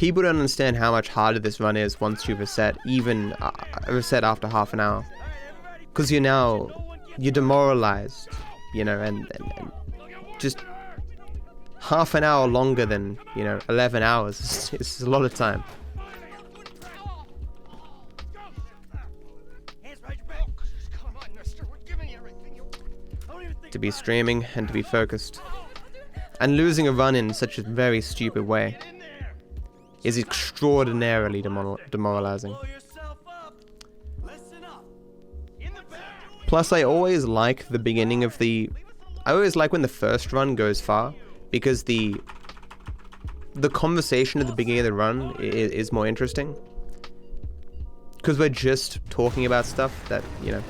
People don't understand how much harder this run is once you reset, even reset after half an hour. Because you're demoralized, you know, and just half an hour longer than, you know, 11 hours. It's a lot of time. To be streaming and to be focused. And losing a run in such a very stupid way is extraordinarily demoralizing. Plus, I always like the beginning of I always like when the first run goes far, because the conversation at the beginning of the run is more interesting. Because we're just talking about stuff that, you know.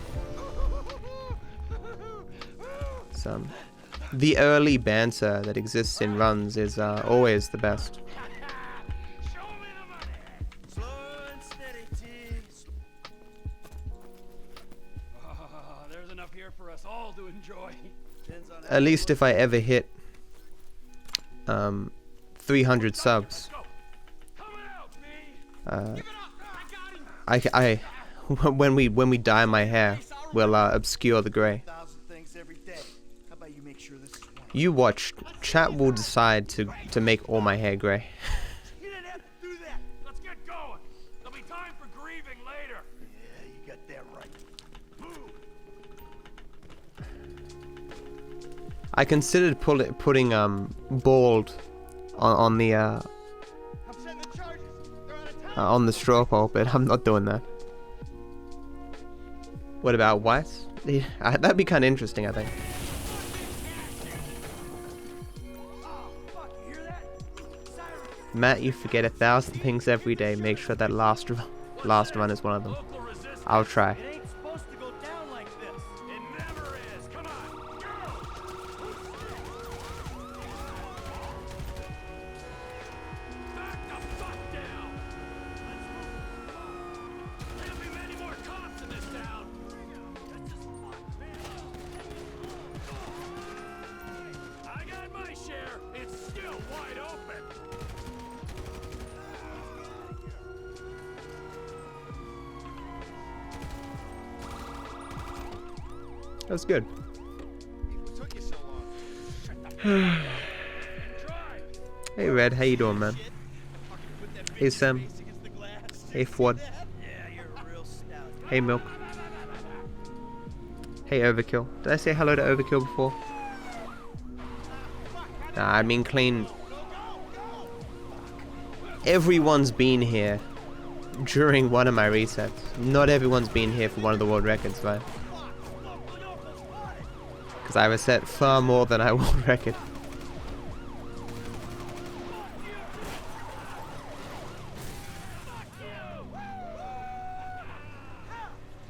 The early banter that exists in runs is always the best. There's enough here for us all to enjoy. At least if I ever hit 300 subs, when we dye my hair, we'll obscure the gray. You watch. Chat will decide to make all my hair gray. You didn't have to do that. Let's get going. There'll be time for grieving later. Yeah, you got that right. I considered putting bald on the straw poll, but I'm not doing that. What about white? Yeah, that'd be kind of interesting, I think. Matt, you forget 1,000 things every day. Make sure that last run is one of them. I'll try. That was good. Hey Red, how you doing, man? Hey Sam. Hey Ford. Hey Milk. Hey Overkill. Did I say hello to Overkill before? Nah, I mean clean. Everyone's been here during one of my resets. Not everyone's been here for one of the world records, right? Because I reset far more than I world record.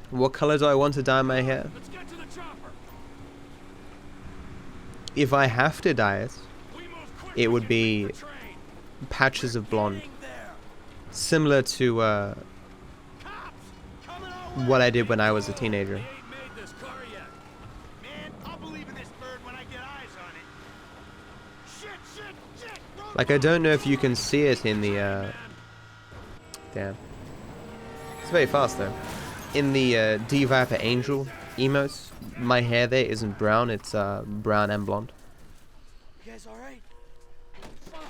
What color do I want to dye my hair? If I have to dye it, it would be patches of blonde. Similar to what I did when I was a teenager. Like, I don't know if you can see it in the damn. It's very fast though. In the DarkViperAU emotes, my hair there isn't brown, it's brown and blonde. You guys alright? Fuck.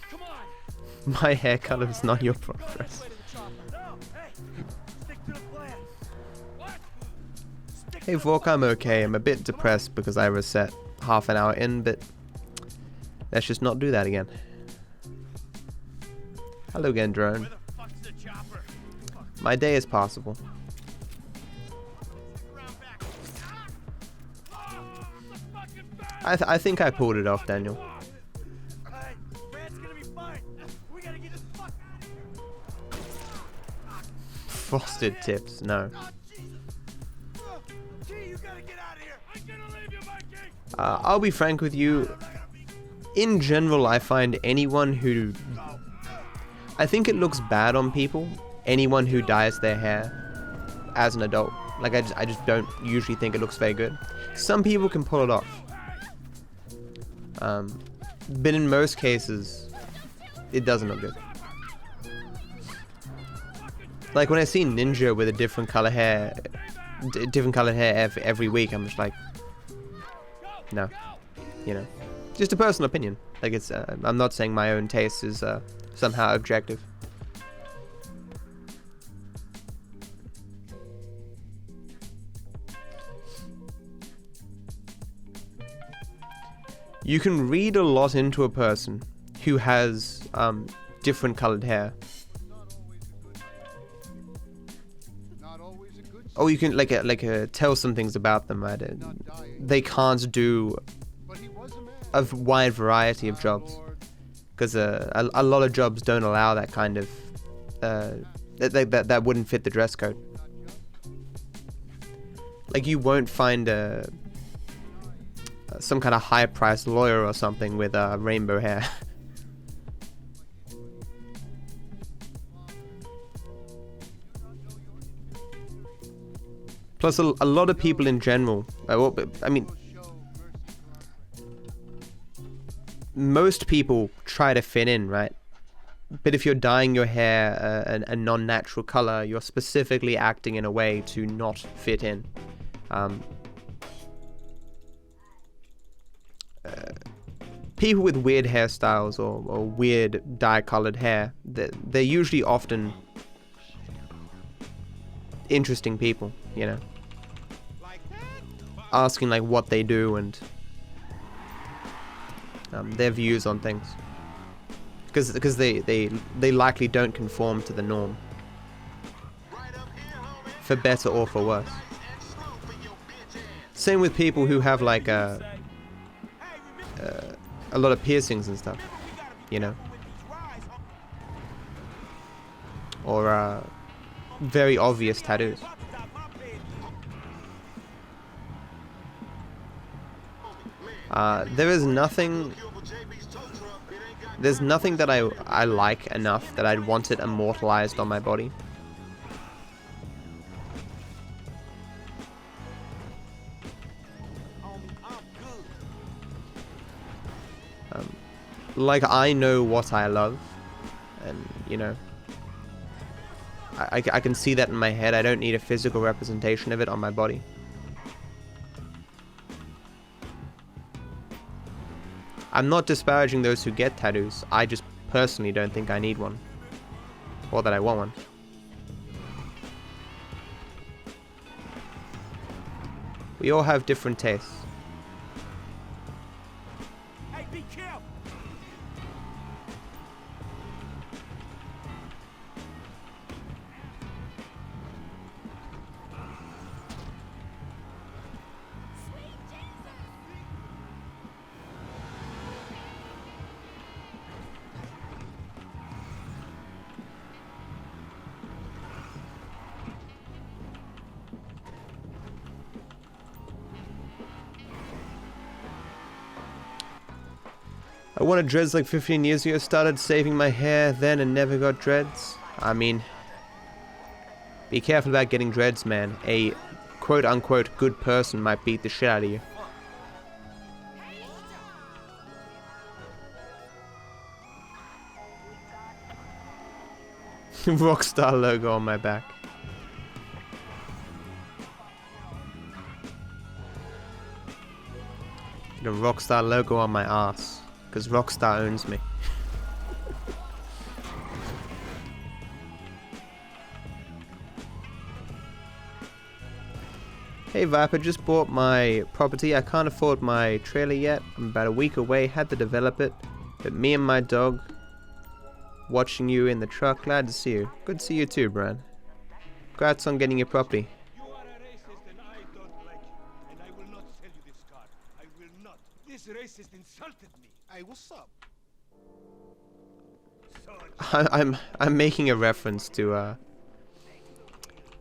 Come on. My hair color is not your progress. Hey Vork, I'm okay. I'm a bit depressed because I reset half an hour in, but let's just not do that again. Hello again, drone. My day is passable. I think I pulled it off, Daniel. Frosted tips, no. I'll be frank with you. In general, I find anyone who... I think it looks bad on people. Anyone who dyes their hair as an adult. Like, I just don't usually think it looks very good. Some people can pull it off. But in most cases, it doesn't look good. Like when I see Ninja with a different color hair, every week, I'm just like, no, you know, just a personal opinion. Like it's, I'm not saying my own taste is somehow objective. You can read a lot into a person who has different colored hair. Oh, you can tell some things about them, right? They can't do a wide variety of jobs because a lot of jobs don't allow that kind of that wouldn't fit the dress code. Like you won't find some kind of high-priced lawyer or something with rainbow hair. Plus, a lot of people in general, I mean, most people try to fit in, right? But if you're dyeing your hair a non-natural color, you're specifically acting in a way to not fit in. People with weird hairstyles or weird dye-colored hair, they're usually often interesting people, you know, asking like what they do and their views on things, because they likely don't conform to the norm, for better or for worse. Same with people who have like a lot of piercings and stuff, you know, or very obvious tattoos. There's nothing that I like enough that I'd want it immortalized on my body. Like I know what I love, and you know, I can see that in my head. I don't need a physical representation of it on my body. I'm not disparaging those who get tattoos. I just personally don't think I need one, or that I want one. We all have different tastes. Hey, be careful. I wanted dreads like 15 years ago, started saving my hair then and never got dreads. I mean, be careful about getting dreads, man. A quote-unquote good person might beat the shit out of you. Rockstar logo on my back. The Rockstar logo on my ass. Because Rockstar owns me. Hey Viper, just bought my property. I can't afford my trailer yet. I'm about a week away, had to develop it. But me and my dog, watching you in the truck, glad to see you. Good to see you too, Brian. Congrats on getting your property. You are a racist and I don't like you. And I will not sell you this car. I will not. This racist insulted me. Hey, what's up? I'm making a reference to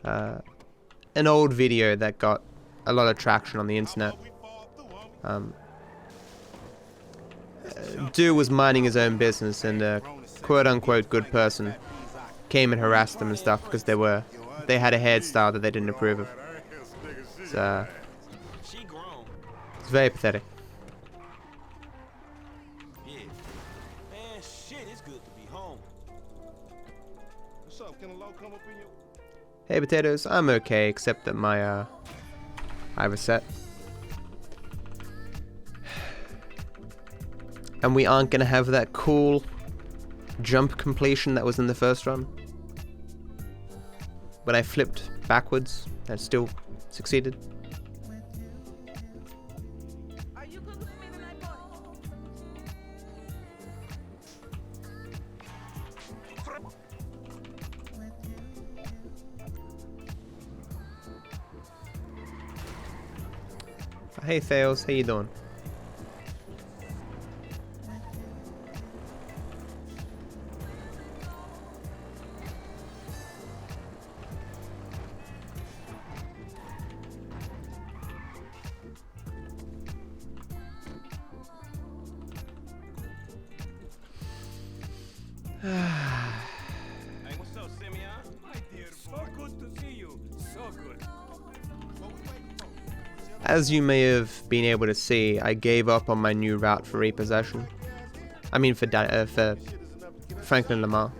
an old video that got a lot of traction on the internet. Dude was minding his own business and a quote-unquote good person came and harassed them and stuff because they had a hairstyle that they didn't approve of. It's very pathetic. Man, shit, it's good to be home. What's up? Can a low come up in your... Hey potatoes, I'm okay, except that my I have a set. And we aren't gonna have that cool jump completion that was in the first run. When I flipped backwards, I still succeeded. Hey Thales, how you doing? Hey, what's up, Simeon? My dear, so good to see you. So good. As you may have been able to see, I gave up on my new route for repossession. I mean for Franklin Lamar.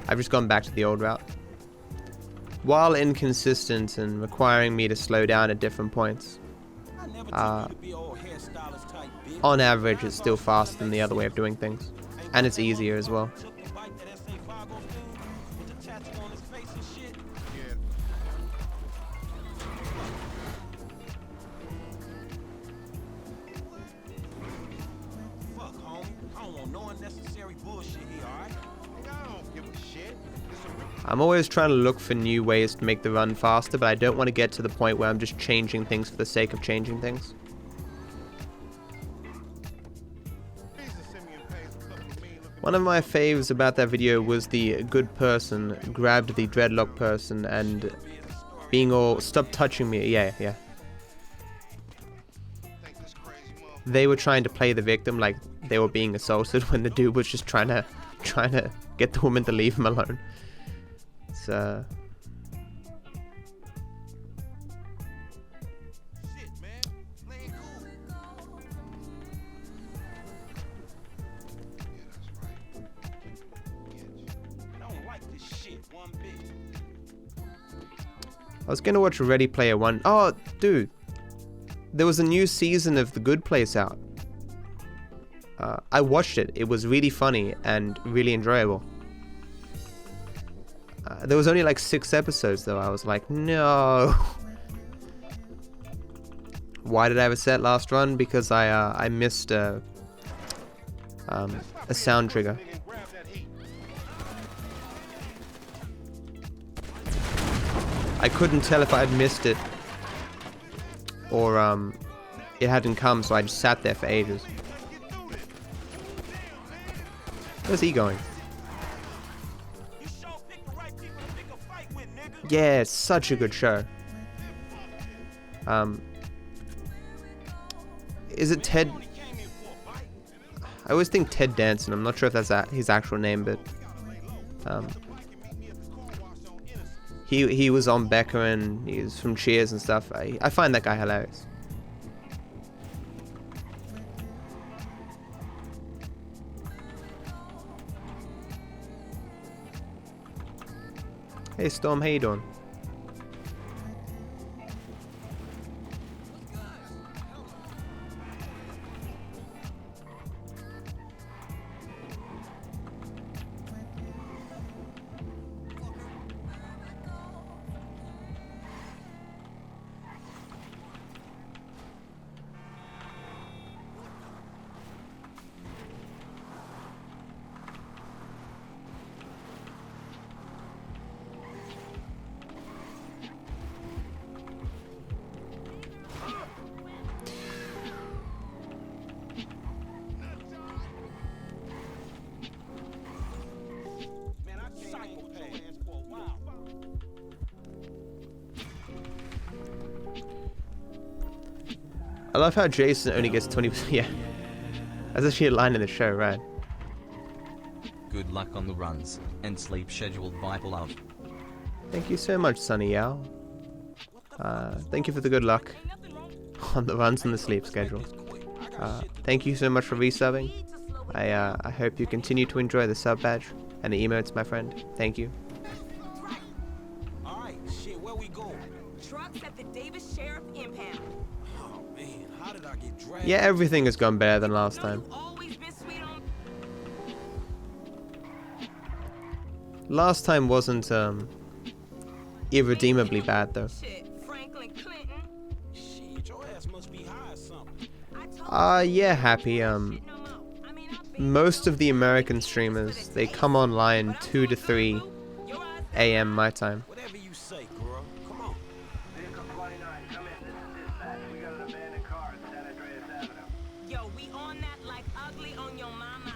I've just gone back to the old route. While inconsistent and requiring me to slow down at different points, on average it's still faster than the other way of doing things. And it's easier as well. I'm always trying to look for new ways to make the run faster, but I don't want to get to the point where I'm just changing things for the sake of changing things. One of my faves about that video was the good person grabbed the dreadlock person and being all, stop touching me, yeah. They were trying to play the victim like they were being assaulted when the dude was just trying to get the woman to leave him alone. It's I was gonna watch Ready Player One. Oh, dude, there was a new season of The Good Place out. I watched it. It was really funny and really enjoyable. There was only like 6 episodes though. I was like, no. Why did I have a set last run? Because I missed a sound trigger. I couldn't tell if I had missed it or it hadn't come, so I just sat there for ages. Where's he going? Yeah, it's such a good show. Is it Ted? I always think Ted Danson. I'm not sure if that's his actual name, but he was on Becca and he's from Cheers and stuff. I find that guy hilarious. Hey Storm, how you doing? I love how Jason only gets 20%. Yeah. That's actually a line in the show, right? Good luck on the runs and sleep schedule, DarkViperAU. Thank you so much, Sunny Yao. Thank you for the good luck on the runs and the sleep schedule. Thank you so much for resubbing. I hope you continue to enjoy the sub badge and the emotes, my friend. Thank you. Alright, Yeah, everything has gone better than last time. Last time wasn't irredeemably bad though. Yeah, Happy. Most of the American streamers, they come online 2 to 3 a.m. my time. Whatever you say, girl. Come on. Vehicle 29, come in. This is dispatch. We got an abandoned car at San Andreas Avenue. Yo, we on that like ugly on your mama.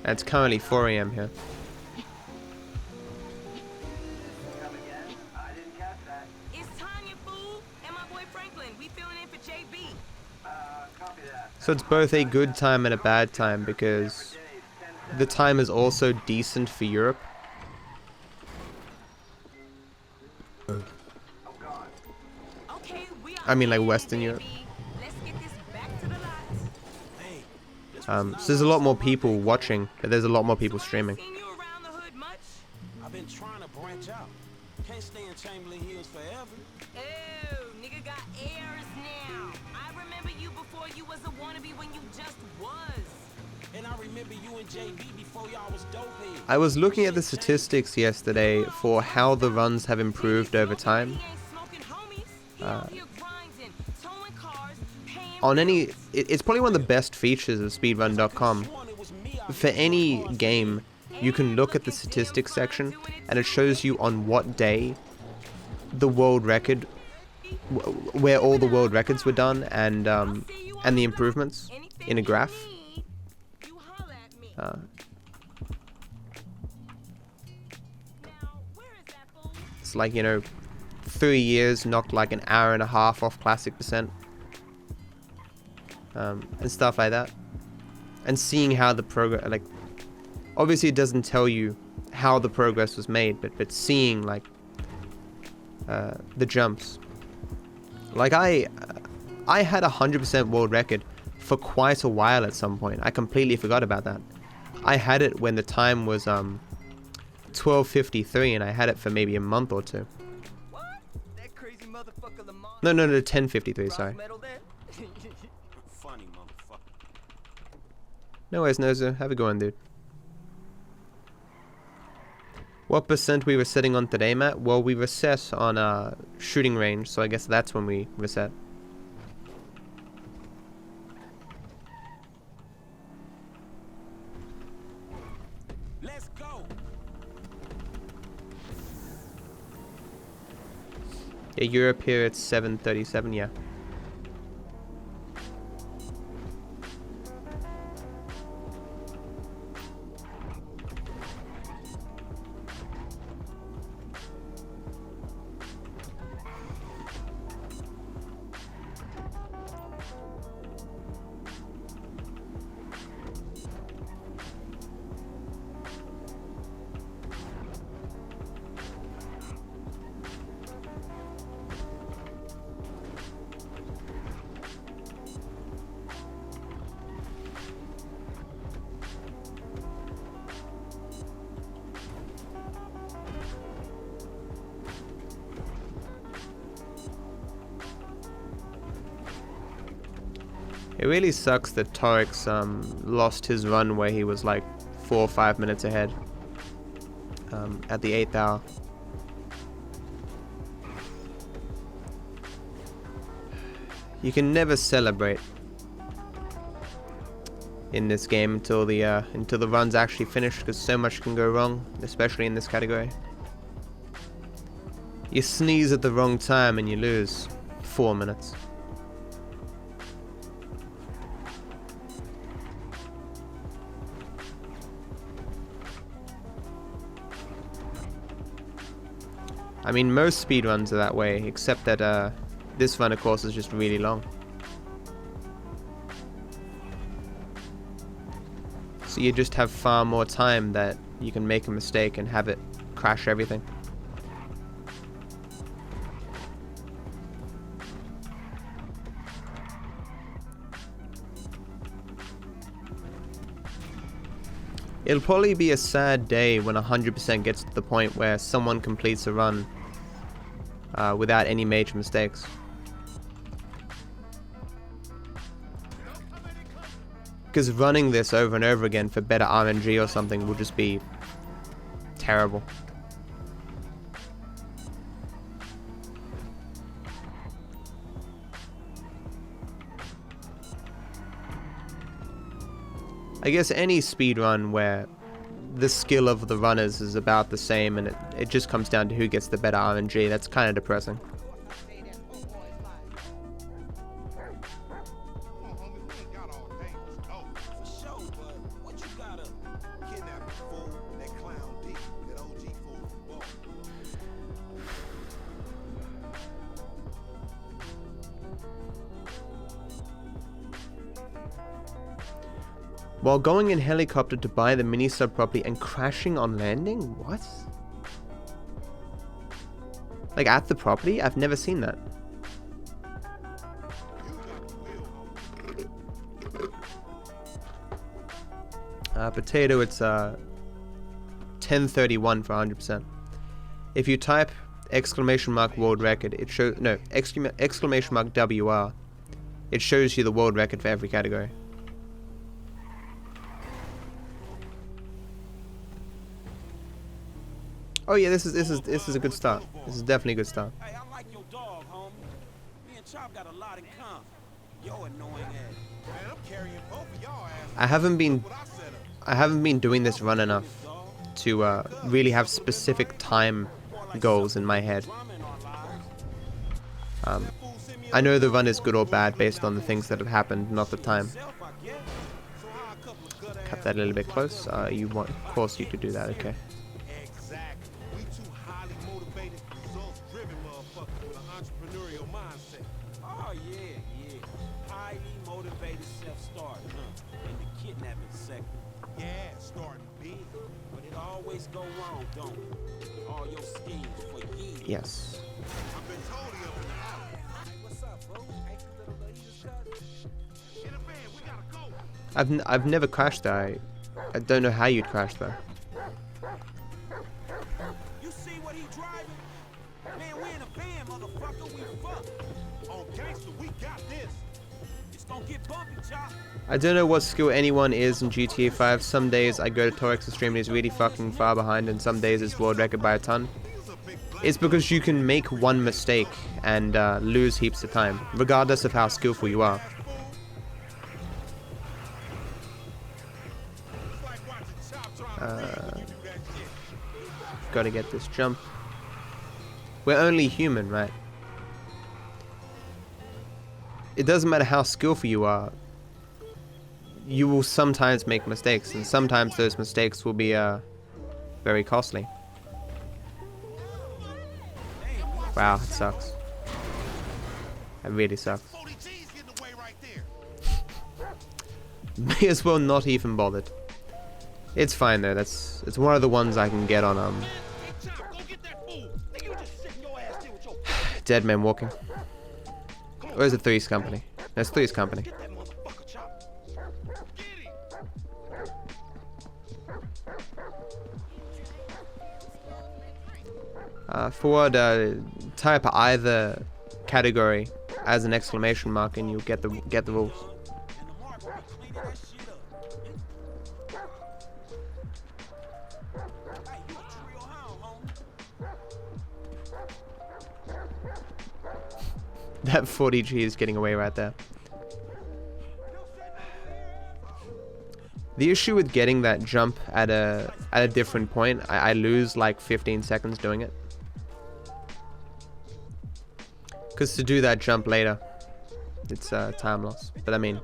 And it's currently 4 a.m. here. Come again? I didn't catch that. It's Tanya, fool, and my boy Franklin. We filling in for JB. Copy that. So it's both a good time and a bad time because the time is also decent for Europe. Okay, we I mean, like are Western in, Europe. baby. Let's get this back to the lots. So there's a lot more people watching, but there's a lot more people streaming. Seen you around the hood much? I've been trying to branch out. Can't stay in Chamberlain Hills forever. Oh, nigga got airs now. I remember you before you was a wannabe when you just was. And I remember you and JB before y'all was dope heads. I was looking at the statistics yesterday for how the runs have improved over time. On any, it's probably one of the best features of speedrun.com. For any game, you can look at the statistics section and it shows you on what day the world record, where all the world records were done, and the improvements in a graph. It's like, you know, 3 years knocked like an hour and a half off classic percent. And stuff like that. And seeing how the progress, like, obviously it doesn't tell you how the progress was made, but seeing like the jumps. Like I had 100% world record for quite a while at some point. I completely forgot about that. I had it when the time was 12:53, and I had it for maybe a month or two. What? That crazy motherfucker Lamar. No, 10:53. Sorry. Funny motherfucker. No worries, Nozo. Have a good one, dude. What percent we were setting on today, Matt? Well, we reset on shooting range, so I guess that's when we reset. Let's go. Yeah, Europe here it's 7:37. Yeah. It really sucks that Torix lost his run where he was like 4 or 5 minutes ahead at the 8th hour. You can never celebrate in this game until the run's actually finished, because so much can go wrong, especially in this category. You sneeze at the wrong time and you lose 4 minutes. I mean, most speedruns are that way, except that this run, of course, is just really long. So you just have far more time that you can make a mistake and have it crash everything. It'll probably be a sad day when 100% gets to the point where someone completes a run without any major mistakes. Because running this over and over again for better RNG or something will just be terrible. I guess any speedrun where the skill of the runners is about the same and it just comes down to who gets the better RNG, that's kind of depressing. While going in helicopter to buy the mini sub property and crashing on landing? What? Like at the property? I've never seen that. Potato, it's 1031 for 100%. If you type !world record, it shows, no, !WR, it shows you the world record for every category. Oh yeah, this is a good start. This is definitely a good start. Hey, I like your dog, homie. Me and Chop got a lot in common. Yo annoying ass. Man, I'm carrying both of y'all ass. I haven't been doing this run enough to really have specific time goals in my head. I know the run is good or bad based on the things that have happened, not the time. Cut that a little bit close. You want, of course, you could do that. Okay. Oh yeah. Highly motivated self-starter, and the kidnapping sector. Yeah, starting big, but it always go wrong, don't it? All your schemes for years. Yes. I've been told you in the alley. What's up, bro? Ain't the little lady's cousin? In a van, we gotta go. I've never crashed there. I don't know how you'd crash there. You see what he driving? Man, we in a van, motherfucker. We fucked. On gangster, we got this. It's gonna get bumpy, Chop. I don't know what skill anyone is in GTA 5. Some days I go to Torex Extreme and he's really fucking far behind, and some days it's world record by a ton. It's because you can make one mistake and lose heaps of time, regardless of how skillful you are. Gotta get this jump. We're only human, right? It doesn't matter how skillful you are. You will sometimes make mistakes, and sometimes those mistakes will be very costly. Wow, it sucks. It really sucks. May as well not even bothered. It's fine though. It's one of the ones I can get on Dead Man Walking. Or is it Three's Company? No, it's Three's Company. Forward, type either category as an exclamation mark, and you'll get the rules. That 40G is getting away right there. The issue with getting that jump at a different point, I lose like 15 seconds doing it. Because to do that jump later, it's time loss. But I mean,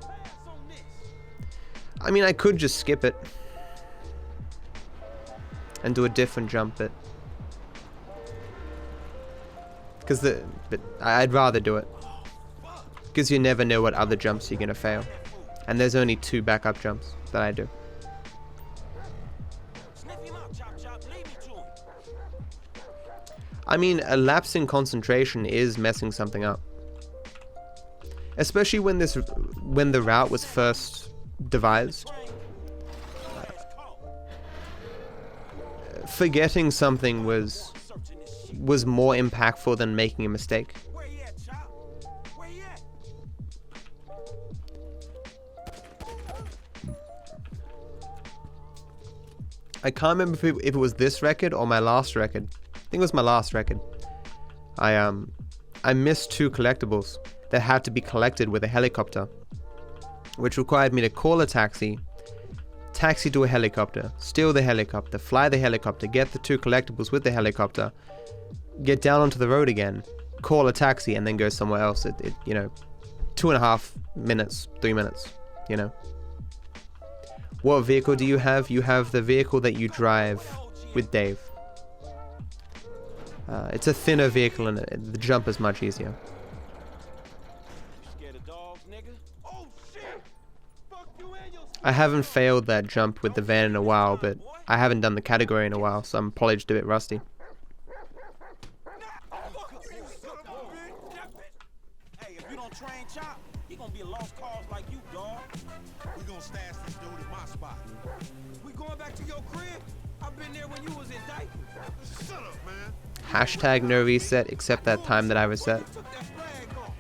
I could just skip it and do a different jump bit. But I'd rather do it. Because you never know what other jumps you're gonna fail. And there's only 2 backup jumps that I do. A lapse in concentration is messing something up. Especially when the route was first devised. Forgetting something was was more impactful than making a mistake. Where you at, Chop? Where you at? I can't remember if it was this record or my last record. I think it was my last record. I missed 2 collectibles that had to be collected with a helicopter, which required me to call a taxi to a helicopter, steal the helicopter, fly the helicopter, get the 2 collectibles with the helicopter, get down onto the road again, call a taxi, and then go somewhere else. It you know, 2.5 minutes, 3 minutes, you know. What vehicle do you have? You have the vehicle that you drive with Dave. It's a thinner vehicle and the jump is much easier. You scared of dogs, nigga? Oh shit! Fuck you and your I haven't failed that jump with the van in a while, but I haven't done the category in a while, so I'm probably just a bit rusty. Hey, if you don't train Chop, he gonna be a lost cause like you, dog. We gonna stash this dude in my spot. We going back to your crib? I've been there when you was in diapers. Shut up, man. Hashtag no reset except that time that I reset. Took that flag off.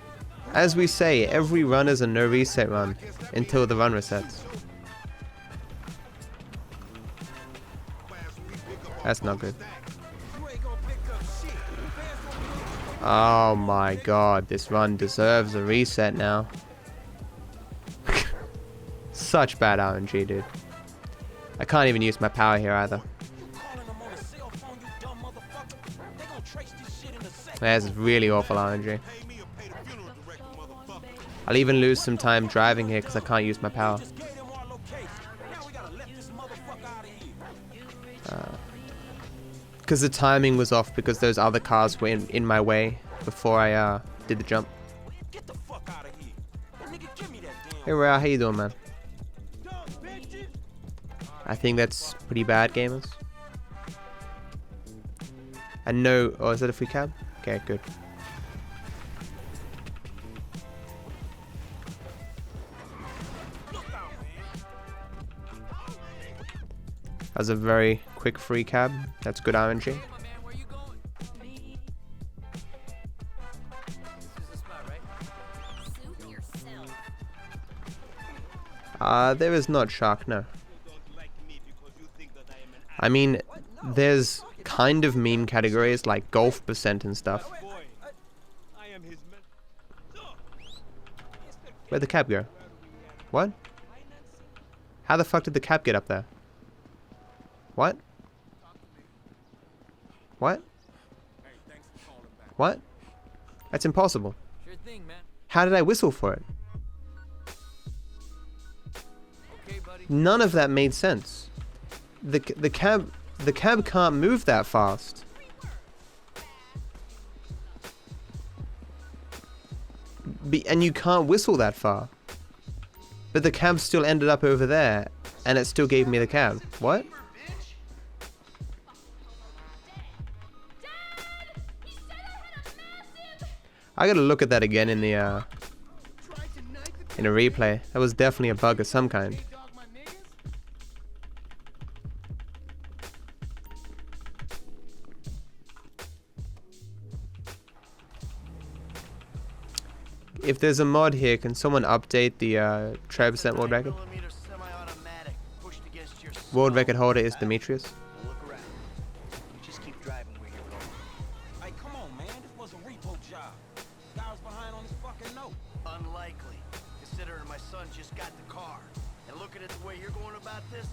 As we say, every run is a no reset run until the run resets. That's not good. You ain't gonna pick up shit. Oh my god, this run deserves a reset now. Such bad RNG, dude. I can't even use my power here either. Calling them on a cell phone, you dumb motherfucker. They gonna trace this shit in a second. That's really awful RNG. Pay me or pay the funeral director, motherfucker. I'll even lose some time driving here because I can't use my power. Just gave them our location. Now we gotta let this motherfucker out of here. Because the timing was off because those other cars were in my way before I did the jump. Get the fuck out of here. Nigga, give me that damn Hey Rao, how you doing, man? dumb bitches. I think that's pretty bad, gamers. And no, oh, is that a free cab? Okay, good. Look out, man. That was a very quick free cab. That's good RNG. There is not Shark, no. I mean, there's kind of meme categories like golf percent and stuff. Where'd the cab go? What? How the fuck did the cab get up there? What? What? What? That's impossible. Sure thing, man. How did I whistle for it? Okay, buddy. None of that made sense. The cab can't move that fast. And you can't whistle that far. But the cab still ended up over there, and it still gave me the cab. What? I gotta look at that again in the in a replay. That was definitely a bug of some kind. If there's a mod here, can someone update the try percent world record? World record holder is Demetrius. Just keep driving where you're going. Hey, come on, man. This was a repo job. Guy was behind on his fucking note. Unlikely, considering my son just got the car. And looking at the way you're going about this,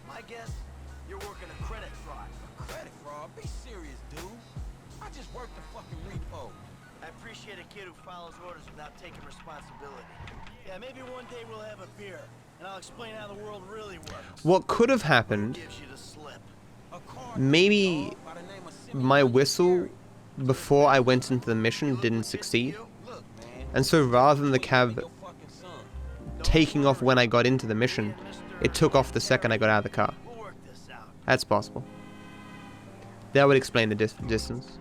my guess, you're working a credit fraud. Credit fraud? Be serious, dude. I just worked the fucking repo. I appreciate a kid who follows orders without taking responsibility. Yeah, maybe one day we'll have a beer, and I'll explain how the world really works. What could have happened, Gives you the slip. A car maybe by the name of Simeon my whistle before I went into the mission didn't succeed. Look, man. And so rather than the cab Your fucking son. taking off when I got into the mission, it took off the second I got out of the car. We'll work this out. That's possible. That would explain the distance.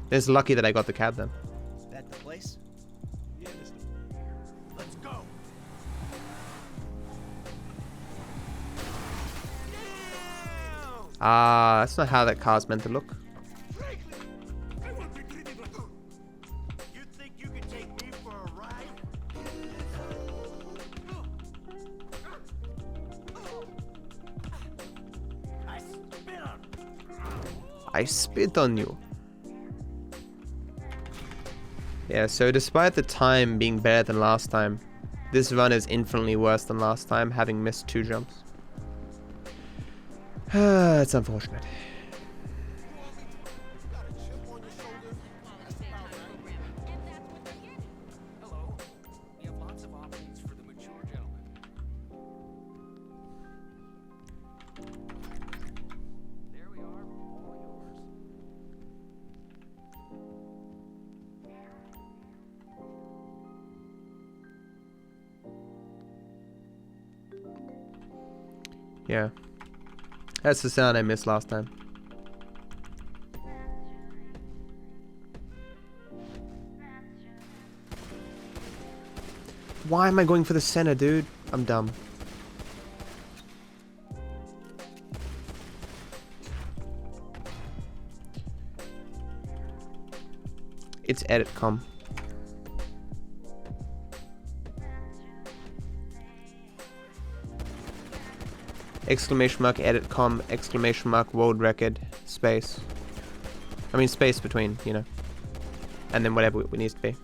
It's lucky that I got the cab then. Is that the place? Yeah, mister. Let's go. That's not how that car's meant to look. I spit on you. Yeah, so despite the time being better than last time, this run is infinitely worse than last time, having missed 2 jumps. It's unfortunate. Hello. We have lots of options for the mature gentleman. There we are, all yours. Yeah. That's the sound I missed last time. Why am I going for the center, dude? I'm dumb. It's edit com. Exclamation mark edit com, exclamation mark world record, space. I mean space between, you know. And then whatever it needs to be.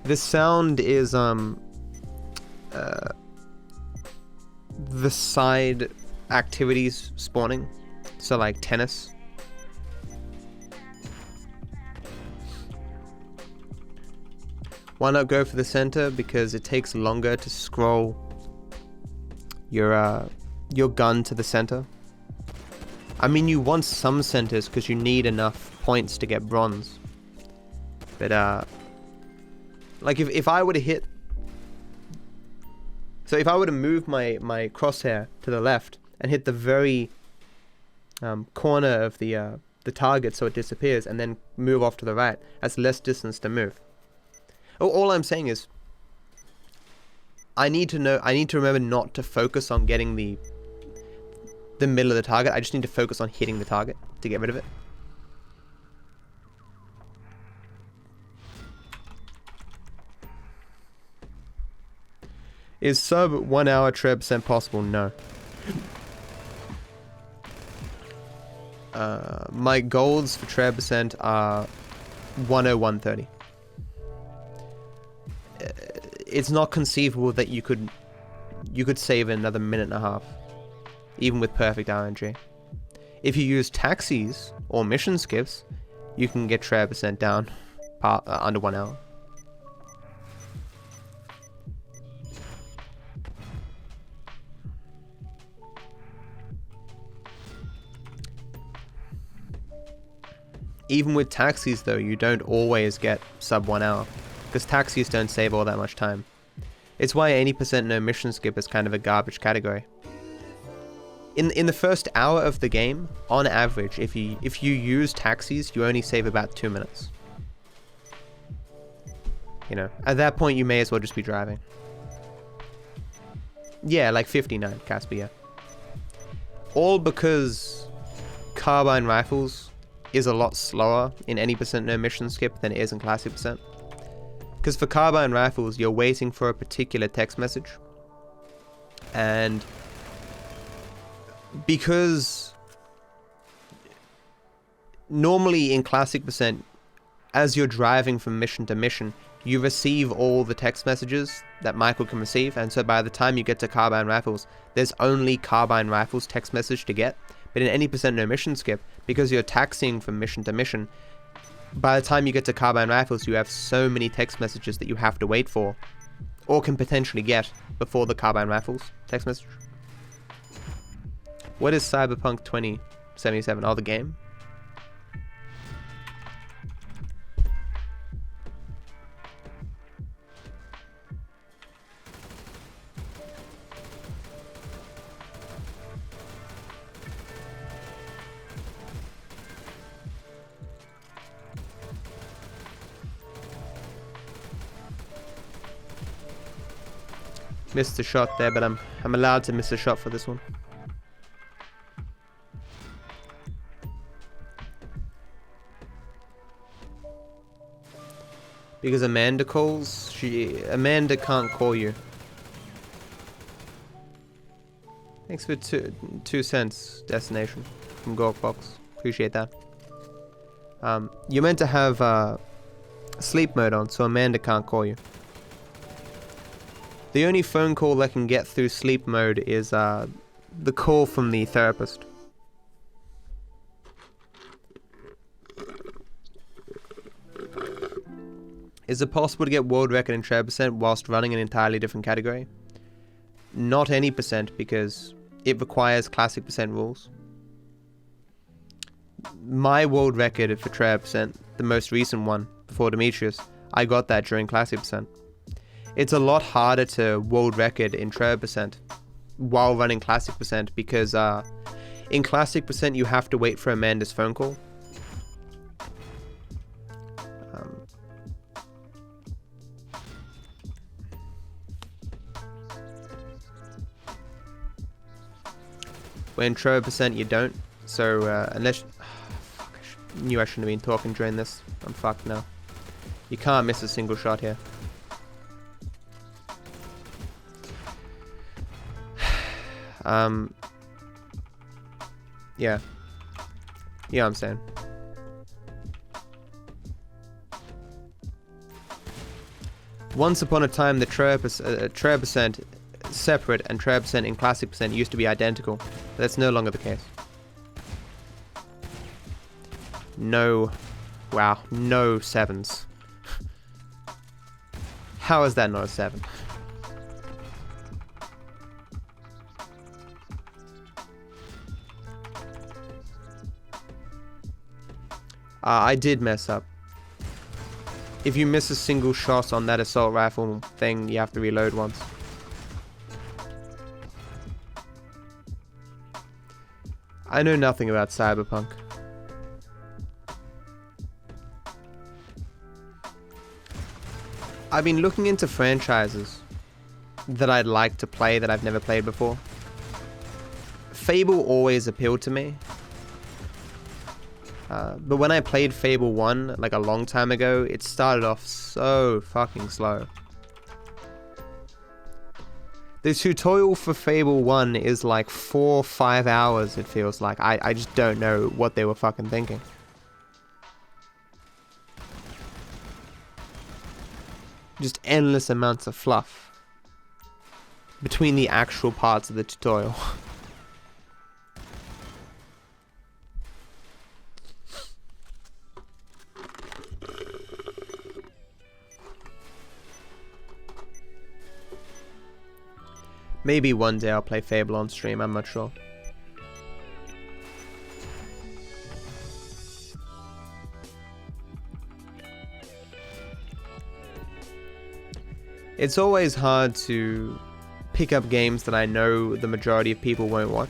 The sound is the side activities spawning. So like tennis. Why not go for the center? Because it takes longer to scroll your gun to the center. I mean, you want some centers because you need enough points to get bronze. But like if I were to hit, so if I were to move my crosshair to the left and hit the very corner of the target so it disappears, and then move off to the right, that's less distance to move. All I'm saying is, I need to remember not to focus on getting the middle of the target. I just need to focus on hitting the target to get rid of it. Is sub 1 hour treb% possible? No. My goals for treb% are 101.30. It's not conceivable that you could save another minute and a half, even with perfect RNG. If you use taxis or mission skips, you can get treb% down under 1 hour. Even with taxis though, you don't always get sub 1 hour, because taxis don't save all that much time. It's why 80% no mission skip is kind of a garbage category. In the first hour of the game, on average, if you use taxis, you only save about 2 minutes. You know, at that point you may as well just be driving. Yeah, like 59, Casper, yeah. All because carbine rifles is a lot slower in 80% no mission skip than it is in classic percent. Because for carbine rifles, you're waiting for a particular text message. And because normally in classic percent, as you're driving from mission to mission, you receive all the text messages that Michael can receive. And so by the time you get to carbine rifles, there's only carbine rifles text message to get. But in 80% no mission skip, because you're taxiing from mission to mission, by the time you get to carbine rifles, you have so many text messages that you have to wait for, or can potentially get before the carbine rifles text message. What is Cyberpunk 2077? Oh, the game? Missed a shot there, but I'm allowed to miss a shot for this one. Because Amanda calls, Amanda can't call you. Thanks for 2 cents, destination, from Gorkbox. Appreciate that. You're meant to have sleep mode on, so Amanda can't call you. The only phone call that can get through sleep mode is the call from the therapist. Is it possible to get world record in treb percent whilst running an entirely different category? Not any percent, because it requires classic percent rules. My world record for treb percent, the most recent one, before Demetrius, I got that during classic percent. It's a lot harder to world record in treb percent while running classic percent, because in classic percent you have to wait for Amanda's phone call. When treb percent you don't, so unless fuck, I knew I shouldn't have been talking during this. I'm fucked now. You can't miss a single shot here. Yeah. Yeah, I'm saying. Once upon a time, the treb percent separate and treb percent in classic percent used to be identical, but that's no longer the case. No. Wow, no sevens. How is that not a 7? I did mess up. If you miss a single shot on that assault rifle thing, you have to reload once. I know nothing about Cyberpunk. I've been looking into franchises that I'd like to play that I've never played before. Fable always appealed to me. But when I played Fable 1, like a long time ago, it started off so fucking slow. The tutorial for Fable 1 is like 4 or 5 hours, it feels like. I just don't know what they were fucking thinking. Just endless amounts of fluff between the actual parts of the tutorial. Maybe one day I'll play Fable on stream, I'm not sure. It's always hard to pick up games that I know the majority of people won't watch.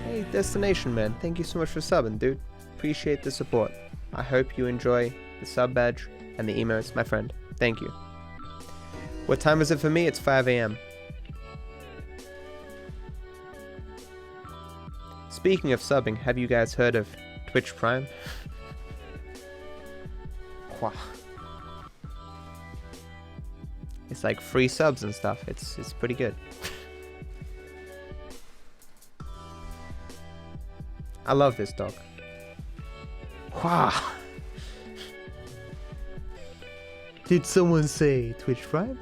Hey, Destination Man, thank you so much for subbing, dude. Appreciate the support. I hope you enjoy the sub badge and the emotes, my friend. Thank you. What time is it for me? It's 5 AM. Speaking of subbing, have you guys heard of Twitch Prime? Wow. It's like free subs and stuff. It's pretty good. I love this dog. Wow. Did someone say Twitch Prime?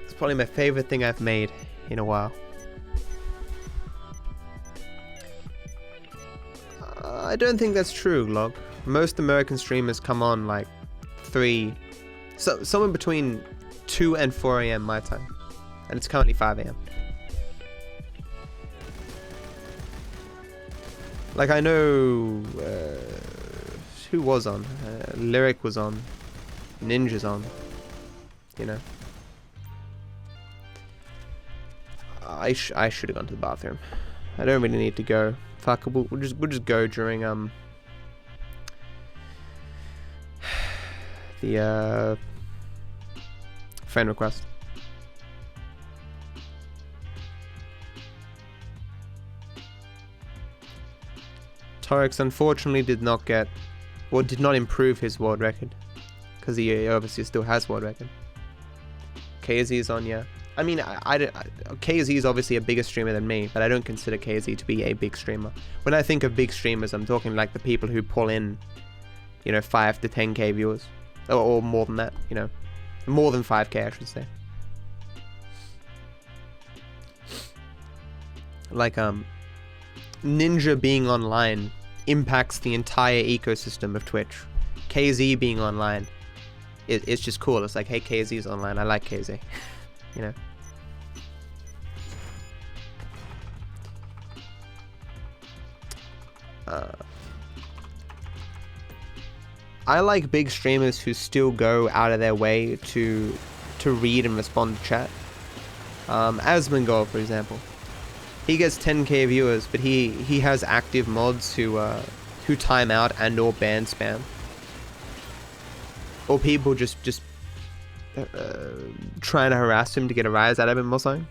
It's probably my favorite thing I've made in a while. I don't think that's true, Log. Most American streamers come on like 3, so somewhere between 2 and 4 AM my time, and it's currently 5 AM. Like I know who was on? Lyric was on, Ninja's on, you know. I should have gone to the bathroom. I don't really need to go. Fuck, we'll just go during the friend request. Torix unfortunately did not get or did not improve his world record, because he obviously still has world record. KZ is on, yeah. I mean, KZ is obviously a bigger streamer than me, but I don't consider KZ to be a big streamer. When I think of big streamers, I'm talking like the people who pull in, you know, 5 to 10k viewers, or more than that, you know, more than 5k, I should say. Like, Ninja being online impacts the entire ecosystem of Twitch. KZ being online, it's just cool. It's like, hey, KZ's online, I like KZ. You know. I like big streamers who still go out of their way to read and respond to chat. Asmongold, for example. He gets 10k viewers, but he has active mods who time out and or ban spam. Or people just trying to harass him to get a rise out of him or something.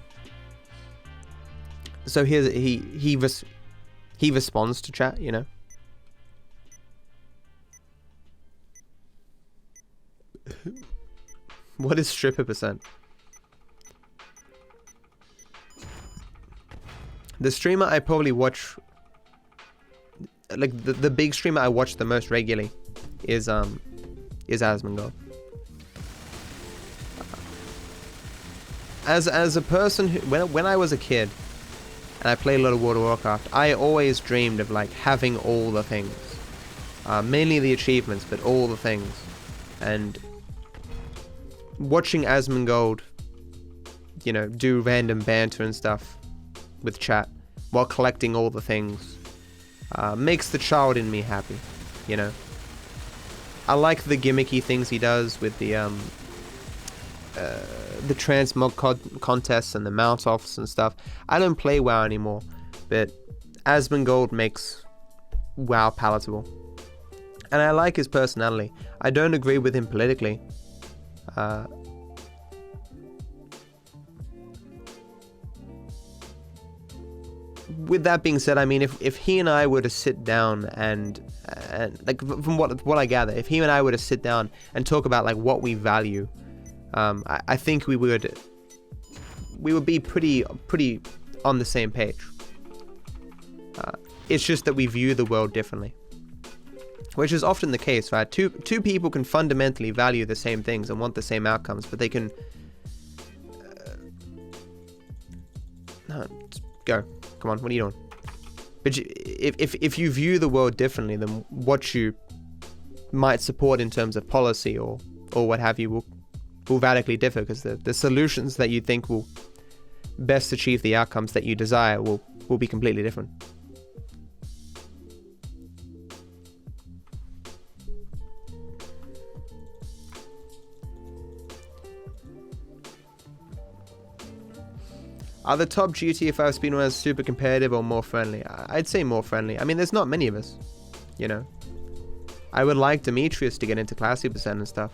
So he responds to chat, you know. What is stripper percent? The streamer I probably watch, like the big streamer I watch the most regularly is Asmongold. As a person who, when I was a kid and I played a lot of World of Warcraft, I always dreamed of like having all the things, mainly the achievements, but all the things. And watching Asmongold, you know, do random banter and stuff with chat while collecting all the things makes the child in me happy, you know. I like the gimmicky things he does with the transmog contests and the mount offs and stuff. I don't play WoW anymore, but Asmongold makes WoW palatable, and I like his personality. I don't agree with him politically. With that being said, I mean, if he and I were to sit down and like from what I gather, if he and I were to sit down and talk about like what we value, I think we would be pretty on the same page. It's just that we view the world differently, which is often the case, right? Two people can fundamentally value the same things and want the same outcomes, but they can no, go. Come on, what are you doing? But if you view the world differently, then what you might support in terms of policy or what have you will radically differ, because the solutions that you think will best achieve the outcomes that you desire will be completely different. Are the top GTA 5 speedrunners super competitive or more friendly? I'd say more friendly. I mean, there's not many of us, you know. I would like Demetrius to get into Classic % and stuff.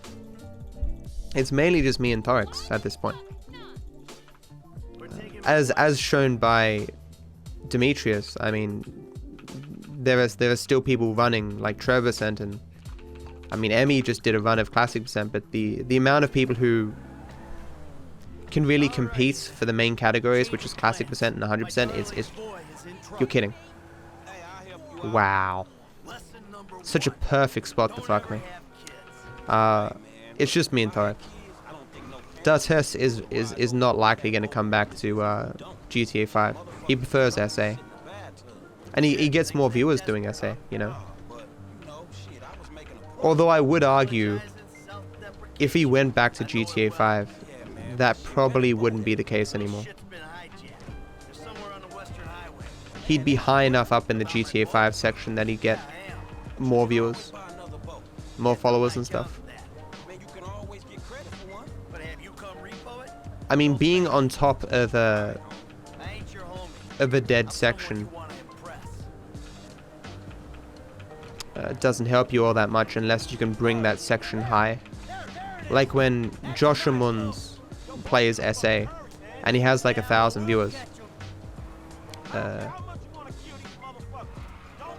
It's mainly just me and Torix at this point. As shown by Demetrius, I mean, there are still people running like Trevor% and I mean, Emmy just did a run of Classic %, but the amount of people who can really compete for the main categories, which is Classic % and 100%, is you're kidding. Wow. Such a perfect spot to fuck me. It's just me and Torek. Dates is not likely going to come back to GTA 5. He prefers SA. And he gets more viewers doing SA, you know. Although I would argue, if he went back to GTA 5, that probably wouldn't be the case anymore. He'd be high enough up in the GTA 5 section that he'd get more viewers, more followers and stuff. I mean, being on top of a dead section doesn't help you all that much unless you can bring that section high. Like when Joshua Munz plays SA and he has like 1,000 viewers.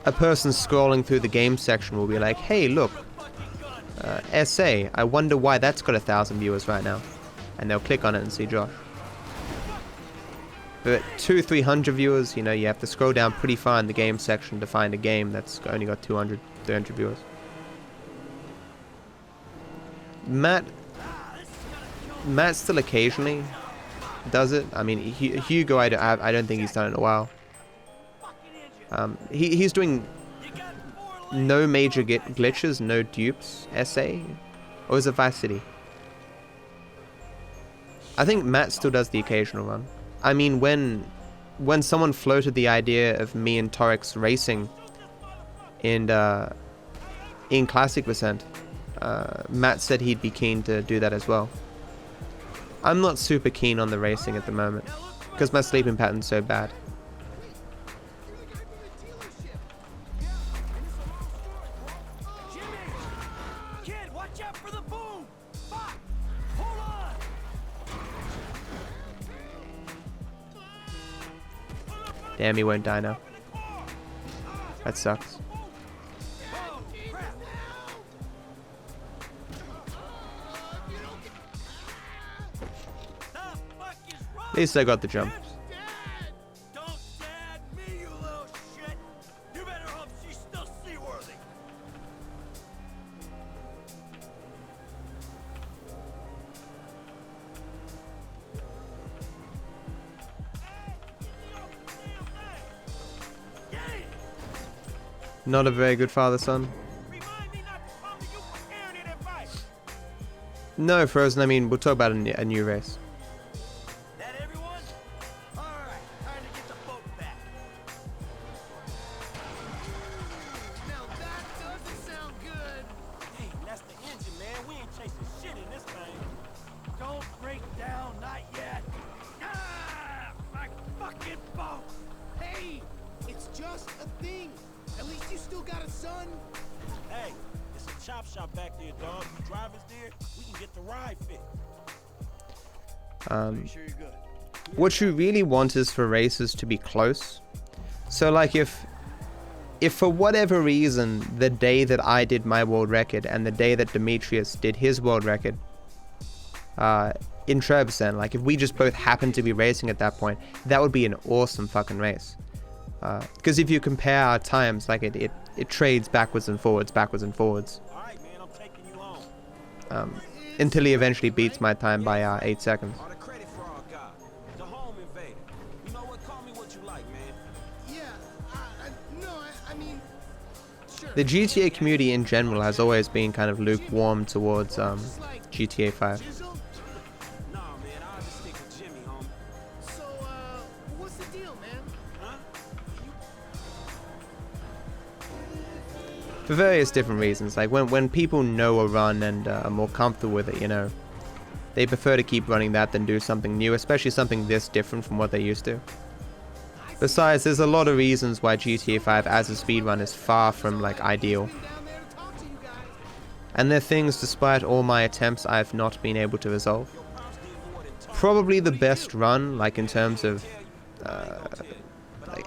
a person scrolling through the game section will be like, hey, look, SA, I wonder why that's got 1,000 viewers right now. And they'll click on it and see Josh. But 200-300 viewers, you know, you have to scroll down pretty far in the game section to find a game that's only got 200-300 viewers. Matt still occasionally does it. I mean, Hugo, I don't think he's done it in a while. He's doing no major glitches, no dupes, SA, or is it Vice City? I think Matt still does the occasional run. I mean, when someone floated the idea of me and Torix racing in Classic Percent, Matt said he'd be keen to do that as well. I'm not super keen on the racing at the moment because my sleeping pattern's so bad. Damn, he won't die now. That sucks. At least I got the jump. Don't dad me, you little shit. You better hope she's still seaworthy. Not a very good father-son. No, Frozen, I mean, we'll talk about a new race. That everyone? Alright, time to get the boat back. Now that doesn't sound good. Hey, that's the engine, man. We ain't chasing shit in this thing. Don't break down, not yet. Ah, my fucking boat. Hey, it's just a thing. At least you still got a son. Hey, it's a chop shop back there, dog. You drive us there, we can get the ride fit. Sure you're good. What you really want is for races to be close. So like if for whatever reason the day that I did my world record and the day that Demetrius did his world record in Trebizond, like if we just both happened to be racing at that point, that would be an awesome fucking race. Because if you compare our times, like it trades backwards and forwards. All right, man, I'm taking you home. Until he eventually beats my time by 8 seconds. All the credit for our guy, the home invader. You know what? Call me what you like, man. Yeah, I mean, sure. The GTA community in general has always been kind of lukewarm towards GTA 5. Nah, man, I'll just stick with Jimmy, homie. So, what's the deal, man? Huh? For various different reasons, like when people know a run and are more comfortable with it, you know, they prefer to keep running that than do something new, especially something this different from what they used to. Besides, there's a lot of reasons why GTA 5 as a speedrun is far from like ideal. And there are things, despite all my attempts, I've not been able to resolve. Probably the best run, like in terms of like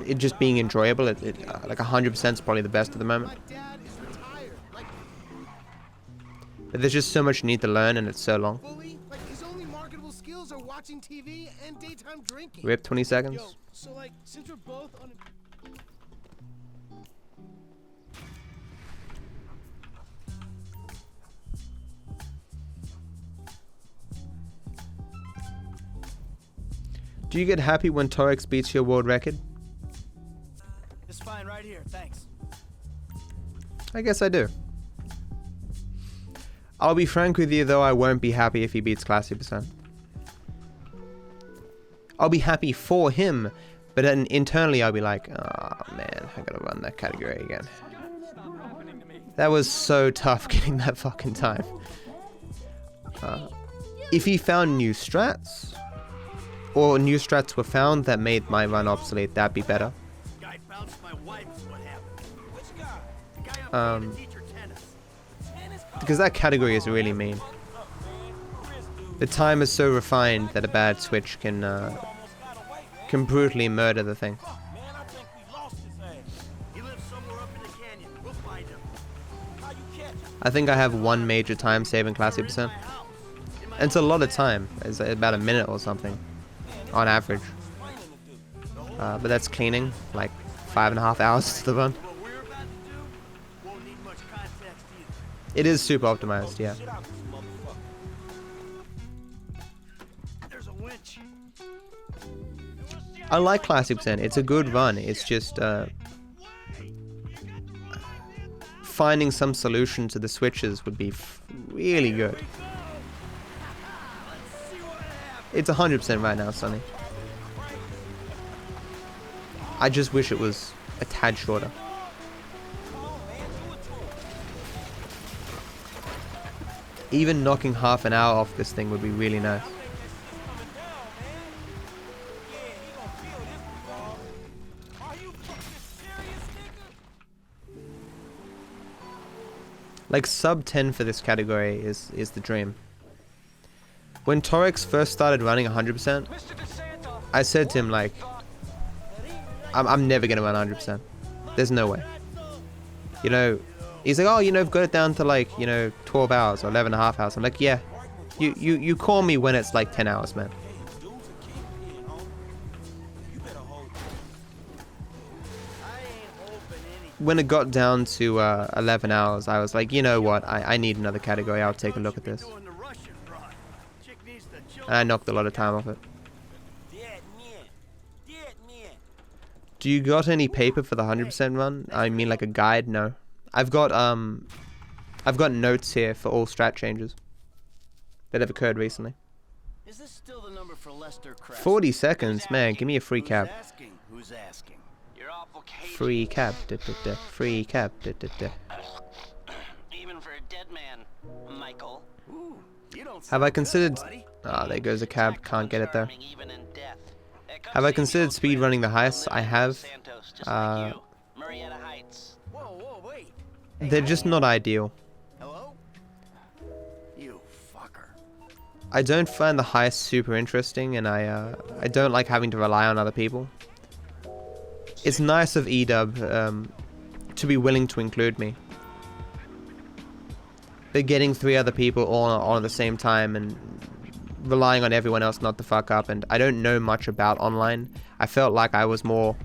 it just being enjoyable, like 100% is probably the best at the moment. But there's just so much you need to learn and it's so long. Like his only marketable skills are watching TV and daytime drinking. Rip 20 seconds. Yo, so like since we're both on Do you get happy when Torix beats your world record? It's fine right here, thanks. I guess I do. I'll be frank with you though, I won't be happy if he beats Classic Percent. I'll be happy for him, but then internally I'll be like, oh man, I gotta run that category again. That was so tough getting that fucking time. If he found new strats, or new strats were found that made my run obsolete, that'd be better. Guy bounced my wife is what happened. Which guy? The guy I'm going to teach her tennis. Because that category is really mean. The time is so refined that a bad switch can brutally murder the thing. Man, I think we lost his ass. He lives so I think I have one major time saving classic percent. And it's a lot of time. It's about a minute or something, on average. But that's cleaning, like 5.5 hours to the run. What we're about to do won't need much context either. It is super optimized, yeah. There's a winch. I like classic percent. It's a good run. It's just finding some solution to the switches would be really good. It's 100% right now, Sonny. I just wish it was a tad shorter. Even knocking half an hour off this thing would be really nice. Like sub 10 for this category is the dream. When Torix first started running 100%, I said to him like, I'm never gonna run 100%. There's no way. You know, he's like, oh, you know, I've got it down to like, you know, 12 hours or 11.5 hours. I'm like, yeah, you call me when it's like 10 hours, man. When it got down to 11 hours, I was like, you know what, I need another category. I'll take a look at this. And I knocked a lot of time off it. Do you got any paper for the 100% run? I mean like a guide? No. I've got notes here for all strat changes that have occurred recently. Is this still the number for Lester Crest? 40 seconds? Man, give me a free cab. Who's asking? You're awful cagey. Free cab. Free cab. Even for a dead man, Michael. Ooh, you don't Have I sound considered... good, buddy. Ah, there goes a cab. Can't get it there. Have I considered speedrunning the heists? I have. Whoa, wait. They're just not ideal. Hello? You fucker. I don't find the heists super interesting, and I don't like having to rely on other people. It's nice of EDub to be willing to include me. But getting 3 other people all on at the same time and relying on everyone else not to fuck up, and I don't know much about online. I felt like I was more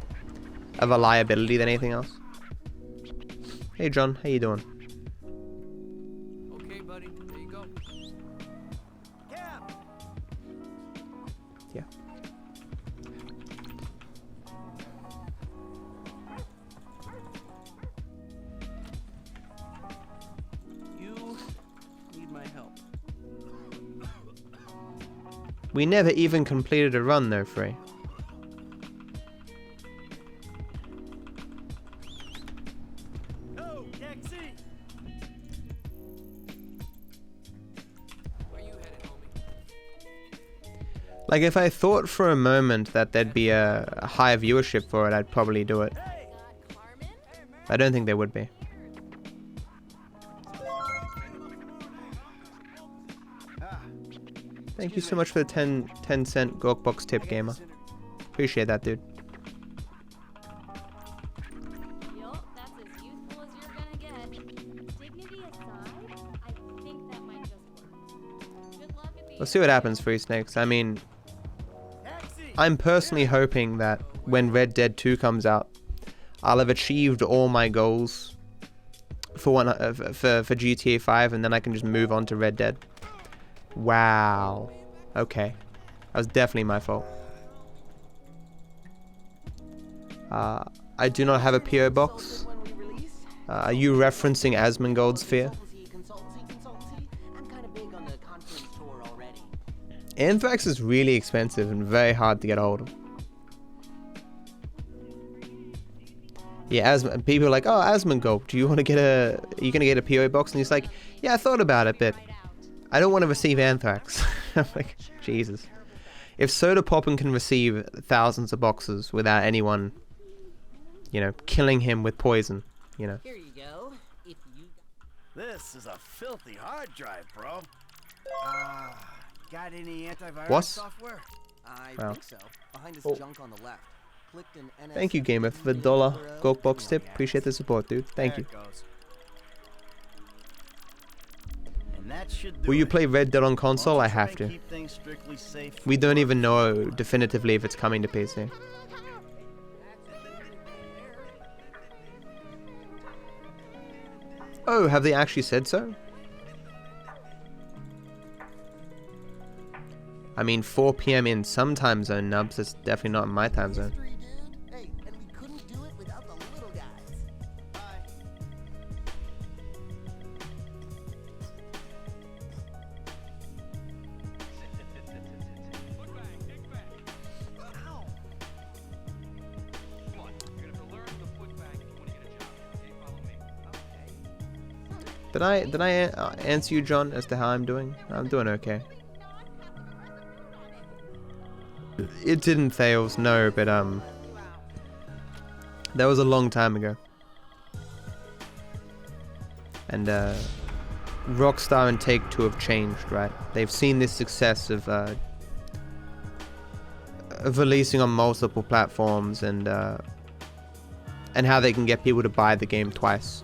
of a liability than anything else. Hey John, how you doing? Okay, buddy. There you go. Yeah. You need my help. We never even completed a run though, Free. Oh, taxi. Where you headed, homie? Like if I thought for a moment that there'd be a high viewership for it, I'd probably do it. I don't think there would be. Thank you so much for the 10 cent Gawkbox tip, gamer. Appreciate that, dude. Yup, that's as useful as you're gonna get. Dignity aside, I think that might just work. Good luck at the We'll see what happens, Free Snakes. I mean, I'm personally hoping that when Red Dead 2 comes out, I'll have achieved all my goals for GTA 5, and then I can just move on to Red Dead. Wow. Okay. That was definitely my fault. I do not have a PO box. Are you referencing Asmongold's Fear? Anthrax is really expensive and very hard to get a hold of. Yeah, people are like, oh, Asmongold, do you want to get are you gonna get a PO box? And he's like, yeah, I thought about it, but I don't want to receive Anthrax. I'm like, Jesus. If Soda Poppin can receive thousands of boxes without anyone, you know, killing him with poison, you know. Here you go. If you This is a filthy hard drive, bro. Got any antivirus What? software? I Wow. think so. Behind this Oh. junk on the left. Clicked an NS Thank you, gamer, for the $1 Gawkbox tip. Appreciate the support, dude. Thank you. There it goes. That should do Will you it. play Red Dead on Why console? don't I you try have and to. keep things strictly safe We for don't work? even know definitively if it's coming to PC. Oh, have they actually said so? I mean, 4 PM in some time zone, Nubs. It's definitely not in my time zone. History, dude. Hey, and we couldn't do it without the little guys. Bye. Did I answer you, John, as to how I'm doing? I'm doing okay. It didn't Thales, no, but that was a long time ago. And Rockstar and Take-Two have changed, right? They've seen this success of releasing on multiple platforms and how they can get people to buy the game twice.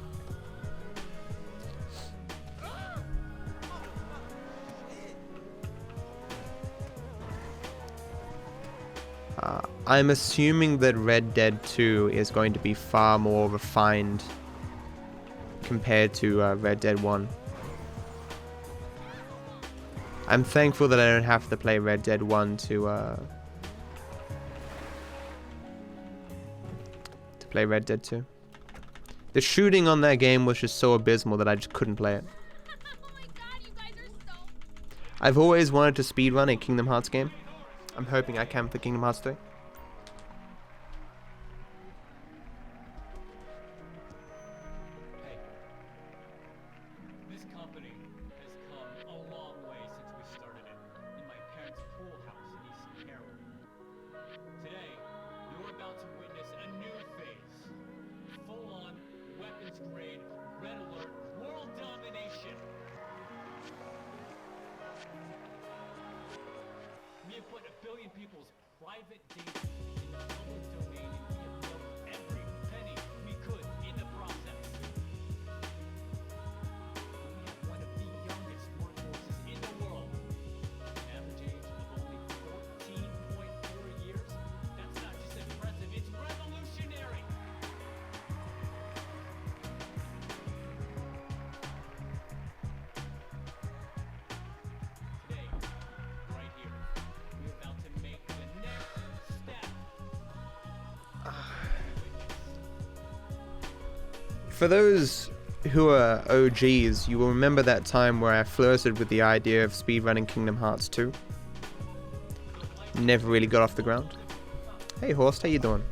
I'm assuming that Red Dead 2 is going to be far more refined compared to Red Dead 1. I'm thankful that I don't have to play Red Dead 1 to play Red Dead 2. The shooting on that game was just so abysmal that I just couldn't play it. Oh my god, you guys are so... I've always wanted to speedrun a Kingdom Hearts game. I'm hoping I can for Kingdom Hearts 3. This company has come a long way since we started it in my parents' pool house in East Carroll. Today, you're about to witness a new phase. Full-on, weapons-grade, red alert, world domination. We have put 1 billion people's private data in the public domain, and we have milked every penny we could in the process. We have one of the youngest workforces in the world. An average age of only 14.4 years. That's not just impressive, it's revolutionary. Today, right here, we're about to make the next step. For those who are OGs, you will remember that time where I flirted with the idea of speedrunning Kingdom Hearts 2. Never really got off the ground. Hey Horst, how you doing?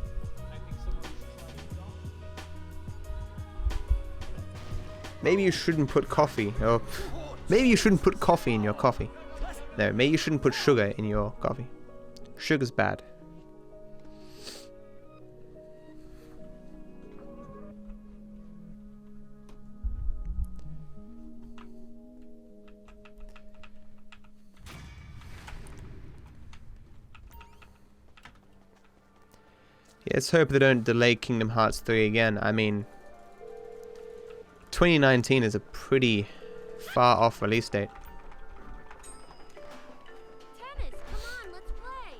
Maybe you shouldn't put coffee, or maybe you shouldn't put coffee in your coffee. No, maybe you shouldn't put sugar in your coffee. Sugar's bad. Yeah, let's hope they don't delay Kingdom Hearts 3 again. I mean, 2019 is a pretty far off release date. Tennis, come on, let's play.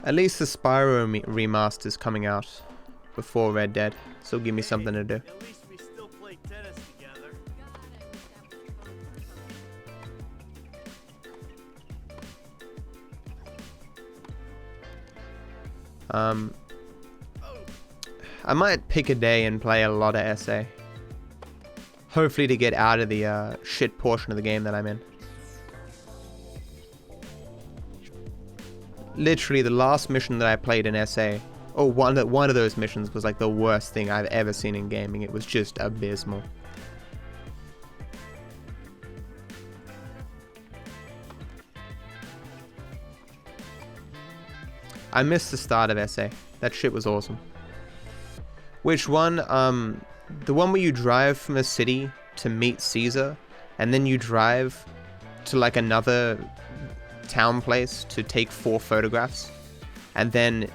At least the Spyro remaster is coming out before Red Dead, so give me something to do. At least we still play tennis together. I might pick a day and play a lot of SA. Hopefully to get out of the shit portion of the game that I'm in. Literally the last mission that I played in SA, one of those missions was like the worst thing I've ever seen in gaming. It was just abysmal. I missed the start of SA. That shit was awesome. Which one? The one where you drive from a city to meet Caesar, and then you drive to like another town place to take 4 photographs, and then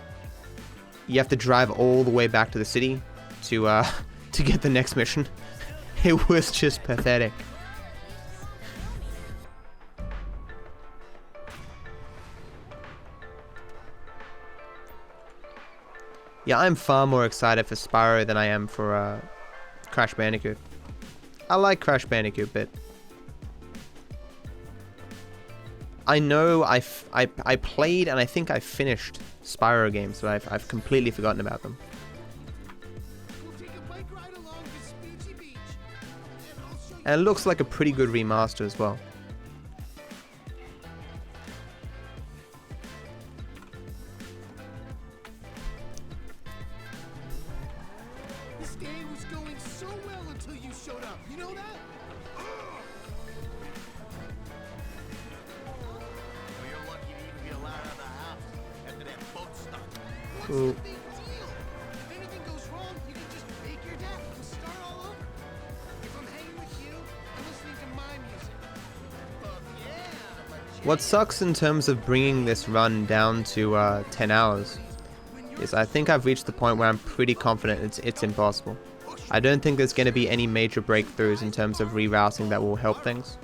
you have to drive all the way back to the city to get the next mission. It was just pathetic. Yeah, I'm far more excited for Spyro than I am for Crash Bandicoot. I like Crash Bandicoot, but I know I played and I think I finished Spyro games, but I've completely forgotten about them. We'll take a bike ride along this beachy beach, and I'll show you. And it looks like a pretty good remaster as well. This day was going so well until you showed up. You know that? Well, you're lucky to even get allowed out of the house after that boat stuck. What's Ooh. the big deal? If anything goes wrong, you can just fake your death and start all over. If I'm hanging with you, I'm listening to my music. Fuck yeah! What sucks in terms of bringing this run down to 10 hours is I think I've reached the point where I'm pretty confident it's impossible. I don't think there's going to be any major breakthroughs in terms of rerouting that will help things.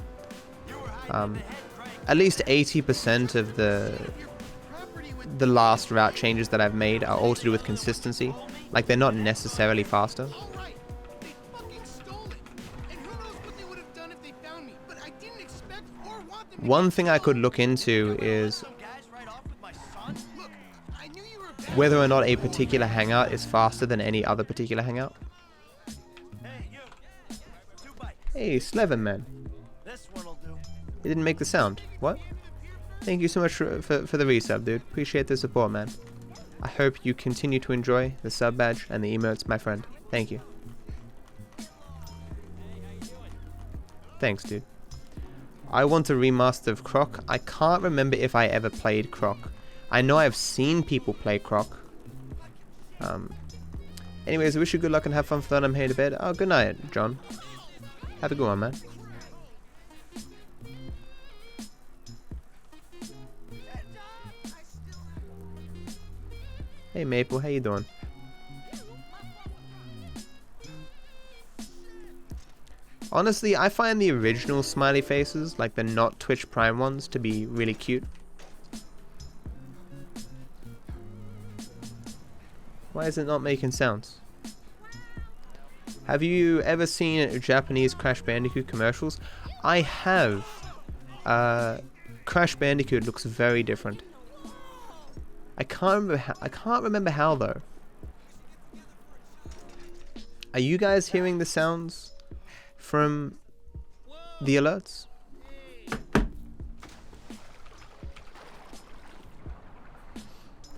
At least 80% of the last route changes that I've made are all to do with consistency. Like, they're not necessarily faster. All right. They fucking stole it. And who knows what they would have done if they found me. But I didn't expect or want them to One get thing I killed. could look into is Some guys right off with my son? Look, I knew you were a bad whether or not a particular hangout is faster than any other particular hangout. Hey, you. 2 bites. Hey, Slevin man. This one'll do. It didn't make the sound. What? Thank you so much for the resub, dude. Appreciate the support, man. I hope you continue to enjoy the sub badge and the emotes, my friend. Thank you. Thanks, dude. I want a remaster of Croc. I can't remember if I ever played Croc. I know I've seen people play Croc. Anyways, I wish you good luck and have fun for that. I'm headed to bed. Oh, good night, John. Have a good one, man. Hey Maple, how you doing? Honestly, I find the original smiley faces, like the not Twitch Prime ones, to be really cute. Why is it not making sounds? Have you ever seen Japanese Crash Bandicoot commercials? I have. Crash Bandicoot looks very different. I can't remember how though. Are you guys hearing the sounds from the alerts?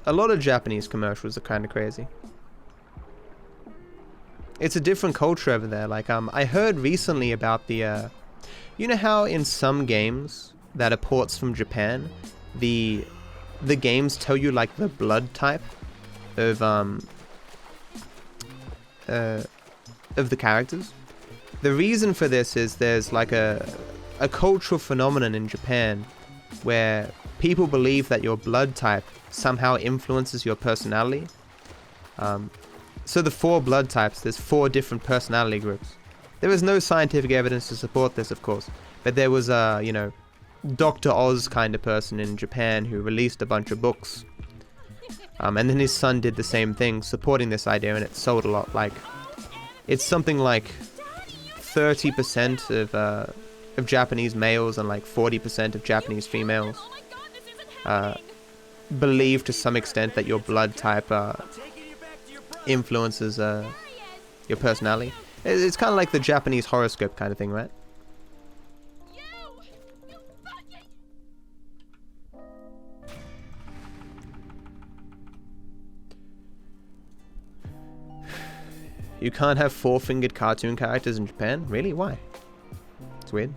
A lot of Japanese commercials are kind of crazy. It's a different culture over there. Like, I heard recently about the, you know how in some games that are ports from Japan, the games tell you like the blood type of the characters. The reason for this is there's like a cultural phenomenon in Japan where people believe that your blood type somehow influences your personality. So the 4 blood types, there's 4 different personality groups. There is no scientific evidence to support this, of course, but there was a, you know, Dr. Oz kind of person in Japan who released a bunch of books. And then his son did the same thing, supporting this idea, and it sold a lot. Like, it's something like 30% of Japanese males and like 40% of Japanese females believe to some extent that your blood type influences your personality. It's kind of like the Japanese horoscope kind of thing, right? You can't have 4-fingered cartoon characters in Japan? Really? Why? It's weird.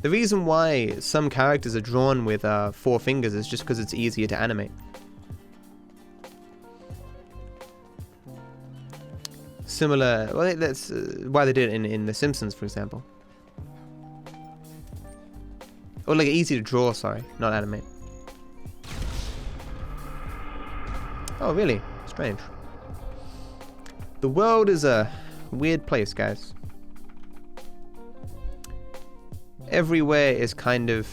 The reason why some characters are drawn with 4 fingers is just because it's easier to animate. Similar, well, that's why they did it in The Simpsons, for example. Or like easy to draw, sorry, not animate. Oh, really? Strange. The world is a weird place, guys. Everywhere is kind of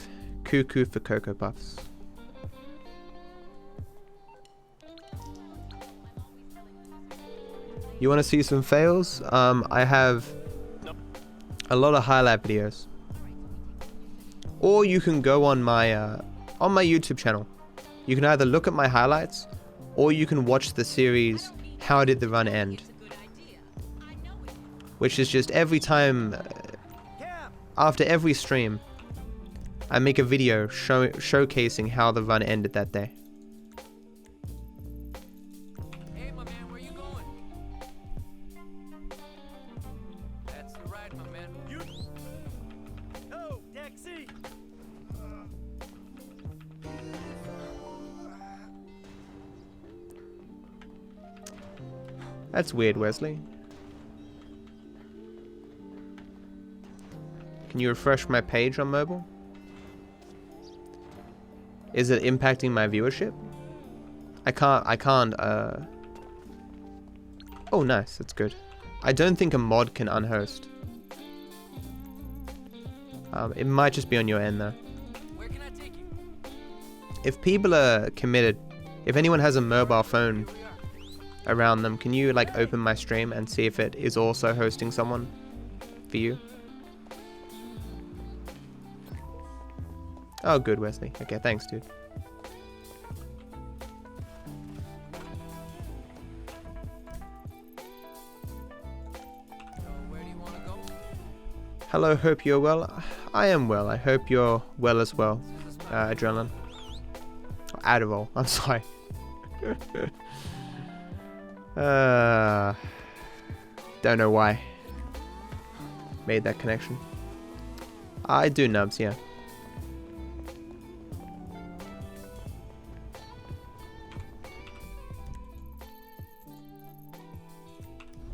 cuckoo for Cocoa Puffs. You want to see some fails? I have a lot of highlight videos. Or you can go on my YouTube channel. You can either look at my highlights, or you can watch the series How Did the Run End? Which is just every time, after every stream, I make a video showcasing how the run ended that day. Hey, my man, where you going? That's the ride, my man. You. Oh, taxi! That's weird, Wesley. Can you refresh my page on mobile? Is it impacting my viewership? I can't, Oh, nice, that's good. I don't think a mod can unhost. It might just be on your end, though. Where can I take you? If people are committed, if anyone has a mobile phone around them, can you, like, open my stream and see if it is also hosting someone for you? Oh, good, Wesley. Okay, thanks, dude. So, where do you want to go? Hello, hope you're well. I am well. I hope you're well as well. Adrenaline. Adderall. I'm sorry. Don't know why. Made that connection. I do nubs, yeah.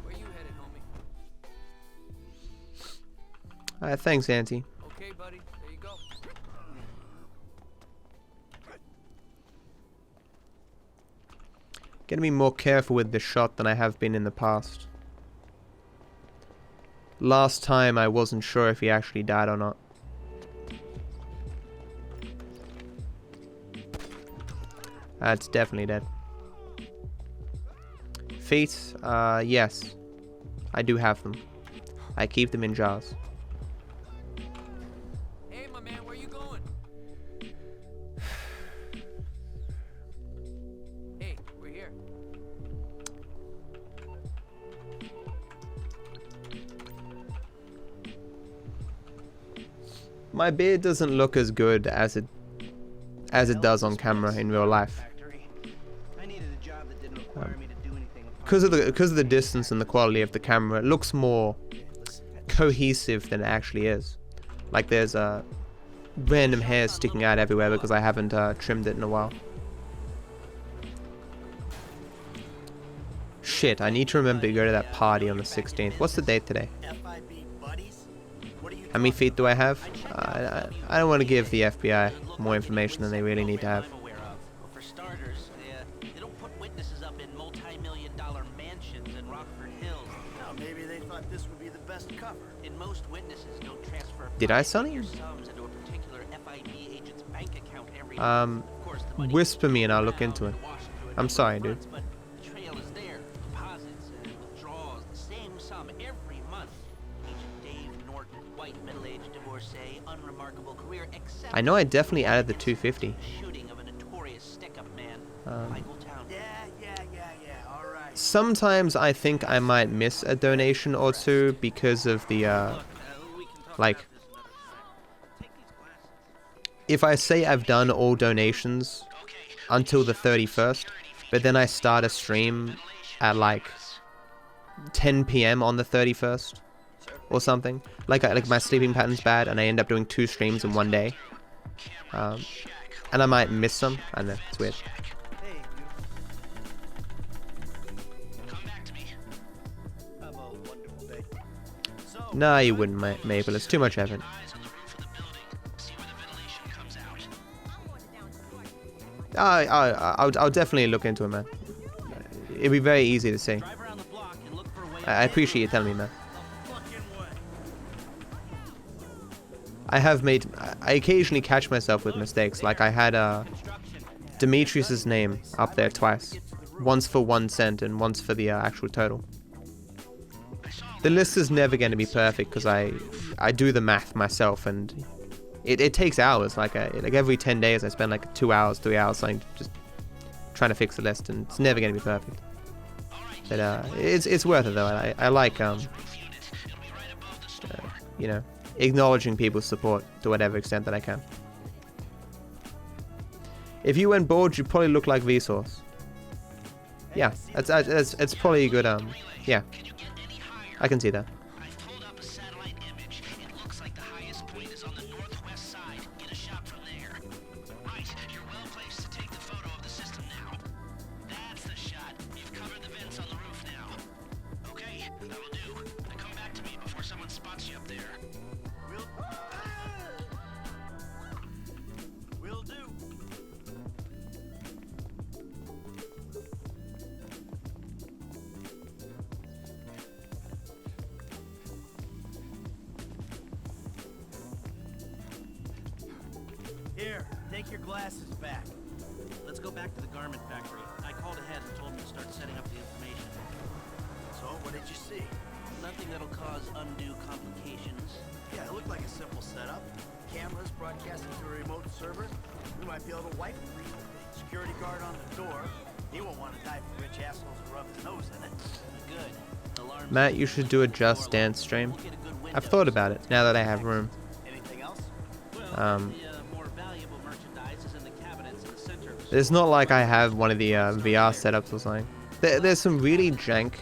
Where you headed, homie? Thanks, Auntie. Okay, buddy. There you go. Gonna be more careful with this shot than I have been in the past. Last time I wasn't sure if he actually died or not. It's definitely dead. Feet, yes. I do have them. I keep them in jars. Hey, my man, where you going? Hey, we're here. My beard doesn't look as good as it does on camera in real life. I needed a job that didn't require me to do anything. Because of the distance and the quality of the camera, it looks more cohesive than it actually is. Like there's random hairs sticking out everywhere because I haven't trimmed it in a while. Shit, I need to remember to go to that party on the 16th. What's the date today? How many feet do I have? I don't want to give the FBI more information than they really need to have. For starters, they don't put witnesses up in multi-million-dollar mansions in Rockford Hills. Now, maybe they thought this would be the best cover. And most witnesses don't transfer Did I, Sonny? sums into a particular FIB agent's bank account every month. Of course, the money Whisper me and I'll look into it. I'm sorry, dude. but the trail is there. Deposits and withdrawals, the same sum every month. Agent Dave Norton, white, middle-aged divorcee, unremarkable career, except I know I definitely added the 250. shooting of a notorious stick-up man, Michael Town. Yeah, all right. Sometimes I think I might miss a donation or two because of the, like, if I say I've done all donations until the 31st, but then I start a stream at like 10 PM on the 31st or something, like my sleeping pattern's bad and I end up doing 2 streams in one day, and I might miss some. I don't know, it's weird. Nah, you wouldn't, Mabel. It's too much effort. I'll definitely look into it, man. It'd be very easy to see. Drive around the block and look for a way I appreciate you telling me, man. I have made... I occasionally catch myself with mistakes. Like I had Demetrius's name up there twice. Once for 1 cent and once for the actual total. The list is never going to be perfect because I do the math myself, and it takes hours. Like every 10 days I spend like 2 hours, 3 hours like just trying to fix the list, and it's never going to be perfect. But it's worth it though. I like you know, acknowledging people's support to whatever extent that I can. If you went bored, you'd probably look like Vsauce. Yeah, it's probably a good yeah. I can see that. I've pulled up a satellite image. It looks like the highest point is on the northwest side. Get a shot from there. Right, you're well placed to take the photo of the system now. That's the shot. You've covered the vents on the roof now. Okay, that'll do. Now come back to me before someone spots you up there. Will do. Here, take your glasses back. Let's go back to the garment factory. I called ahead and told him to start setting up the information. So, what did you see? Nothing that'll cause undue complications. Yeah, it looked like a simple setup. Cameras broadcasting to a remote server. We might be able to wipe it. Security guard on the door. He won't want to die for rich assholes who rub his nose in it. Good. Alarms. Matt, you should do a Just Dance stream. I've thought about it now that I have room. Anything else? It's not like I have one of the VR setups or something. There's some really jank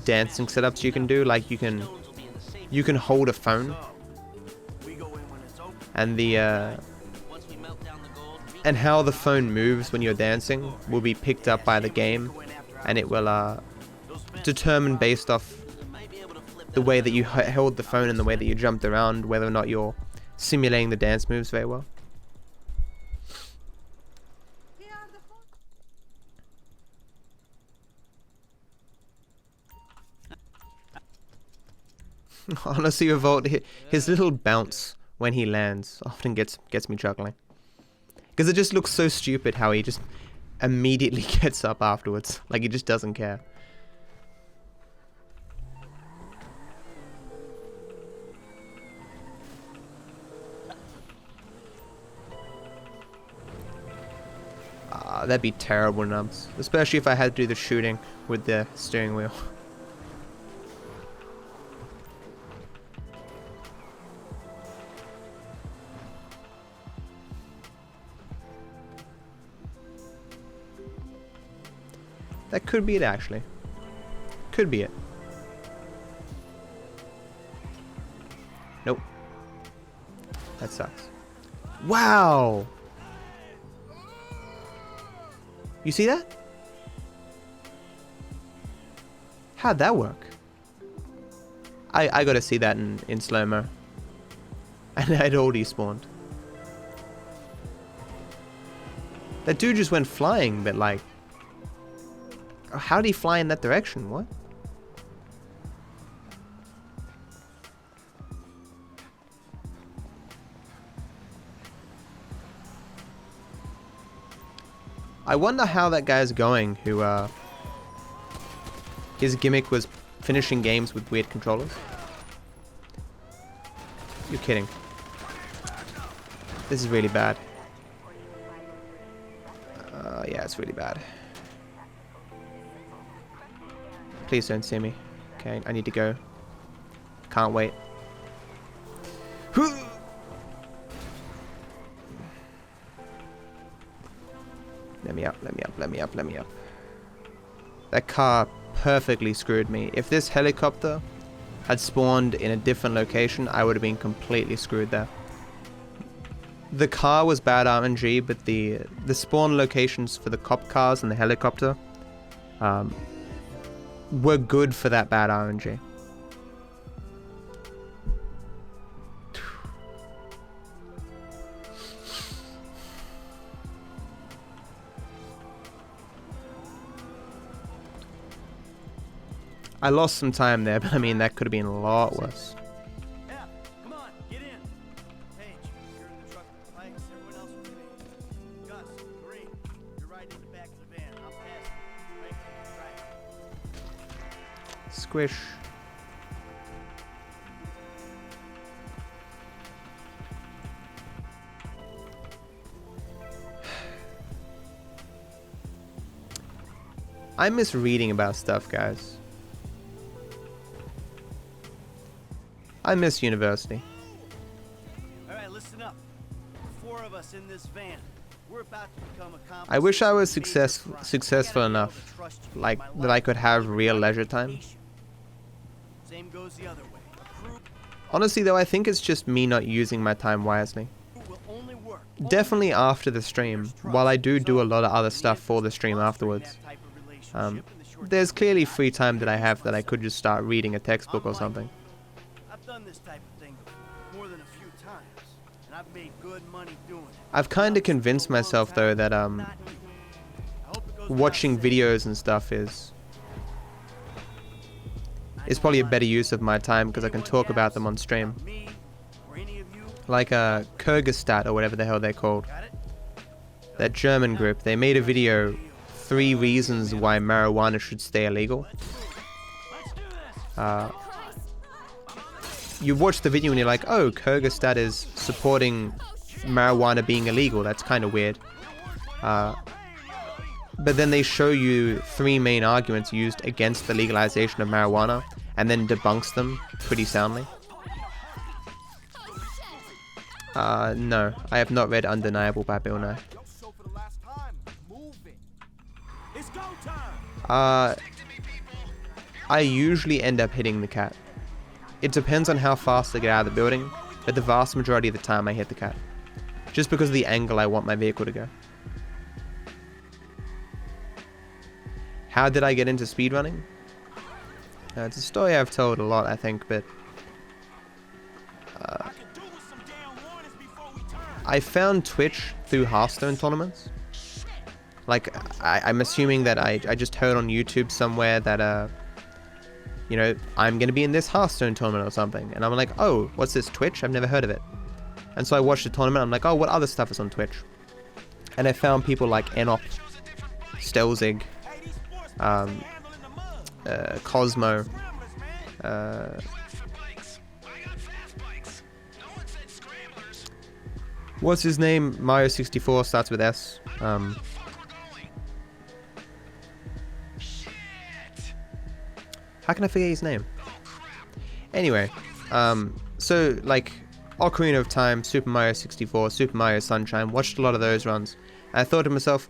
dancing setups you can do. Like you can hold a phone, and the and how the phone moves when you're dancing will be picked up by the game, and it will determine based off the way that you held the phone and the way that you jumped around whether or not you're simulating the dance moves very well. Honestly, Revolt, his little bounce when he lands often gets me chuckling. Because it just looks so stupid how he just immediately gets up afterwards. Like he just doesn't care. That'd be terrible nubs. Especially if I had to do the shooting with the steering wheel. That could be it, actually. Could be it. Nope. That sucks. Wow! You see that? How'd that work? I gotta see that in slow-mo. And I'd already spawned. That dude just went flying, but like... How did he fly in that direction? What? I wonder how that guy's going who, his gimmick was finishing games with weird controllers. You're kidding. This is really bad. Yeah, it's really bad. Please don't see me. Okay, I need to go. Can't wait. Let me up, let me up, let me up, let me up. That car perfectly screwed me. If this helicopter had spawned in a different location, I would have been completely screwed there. The car was bad RNG, but the spawn locations for the cop cars and the helicopter were good for that bad RNG. I lost some time there, but I mean, that could have been a lot worse. Yeah, come on, get in. Paige, you're in the truck with the bikes. Everyone else with me. Gus, Green, you're riding in the back of the van. I'll pass you. Right, right. Squish. I miss reading about stuff, guys. I miss university. All right, listen up. 4 of us in this van. We're about to become accomplices. I wish I was in a major crime. successful I gotta be able enough, to trust you with like my that I life. could have real leisure time. Same goes the other way. A crew Honestly, though, I think it's just me not using my time wisely. will only work. Definitely after the stream, while I do a lot of other stuff for the stream afterwards. There's clearly free time that I have that I could just start reading a textbook or something. I've done this type of thing before, more than a few times, and I've made good money doing it. I've kind of convinced myself, though, that watching videos and stuff is probably a better use of my time because I can talk about them on stream. Like Kyrgyzstan or whatever the hell they're called. That German group, they made a video, 3 reasons why marijuana should stay illegal. You watch the video and you're like, oh, Kyrgyzstan is supporting marijuana being illegal. That's kind of weird. But then they show you 3 main arguments used against the legalization of marijuana and then debunks them pretty soundly. No, I have not read Undeniable by Bill Nye. I usually end up hitting the cat. It depends on how fast I get out of the building, but the vast majority of the time I hit the cat. Just because of the angle I want my vehicle to go. How did I get into speedrunning? It's a story I've told a lot, I think, but I found Twitch through Hearthstone tournaments. Like, I'm assuming that I just heard on YouTube somewhere that, you know, I'm going to be in this Hearthstone tournament or something. And I'm like, oh, what's this, Twitch? I've never heard of it. And so I watched the tournament. I'm like, oh, what other stuff is on Twitch? And I found people like Enop, Stelzig, Cosmo, what's his name? Mario 64 starts with S. How can I forget his name? Anyway, so like Ocarina of Time, Super Mario 64, Super Mario Sunshine, watched a lot of those runs. And I thought to myself,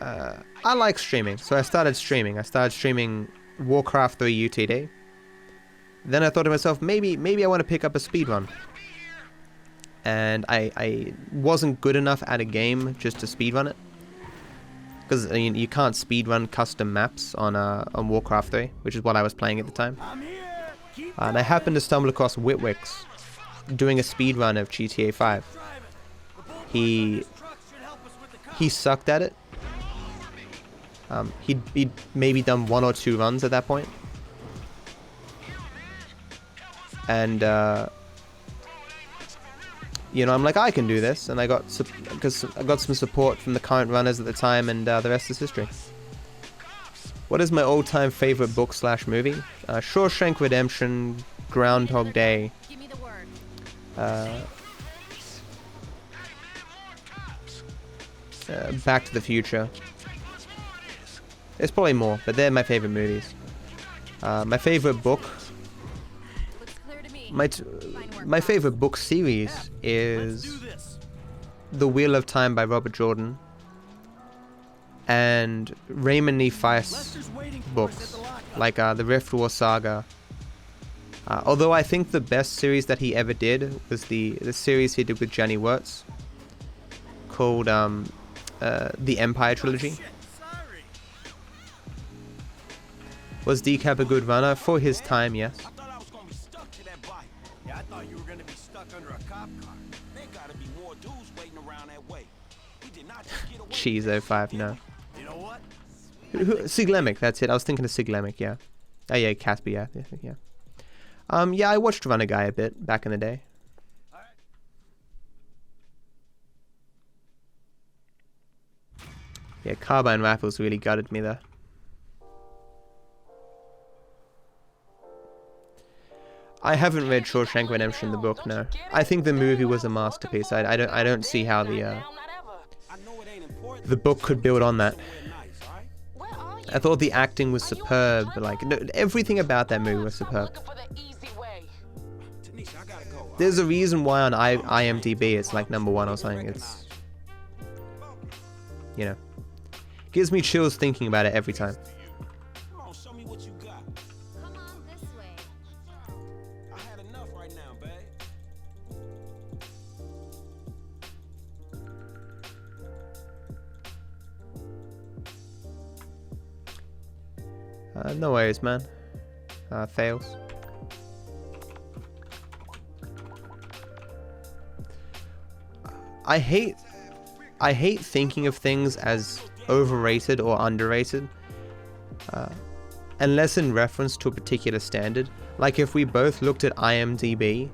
I like streaming, so I started streaming. I started streaming Warcraft 3 UTD. Then I thought to myself, maybe I want to pick up a speedrun. And I wasn't good enough at a game just to speedrun it. Because you can't speedrun custom maps on Warcraft 3, which is what I was playing at the time. And I happened to stumble across Witwix doing a speedrun of GTA 5. He sucked at it. He'd maybe done 1 or 2 runs at that point. And you know, I'm like, I can do this, and I got some support from the current runners at the time, and the rest is history. What is my all-time favorite book/movie? Shawshank Redemption, Groundhog Day. Give me the word. Back to the Future. There's probably more, but they're my favorite movies. My favorite book. Looks clear to me. My favorite book series is The Wheel of Time by Robert Jordan and Raymond E. Feist's books, like the Rift War Saga. Although I think the best series that he ever did was the series he did with Jenny Wirtz called the Empire Trilogy. Was Decap a good runner? For his time, yes. I thought you were gonna be stuck under a cop car. There gotta be more dudes waiting around that way. We did not just get away. Cheese 05, no. You know what? Siglemic, that's it. I was thinking of Siglemic, yeah. Oh yeah, Casper, yeah. Yeah, I watched Run a Guy a bit back in the day. Yeah, carbine rifles really gutted me there. I haven't read Shawshank Redemption, the book, no. I think the movie was a masterpiece. I don't see how the book could build on that. I thought the acting was superb, like everything about that movie was superb. There's a reason why on IMDb it's like #1 or something. It's, you know, gives me chills thinking about it every time. Come on, show me what you got. Come on this way. I had enough right now, babe. No worries, man. Fails. I hate thinking of things as overrated or underrated, unless in reference to a particular standard. Like if we both looked at IMDb,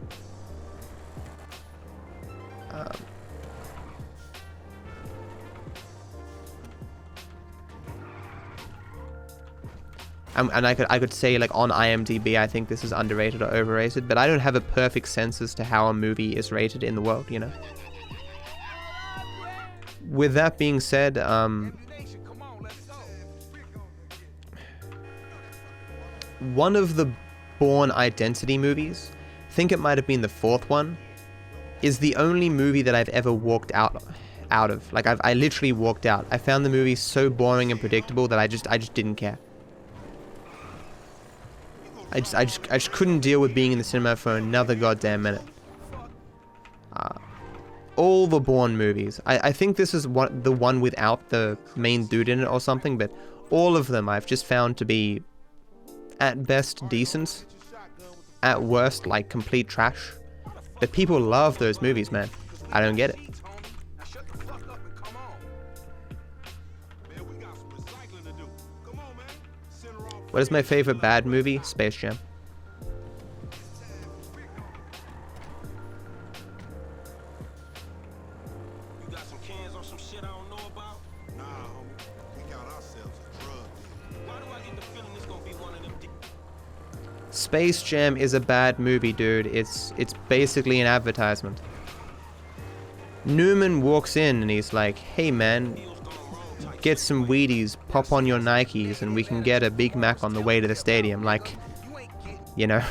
and I could say like on IMDb I think this is underrated or overrated, but I don't have a perfect sense as to how a movie is rated in the world, you know. With that being said, one of the Bourne Identity movies, I think it might have been the 4th one, is the only movie that I've ever walked out of. Like I literally walked out. I found the movie so boring and predictable that I just didn't care. I just couldn't deal with being in the cinema for another goddamn minute. All the Bourne movies. I think this is the one without the main dude in it or something, but all of them I've just found to be at best decent, at worst like complete trash. But people love those movies, man. I don't get it. What is my favorite bad movie? Space Jam. Space Jam is a bad movie, dude. It's basically an advertisement. Newman walks in and he's like, hey man, get some Wheaties, pop on your Nikes, and we can get a Big Mac on the way to the stadium. Like, you know.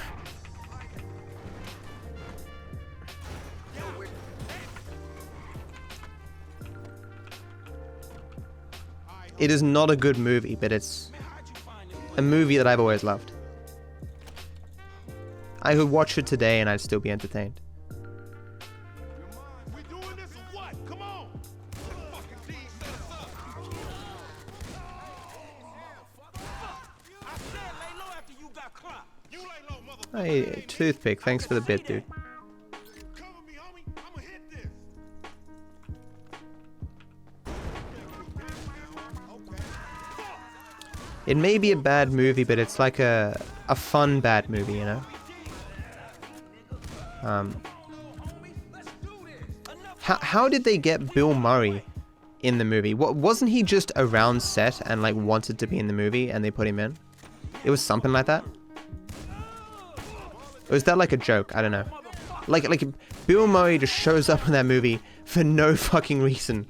It is not a good movie, but it's a movie that I've always loved. I could watch it today and I'd still be entertained. Hey, Toothpick, thanks for the bit, dude. It may be a bad movie, but it's like a fun bad movie, you know? How did they get Bill Murray in the movie? Wasn't he just around set and like wanted to be in the movie and they put him in? It was something like that? Or is that like a joke? I don't know. Like Bill Murray just shows up in that movie for no fucking reason.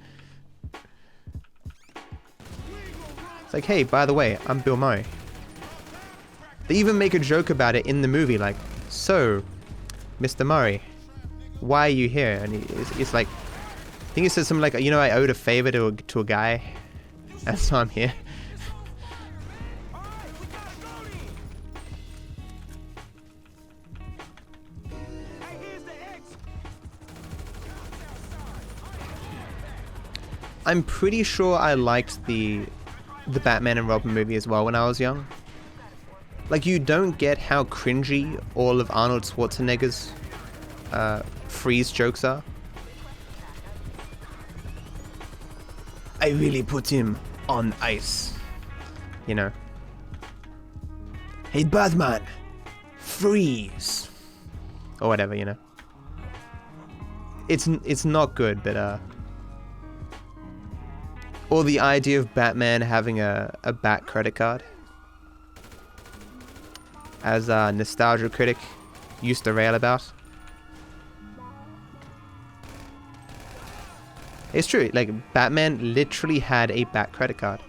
It's like, hey, by the way, I'm Bill Murray. They even make a joke about it in the movie, like, so, Mr. Murray, why are you here? And it's like, I think he says something like, you know, I owed a favor to a guy, and so I'm here. I'm pretty sure I liked the Batman and Robin movie as well when I was young. Like, you don't get how cringy all of Arnold Schwarzenegger's freeze jokes are. I really put him on ice. You know. Hey Batman, freeze, or whatever, you know. It's not good, but or the idea of Batman having a Bat credit card, as a nostalgia critic used to rail about. It's true, like Batman literally had a Bat credit card.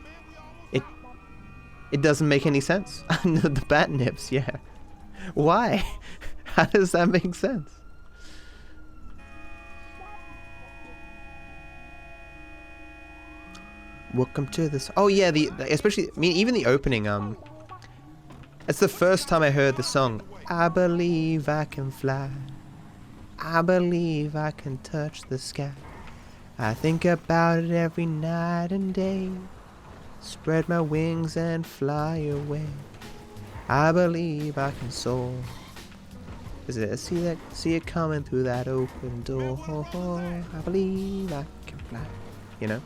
It doesn't make any sense. The Bat nips, yeah. Why? How does that make sense? Welcome to this. Oh yeah, especially, I mean, even the opening. It's the first time I heard the song. I believe I can fly. I believe I can touch the sky. I think about it every night and day. Spread my wings and fly away. I believe I can soar. Is it? See it coming through that open door. I believe I can fly. You know.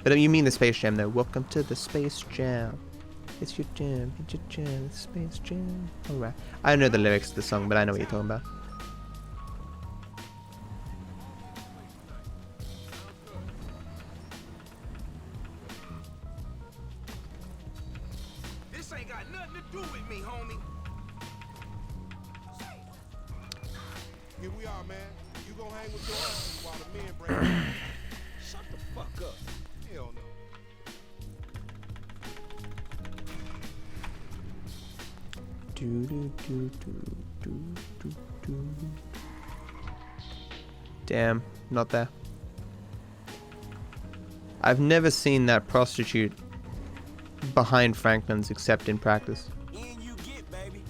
But you mean the Space Jam though? Welcome to the Space Jam. It's your jam. It's your jam. It's Space Jam. All right. I don't know the lyrics to the song, but I know what you're talking about. Here we are, man. You gonna hang with your auntie while the men bring Shut the fuck up. Hell no. Damn, not there. I've never seen that prostitute behind Franklin's except in practice. In you get, baby.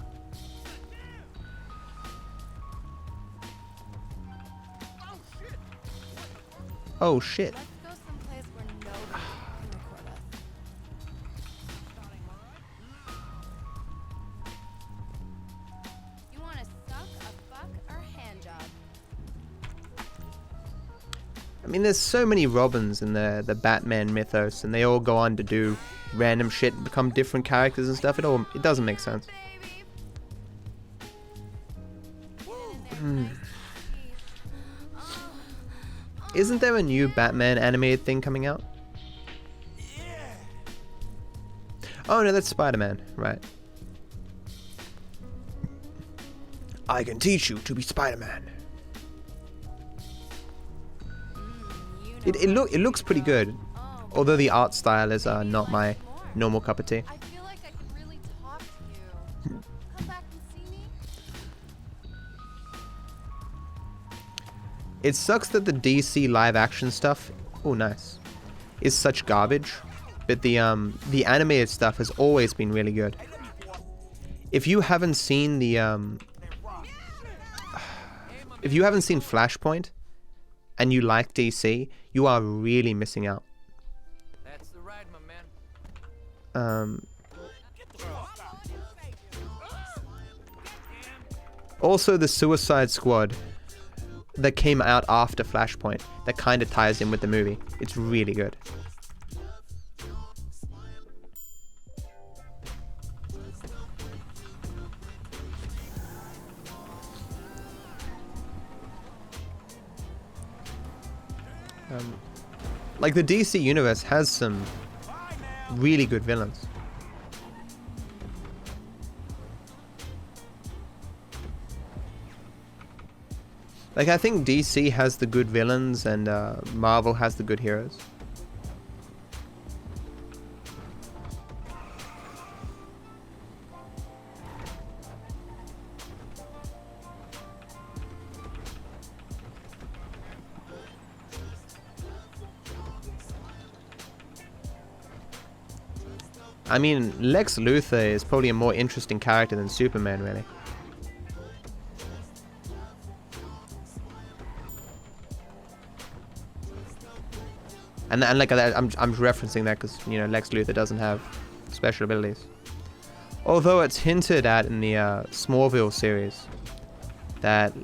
Oh shit. Let's go someplace where nobody can record us. You want to suck, a fuck, or a hand job? I mean, there's so many Robins in the Batman mythos, and they all go on to do random shit, and become different characters and stuff. It doesn't make sense. Isn't there a new Batman animated thing coming out? Oh no, that's Spider-Man, right. I can teach you to be Spider-Man. It looks pretty good, although the art style is not my normal cup of tea. I feel like I could really talk to you. Come back and see me. It sucks that the DC live action stuff, oh nice, is such garbage, but the animated stuff has always been really good. If you haven't seen the if you haven't seen Flashpoint and you like DC, you are really missing out. That's the ride, my man. Also the Suicide Squad that came out after Flashpoint that kind of ties in with the movie. It's really good. Like the DC universe has some really good villains. Like I think DC has the good villains and Marvel has the good heroes. I mean, Lex Luthor is probably a more interesting character than Superman, really. And like I'm referencing that because, you know, Lex Luthor doesn't have special abilities. Although it's hinted at in the Smallville series that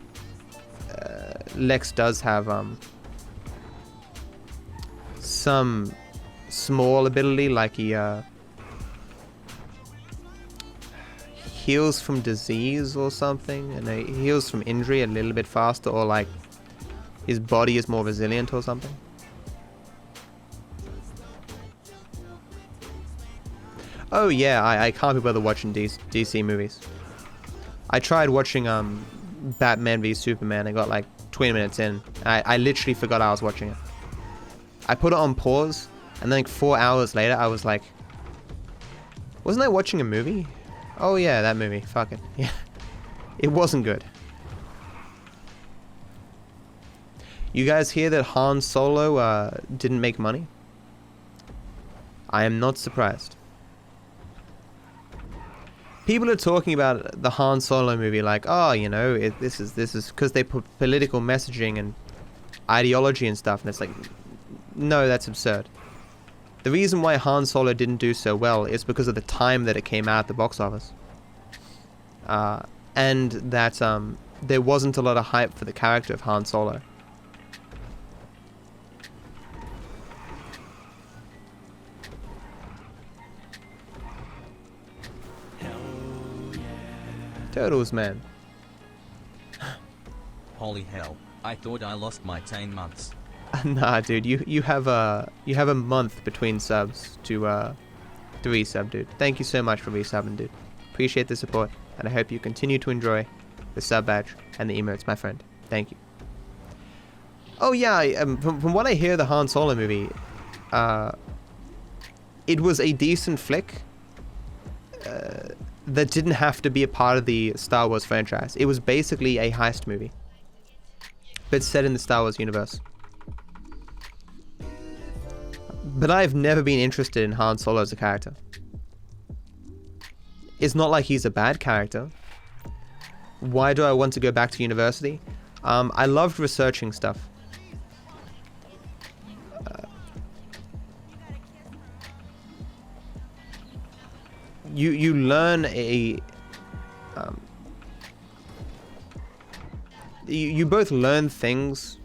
Lex does have some small ability, like heals from disease or something, and he heals from injury a little bit faster, or like his body is more resilient or something. Oh yeah, I can't be bothered watching DC movies. I tried watching Batman v Superman. I got like 20 minutes in. I literally forgot I was watching it. I put it on pause, and then like 4 hours later, I was like, wasn't I watching a movie? Oh yeah, that movie. Fuck it. Yeah, it wasn't good. You guys hear that Han Solo didn't make money? I am not surprised. People are talking about the Han Solo movie like, oh, you know, this is because they put political messaging and ideology and stuff, and it's like, no, that's absurd. The reason why Han Solo didn't do so well is because of the time that it came out at the box office. And that there wasn't a lot of hype for the character of Han Solo. Turtles, man. Holy hell, I thought I lost my 10 months. Nah, dude, you have a month between subs to resub, dude. Thank you so much for resubbing, dude. Appreciate the support, and I hope you continue to enjoy the sub badge and the emotes, my friend. Thank you. Oh yeah, from what I hear, the Han Solo movie, it was a decent flick. That didn't have to be a part of the Star Wars franchise. It was basically a heist movie, but set in the Star Wars universe. But I've never been interested in Han Solo as a character. It's not like he's a bad character. Why do I want to go back to university? I loved researching stuff. You learn a you both learn things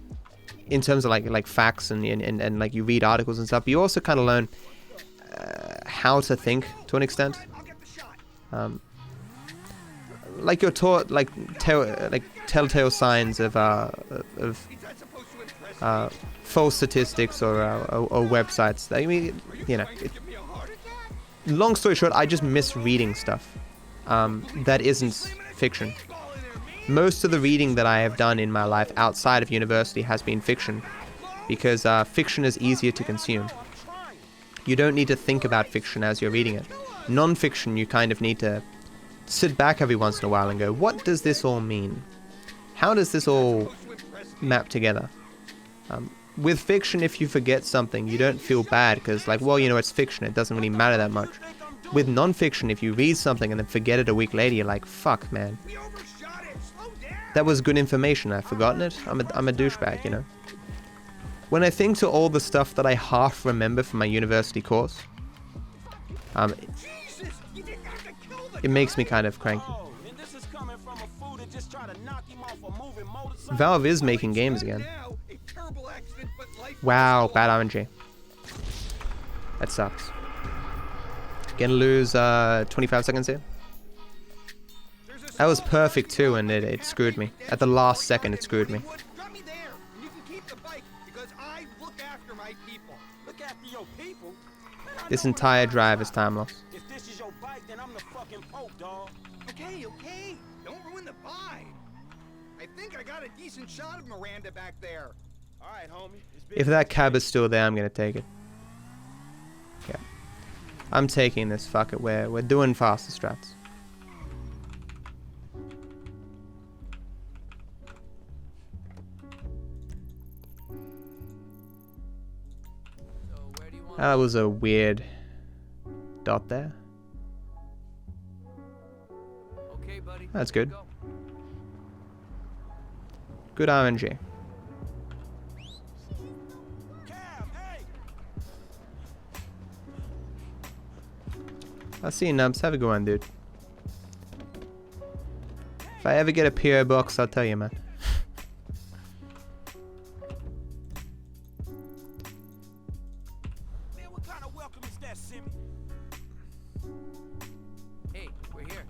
in terms of like facts and like you read articles and stuff, but you also kind of learn how to think to an extent. Like you're taught like telltale signs of false statistics or websites. I mean, you know. Long story short, I just miss reading stuff that isn't fiction. Most of the reading that I have done in my life outside of university has been fiction, because fiction is easier to consume. You don't need to think about fiction as you're reading it. Non-fiction, you kind of need to sit back every once in a while and go, what does this all mean? How does this all map together? With fiction, if you forget something, you don't feel bad because, like, well, you know, it's fiction. It doesn't really matter that much. With non-fiction, if you read something and then forget it a week later, you're like, fuck, man. That was good information. I've forgotten it. I'm a douchebag, you know. When I think to all the stuff that I half remember from my university course, it makes me kind of cranky. Valve is making games again. Wow, bad RNG. That sucks. Gonna lose 25 seconds here. That was perfect too, and it screwed me. At the last second, it screwed me. This entire drive is time loss. If this is your bike, then I'm the fucking Pope, dog. Okay, okay. Don't ruin the vibe. I think I got a decent shot of Miranda back there. All right, homie. If that cab is still there, I'm gonna take it. Yeah. I'm taking this, fuck it. We're doing faster strats. That was a weird dot there. Okay, buddy. That's good. Good RNG. I'll see you, Nubs. Have a good one, dude. If I ever get a PO box, I'll tell you, man. Man, what kind of welcome is that, Simmy? Hey, we're here.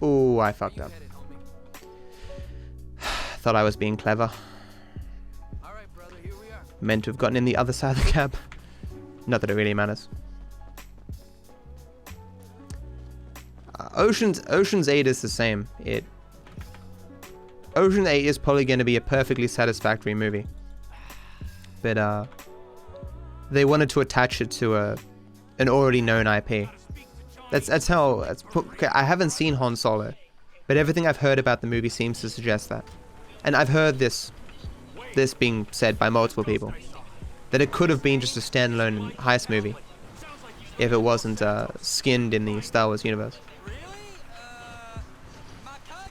Ooh, I fucked up. Thought I was being clever. Alright, brother, here we are. Meant to have gotten in the other side of the cab. Not that it really matters. Ocean's 8 is the same. Ocean 8 is probably going to be a perfectly satisfactory movie. But they wanted to attach it to an already known IP. That's how. Okay, I haven't seen Han Solo, but everything I've heard about the movie seems to suggest that. And I've heard this being said by multiple people, that it could have been just a standalone heist movie if it wasn't skinned in the Star Wars universe.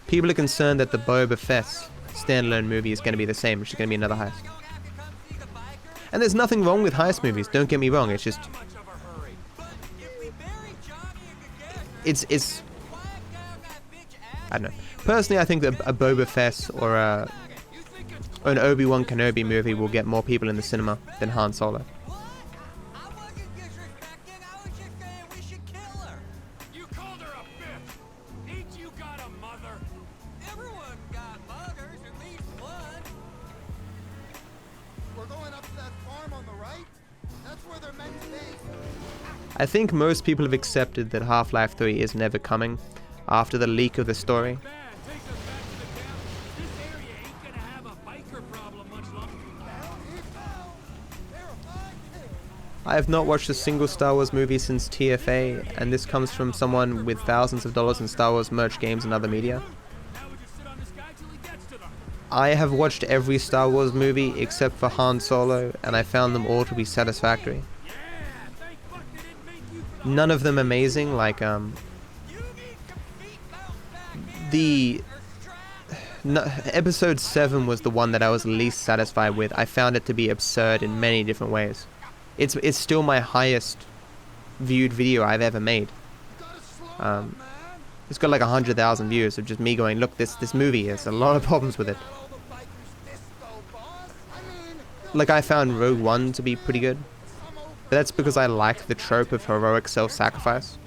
People are concerned that the Boba Fett standalone movie is going to be the same, which is going to be another heist. And there's nothing wrong with heist movies, don't get me wrong, it's just... It's... I don't know. Personally, I think that a Boba Fett or an Obi-Wan Kenobi movie will get more people in the cinema than Han Solo. I think most people have accepted that Half-Life 3 is never coming after the leak of the story. I have not watched a single Star Wars movie since TFA, and this comes from someone with thousands of dollars in Star Wars merch, games and other media. I have watched every Star Wars movie except for Han Solo, and I found them all to be satisfactory. None of them amazing, like episode 7 was the one that I was least satisfied with. I found it to be absurd in many different ways. It's still my highest viewed video I've ever made. It's got like 100,000 views of just me going, look, this movie has a lot of problems with it. Like, I found Rogue One to be pretty good. But that's because I like the trope of heroic self-sacrifice.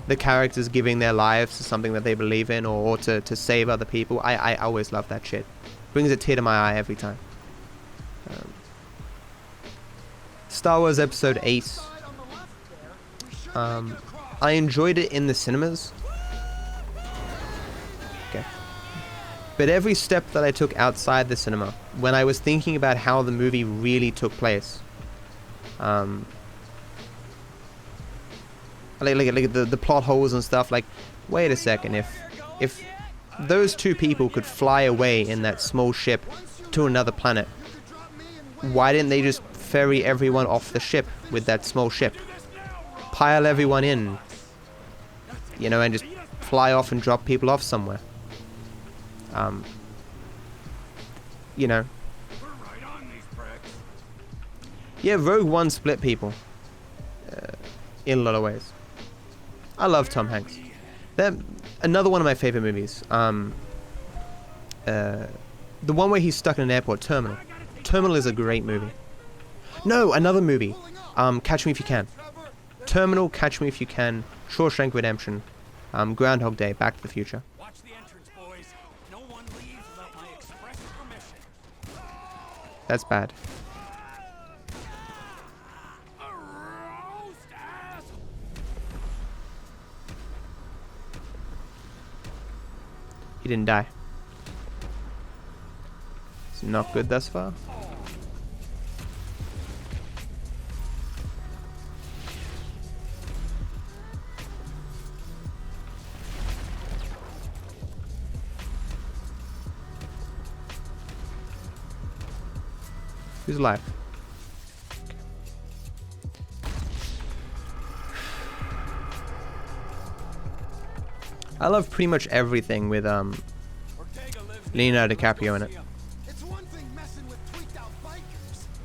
The characters giving their lives to something that they believe in, or to save other people. I always love that shit. Brings a tear to my eye every time. Star Wars Episode 8. I enjoyed it in the cinemas. Okay. But every step that I took outside the cinema, when I was thinking about how the movie really took place, like the plot holes and stuff, like, wait a second, if those two people could fly away in that small ship to another planet, why didn't they just ferry everyone off the ship with that small ship? Pile everyone in, you know, and just fly off and drop people off somewhere. You know. Yeah, Rogue One split people in a lot of ways. I love Tom Hanks. Another one of my favorite movies. The one where he's stuck in an airport, Terminal. Terminal is a great movie. No, another movie. Catch Me If You Can. Terminal, Catch Me If You Can, Shawshank Redemption, Groundhog Day, Back to the Future. Watch the entrance, boys. No one leaves without my express permission. That's bad. He didn't die. It's not good thus far. Who's alive? I love pretty much everything with Leonardo DiCaprio in it.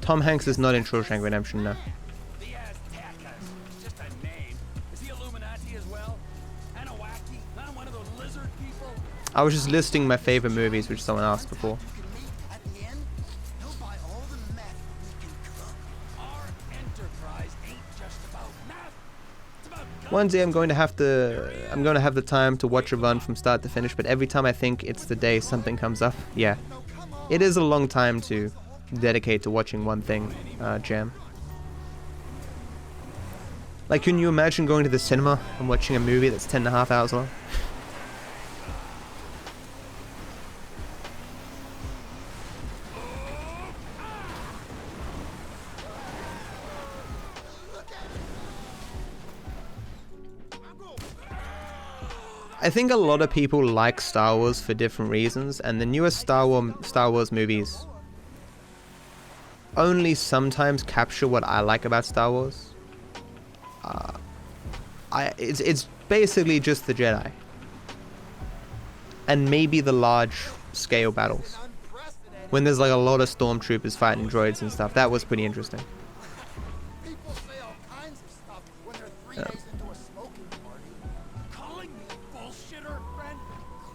Tom Hanks is not in Shawshank Redemption, no. I was just listing my favorite movies, which someone asked before. One day I'm going to have the time to watch a run from start to finish, but every time I think it's the day something comes up, yeah. It is a long time to dedicate to watching one thing, Jam. Like, can you imagine going to the cinema and watching a movie that's 10.5 hours long? I think a lot of people like Star Wars for different reasons, and the newest Star Wars movies only sometimes capture what I like about Star Wars. It's basically just the Jedi, and maybe the large scale battles when there's like a lot of stormtroopers fighting droids and stuff. That was pretty interesting. People say all kinds of stuff when they're 3 days into a smoking party. Calling me a bullshitter, friend?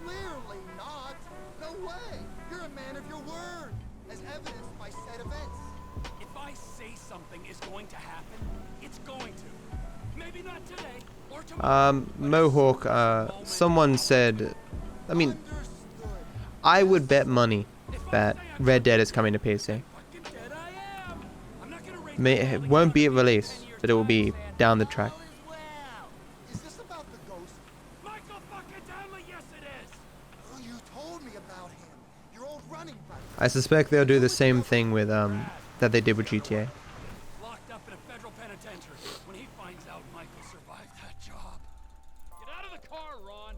Clearly not. No way. You're a man of your word, as evidenced by said events. If I say something is going to happen, it's going to. Maybe not today or tomorrow. Mohawk, someone said, I mean, I would bet money that Red Dead is coming to PC. It won't be at release, but it will be down the track. Is this about the ghost? Michael fucking Townley, yes it is. Oh, you told me about him. Your old running buddy. I suspect they'll do the same thing with that they did with GTA. Locked up in a federal penitentiary when he finds out Michael survived that job. Get out of the car, Ron.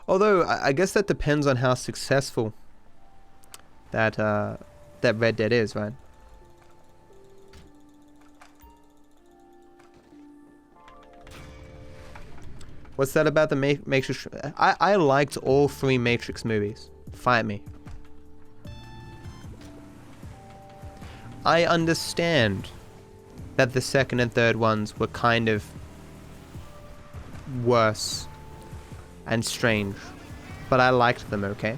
Although I guess that depends on how successful that Red Dead is, right? What's that about the Matrix? I liked all 3 Matrix movies. Fight me. I understand that the second and third ones were kind of worse and strange, but I liked them, okay?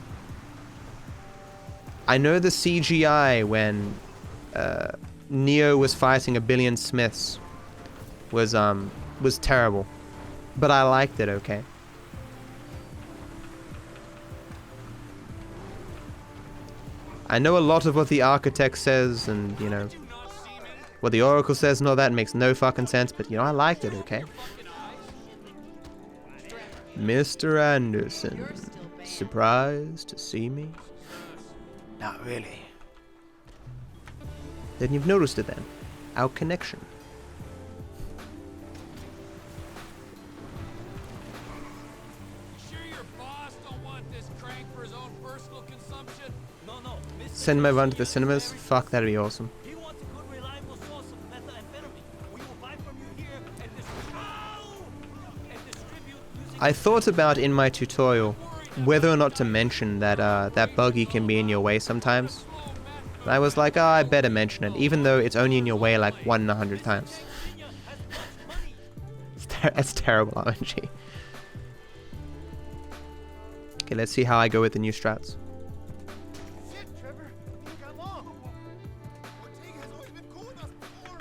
I know the CGI when Neo was fighting a billion Smiths was terrible, but I liked it, okay? I know a lot of what the architect says and, you know, what the Oracle says and all that makes no fucking sense, but, you know, I liked it, okay? Mr. Anderson, surprised to see me? Not really. Then you've noticed it then. Our connection. Sure your boss don't want this crank for his own personal consumption? No. Send my run to the cinemas? Fuck, that'd be awesome. He wants a good, reliable source of methamphetamine. We will buy from you here and distribute using... I thought about in my tutorial whether or not to mention that that buggy can be in your way sometimes. And I was like, oh, I better mention it, even though it's only in your way like 1 in 100 times. It's terrible RNG. Okay, let's see how I go with the new strats. Shit, Trevor. I think I'm off. Ortega has always been cool with us before.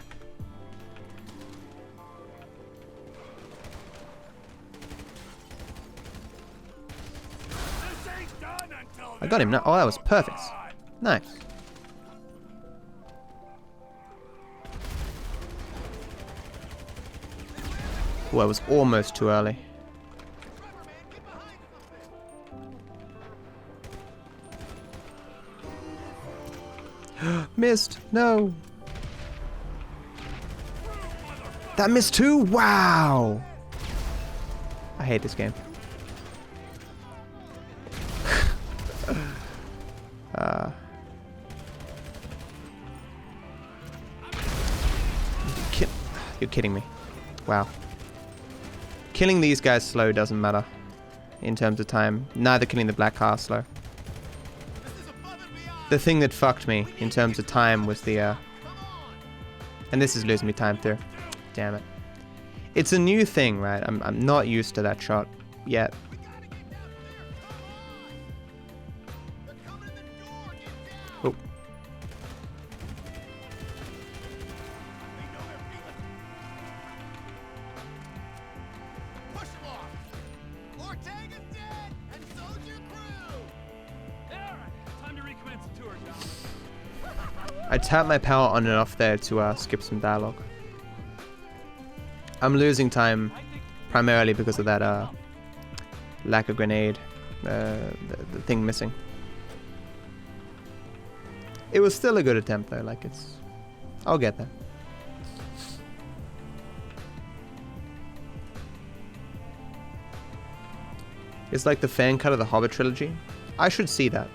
This ain't done until I got him now. Oh, that was perfect. Nice. Oh, I was almost too early. Missed. No. That missed too? Wow. I hate this game. You're kidding me. Wow. Killing these guys slow doesn't matter in terms of time. Neither killing the black car slow. The thing that fucked me in terms of time was the and this is losing me time through. Damn it. It's a new thing, right? I'm not used to that shot yet. Oh. Ortega's dead, and so's your crew. Alright, time to recommence the tour, John. I tapped my power on and off there to skip some dialogue. I'm losing time primarily because of that lack of grenade, the thing missing. It was still a good attempt though, like I'll get there. It's like the fan cut of the Hobbit trilogy. I should see that.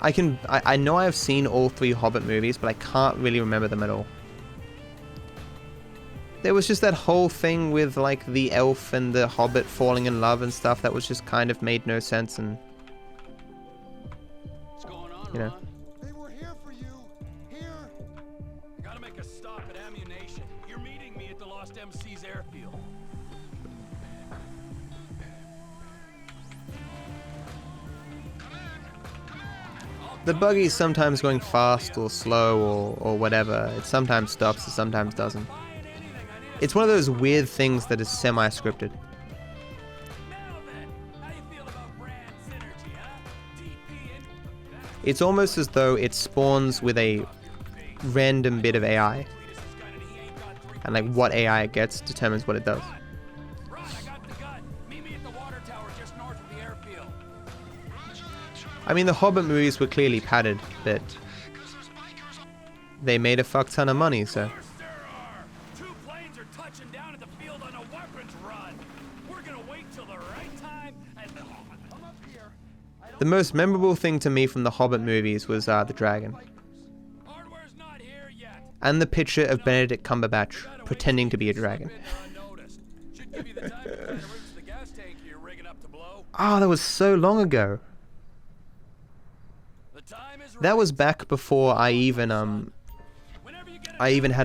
I know I've seen all 3 Hobbit movies, but I can't really remember them at all. There was just that whole thing with like the elf and the Hobbit falling in love and stuff that was just kind of made no sense, and What's going on, you know. Ron? They were here for you. Here. I gotta make a stop at ammunition. You're meeting me at the Lost MC's airfield. The buggy's sometimes going fast or slow or whatever. It sometimes stops, it sometimes doesn't. It's one of those weird things that is semi-scripted. It's almost as though it spawns with a random bit of AI. And like what AI it gets determines what it does. I mean, the Hobbit movies were clearly padded, but they made a fuck ton of money, so. Two planes are touching down at the field on a weapons run. We're gonna wait till the right time and come up here. The most memorable thing to me from the Hobbit movies was the dragon. Hardware's not here yet. And the picture of Benedict Cumberbatch pretending to be a dragon. Should give you the time to reach the gas tank you're rigging up to blow. Oh, that was so long ago. That was back before I even had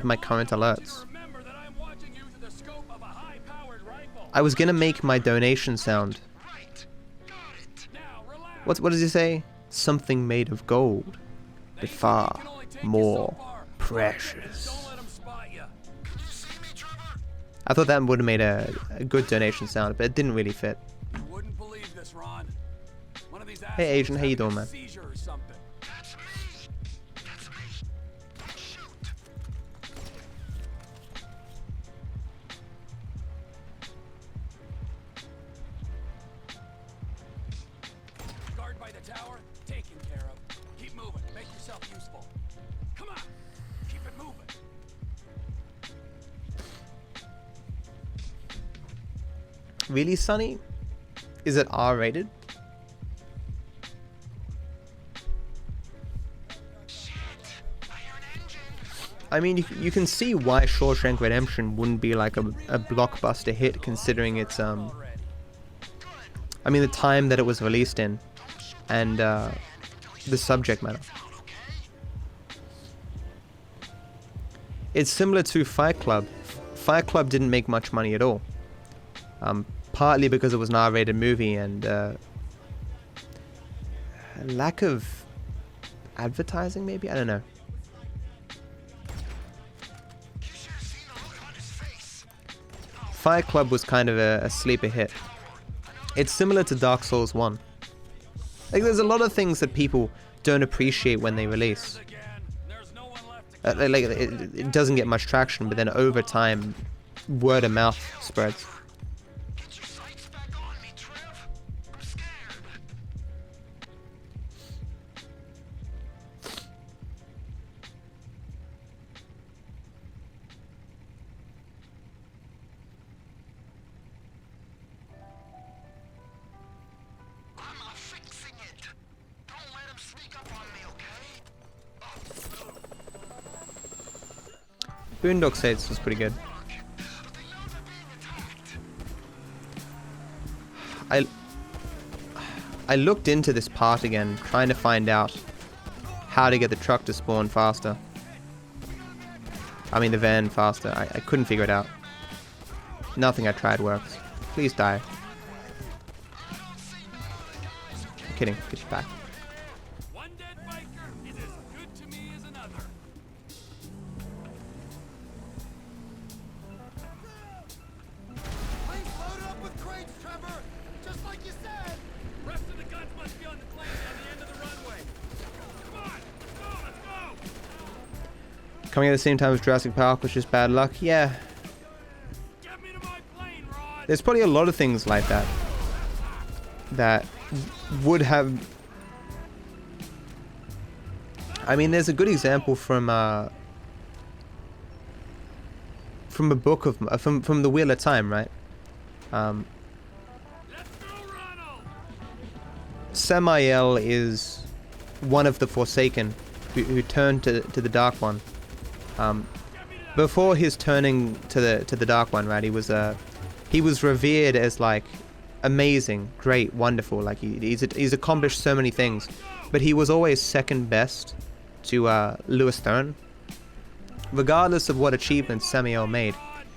my current alerts. I was gonna make my donation sound. What does he say? Something made of gold, but far more precious. I thought that would have made a good donation sound, but it didn't really fit. Hey Agent, how you doing, man? Guard by the tower, taken care of. Keep moving, make yourself useful. Come on, keep it moving. Really, Sonny? Is it R-rated? I mean, you can see why Shawshank Redemption wouldn't be like a blockbuster hit, considering its I mean, the time that it was released in, and the subject matter. It's similar to Fight Club. Fight Club didn't make much money at all, partly because it was an R-rated movie and lack of advertising, maybe? I don't know. Fight Club was kind of a sleeper hit. It's similar to Dark Souls 1. Like, there's a lot of things that people don't appreciate when they release. Like, it doesn't get much traction, but then over time, word of mouth spreads. Boondock Saints was pretty good. I looked into this part again, trying to find out how to get the truck to spawn faster. I mean the van faster. I couldn't figure it out. Nothing I tried works. Please die. I'm kidding. Get back. One dead biker is as good to me as another. Please load up with crates, Trevor. Coming at the same time as Jurassic Park was just bad luck. Yeah. Get me to my plane, Rod. There's probably a lot of things like that that would have... I mean, there's a good example from a book of... from the Wheel of Time, right? Let's go, Ronald. Samael is one of the Forsaken who turned to the Dark One. Before his turning to the Dark One, right? He was revered as like amazing, great, wonderful. Like he's accomplished so many things, but he was always second best to Lewis Thurn. Regardless of what achievements Samael made,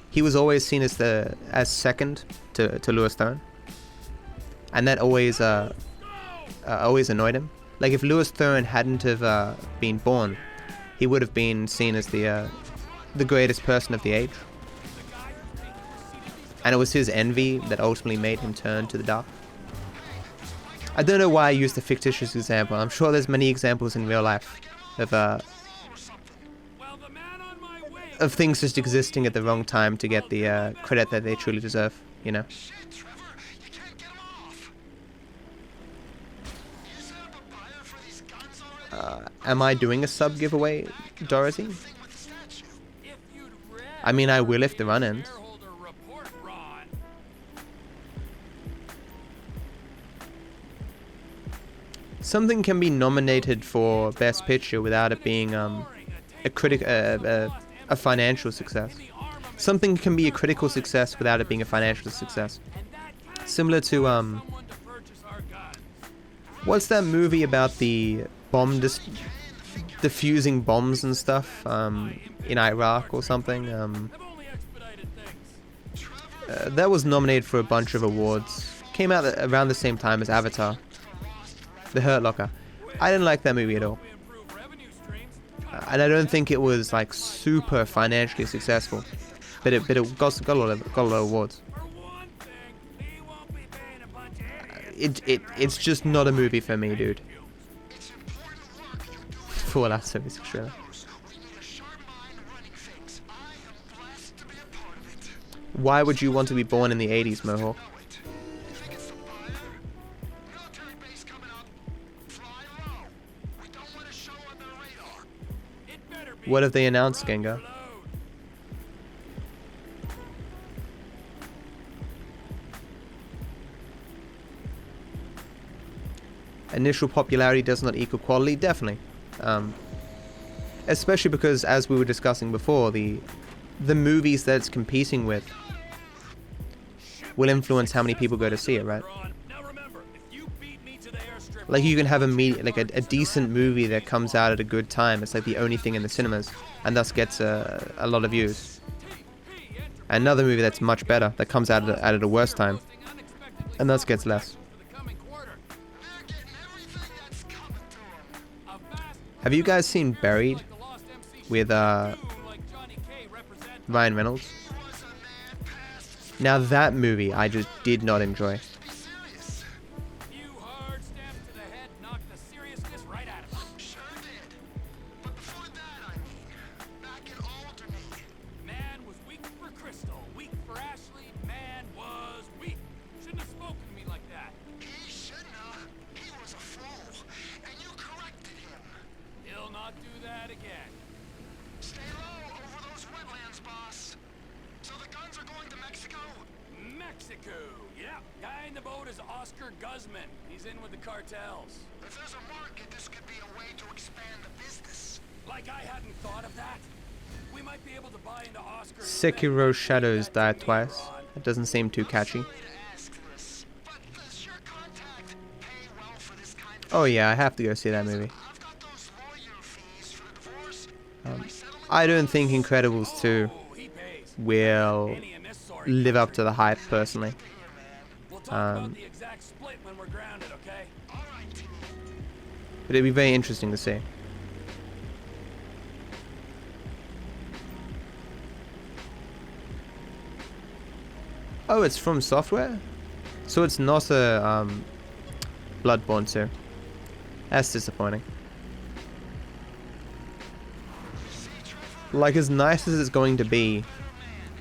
he was always seen as second to Lewis Thurn, and that always annoyed him. Like if Lewis Thurn hadn't have been born, he would have been seen as the greatest person of the age. And it was his envy that ultimately made him turn to the dark. I don't know why I used the fictitious example. I'm sure there's many examples in real life of things just existing at the wrong time to get the credit that they truly deserve, you know. Am I doing a sub giveaway, Dorothy? I mean, I will if the run ends. Something can be nominated for Best Picture without it being a financial success. Something can be a critical success without it being a financial success. Similar to what's that movie about the bomb diffusing bombs and stuff in Iraq or something? That was nominated for a bunch of awards. Came out around the same time as Avatar. The Hurt Locker. I didn't like that movie at all. And I don't think it was like super financially successful. But it got a lot of awards. It's just not a movie for me, dude. Fallout Service Australia. Why would you want to be born in the 80s, Mohawk? What have they announced, Gengar? Initial popularity does not equal quality, definitely. Especially because, as we were discussing before, the movies that it's competing with will influence how many people go to see it, right? Like you can have a decent movie that comes out at a good time. It's like the only thing in the cinemas, and thus gets a lot of views. Another movie that's much better that comes out at a worse time, and thus gets less. Have you guys seen Buried with Ryan Reynolds? Now that movie I just did not enjoy. Sekiro Shadows died twice. It doesn't seem too catchy. Oh yeah, I have to go see that movie. I don't think Incredibles 2 will live up to the hype, personally. But it'd be very interesting to see. Oh, it's From Software? So it's not a Bloodborne 2. That's disappointing. Like, as nice as it's going to be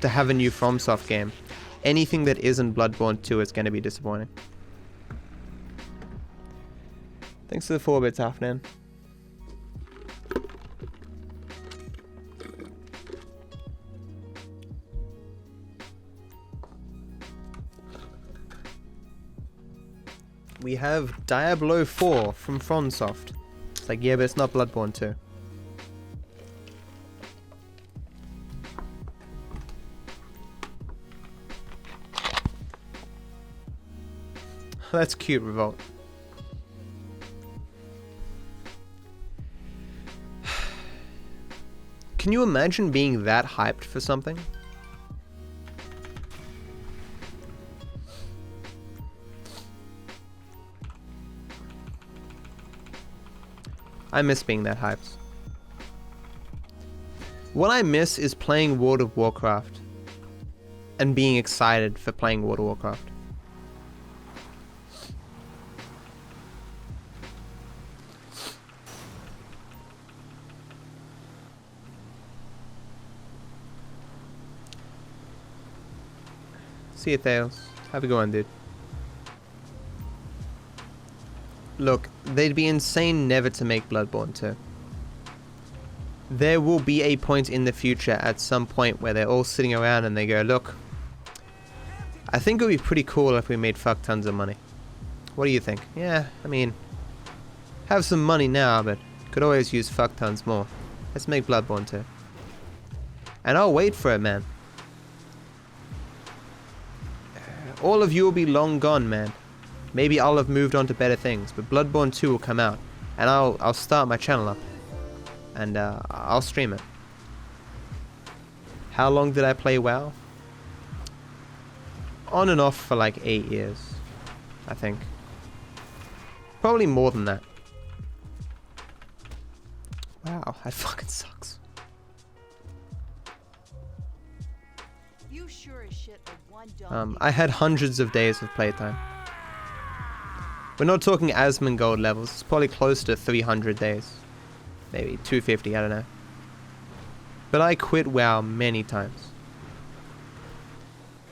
to have a new FromSoft game, anything that isn't Bloodborne 2 is going to be disappointing. Thanks for the 4 bits, Afnan. We have Diablo 4 from FromSoft. It's like, yeah, but it's not Bloodborne 2. That's cute, Revolt. Can you imagine being that hyped for something? I miss being that hyped. What I miss is playing World of Warcraft and being excited for playing World of Warcraft. See you, Thales. Have a good one, dude. Look, they'd be insane never to make Bloodborne 2. There will be a point in the future at some point where they're all sitting around and they go, look, I think it would be pretty cool if we made fuck tons of money. What do you think? Yeah, I mean, have some money now, but could always use fuck tons more. Let's make Bloodborne 2. And I'll wait for it, man. All of you will be long gone, man. Maybe I'll have moved on to better things, but Bloodborne 2 will come out, and I'll start my channel up, and I'll stream it. How long did I play WoW? On and off for like 8 years, I think. Probably more than that. Wow, that fucking sucks. You sure as shit are one I had hundreds of days of playtime. We're not talking Asmongold levels, it's probably close to 300 days. Maybe 250, I don't know. But I quit WoW many times.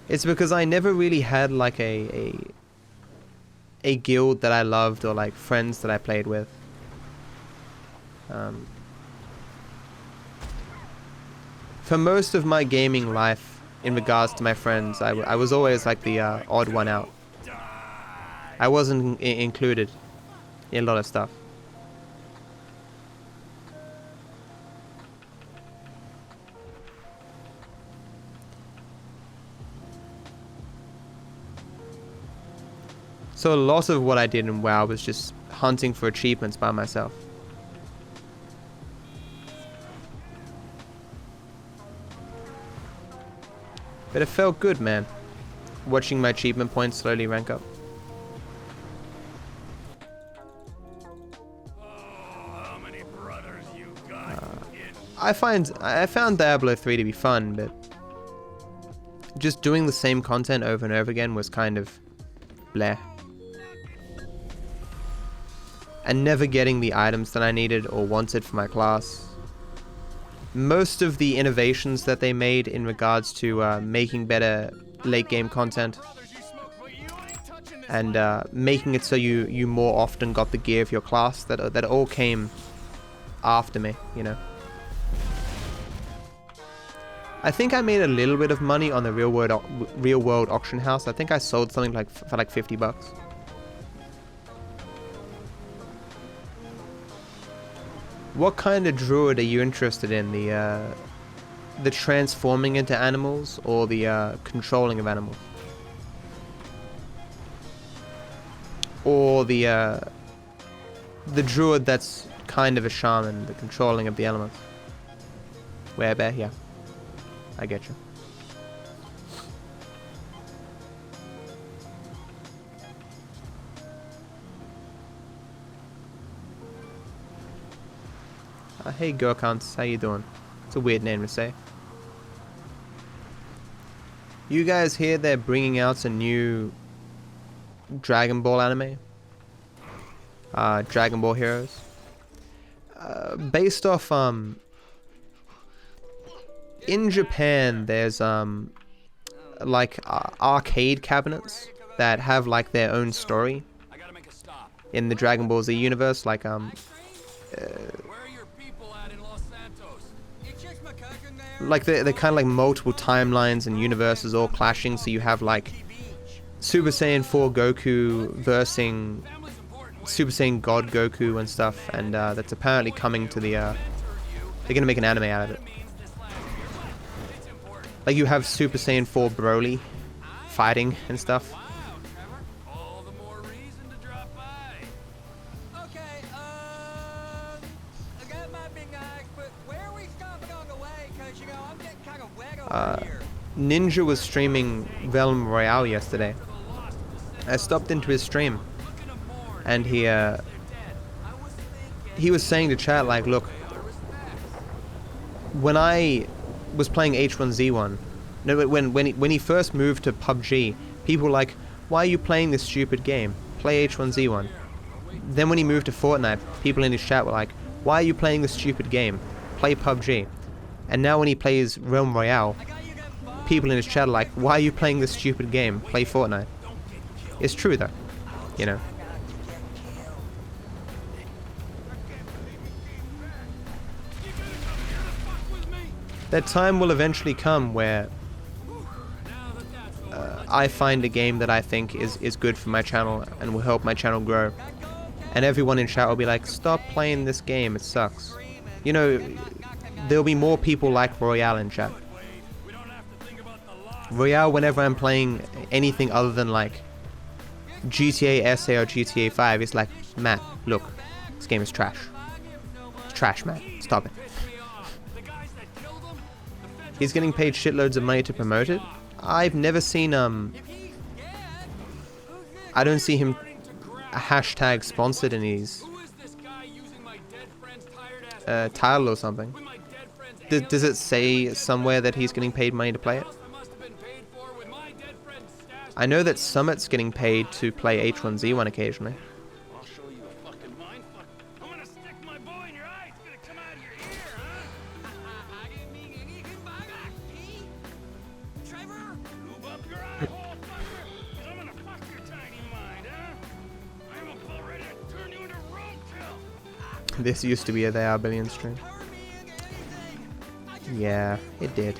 It's because I never really had like a guild that I loved or like friends that I played with. For most of my gaming life, in regards to my friends, I was always like the odd one out. I wasn't included in a lot of stuff. So a lot of what I did in WoW was just hunting for achievements by myself. But it felt good, man, watching my achievement points slowly rank up. I found Diablo 3 to be fun, but just doing the same content over and over again was kind of bleh. And never getting the items that I needed or wanted for my class. Most of the innovations that they made in regards to making better late game content and making it so you more often got the gear of your class, that all came after me, you know. I think I made a little bit of money on the real world auction house. I think I sold something like for like $50. What kind of druid are you interested in? The transforming into animals or the controlling of animals? Or the druid that's kind of a shaman, the controlling of the elements? Werebear, yeah. I get you. Hey Gurkants, how you doing? It's a weird name to say. You guys hear they're bringing out a new Dragon Ball anime? Dragon Ball Heroes. Based off in Japan, there's like arcade cabinets that have like their own story in the Dragon Ball Z universe. Like like they're kind of like multiple timelines and universes all clashing. So you have like Super Saiyan 4 Goku versing Super Saiyan God Goku and stuff, and that's apparently coming to the they're gonna make an anime out of it. Like you have Super Saiyan 4 Broly fighting and stuff. All the more reason to drop by. Okay, I got my big eyes, but where are we stopping on the way? Cause you know, I'm getting kind of wet over here. Ninja was streaming Realm Royale yesterday. I stopped into his stream, and he was saying to chat like, look, when I was playing H1Z1, no, when he first moved to PUBG, people were like, why are you playing this stupid game? Play H1Z1. Then when he moved to Fortnite, people in his chat were like, why are you playing this stupid game? Play PUBG. And now when he plays Realm Royale, people in his chat are like, why are you playing this stupid game? Play Fortnite. It's true though, you know. That time will eventually come where I find a game that I think is good for my channel and will help my channel grow. And everyone in chat will be like, stop playing this game, it sucks. You know, there'll be more people like Royale in chat. Royale, whenever I'm playing anything other than like GTA SA or GTA 5, it's like, Matt, look, this game is trash. It's trash, Matt. Stop it. He's getting paid shitloads of money to promote it. I've never seen, I don't see him hashtag sponsored in his title or something. Does it say somewhere that he's getting paid money to play it? I know that Summit's getting paid to play H1Z1 occasionally. I'll show you a fucking mindfuck. I'm gonna stick my bow in your eye. It's gonna come out of your ear, huh? I didn't mean anything by that, Pete. Trevor, move up your eye hole, fucker. 'Cause I'm gonna fuck your tiny mind, huh? I'm about ready to turn you into roadkill. This used to be a They Are Billions stream. Yeah, it did.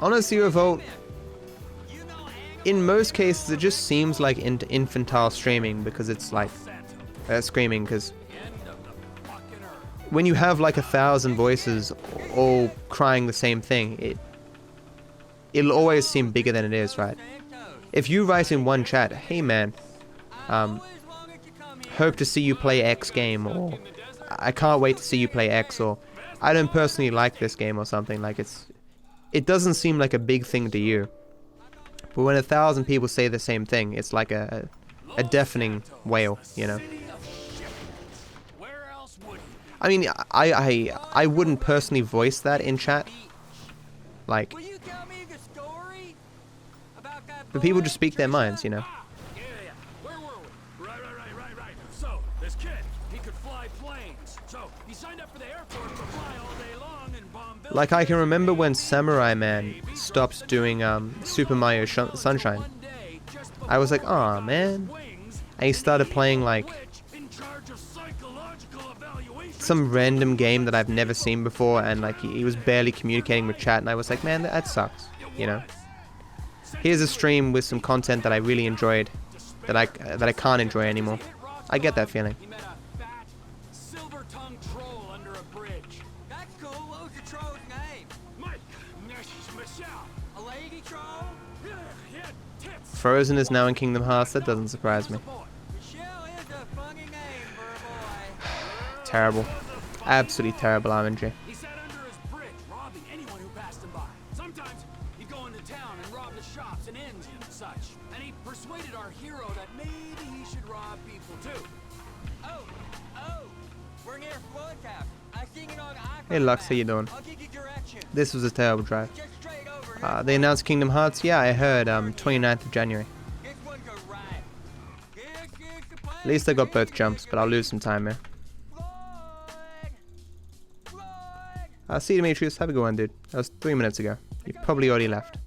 Honestly, Revolt, in most cases it just seems like infantile streaming because it's like screaming, because when you have like 1,000 voices all crying the same thing, it'll always seem bigger than it is, right? If you write in one chat, hey man, hope to see you play X game, or I can't wait to see you play X, or I don't personally like this game, or something, like it doesn't seem like a big thing to you. But when 1,000 people say the same thing, it's like a deafening wail, you know? I mean, I wouldn't personally voice that in chat. Like, but people just speak their minds, you know? Where were we? Right. So, this kid, he could fly planes. So, he signed up for the Air Force to fly all day long and bomb buildings. Like, I can remember when Samurai Man stopped doing Super Mario Sunshine. I was like, aw, man. And he started playing, like, some random game that I've never seen before, and, like, he was barely communicating with chat, and I was like, man, that sucks, you know? Here's a stream with some content that I really enjoyed, that I can't enjoy anymore. I get that feeling. Frozen is now in Kingdom Hearts. That doesn't surprise me. Terrible. Absolutely terrible RNG. He sat under his bridge, robbing anyone who passed him by. Sometimes he'd go into town and rob the shops and inns and such. And he persuaded our hero that maybe he should rob people too. Oh, we're near Warcraft. I seen it on iPhone. Hey Lux, how you doing? I'll give you directions. This was a terrible drive. Just straight over They announced Kingdom Hearts. Yeah, I heard 29th of January. At least I got both jumps, but I'll lose some time here. See you, Demetrius. Have a good one, dude. That was 3 minutes ago. You probably already left.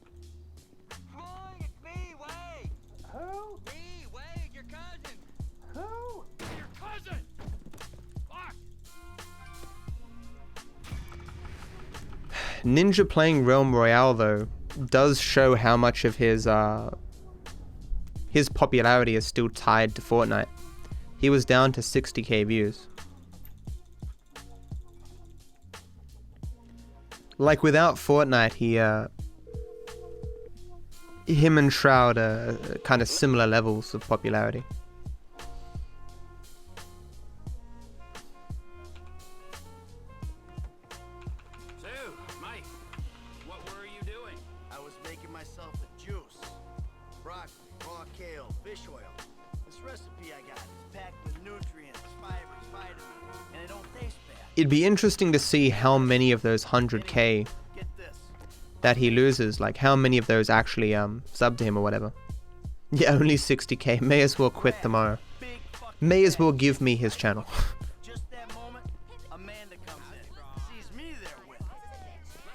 Ninja playing Realm Royale, though, does show how much of his popularity is still tied to Fortnite. He was down to 60k views. Like, without Fortnite, him and Shroud are kind of similar levels of popularity. So, Mike, what were you doing? I was making myself a juice. Broccoli, raw kale, fish oil. This recipe I got is packed with nutrients, fibers, vitamins, and it don't taste bad. It'd be interesting to see how many of those 100k that he loses, like how many of those actually sub to him or whatever. Yeah, only 60k. May as well quit tomorrow. May as well give me his channel.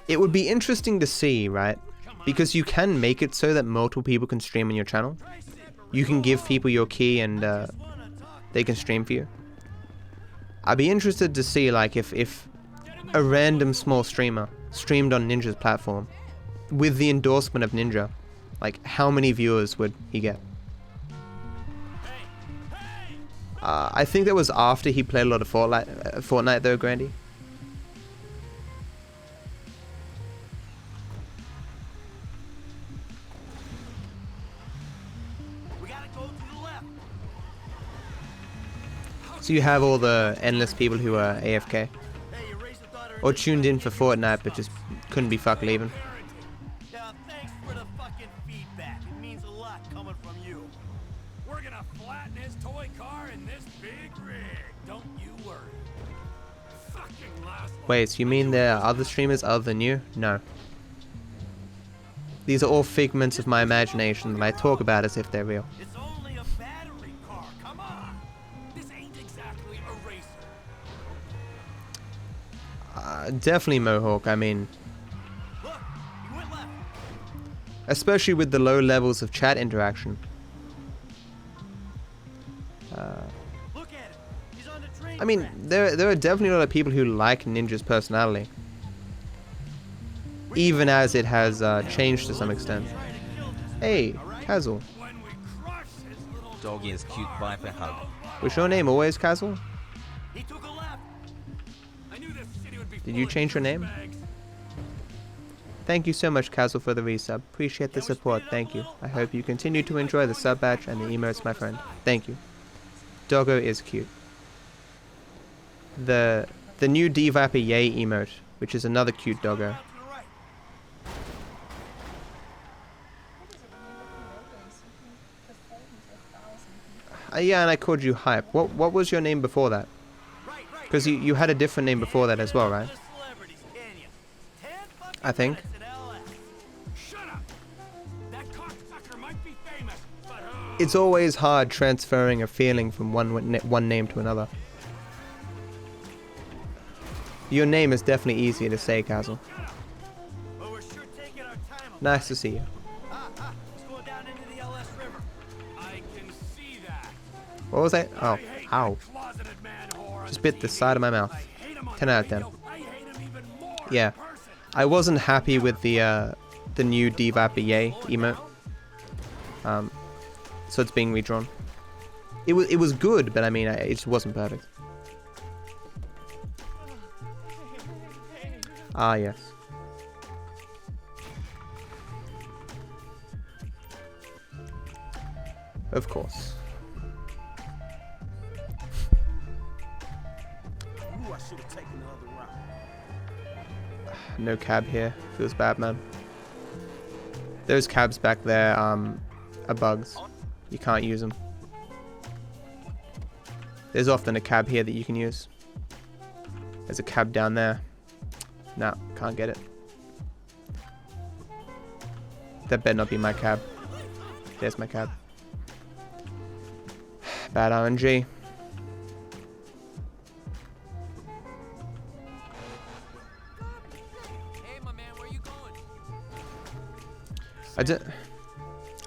It would be interesting to see, right? Because you can make it so that multiple people can stream on your channel. You can give people your key and they can stream for you. I'd be interested to see, like, if a random small streamer streamed on Ninja's platform with the endorsement of Ninja, like, how many viewers would he get? I think that was after he played a lot of Fortnite though, Grandy. So you have all the endless people who are AFK. Or tuned in for Fortnite but just couldn't be fuck leaving. Yeah, thanks for the fucking feedback. It means a lot coming from you. We're gonna flatten his toy car in this big rig. Don't you worry. Fucking last. Wait, so you mean there are other streamers other than you? No. These are all figments of my imagination that I talk about as if they're real. It's only a battery car. Come on. This ain't exactly a racer. Definitely Mohawk, I mean, especially with the low levels of chat interaction. I mean, there are definitely a lot of people who like Ninja's personality, even as it has changed to some extent. Hey, Kazzle. Dog is cute Viper hug. Was your name always Kazzle? Did you change your name? Thank you so much, Kazzle, for the resub. Appreciate the support. Thank you. I hope you continue to enjoy the sub badge and the emotes, my friend. Thank you. Doggo is cute. The new DarkViperAU emote, which is another cute doggo. Yeah, and I called you Hype. What was your name before that? Because you had a different name before that as well, right? I think. It's always hard transferring a feeling from one name to another. Your name is definitely easier to say, Kazzle. Nice to see you. What was that? Oh, ow. Just bit the side of my mouth. 10 out of 10. Yeah. I wasn't happy with the new DarkViperAU emote. So it's being redrawn. It was good, but I mean, it just wasn't perfect. Ah, yes. Of course. No cab here. Feels bad, man. Those cabs back there are bugs. You can't use them. There's often a cab here that you can use. There's a cab down there. No, can't get it. That better not be my cab. There's my cab. Bad RNG. Hey, my man, where you going? I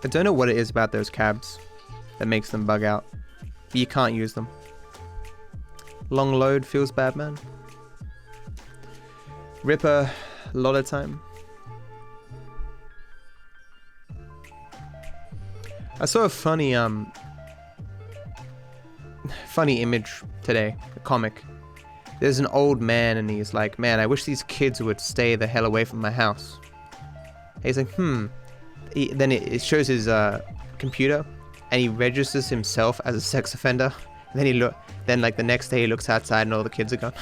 don't know what it is about those cabs that makes them bug out. But you can't use them. Long load feels bad, man. Ripper, a lot of time. I saw a funny funny image today, a comic. There's an old man and he's like, man, I wish these kids would stay the hell away from my house. And he's like, then it shows his computer and he registers himself as a sex offender. And then like the next day he looks outside and all the kids are gone.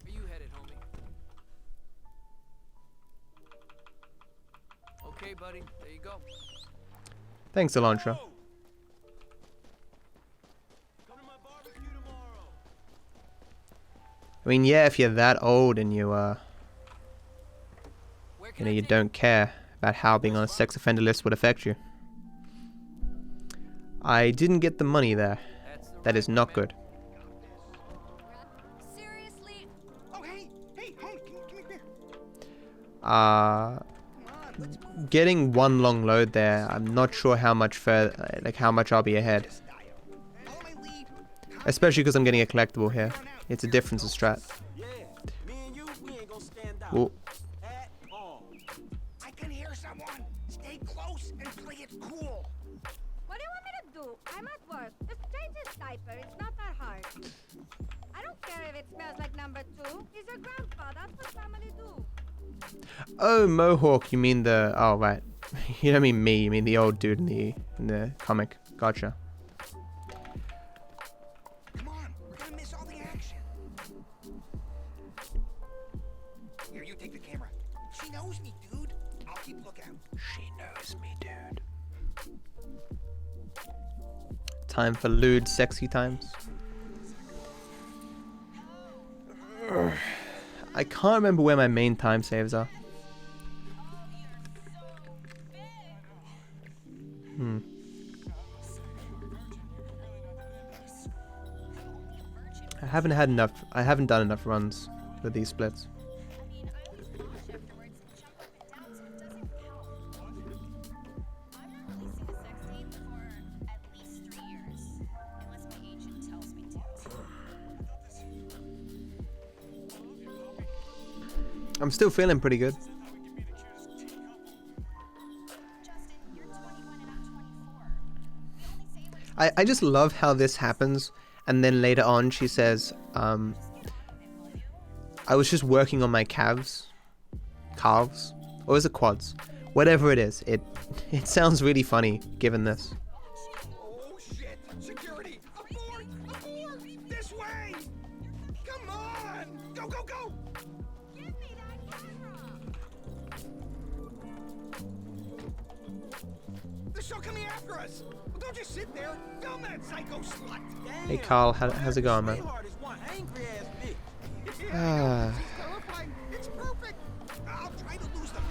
Where you headed, homie? Okay, buddy, there you go. Thanks, Elantra. I mean, yeah, if you're that old and you you don't care about how being on a sex offender list would affect you. I didn't get the money there. That is not good. Seriously? Oh, hey, home, come here. Getting one long load there, I'm not sure how much further, like how much I'll be ahead. Especially because I'm getting a collectible here. It's a difference of strat. Yeah, me and you, we ain't gonna stand out Ooh. at all. I can hear someone. Stay close and play it cool. What do you want me to do? I'm at work. Just change his diaper. It's not that hard. I don't care if it smells like number 2. He's your grandpa. That's what family do. Oh, Mohawk, you mean the... Oh, right. You don't mean me, you mean the old dude in the comic. Gotcha. Come on, we're gonna miss all the action. Here, you take the camera. She knows me, dude. I'll keep lookout. She knows me, dude. Time for lewd, sexy times. I can't remember where my main time saves are. I haven't done enough runs with these splits. I'm still feeling pretty good. I just love how this happens, and then later on she says, I was just working on my calves, or is it quads? Whatever it is, it sounds really funny given this. Oh shit! Security! Abort! Abort! This way! Come on! Go, go, go! Give me that camera. They're still coming after us! Well, don't just sit there! Film that psycho slut! Hey Carl, how's it going, man? Sweetheart is one angry ass bitch. Yeah, she's terrifying. It's perfect! I'll try to lose them.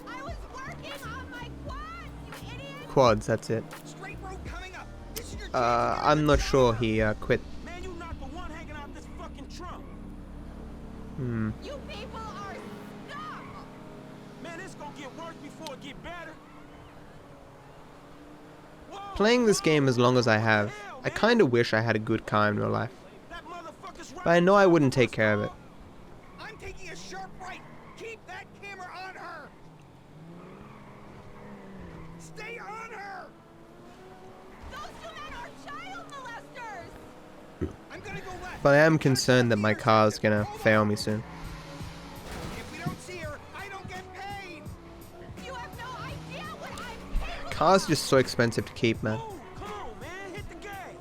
I was working on my quads, you idiot. Quads, that's it. Straight road coming up. This is your chance. I'm not sure he quit. Man, you not the one hanging out this fucking trunk. You people are stuck. Man, it's gonna get worse before it get better. Whoa, Playing this game as long as I have, I kinda wish I had a good car in real life. that motherfucker's right. But I know I wouldn't take care of it. I'm taking a sharp right. Keep that camera on her. Stay on her. Those 2 men are child molesters. I'm gonna go left. But I am concerned that my car's gonna fail me soon. If we don't see her, I don't get paid. You have no idea what I'm capable. Cars are just so expensive to keep, man. Ooh, come on, man, hit the gas.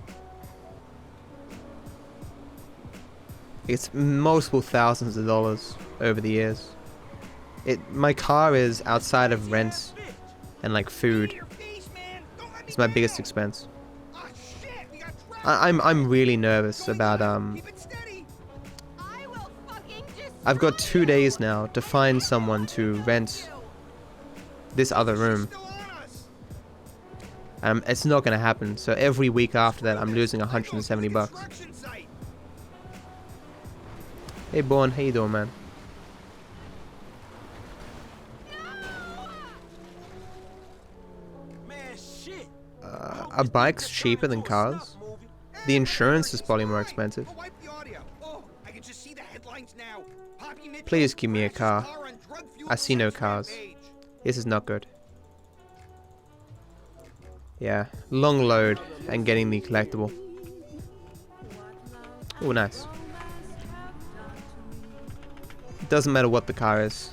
It's multiple thousands of dollars over the years. My car is outside of rents and like food. It's my biggest expense. I'm really nervous about I've got 2 days now to find someone to rent this other room. It's not gonna happen. So every week after that, I'm losing 170 bucks. Hey, Born, how you doing, man? Are bikes cheaper than cars? The insurance is probably more expensive. Please give me a car. I see no cars. This is not good. Yeah, long load and getting the collectible. Oh, nice. It doesn't matter what the car is.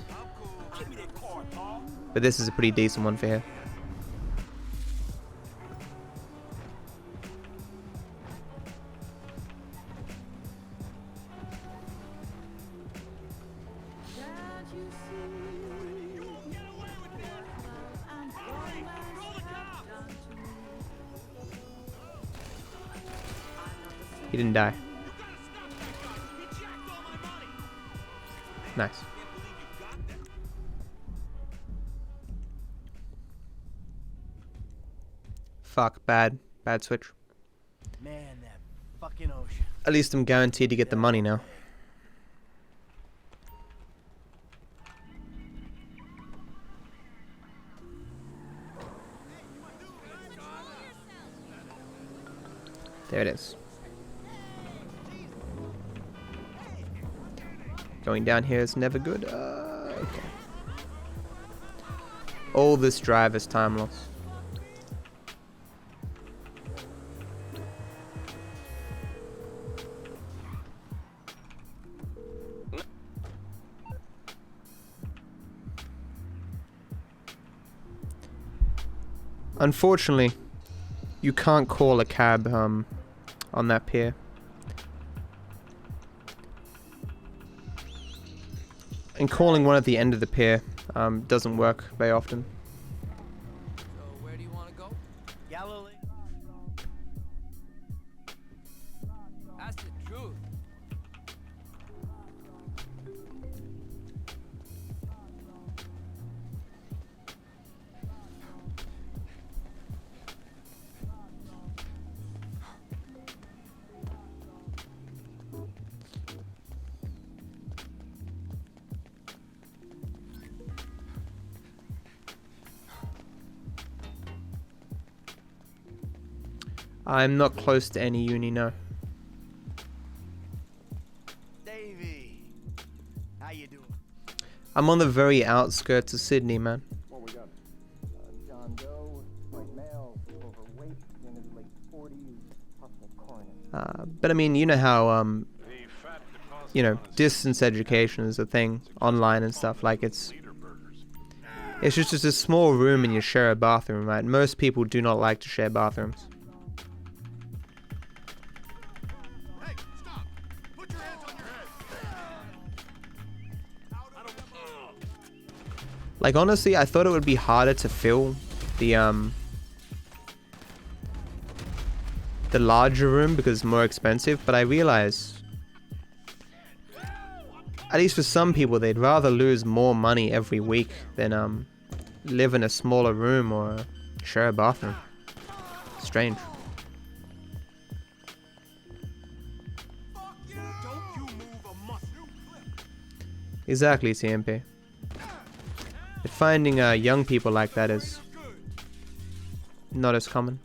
But this is a pretty decent one for here. He didn't die. Nice. Fuck, bad switch. Man, that fucking ocean. At least I'm guaranteed to get the money now. There it is. Going down here is never good. Okay. All this drive is time loss. Unfortunately, you can't call a cab on that pier. And calling one at the end of the pier doesn't work very often. So where do you want to go? Galilee. That's the truth. I'm not close to any uni, no. Davey, how you doing? I'm on the very outskirts of Sydney, man. What we got? John Doe, white male, overweight, in his late 40s, possible coroner. But I mean, you know how you know, distance education is a thing online and stuff. Like it's just a small room and you share a bathroom, right? Most people do not like to share bathrooms. Like honestly, I thought it would be harder to fill the larger room because it's more expensive, but I realize, at least for some people, they'd rather lose more money every week than live in a smaller room or share a bathroom. Strange. Exactly, CMP. But finding young people like that is not as common.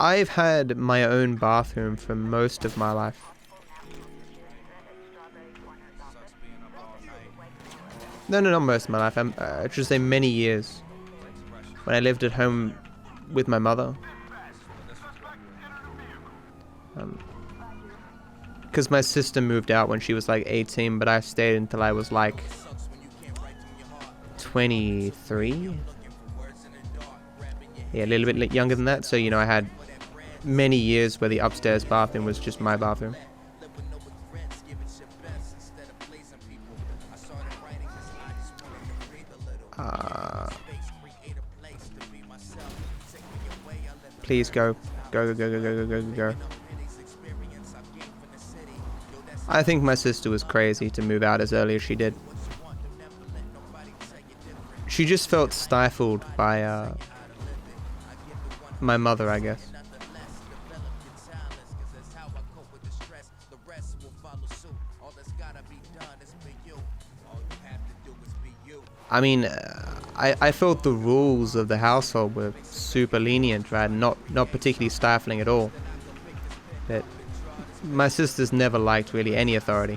I've had my own bathroom for most of my life. No, not most of my life. I should say many years. When I lived at home with my mother. Because my sister moved out when she was like 18, but I stayed until I was like 23. Yeah, a little bit younger than that. So, you know, I had many years where the upstairs bathroom was just my bathroom. Please go. Go, go, go, go, go, go, go, go. I think my sister was crazy to move out as early as she did. She just felt stifled by my mother, I guess. I mean, I felt the rules of the household were super lenient, right? Not particularly stifling at all. But my sister's never liked really any authority.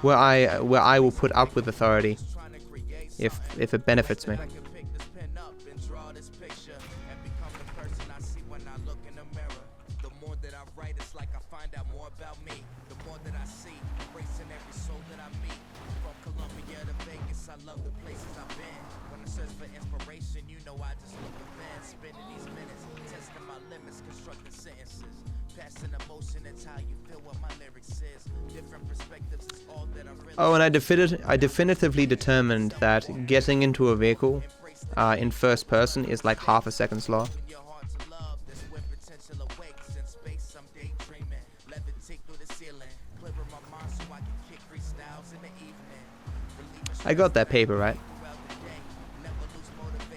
Where I will put up with authority if it benefits me. Oh, and I definitively determined that getting into a vehicle in first person is like half a second slower. I got that paper, right?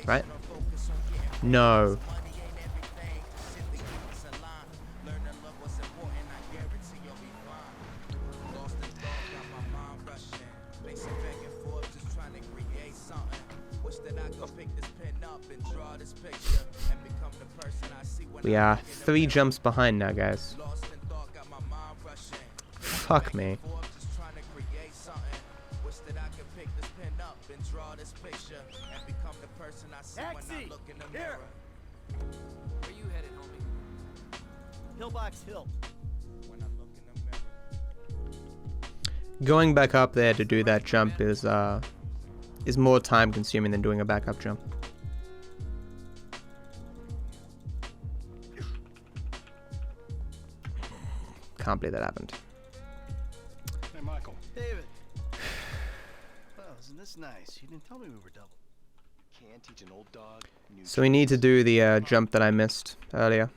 Right? No. We are 3 jumps behind now, guys. Fuck me. Taxi! Here! Where you headed, homie? Pillbox Hill. Going back up there to do that jump is more time consuming than doing a backup jump. Can't believe that happened. Hey, Michael. David. Well, isn't this nice? You didn't tell me we were double. You can't teach an old dog new So we need to do the jump that I missed earlier.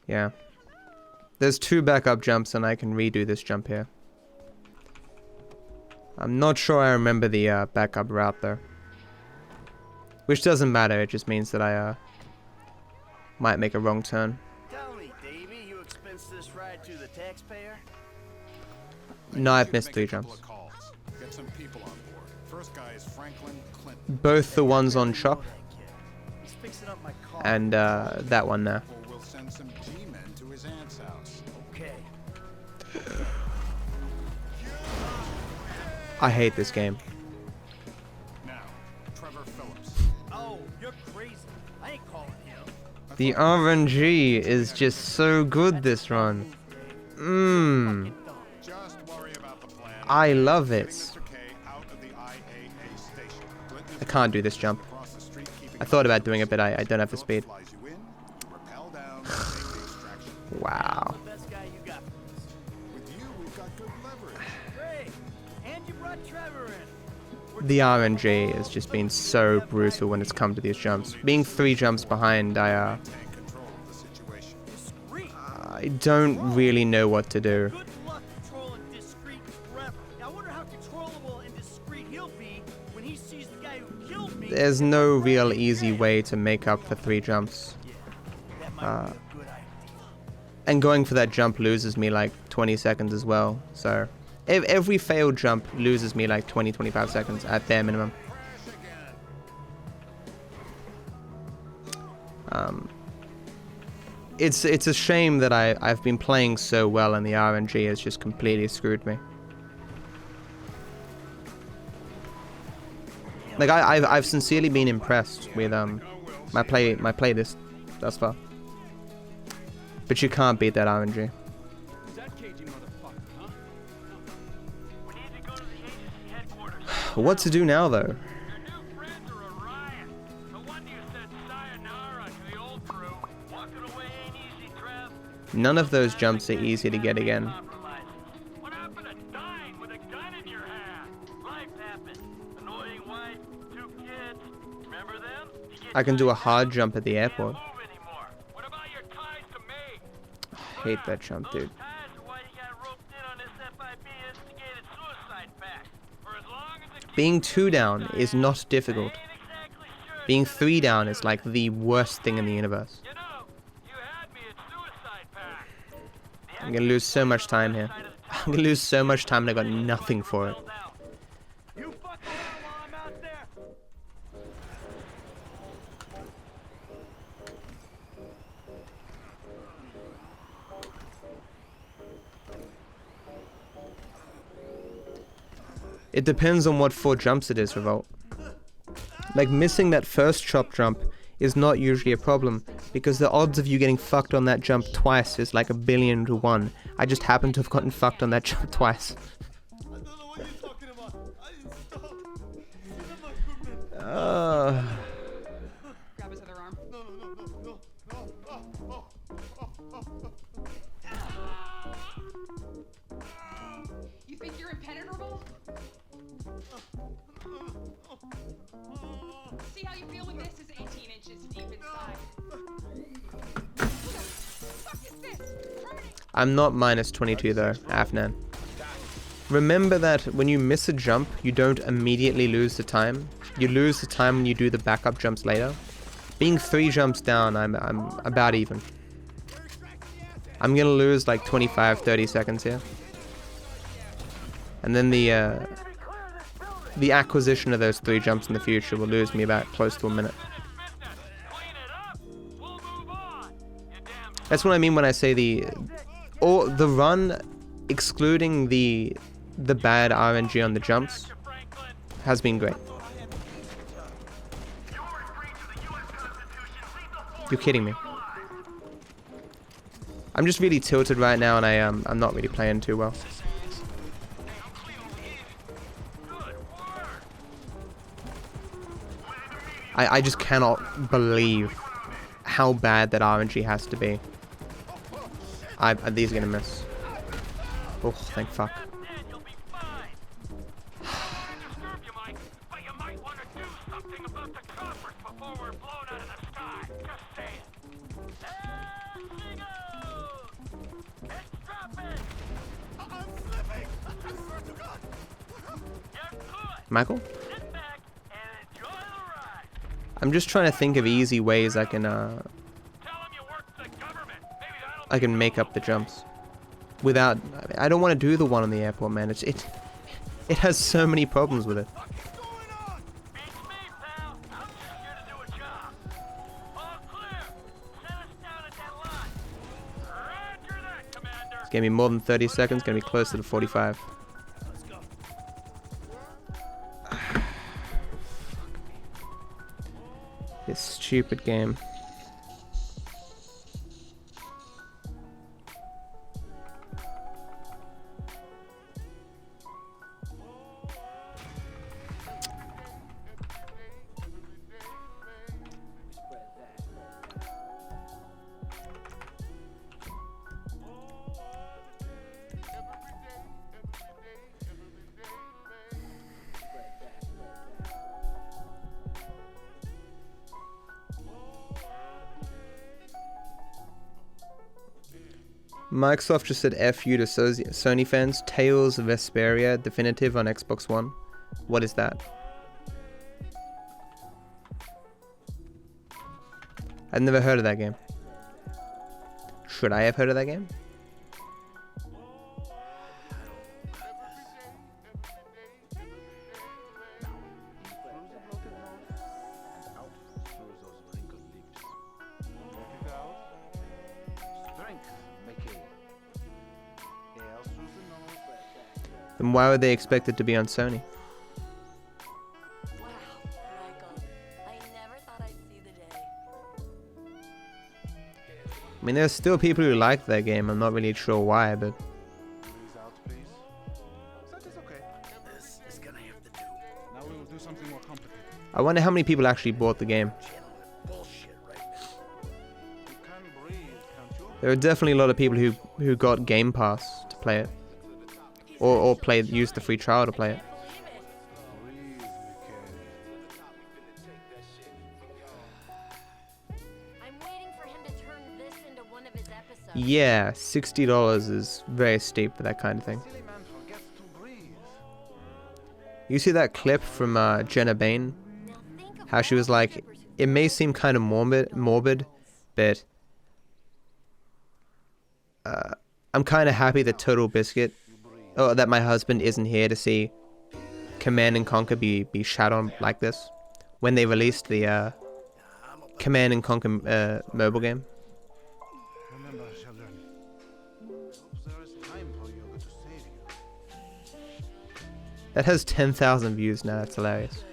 Yeah. There's 2 backup jumps and I can redo this jump here. I'm not sure I remember the backup route though. Which doesn't matter, it just means that I might make a wrong turn. Tell me, Davey, you expense this ride to the taxpayer? No, I've missed 3 jumps. Get some people on board. First guy is Franklin Clinton. Both the ones on shop He's fixing up my car. and that one there. We'll send some G-men to his aunt's house. Okay. I hate this game. Now, Trevor Phillips. Oh, you're crazy. I ain't calling him. The RNG is just so good this run. Just worry about the plan. I love it. Mr. K out of the IAA station. Clinton is I can't do this jump. across the street, keeping I thought about doing it, but I don't have the speed. flies you in, rappel down, and make the extraction. Wow. Best guy you got. With you, we've got good leverage. Great. And you brought Trevor in. The RNG has just been so brutal when it's come to these jumps. Being 3 jumps behind, I Take control of the situation. I don't really know what to do. Good luck controlling discreet Trevor. Now, I wonder how controllable and discreet he'll be when he sees the guy who killed me. There's no real easy way to make up for 3 jumps. That might be a good idea. And going for that jump loses me like 20 seconds as well. So every failed jump loses me like 20-25 seconds at bare minimum. It's a shame that I've been playing so well and the RNG has just completely screwed me. Like I've sincerely been impressed with my playlist thus far. But you can't beat that RNG. What to do now though? None of those jumps are easy to get again. What happened to dying with a gun in your hand? Life happens. An Annoying wife, 2 kids. Remember them? I can do a hard jump at the airport. What about your ties to me? I hate that jump, dude. Ties are why you got roped in on this FIB instigated suicide pact. For as long as it Being 2 down is not difficult. Being 3 down is like the worst thing in the universe. I'm gonna lose so much time here. I'm gonna lose so much time and I got nothing for it. You fuck around while I'm out there. It depends on what 4 jumps it is, Revolt. Like, missing that first chop jump is not usually a problem, because the odds of you getting fucked on that jump twice is like 1,000,000,000 to 1. I just happen to have gotten fucked on that jump twice. Grab his other arm. You think you're impenetrable? See how you feel when this is 18 inches deep inside. What the fuck is this? I'm not minus 22 though, Afnan. Remember that when you miss a jump, you don't immediately lose the time. You lose the time when you do the backup jumps later. Being 3 jumps down, I'm about even. I'm gonna lose like 25-30 seconds here. And then the acquisition of those 3 jumps in the future will lose me about close to a minute. That's what I mean when I say the run, excluding the bad RNG on the jumps, has been great. You're kidding me. I'm just really tilted right now, and I'm not really playing too well. I just cannot believe how bad that RNG has to be. These are gonna miss. Oh, thank fuck. Michael? I'm just trying to think of easy ways I can make up the jumps without. I don't want to do the one on the airport, man. It has so many problems with it. It's gonna be more than 30 seconds. Gonna be closer to 45. This stupid game. Microsoft just said F you to Sony fans. Tales of Vesperia definitive on Xbox One. What is that? I've never heard of that game. Should I have heard of that game? Then why would they expect it to be on Sony? Wow, Michael. I never thought I'd see the day. I mean, there's still people who like that game. I'm not really sure why, but I wonder how many people actually bought the game. There are definitely a lot of people who got Game Pass to play it, or used the free trial to play it. Yeah, $60 is very steep for that kind of thing. You see that clip from Jenna Bain? How she was like, it may seem kind of morbid, but I'm kind of happy that that my husband isn't here to see Command and Conquer be shat on like this when they released the Command and Conquer mobile game. Remember, children, there is time for yoga to save you. That has 10,000 views now. That's hilarious.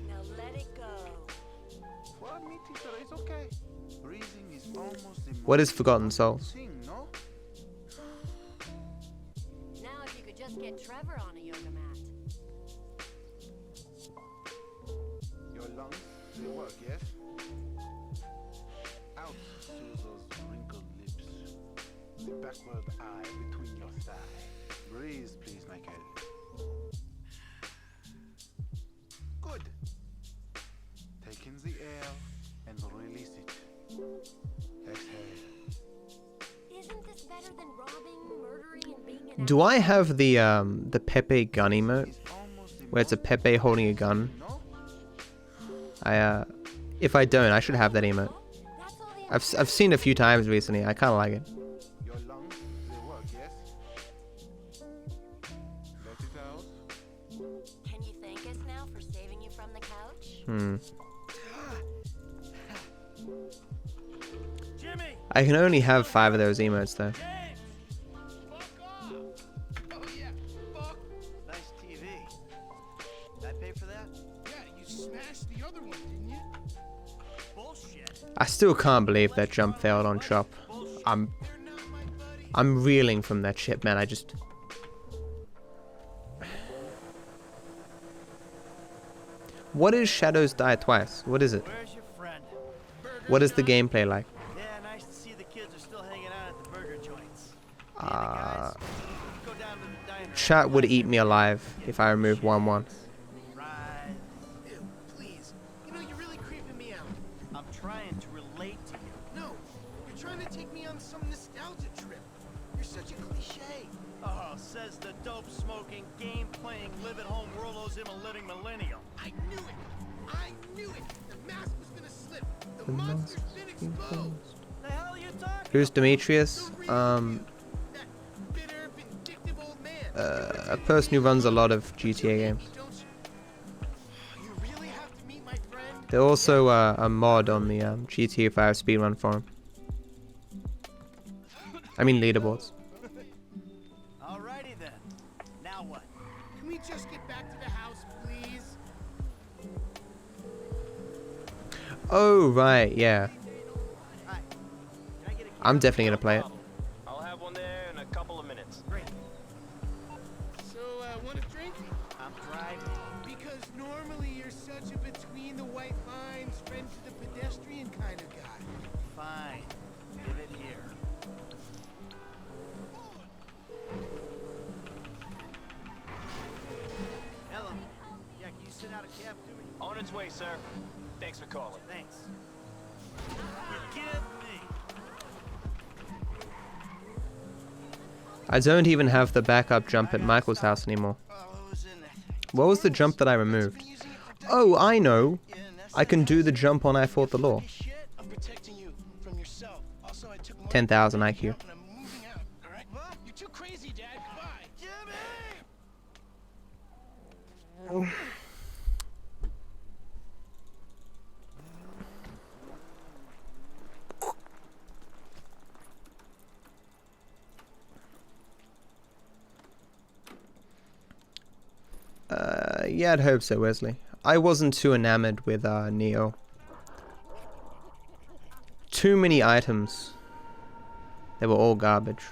Now let it go. For me, teacher, it's okay. Breathing is almost the What is most Forgotten Souls? thing, no? Now if you could just get Trevor on a yoga mat. Your lungs, they work, yes? Out through those wrinkled lips. The backward eye between your thighs. Breathe, please, Michael. Good. Take in the air and release it. Exhale. Isn't this better than robbing, murdering, and being an Do I have the Pepe gun emote, where it's a Pepe holding a gun? If I don't, I should have that emote. I've seen it a few times recently. I kind of like it. Your lungs, they work, yes? Let it out. Can you thank us now for saving you from the couch? Jimmy! I can only have 5 of those emotes though. Nice TV. Did I pay for that? Yeah, you smashed the other one, didn't you? Bullshit. I still can't believe that jump failed on Chop. I'm reeling from that shit, man. I just... What is Shadows Die Twice? What is it? Where's your friend? What is the gameplay like? Yeah, nice to see the kids are still hanging out at the burger joints. Uh, Go down to the diner. Chat would eat me alive if I removed 1-1. Right. Ew, please. You know, you're really creeping me out. I'm trying to relate to you. No, you're trying to take me on some nostalgia trip. You're such a cliche. Oh, says the dope-smoking, game-playing, live-at-home Worldos a living millennial. I knew it. I knew it. The mask was gonna slip. The monster's been exposed. The hell are you talking? Who's Demetrius? That bitter, vindictive old man. A person who runs a lot of GTA games. Don't you? You really have to meet my friend. They're also a mod on the GTA 5 speedrun forum. I mean leaderboards. Alrighty then. Now what? Can we just get back to the house, please? Oh, right, yeah. Hi. Can I get a I'm definitely gonna play it. I'll have one there in a couple of minutes. Great. So, want a drink? I'm driving. Because normally you're such a between the white lines, friend to the pedestrian kind of guy. Fine. Give it here. Hello. Yeah, can you send out a cab to me? On its way, sir. Thanks for calling. Thanks. Forgive me. I don't even have the backup jump at Michael's house anymore. What was the jump that I removed? Oh, I know. I can do the jump on I Fought the Law. I'm protecting you from yourself. Also, I took 10,000 IQ. and I'm moving out, all right? You're too crazy, Dad. Goodbye. Jimmy! Yeah, I'd hope so, Wesley. I wasn't too enamored with Neo. Too many items. They were all garbage.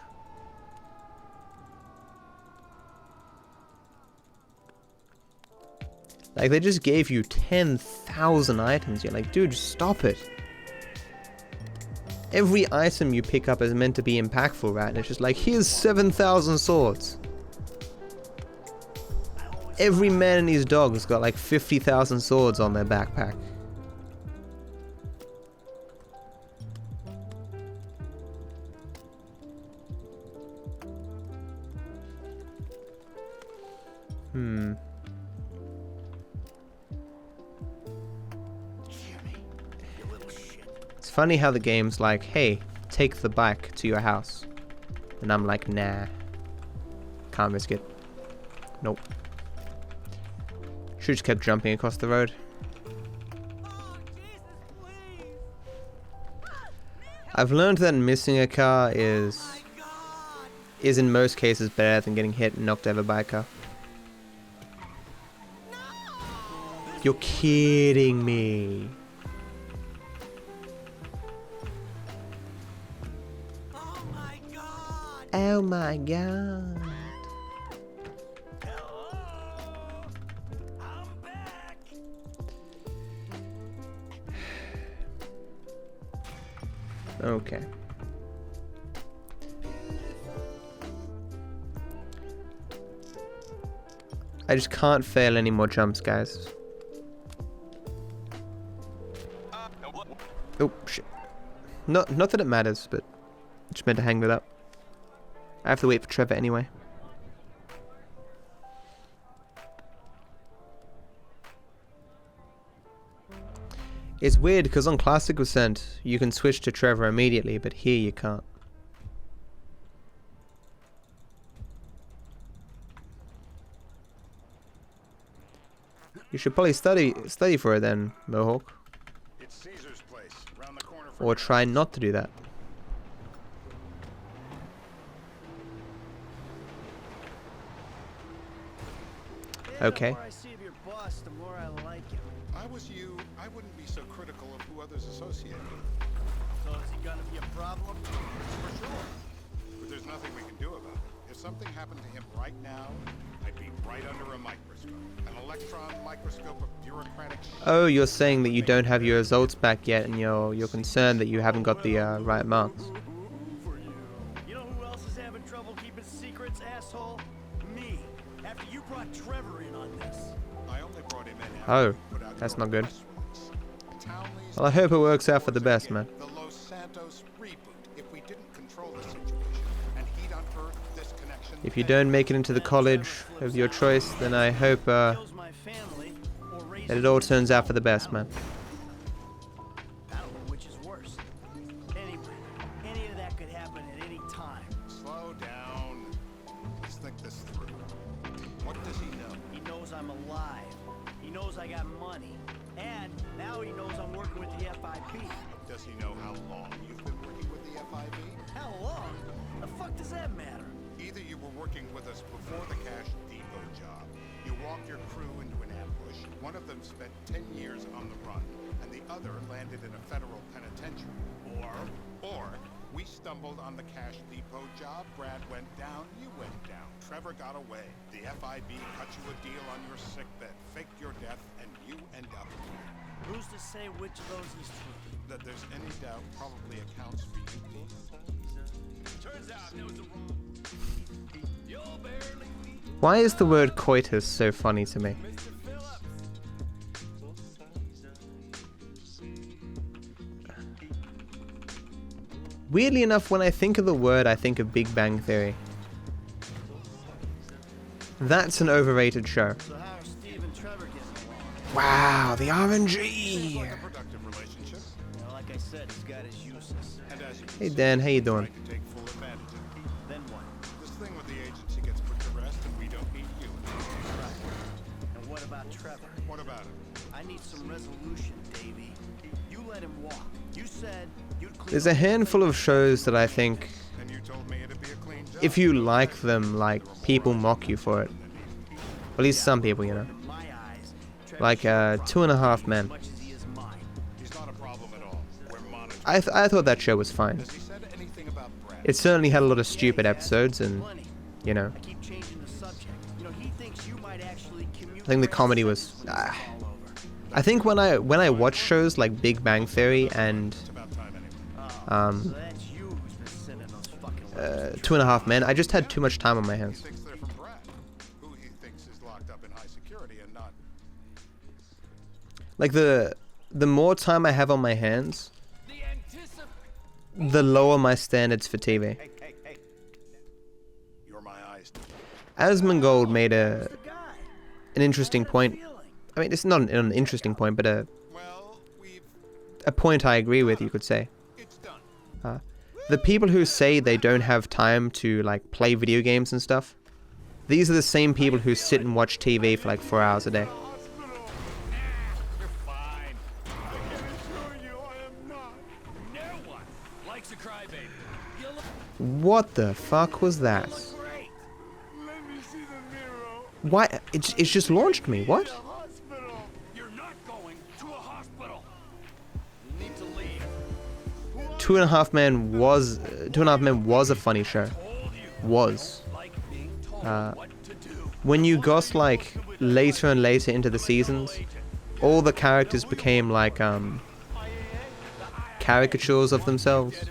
Like, they just gave you 10,000 items. You're like, dude, just stop it. Every item you pick up is meant to be impactful, right? And it's just like, here's 7,000 swords. Every man and his dog's got like 50,000 swords on their backpack. Hmm. It's funny how the game's like, hey, take the bike to your house. And I'm like, nah. Can't risk it. Nope. Should've just kept jumping across the road. I've learned that missing a car is in most cases better than getting hit and knocked over by a car. You're kidding me. Oh my god. Okay. I just can't fail any more jumps, guys. Oh shit. Not that it matters, but just meant to hang that up. I have to wait for Trevor anyway. It's weird because on Classic Ascent you can switch to Trevor immediately, but here you can't. You should probably study for it then, Mohawk. It's Caesar's place, round the corner from Or try not to do that. Okay. The more I see of your boss, the more I like him. If I was you, I wouldn't be so critical of who others associate with. So is he gonna be a problem? For sure. But there's nothing we can do about it. If something happened to him right now, I'd be right under a microscope. An electron microscope of bureaucratic shit. Oh, you're saying that you don't have your results back yet, and you're concerned that you haven't got the right marks. You know who else is having trouble keeping secrets, asshole? Me. After you brought Trevor in on this. I only brought him in Oh, that's not good. Well, I hope it works out for the best, man. The Los Santos reboot. If we didn't control the situation and he'd unearthed this connection. If you don't make it into the college of your choice, then I hope that it all turns out for the best, man. I don't know which is worse. Anyway, any of that could happen at any time. Slow down. Let's think this through. What does he know? He knows I'm alive. He knows I got money. And now he knows I'm working with the FIB. Does he know how long you've been working with the FIB? How long? The fuck does that matter? Either you were working with us before the Cash Depot job, you walked your crew into an ambush, one of them spent 10 years on the run, and the other landed in a federal penitentiary. Or we stumbled on the Cash Depot job, Brad went down, you went down. Trevor got away. The FIB cut you a deal on your sickbed, faked your death, and you end up here. Who's to say which of those is true? That there's any doubt probably accounts for you. Turns out there was a wrong. You're barely me. Why is the word coitus so funny to me? Weirdly enough, when I think of the word, I think of Big Bang Theory. That's an overrated show. So how are Steve and Trevor getting along? Wow, the RNG! Seems like a productive relationship. You know, like I said, he's got his uses. And as you Hey Dan, how you doing? to take full advantage of it. Then what? This thing with the agency gets put to rest and we don't need you. Right. And what about Trevor? What about it? I need some resolution, Davey. You let him walk. You said you'd clean There's a handful of shows that I think, And you told me it'd be a clean job. if you like them, like, people mock you for it. At least some people, you know. in my eyes. Like, 2.5 Men. Much as he is mine. He's not a problem at all. We're monitoring. I thought that show was fine. Has he said anything about Brad? It certainly had a lot of stupid episodes, and, Plenty. you know, I keep changing the subject. You know, he thinks you might actually commute. I think the comedy was... I think when I watch shows like Big Bang Theory and So that's you who's been sending those fucking 2.5 Men, I just had too much time on my hands. He thinks they're from Brad, who he thinks is locked up in high security and not. Like, the more time I have on my hands, the lower my standards for TV. Hey. You're my eyes. Asmongold made a an interesting point. I mean, it's not an interesting point, but a point I agree with, you could say. The people who say they don't have time to like play video games and stuff, these are the same people who sit and watch TV for like 4 hours a day. What the fuck was that? Why? It's just launched me. What? You're not going to a hospital. You need to leave. 2.5 Men was 2.5 Men was a funny show. Was. When you got like later and later into the seasons, all the characters became like caricatures of themselves.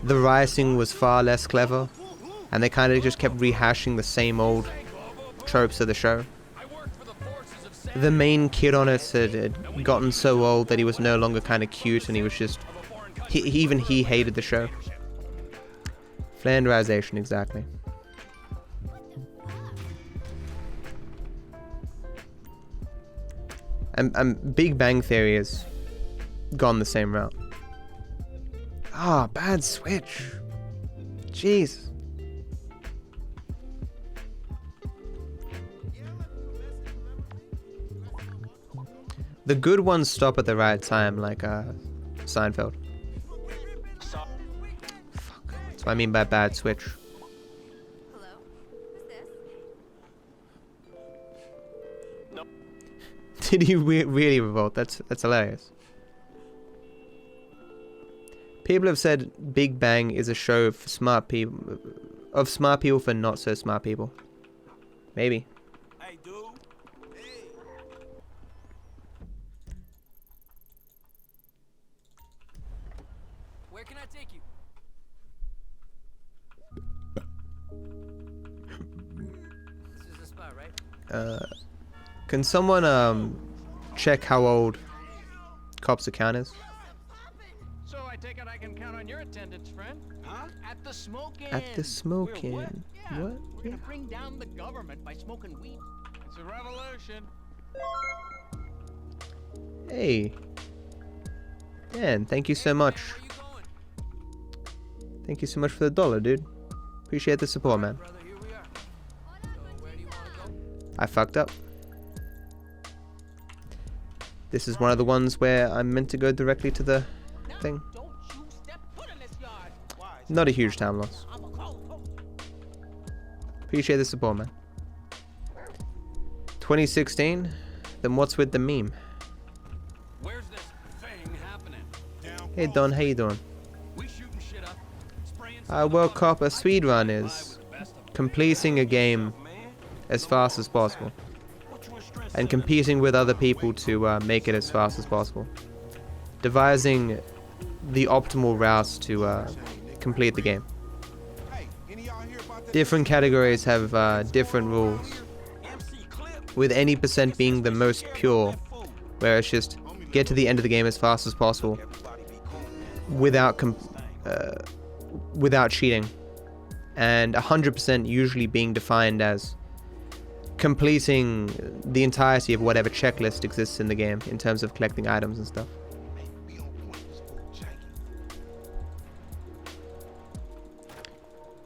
The writing was far less clever, and they kind of just kept rehashing the same old tropes of the show. The main kid on it had gotten so old that he was no longer kind of cute, and he was just... Even he hated the show. Flanderization, exactly. And Big Bang Theory has gone the same route. Ah, bad switch. Jeez. The good ones stop at the right time, like Seinfeld. Fuck. That's what I mean by bad switch. Hello? Who's this? Did you really revolt? That's hilarious. People have said Big Bang is a show for smart people, of smart people for not so smart people. Maybe. Hey, dude. Hey. Where can I take you? This is the spot, right? Can someone check how old Cop's account is? So I take it I can count on your attendance, friend. Huh? At the smoking. At the smoking. What? Yeah. What? We're gonna bring down the government by smoking weed. It's a revolution. Hey. Man, thank you so much. Thank you so much for the $1, dude. Appreciate the support, man. I fucked up. This is one of the ones where I'm meant to go directly to the thing. Not a huge time loss. Appreciate the support, man. 2016? Then what's with the meme? Where's this thing happening? Hey Don, how you doing? World Cup, a speedrun is completing a game as fast as possible and competing with other people to make it as fast as possible, devising the optimal routes to complete the game. Different categories have different rules, with any percent being the most pure, where it's just get to the end of the game as fast as possible without cheating, and 100% usually being defined as completing the entirety of whatever checklist exists in the game in terms of collecting items and stuff.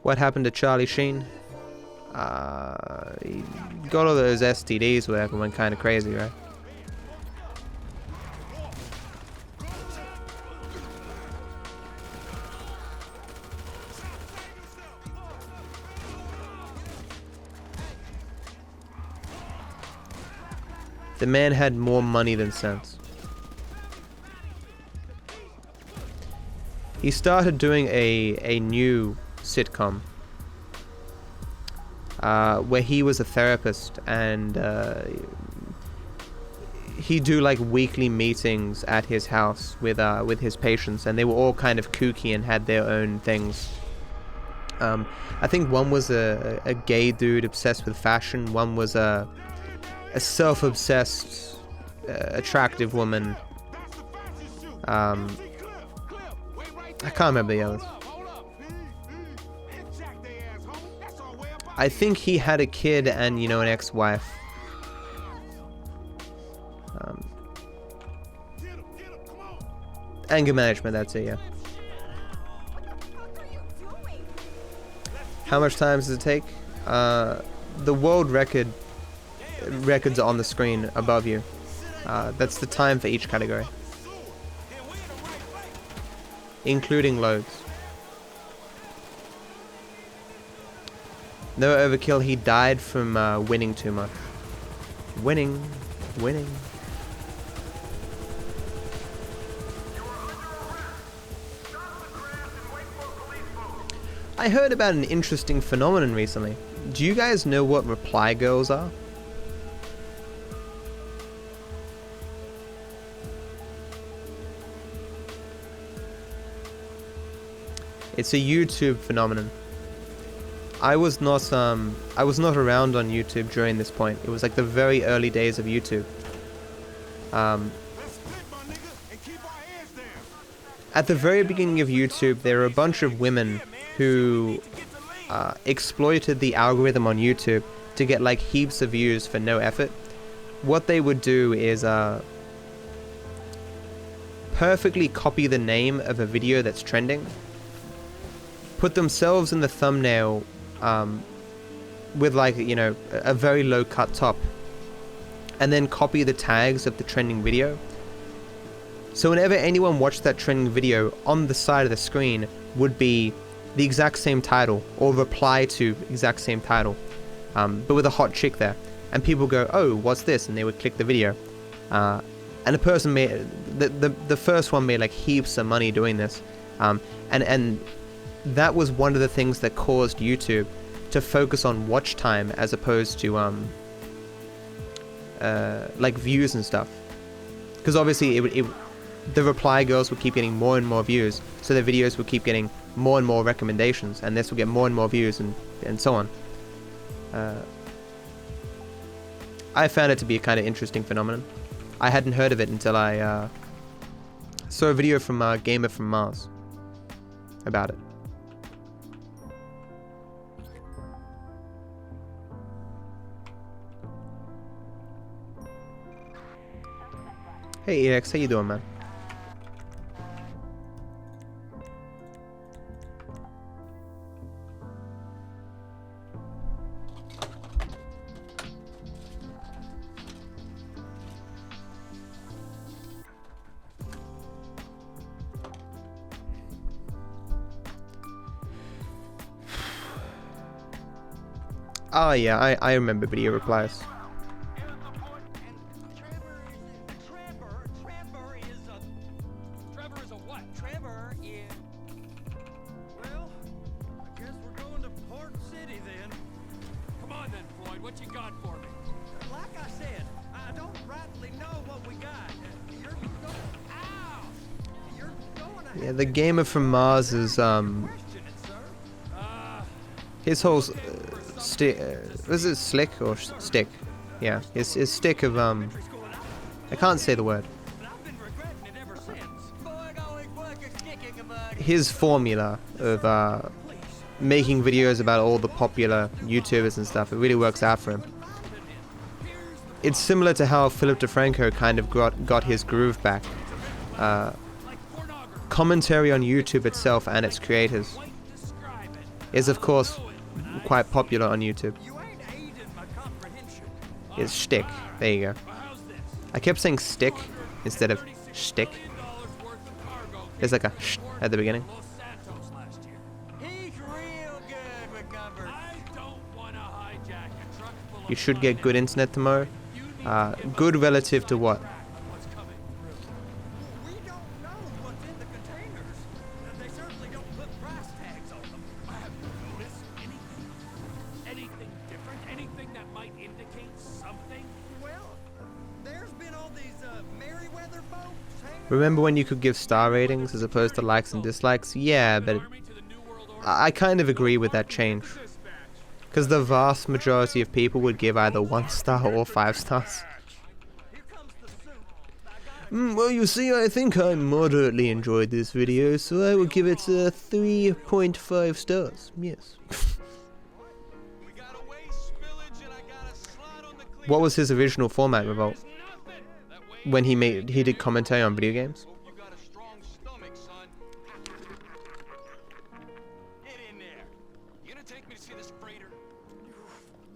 What happened to Charlie Sheen? He got all those STDs, whatever, went kind of crazy, right? The man had more money than sense. He started doing a new sitcom where he was a therapist, and he'd do like weekly meetings at his house with his patients, and they were all kind of kooky and had their own things. I think one was a gay dude obsessed with fashion. One was a self-obsessed, attractive woman. I can't remember the others. I think he had a kid and, you know, an ex-wife. Anger management, that's it, yeah. How much time does it take? The world records are on the screen above you. That's the time for each category, including loads. No overkill, he died from winning too much. Winning. I heard about an interesting phenomenon recently. Do you guys know what reply girls are? It's a YouTube phenomenon. I was not around on YouTube during this point. It was like the very early days of YouTube. At the very beginning of YouTube, there were a bunch of women who exploited the algorithm on YouTube to get like heaps of views for no effort. What they would do is perfectly copy the name of a video that's trending, put themselves in the thumbnail with like, you know, a very low cut top, and then copy the tags of the trending video. So whenever anyone watched that trending video, on the side of the screen would be the exact same title, or reply to exact same title, but with a hot chick there. And people go, oh, what's this? And they would click the video. And the person made, the first one made like heaps of money doing this. And that was one of the things that caused YouTube to focus on watch time as opposed to like views and stuff. Because obviously the reply girls would keep getting more and more views, so their videos would keep getting more and more recommendations, and this would get more and more views, and so on. I found it to be a kind of interesting phenomenon. I hadn't heard of it until I saw a video from Gamer from Mars about it. Hey EX, how you doing, man? Oh yeah, I remember video replies. Trevor is a what? Trevor is... Well, I guess we're going to Port City then. Come on then, Floyd, what you got for me? Like I said, I don't rightly know what we got. You're going... Ow! You're going to... Yeah, the Gamer from Mars is his whole stick. Was it slick or stick? Yeah, his stick of I can't say the word. His formula of making videos about all the popular YouTubers and stuff, it really works out for him. It's similar to how Philip DeFranco kind of got his groove back. Commentary on YouTube itself and its creators is of course quite popular on YouTube. It's shtick. There you go. I kept saying stick instead of shtick. There's like a sh at the beginning. You should get good internet tomorrow. Good relative to what? Remember when you could give star ratings as opposed to likes and dislikes? Yeah, but I kind of agree with that change. Because the vast majority of people would give either 1 star or 5 stars. Well, you see, I think I moderately enjoyed this video, so I will give it 3.5 stars. Yes. What was his original format, Revolt? when he did commentary on video games. You got a strong stomach, son. Get in there. You gonna take me to see this freighter?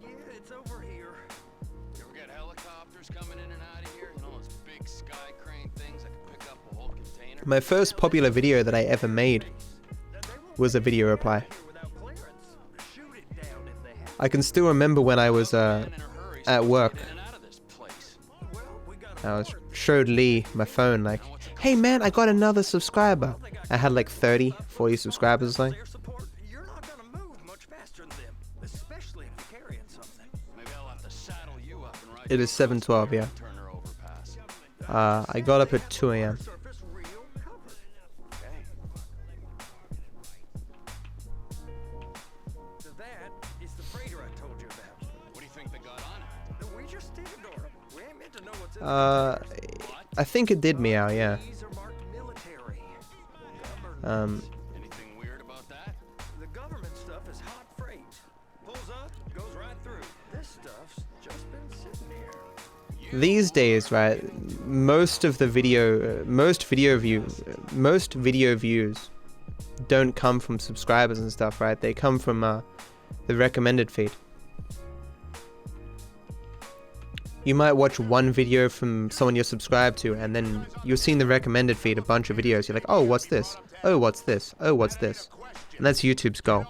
Yeah, it's over here. You ever get helicopters coming in and out of here? You know those big sky crane things that can pick up a whole container? My first popular video that I ever made was a video reply. I can still remember when I was at work. I showed Lee my phone like, hey man, I got another subscriber. I had like 30, 40 subscribers or something. You're not gonna move much faster than them, especially if you're carrying something. Maybe I'll have to saddle you up and ride. It is 7:12, yeah. I got up at 2 a.m. I think it did meow, yeah. Anything weird about that? The government stuff is hot freight. Pulls up, goes right through. This stuff's just been sitting here. These days, right, most video views don't come from subscribers and stuff, right? They come from the recommended feed. You might watch one video from someone you're subscribed to, and then you're seeing the recommended feed, a bunch of videos. You're like, oh, what's this? Oh, what's this? Oh, what's this? And that's YouTube's goal.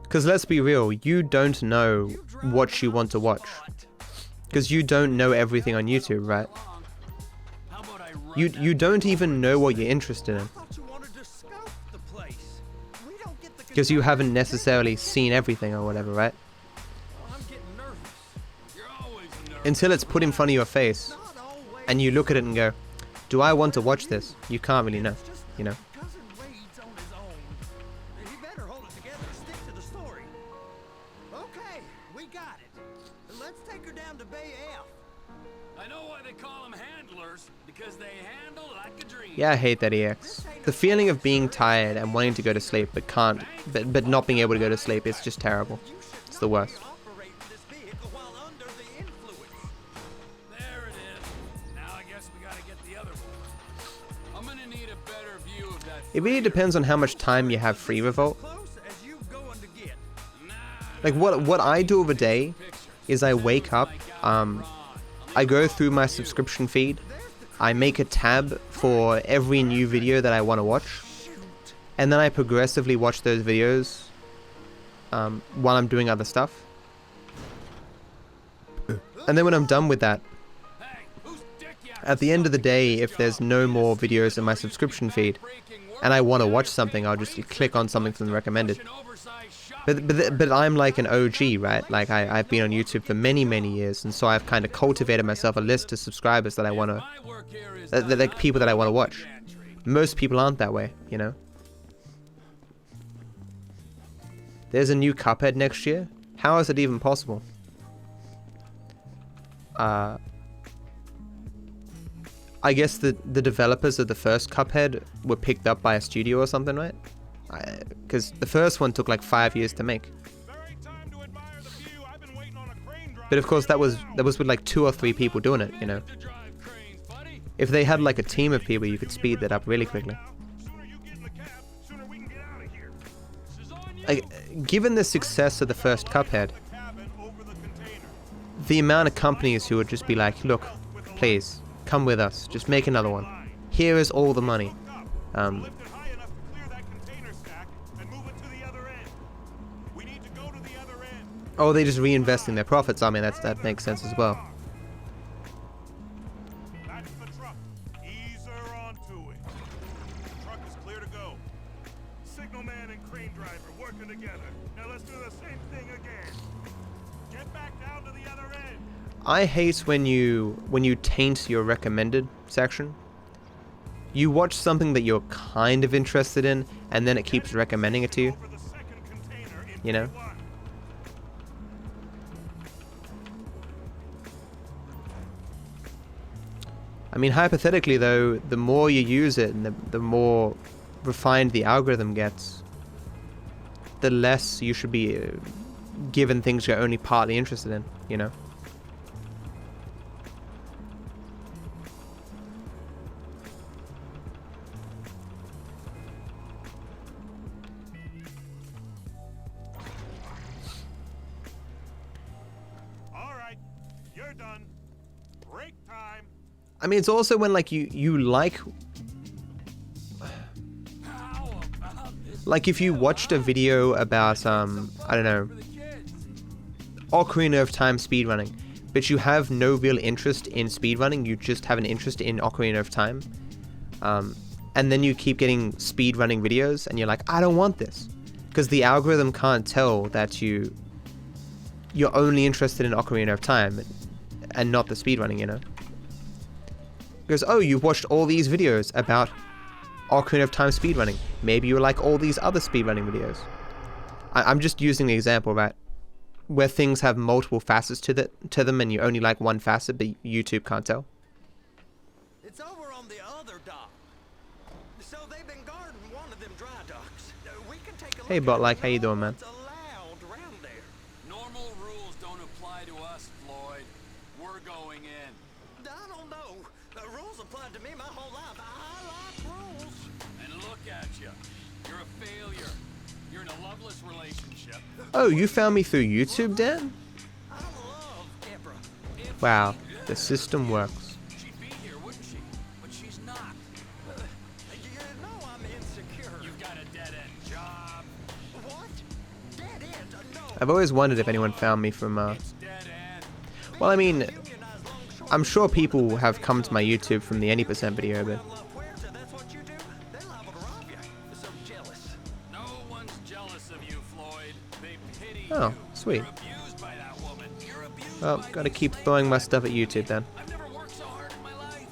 Because let's be real, you don't know what you want to watch. Because you don't know everything on YouTube, right? You don't even know what you're interested in. Because you haven't necessarily seen everything or whatever, right? Until it's put in front of your face, and you look at it and go, do I want to watch this? You can't really know, you know? Okay, we got it. Let's take her down to Bay F. I know why they call them handlers, because they handle like a dream. Yeah, I hate that EX. The feeling of being tired and wanting to go to sleep but not being able to go to sleep is just terrible. It's the worst. There it is. Now I guess we gotta get the other one. I'm gonna need a better view of that. It really depends on how much time you have free Revolt. Like what I do of a day is I wake up, I go through my subscription feed, I make a tab for every new video that I want to watch, and then I progressively watch those videos while I'm doing other stuff. And then when I'm done with that, at the end of the day, if there's no more videos in my subscription feed, and I want to watch something, I'll just click on something from the recommended. But I'm like an OG, right? Like I've been on YouTube for many years, and so I've kind of cultivated myself a list of subscribers that I want to, like people that I want to watch. Most people aren't that way, you know. There's a new Cuphead next year. How is it even possible? I guess the developers of the first Cuphead were picked up by a studio or something, right? Because the first one took like 5 years to make. But of course that was with like 2 or 3 people doing it, you know. If they had like a team of people, you could speed that up really quickly. Like, given the success of the first Cuphead, the amount of companies who would just be like, look, please, come with us, just make another one. Here is all the money. Oh, they just reinvesting their profits. I mean, that makes sense as well. That's the truck. Ease her onto it. Truck is clear to go. Signalman and crane driver working together. Now let's do the same thing again. Get back down to the other end. I hate when you taint your recommended section. You watch something that you're kind of interested in, and then it keeps recommending it to you. You know? I mean, hypothetically though, the more you use it and the more refined the algorithm gets, the less you should be given things you're only partly interested in, you know? All right, you're done. Break time. I mean, it's also when like you like if you watched a video about I don't know, Ocarina of Time speedrunning, but you have no real interest in speedrunning, you just have an interest in Ocarina of Time, and then you keep getting speedrunning videos and you're like, I don't want this, because the algorithm can't tell that you're only interested in Ocarina of Time and not the speedrunning, you know? Because, oh, you've watched all these videos about Ocarina of Time speedrunning. Maybe you like all these other speedrunning videos. I'm just using the example, right? Where things have multiple facets to them and you only like one facet, but YouTube can't tell. It's over on the other dock. So they've been guarding one of them dry docks. We can take a look. Hey, bot like, how you doing, man? Normal rules don't apply to us, Floyd. We're going in. I don't know. The rules applied to me my whole life. I like rules. And look at you. You're a failure. You're in a loveless relationship. Oh, you found me through YouTube, Dan? Wow, the system works. She'd be here, wouldn't she? But she's not. You know I'm insecure. You've got a dead-end job. What? Dead end? No. I've always wondered if anyone found me from, well, I mean, I'm sure people have come to my YouTube from the Any Percent video, but... No one's jealous of you, Floyd. They pity Oh, you. sweet. You're abused by that woman. You're abused Well, by gotta keep throwing my stuff at YouTube then. I've never worked so hard in my life.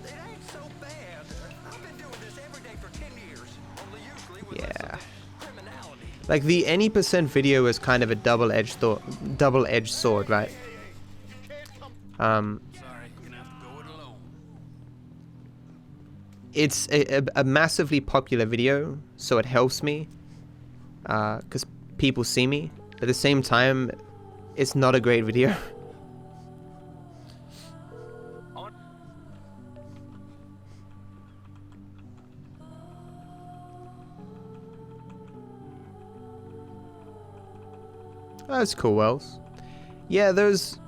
It ain't so bad. I've been doing this every day for 10 years. Only usually with Yeah. criminality. Like, the Any Percent video is kind of a double-edged sword, right? Sorry, you're gonna have to go it alone. It's a massively popular video, so it helps me, because people see me. At the same time, it's not a great video. Oh, that's cool, Wells. Yeah, those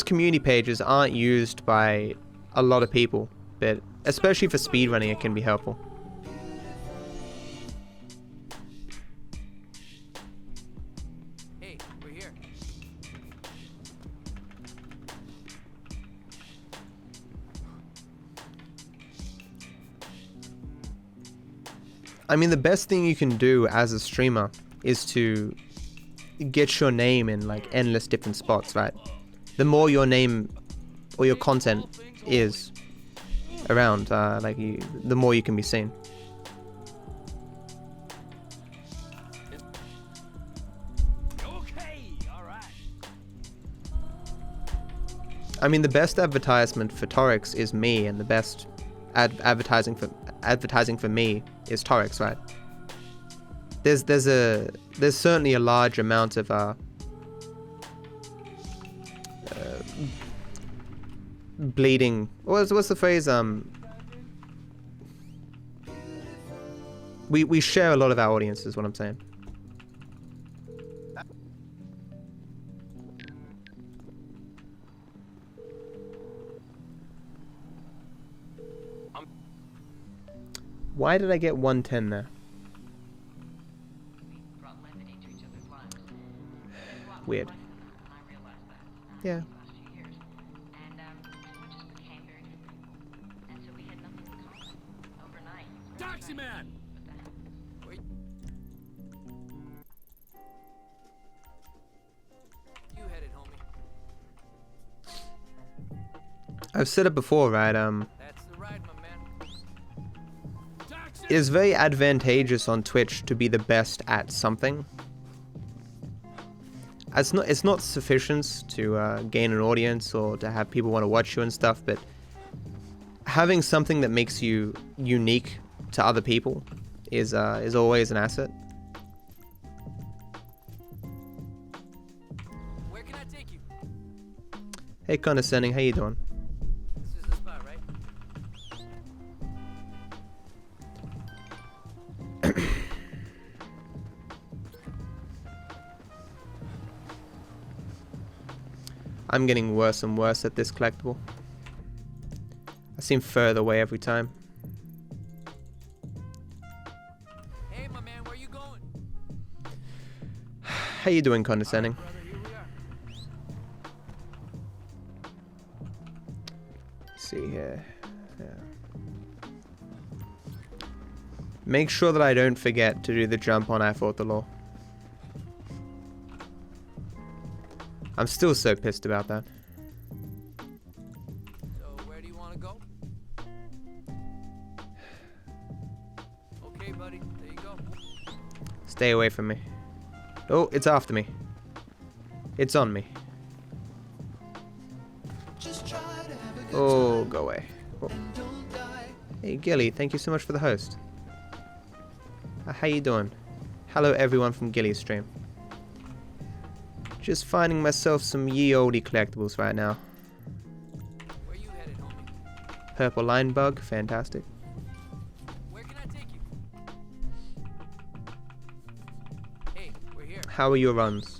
community pages aren't used by a lot of people, but especially for speedrunning, it can be helpful. Hey, we're here. I mean, the best thing you can do as a streamer is to get your name in like endless different spots, right? The more your name or your content is around, the more you can be seen. Okay, all right. I mean, the best advertisement for Torix is me, and the best advertising for me is Torix, right? There's certainly a large amount of bleeding. What's the phrase? We share a lot of our audience, is what I'm saying. Why did I get 110 there? Weird. Yeah. Taxi man! Wait. You headed, homie. I've said it before, right? That's the ride, my man. It is very advantageous on Twitch to be the best at something. It's not sufficient to gain an audience or to have people want to watch you and stuff, but having something that makes you unique to other people is always an asset. can I take you? Hey, condescending, how you doing? This is the spot, right? I'm getting worse and worse at this collectible. I seem further away every time. Hey, my man, where you going? How you doing, condescending? Brother, here we are. Let's see here. Yeah. Make sure that I don't forget to do the jump on I Fought the Law. I'm still so pissed about that. So, where do you want to go? Okay, buddy, there you go. Stay away from me. Oh, it's after me. It's on me. Oh, go away. Oh. Hey, Gilly, thank you so much for the host. How you doing? Hello, everyone from Gilly's stream. Just finding myself some ye olde collectibles right now. Where you headed, homie? Purple line bug, fantastic. Where can I take you? Hey, we're here. How are your runs?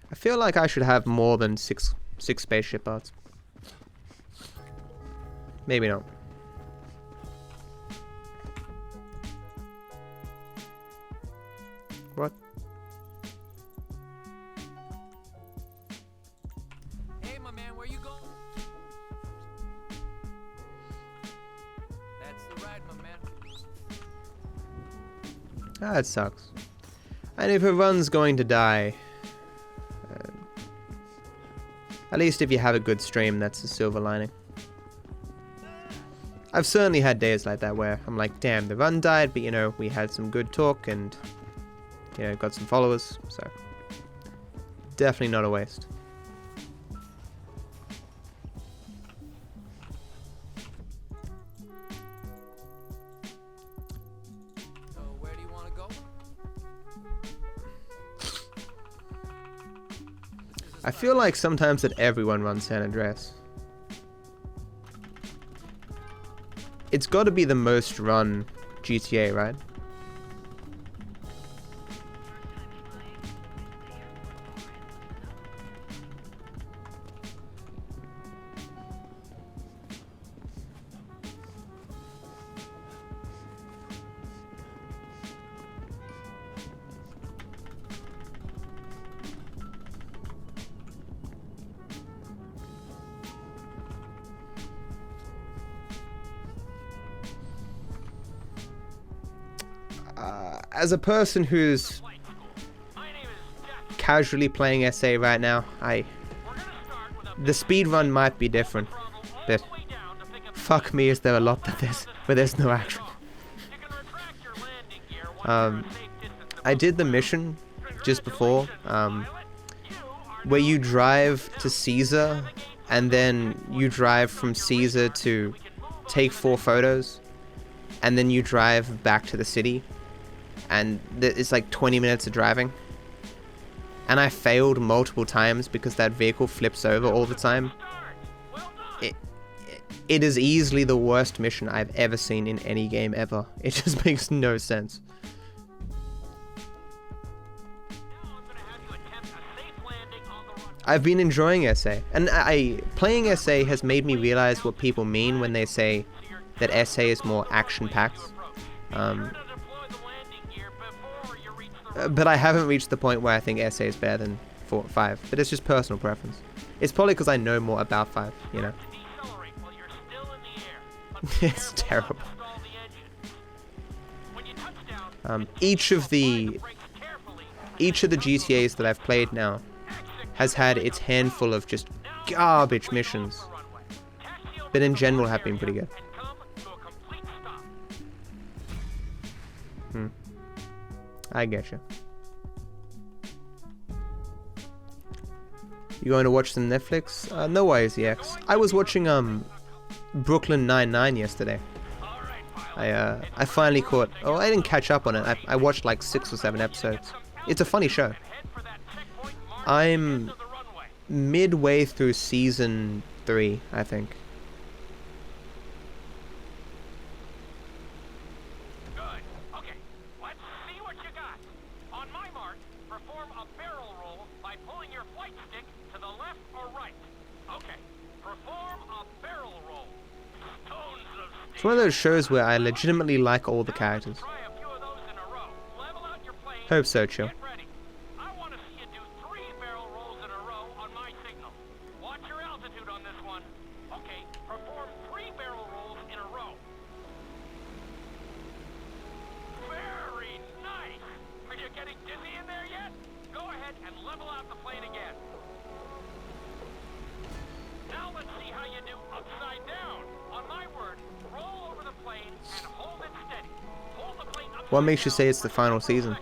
I feel like I should have more than six spaceship parts. Maybe not. What? Hey, my man, where you going? That's the ride, my man. Ah, that sucks. And if a run's going to die, at least if you have a good stream, that's the silver lining. I've certainly had days like that where I'm like, damn, the run died, but you know, we had some good talk and, you know, got some followers, so definitely not a waste. So, where do you want to go? I feel like sometimes that everyone runs San Andreas. It's got to be the most run GTA, right? As a person who's casually playing SA right now, the speedrun might be different, but fuck me, is there a lot where there's no action. I did the mission just before, where you drive to Caesar, and then you drive from Caesar to take 4 photos, and then you drive back to the city. And it's like 20 minutes of driving. And I failed multiple times because that vehicle flips over all the time. It is easily the worst mission I've ever seen in any game ever. It just makes no sense. I've been enjoying SA. And playing SA has made me realize what people mean when they say that SA is more action-packed. But I haven't reached the point where I think SA is better than 5. But it's just personal preference. It's probably because I know more about 5, you know. It's terrible. Each of the GTAs that I've played now has had its handful of just garbage missions. But in general have been pretty good. I get you. You going to watch some Netflix? No worries, EX. I was watching Brooklyn Nine-Nine yesterday. I finally caught. Oh, I didn't catch up on it. I watched like 6 or 7 episodes. It's a funny show. I'm midway through season 3, I think. Good. Okay, let's see what you got. On my mark, perform a barrel roll by pulling your flight stick to the left or right. Okay, perform a barrel roll. Stones of It's one of those shows where I legitimately like all the characters. Hope so, chill. I want to see you do 3 barrel rolls in a row on my signal. Watch your altitude on this one. Okay, perform 3 barrel rolls in a row. Very nice. Are you getting dizzy in there yet? Go ahead and level out the plane again. Now let's see how you do upside down. On my word, roll over the plane and hold it steady. Hold the plane upside What makes you down say it's the final season?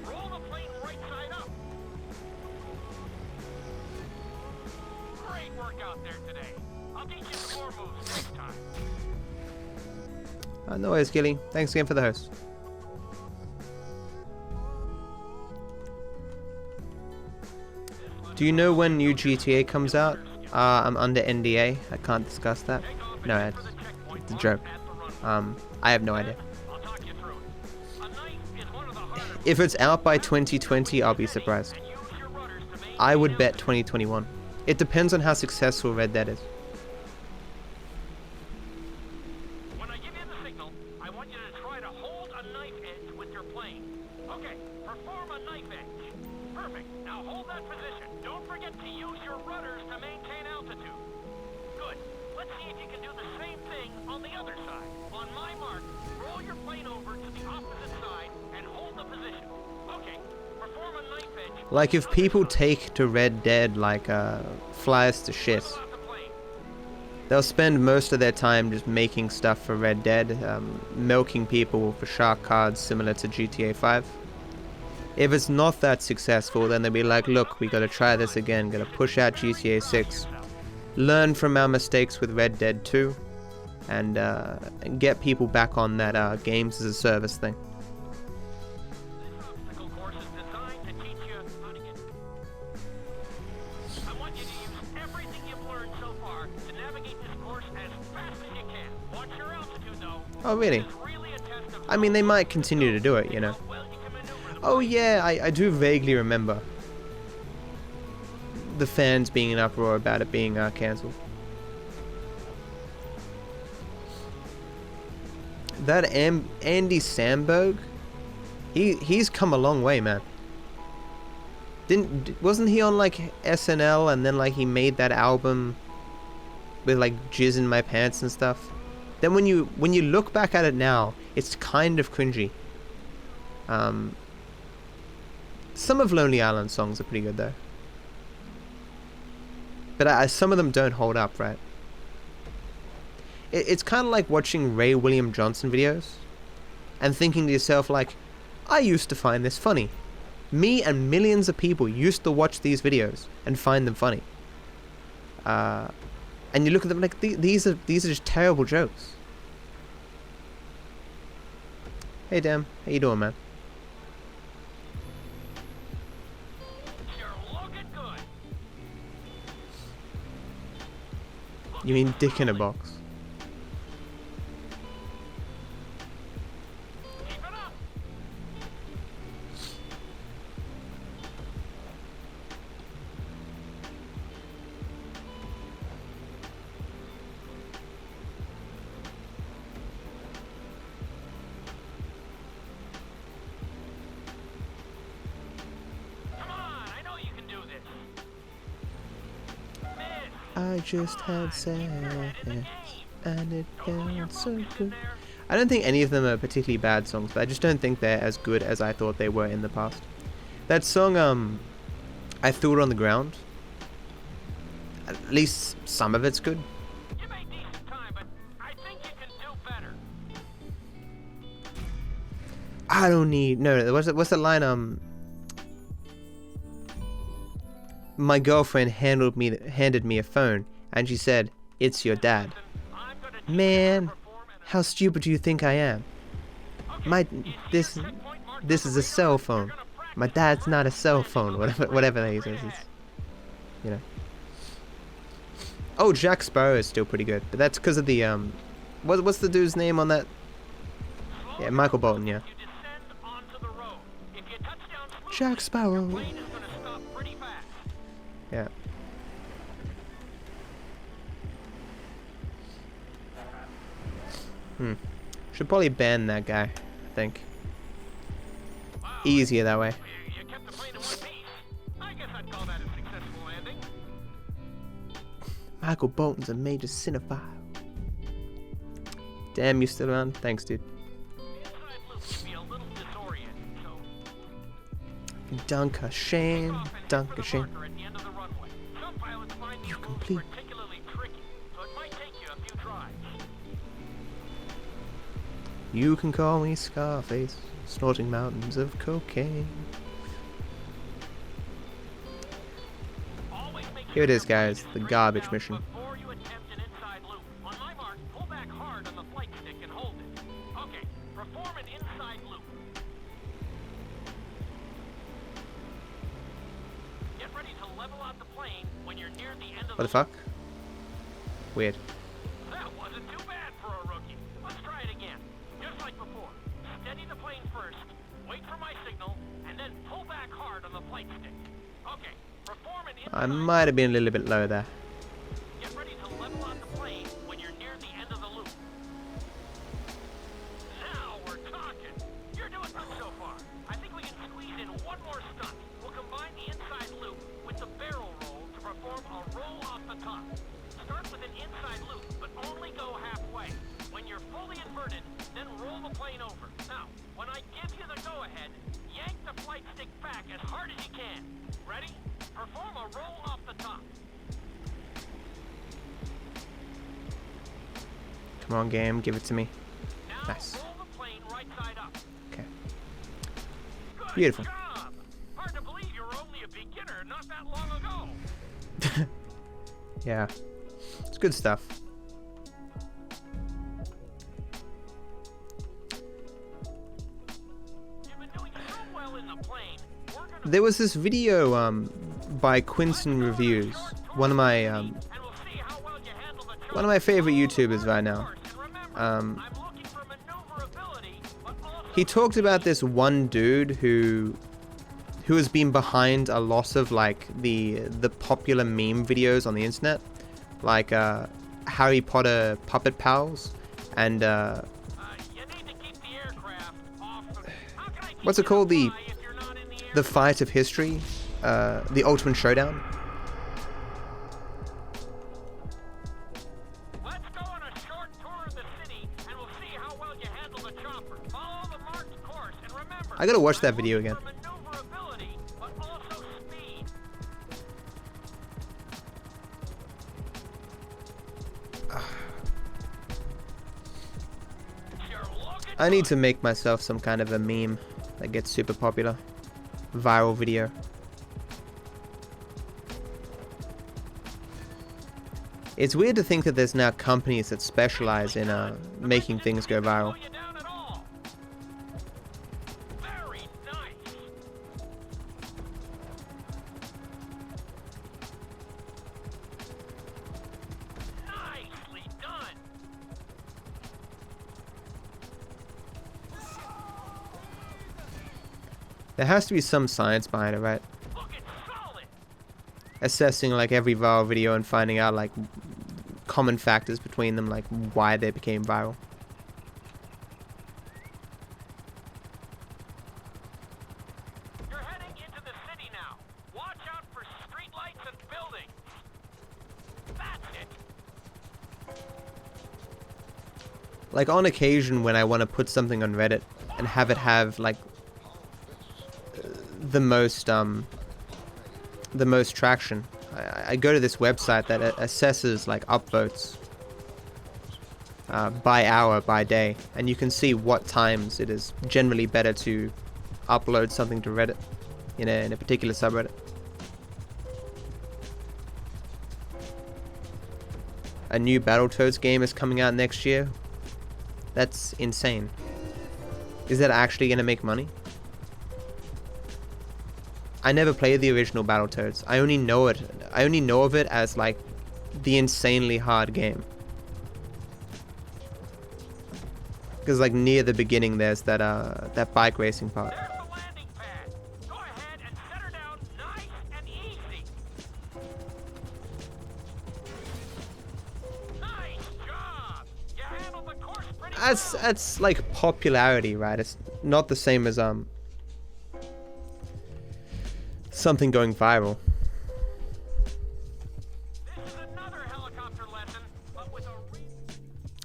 Roll the plane right side up. Great work out there today. I'll teach you some more moves next time. No worries, Gilly. Thanks again for the host. Do you know when new GTA comes out? I'm under NDA. I can't discuss that. No, it's a joke. I have no idea. If it's out by 2020, I'll be surprised. I would bet 2021. It depends on how successful Red Dead is. When I give you the signal, I want you to try to hold a knife edge with your plane. Okay, perform a knife edge. Perfect. Now hold that position. Don't forget to use your rudders to maintain altitude. Good. Let's see if you can do the same thing on the other side. On my mark, roll your plane over to the opposite side and hold the position. Okay, perform a knife edge. Like if people take to Red Dead like flies to shit, they'll spend most of their time just making stuff for Red Dead, milking people for shark cards similar to GTA 5. If it's not that successful, then they'll be like, look, we gotta try this again, gotta push out GTA 6, learn from our mistakes with Red Dead 2, and get people back on that games as a service thing. I want you to use everything you've learned so far to navigate this course as fast as you can. Watch your altitude though. Oh, really? I mean, they might continue to do it, you know. Oh yeah, I do vaguely remember the fans being in uproar about it being cancelled. That Andy Samberg, he's come a long way, man. Wasn't he on like SNL and then like he made that album with like jizz in my pants and stuff? Then when you look back at it now, it's kind of cringy. Some of Lonely Island's songs are pretty good though, but some of them don't hold up, right? It's kind of like watching Ray William Johnson videos and thinking to yourself like, I used to find this funny. Me and millions of people used to watch these videos and find them funny. And you look at them like, these are just terrible jokes. Hey Dan, how you doing, man? You mean dick in a box? I just had sex and it felt so good. I don't think any of them are particularly bad songs, but I just don't think they're as good as I thought they were in the past. That song, I Threw It on the Ground, at least some of it's good. You made decent time, but I think you can do better. I don't need... No, what's the line? My girlfriend handed me a phone, and she said, "It's your dad." Man, how stupid do you think I am? This is a cell phone. My dad's not a cell phone. Whatever he says. You know. Oh, Jack Sparrow is still pretty good, but that's because of the what's the dude's name on that? Yeah, Michael Bolton. Yeah. Jack Sparrow. Yeah. Should probably ban that guy, I think. Easier that way. Michael Bolton's a major cinephile. Damn, you still around? Thanks, dude. Dunker Shane. Dunker Shane. You complete. You can call me Scarface, snorting mountains of cocaine. Here it is, guys, the garbage mission. What the fuck? Weird. That wasn't too bad for a rookie. Let's try it again. Just like before. Steady the plane first, wait for my signal, and then pull back hard on the flight stick. Okay, perform an I might have been a little bit low there. Get ready to level out the plane when you're near the end of the loop. Now we're talking. You're doing good so far. I think we can squeeze in one more stunt. We'll combine the inside loop with the barrel roll to perform a roll off the top. Start with an inside loop, but only go halfway. When you're fully inverted, then roll the plane over. Now, when I give you the go-ahead, yank the flight stick back as hard as you can. Ready? Perform a roll off the top. Come on, game, give it to me. Now Nice. roll the plane right side up. Okay. Good Beautiful. job. Hard to believe you were only a beginner not that long ago. Yeah. It's good stuff. There was this video by Quinton Reviews, one of my favorite YouTubers right now. He talked about this one dude who has been behind a lot of like the popular meme videos on the internet, like Harry Potter puppet pals and what's it called, the fight of history, the Ultimate Showdown. Let's go on a short tour of the city and we'll see how well you handle the chopper. Follow the marked course and remember, I gotta watch that video again. maneuverability, but also speed. I need to make myself some kind of a meme that gets super popular. Viral video. It's weird to think that there's now companies that specialize in making things go viral. There has to be some science behind it, right? Assessing like every viral video and finding out like common factors between them, like why they became viral. You're heading into the city now. Watch out for streetlights and buildings. That's it. Like on occasion when I want to put something on Reddit and have it have like the most traction, I go to this website that assesses like upvotes. by hour, by day, and you can see what times it is generally better to upload something to Reddit in a particular subreddit. A new Battletoads game is coming out next year. That's insane. Is that actually going to make money? I never played the original Battletoads. I only know it. I only know of it as like the insanely hard game. Because like near the beginning, there's that bike racing part. That's like popularity, right? It's not the same as something going viral.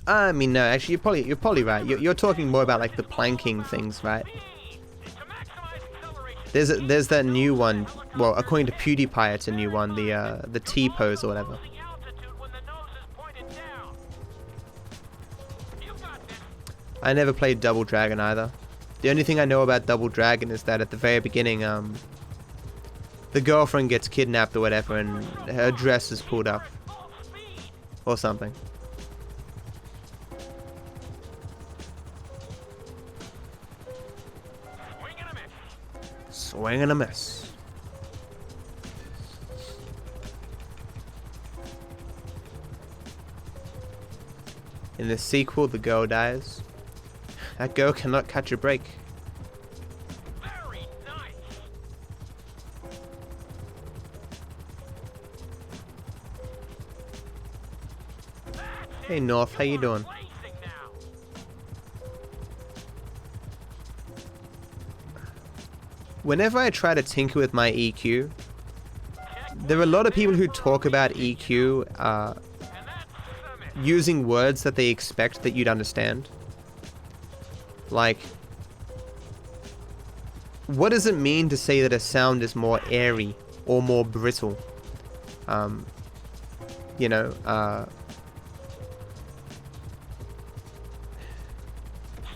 I mean, no, actually, you're probably right. You're talking more about like the planking things, right? There's that new one. Well, according to PewDiePie, it's a new one. The T pose or whatever. I never played Double Dragon either. The only thing I know about Double Dragon is that at the very beginning, the girlfriend gets kidnapped or whatever, and her dress is pulled up or something. Swing and a miss. In the sequel, the girl dies. That girl cannot catch a break. Very nice. Hey North, how you doing? Whenever I try to tinker with my EQ, there are a lot of people who talk about EQ using words that they expect that you'd understand. Like, what does it mean to say that a sound is more airy or more brittle? You know,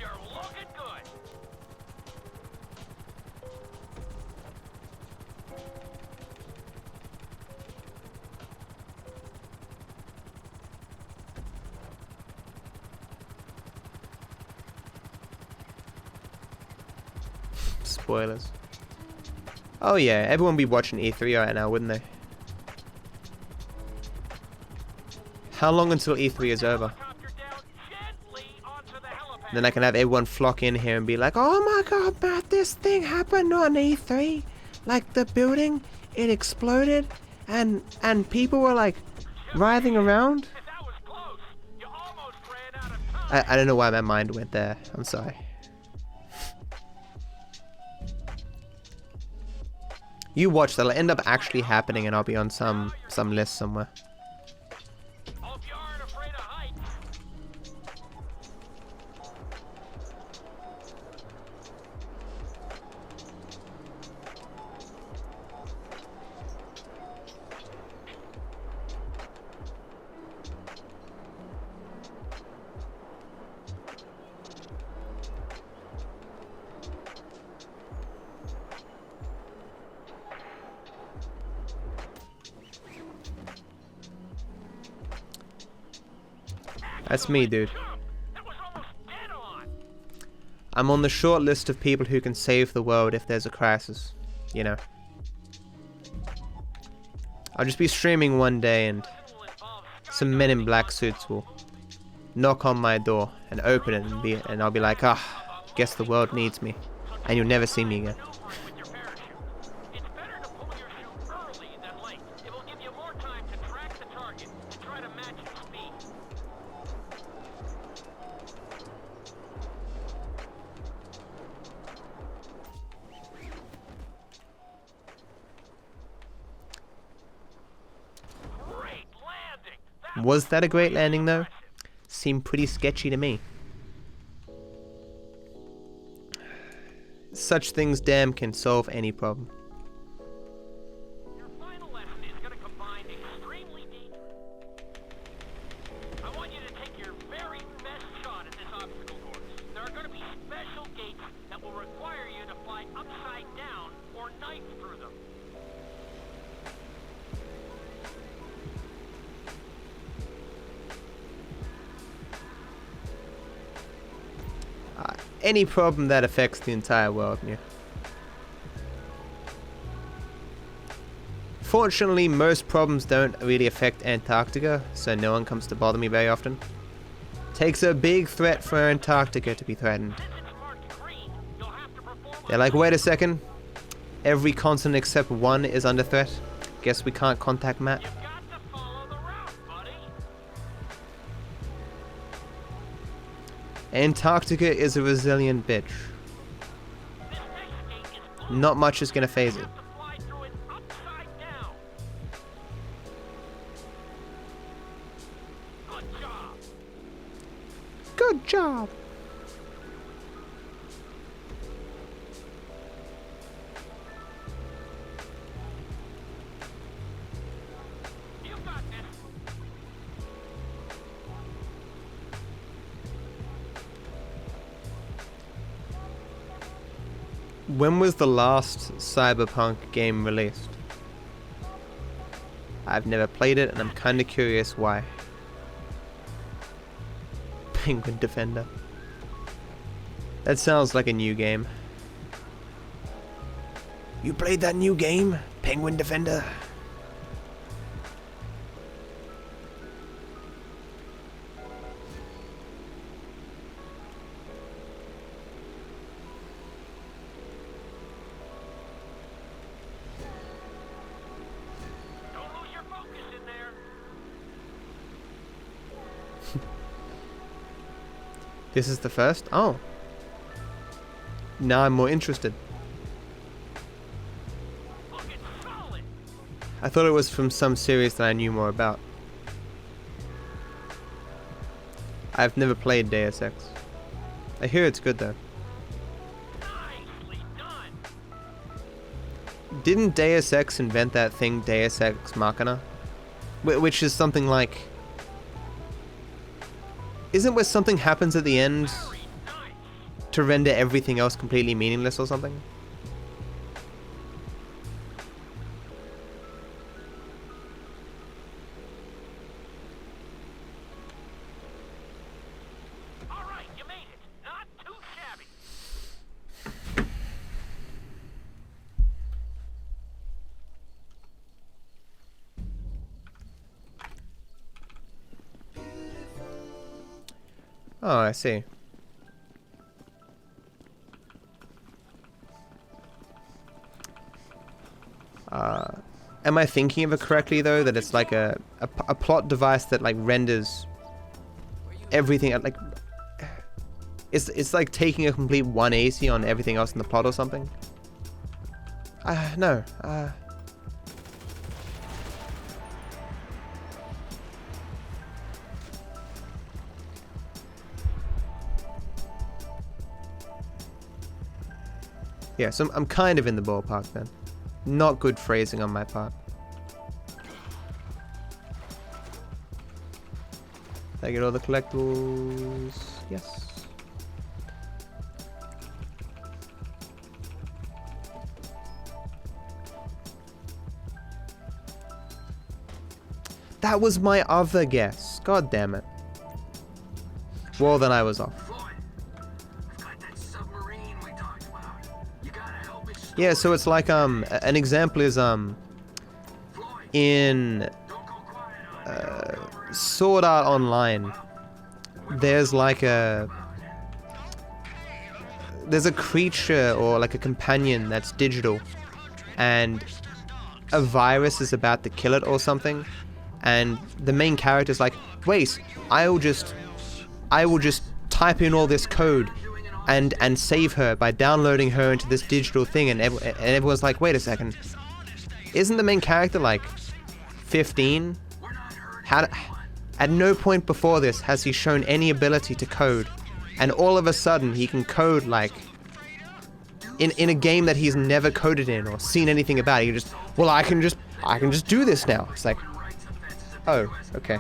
You're looking good. spoilers. Oh yeah, everyone be watching E3 right now, wouldn't they? How long until E3 is over? Then I can have everyone flock in here and be like, oh my god, Matt, this thing happened on E3. Like the building, it exploded and people were like writhing around. I don't know why my mind went there. I'm sorry. You watch, that'll end up actually happening and I'll be on some list somewhere. That's me, dude. I'm on the short list of people who can save the world if there's a crisis, you know. I'll just be streaming one day and some men in black suits will knock on my door and open it and I'll be like, ah, guess the world needs me. And you'll never see me again. Was that a great landing though? Seemed pretty sketchy to me. Such things damn can solve any problem. Your final lesson is going to combine extremely deep. I want you to take your very any problem that affects the entire world. Yeah. Fortunately, most problems don't really affect Antarctica, so no one comes to bother me very often. Takes a big threat for Antarctica to be threatened. They're like, wait a second. Every continent except one is under threat. Guess we can't contact Matt. Antarctica is a resilient bitch. Not much is gonna phase it. Good job. When was the last Cyberpunk game released? I've never played it and I'm kinda curious why. Penguin Defender. That sounds like a new game. You played that new game? Penguin Defender? This is the first? Oh. Now I'm more interested. I thought it was from some series that I knew more about. I've never played Deus Ex. I hear it's good though. Didn't Deus Ex invent that thing Deus Ex Machina? Which is something like... Isn't where something happens at the end to render everything else completely meaningless or something? Alright, you made it. Not too shabby. Oh, I see. Am I thinking of it correctly though, that it's like a plot device that like renders everything like it's like taking a complete 180 on everything else in the plot or something? No. Yeah, so I'm kind of in the ballpark then. Not good phrasing on my part. Did I get all the collectibles? Yes. That was my other guess. God damn it. Well, then I was off. Yeah, so it's like an example is in Sword Art Online, there's like there's a creature or like a companion that's digital, and a virus is about to kill it or something, and the main character's like, wait, I will just type in all this code and save her by downloading her into this digital thing, and everyone's like, wait a second, isn't the main character like 15? At no point before this has he shown any ability to code, and all of a sudden he can code like in a game that he's never coded in or seen anything about. He can just, well, I can just do this now. It's like, oh, okay.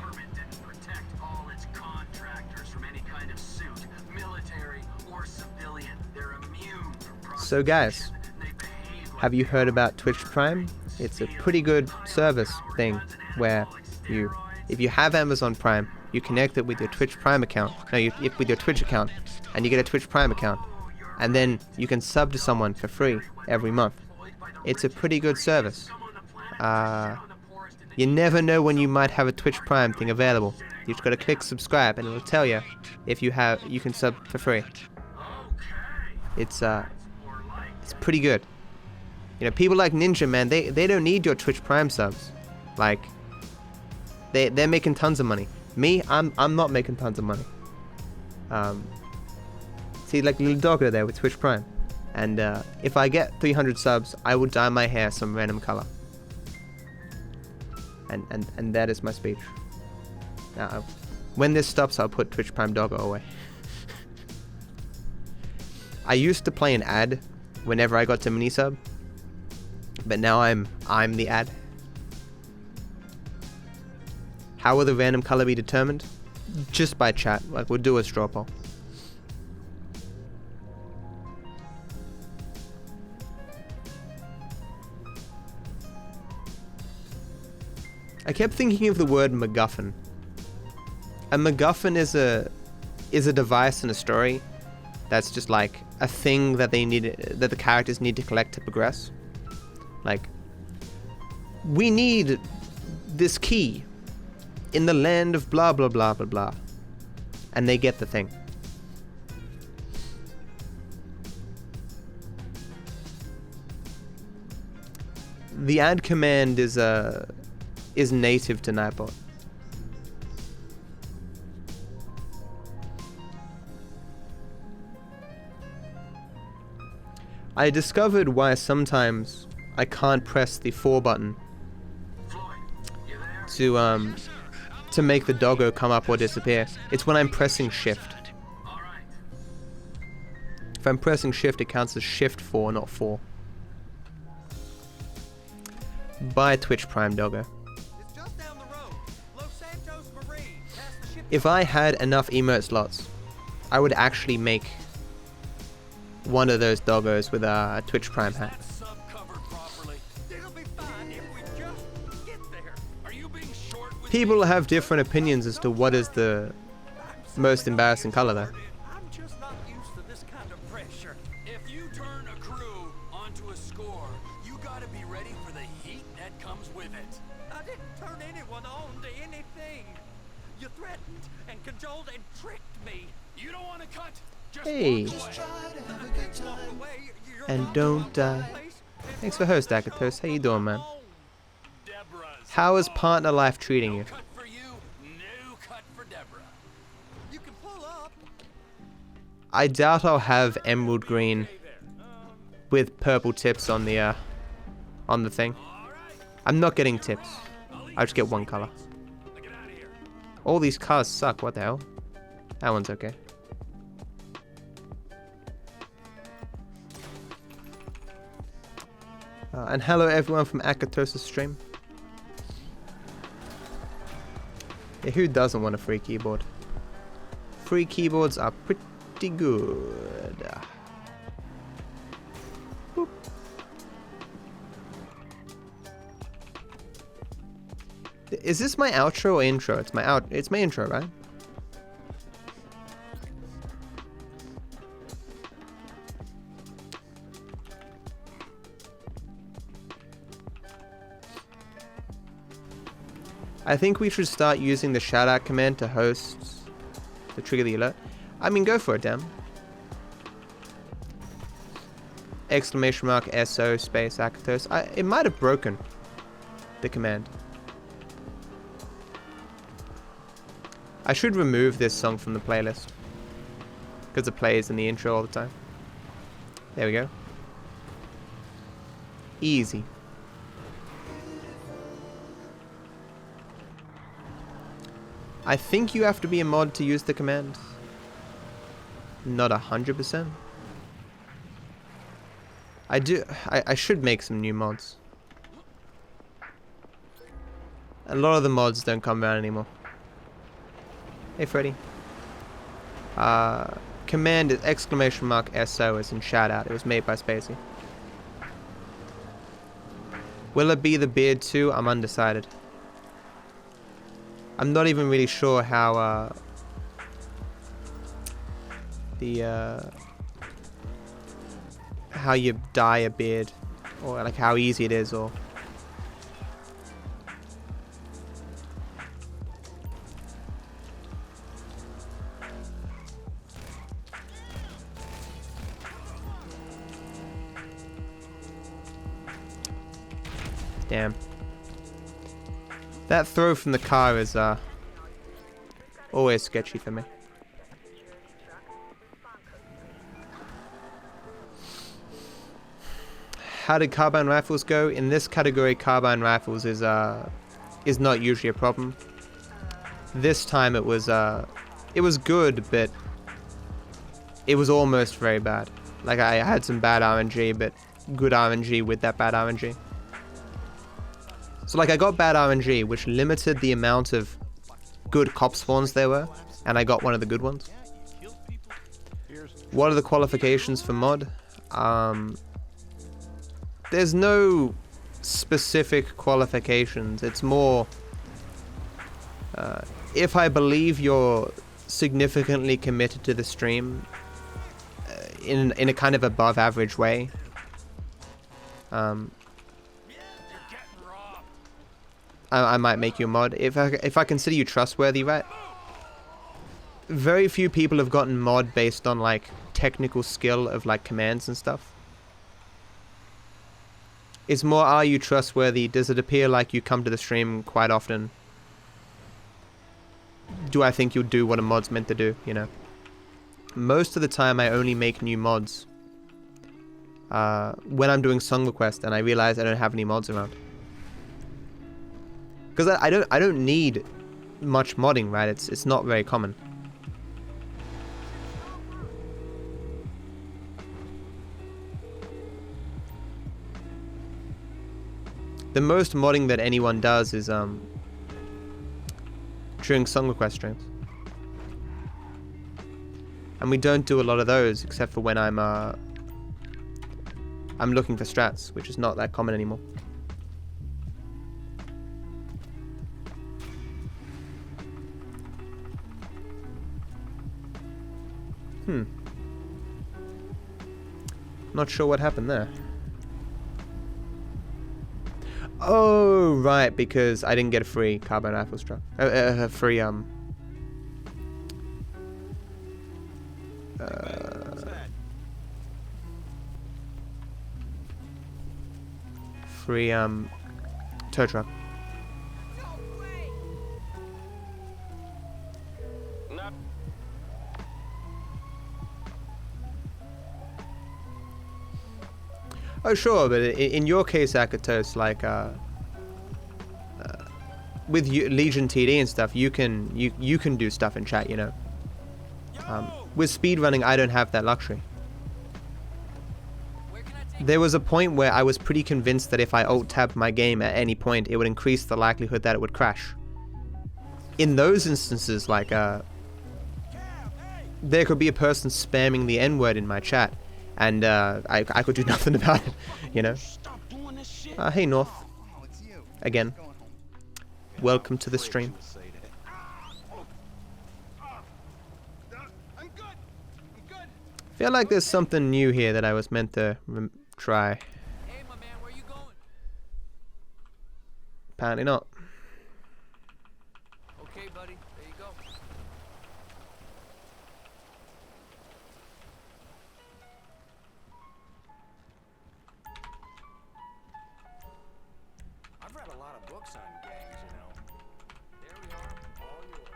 So guys, have you heard about Twitch Prime? It's a pretty good service thing where if you have Amazon Prime, you connect it with your Twitch Prime account, with your Twitch account, and you get a Twitch Prime account, and then you can sub to someone for free every month. It's a pretty good service. You never know when you might have a Twitch Prime thing available. You just gotta click subscribe and it'll tell you if you can sub for free. It's pretty good. You know, people like Ninja, man, they don't need your Twitch Prime subs. Like, they're making tons of money. Me, I'm not making tons of money. See, like little doggo there with Twitch Prime. And if I get 300 subs, I will dye my hair some random color. And that is my speech. Now, when this stops, I'll put Twitch Prime Doggo away. I used to play an ad whenever I got to mini sub, but now I'm the ad. How will the random color be determined? Just by chat. Like, we'll do a straw poll. I kept thinking of the word MacGuffin. A MacGuffin is a device in a story that's just like a thing that the characters need to collect to progress. Like, we need this key in the land of blah blah blah blah blah, and they get the thing. The add command is native to Nightbot. I discovered why sometimes I can't press the 4 button to make the doggo come up or disappear. It's when I'm pressing shift. If I'm pressing shift, it counts as shift 4, not 4. Bye Twitch Prime Doggo. If I had enough emote slots, I would actually make one of those doggos with a Twitch Prime hat. People have different opinions as to what is the most embarrassing color though. I'm just not used to this kind of pressure. If you turn a crew onto a score, you gotta be ready for the heat that comes with it. I didn't turn anyone on to anything. You threatened and cajoled and tricked me. You don't want to cut. Just hey. And don't die. Thanks for host, Akatos. How you doing, man? How is partner life treating you? I doubt I'll have emerald green with purple tips on the thing. I'm not getting tips. I'll just get one color. All these cars suck. What the hell? That one's okay. And hello everyone from Akatos' stream. Yeah, who doesn't want a free keyboard? Free keyboards are pretty good. Boop. Is this my outro or intro? It's my intro, right? I think we should start using the shoutout command to hosts to trigger the alert. I mean, go for it, damn. Exclamation mark SO space Akatos. It might have broken the command. I should remove this song from the playlist because it plays in the intro all the time. There we go. Easy. I think you have to be a mod to use the command. Not 100%. I should make some new mods. A lot of the mods don't come around anymore. Hey Freddy. Command is exclamation mark SO as in shout out. It was made by Spacey. Will it be the beard too? I'm undecided. I'm not even really sure how the how you dye a beard, or like how easy it is, or damn. That throw from the car is always sketchy for me. How did carbine rifles go? In this category, carbine rifles is not usually a problem. This time it was good, but it was almost very bad. Like I had some bad RNG, but good RNG with that bad RNG. So like I got bad RNG, which limited the amount of good cop spawns there were, and I got one of the good ones. What are the qualifications for mod? There's no specific qualifications. It's more if I believe you're significantly committed to the stream in a kind of above average way. I might make you a mod. If I consider you trustworthy, right? Very few people have gotten mod based on like technical skill of like commands and stuff. It's more, are you trustworthy? Does it appear like you come to the stream quite often? Do I think you'll do what a mod's meant to do, you know? Most of the time I only make new mods when I'm doing song requests and I realize I don't have any mods around. Because I don't need much modding, right? It's not very common. The most modding that anyone does is during song request streams. And we don't do a lot of those except for when I'm looking for strats, which is not that common anymore. Not sure what happened there. Oh, right, because I didn't get a free carbine rifle strap. A free, free, tow truck. Oh sure, but in your case, Akatos, like with Legion TD and stuff, you can do stuff in chat, you know. With speedrunning, I don't have that luxury. There was a point where I was pretty convinced that if I alt-tabbed my game at any point, it would increase the likelihood that it would crash. In those instances, like there could be a person spamming the N-word in my chat, and I could do nothing about it, you know. Hey North, again, welcome to the stream. Feel like there's something new here that I was meant to try. Hey, my man, where you going? Apparently not. Okay, buddy, there you go. I've read a lot of books on gangs, you know. There we are, all yours.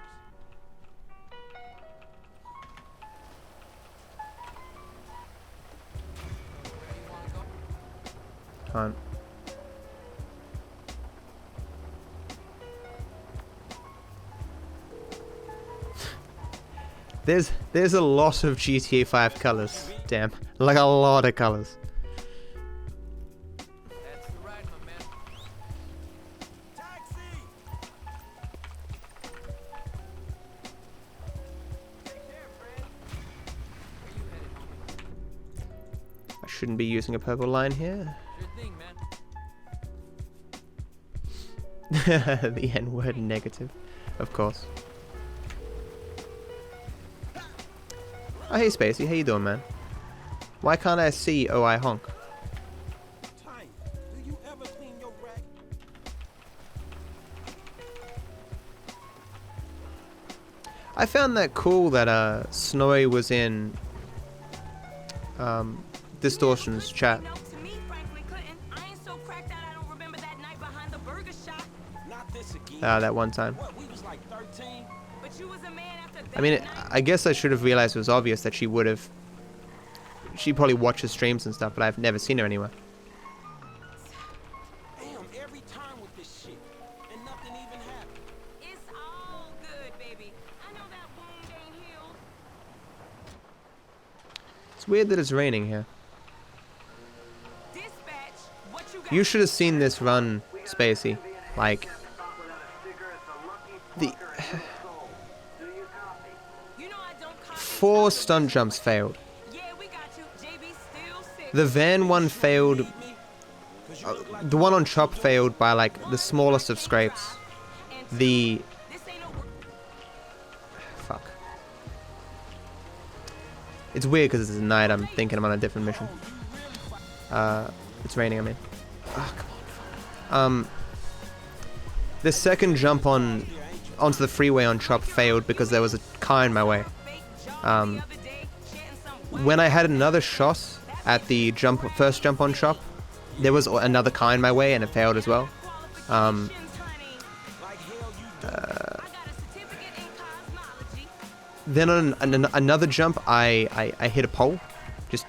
Can't. There's a lot of GTA 5 colors. Damn, like a lot of colors. That's the ride, my man. Taxi! Take care, friend. Where you headed, homie? I shouldn't be using a purple line here. Sure thing, man. The N-word negative, of course. Oh, hey Spacey, how you doing, man? Why can't I see OI honk? Tight. Do you ever clean your rack? I found that cool that Snowy was in Distortion's chat. To me, Franklin Clinton, I ain't so cracked out I don't remember that night behind the burger shop. Not this again. That one time. What, we was like 13? But you was a man after that I mean, night. I guess I should have realized it was obvious that she would have. She probably watches streams and stuff, but I've never seen her anywhere. Damn, every time with this shit. And nothing even happened. It's all good, baby. I know that wound ain't healed. It's weird that it's raining here. Dispatch, what you got? You should have seen this run, Spacey. Like, the You know I don't copy. 4 stunt jumps failed. Yeah, we got you. JB still sick. The van one failed. The one on Chop failed by like the smallest of scrapes. The fuck. It's weird because it's night. I'm thinking I'm on a different mission. It's raining. I mean, oh, come on. The second jump onto the freeway on Chop failed because there was a car in my way. When I had another shot at the first jump on Chop, there was another car in my way and it failed as well. Then on another jump, I hit a pole, just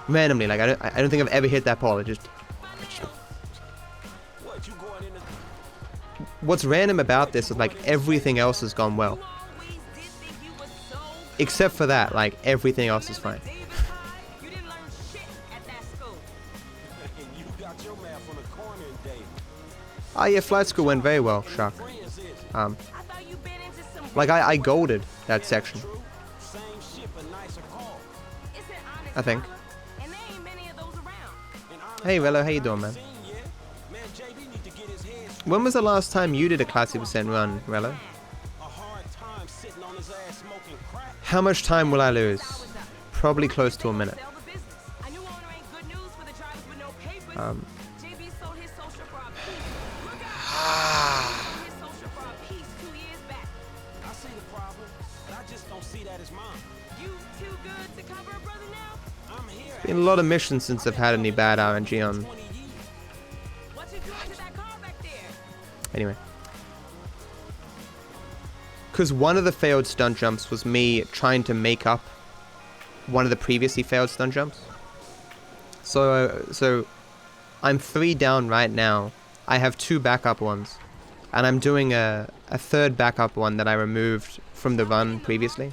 randomly. Like I don't think I've ever hit that pole. It just. What's random about this is like everything else has gone well, except for that. Like everything else is fine. Oh yeah, flight school went very well, Shark. Like I golded that section. I think. Hey Rello, how you doing, man? When was the last time you did a classy percent run, Rello? How much time will I lose? Probably close to a minute. Been a lot of missions since I've had any bad RNG on. Anyway. Because one of the failed stunt jumps was me trying to make up one of the previously failed stunt jumps. So I'm 3 down right now. I have 2 backup ones. And I'm doing a third backup one that I removed from the run previously.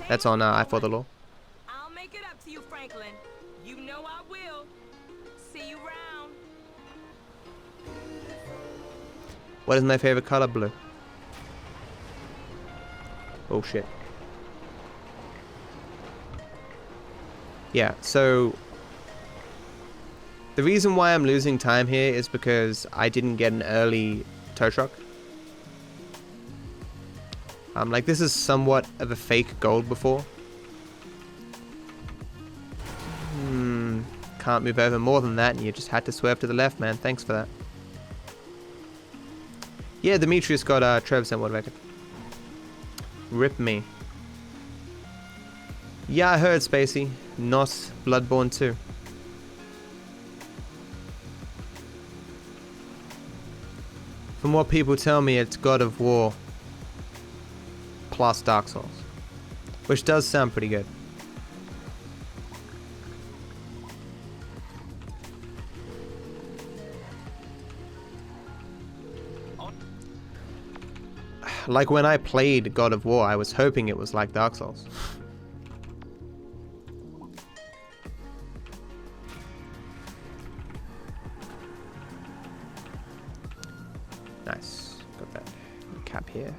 That's on I For The Law. I'll make it up to you, Franklin. You know I will. See you round. What is my favorite color? Blue. Oh shit. Yeah, so the reason why I'm losing time here is because I didn't get an early tow truck. Like this is somewhat of a fake gold before. Can't move over more than that, and you just had to swerve to the left, man. Thanks for that. Yeah, Demetrius got Trev sent motivated. Rip me. Yeah, I heard, Spacey. Not Bloodborne 2. From what people tell me, it's God of War plus Dark Souls, which does sound pretty good. Like when I played God of War, I was hoping it was like Dark Souls. Nice. Got that cap here.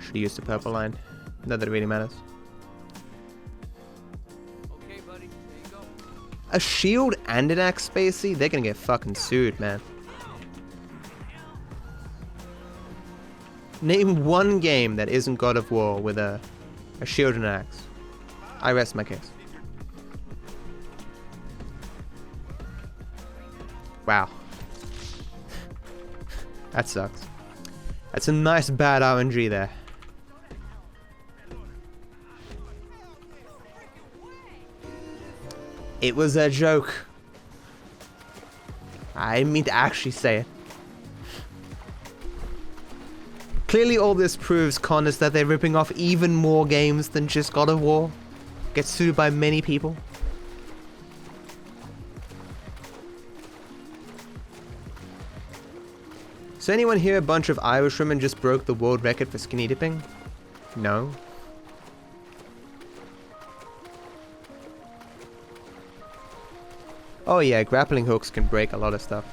Should have used the purple line. Not that it really matters. Okay, buddy. There you go. A shield and an axe, Spacey? They're gonna get fucking sued, man. Name one game that isn't God of War with a shield and an axe. I rest my case. Wow. That sucks. That's some nice bad RNG there. It was a joke. I didn't mean to actually say it. Clearly all this proves, Con, is that they're ripping off even more games than just God of War. Gets sued by many people. So anyone here a bunch of Irish women just broke the world record for skinny dipping? No. Oh yeah, grappling hooks can break a lot of stuff.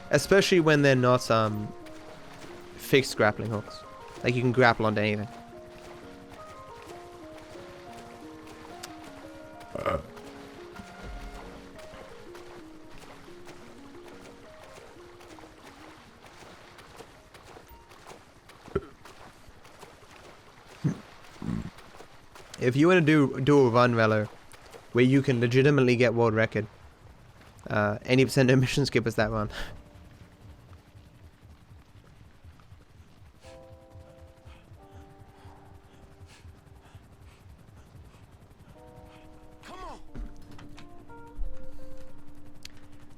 Especially when they're not fixed grappling hooks. Like you can grapple onto anything. If you want to do a run, Relo, where you can legitimately get world record, 80% of mission skip is that run.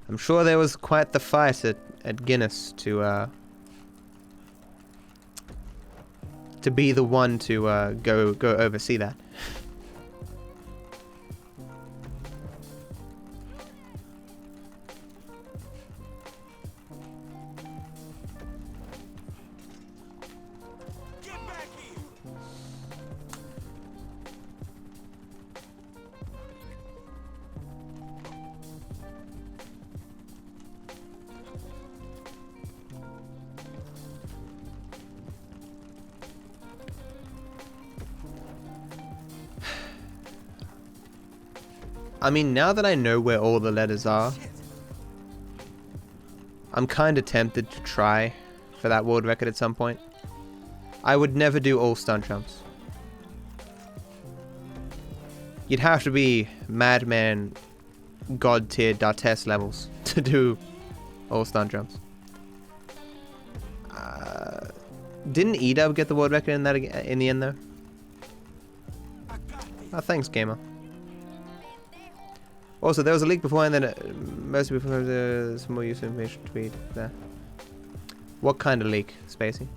I'm sure there was quite the fight at Guinness to be the one to go oversee that. I mean, now that I know where all the letters are, I'm kind of tempted to try for that world record at some point. I would never do all stunt jumps. You'd have to be Madman God tier D'Artes levels to do all stunt jumps. Didn't Edub get the world record in that in the end though? Oh, thanks, gamer. Also, there was a leak beforehand that mostly before there's more useful information to read there. What kind of leak, Spacey?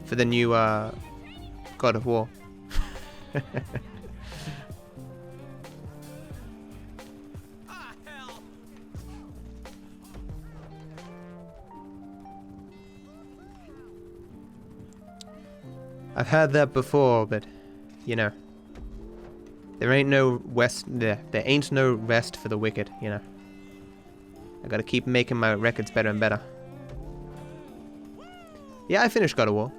For the new God of War. I've heard that before, but you know. There ain't no there ain't no rest for the wicked, you know. I gotta keep making my records better and better. Yeah, I finished God of War.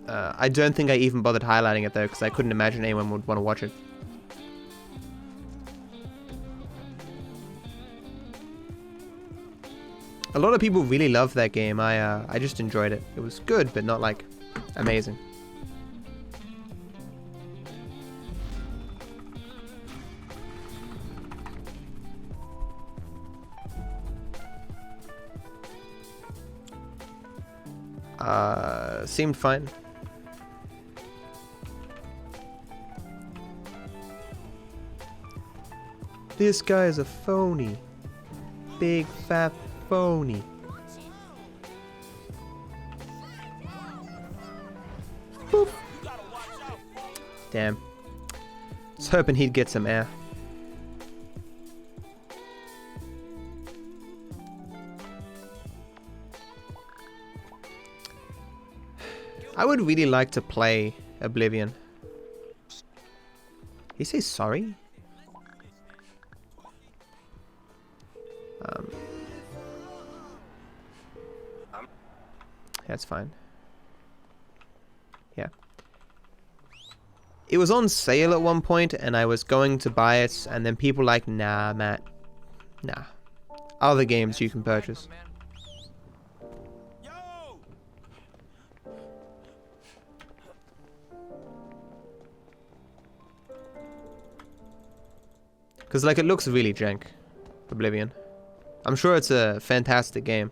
I don't think I even bothered highlighting it though, because I couldn't imagine anyone would want to watch it. A lot of people really love that game. I just enjoyed it. It was good, but not like amazing. Seemed fine. This guy is a phony. Big fat phony. Boop. Damn. I was hoping he'd get some air. I would really like to play Oblivion. He says sorry? That's fine. Yeah. It was on sale at one point and I was going to buy it and then people like, nah, Matt. Nah. Other games you can purchase. Because, like, it looks really jank, Oblivion. I'm sure it's a fantastic game.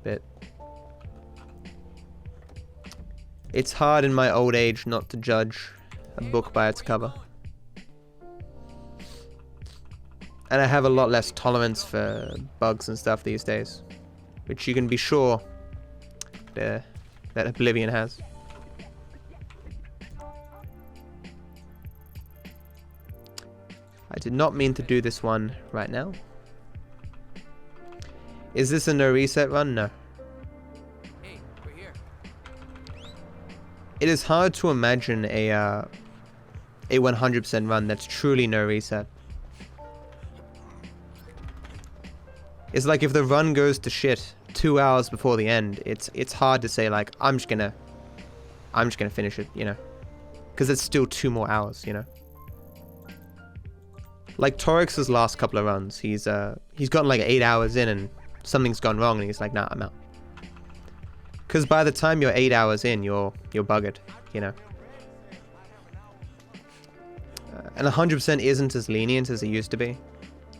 But it's hard in my old age not to judge a book by its cover. And I have a lot less tolerance for bugs and stuff these days, which you can be sure that Oblivion has. I did not mean to do this one right now. Is this a no reset run? No. Hey, we're here. It is hard to imagine a 100% run that's truly no reset. It's like if the run goes to shit 2 hours before the end, it's hard to say like I'm just gonna finish it, you know, because it's still 2 more hours, you know. Like Torix's last couple of runs, he's gotten like 8 hours in and something's gone wrong and he's like, nah, I'm out. Because by the time you're 8 hours in, you're buggered, you know. And 100% isn't as lenient as it used to be.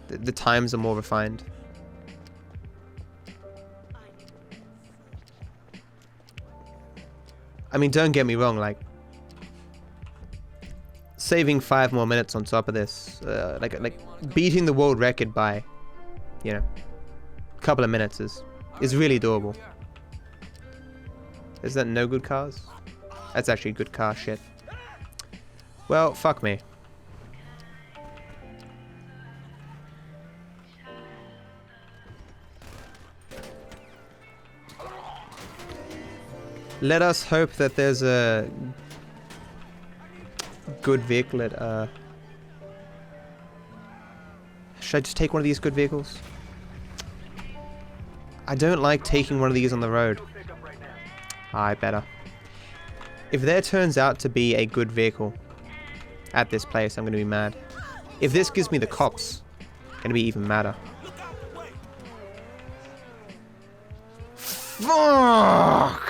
The times are more refined. I mean, don't get me wrong, like, saving 5 more minutes on top of this, like beating the world record by, you know, a couple of minutes is really doable. Is that no good cars? That's actually good car shit. Well, fuck me. Let us hope that there's a good vehicle at, should I just take one of these good vehicles? I don't like taking one of these on the road. I better. If there turns out to be a good vehicle at this place, I'm going to be mad. If this gives me the cops, I'm going to be even madder. Fuck!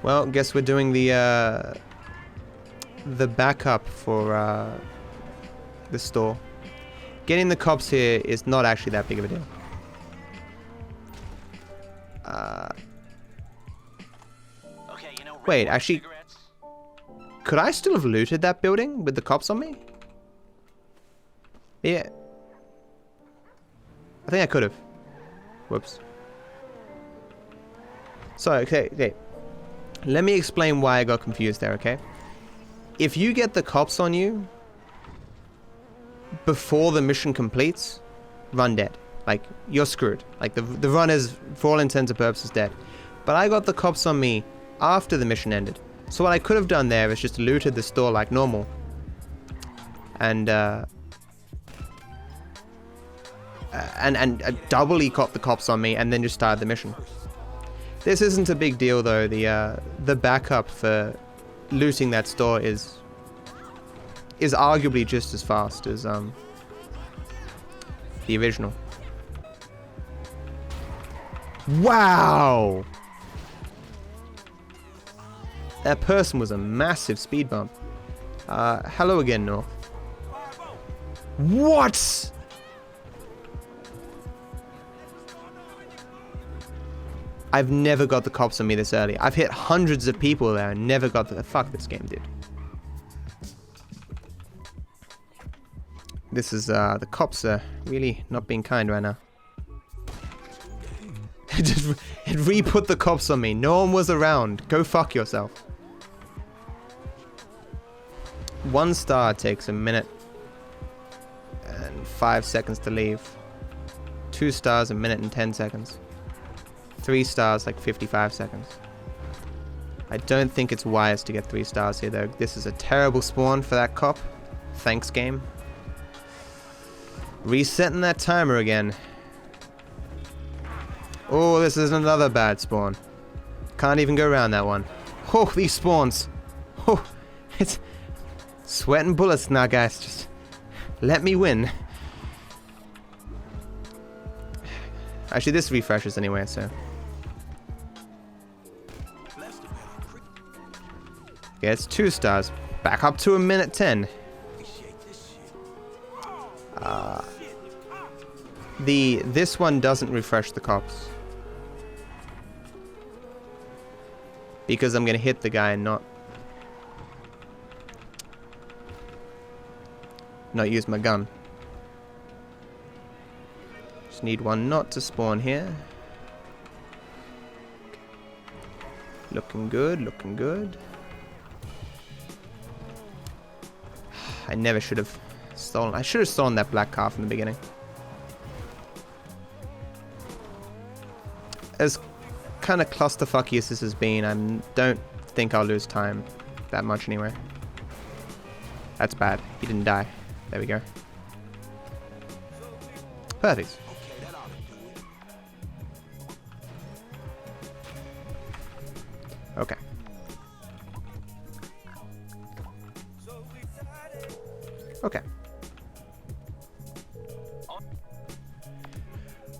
Well, guess we're doing the backup for the store. Getting the cops here is not actually that big of a deal. Okay, you know, Wait, actually, could I still have looted that building with the cops on me? Yeah. I think I could have. Whoops. Sorry, okay. Let me explain why I got confused there, okay? If you get the cops on you before the mission completes, run dead. Like, you're screwed. Like, the run is, for all intents and purposes, dead. But I got the cops on me after the mission ended. So what I could have done there is just looted the store like normal. And doubly caught the cops on me and then just started the mission. This isn't a big deal though. The backup for looting that store is arguably just as fast as the original. Wow! That person was a massive speed bump. Hello again, North. What? I've never got the cops on me this early. I've hit hundreds of people there and never got the... Fuck this game, dude. This is, the cops are really not being kind right now. It re-put the cops on me. No one was around. Go fuck yourself. 1 star takes a minute and 5 seconds to leave. 2 stars, a minute and 10 seconds. 3 stars, like 55 seconds. I don't think it's wise to get 3 stars here though. This is a terrible spawn for that cop. Thanks, game. Resetting that timer again. Oh, this is another bad spawn. Can't even go around that one. Oh, these spawns. Oh, it's sweating bullets now, guys. Just let me win. Actually, this refreshes anyway, so. Okay, it's 2 stars. Back up to a minute 10. This one doesn't refresh the cops. Because I'm gonna hit the guy and not use my gun. Just need one not to spawn here. Looking good, looking good. I never should have stolen. I should have stolen that black car from the beginning. As kind of clusterfucky as this has been, I don't think I'll lose time that much anyway. That's bad. He didn't die. There we go. Perfect. Okay. Okay.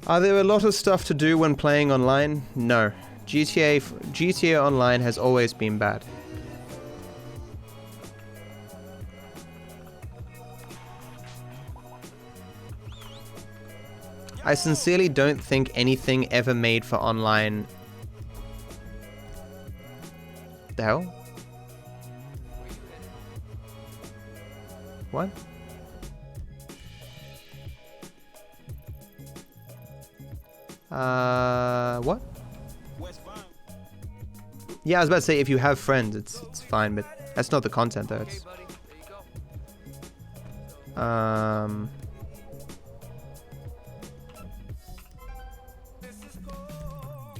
Are there a lot of stuff to do when playing online? No. GTA Online has always been bad. I sincerely don't think anything ever made for online... The hell? What? What? Yeah, I was about to say if you have friends, it's fine, but that's not the content though. It's,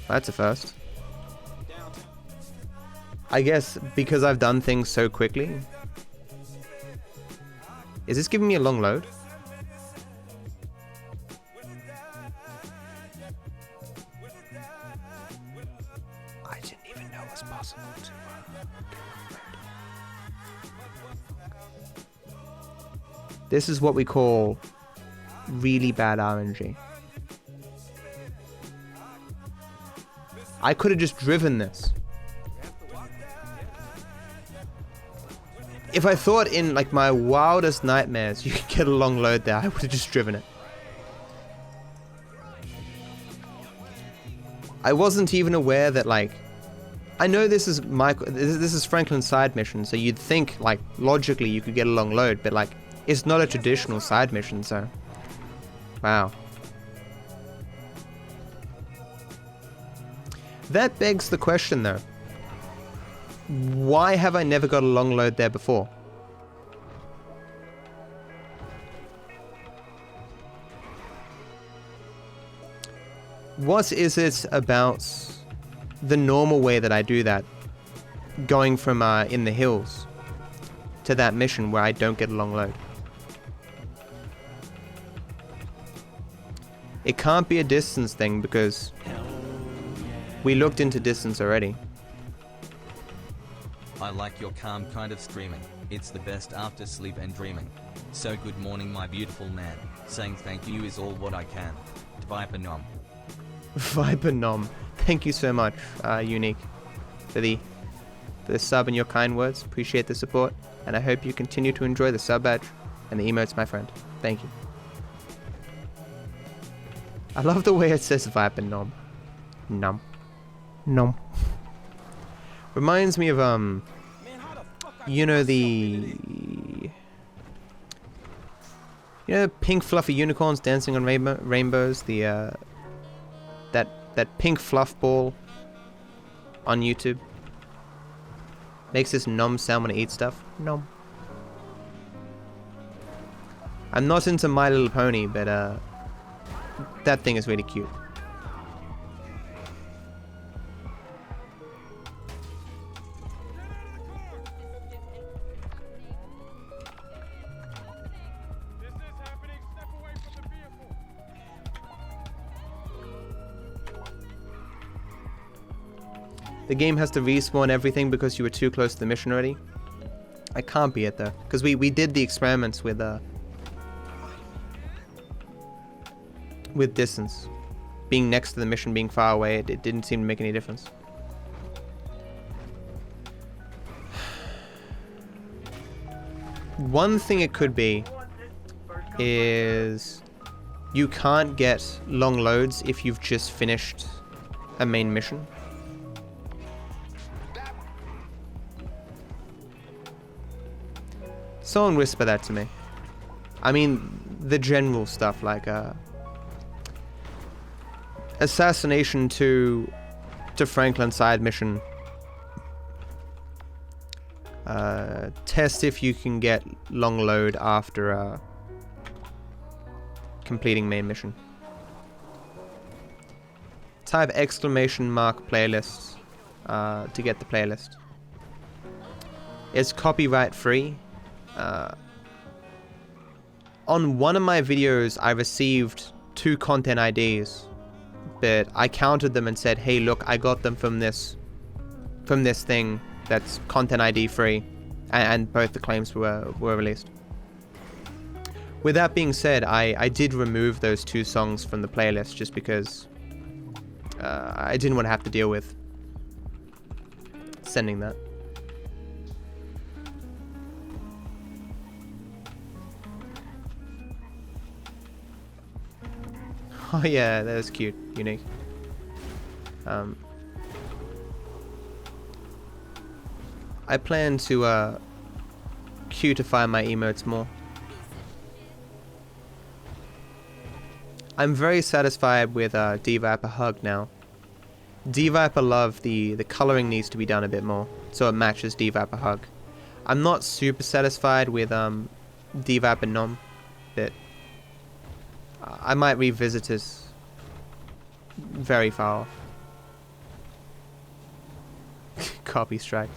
that's a first. I guess because I've done things so quickly. Is this giving me a long load? I didn't even know it was possible to This is what we call really bad RNG. I could have just driven this. If I thought in like my wildest nightmares you could get a long load there, I would have just driven it. I wasn't even aware that like, I know this is this is Franklin's side mission, so you'd think like logically you could get a long load, but like it's not a traditional side mission, so wow. That begs the question though. Why have I never got a long load there before? What is it about the normal way that I do that, going from in the hills to that mission where I don't get a long load? It can't be a distance thing because we looked into distance already. I like your calm kind of streaming. It's the best after sleep and dreaming. So good morning my beautiful man. Saying thank you is all what I can. DarkViperAU. ViperAU. Thank you so much, Unique, for the sub and your kind words. Appreciate the support, and I hope you continue to enjoy the sub badge and the emotes, my friend. Thank you. I love the way it says ViperAU. Nom. Nom. Reminds me of you know pink fluffy unicorns dancing on rainbows, the that pink fluff ball on YouTube makes this nom sound when I eat stuff. Nom. I'm not into My Little Pony, but that thing is really cute. The game has to respawn everything because you were too close to the mission already. I can't be it though, because we did the experiments with distance. Being next to the mission, being far away, it didn't seem to make any difference. One thing it could be is you can't get long loads if you've just finished a main mission. Someone whisper that to me. I mean, the general stuff like assassination to Franklin side mission. Test if you can get long load after completing main mission. Type !playlist to get the playlist. It's copyright free. On one of my videos I received 2 content IDs, but I counted them and said, hey look, I got them from this thing that's content ID free, and both the claims were released. With that being said, I did remove those 2 songs from the playlist just because I didn't want to have to deal with sending that. Oh yeah, that was cute, unique. I plan to cutify my emotes more. I'm very satisfied with DViper Hug now. DViper Love, the coloring needs to be done a bit more so it matches DViper Hug. I'm not super satisfied with DViper Nom, but I might revisit it very far off. Copy strike.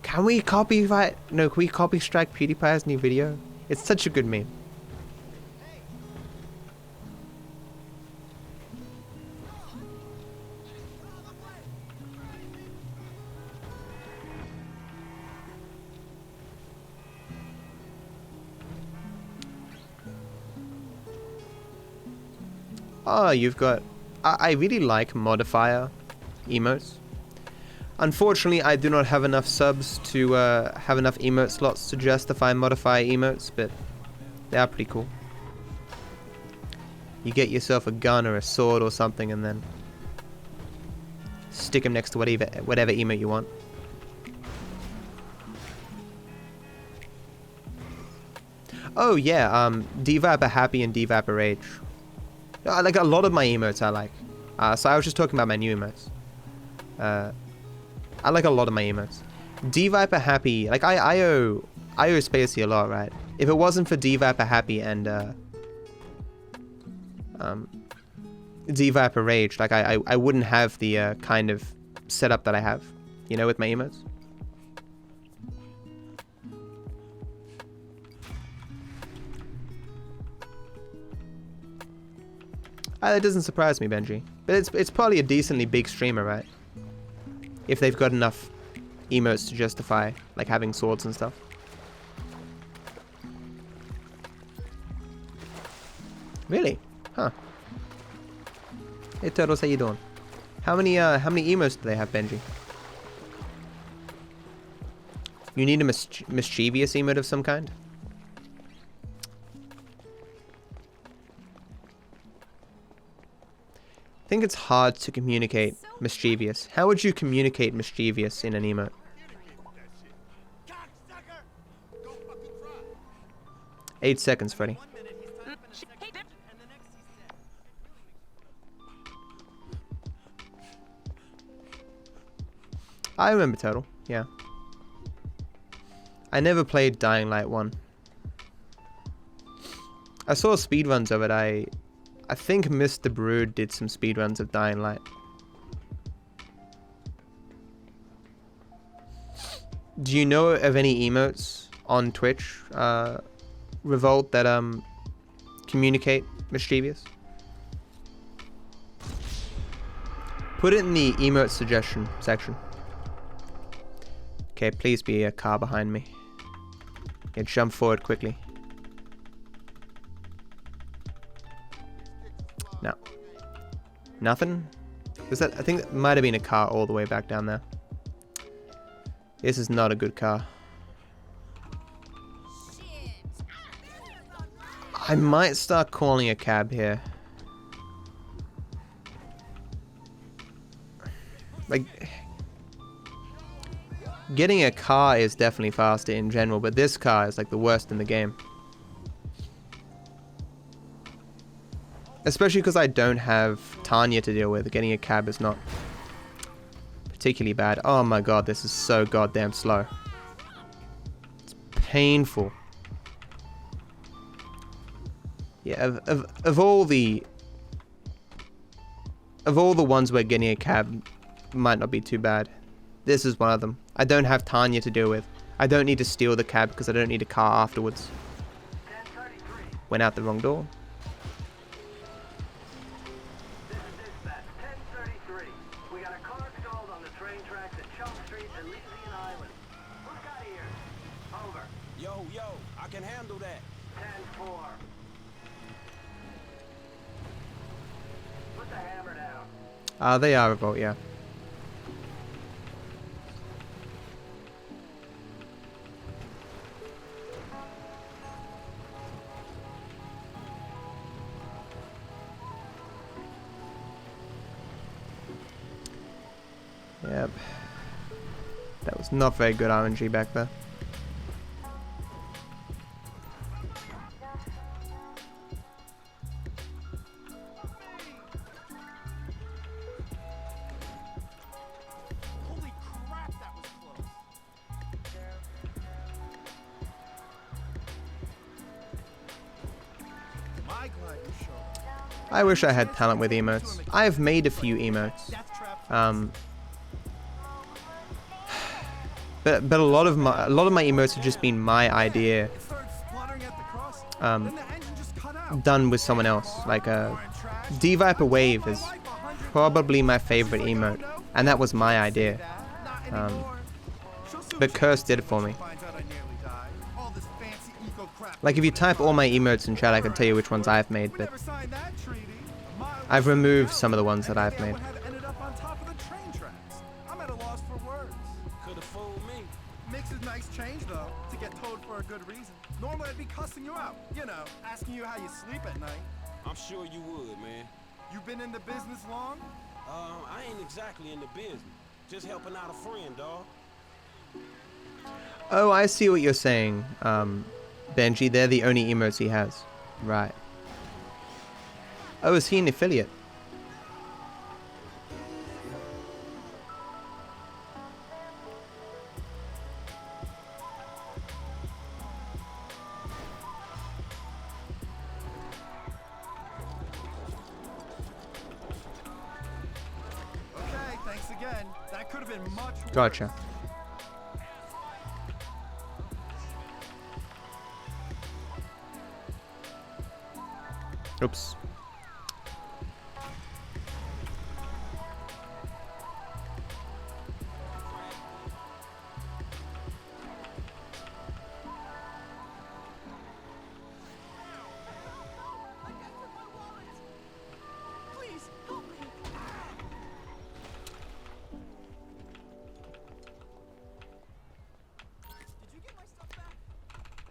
Can we copyright? No, can we copy strike PewDiePie's new video? It's such a good meme. Oh, you've got... I really like modifier emotes. Unfortunately, I do not have enough subs to have enough emote slots to justify modifier emotes, but they are pretty cool. You get yourself a gun or a sword or something and then stick them next to whatever emote you want. Oh yeah, DViper Happy and DViper Rage. Like a lot of my emotes I like. So I was just talking about my new emotes. I like a lot of my emotes. DViper Happy, like I owe Spacey a lot, right? If it wasn't for DViper Happy and DViper Rage, like I wouldn't have the kind of setup that I have, you know, with my emotes. That doesn't surprise me, Benji. But it's probably a decently big streamer, right? If they've got enough emotes to justify, like, having swords and stuff. Really? Huh. Hey, Turtles, how you doing? How many emotes do they have, Benji? You need a mischievous emote of some kind? I think it's hard to communicate mischievous. How would you communicate mischievous in an emote? Eight seconds, Freddy. I remember Total, yeah. I never played Dying Light 1. I saw speedruns of it. I think Mr. Brood did some speedruns of Dying Light. Do you know of any emotes on Twitch, Revolt, that communicate mischievous? Put it in the emote suggestion section. Okay, please be a car behind me. Okay, jump forward quickly. No. Nothing? Was that? I think that might have been a car all the way back down there. This is not a good car. I might start calling a cab here. Like, getting a car is definitely faster in general, but this car is like the worst in the game. Especially because I don't have Tanya to deal with. Getting a cab is not particularly bad. Oh my god, this is so goddamn slow. It's painful. Yeah, of all the ones where getting a cab might not be too bad, this is one of them. I don't have Tanya to deal with. I don't need to steal the cab because I don't need a car afterwards. Went out the wrong door. Yo, I can handle that. 10-4. Put the hammer down. They are revolt, yeah. Yep. That was not very good RNG back there. Holy crap, that was close. My glad you showed up. I wish I had talent with emotes. I've made a few emotes. But a lot of my emotes have just been my idea. Done with someone else. Like DViper Wave is probably my favorite emote, and that was my idea. But Curse did it for me. Like if you type all my emotes in chat, I can tell you which ones I've made, but I've removed some of the ones that I've made. Nice change though, to get towed for a good reason. Normally I'd be cussing you out, you know, asking you how you sleep at night. I'm sure you would, man. You been in the business long? I ain't exactly in the business. Just helping out a friend, dawg. Oh, I see what you're saying, Benji. They're the only emotes he has. Right. Oh, is he an affiliate? Gotcha. Oops.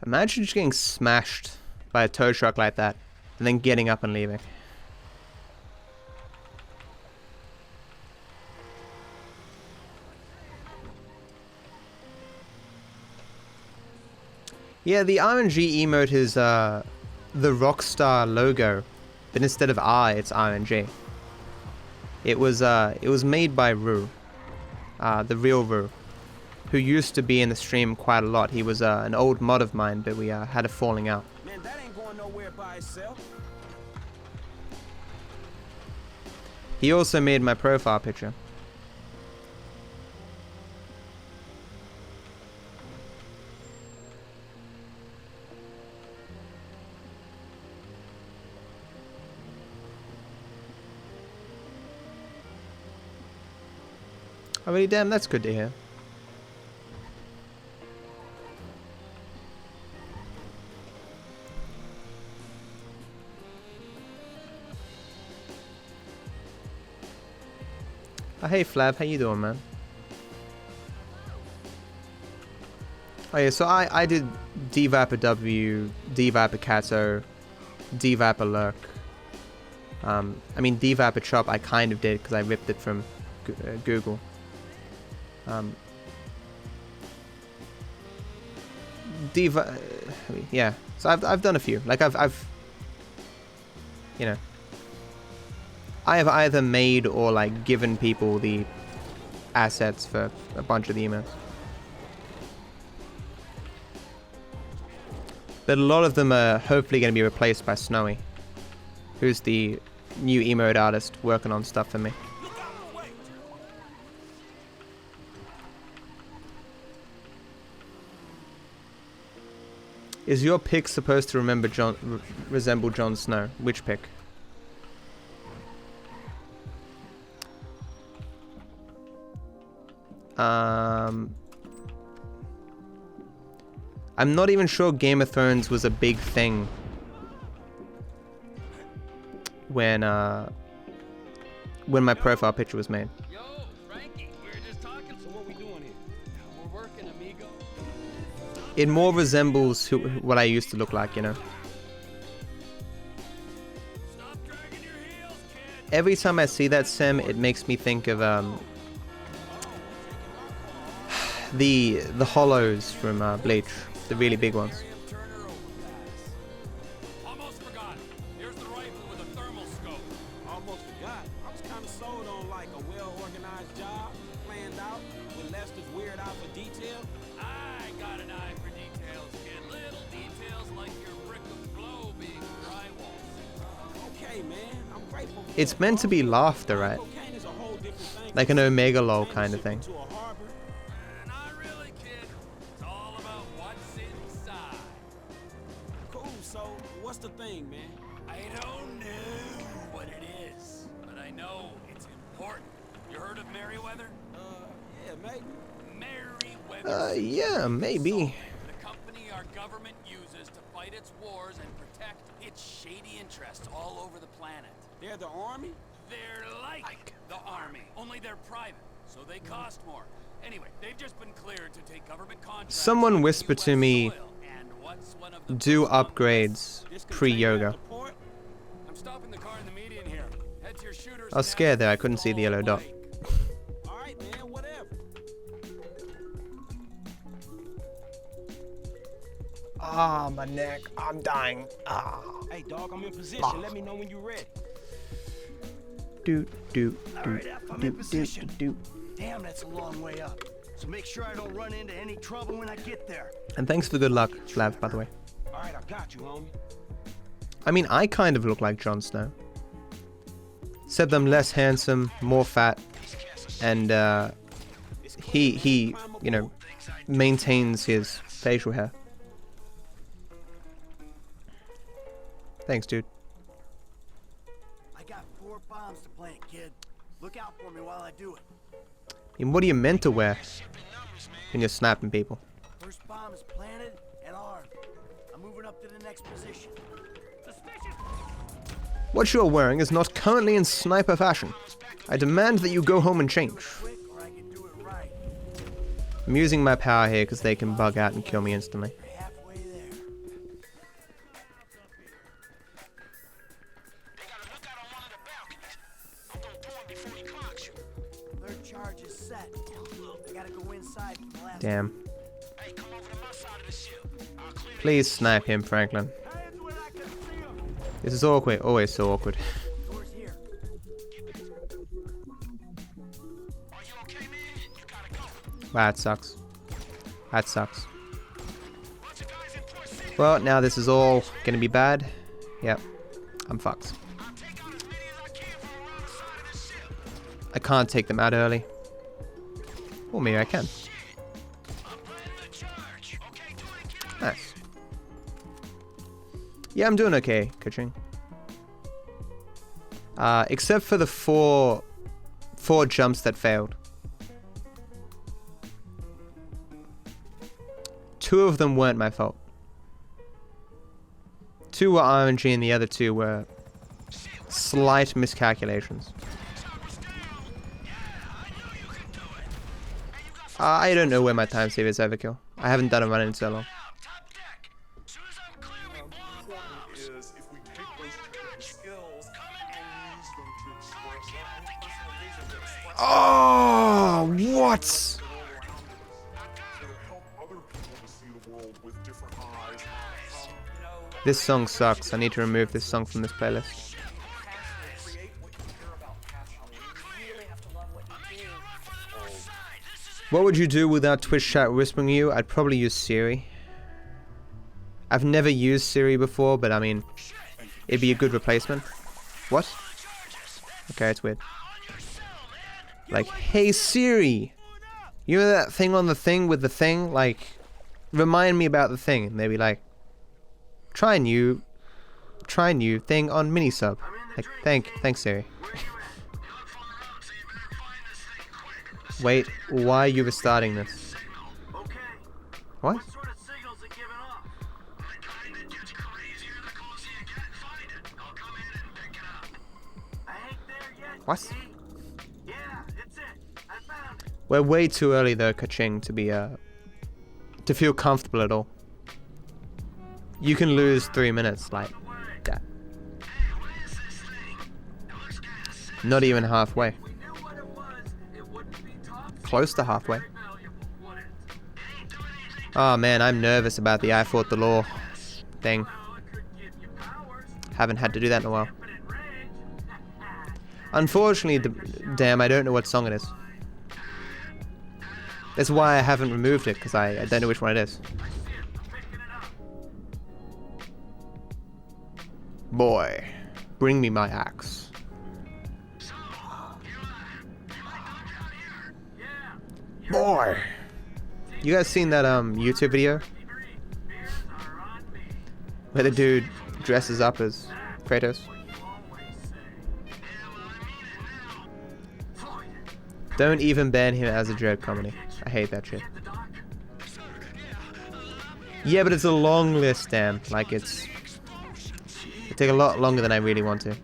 Imagine just getting smashed by a tow truck like that, and then getting up and leaving. Yeah, the RNG emote is the Rockstar logo, but instead of R, it's RNG. It was made by Rue, the real Rue, who used to be in the stream quite a lot. He was an old mod of mine, but we had a falling out. Man, that ain't going nowhere by itself. He also made my profile picture. Oh, really? Damn, that's good to hear. Oh, hey Flav, how you doing, man? Oh yeah, so I did DViperAU, DViperCatO, DViper lurk. I mean, DViper chop I kind of did because I ripped it from Google. Yeah. So I've done a few. Like I've you know, I have either made or like given people the assets for a bunch of the emotes. But a lot of them are hopefully going to be replaced by Snowy, who's the new emote artist working on stuff for me. Is your pick supposed to resemble Jon Snow? Which pick? I'm not even sure Game of Thrones was a big thing when my profile picture was made. Yo, Frankie, we were just talking. So what we doing here? We're working, amigo. It more resembles what I used to look like, you know. Every time I see that sim, it makes me think of the hollows from Bleach, the really big ones. Almost forgot. Here's the rifle with a thermal scope. Almost forgot. I was kind of sold on like a well-organized job, planned out, with Lester's weird eye for detail. I got an eye for details, kid. Little details like your brick of glow being drywall. Okay, man. I'm grateful. It's meant to be laughter, right? Like an Omega lol kind of thing. Not really, kid. It's all about what's inside. Cool, so what's the thing, man? I don't know what it is, but I know it's important. You heard of Merryweather? Yeah, maybe. Merryweather. Yeah, maybe. The company our government uses to fight its wars and protect its shady interests all over the planet. They're the army? They're like the army, only they're private, so they cost more. Anyway, they've just been cleared to take government contracts. Someone whisper to me, do upgrades pre-yoga. I'm stopping the car in the median here. Head to your shooter's. I was scared there, I couldn't see the yellow dot. Alright, man, whatever. Ah, my neck. I'm dying. Ah. Hey, dog, I'm in position. Let me know when you're ready. Do. I'm in position. Damn, that's a long way up. So make sure I don't run into any trouble when I get there. And thanks for the good luck, Flav, by the way. Alright, I got you, homie. I mean, I kind of look like Jon Snow. Except I'm less handsome, more fat, and he, you know, maintains his facial hair. Thanks, dude. I got 4 bombs to plant, kid. Look out for me while I do it. And what are you meant to wear when you're snapping people? First bomb is planted and armed. I'm moving up to the next position. Suspicious! What you're wearing is not currently in sniper fashion. I demand that you go home and change. I'm using my power here because they can bug out and kill me instantly. Third charge is set. I gotta go inside for the last. Damn. Please snipe him, Franklin. This is awkward. Always so awkward. That sucks. That sucks. Well, now this is all gonna be bad. Yep. I'm fucked. I can't take them out early. Or maybe I can. Nice. Yeah, I'm doing okay, Kuching. Except for the four jumps that failed. 2 of them weren't my fault. 2 were RNG and the other 2 were slight miscalculations. I don't know where my time save is, Overkill. I haven't done a run in so long. Is if we take Oh, what? This song sucks. I need to remove this song from this playlist. What would you do without Twitch chat whispering you? I'd probably use Siri. I've never used Siri before, but I mean, it'd be a good replacement. What? Okay, it's weird. Like, hey Siri! You know that thing on the thing with the thing? Like, remind me about the thing. And they'd be like, try new thing on minisub. Like, thanks Siri. Wait, why are you restarting this? What? What? We're way too early though, Kaching, to be to feel comfortable at all. You can lose 3 minutes like that. Not even halfway. Close to halfway. Oh man, I'm nervous about the I Fought the Law thing. Haven't had to do that in a while. Unfortunately, damn, I don't know what song it is. That's why I haven't removed it, because I don't know which one it is. Boy, bring me my axe. Boy! You guys seen that YouTube video? Where the dude dresses up as Kratos? Don't even ban him as a dread comedy. I hate that shit. Yeah, but it's a long list, Dan. Like, it'll take a lot longer than I really want to.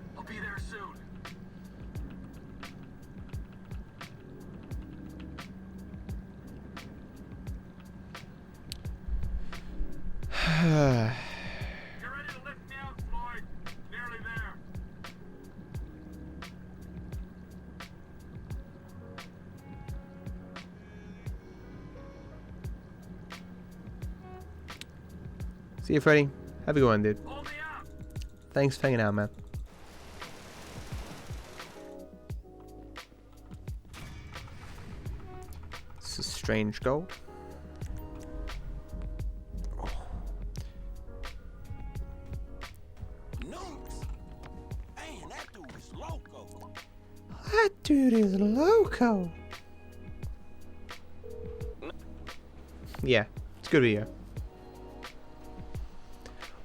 See you, Freddy. Have a good one, dude. Thanks for hanging out, man. This is strange gold. Oh. Nukes. Man, that dude is loco. That dude is loco. Yeah, it's a good video.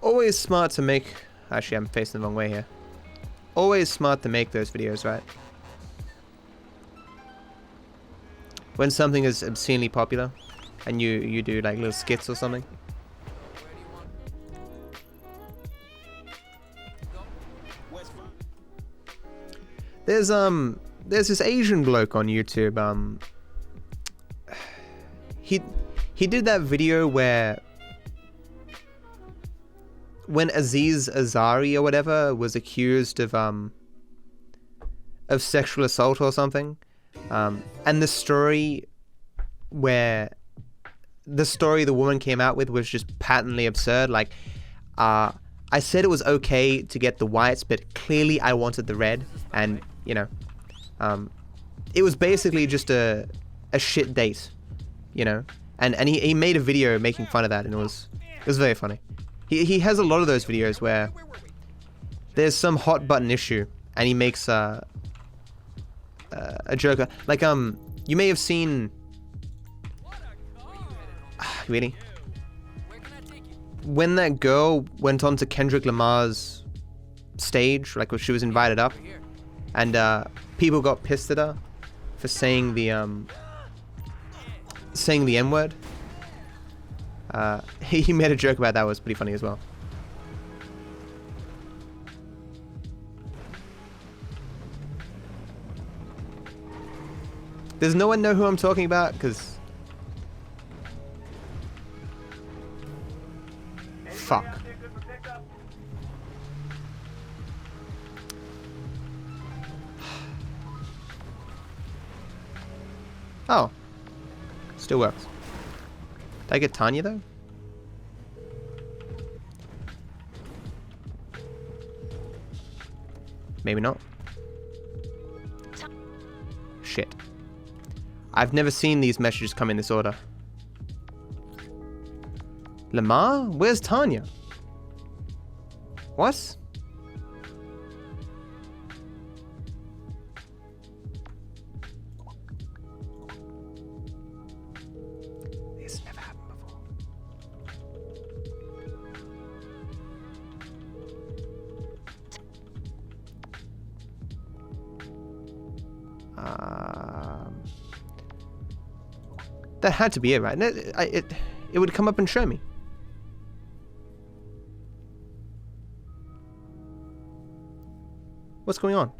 Always smart to make... Actually, I'm facing the wrong way here. Always smart to make those videos, right? When something is obscenely popular, and you do like little skits or something. There's this Asian bloke on YouTube. He did that video where when Aziz Ansari or whatever was accused of sexual assault or something, and the story the woman came out with was just patently absurd. Like, I said it was okay to get the whites, but clearly I wanted the red, and you know, it was basically just a shit date, you know, and he made a video making fun of that, and it was very funny. He has a lot of those videos where there's some hot button issue and he makes a joke. Like, you may have seen... Really? When that girl went on to Kendrick Lamar's stage, like when she was invited up, and people got pissed at her for saying the N-word. He made a joke about that. It was pretty funny as well. Does no one know who I'm talking about? Because... Fuck. Oh. Still works. Did I get Tanya though? Maybe not. Shit. I've never seen these messages come in this order. Lamar? Where's Tanya? What? This never happened before. That had to be it, right? No, it would come up and show me. What's going on?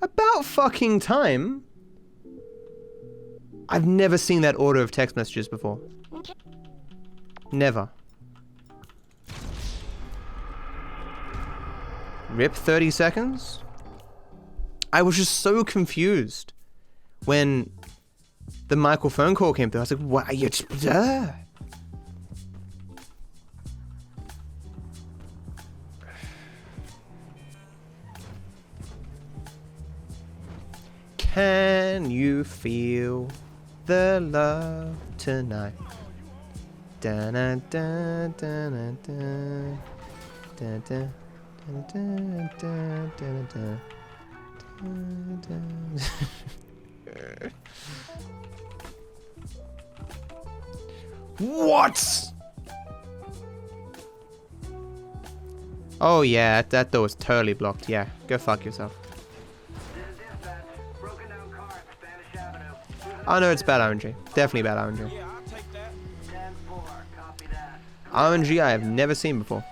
About fucking time. I've never seen that order of text messages before. Never. Rip 30 seconds? I was just so confused when the Michael phone call came through. I was like, what are you... Can you feel the love tonight? Da da da da da da da da. What? Oh yeah, that door is totally blocked. Yeah, go fuck yourself. Oh no, it's bad RNG. Definitely bad RNG. RNG I have never seen before.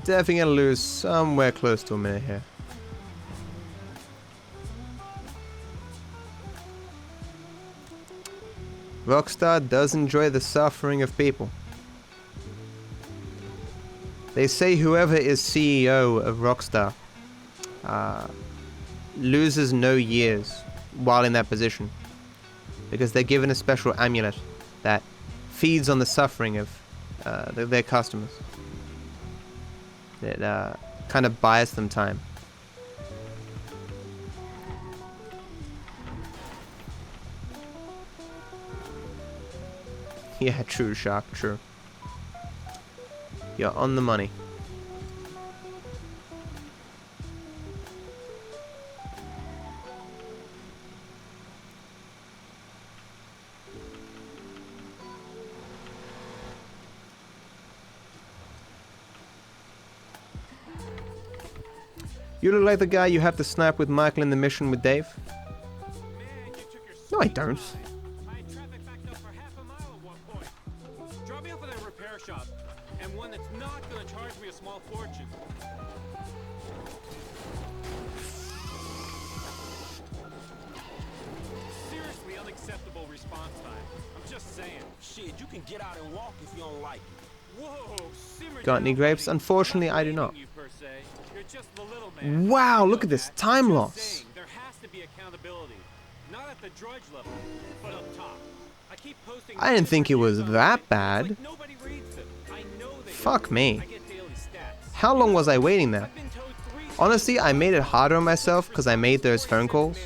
Definitely gonna lose somewhere close to a minute here. Rockstar does enjoy the suffering of people. They say whoever is CEO of Rockstar loses no years while in that position, because they're given a special amulet that feeds on the suffering of their customers. It kind of buys them time. Yeah, true, Shark, true. You're on the money. You look like the guy you have to snap with Michael in the mission with Dave. No, I don't. Drop me off at a repair shop, and one that's not gonna charge me a small fortune. Seriously unacceptable response time. I'm just saying. Shit, you can get out and walk if you don't like it. Whoa, simmer Got any down, grapes? lady. Unfortunately, I do not. You per se. You're just the little man. Wow, You look know at this that. time Just loss. saying, there has to be accountability. Not at the drudge level, but up top. I keep posting I didn't think it was that bad. like nobody reads them. I know they Fuck do. me. I get daily stats. How long was I waiting there? I've been told 3 times. Honestly, I made it harder on myself because I made those phone calls.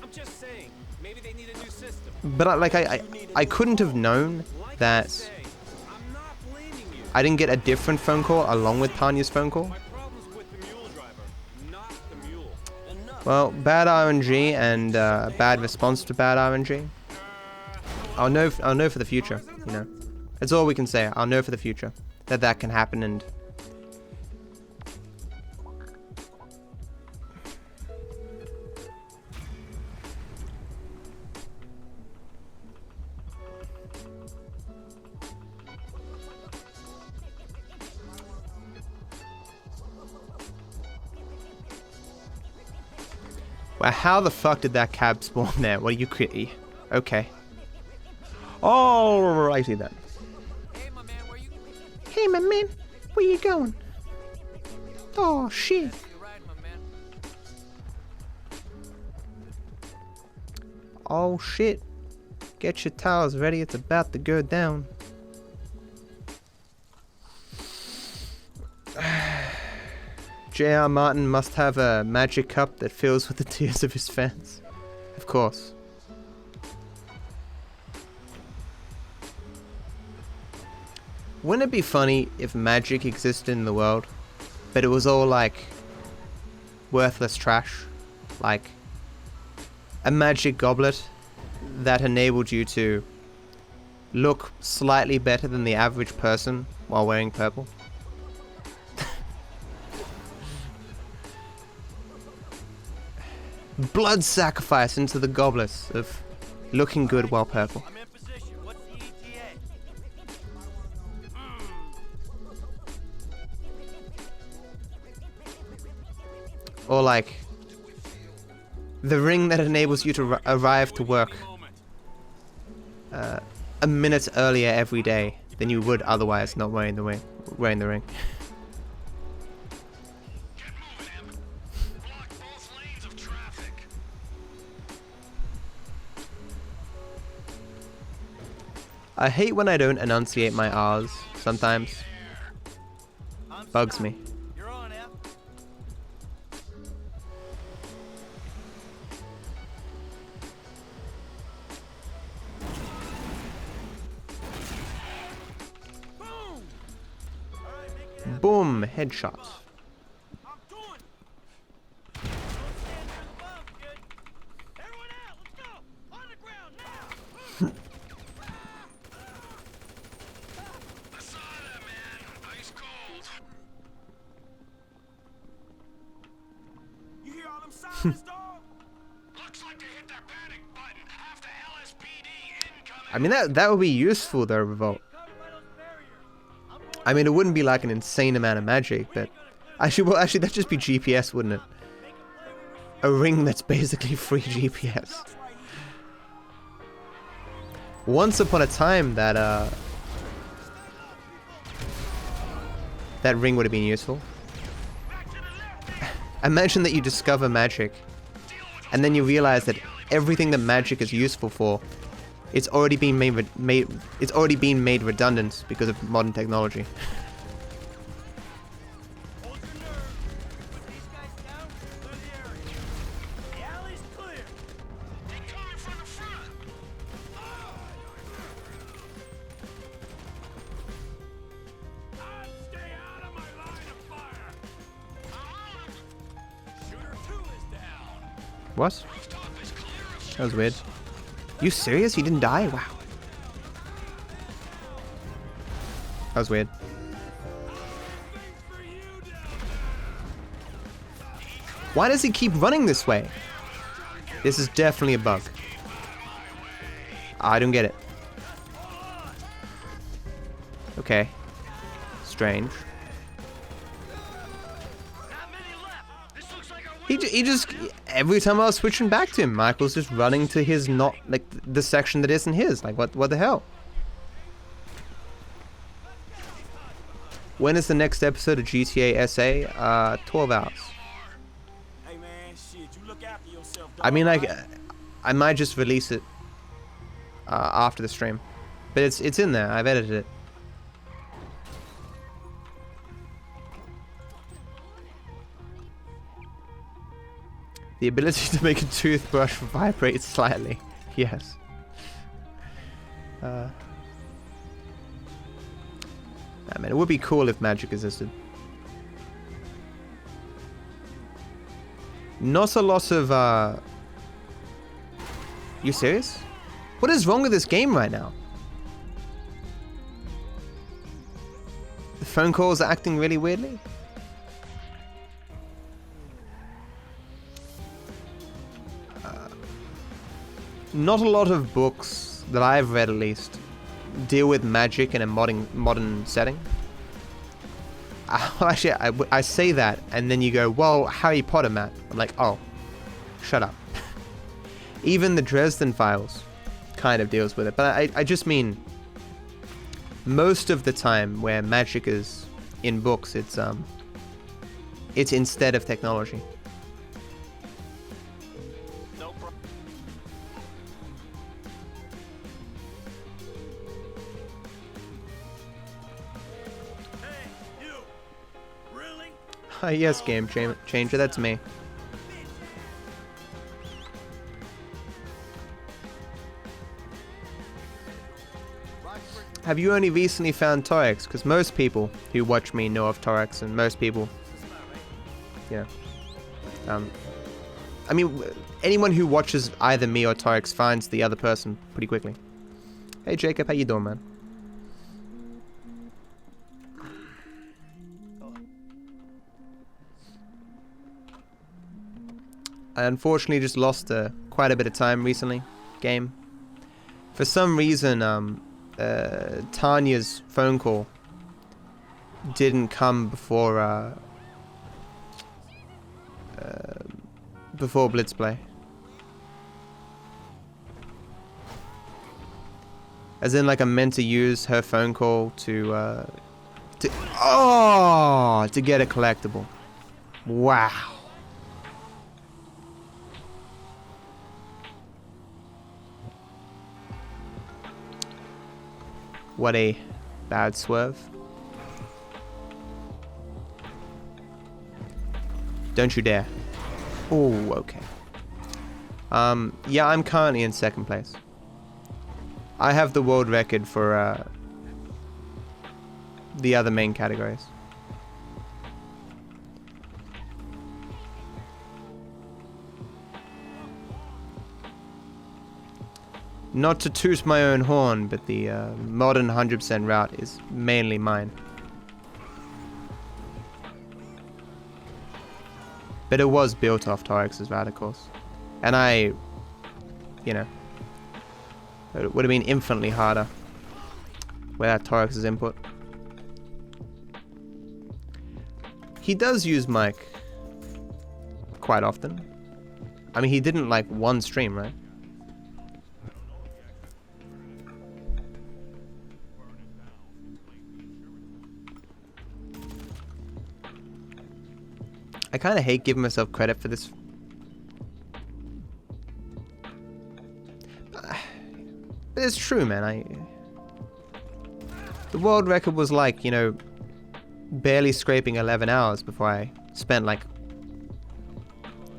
I'm just saying, maybe they need a new system. But I couldn't have known that I'm not blaming you. I didn't get a different phone call along with Tanya's phone call. My problem's with the mule driver, not the mule. Well, bad RNG and bad response to bad RNG. I'll know for the future, you know. That's all we can say. I'll know for the future that can happen. And Well, how the fuck did that cab spawn there? What are you crazy? Okay. Alrighty then. Hey, my man, where you going? Oh shit. Oh shit. Get your towels ready, it's about to go down. J.R. Martin must have a magic cup that fills with the tears of his fans. Of course. Wouldn't it be funny if magic existed in the world, but it was all like worthless trash? Like a magic goblet that enabled you to look slightly better than the average person while wearing purple? Blood sacrifice into the goblets of looking good while purple. I'm in position. What's the ETA? Or like the ring that enables you to arrive to work a minute earlier every day than you would otherwise not wearing the ring. I hate when I don't enunciate my R's sometimes. Bugs me. You're on, F. Boom, headshot. I'm doing it. Don't stand near the bomb, kid. Everyone out, let's go. On the ground now. I saw that, man. Ice cold. You hear all them sirens, dog? Looks like they hit their panic button. Half the LSPD incoming. I mean that would be useful though, Revolt. I mean it wouldn't be like an insane amount of magic, but actually that'd just be GPS, wouldn't it? A ring that's basically free GPS. Once upon a time that ring would have been useful. Imagine that you discover magic and then you realize that everything that magic is useful for, it's already been made redundant because of modern technology. Hold your nerve. Put these guys down, clear the area. The alley's clear. They coming from the front. Stay out of my line of fire. Shooter 2 is down. What? That was weird. You serious? He didn't die? Wow. That was weird. Why does he keep running this way? This is definitely a bug. I don't get it. Okay. Strange. He just, every time I was switching back to him, Michael's just running to his the section that isn't his. Like, what the hell? When is the next episode of GTA SA? 12 hours. Hey man, shit, you look after yourself, dog. I mean, I might just release it after the stream, but it's in there. I've edited it. The ability to make a toothbrush vibrate slightly. Yes. I mean, it would be cool if magic existed. Not a lot of, You serious? What is wrong with this game right now? The phone calls are acting really weirdly? Not a lot of books that I've read, at least, deal with magic in a modern setting. Actually, I say that, and then you go, well, Harry Potter, Matt. I'm like, oh. shut up. Even the Dresden Files kind of deals with it, but I just mean most of the time where magic is in books, it's instead of technology. Yes, game changer, that's me. Have you only recently found Torex? Because most people who watch me know of Torex, and most people, yeah. I mean, anyone who watches either me or Torex finds the other person pretty quickly. Hey Jacob, how you doing, man? I unfortunately just lost quite a bit of time recently, game. For some reason, Tanya's phone call didn't come before Blitz Play. As in, like, I meant to use her phone call to get a collectible. Wow. What a bad swerve. Don't you dare. Oh, okay. Yeah, I'm currently in second place. I have the world record for the other main categories. Not to toot my own horn, but the modern 100% route is mainly mine. But it was built off Torex's route, of course. And I, you know, it would have been infinitely harder without Torex's input. He does use mic quite often. I mean, he didn't like one stream, right? I kind of hate giving myself credit for this. But it's true, man. The world record was like, you know, barely scraping 11 hours before I spent like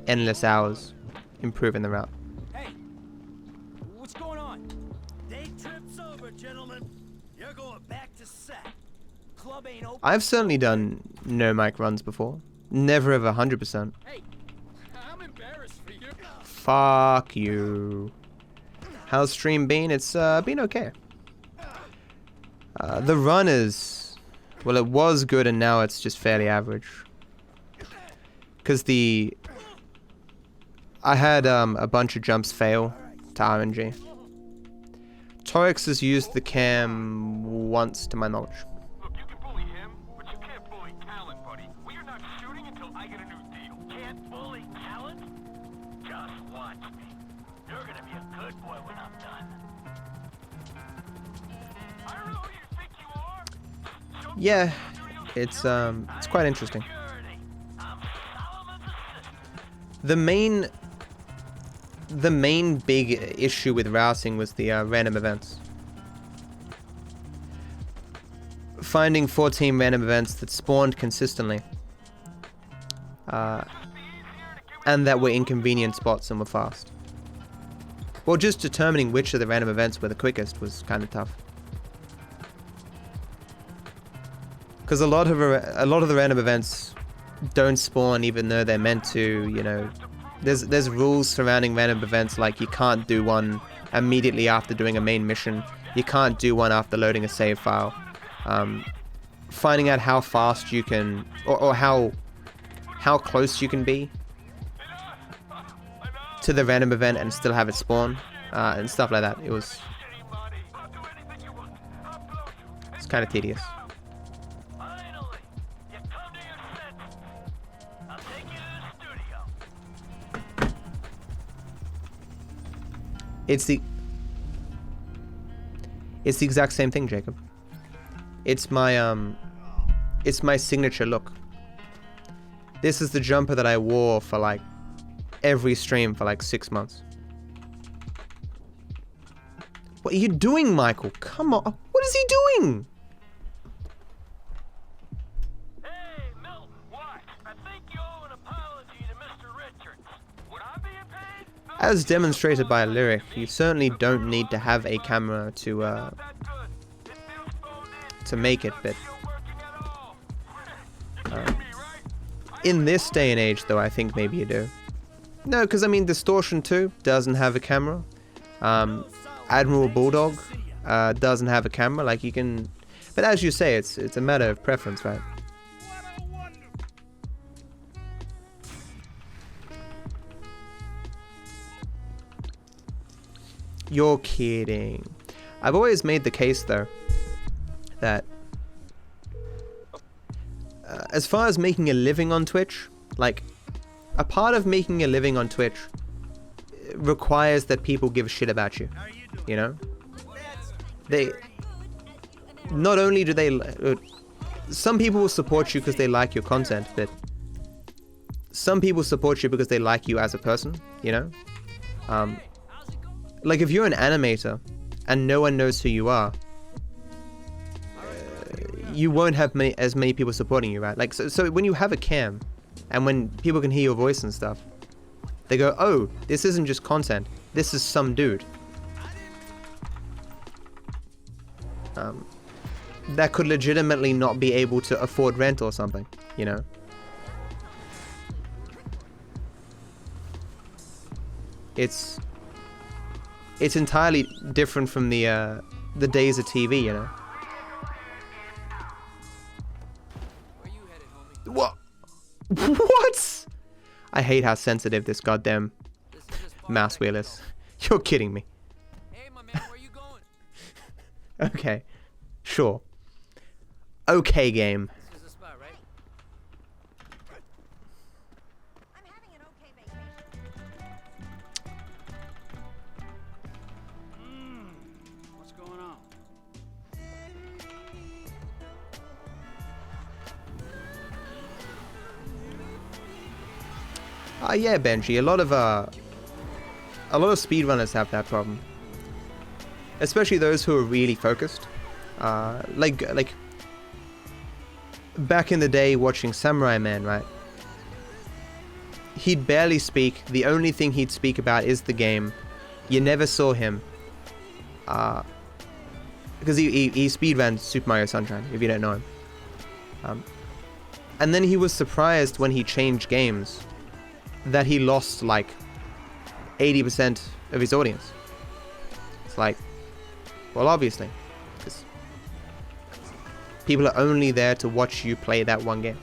endless hours improving the route. Hey, what's going on? Day trip's over, gentlemen. You're going back to set. Club ain't open. I've certainly done no mic runs before. Never ever 100%. Hey, I'm embarrassed for you. Fuck you. How's stream been? It's been okay. The run is, well, it was good and now it's just fairly average. Because I had a bunch of jumps fail to RNG. Torex has used the cam once to my knowledge. Look, you can bully him, but you can't bully talent, buddy. We are not shooting until I get a new deal. Can't bully talent? Just watch me. You're gonna be a good boy when I'm done. I don't know who you think you are. Yeah, it's quite interesting. The main big issue with routing was the random events. Finding 14 random events that spawned consistently. And that were inconvenient spots and were fast. Well, just determining which of the random events were the quickest was kind of tough. Because a lot of the random events don't spawn even though they're meant to, you know. There's rules surrounding random events, like you can't do one immediately after doing a main mission. You can't do one after loading a save file. Finding out how fast you can, or how close you can be to the random event and still have it spawn, and stuff like that. It's kind of tedious. It's the exact same thing, Jacob. It's my signature look. This is the jumper that I wore for like every stream for like 6 months. What are you doing, Michael? Come on. What is he doing? Hey, Milton, what? I think you owe an apology to Mr. Richards. Would I be paid? As demonstrated by a lyric, you certainly don't need to have a camera to make it, but in this day and age, though, I think maybe you do. No, because I mean, Distortion 2 doesn't have a camera. Admiral Bulldog doesn't have a camera. Like, you can, but as you say, it's a matter of preference, right? You're kidding. I've always made the case, though, that as far as making a living on Twitch, like, a part of making a living on Twitch requires that people give a shit about you, you know? They, not only do they, some people will support you because they like your content, but some people support you because they like you as a person, you know? Like, if you're an animator and no one knows who you are, you won't have as many people supporting you, right? Like, so when you have a cam, and when people can hear your voice and stuff, they go, oh, this isn't just content, this is some dude. That could legitimately not be able to afford rent or something, you know? It's entirely different from the days of TV, you know? What? What? I hate how sensitive this goddamn mouse wheel is. You're kidding me. Hey, my man, where you going? Okay. Sure. Okay, game. This is the spot, right? I'm having an okay vacation. What's going on? Yeah, Benji. A lot of speedrunners have that problem. Especially those who are really focused. Like back in the day watching Samurai Man, right? He'd barely speak. The only thing he'd speak about is the game. You never saw him. Because he speedran Super Mario Sunshine, if you don't know him. And then he was surprised when he changed games that he lost like 80% of his audience. It's like, well, obviously, because people are only there to watch you play that one game.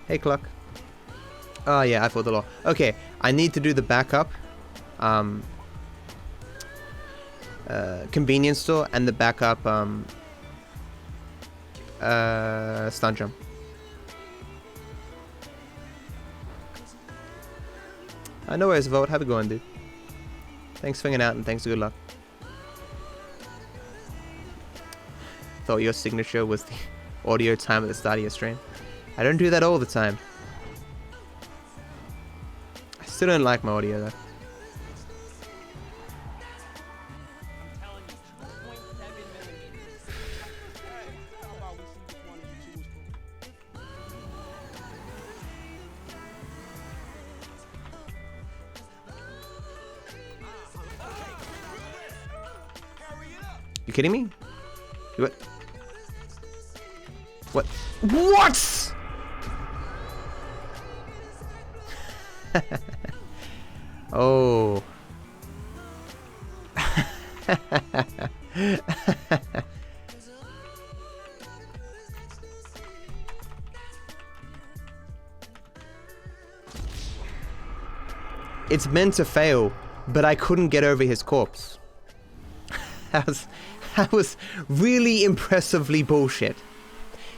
Hey, Cluck. Oh yeah, I thought the law. Okay, I need to do the backup convenience store and the backup stunt jump. No worries, Vote. Have a good one, dude. Thanks for hanging out and thanks for good luck. Thought your signature was the audio time at the start of your stream. I don't do that all the time. I still don't like my audio though. You kidding me? What? What? What? Oh. It's meant to fail, but I couldn't get over his corpse. That was really impressively bullshit.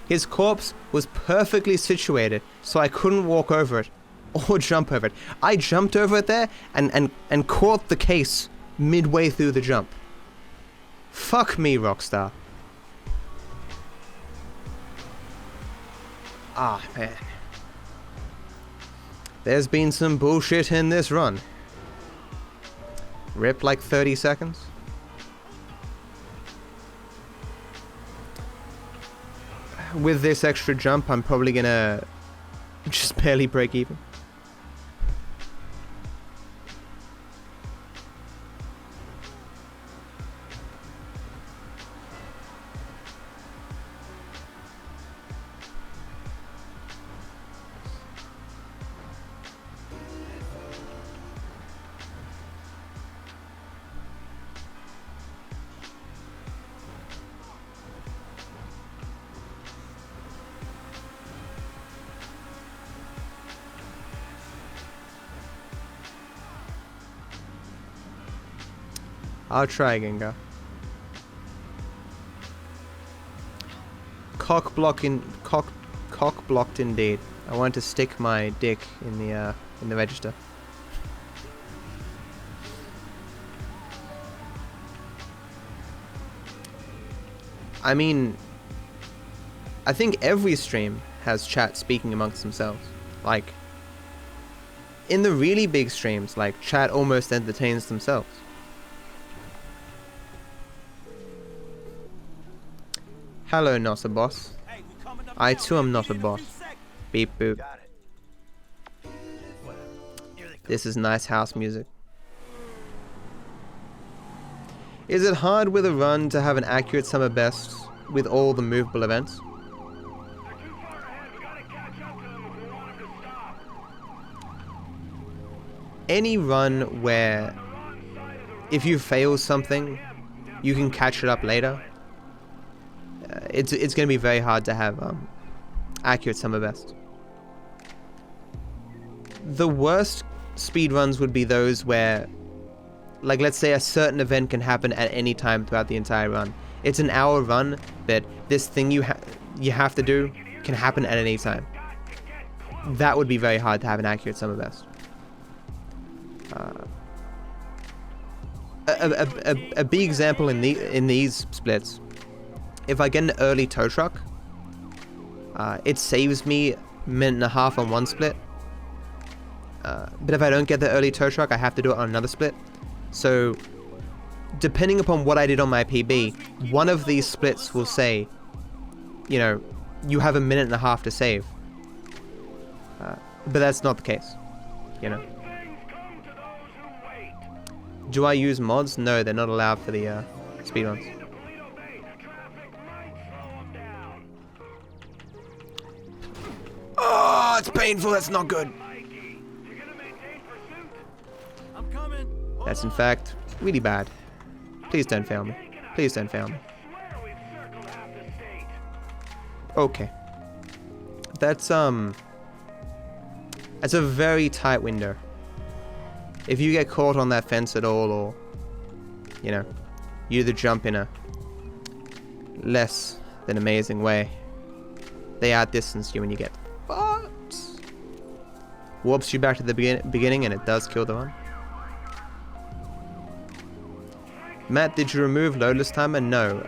His corpse was perfectly situated, so I couldn't walk over it or jump over it. I jumped over it there and caught the case midway through the jump. Fuck me, Rockstar. Ah, man. There's been some bullshit in this run. Rip like 30 seconds. With this extra jump, I'm probably gonna just barely break even. I'll try again, go. Cock blocked indeed. I want to stick my dick in the register. I mean, I think every stream has chat speaking amongst themselves. Like, in the really big streams, like, chat almost entertains themselves. Hello, not a boss. I too am not a boss. Beep boop. This is nice house music. Is it hard with a run to have an accurate summer best with all the movable events? Any run where if you fail something, you can catch it up later. It's going to be very hard to have accurate summer best. The worst speedruns would be those where, like, let's say a certain event can happen at any time throughout the entire run. It's an hour run, but this thing you have to do can happen at any time. That would be very hard to have an accurate summer best. A big example in these splits. If I get an early tow truck, it saves me a minute and a half on one split. But if I don't get the early tow truck, I have to do it on another split. So, depending upon what I did on my PB, one of these splits will say, you know, you have a minute and a half to save. But that's not the case, you know. Do I use mods? No, they're not allowed for the speedruns. Oh, it's painful. That's not good. That's in fact really bad. Please don't fail me. Please don't fail me. Okay. That's a very tight window. If you get caught on that fence at all, or, you know, you either jump in a less than amazing way, they outdistance you and you get fucked. Warps you back to the beginning and it does kill the run. Matt, did you remove loadless timer? No.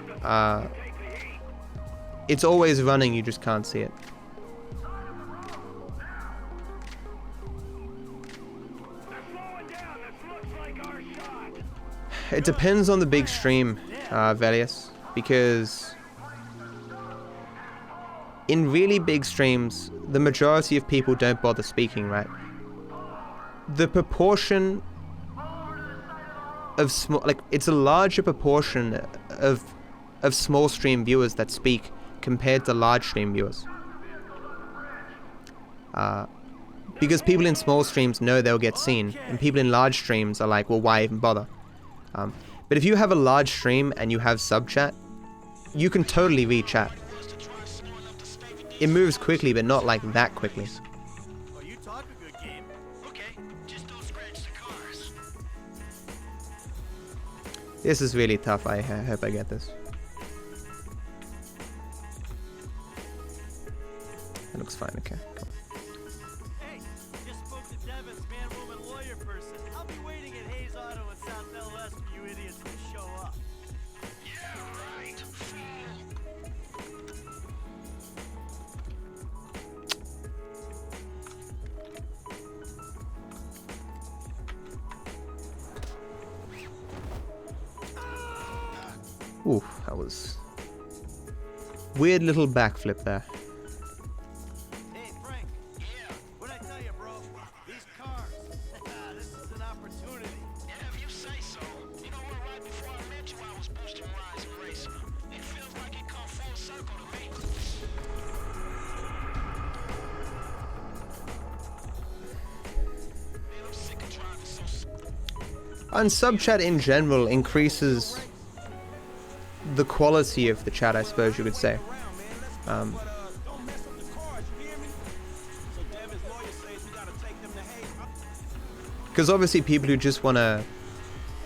It's always running, you just can't see it. It depends on the big stream, Velius, because in really big streams, the majority of people don't bother speaking, right? The proportion of small, like, it's a larger proportion of small stream viewers that speak compared to large stream viewers. Because people in small streams know they'll get seen, and people in large streams are like, well, why even bother? But if you have a large stream and you have sub chat, you can totally read chat. It moves quickly, but not like that quickly. Oh, you talk a good game. Okay, just don't scratch the cars. This is really tough. I hope I get this. It looks fine. Okay, cool. Hey, just spoke to Devin's man, woman, lawyer person. I'll be waiting at Hayes Auto in South LS for you idiots will show up. Ooh, that was weird little backflip there. Hey, Frank. Yeah. What'd I tell you, bro? These cars. This is an opportunity. Yeah, if you say so. You know what, right before I met you, I was boosting rides and racing. It feels like it come full circle to me. Man, I'm sick of driving so And sub chat in general increases the quality of the chat, I suppose you could say. Because obviously people who just want to,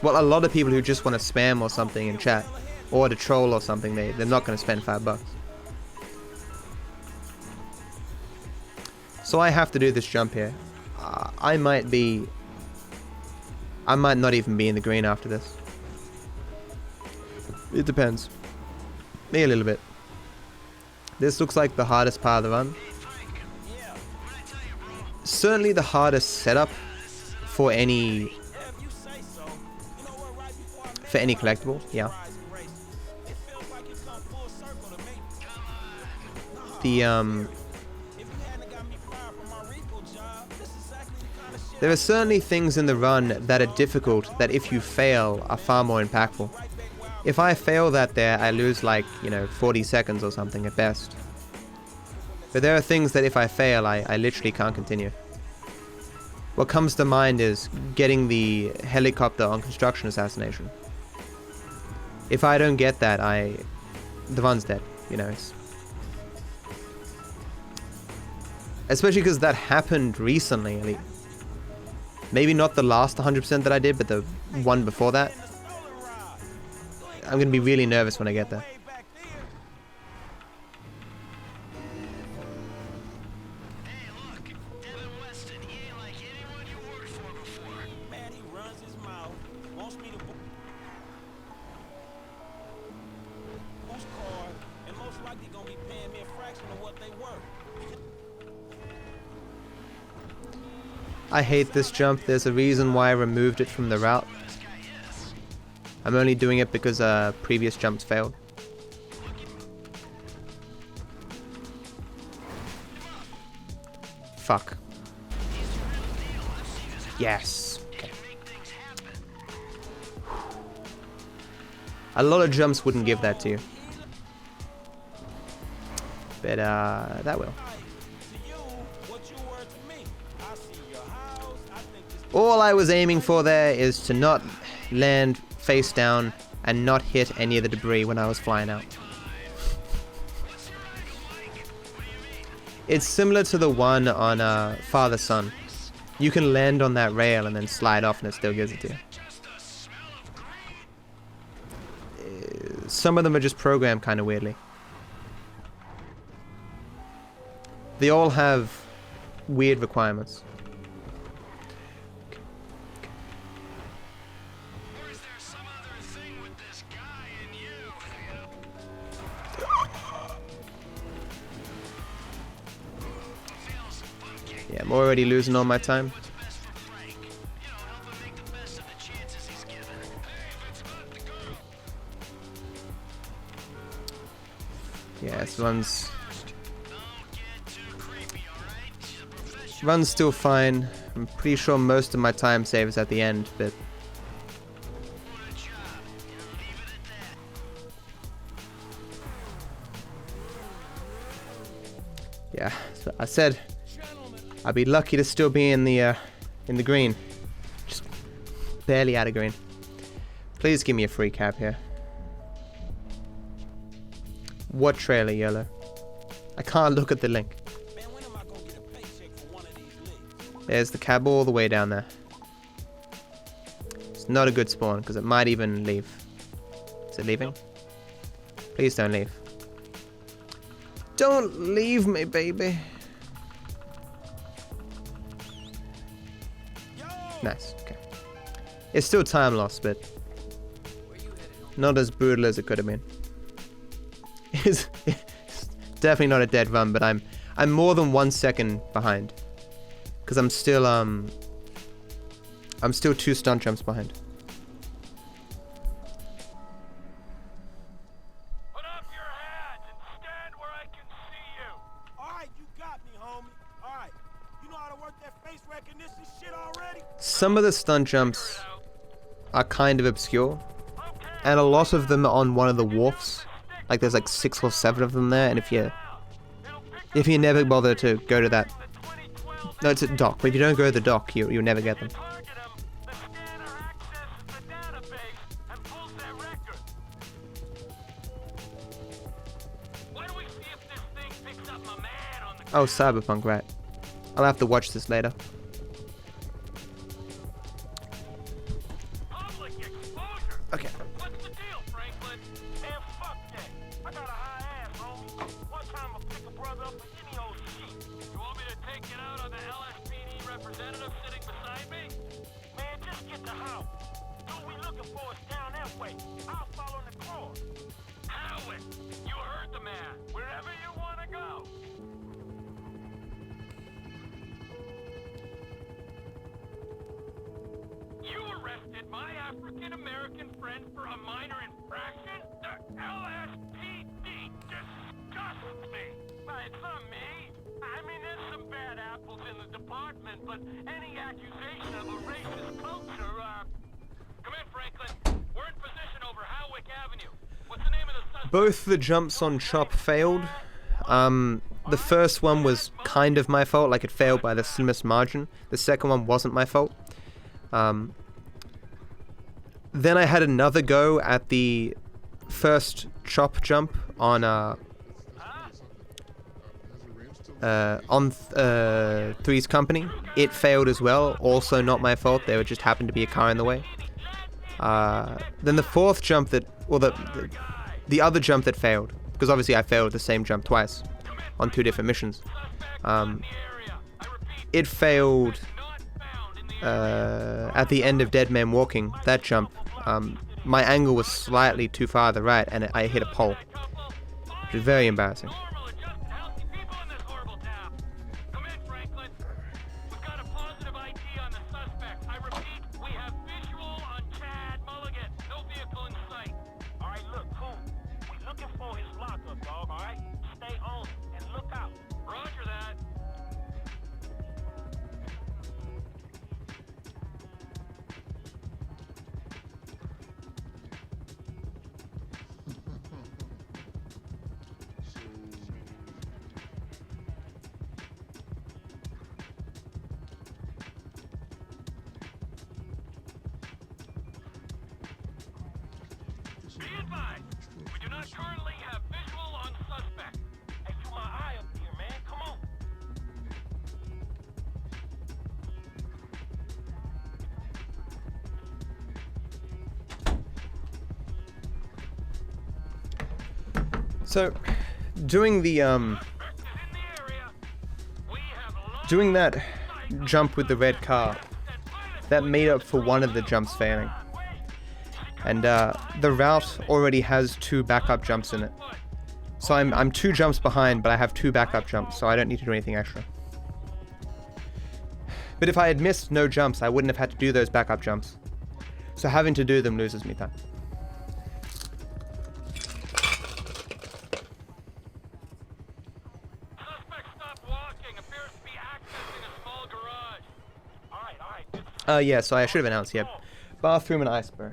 well, a lot of people who just want to spam or something in chat, or to troll or something, they're not going to spend $5. So I have to do this jump here. I might not even be in the green after this. It depends. Me a little bit. This looks like the hardest part of the run. Certainly the hardest setup for any collectible, yeah. There are certainly things in the run that are difficult that if you fail are far more impactful. If I fail that there, I lose like, 40 seconds or something at best. But there are things that if I fail, I literally can't continue. What comes to mind is getting the helicopter on construction assassination. If I don't get that, the run's dead, Especially because that happened recently. Maybe not the last 100% that I did, but the one before that. I'm going to be really nervous when I get there. I hate this jump. There's a reason why I removed it from the route. I'm only doing it because previous jumps failed. Fuck. Yes. Okay. A lot of jumps wouldn't give that to you. But that will. All I was aiming for there is to not land face down and not hit any of the debris when I was flying out. It's similar to the one on Father Son. You can land on that rail and then slide off and it still gives it to you. Some of them are just programmed kind of weirdly. They all have weird requirements. Yeah, I'm already losing all my time. Yeah, this runs still fine. I'm pretty sure most of my time save is at the end, but yeah, so I said I'd be lucky to still be in the green. Just barely out of green. Please give me a free cap here. What trailer, Yellow? I can't look at the link. There's the cab all the way down there. It's not a good spawn because it might even leave. Is it leaving? Please don't leave. Don't leave me, baby. Nice, okay. It's still time loss, but not as brutal as it could have been. It's definitely not a dead run, but I'm more than 1 second behind, because I'm still 2 stunt jumps behind. Put up your hands and stand where I can see you. All right, you got me, homie. All right, you know how to work that face recognition shit already? Some of the stunt jumps are kind of obscure, and a lot of them are on one of the wharfs. Like there's like 6 or 7 of them there, and if you never bother to go to that, no, it's a dock, but if you don't go to the dock, you'll never get them. Oh, Cyberpunk, right. I'll have to watch this later. Okay. What's the deal, Franklin? Man, fuck that. I got a high ass, homie. One time I'll pick a brother up for any old shit. You want me to take it out on the LSPD representative sitting beside me? Man, just get the house. Who we looking for is down that way. I'll follow the course. Howard, you heard the man. Wherever you want to go. You arrested my African-American friend for a minor infraction? The LSPD disgusts me. It's not me. I mean, there's some bad apples in the department, but any accusation of a racist culture, Come in, Franklin. We're in position over Howick Avenue. What's the name of the suspect? Both the jumps on Chop failed. The first one was kind of my fault, like it failed by the slimmest margin. The second one wasn't my fault. Then I had another go at the first Chop jump on Three's Company. It failed as well, also not my fault. There just happened to be a car in the way. Then the fourth jump that, well, the other jump that failed, because obviously I failed the same jump twice on 2 different missions. It failed at the end of Dead Man Walking. That jump, my angle was slightly too far to the right, and I hit a pole, which was very embarrassing. So, doing that jump with the red car, that made up for one of the jumps failing. And the route already has 2 backup jumps in it. So I'm 2 jumps behind, but I have 2 backup jumps, so I don't need to do anything extra. But if I had missed no jumps, I wouldn't have had to do those backup jumps. So having to do them loses me time. Yeah, so I should have announced, yeah. Bathroom and iceberg.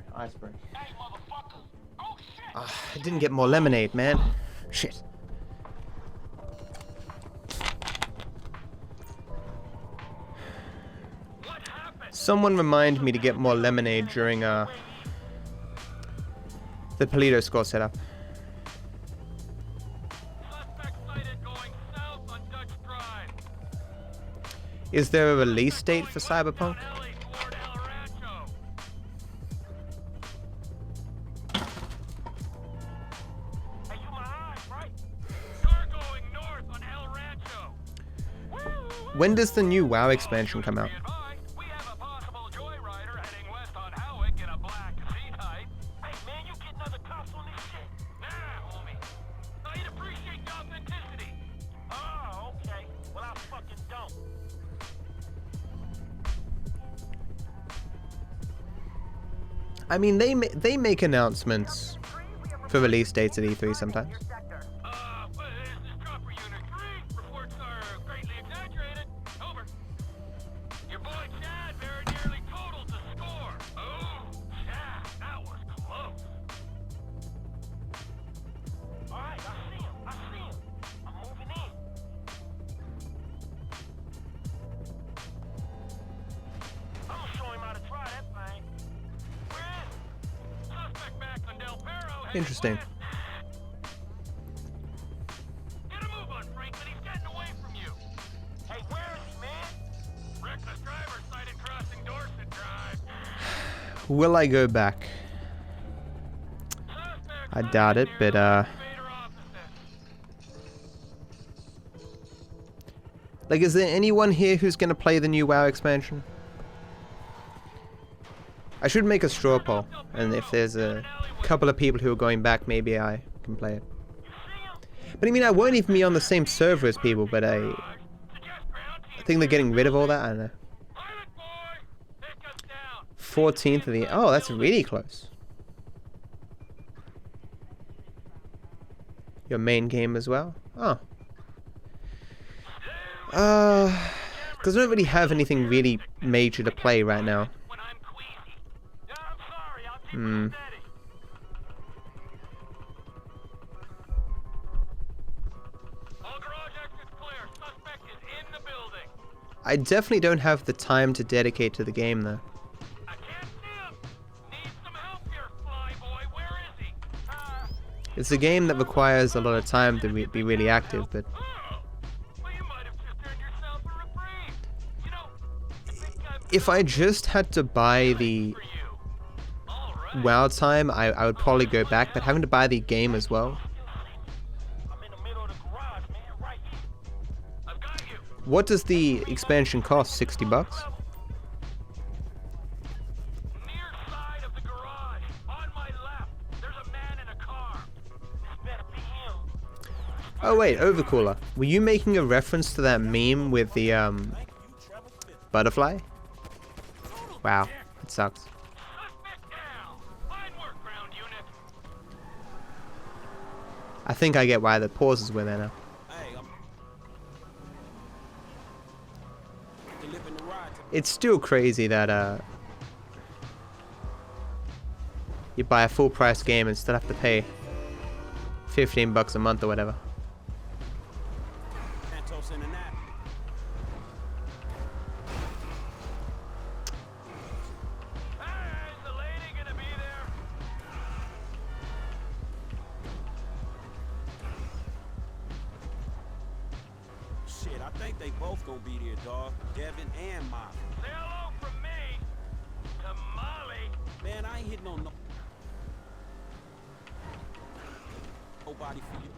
I didn't get more lemonade, man. Shit. Someone remind me to get more lemonade during, the Polito score setup. Is there a release date for Cyberpunk? When does the new WoW expansion come out? I mean, they make announcements for release dates at E3 sometimes. Interesting. Will I go back? I doubt it, but like, is there anyone here who's gonna play the new WoW expansion? I should make a straw poll, and if there's a couple of people who are going back, maybe I can play it. But I mean, I won't even be on the same server as people, but I think they're getting rid of all that. I don't know. 14th of the... Oh, that's really close. Your main game as well? Oh. Because I don't really have anything really major to play right now. Hmm. I definitely don't have the time to dedicate to the game, though. It's a game that requires a lot of time to be really active, but... If I just had to buy the WoW time, I would probably go back, but having to buy the game as well... What does the expansion cost? $60? Oh wait, Overcooler. Were you making a reference to that meme with the butterfly? Wow, it sucks. I think I get why the pauses were there now. It's still crazy that you buy a full price game and still have to pay $15 a month or whatever. Shit, I think they both gonna be there, dog. Devin and Molly. Say hello from me to Molly. Man, I ain't hitting on nobody for you.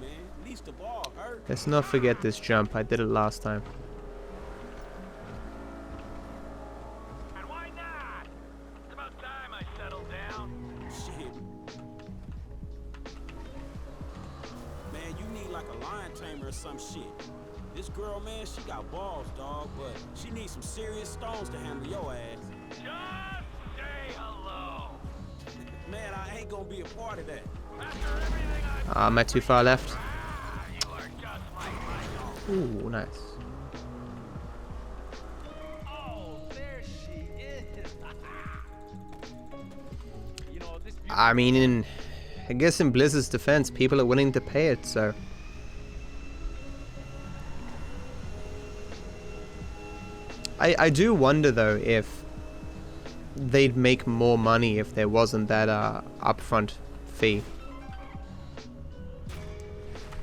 Man, at least the ball hurt. Let's not forget this jump. I did it last time. And why not? It's about time I settled down. Shit. Man, you need like a lion tamer or some shit. This girl, man, she got balls, dog, but she needs some serious stones to handle your ass. Just say hello. Man, I ain't gonna be a part of that. Am I too far left? Ooh, nice. I mean, I guess in Blizzard's defense, people are willing to pay it, so... I do wonder, though, if they'd make more money if there wasn't that upfront fee.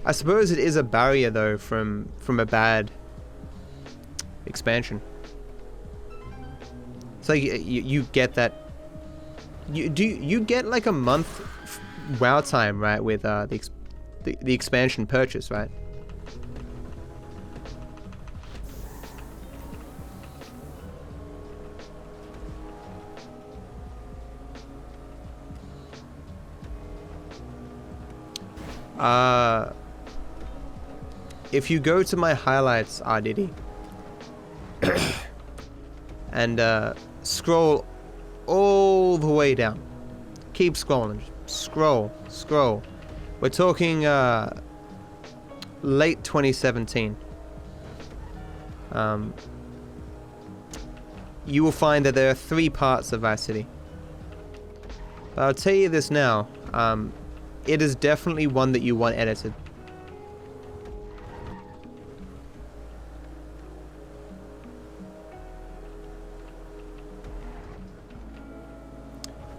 I suppose it is a barrier, though, from a bad expansion. It's like you get that. You get like a month WoW time, right, with the expansion purchase, right? if you go to my highlights, RDD, and scroll all the way down, keep scrolling, scroll. We're talking late 2017. You will find that there are 3 parts of Vice City. But I'll tell you this now, it is definitely one that you want edited.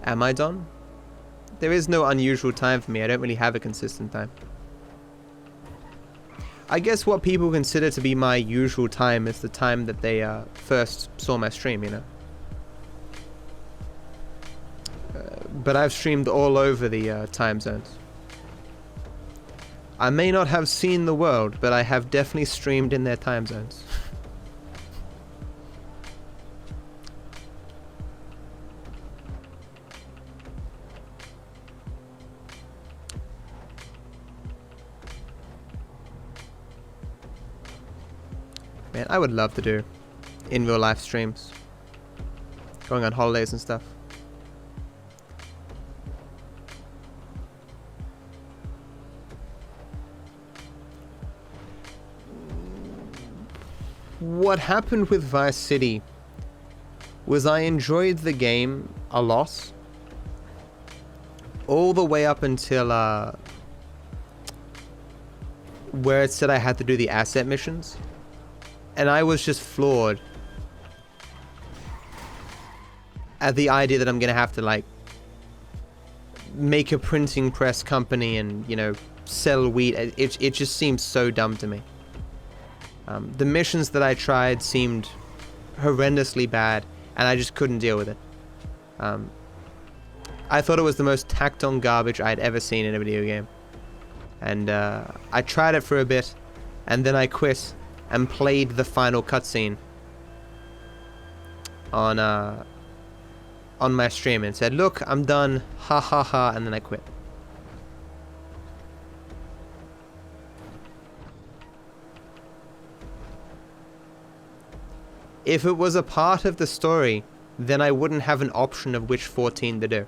Am I done? There is no unusual time for me. I don't really have a consistent time. I guess what people consider to be my usual time is the time that they first saw my stream, you know. But I've streamed all over the time zones. I may not have seen the world, but I have definitely streamed in their time zones. Man, I would love to do in real life streams, going on holidays and stuff. What happened with Vice City was I enjoyed the game a lot, all the way up until where it said I had to do the asset missions. And I was just floored at the idea that I'm going to have to, like, make a printing press company and, you know, sell wheat. It just seems so dumb to me. The missions that I tried seemed horrendously bad, and I just couldn't deal with it. I thought it was the most tacked-on garbage I'd ever seen in a video game. And I tried it for a bit, and then I quit and played the final cutscene on my stream and said, "Look, I'm done, ha ha ha," and then I quit. If it was a part of the story, then I wouldn't have an option of which 14 to do.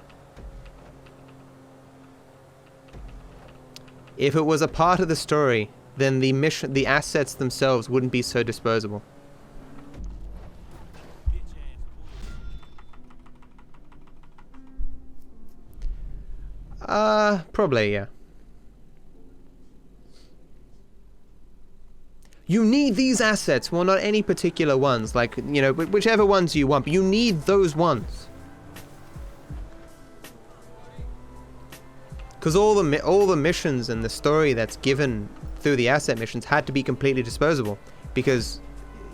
If it was a part of the story, then the assets themselves wouldn't be so disposable. Probably, yeah. You need these assets. Well, not any particular ones. Like, you know, whichever ones you want. But you need those ones. Because all the missions and the story that's given through the asset missions had to be completely disposable. Because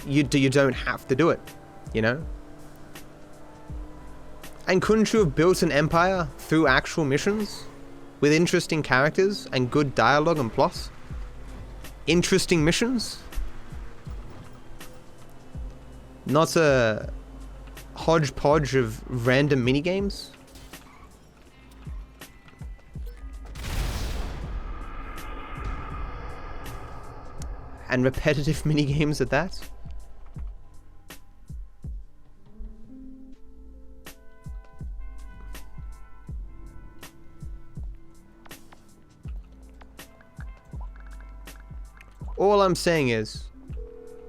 you don't have to do it. You know? And couldn't you have built an empire through actual missions? With interesting characters and good dialogue and plot? Interesting missions? Not a hodgepodge of random minigames? And repetitive minigames at that? All I'm saying is,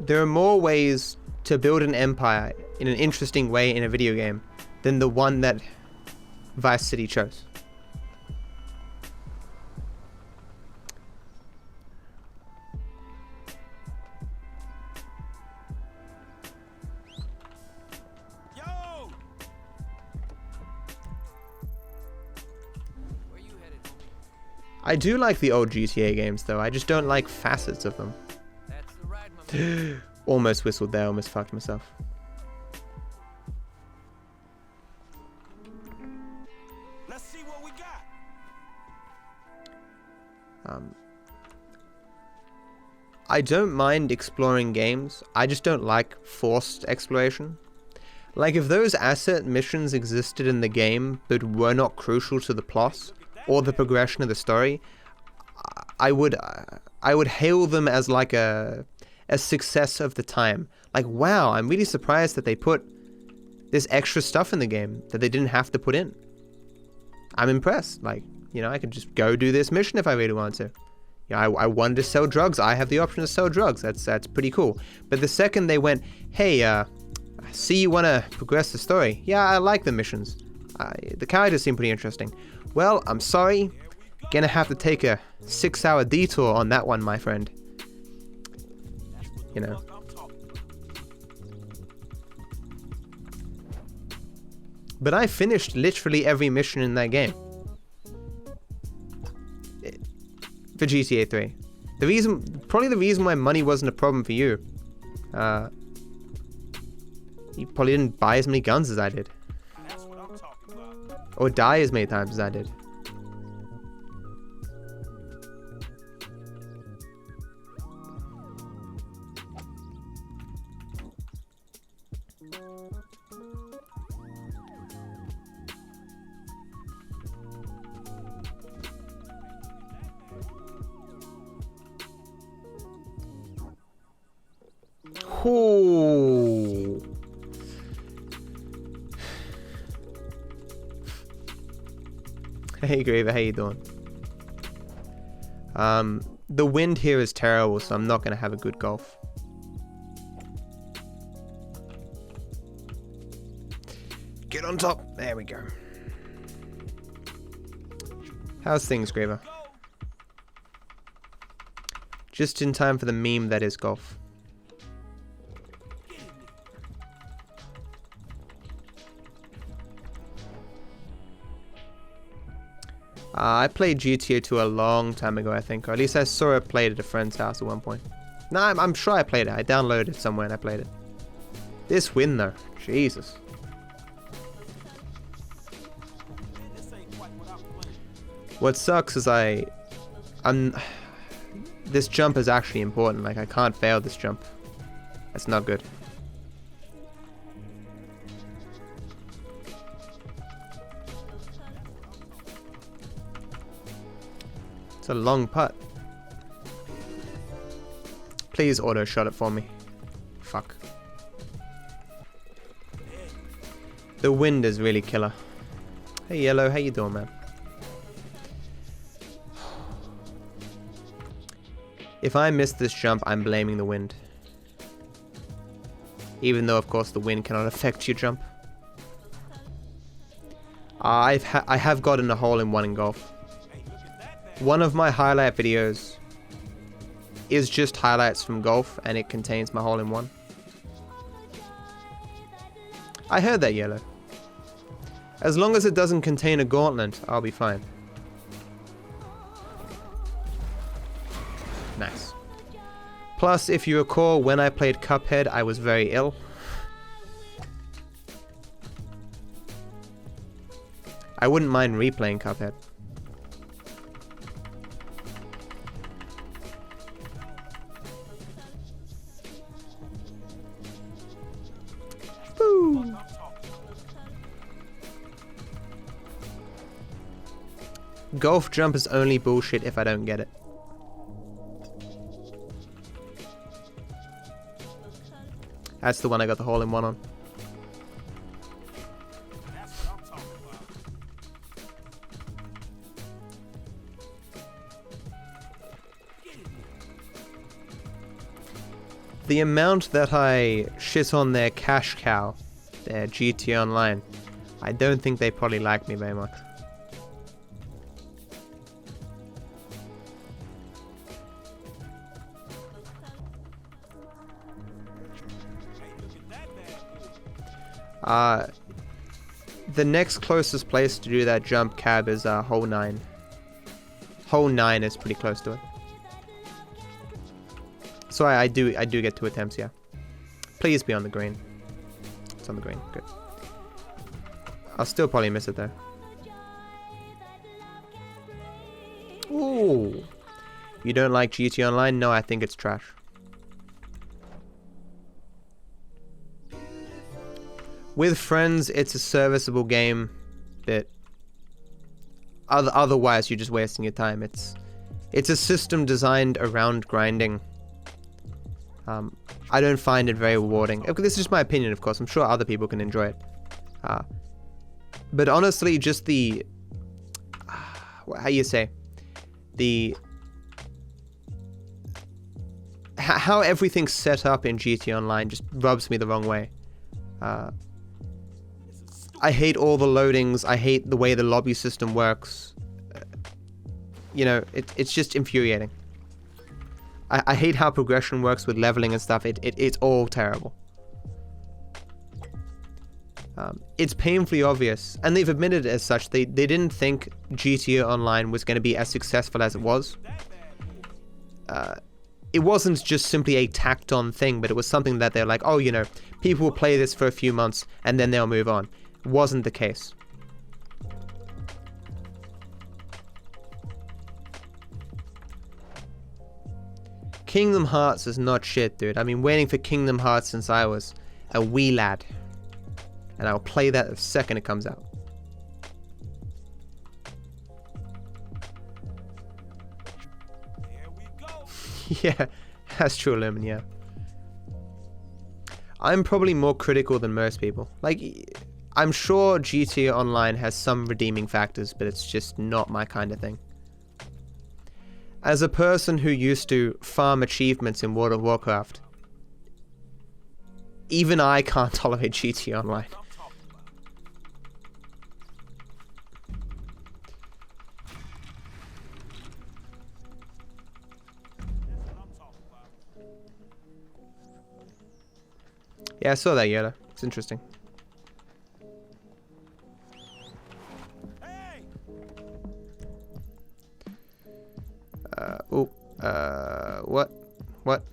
there are more ways to build an empire in an interesting way in a video game than the one that Vice City chose. Yo! I do like the old GTA games though, I just don't like facets of them. That's the ride, my man. Almost whistled there, almost fucked myself. Let's see what we got. I don't mind exploring games, I just don't like forced exploration. Like if those asset missions existed in the game but were not crucial to the plot or the progression of the story, I would I would hail them as like a success of the time. Like, wow, I'm really surprised that they put this extra stuff in the game that they didn't have to put in. I'm impressed. Like, you know, I could just go do this mission if I really want to. You know, I wanted to sell drugs. I have the option to sell drugs. That's pretty cool. But the second they went, hey, I see you want to progress the story. Yeah, I like the missions. The characters seem pretty interesting. Well, I'm sorry. Gonna have to take a 6-hour detour on that one, my friend. You know. But I finished literally every mission in that game. For GTA 3. Probably the reason why money wasn't a problem for you. You probably didn't buy as many guns as I did. Or die as many times as I did. Ooh. Hey Graver, how you doing? The wind here is terrible, so I'm not gonna have a good golf. Get on top. There we go. How's things, Graver? Just in time for the meme that is golf. I played GTA 2 a long time ago, I think. Or at least I saw it played at a friend's house at one point. No, I'm sure I played it. I downloaded it somewhere and I played it. This win, though. Jesus. What sucks is this jump is actually important. Like, I can't fail this jump. That's not good. It's a long putt. Please auto shot it for me. Fuck. The wind is really killer. Hey Yellow, how you doing, man? If I miss this jump, I'm blaming the wind. Even though, of course, the wind cannot affect your jump. I have gotten a hole-in-one in golf. One of my highlight videos is just highlights from golf, and it contains my hole-in-one. I heard that, Yellow. As long as it doesn't contain a gauntlet, I'll be fine. Nice. Plus, if you recall, when I played Cuphead, I was very ill. I wouldn't mind replaying Cuphead. Woo. Golf jump is only bullshit if I don't get it. That's the one I got the hole-in-one on. The amount that I shit on their cash cow, their GTA Online, I don't think they probably like me very much. The next closest place to do that jump cab is hole 9. Hole 9 is pretty close to it. So I do get 2 attempts, yeah. Please be on the green. It's on the green, good. I'll still probably miss it though. Ooh. You don't like GTA Online? No, I think it's trash. With friends, it's a serviceable game that otherwise you're just wasting your time. It's a system designed around grinding. I don't find it very rewarding. Okay, this is just my opinion, of course. I'm sure other people can enjoy it. But honestly, just the... how you say? The... how everything's set up in GT Online just rubs me the wrong way. I hate all the loadings. I hate the way the lobby system works. You know, it's just infuriating. I hate how progression works with leveling and stuff. It's all terrible. It's painfully obvious, and they've admitted it as such. They didn't think GTA Online was going to be as successful as it was. It wasn't just simply a tacked on thing, but it was something that they're like, oh, you know, people will play this for a few months and then they'll move on. It wasn't the case. Kingdom Hearts is not shit, dude. I've been waiting for Kingdom Hearts since I was a wee lad. And I'll play that the second it comes out. Yeah, that's true, Lumen, yeah. I'm probably more critical than most people. Like, I'm sure GTA Online has some redeeming factors, but it's just not my kind of thing. As a person who used to farm achievements in World of Warcraft, even I can't tolerate GTA Online. Yeah, I saw that, Yoda. It's interesting. What? What?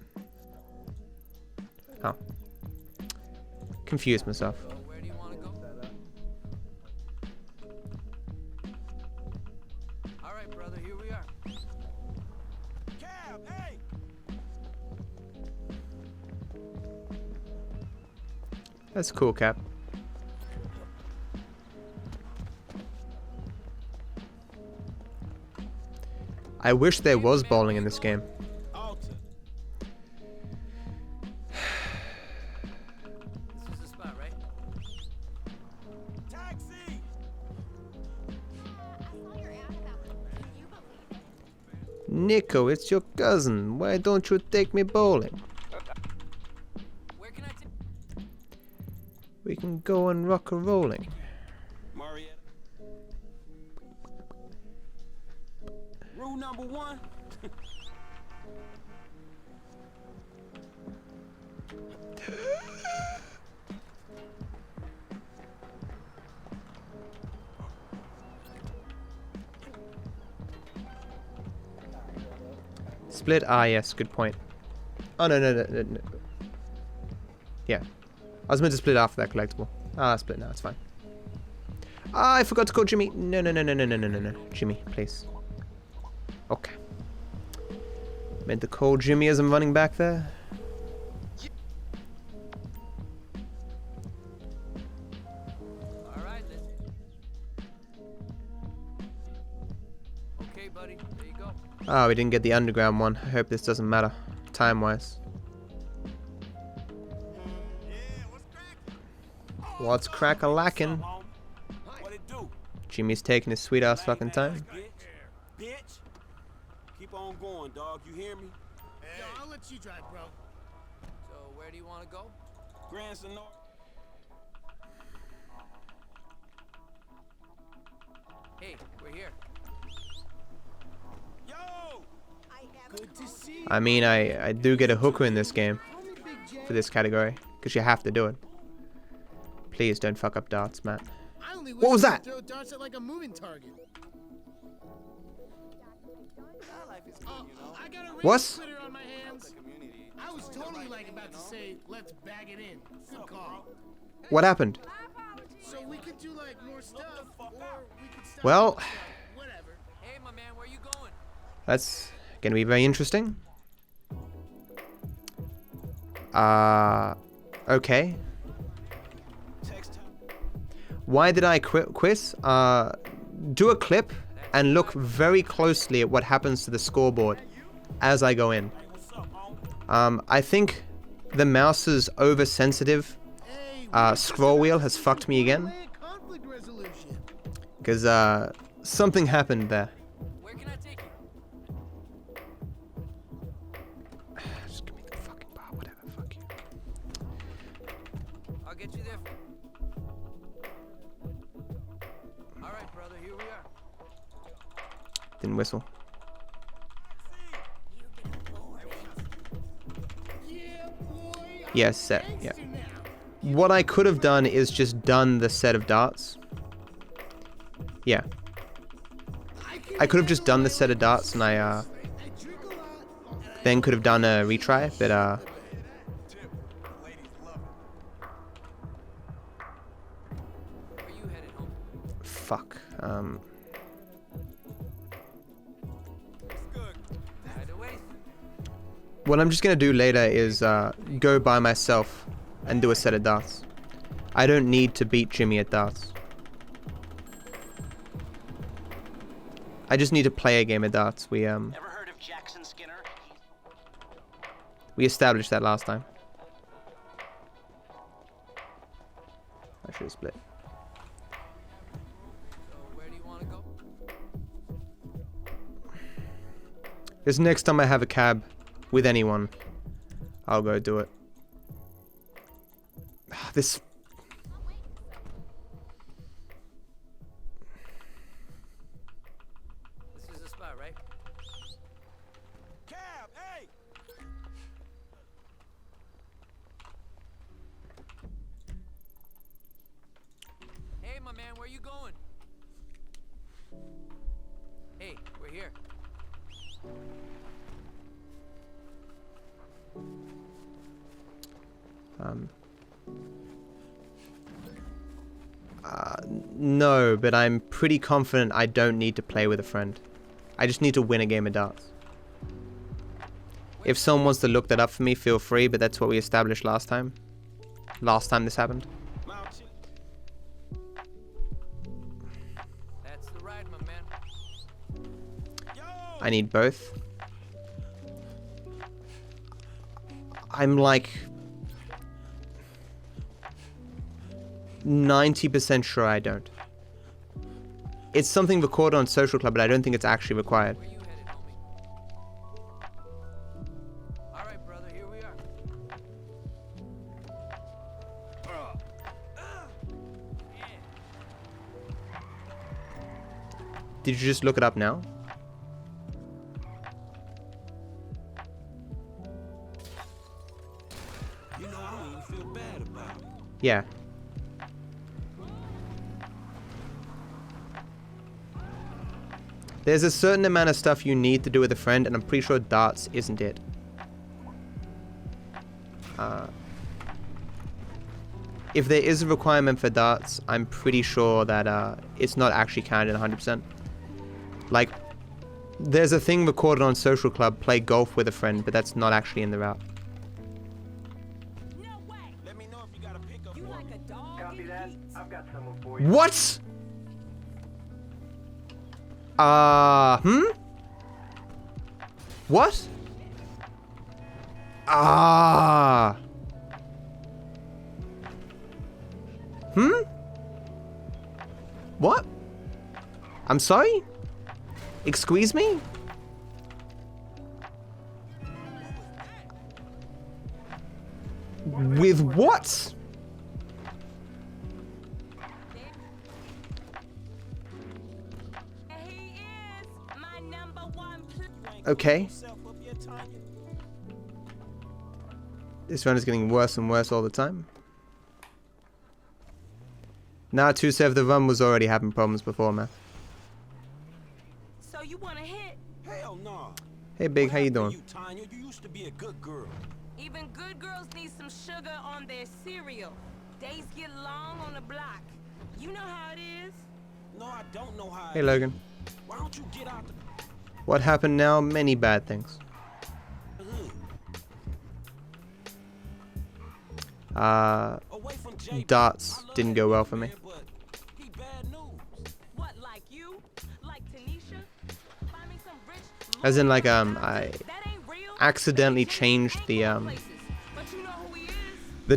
Oh. Confused myself. Where do you want to go? All right, brother, here we are. Cab, hey! That's cool, Cap. I wish there was bowling in this game. This is the spot, right? Taxi! Nico, it's your cousin. Why don't you take me bowling? Where can I take? We can go and rock a rolling. Marietta. Rule number 1. Split? Ah, yes, good point. Oh, no. Yeah. I was meant to split after that collectible. Ah, split now, it's fine. Ah, I forgot to call Jimmy. No. Jimmy, please. Okay. Meant to call Jimmy as I'm running back there. Alright, okay, buddy, there you go. Ah, we didn't get the underground one. I hope this doesn't matter, time-wise. What's crack-a-lackin'? What it do? Jimmy's taking his sweet-ass fucking time. Bitch. Keep on going, dog. You hear me? Yo, I'll let you drive, bro. So, where do you want to go? Grand Sonora. Hey, we're here. Yo! Good to see you. I mean, I do get a hooker in this game for this category, because you have to do it. Please don't fuck up darts, Matt. What was that? Throw darts at like a moving target. I got a What? Twitter on my hands. I was totally like about to say, let's bag it in. Good call. What happened? So we could do like more stuff, or we could stop. Well, Whatever. Hey, my man, where you going? that's gonna be very interesting. Okay. Why did I quiz? Do a clip and look very closely at what happens to the scoreboard as I go in. I think the mouse's oversensitive scroll wheel has fucked me again. Because something happened there. Where can I take you? Just give me the fucking bar, whatever, fuck you. I'll get you there. All right, brother, here we are. Didn't whistle. Yes, set, yeah. What I could have done is just done the set of darts. Yeah. I could have just done the set of darts and I then could have done a retry, but fuck. What I'm just gonna do later is go by myself and do a set of darts. I don't need to beat Jimmy at darts. I just need to play a game of darts. We Ever heard of Jackson Skinner? we established that last time. I should have split. So where do you want to go? This next time I have a cab with anyone, I'll go do it. This... This is the spot, right? Cab, hey! Hey, my man, where you going? Hey, we're here. No, but I'm pretty confident I don't need to play with a friend. I just need to win a game of darts. If someone wants to look that up for me, feel free, but that's what we established last time. Last time this happened. That's the ride, my man. I need both. I'm like 90% sure I don't. It's something recorded on Social Club, but I don't think it's actually required. Where you headed, homie? All right, brother, here we are. Did you just look it up now? You know, I don't even feel bad about it. Yeah. There's a certain amount of stuff you need to do with a friend, and I'm pretty sure darts isn't it. If there is a requirement for darts, I'm pretty sure that it's not actually counted 100%. Like, there's a thing recorded on Social Club, play golf with a friend, but that's not actually in the route. Let me know if you got a pickup. You like a dog? Copy that. I've got someone for you. What? What? What? I'm sorry? Excuse me? With what? Okay. This run is getting worse and worse all the time. Nah, 2-7, the run was already having problems before, man. So you wanna hit? Hell no. Hey, Big, how you doing? You, Tanya, you used to be a good girl. Even good girls need some sugar on their cereal. Days get long on the block. You know how it is. No, I don't know how. Hey, Logan. Why don't you get out the... What happened now? Many bad things. Darts didn't go well for me. What, like you? Like Tanisha? As in, like, I accidentally changed the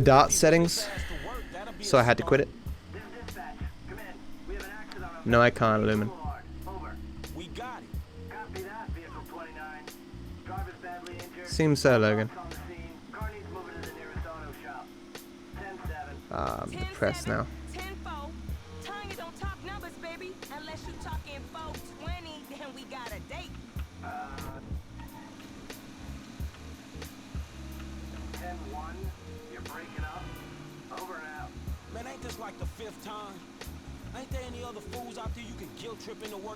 dart settings, so I had to quit it. No, I can't, Lumen. Seems so, Logan. I'm depressed now.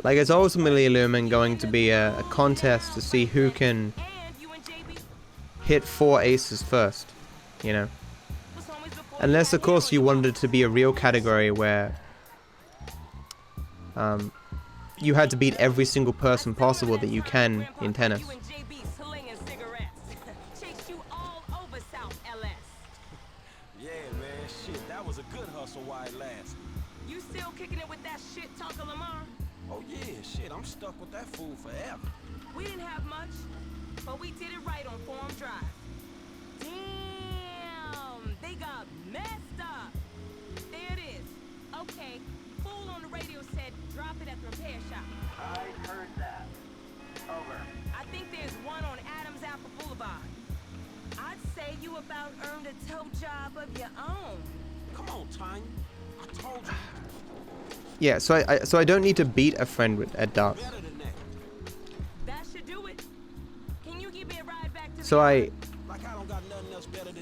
Like, it's ultimately, Lumen, going to be a contest to see who can hit 4 aces first, you know. Unless, of course, you wanted it to be a real category where you had to beat every single person possible that you can in tennis. Yeah, man, shit, that was a good hustle while it lasted. You still kicking it with that shit talker Lamar? Oh yeah, shit, I'm stuck with that fool forever. We didn't have much, but we did it right on Forum Drive. Damn, they got messed up. There it is. Okay, fool on the radio said drop it at the repair shop. I heard that. Over. I think there's one on Adams Apple Boulevard. I'd say you about earned a tow job of your own. Come on, Tanya. I told you. Yeah, so I don't need to beat a friend at darts. That should do it. Can you give me a ride back to So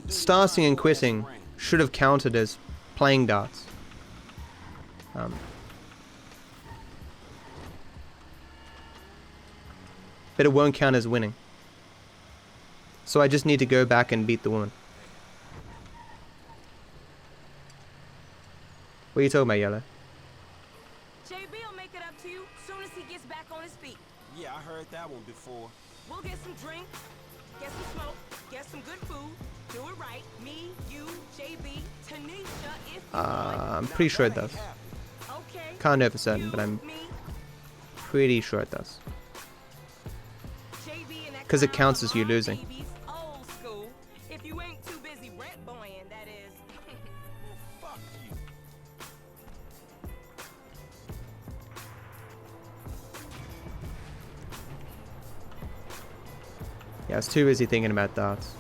starting and quitting should have counted as playing darts. But it won't count as winning. So I just need to go back and beat the woman. What are you talking about, Yellow? JB will make it up to you soon as he gets back on his feet. Yeah, I heard that one before. We'll get some drinks, get some smoke, get some good food, do it right. Me, you, JB, Tanisha, if you I'm pretty sure it does. Okay. Can't know for certain, but I'm pretty sure it does. Because it counts as you losing. Old school. If you ain't too busy rent boying, that is. Fuck you. Yeah, I was too busy thinking about darts.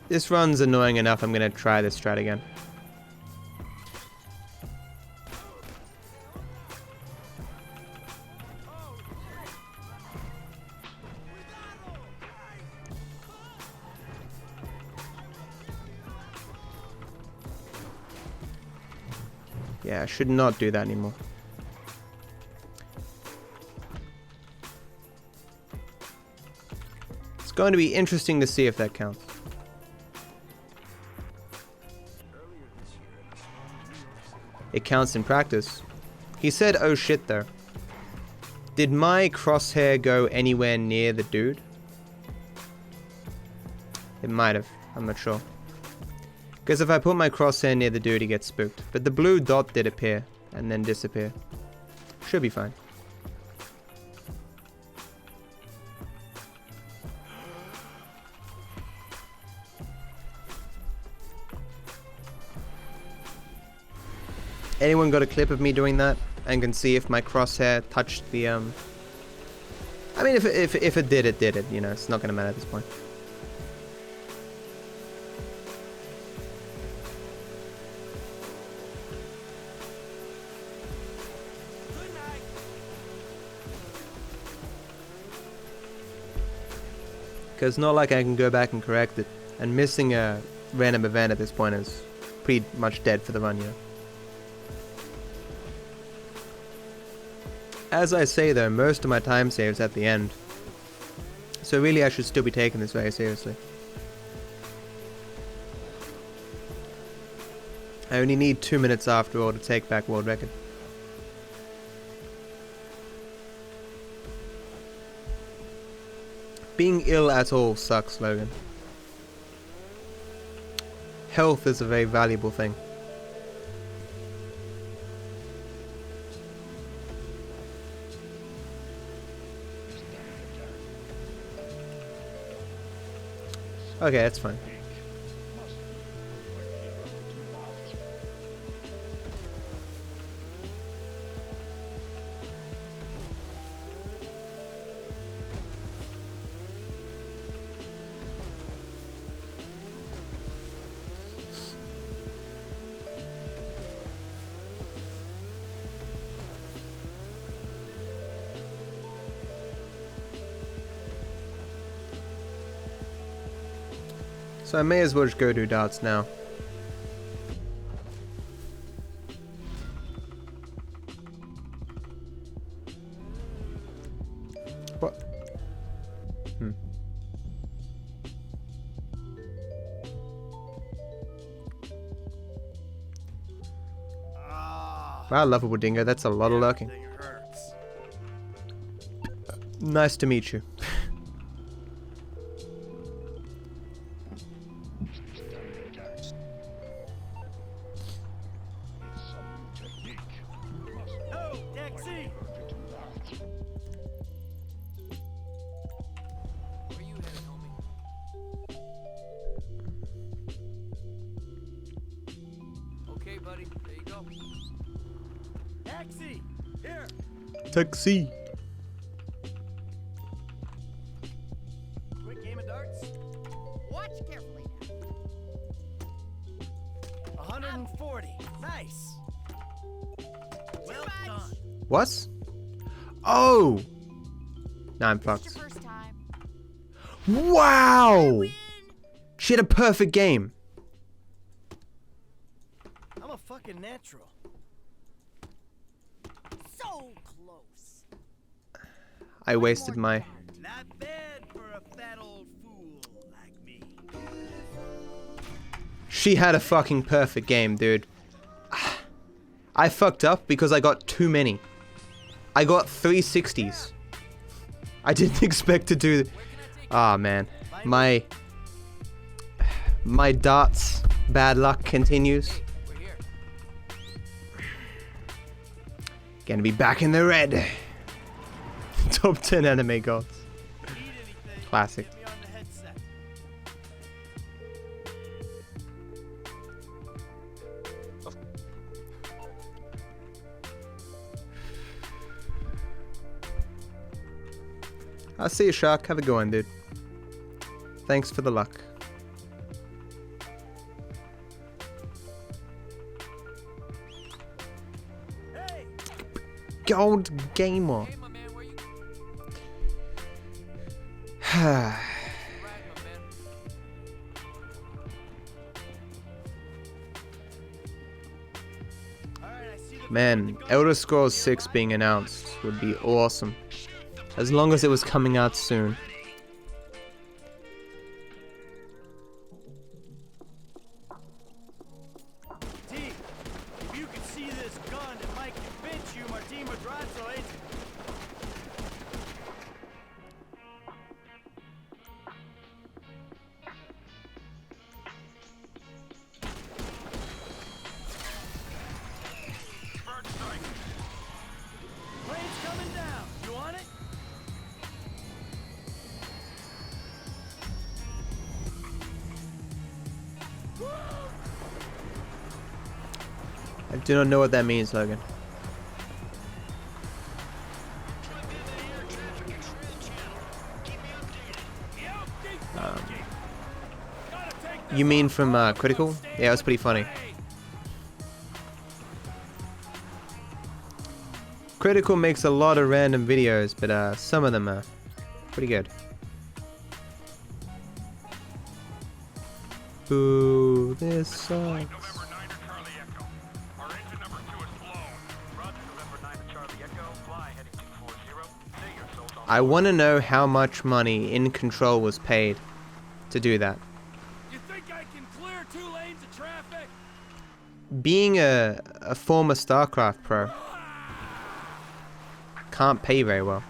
This run's annoying enough, I'm gonna try this strat again. Yeah, I should not do that anymore. It's going to be interesting to see if that counts. It counts in practice. He said, oh shit though. Did my crosshair go anywhere near the dude? It might have. I'm not sure. Because if I put my crosshair near the dude, he gets spooked. But the blue dot did appear and then disappear. Should be fine. Anyone got a clip of me doing that and can see if my crosshair touched the I mean, if it did, it did it. You know, it's not gonna matter at this point. Because it's not like I can go back and correct it. And missing a random event at this point is pretty much dead for the run, you know. As I say though, most of my time saves at the end. So really I should still be taking this very seriously. I only need 2 minutes after all to take back world record. Being ill at all sucks, Logan. health is a very valuable thing. Okay, that's fine. So I may as well just go do darts now. What? Wow, lovable dingo, that's a lot of lurking. Nice to meet you. Taxi. Quick game of darts. Watch carefully now. 140. Nice. Well done. What? Oh! Nah, I'm fucked. Wow! She had a perfect game. I'm a fucking natural. So close. I wasted my... Not bad for a fat old fool like me. She had a fucking perfect game, dude. I fucked up because I got too many. I got 360s. I didn't expect to do... Ah, man. My darts bad luck continues. Gonna be back in the red. Top 10 anime gods. Classic. I'll see you, Shark. Have a good one, dude. Thanks for the luck. Gold gamer. Man, Elder Scrolls 6 being announced would be awesome. As long as it was coming out soon. If you could see this gun, it might convince you Martin Madrazo ain't... Plane's coming down. You want it? I do not know what that means, Logan. You mean from Critical? Yeah, it was pretty funny. Critical makes a lot of random videos, but some of them are pretty good. Ooh, this sucks. I want to know how much money In Control was paid to do that. You think I can clear 2 lanes of traffic? Being a former StarCraft pro can't pay very well.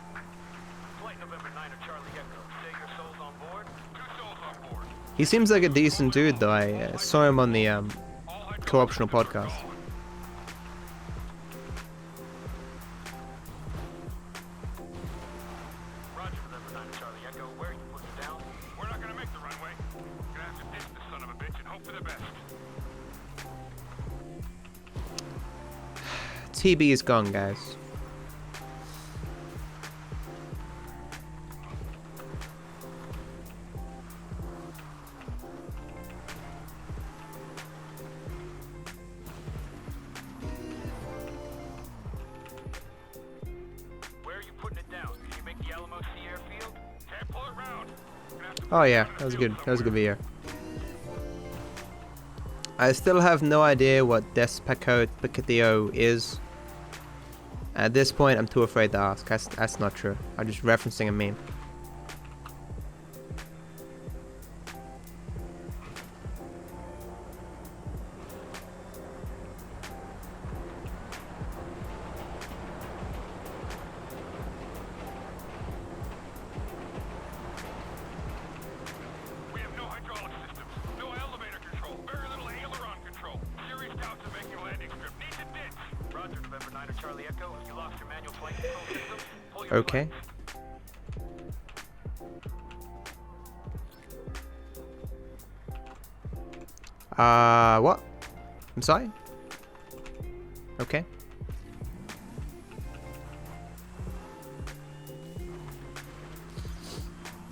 He seems like a decent dude, though. I saw him on the co-optional podcast. Roger, November 9 Charlie Echo. Where are you putting it down? We're not gonna make the runway. Gonna have to ditch this son of a bitch and hope for the best. TB is gone, guys. Oh yeah, that was good. That was a good video. I still have no idea what DarkViperAU is. At this point, I'm too afraid to ask. That's not true. I'm just referencing a meme. Okay. What? I'm sorry? Okay.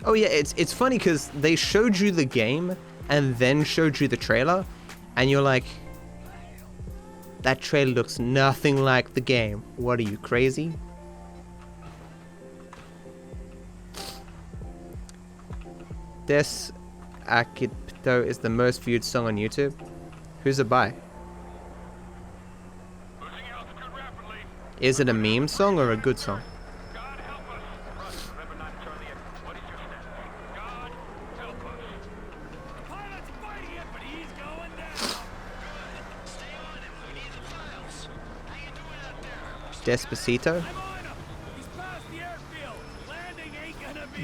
Oh yeah, it's funny because they showed you the game and then showed you the trailer, and you're like, that trailer looks nothing like the game. What are you, crazy? This Akito is the most viewed song on YouTube. Who's it by? Is it a meme song or a good song? Despacito?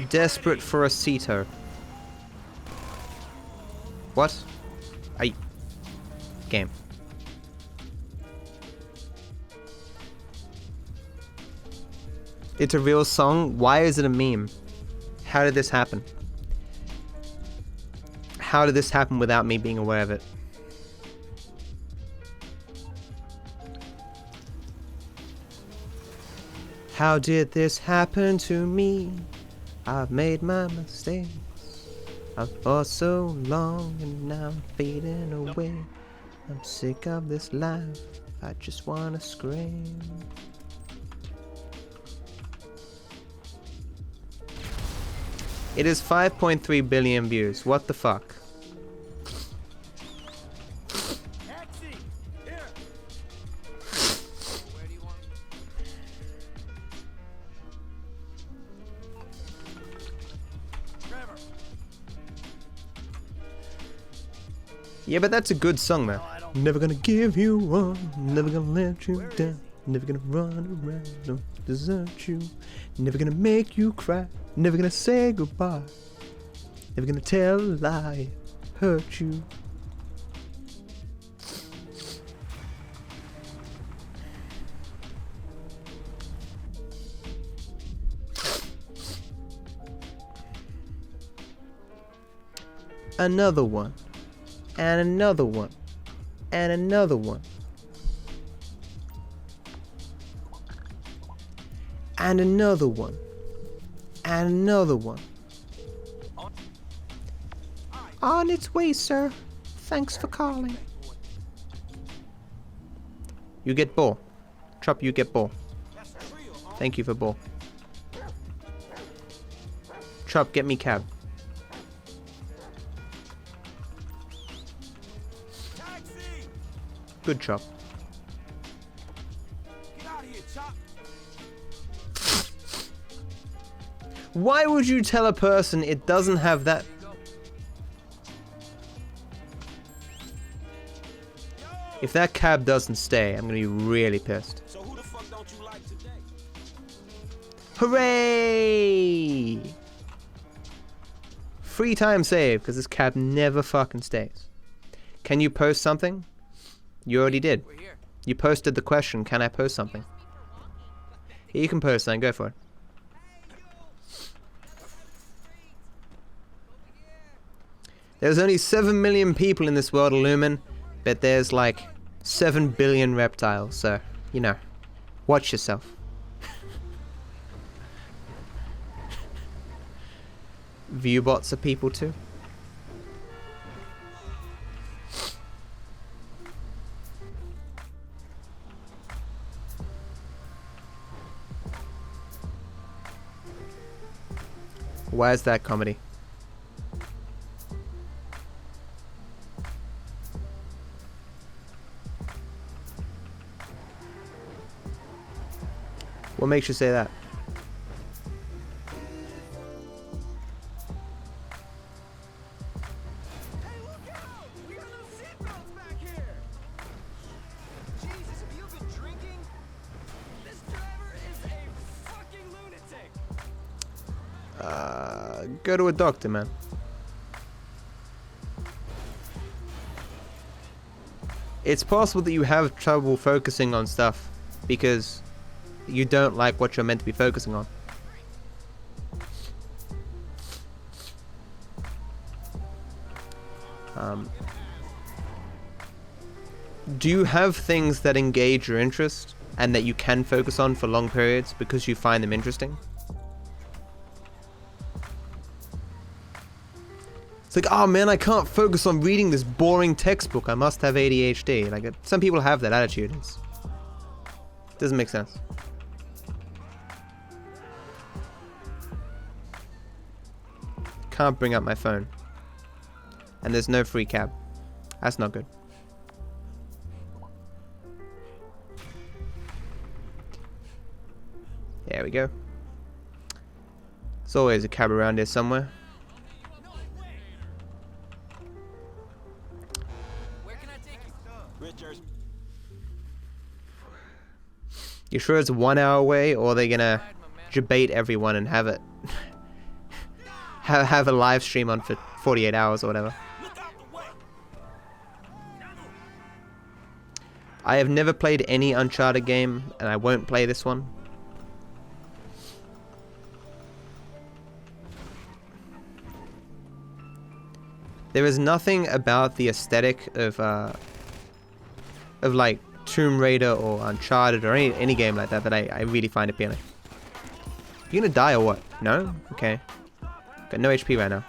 Desperate for a Cito. What? Game. It's a real song? Why is it a meme? How did this happen? How did this happen without me being aware of it? How did this happen to me? I've made my mistakes. I've fought so long and now I'm fading away. I'm sick of this life, I just wanna scream. It is 5.3 billion views, what the fuck? Yeah, but that's a good song, though. Never gonna give you up, never gonna let you down, never gonna run around, don't desert you, never gonna make you cry, never gonna say goodbye, never gonna tell a lie, hurt you. Another one. And another one. And another one. And another one. And another one. On its way, sir. Thanks for calling. You get ball. Chop, you get ball. Thank you for ball. Chop, get me cab. Good chop. Get out of here, Chop. Why would you tell a person it doesn't have that? If that cab doesn't stay, I'm gonna be really pissed. So who the fuck don't you like today? Hooray! free time save, because this cab never fucking stays. Can you post something? You already did. You posted the question, can I post something? Yeah, you can post something, go for it. There's only 7 million people in this world, Illumin, but there's like 7 billion reptiles, so, you know, watch yourself. Viewbots are people too. Why is that comedy? What makes you say that? Go to a doctor, man. It's possible that you have trouble focusing on stuff because you don't like what you're meant to be focusing on. Do you have things that engage your interest and that you can focus on for long periods because you find them interesting? It's like, oh man, I can't focus on reading this boring textbook. I must have ADHD. Like, some people have that attitude. It doesn't make sense. Can't bring up my phone. And there's no free cab. That's not good. There we go. There's always a cab around here somewhere. You sure it's 1 hour away, or are they gonna debate everyone and have it have a live stream on for 48 hours or whatever? I have never played any Uncharted game, and I won't play this one. There is nothing about the aesthetic of like Tomb Raider or Uncharted or any game like that that I really find appealing. You gonna die or what? No? Okay. Got no HP right now.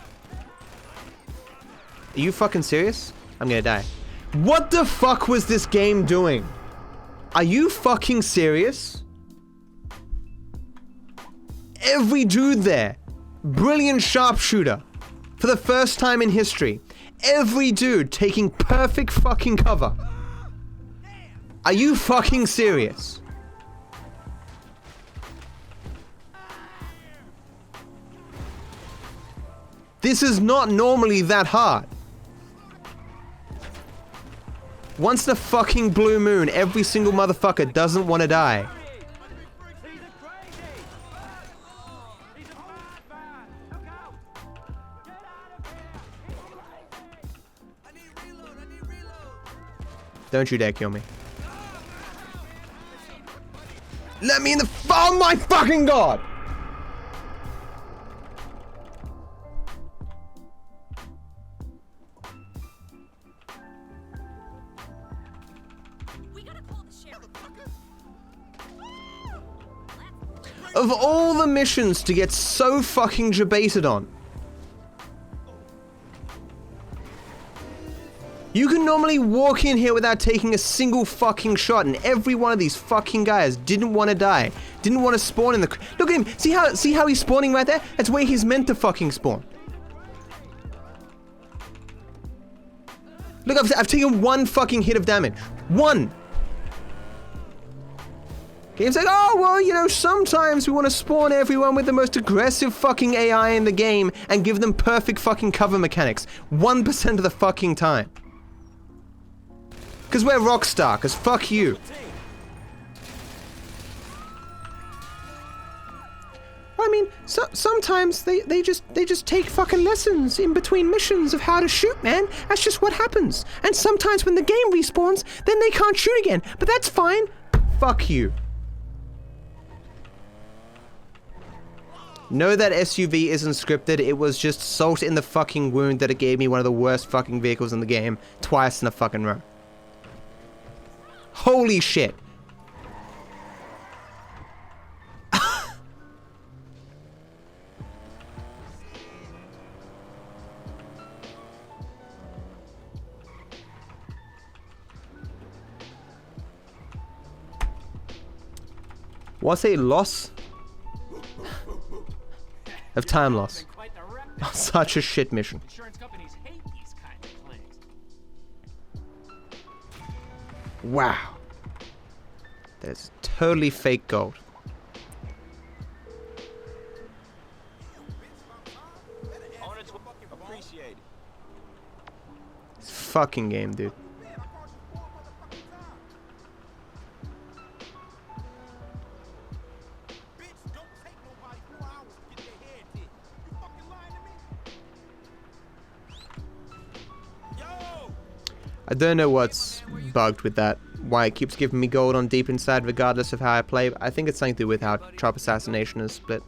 Are you fucking serious? I'm gonna die. What the fuck was this game doing? Are you fucking serious? Every dude there, brilliant sharpshooter. For the first time in history, every dude taking perfect fucking cover. Are you fucking serious? This is not normally that hard. Once the fucking blue moon, every single motherfucker doesn't want to die. Don't you dare kill me. Let me in the... Oh my fucking god! Of all the missions to get so fucking debated on, you can normally walk in here without taking a single fucking shot, and every one of these fucking guys didn't want to die, didn't want to spawn in the... Look at him! See how he's spawning right there? That's where he's meant to fucking spawn. Look, I've taken one fucking hit of damage. One! Game's like, oh, well, you know, sometimes we want to spawn everyone with the most aggressive fucking AI in the game and give them perfect fucking cover mechanics. 1% of the fucking time. Because we're Rockstar, because fuck you. I mean, So sometimes they just take fucking lessons in between missions of how to shoot, man. That's just what happens. And sometimes when the game respawns, then they can't shoot again. But that's fine. Fuck you. Know that SUV isn't scripted. It was just salt in the fucking wound that it gave me one of the worst fucking vehicles in the game twice in a fucking row. Holy shit. What's a loss of time loss? Such a shit mission. Insurance companies hate these kind of claims. Wow. That is totally fake gold. This fucking game, dude. I don't know what's bugged with that, why it keeps giving me gold on Deep Inside regardless of how I play. I think it's something to do with how Trop Assassination is split.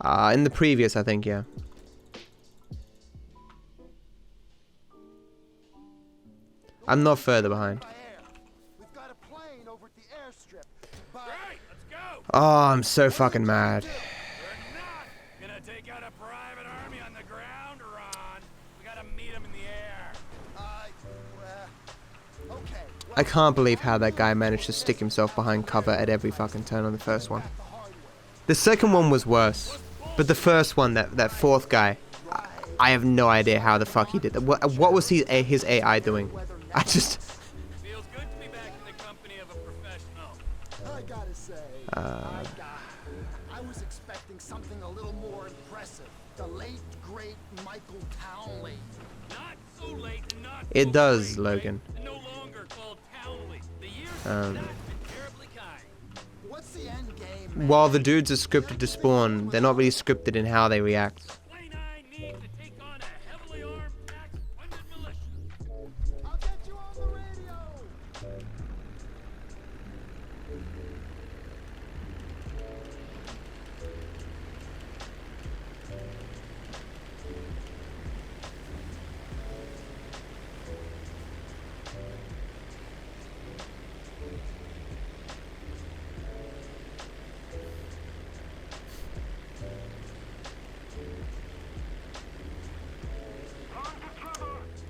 In the previous, I think, yeah. I'm not further behind. Oh, I'm so fucking mad. I can't believe how that guy managed to stick himself behind cover at every fucking turn on the first one. The second one was worse, but the first one, that fourth guy, I have no idea how the fuck he did that. What was his AI doing? I just... Feels good to be back in the company of a professional. I gotta say, I was expecting something a little more impressive. The late, great Michael Townley. Not so late and not It so does, great, Logan. right? No longer called Townley. The years have been terribly kind. What's the end game? While the dudes are scripted to spawn, they're not really scripted in how they react. I'll get you on the radio.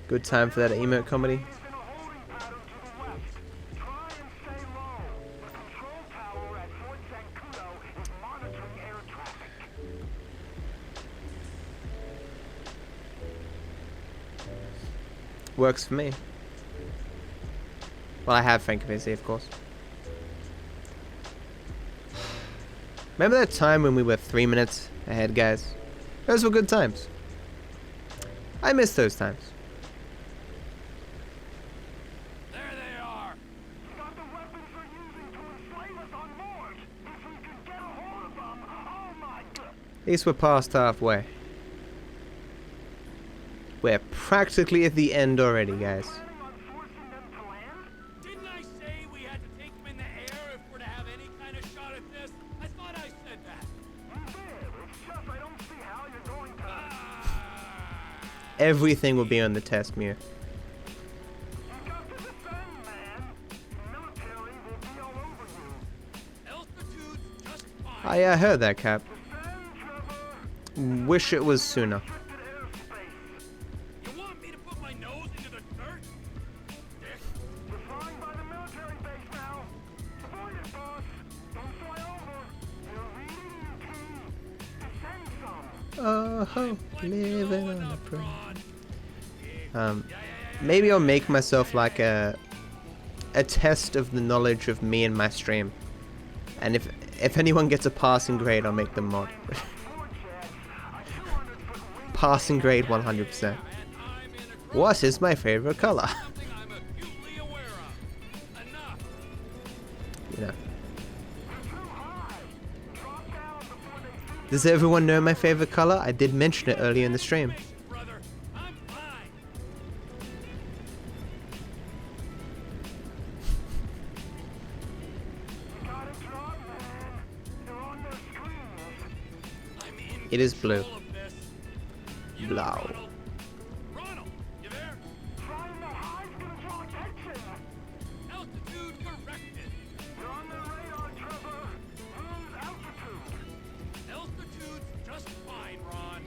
Good time for that emote comedy. Works for me. Well, I have Frank-PC, of course. Remember that time when we were 3 minutes ahead, guys? Those were good times. I miss those times. At least we're past halfway. We're practically at the end already, guys. Didn't I say we had to take them in the air if we're to have any kind of shot at this? I thought I said that. You did. It's just I don't see how you're going to. Everything will be on the test, Mew. I heard that, Cap. Wish it was sooner. You want me to put my nose into the dirt? Dick. We're flying by the military base now. Avoid it, boss. Don't fly over. We're reading you, Descend some. Oh, living on a prayer. Maybe I'll make myself like a test of the knowledge of me and my stream. And if anyone gets a passing grade, I'll make them mod. Passing grade 100%. What is my favorite color? Does everyone know my favorite color? I did mention it earlier in the stream. Brother, I'm fine. It is blue. All of this. Blau. Ronald. Ronald, you there? Trying to hide control attention. Altitude corrected. You're on the radar, Trevor. Lose altitude. Altitude's just fine, Ron.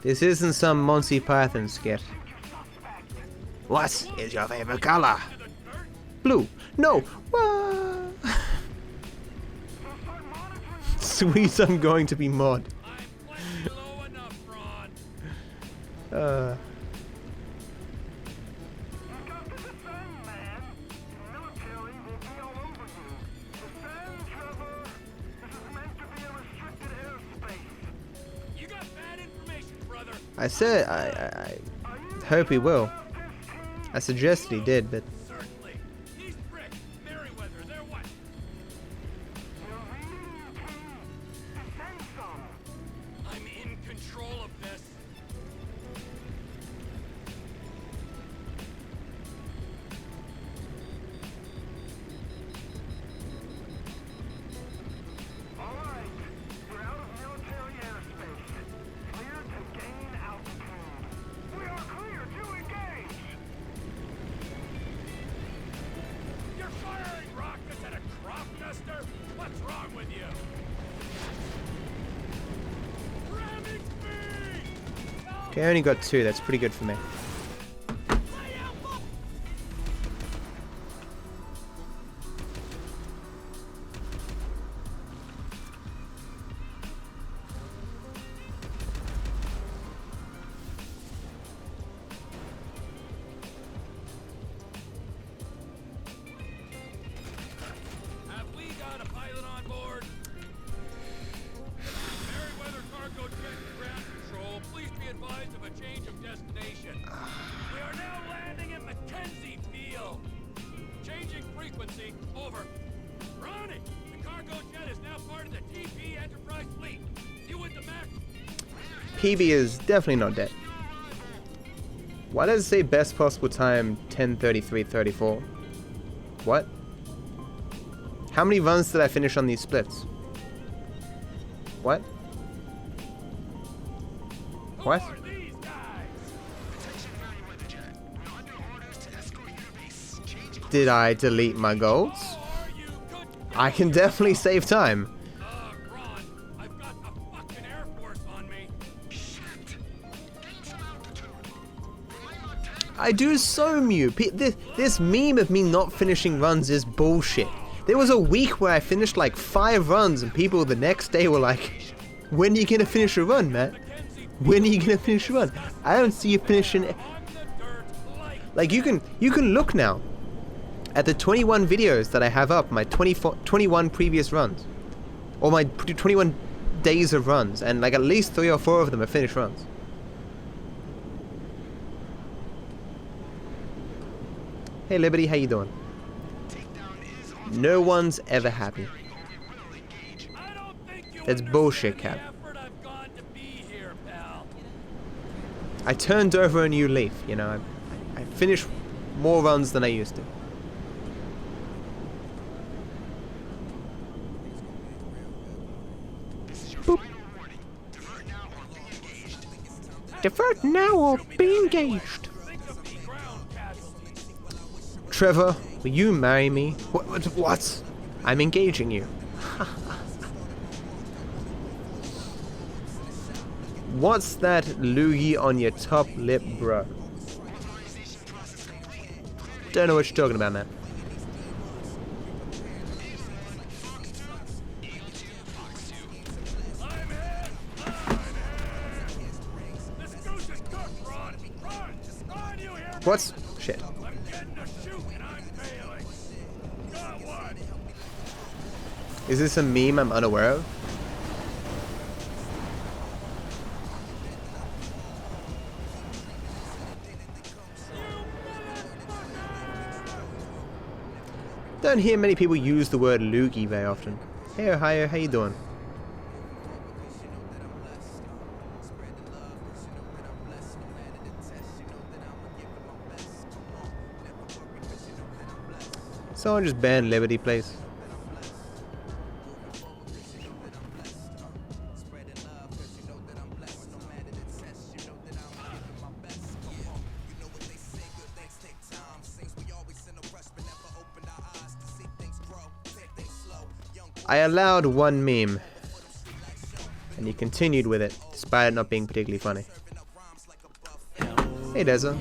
This isn't some Monty Python skit. What is your favorite color? Blue. No. What? Sweet, I'm going to be mod. Low enough, Ron. You got bad information, brother. I said I hope he will. I suggested he did, but Certainly. These bricks, Merryweather, they're what? I'm in control of this. Alright, we're out of military airspace. Clear to gain altitude. We are clear to engage! You're firing rockets at a crop duster? What's wrong with you? Ramming speed! okay, I only got 2. That's pretty good for me. Have we got a pilot on board? Merryweather cargo jet to ground control. Please be advised of a change of destination. We are now landing in Mackenzie Field. Changing frequency. Over. Ronnie, the cargo jet is now part of the TP Enterprise fleet. You with the mech? PB is definitely not dead. Why does it say best possible time 10:33:34? What? How many runs did I finish on these splits? What? What? Did I delete my goals? I can definitely save time. I do so mute. This meme of me not finishing runs is bullshit. There was a week where I finished like 5 runs and people the next day were like, when are you gonna finish a run, man? When are you gonna finish a run? I don't see you finishing. Like you can look now at the 21 videos that I have up, my 21 previous runs. Or my 21 days of runs, and like at least 3 or 4 of them are finished runs. Hey Liberty, how you doing? No one's ever happy. That's bullshit, Cap. I turned over a new leaf, you know. I finished more runs than I used to. Boop. Divert now or be engaged. Trevor, will you marry me? What? I'm engaging you. What's that loogie on your top lip, bro? Don't know what you're talking about, man. What's shit? Is this a meme I'm unaware of? Don't hear many people use the word loogie very often. Hey Ohio, how you doing? Someone just banned Liberty Place. I allowed one meme, and he continued with it, despite it not being particularly funny. Hey Deza.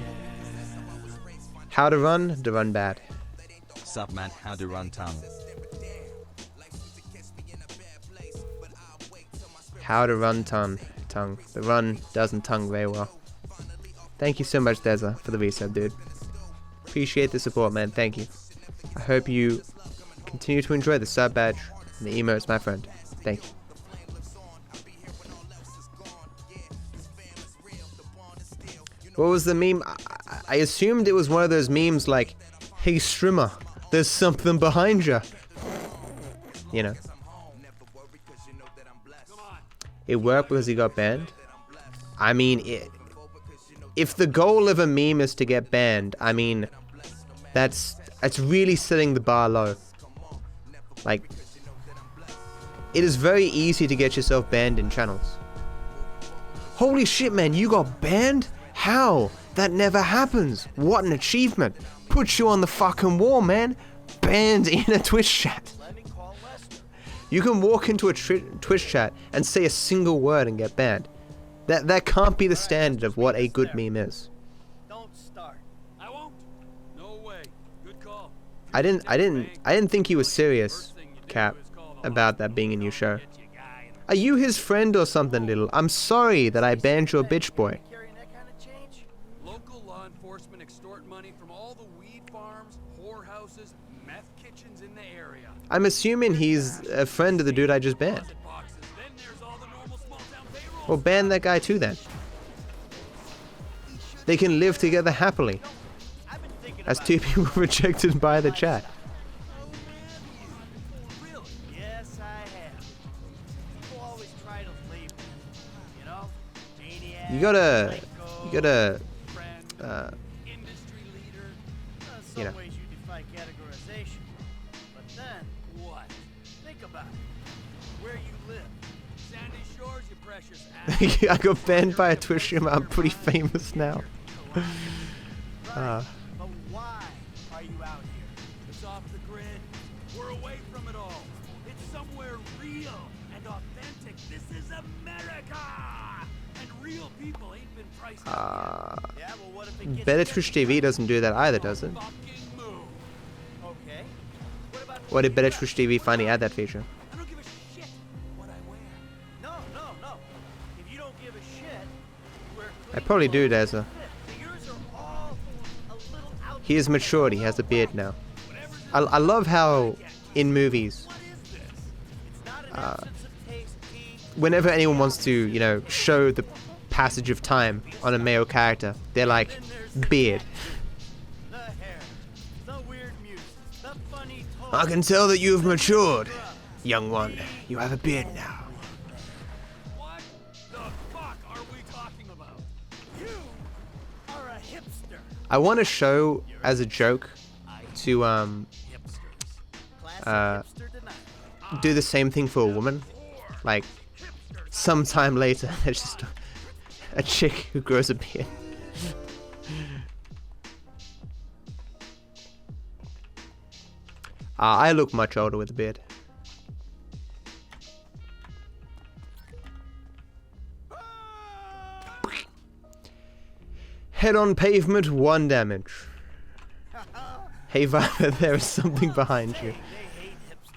How to run bad. Sup man, how to run tongue. How to run tongue. The run doesn't tongue very well. Thank you so much Deza for the resub, dude. Appreciate the support, man, thank you. I hope you continue to enjoy the sub badge. And the emotes, my friend. Thank you. What was the meme? I assumed it was one of those memes like, hey streamer, there's something behind you. You know. It worked because he got banned. I mean, if the goal of a meme is to get banned, I mean, that's really setting the bar low. Like, it is very easy to get yourself banned in channels. Holy shit, man, you got banned? How? That never happens. What an achievement. Puts you on the fucking wall, man. Banned in a Twitch chat. You can walk into a Twitch chat and say a single word and get banned. That can't be the standard of what a good meme is. Don't start. I won't. No way. Good call. I didn't think he was serious, Cap, about that being a new show. Are you his friend or something, little? I'm sorry that I banned your bitch boy. Local law enforcement extort money from all the weed farms, whorehouses, meth kitchens in the area. I'm assuming he's a friend of the dude I just banned. Well, ban that guy too then. They can live together happily. As two people rejected by the chat. Yes, I have. People always try to label, you know? Maniac, You gotta, industry leader. you know. Some ways you defy categorization. But then, what? Think about it. Where you live. Sandy Shores, you precious ass. I got banned by a Twitch streamer. I'm pretty famous now. But why are you out here? It's off the grid. We're away from it all. It's somewhere real and authentic. This is America! And real people ain't been priced out here. Yeah, well, what if it gets Better Twitch TV doesn't do that either, does it? Okay. Or did Better Twitch TV finally add that feature? I don't give a shit what I wear. No. If you don't give a shit, we're I probably do, Deza. He is matured, he has a beard now. I love how, in movies, whenever anyone wants to, you know, show the passage of time on a male character, they're like, beard. I can tell that you've matured, young one. You have a beard now. What the fuck are we talking about? You are a hipster. I want to show as a joke to do the same thing for a woman. Like sometime later, there's just a chick who grows a beard. I look much older with a beard. Head on pavement, 1 damage. Hey Viper, there is something behind you.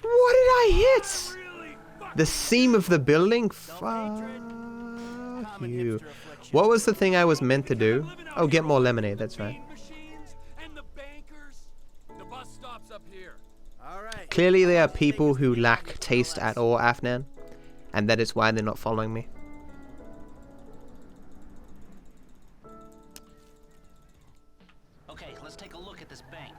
What did I hit? The seam of the building? Fuck you. What was the thing I was meant to do? Oh, get more lemonade, that's right. Clearly there are people who lack taste at all, Afnan. And that is why they're not following me. Okay, let's take a look at this bank.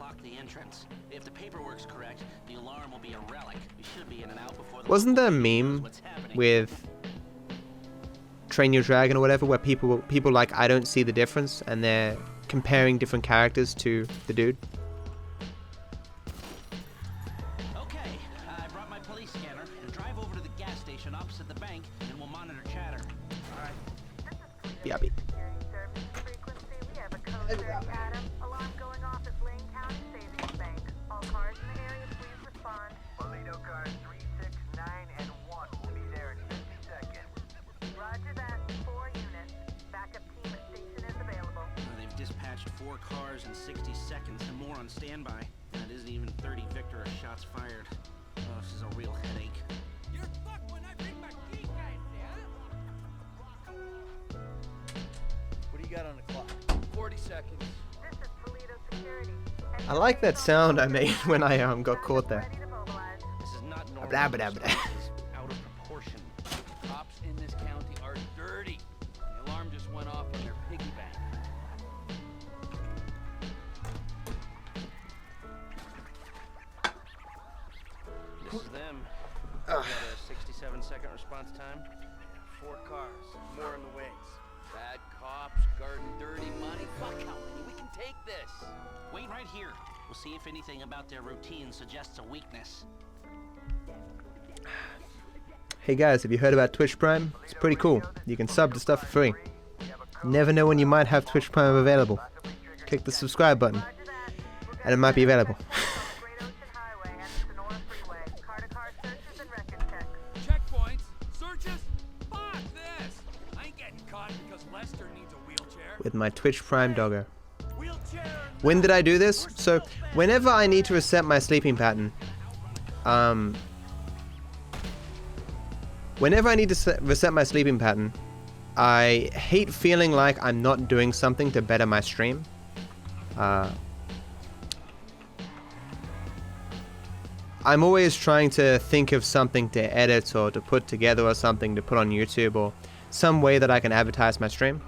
block the entrance. If the paperwork's correct, the alarm will be a relic. We should be in and out before the Wasn't there a meme with Train Your Dragon or whatever, where people like, I don't see the difference, and they're comparing different characters to the dude? Okay, I brought my police scanner. Drive over to the gas station opposite the bank, and we'll monitor chatter. All right. Yeah. Alarm going off at Lane County Savings Bank. All cars in the area, please respond. Toledo cars 3, 6, 9, and 1 will be there in 50 seconds. Roger that. 4 units. Backup team at station is available. They've dispatched 4 cars in 60 seconds and more on standby. That isn't even 30 Victor shots fired. Oh, this is a real headache. You're fucked when I bring my key, guys, yeah? What do you got on the clock? 40 seconds. This is Toledo Security. I like that sound I made when I got caught there. This is not normal. Blah, blah, blah. This is out of proportion. Cops in this county are dirty. The alarm just went off on their piggy bank. This is them. We got a 67-second response time. 4 cars, more in the wings. Bad cops, guarding dirty money. Fuck how many we can take this. Wait right here. We'll see if anything about their routine suggests a weakness. Hey guys, have you heard about Twitch Prime? It's pretty cool. You can sub to stuff for free. Never know when you might have Twitch Prime available. Click the subscribe button, and it might be available. Checkpoints? Searches? Fuck this! I ain't getting caught because Lester needs a wheelchair. With my Twitch Prime doggo. When did I do this? So, whenever I need to reset my sleeping pattern, I hate feeling like I'm not doing something to better my stream. I'm always trying to think of something to edit or to put together or something to put on YouTube or some way that I can advertise my stream.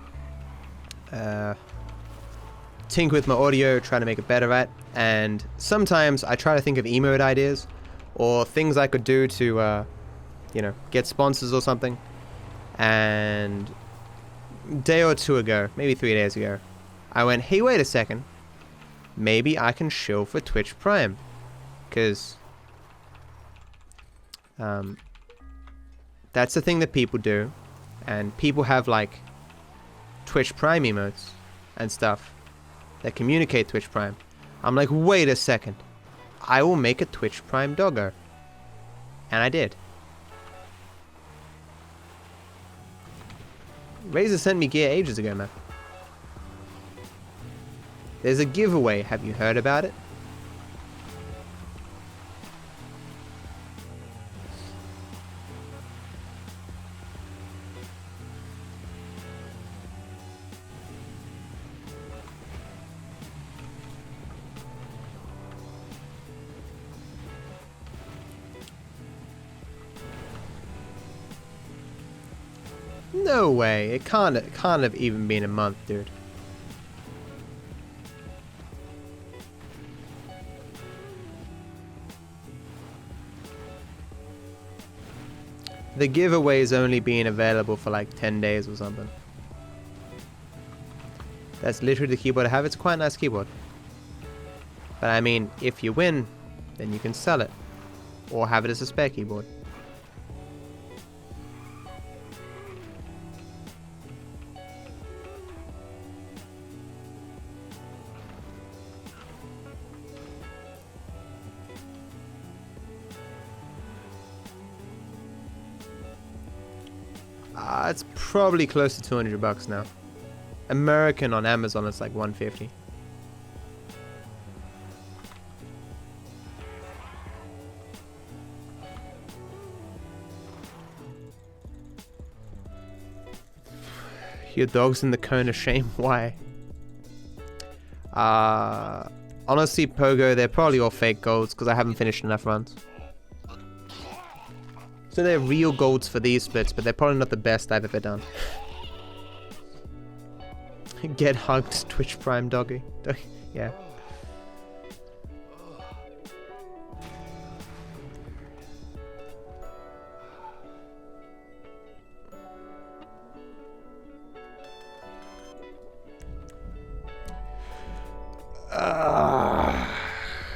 Tinker with my audio, try to make it better at, and sometimes I try to think of emote ideas or things I could do to, you know, get sponsors or something. And a day or two ago, maybe 3 days ago, I went, hey, wait a second, maybe I can shill for Twitch Prime, because that's the thing that people do, and people have like Twitch Prime emotes and stuff that communicate Twitch Prime. I'm like, wait a second, I will make a Twitch Prime doggo. And I did. Razor sent me gear ages ago, man. There's a giveaway, have you heard about it? No way, it can't have even been a month, dude. The giveaway's only been available for like 10 days or something. That's literally the keyboard I have. It's quite a nice keyboard. But I mean, if you win, then you can sell it. Or have it as a spare keyboard. It's probably close to $200 now. American on Amazon, it's like $150. Your dog's in the cone of shame. Why? Honestly, Pogo, they're probably all fake golds because I haven't finished enough runs. So they're real golds for these splits, but they're probably not the best I've ever done. Get hugged, Twitch Prime doggy. Yeah.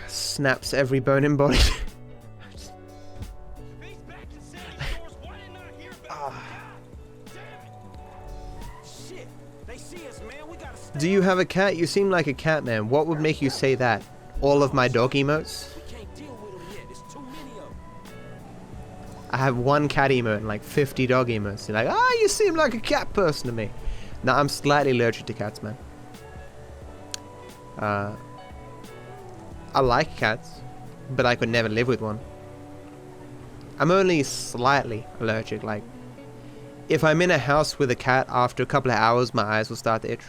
Snaps every bone in body. Do you have a cat? You seem like a cat man. What would make you say that? All of my dog emotes? I have one cat emote and like 50 dog emotes. You're like, you seem like a cat person to me. No, I'm slightly allergic to cats, man. I like cats, but I could never live with one. I'm only slightly allergic. Like, if I'm in a house with a cat, after a couple of hours, my eyes will start to itch.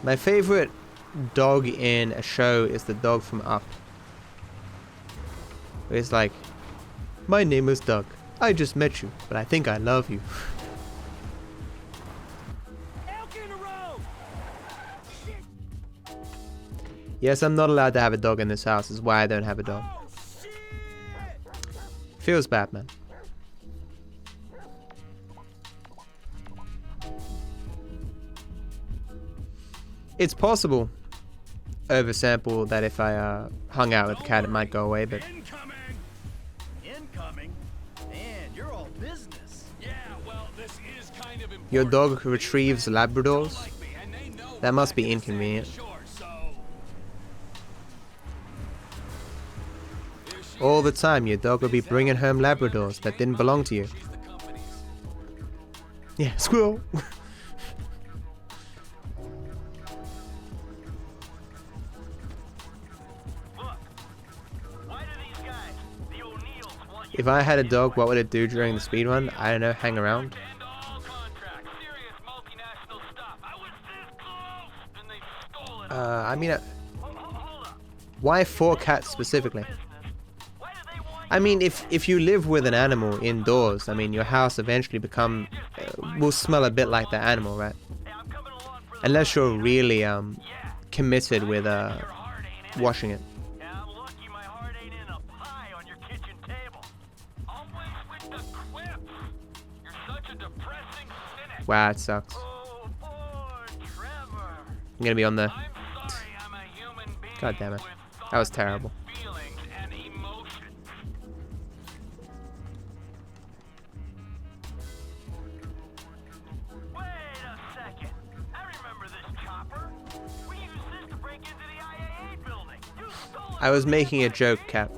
My favorite dog in a show is the dog from Up. It's like, my name is Doug. I just met you, but I think I love you. Yes, I'm not allowed to have a dog in this house. Is why I don't have a dog. Feels bad, man. It's possible, oversample, that if I hung out with the cat, it might go away, but... Incoming? Man, you're all business. Yeah, well, this is kind of important. Your dog retrieves Labradors? That must be inconvenient. All the time, your dog will be bringing home Labradors that didn't belong to you. Yeah, squirrel! If I had a dog, what would it do during the speedrun? I don't know, hang around? I mean, why 4 cats specifically? I mean, if you live with an animal indoors, I mean, your house eventually will smell a bit like that animal, right? Unless you're really committed with washing it. Wow, it sucks. I'm gonna be on the... God damn it. That was terrible. I was making a joke, Cap.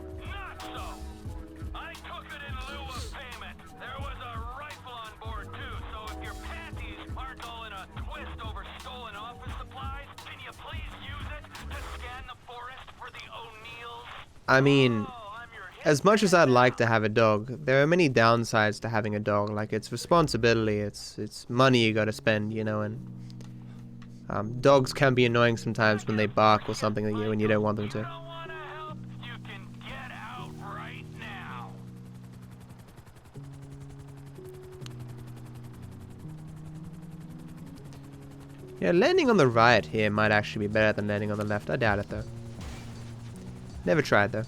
I mean, as much as I'd like to have a dog, there are many downsides to having a dog. Like, it's responsibility, it's money you gotta spend, you know, and dogs can be annoying sometimes when they bark or something at you and you don't want them to. Yeah, landing on the right here might actually be better than landing on the left. I doubt it, though. Never tried, though.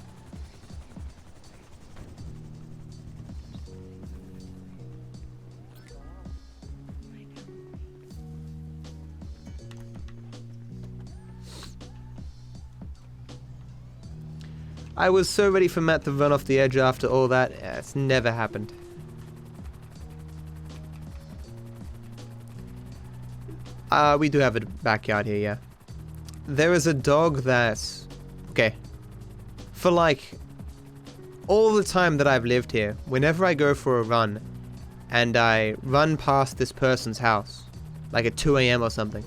I was so ready for Matt to run off the edge after all that. Yeah, it's never happened. We do have a backyard here, yeah. There is a dog that's... Okay. For like... all the time that I've lived here, whenever I go for a run, and I run past this person's house, like at 2 AM or something,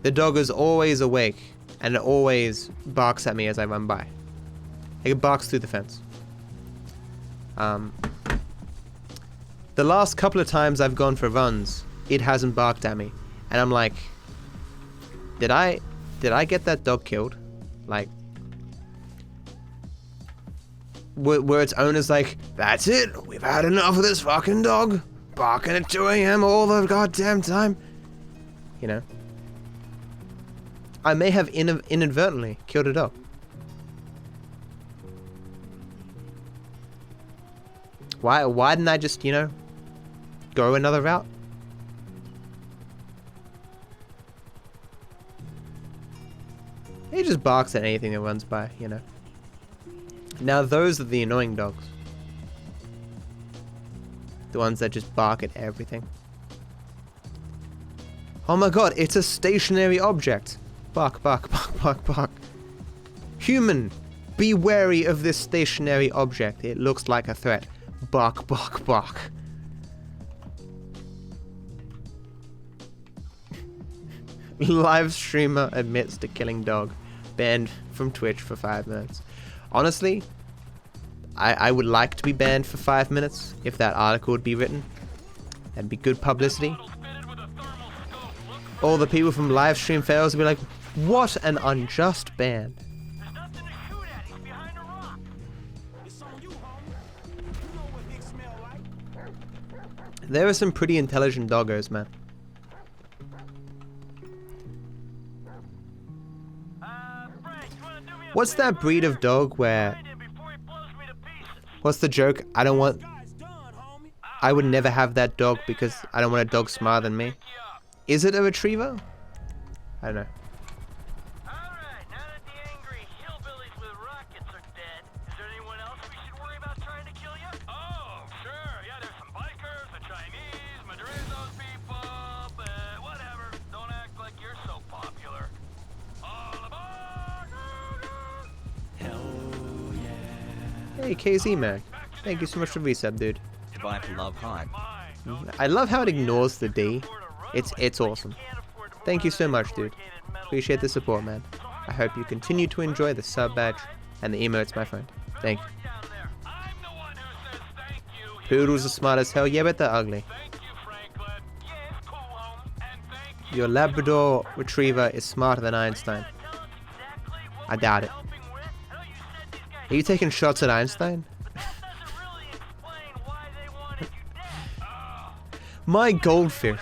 the dog is always awake, and it always barks at me as I run by. Like, it barks through the fence. The last couple of times I've gone for runs, it hasn't barked at me. And I'm like, did I get that dog killed? Like, where its owner's like, that's it, we've had enough of this fucking dog barking at 2 AM all the goddamn time. you know. I may have inadvertently killed a dog. Why didn't I just, you know, go another route? He just barks at anything that runs by, you know. Now those are the annoying dogs. The ones that just bark at everything. Oh my god, it's a stationary object. Bark, bark, bark, bark, bark. Human, be wary of this stationary object. It looks like a threat. Bark, bark, bark. Live streamer admits to killing dog. Banned from Twitch for 5 minutes. Honestly, I would like to be banned for 5 minutes if that article would be written. That'd be good publicity. All the people from live stream fails would be like, what an unjust ban. There are some pretty intelligent doggos, man. What's that breed of dog where... What's the joke? I would never have that dog because I don't want a dog smarter than me. Is it a retriever? I don't know. Hey KZ man, thank you so much for resub, dude. Viper love hype. I love how it ignores the D. It's awesome. Thank you so much, dude. Appreciate the support, man. I hope you continue to enjoy the sub badge and the emotes, my friend. Thank you. Poodles are smart as hell, yeah, but they're ugly. Your Labrador Retriever is smarter than Einstein. I doubt it. Are you taking shots at Einstein? My goldfish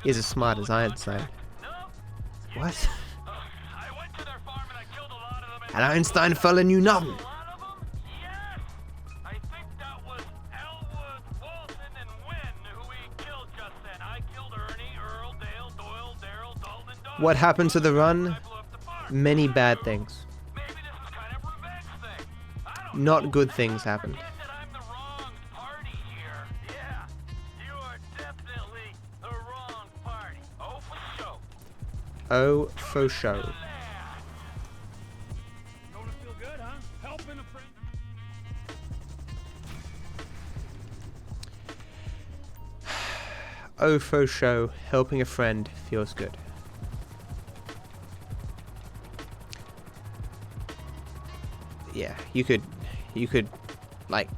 is as smart as Einstein. What? And Einstein fella knew nothing. What happened to the run? Many bad things. Not good things happened. Oh, for show. Oh, for show. Helping a friend feels good. Yeah, you could like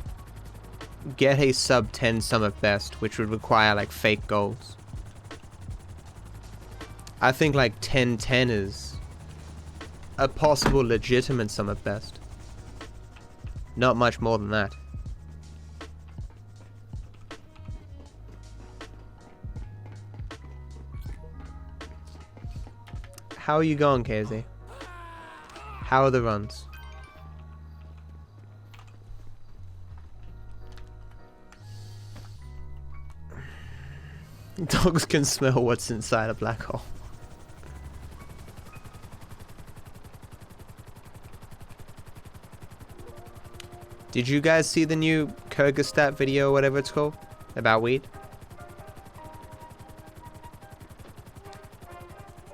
get a sub 10 sum of best, which would require like fake goals. I think like 10-10 is a possible legitimate sum of best. Not much more than that. How are you going, KZ? How are the runs? Dogs can smell what's inside a black hole. Did you guys see the new Kyrgyzstan video, whatever it's called, about weed?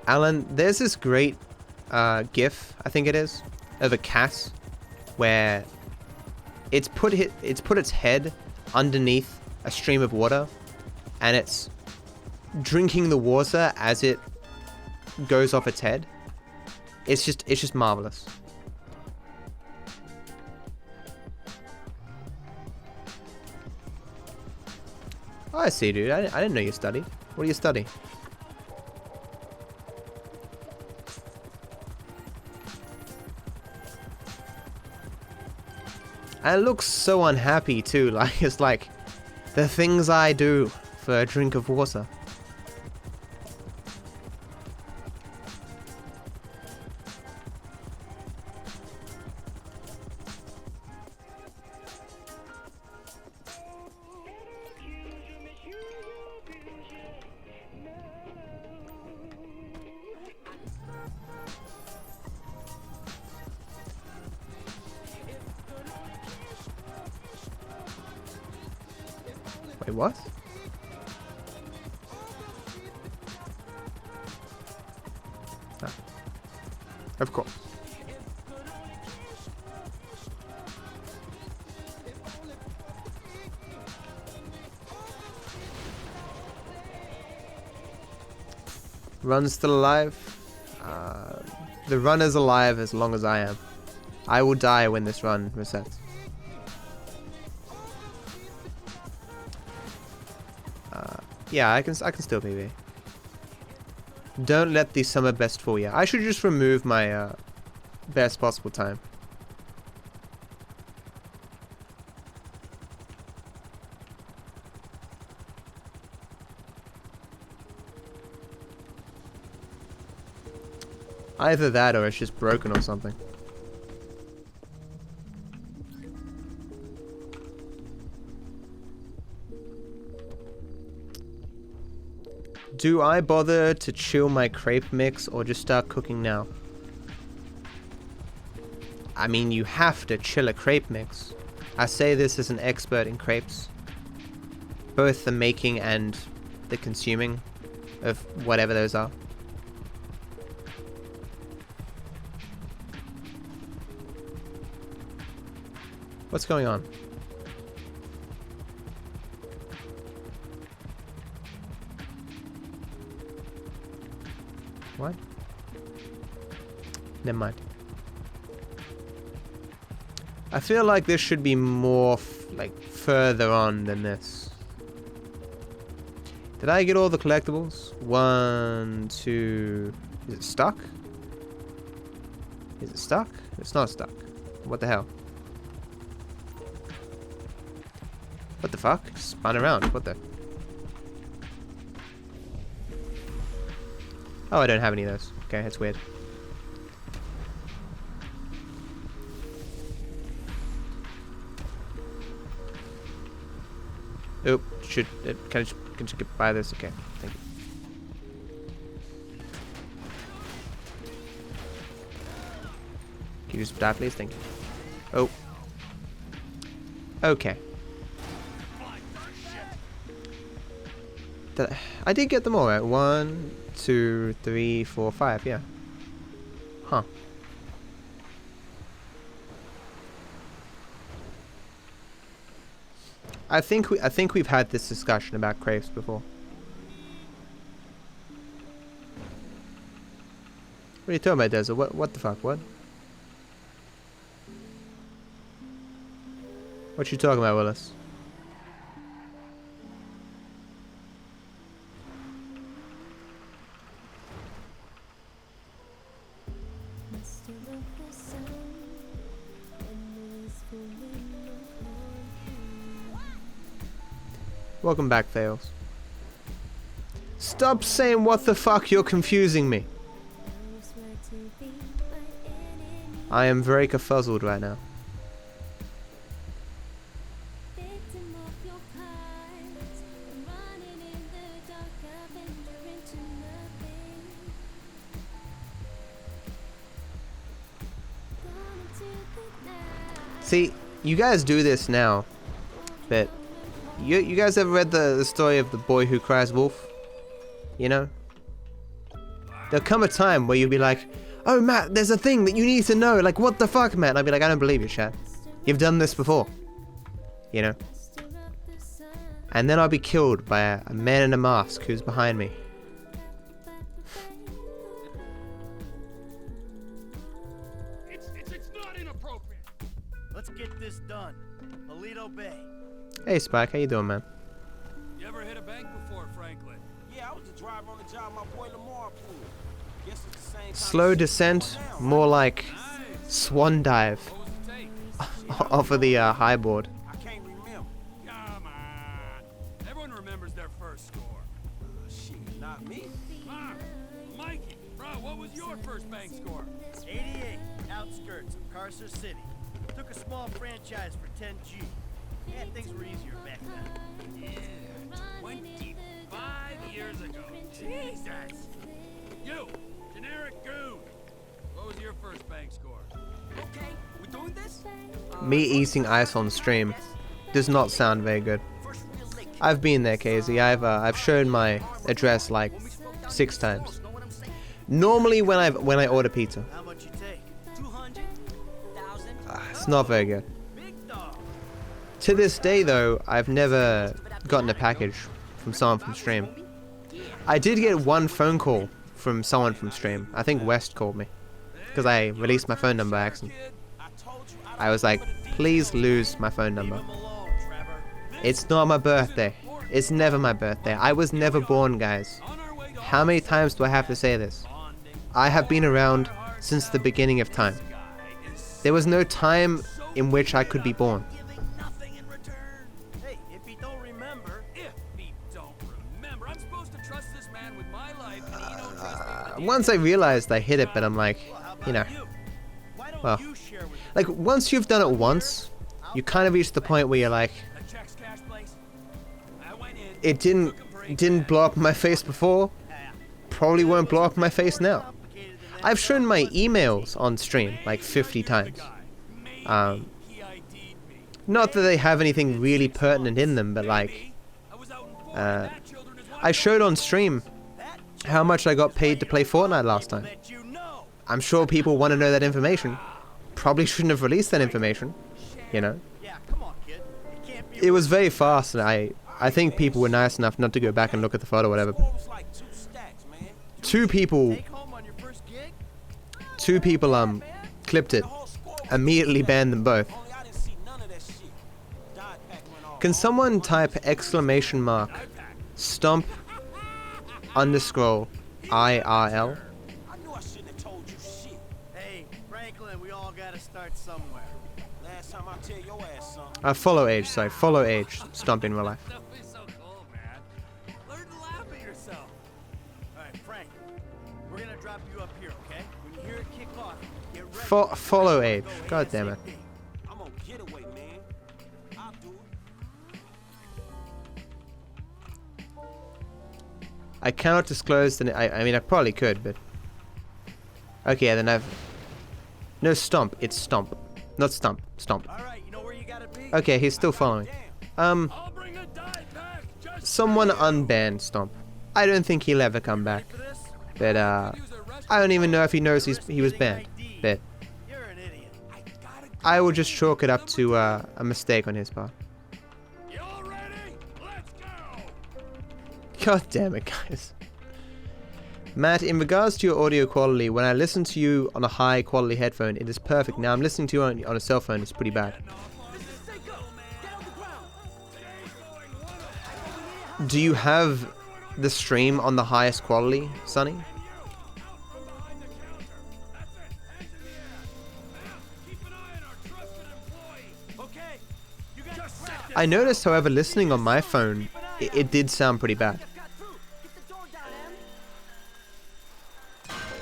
Alan, there's this great GIF, I think it is, of a cat where it's put its head underneath a stream of water, and it's drinking the water as it goes off its head. It's just marvelous. Oh, I see, dude. I didn't know you studied. What do you study? And it looks so unhappy too. Like it's like the things I do for a drink of water. Wait, what? Ah. Of course. Run's still alive. The run is alive as long as I am. I will die when this run resets. Yeah, I can still PB. Don't let the summer best fool you. I should just remove my best possible time. Either that or it's just broken or something. Do I bother to chill my crepe mix or just start cooking now? I mean, you have to chill a crepe mix. I say this as an expert in crepes. Both the making and the consuming of whatever those are. What's going on? What? Never mind. I feel like this should be more like further on than this. Did I get all the collectibles? 1, 2... Is it stuck? Is it stuck? It's not stuck. What the hell? What the fuck? Just spun around. What the? Oh, I don't have any of those. Okay, that's weird. Oh, can I just get by this? Okay, thank you. Can you just die, please? Thank you. Oh. Okay. I did get them all right. 1, 2, 3, 4, 5. Yeah. Huh. I think we've had this discussion about crepes before. What are you talking about, Desert? What the fuck? What? What you talking about, Willis? Welcome back, Fails. Stop saying what the fuck, you're confusing me. I am very confuzzled right now. See, you guys do this now, but you guys ever read the story of the boy who cries wolf? You know? There'll come a time where you'll be like, oh Matt, there's a thing that you need to know, like what the fuck, Matt? And I'll be like, I don't believe you, Chad. You've done this before. You know? And then I'll be killed by a man in a mask who's behind me. It's not inappropriate. Let's get this done. Alito Bay. Hey Spike, how you doing, man? You ever hit a bank before, Franklin? Yeah, I was the driver on the job my boy Lamar pulled. Guess it's the same kind Slow of descent, more like swan dive off of the high board. I can't remember. Come on. Everyone remembers their first score. Shit, not me. Mikey, bro, what was your first bank score? 88, outskirts of Carcer City. Took a small franchise for 10G. Yeah, things were easier back then. Yeah, 25 years ago. Jesus. You, generic goon. What was your first bank score? Okay, we doing this? Me eating ice on stream does not sound very good. First real lick I've been there, KZ. I've shown my address like 6 times. Normally when I order pizza. How much you take? It's not very good. To this day though, I've never gotten a package from someone from stream. I did get one phone call from someone from stream. I think West called me because I released my phone number by accident. I was like, please lose my phone number. It's not my birthday. It's never my birthday. I was never born, guys. How many times do I have to say this? I have been around since the beginning of time. There was no time in which I could be born. Hey, if he don't remember, I'm supposed to trust this man with my life, and he don't trust me. Once I realized I hit it, but I'm like, you know, well, like once you've done it once, you kind of reach the point where you're like, it didn't blow up my face before, probably won't blow up my face now. I've shown my emails on stream like 50 times. Not that they have anything really pertinent in them, but like, I showed on stream how much I got paid to play Fortnite last time. I'm sure people want to know that information. Probably shouldn't have released that information, you know. It was very fast, and I think people were nice enough not to go back and look at the photo or whatever. Two people clipped it, immediately banned them both. Can someone type exclamation mark stomp underscore IRL? Hey, Franklin, we all gotta start somewhere. Last time I tell your ass something. Follow age, sorry, follow age, stomp in real life. So cool, man. Learn to laugh at yourself. All right, Frank, we're gonna drop you up here, okay? When you hear it kick off, get ready. Follow age, god damn it. I'm on getaway, man. I'll do it. I cannot disclose the I mean, I probably could, but... Okay, then I've... No, stomp, it's stomp. Not stump, stomp. Okay, he's still following. Someone unbanned Stomp. I don't think he'll ever come back. But, I don't even know if he knows he was banned. But... I will just chalk it up to, a mistake on his part. God damn it, guys. Matt, in regards to your audio quality, when I listen to you on a high quality headphone, it is perfect. Now I'm listening to you on a cell phone, it's pretty bad. Do you have the stream on the highest quality, Sonny? I noticed, however, listening on my phone, it did sound pretty bad.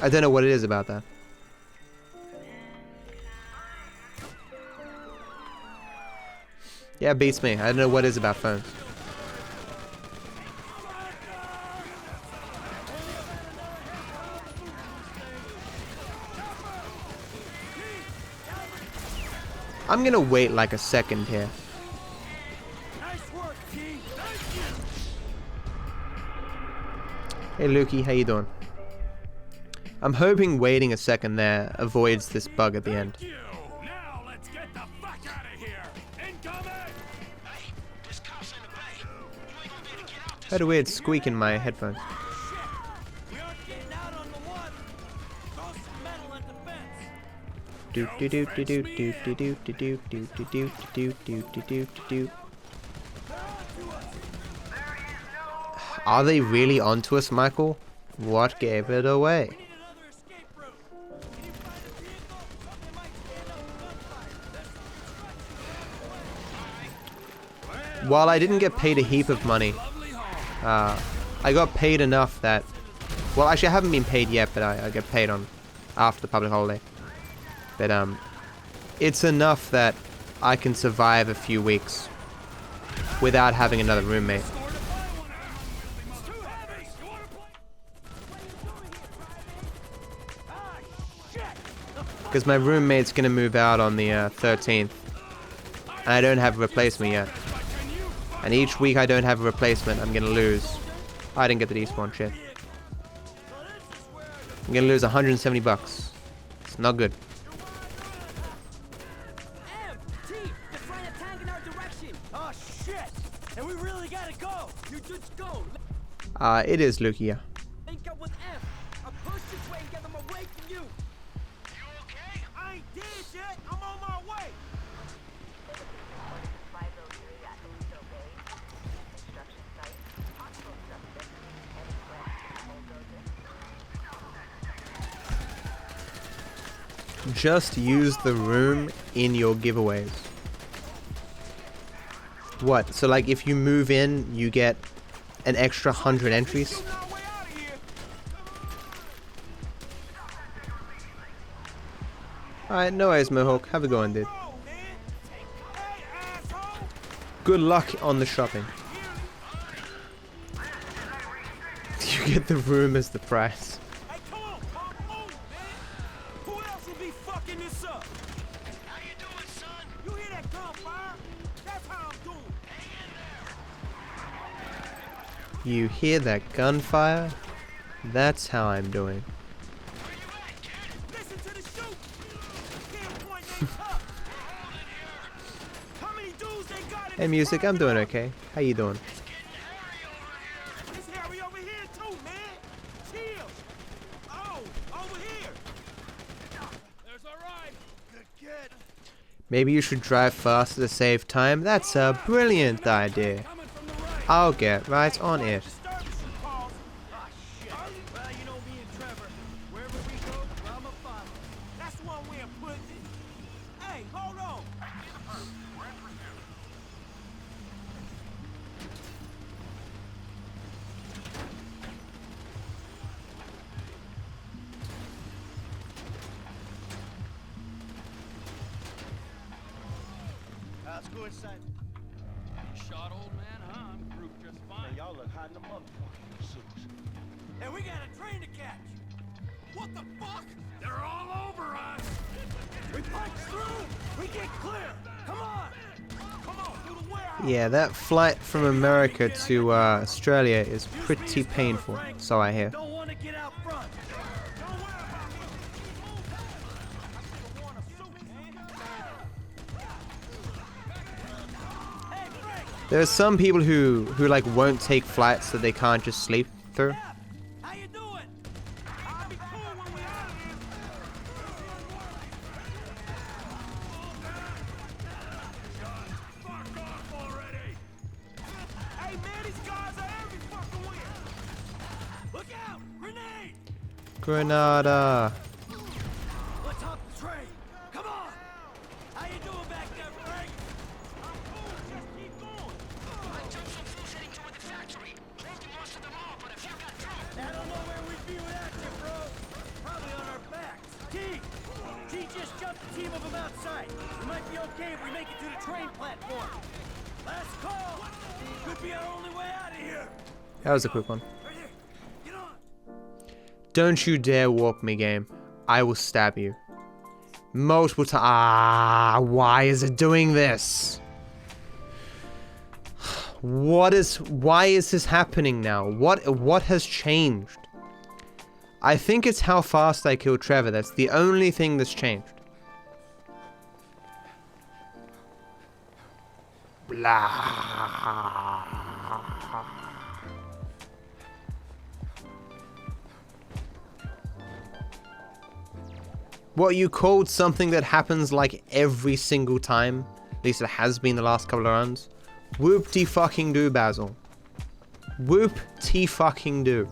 I don't know what it is about that. Yeah, it beats me. I don't know what it is about phones. I'm gonna wait like a second here. Hey Lukey, how you doing? I'm hoping waiting a second there avoids this bug at the end. Heard a weird squeak in my headphones. Do do do do do do do do do do do do do do do do. Are they really onto us, Michael? What gave it away? While I didn't get paid a heap of money, I got paid enough that... Well, actually I haven't been paid yet, but I get paid on after the public holiday. But it's enough that I can survive a few weeks without having another roommate. Because my roommate's gonna move out on the 13th, and I don't have a replacement yet. And each week I don't have a replacement, I'm gonna lose. I didn't get the despawn shit. I'm gonna lose 170 bucks. It's not good. Oh shit! And we really gotta go! You just go! It is Lukia. Link up with F. I'll push this way and get them away from you! You okay? I ain't dead yet! I'm on my way! Just use the room in your giveaways. What? So like if you move in, you get an extra 100 entries? Alright, no worries, Mohawk. Have a go on, dude. Good luck on the shopping. You get the room as the price. You hear that gunfire? That's how I'm doing. Hey music, I'm doing okay. How you doing? Maybe you should drive faster to save time. That's a brilliant idea. I'll get right on it. Let's go inside. Shot old man, huh? I'm grouped just fine. Y'all look hot in the motherfucking suits. And we got a train to catch. What the fuck? They're all over us. We punch through. We get clear. Come on. Come on, through the warehouse. Yeah, that flight from America to Australia is pretty painful, so I hear. Don't want to get out front. There are some people who like won't take flights that they can't just sleep through. How you doing? I'll be cool when we're out of here. Fuck off already. Hey man, these guys are every fucking where. Look out! Grenade! Grenada. Let's hop the train. Come on. How you doing back there, Frank? I'm cool. Just keep going. I took some fools heading toward the factory. Broken most of them all, but a few got through. I don't know where we'd be without you, bro. Probably on our backs. T just jumped a team of them outside. We might be okay if we make it to the train platform. Last call. Could be our only way out of here. That was a quick one. Right here. Get on. Don't you dare warp me, game. I will stab you. Multiple times. Ah, why is it doing this? Why is this happening now? What has changed? I think it's how fast I killed Trevor. That's the only thing that's changed. Blah. What you called something that happens like every single time, at least it has been the last couple of runs. Whoop-de-fucking-do, Basil. Whoop-de-fucking-do.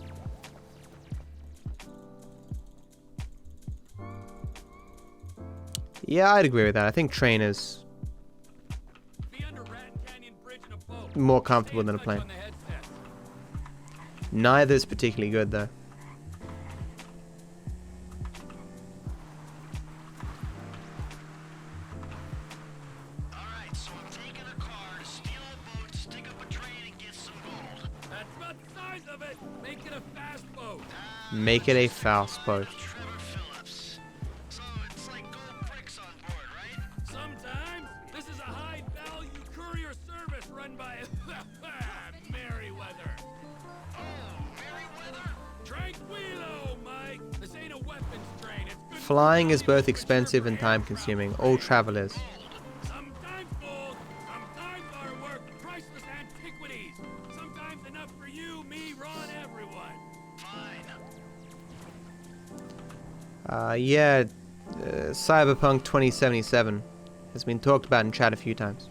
Yeah, I'd agree with that. I think train is more comfortable than a plane. Neither is particularly good, though. Make it a fast boat. Sometimes this is a high-value courier service run by Flying is both expensive and time consuming. All travel is. Sometimes gold, sometimes artwork, priceless antiquities. Sometimes enough for you, me, Ron, everyone. Fine. Yeah, Cyberpunk 2077 has been talked about in chat a few times.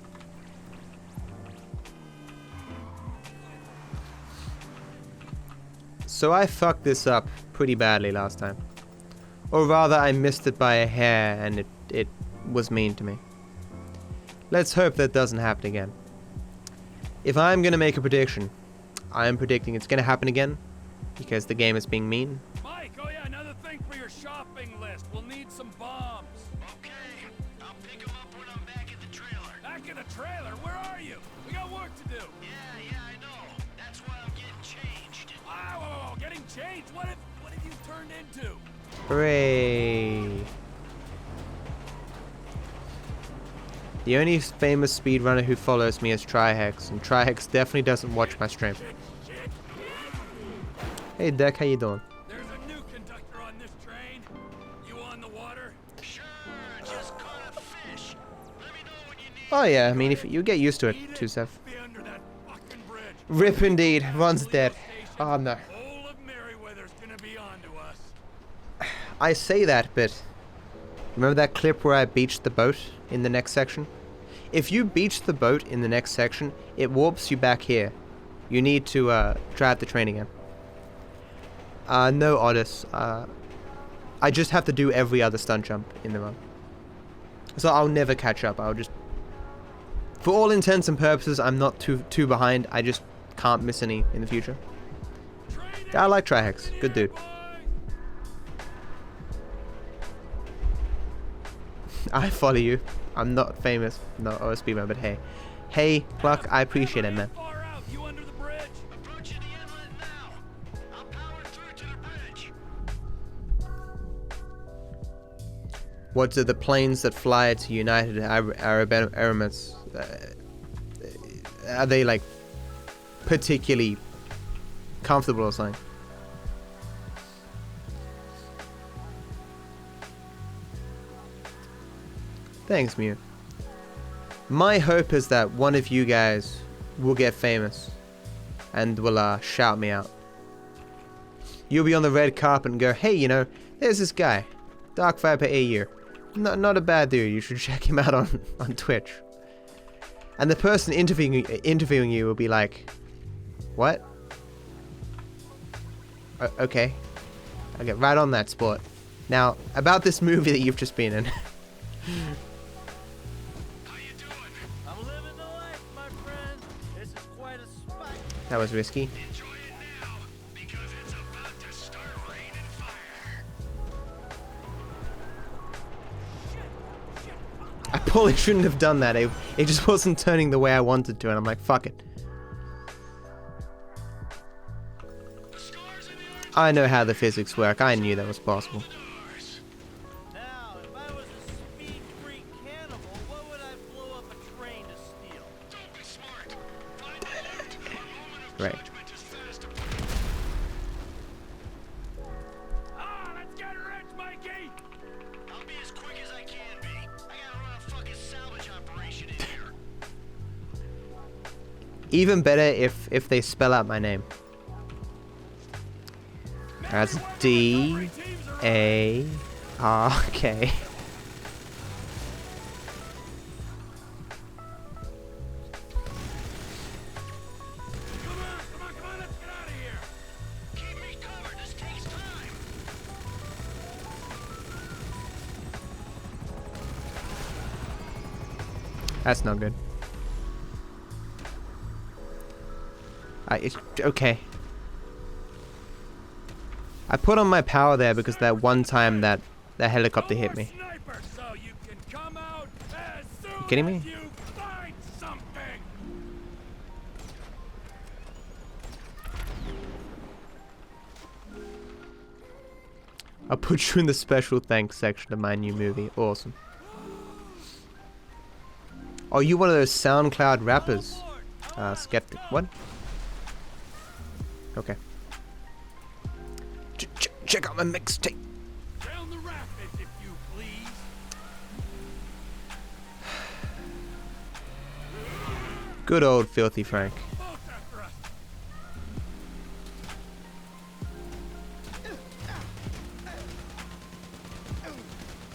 So I fucked this up pretty badly last time. Or rather, I missed it by a hair and it was mean to me. Let's hope that doesn't happen again. If I'm gonna make a prediction, I am predicting it's gonna happen again because the game is being mean. Mike, oh yeah, another thing for your shopping list. We'll need some bombs. Okay, I'll pick them up when I'm back at the trailer. Back at the trailer? Where are you? We got work to do. Yeah, I know. That's why I'm getting changed. Wow, getting changed? What have you turned into? Hooray! The only famous speedrunner who follows me is Trihex, and Trihex definitely doesn't watch my stream. Hey Deck, how you doing? There's a new conductor on this train. You on the water? Sure, just caught a fish. Let me know when you need. Oh yeah, I mean, if you get used to it, 2-7. Rip indeed, Ron's dead. Oh no. I say that, but remember that clip where I beached the boat in the next section? If you beach the boat in the next section, it warps you back here. You need to try out the train again. No, Otis. I just have to do every other stunt jump in the run. So I'll never catch up. I'll just... For all intents and purposes, I'm not too behind. I just can't miss any in the future. I like Trihex. Good dude. I follow you. I'm not famous, no OSB man, but hey. Hey, Pluck, I appreciate it, man. What are the planes that fly to United Arab Emirates? Are they like particularly comfortable or something? Thanks, Mew. My hope is that one of you guys will get famous and will shout me out. You'll be on the red carpet and go, hey, you know, there's this guy, DarkViperAU. Not a bad dude, you should check him out on Twitch. And the person interviewing you will be like, what? Okay. I'll get right on that, sport. Now, about this movie that you've just been in. That was risky. I probably shouldn't have done that. It just wasn't turning the way I wanted to, and I'm like, fuck it. I know how the physics work. I knew that was possible. Right. Let's get rich, Mikey! I'll be as quick as I can be. I gotta run a fucking salvage operation in here. Even better if they spell out my name. That's D-A-R-K. That's not good. It's okay. I put on my power there because that one time that helicopter hit me. You kidding me? I'll put you in the special thanks section of my new movie. Awesome. Oh, you one of those SoundCloud rappers? Skeptic. What? Okay. Check out my mixtape. Down the rapids if Good old Filthy Frank.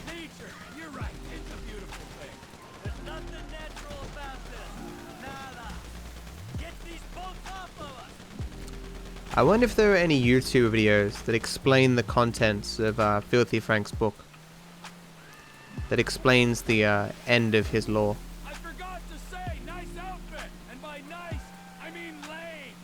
Nature, you're right. It's a beautiful thing. There's nothing natural about this. Nada. Get these boats off of us. I wonder if there are any YouTube videos that explain the contents of Filthy Frank's book. That explains the end of his lore. I forgot to say, nice outfit. And by nice, I mean lame.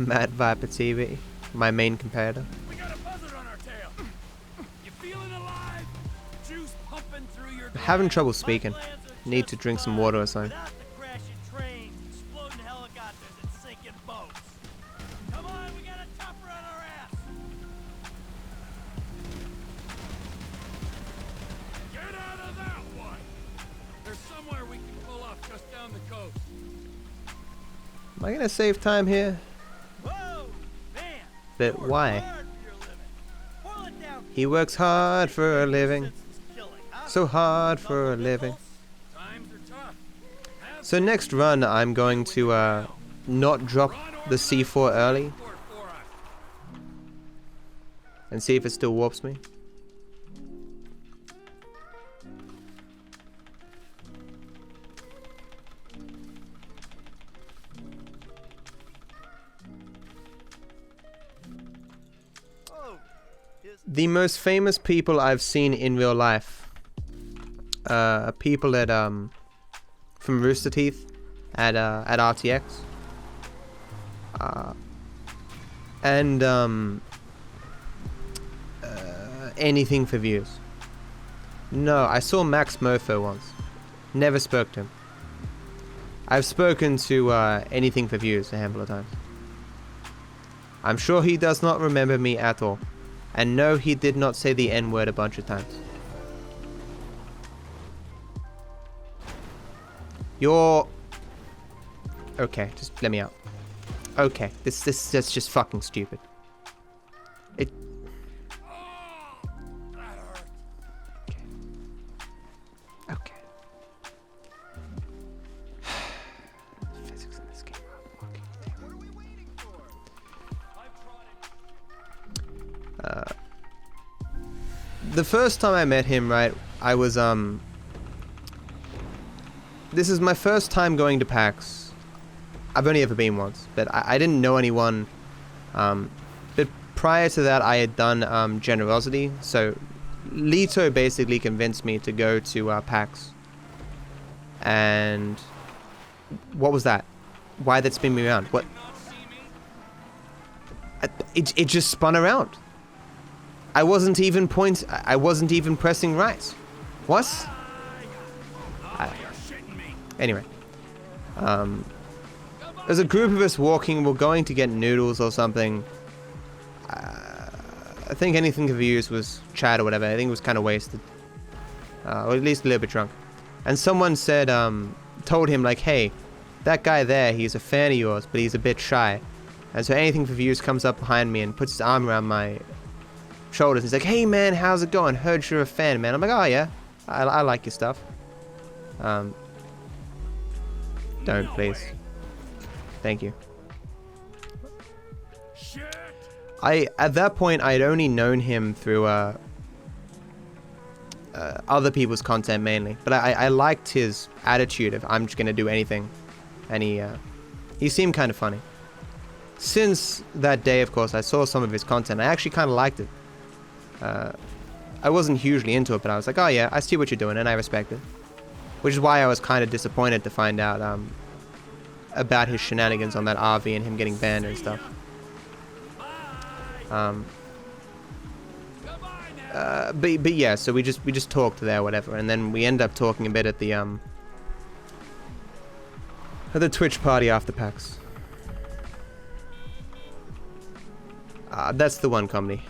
Mad Viper TV, my main competitor. We got a buzzard on our tail. You feeling alive? Juice pumping through your I'm having trouble speaking. Need to drink some water or something. without the crashing trains, exploding helicopters, and sinking boats. Come on, we got a topper on our ass. Get out of that one. There's somewhere we can pull off just down the coast. Am I gonna save time here? Whoa, man. But why? Hard for your living. Boil it down. He works hard for a living. Since it's killing, huh? So hard for a living. Times are tough. So next run, I'm going to not drop the C4 early and see if it still warps me. The most famous people I've seen in real life, people at from Rooster Teeth at RTX, and anything for views. No, I saw Max Mofo once. Never spoke to him. I've spoken to anything for views a handful of times. I'm sure he does not remember me at all. And no, he did not say the N-word a bunch of times. You're... Okay, just let me out. Okay, that's just fucking stupid. It... Okay. Physics in this game are fucking terrible. What are we waiting for? The first time I met him, right, I was, this is my first time going to PAX. I've only ever been once, but I didn't know anyone, but prior to that I had done, Generosity, so Lito basically convinced me to go to, PAX. And, what was that? Why that spin me around? What? It just spun around. I wasn't even pressing right. What? Anyway. There's a group of us walking. We're going to get noodles or something. I think anything for views was chat or whatever. I think it was kind of wasted. Or at least a little bit drunk. And someone said, told him like, hey, that guy there, he's a fan of yours, but he's a bit shy. And so anything for views comes up behind me and puts his arm around my shoulders. He's like, hey man, how's it going? Heard you're a fan, man. I'm like, oh yeah, I like your stuff. Don't, please. Thank you. At that point, I'd only known him through other people's content mainly, but I liked his attitude of I'm just gonna do anything, and he seemed kind of funny. Since that day, of course, I saw some of his content. I actually kind of liked it. I wasn't hugely into it, but I was like, oh yeah, I see what you're doing, and I respect it. Which is why I was kind of disappointed to find out about his shenanigans on that RV and him getting banned and stuff. But yeah, so we just talked there, whatever, and then we end up talking a bit at the Twitch party after PAX. That's the one comedy.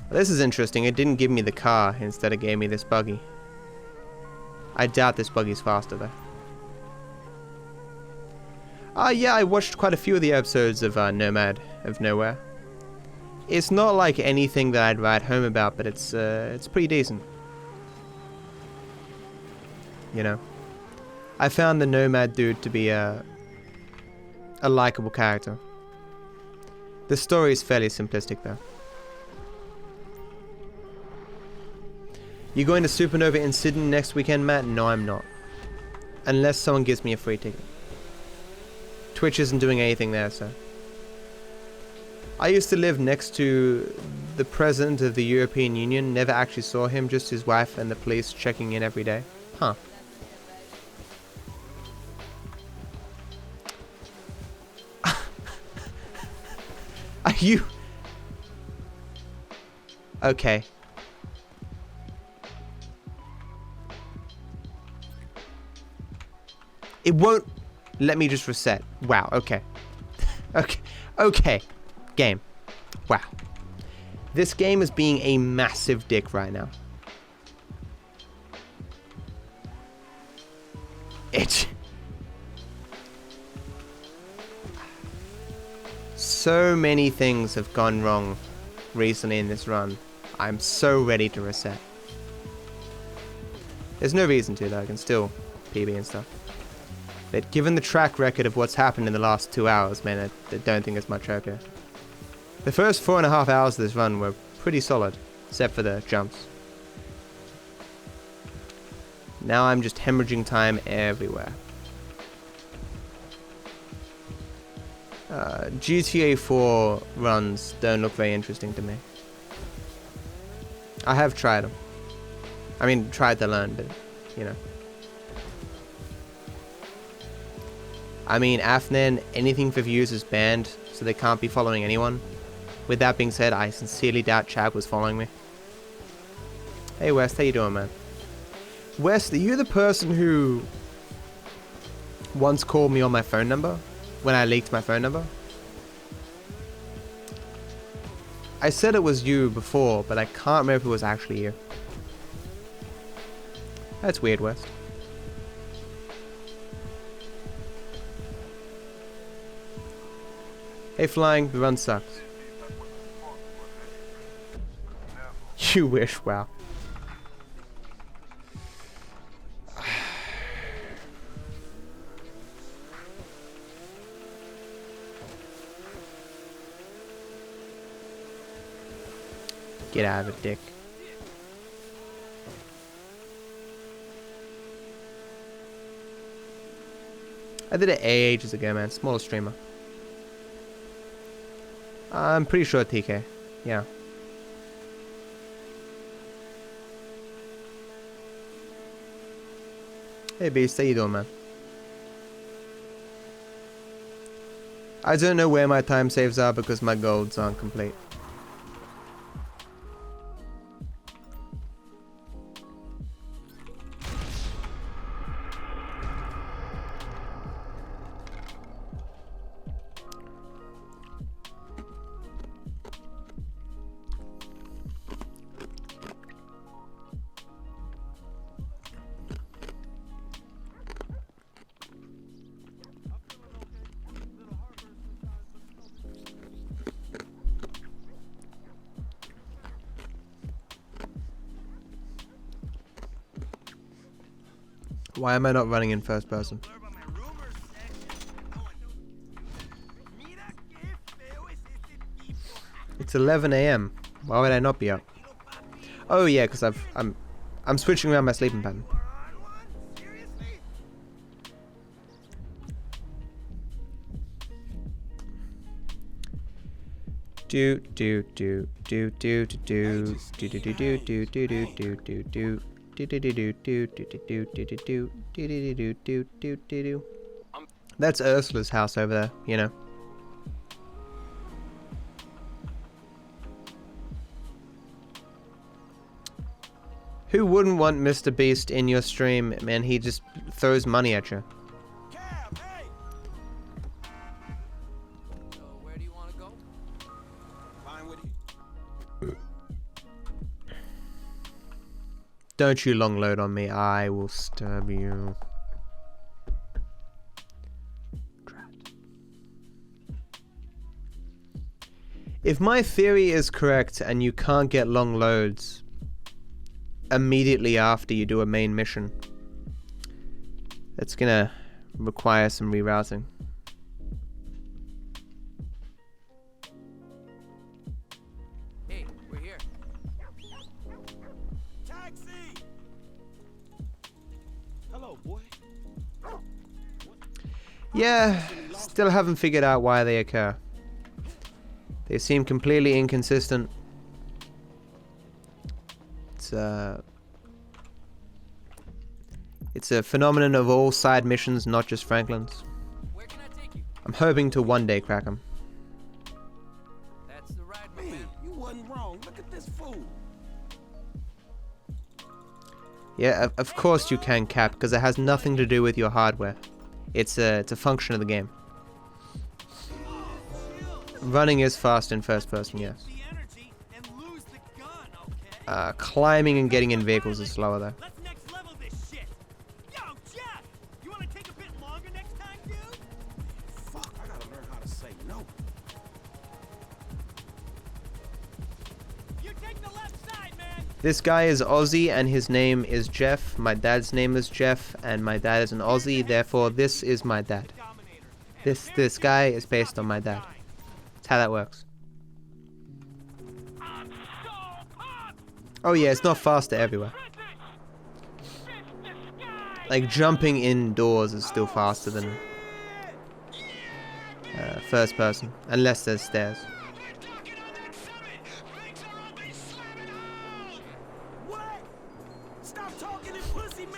This is interesting. It didn't give me the car. Instead it gave me this buggy. I doubt this buggy's faster though. Yeah, I watched quite a few of the episodes of Nomad of Nowhere. It's not like anything that I'd write home about, but it's pretty decent. You know, I found the Nomad dude to be a likable character. The story is fairly simplistic though. You going to Supernova in Sydney next weekend, Matt? No, I'm not. Unless someone gives me a free ticket. Twitch isn't doing anything there, so. I used to live next to the President of the European Union. Never actually saw him, just his wife and the police checking in every day. Huh. Are you... Okay. It won't let me just reset. Wow, okay. Okay. Game. Wow. This game is being a massive dick right now. So many things have gone wrong recently in this run. I'm so ready to reset. There's no reason to though, I can still PB and stuff. But given the track record of what's happened in the last 2 hours, man, I don't think there's much hope here. The first 4.5 hours of this run were pretty solid, except for the jumps. Now I'm just hemorrhaging time everywhere. GTA 4 runs don't look very interesting to me. I have tried them. I mean, tried to learn, but, you know. I mean, Afnan, anything for views is banned, so they can't be following anyone. With that being said, I sincerely doubt Chad was following me. Hey West, how you doing, man? West, are you the person who once called me on my phone number? When I leaked my phone number? I said it was you before, but I can't remember if it was actually you. That's weird, West. Hey Flying, the run sucks. You wish, wow. Get out of it, dick. I did it ages ago, man. Smaller streamer. I'm pretty sure TK. Yeah. Hey Beast, how you doing, man? I don't know where my time saves are because my golds aren't complete. Why am I not running in first person? It's 11 AM. Why would I not be up? Oh yeah, because I'm switching around my sleeping pattern. Do do do do do do do do do do do do do do do do. That's Ursula's house over there, you know. Who wouldn't want Mr. Beast in your stream? Man, he just throws money at you. Don't you long load on me, I will stab you. If my theory is correct and you can't get long loads immediately after you do a main mission, it's gonna require some rerouting. Hey, we're here. Taxi! Hello, boy. Yeah, still haven't figured out why they occur. They seem completely inconsistent. It's a phenomenon of all side missions, not just Franklin's. Where can I take you? I'm hoping to one day crack them. That's the ride, my Man, man. you wasn't wrong. Look at this fool. Yeah, of course you can cap, because it has nothing to do with your hardware. It's a function of the game. Running is fast in first person, yes. Climbing and getting in vehicles is slower though. Let's next level this shit. Yo, Jeff! You wanna take a bit longer next time, dude? Fuck, I gotta learn how to say no. You take the left side, man! This guy is Aussie and his name is Jeff. My dad's name is Jeff and my dad is an Aussie, therefore this is my dad. This guy is based on my dad. That's how that works. Oh yeah, it's not faster everywhere. Like jumping indoors is still faster than first person, unless there's stairs.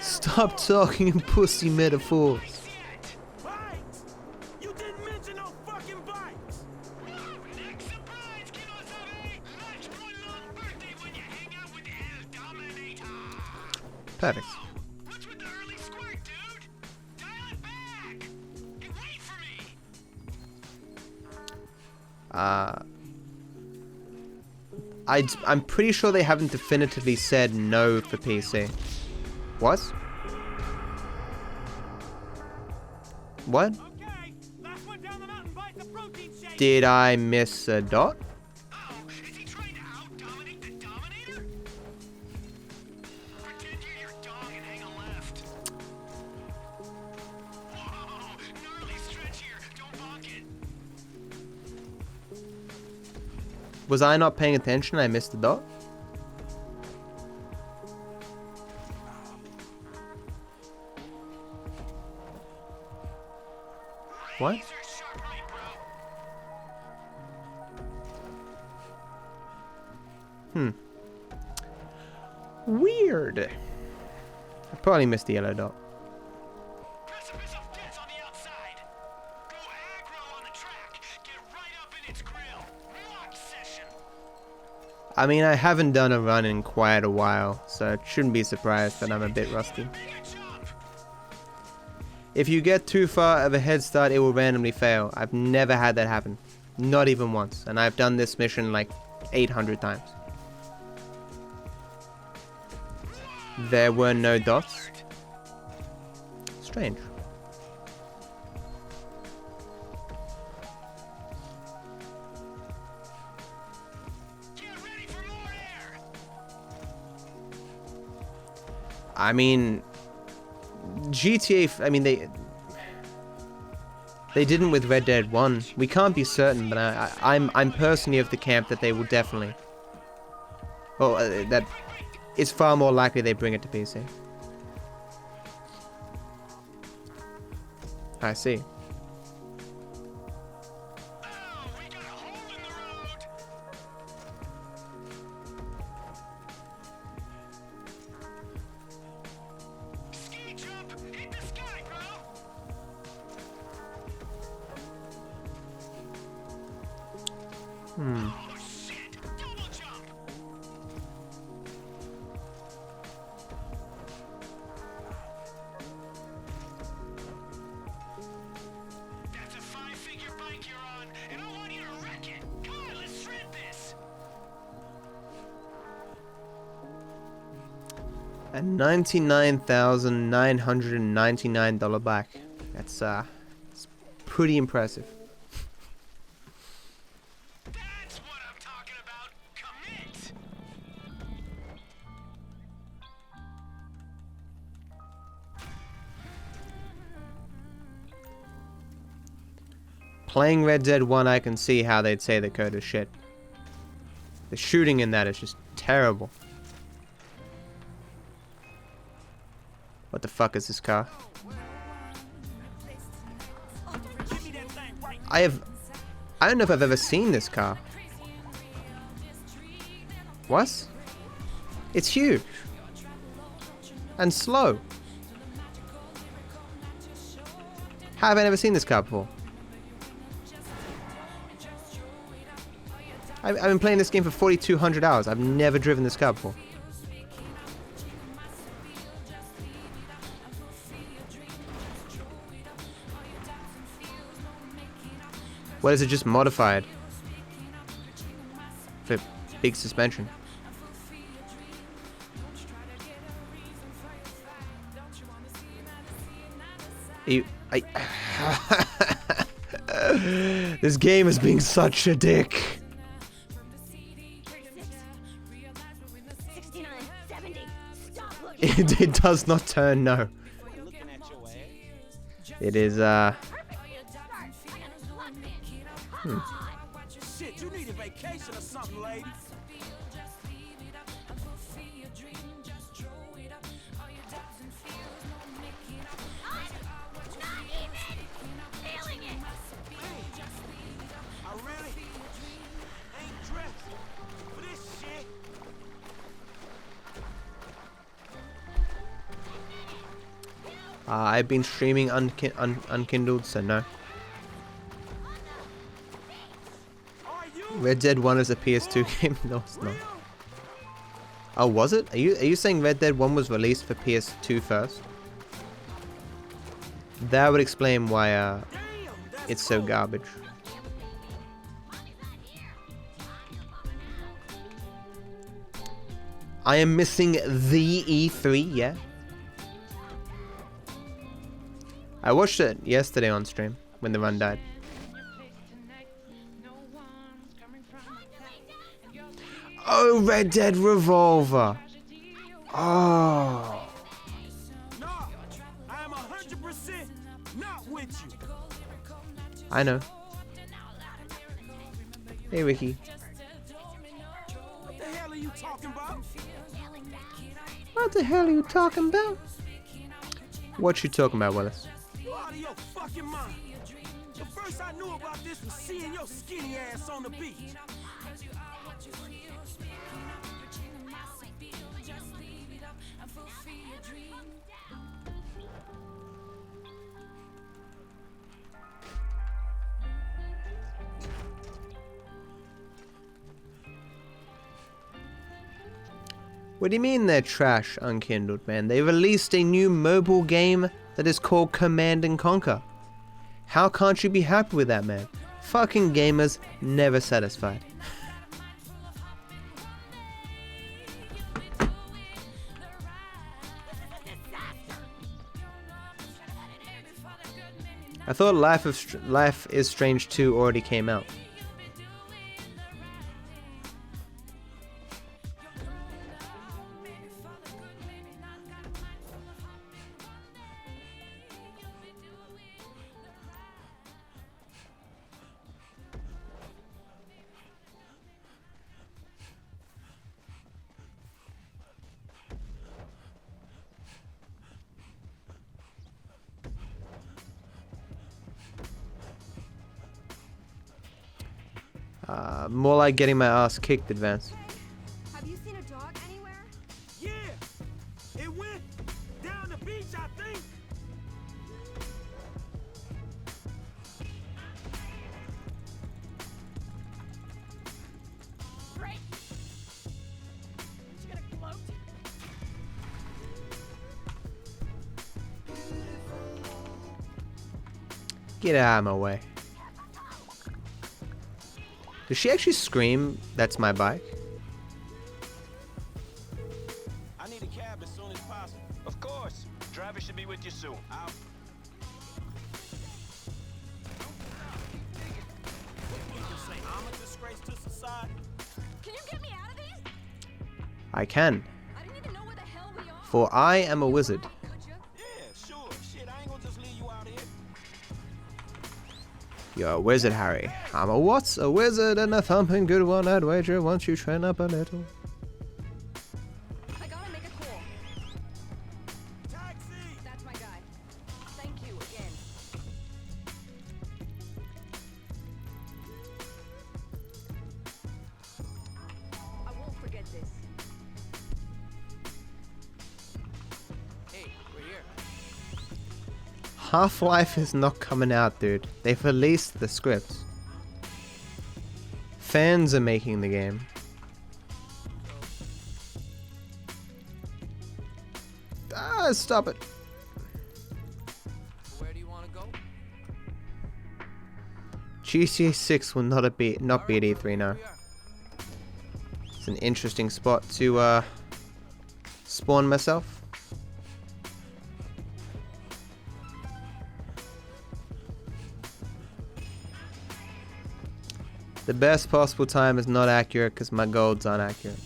Stop talking in pussy metaphors. Bikes! You didn't mention no fucking bikes! Perfect. I'm pretty sure they haven't definitively said no for PC. What? What? Did I miss a dot? Was I not paying attention? I missed the dot? What? Weird. I probably missed the yellow dot. I mean, I haven't done a run in quite a while, so I shouldn't be surprised that I'm a bit rusty. If you get too far of a head start, it will randomly fail. I've never had that happen. Not even once. And I've done this mission like 800 times. There were no dots. Strange. I mean, GTA, I mean, they didn't with Red Dead 1. We can't be certain, but I'm personally of the camp that they will definitely. Well, that it's far more likely they bring it to PC. I see. A $99,999 back. That's it's pretty impressive. That's what Playing Red Dead 1, I can see how they'd say the code is shit. The shooting in that is just terrible. What the fuck is this car? I don't know if I've ever seen this car. What? It's huge. And slow. How have I never seen this car before? I've been playing this game for 4,200 hours. I've never driven this car before. What is it, just modified? For big suspension. This game is being such a dick. 69, 70. Stop It does not turn, no. It is, Shit, you need a vacation or something, lady. I really ain't dressed for this shit. I've been streaming unkindled, so no. Red Dead 1 is a PS2 game? No, it's not. Oh, was it? Are you saying Red Dead 1 was released for PS2 first? That would explain why it's so garbage. I am missing the E3, yeah? I watched it yesterday on stream when the run died. Oh, Red Dead Revolver. Oh. No, I am 100% not with you. I know. Hey, Ricky. What the hell are you talking about? What the hell are you talking about? What you talking about, Willis? You out of your fucking mind. The first I knew about this was seeing your skinny ass on the beach. What do you mean they're trash, Unkindled, man? They released a new mobile game that is called Command & Conquer. How can't you be happy with that, man? Fucking gamers never satisfied. I thought Life is Strange 2 already came out. More like getting my ass kicked, Advance. Have you seen a dog anywhere? Yeah, it went down the beach, I think. Great. You gonna gloat? Get out of my way. Does she actually scream, "That's my bike"? I need a cab as soon as possible. Of course. Driver should be with you soon. You can say I'm a disgrace to society. Can you get me out of these? I can. I didn't even know where the hell we are. For I am a wizard. Yeah, sure. Shit, I ain't gonna just leave you out here. You're a wizard, Harry. I'm a what? A wizard and a thumping good one, I'd wager, once you train up a little. I gotta make a call. Taxi! That's my guy. Thank you again. I won't forget this. Hey, we're here. Half-Life is not coming out, dude. They've released the script. Fans are making the game. Ah, stop it. Where do you want to go? GTA 6 will not be at E3 now. It's an interesting spot to spawn myself. The best possible time is not accurate because my golds aren't accurate.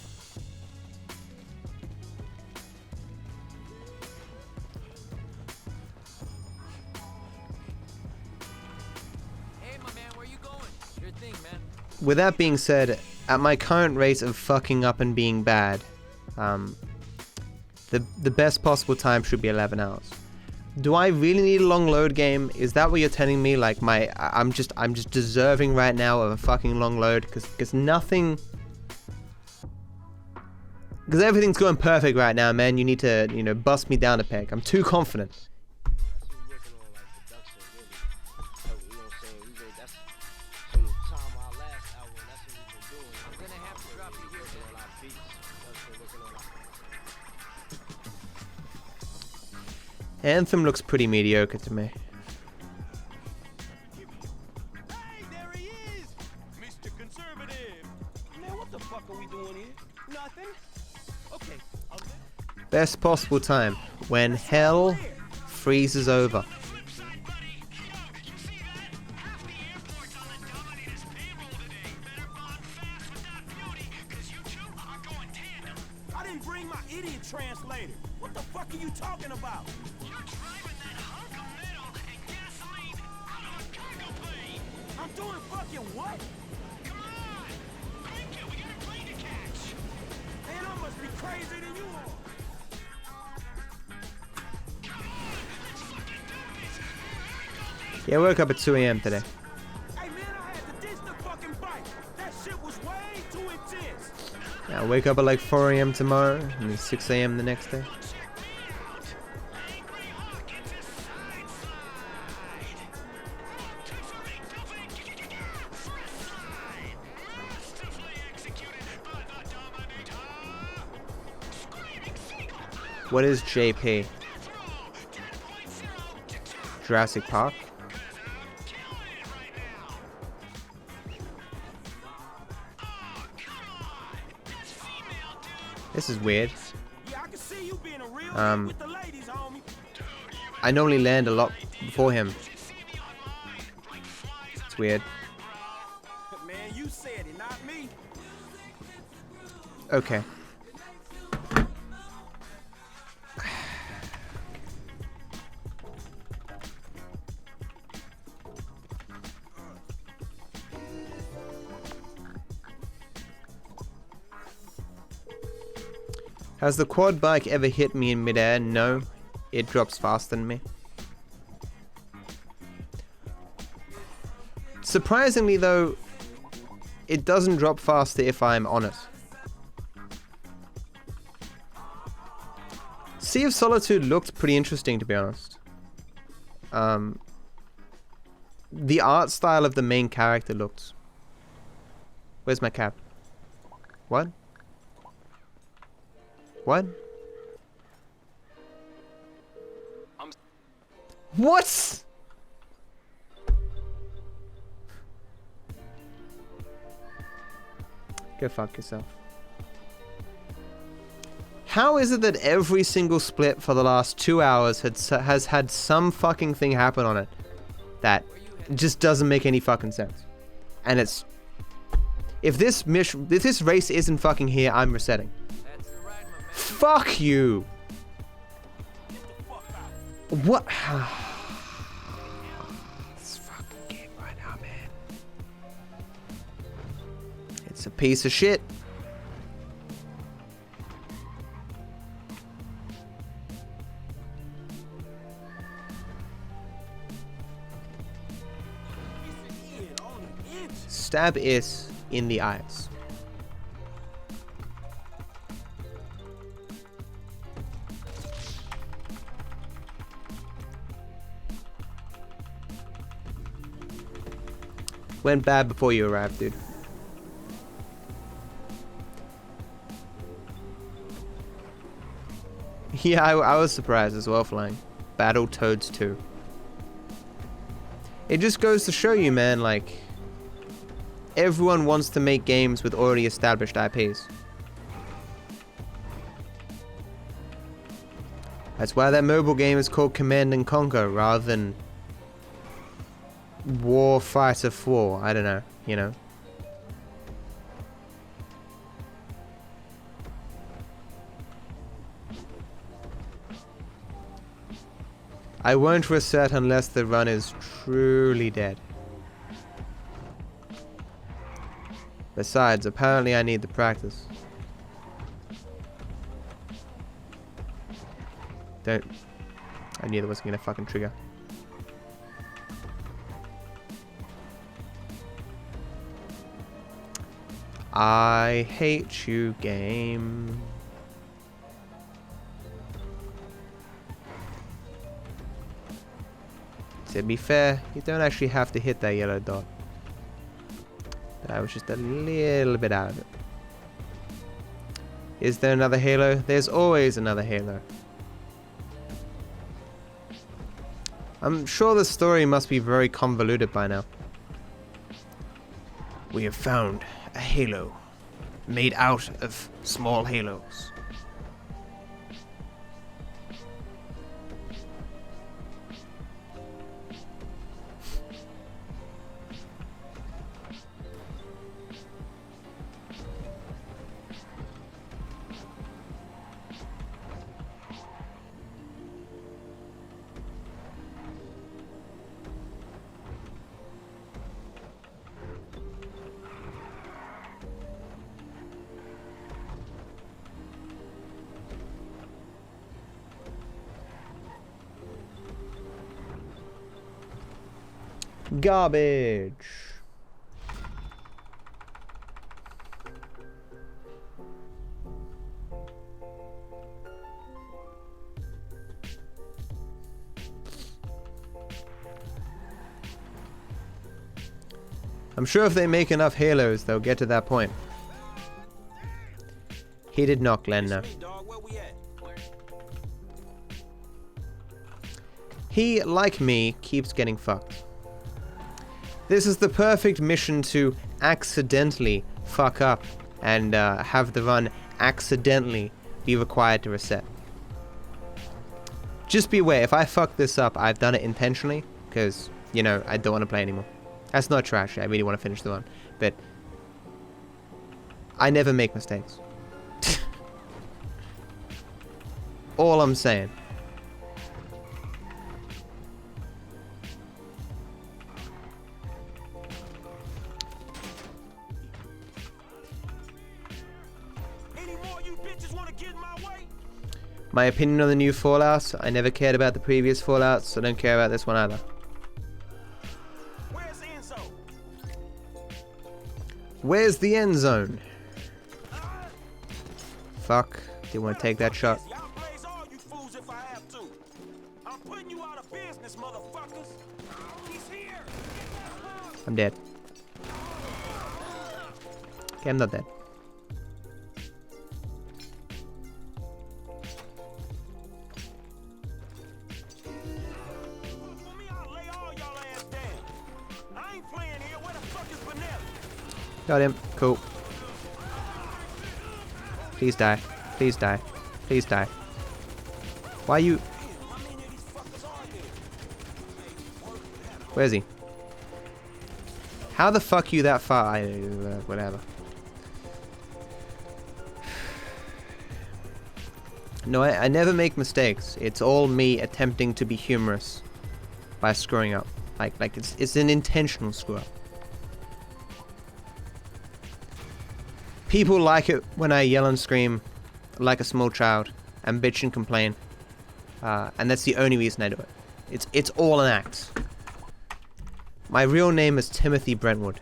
Hey, my man, where you going? Your thing, man. With that being said, at my current rate of fucking up and being bad, the best possible time should be 11 hours. Do I really need a long load game? Is that what you're telling me? Like I'm just deserving right now of a fucking long load because nothing, because everything's going perfect right now, man. You need to, you know, bust me down a peg. I'm too confident. Anthem looks pretty mediocre to me. Hey, there he is! Mr. Conservative! Man, what the fuck are we doing here? Nothing? Okay, Best possible time, when hell freezes over. I didn't bring my idiot translator. What the fuck are you talking about? You're driving that hunk of metal and gasoline out of a cargo plane. I'm doing fucking what? Come on, quick, we got a plane to catch. Man, I must be crazier than you are. Come on, let's fucking do this. Yeah, I woke up at 2 AM today. Hey man, I had to ditch the fucking bike. That shit was way too intense. Yeah, I'll wake up at like 4 AM tomorrow and then 6 AM the next day. What is JP? Jurassic Park? This is weird. I normally land a lot before him. It's weird. Man, you said it, not me. Okay. Has the quad bike ever hit me in midair? No. It drops faster than me. Surprisingly though, it doesn't drop faster if I'm on it. Sea of Solitude looked pretty interesting, to be honest. The art style of the main character looked... Where's my cap? What? What? What? Go fuck yourself. How is it that every single split for the last 2 hours has had some fucking thing happen on it that just doesn't make any fucking sense? And it's... If this race isn't fucking here, I'm resetting. Fuck you! What? This fucking game right now, man. It's a piece of shit. Stab is in the eyes. Went bad before you arrived, dude. Yeah, I was surprised as well, Flying. Battletoads 2. It just goes to show you, man, like, everyone wants to make games with already established IPs. That's why that mobile game is called Command and Conquer rather than Warfighter 4. I don't know, you know. I won't reset unless the run is truly dead. Besides, apparently I need the practice. Don't. I knew there wasn't gonna fucking trigger. I hate you, game. To be fair, you don't actually have to hit that yellow dot. But I was just a little bit out of it. Is there another Halo? There's always another Halo. I'm sure the story must be very convoluted by now. We have found a halo made out of small halos. Garbage. I'm sure if they make enough Halos, they'll get to that point. He did not, Glenn, no. He, like me, keeps getting fucked. This is the perfect mission to accidentally fuck up and have the run accidentally be required to reset. Just be aware, if I fuck this up, I've done it intentionally, because, you know, I don't want to play anymore. That's not trash, I really want to finish the run, but I never make mistakes. All I'm saying. My opinion on the new Fallout, I never cared about the previous Fallouts, so I don't care about this one either. Where's the end zone? Where's the end zone? Fuck, didn't want to take that shot. Y'all blaze all you fools if I have to. I'm putting you out of business, motherfuckers. He's here. I'm dead. Okay, I'm not dead. Got him. Cool. Please die. Please die. Please die. Why you... Where is he? How the fuck you that far? Whatever. No, I never make mistakes. It's all me attempting to be humorous by screwing up. Like it's an intentional screw up. People like it when I yell and scream like a small child and bitch and complain. And that's the only reason I do it. It's all an act. My real name is Timothy Brentwood.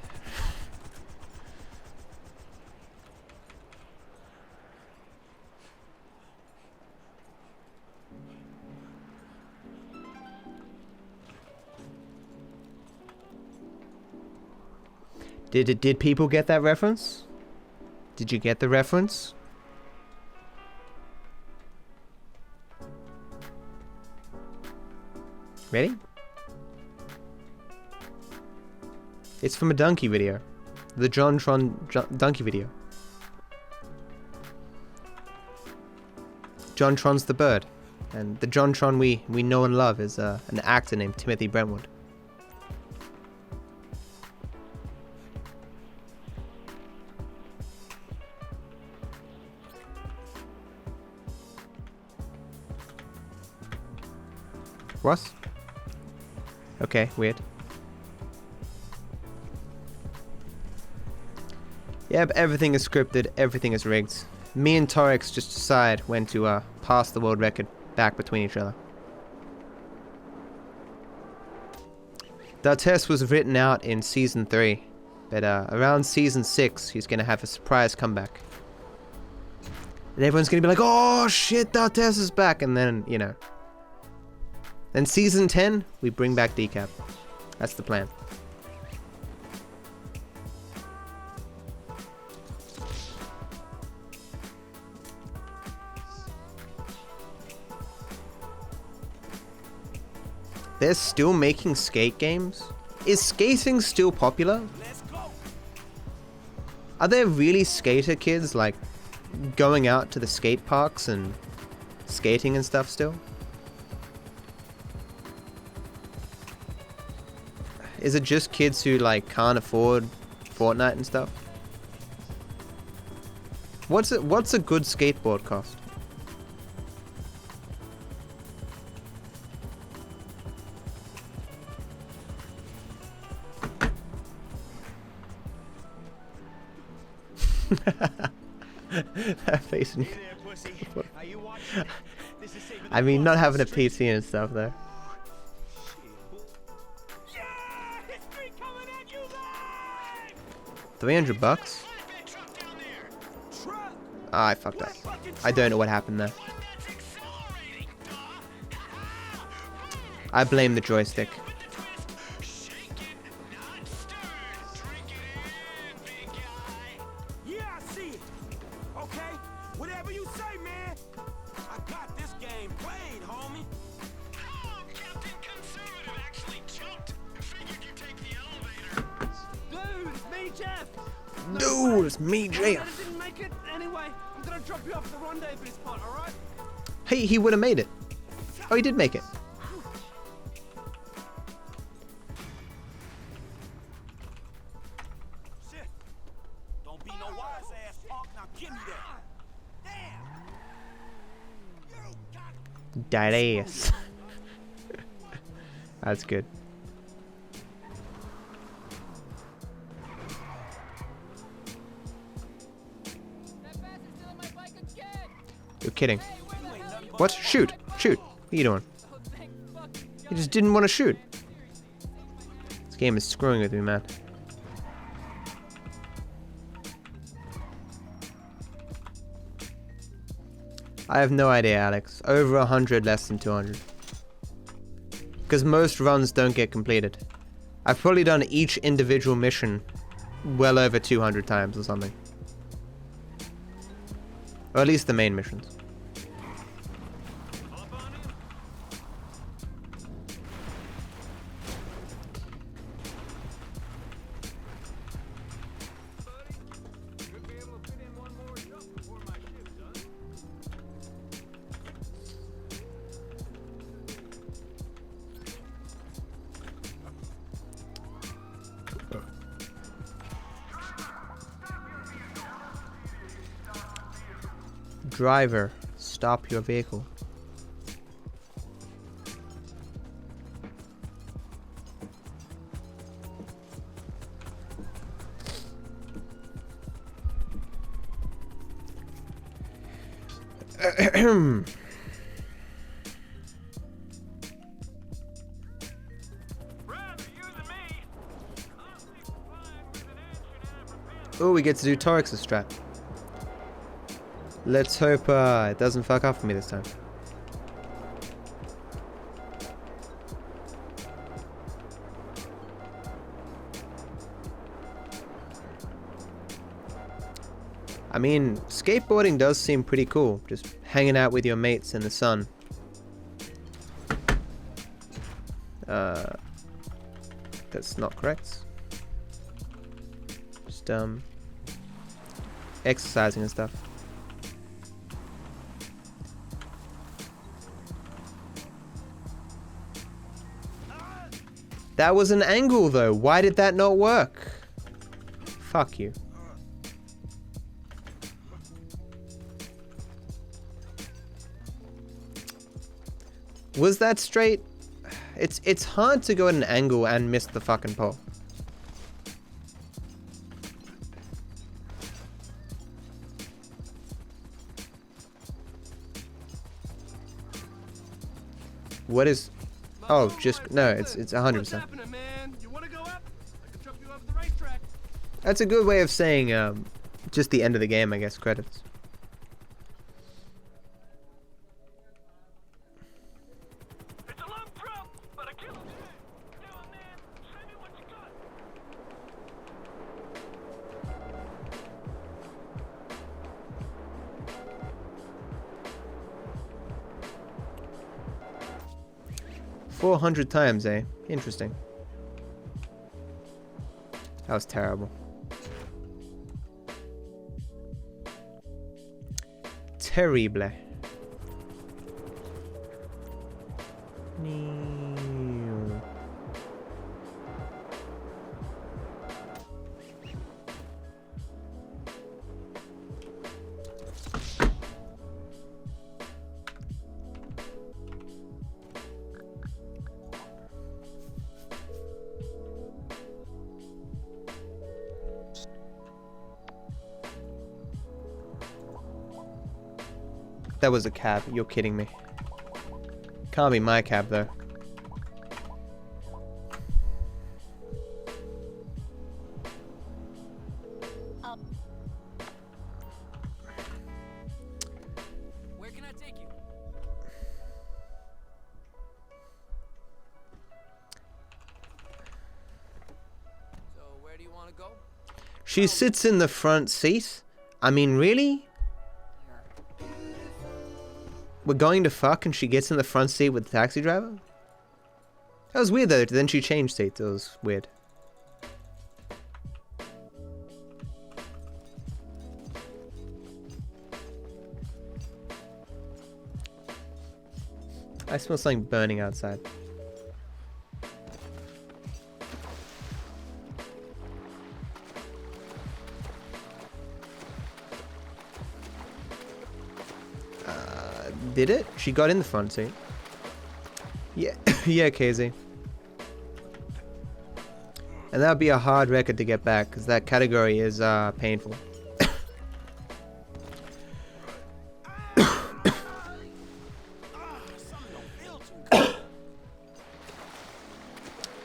Did people get that reference? Did you get the reference? Ready? It's from a donkey video. The donkey video. JonTron's the bird. And the JonTron we know and love is an actor named Timothy Brentwood. What? Okay, weird. Yep, everything is scripted, everything is rigged. Me and Torix just decide when to pass the world record back between each other. D'Artes was written out in Season 3, but around Season 6 he's gonna have a surprise comeback. And everyone's gonna be like, oh shit, D'Artes is back, and then, you know. Then Season 10, we bring back Decap. That's the plan. They're still making skate games? Is skating still popular? Are there really skater kids, like, going out to the skate parks and skating and stuff still? Is it just kids who, like, can't afford Fortnite and stuff? What's a good skateboard cost? That face. I mean, not having a PC and stuff though. $300? Ah, I fucked up. I don't know what happened there. I blame the joystick. Yeah, I see it. Okay, whatever you say, man. I got this game played, homie. Oh, Captain Conservative actually jumped. Figured you'd take the elevator. Dude, it's me, Jeff. Dude, it's me, Jeff. I didn't make it. Anyway, I'm gonna drop you off at the rendezvous spot, alright? Hey, he would have made it. Oh, he did make it. Shit. Don't be no wise ass punk. Now give me that. Damn. That ass. That's good. You're kidding. What? Shoot! Shoot! What are you doing? You just didn't want to shoot. This game is screwing with me, man. I have no idea, Alex. Over 100, less than 200. Because most runs don't get completed. I've probably done each individual mission well over 200 times or something. Or at least the main missions. Driver, stop your vehicle. Oh, we get to do Torix's strat. Let's hope it doesn't fuck up for me this time. I mean, skateboarding does seem pretty cool, just hanging out with your mates in the sun. That's not correct. Just exercising and stuff. That was an angle though. Why did that not work? Fuck you. Was that straight? It's hard to go at an angle and miss the fucking pole. What is? Oh, just no. It's 100%. That's a good way of saying just the end of the game, I guess. Credits. $400 times, eh? Interesting. That was terrible. Terrible. That was a cab. You're kidding me. Can't be my cab though. Where can I take you? So where do you want to go? She sits in the front seat? I mean, really? We're going to fuck and she gets in the front seat with the taxi driver? That was weird though, then she changed seats, it was weird. I smell something burning outside. Did it? She got in the front seat. Yeah, yeah, KZ. And that would be a hard record to get back, because that category is painful.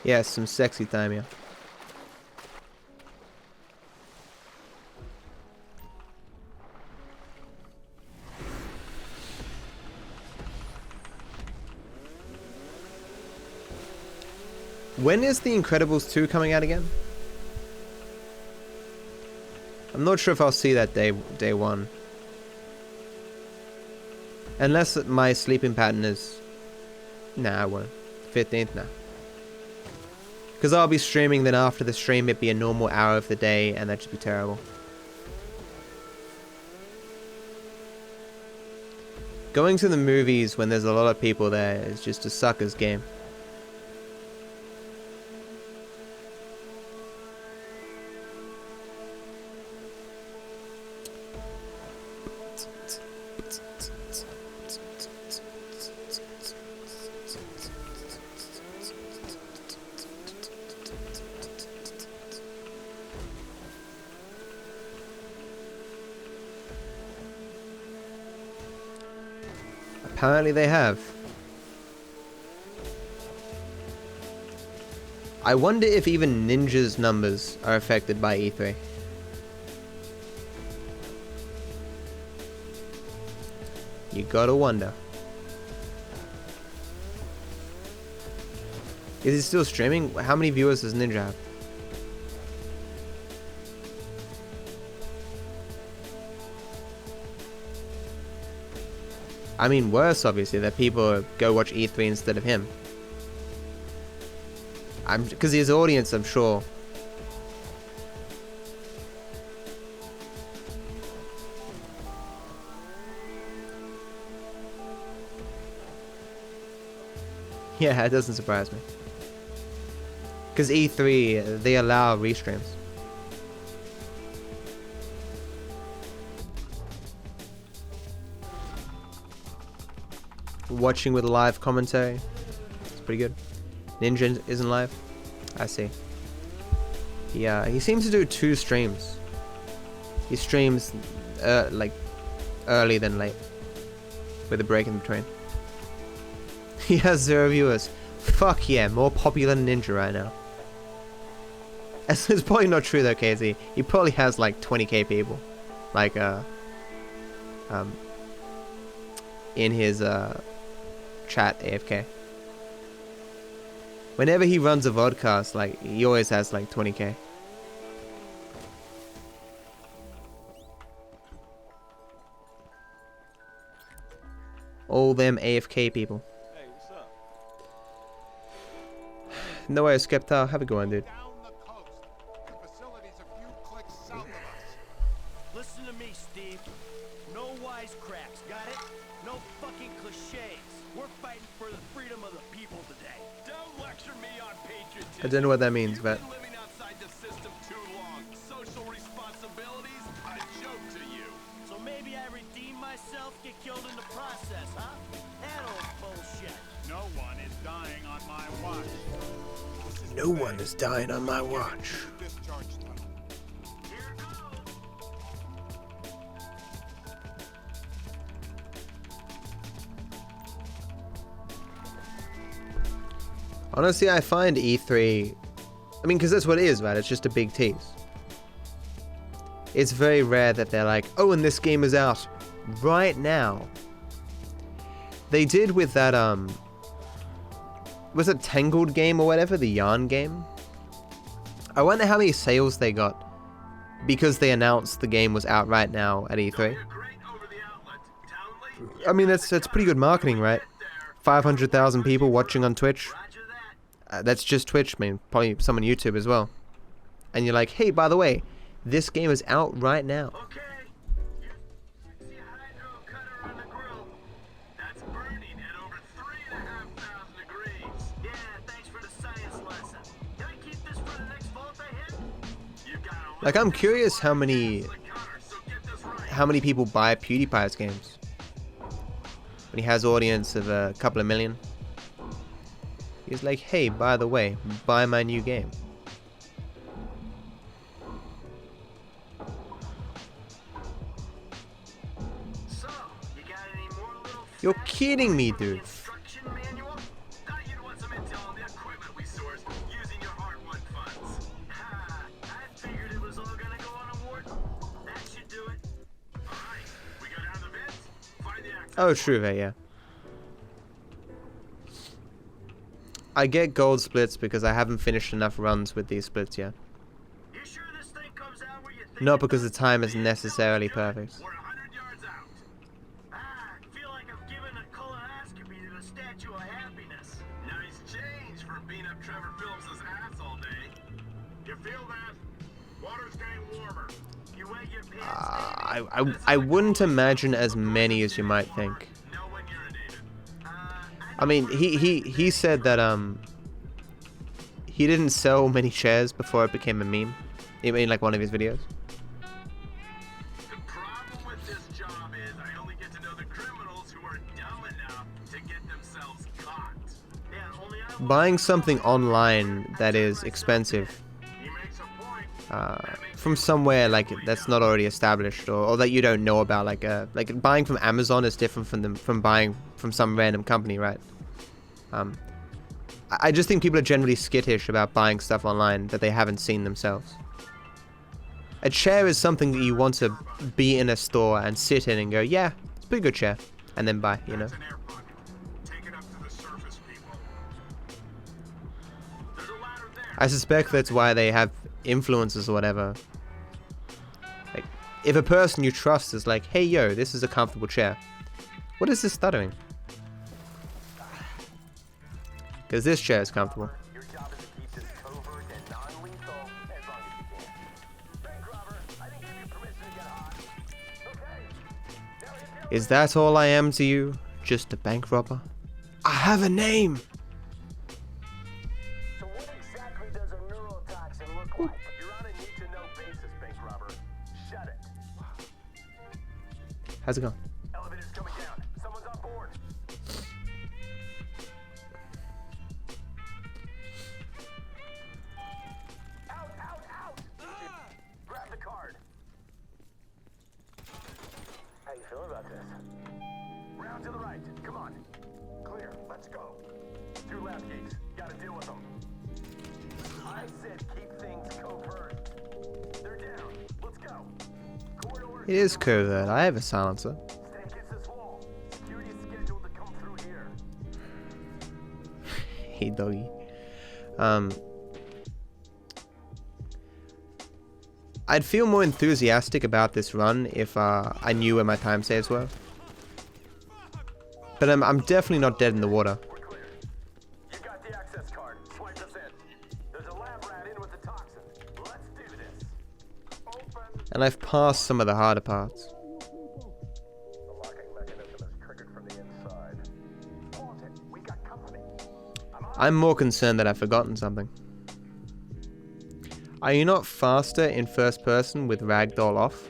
Yeah, some sexy time, yeah. When is The Incredibles 2 coming out again? I'm not sure if I'll see that day one. Unless my sleeping pattern is... Nah, I won't. 15th, nah. Because I'll be streaming, then after the stream it'd be a normal hour of the day, and that'd just be terrible. Going to the movies when there's a lot of people there is just a sucker's game. Apparently they have. I wonder if even Ninja's numbers are affected by E3. You gotta wonder. Is he still streaming? How many viewers does Ninja have? I mean, worse, obviously, that people go watch E3 instead of him. Because his audience, I'm sure. Yeah, it doesn't surprise me. Because E3, they allow restreams. Watching with live commentary. It's pretty good. Ninja isn't live. I see. Yeah, he seems to do 2 streams. He streams like early than late, with a break in between. He has 0 viewers. Fuck yeah, more popular than Ninja right now. It's probably not true though, KZ. He probably has like 20k people, like in his chat AFK. Whenever he runs a vodcast, like he always has like 20k. All them AFK people. Hey, what's up? No way, Skepta. Have a good one, dude. Listen to me, Steve. No wisecracks, got it? No fucking cliches. We're fighting for the freedom of the people today. Don't lecture me on patriotism. I don't know what that means, but You've been living outside the system too long. Social responsibilities, a joke to you. So maybe I redeem myself, get killed in the process, huh? That old bullshit. No one is dying on my watch. no one is dying on my watch. Honestly, I find E3, I mean, because that's what it is, right? It's just a big tease. It's very rare that they're like, oh, and this game is out right now. They did with that, was it Tangled game or whatever, the yarn game? I wonder how many sales they got because they announced the game was out right now at E3. I mean, that's pretty good marketing, right? 500,000 people watching on Twitch. That's just Twitch, I mean, probably some on YouTube as well. And you're like, hey, by the way, this game is out right now. Like, I'm curious how many people buy PewDiePie's games when he has audience of a couple of million. He's like, hey, by the way, buy my new game. You're kidding me, dude. Oh, true, yeah. I get gold splits because I haven't finished enough runs with these splits yet. Not because the time is necessarily perfect. I wouldn't imagine as many as you might think. I mean, he said that he didn't sell many shares before it became a meme. In like one of his videos. The problem with this job is I only get to know the criminals who are dumb enough to get themselves caught. Buying something online that is expensive from somewhere like that's not already established, or that you don't know about. Like buying from Amazon is different from buying from some random company, right? I just think people are generally skittish about buying stuff online that they haven't seen themselves. A chair is something that you want to be in a store and sit in and go, yeah, it's a pretty good chair, and then buy, you know. I suspect that's why they have influencers or whatever. Like, if a person you trust is like, hey yo, this is a comfortable chair. What is this stuttering? Because this chair is comfortable. Is that all I am to you? Just a bank robber? I have a name! So what exactly does a neurotoxin look like? You're on a need-to-know basis, bank robber. Shut it. How's it going? Elevator's coming down. Someone's on board. Out, out, out! Grab the card. How you feeling about this? Round to the right. Come on. Clear. Let's go. 2 lab geeks. Gotta deal with them. I said keep things covert. They're down. Let's go. Corridor. It is covert. I have a silencer. Stay against this wall. Security is scheduled to come through here. Hey doggy. I'd feel more enthusiastic about this run if I knew where my time saves were. But I'm definitely not dead in the water. We're clear. You got the access card. Swipe us in. There's a lab rat in with the toxin. Let's do this. Open. And I've passed some of the harder parts. The locking mechanism is triggered from the inside. Pause it. We got company. I'm more concerned that I've forgotten something. Are you not faster in first person with ragdoll off?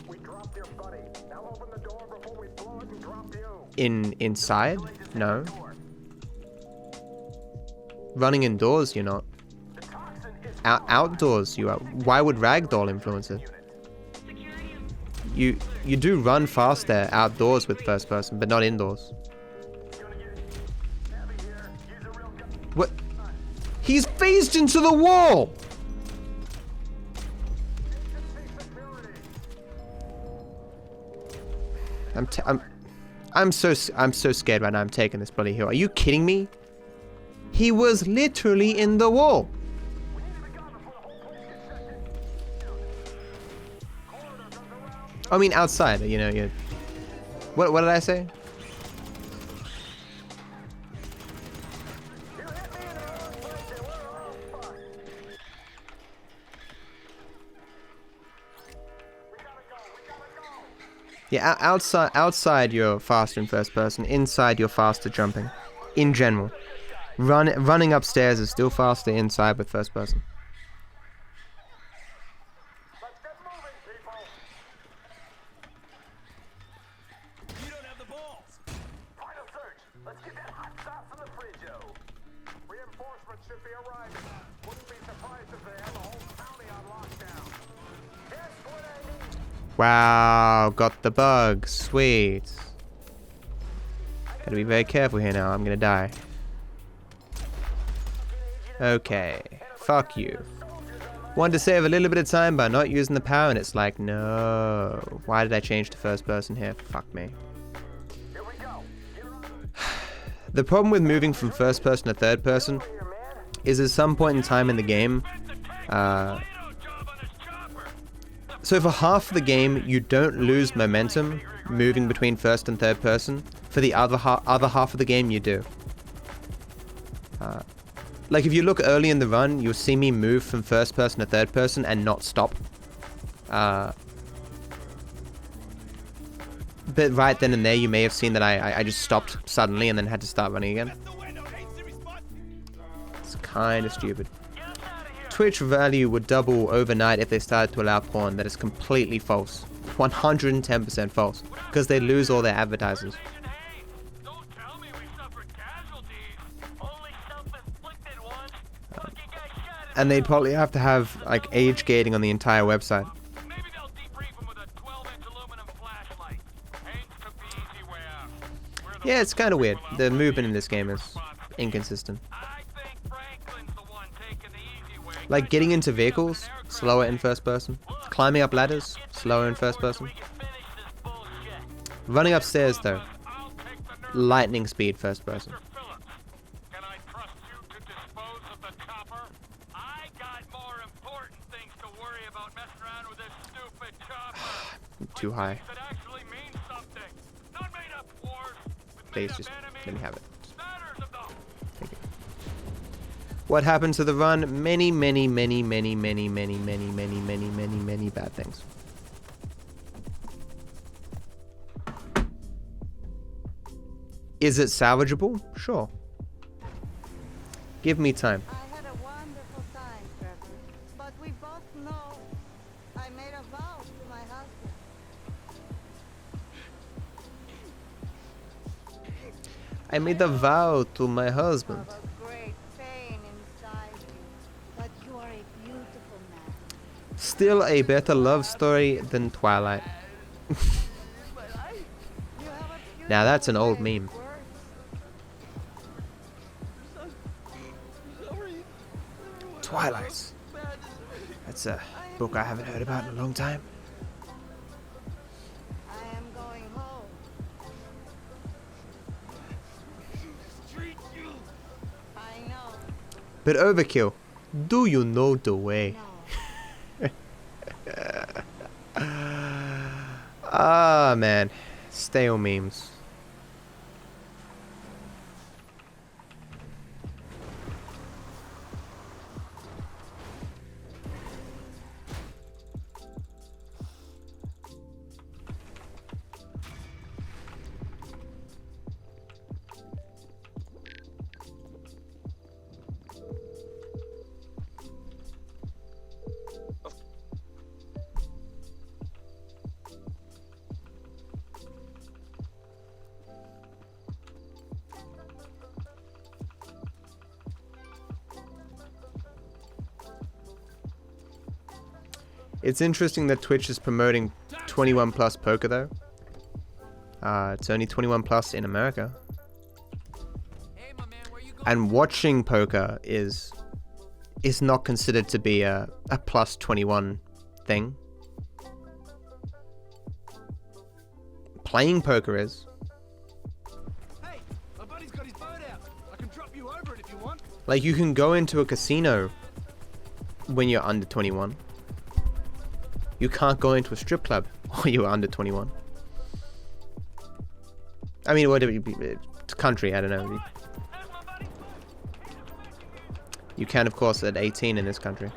We dropped your buddy. Now open the door before we blow it and drop you. Inside? No. Running indoors, you're not. Outdoors, you are. Why would ragdoll influence it? You do run faster outdoors with first person, but not indoors. What? He's phased into the wall! I'm so scared right now. I'm taking this bloody hill. Are you kidding me? He was literally in the wall. I mean, outside. You know. What did I say? Yeah, outside you're faster in first person. Inside you're faster jumping. In general, running upstairs is still faster inside with first person. Let's get moving, people. You don't have the balls. Final search. Let's get that hot sauce in the fridge, yo. Reinforcements should be arriving. Wouldn't be surprised if they have the whole county on lockdown. Just what I need. Wow, got the bug. Sweet. Gotta be very careful here now. I'm gonna die. Okay. Fuck you. Wanted to save a little bit of time by not using the power, and it's like, no. Why did I change to first person here? Fuck me. The problem with moving from first person to third person is at some point in time in the game, so for half of the game, you don't lose momentum moving between first and third person. For the other half of the game, you do. Like if you look early in the run, you'll see me move from first person to third person and not stop. But right then and there, you may have seen that I just stopped suddenly and then had to start running again. It's kind of stupid. Twitch value would double overnight if they started to allow porn. That is completely false. 110% false. Because they lose all their advertisers. And they'd probably have to have like age gating on the entire website. Yeah, it's kind of weird. The movement in this game is inconsistent. Like getting into vehicles, slower in first person. Climbing up ladders, slower in first person. Running upstairs though, lightning speed first person. Too high. Please just let me have it. Thank you. What happened to the run? Many bad things. Is it salvageable? Sure. Give me time. I had a wonderful time, Trevor. But we both know I made a vow to my husband. I made a vow to my husband. Of a great pain inside you. But you are a beautiful man. Still a better love story than Twilight. Now that's an old meme. Twilight. That's a book I haven't heard about in a long time. I am going home. I know. But overkill. Do you know the way? Ah, man. Stale memes. It's interesting that Twitch is promoting 21 plus poker though. It's only 21 plus in America. And watching poker is not considered to be a plus 21 thing. Playing poker is. Hey, my buddy's got his boat out. I can drop you over it if you want. Like you can go into a casino when you're under 21. You can't go into a strip club while you're under 21. I mean, what country? I don't know. You can, of course, at 18 in this country.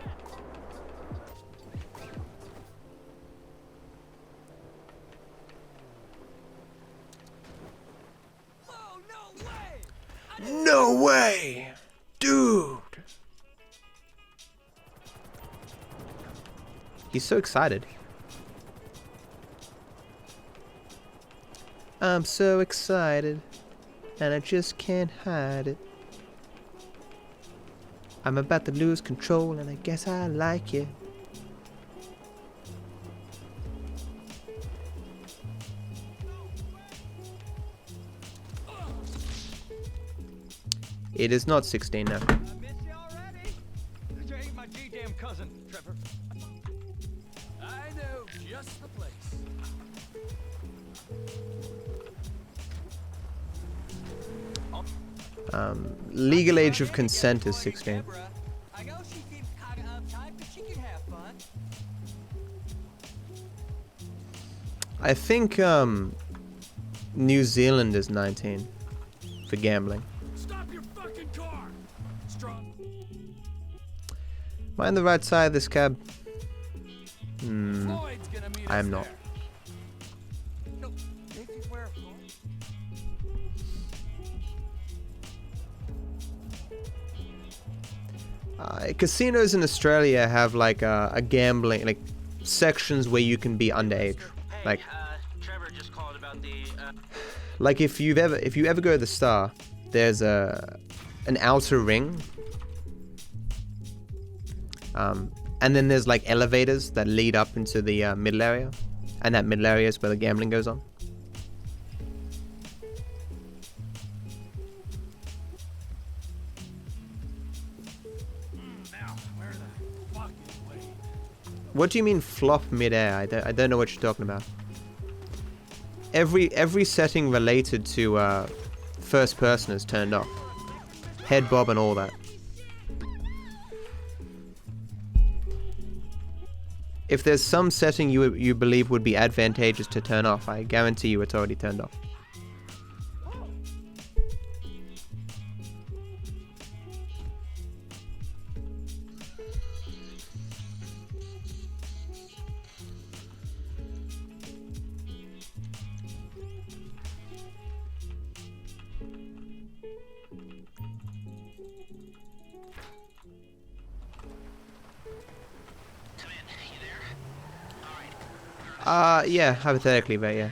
No way, dude. He's so excited. I'm so excited, and I just can't hide it. I'm about to lose control, and I guess I like it. It is not 16 now. I miss you already. You ain't my G-damn cousin, Trevor. I know just the place. Legal age of consent is 16. I know she seems kind of uptight, but she can have fun. I think New Zealand is 19 for gambling. Stop your fucking car. Am I on the right side of this cab? I am not. No, if you wear a Floyd. Casinos in Australia have like a gambling like sections where you can be underage. Like, Trevor just called about the. Like if you ever go to the Star, there's an outer ring, And then there's like elevators that lead up into the middle area, and that middle area is where the gambling goes on. What do you mean flop midair? I don't know what you're talking about. Every setting related to first person is turned off. Head bob and all that. If there's some setting you believe would be advantageous to turn off, I guarantee you it's already turned off. Yeah, hypothetically, but yeah.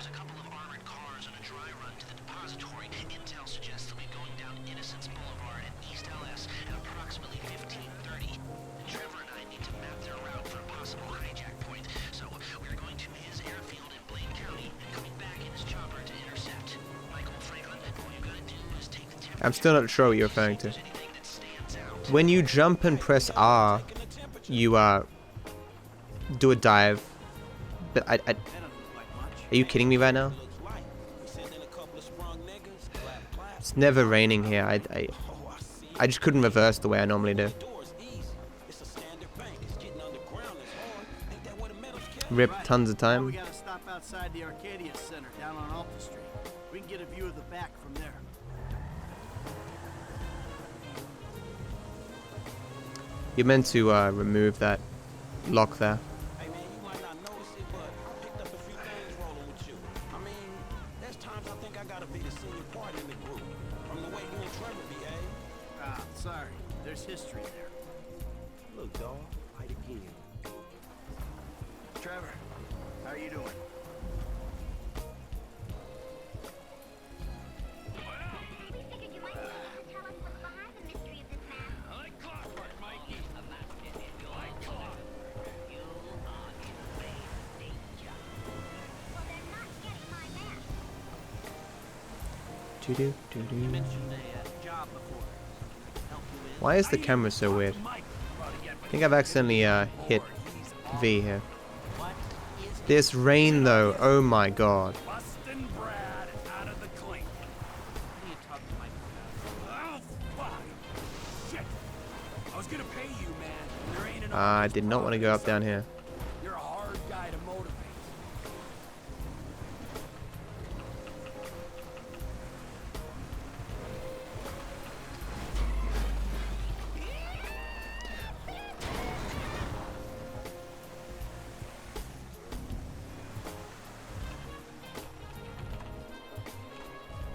I'm still not sure what you're referring to. When you jump and press R, you do a dive. But are you kidding me right now? It's never raining here. I just couldn't reverse the way I normally do. Rip tons of time. We gotta stop outside the Arcadia Center down on Alta Street. We can get a view of the back from there. You're meant to remove that lock there. Sorry, there's history there. Look, dawg, fight again. Trevor, how are you doing? Why is the camera so weird? I think I've accidentally hit V here. This rain though, oh my god. I did not want to go up down here. You're a hard guy to motivate.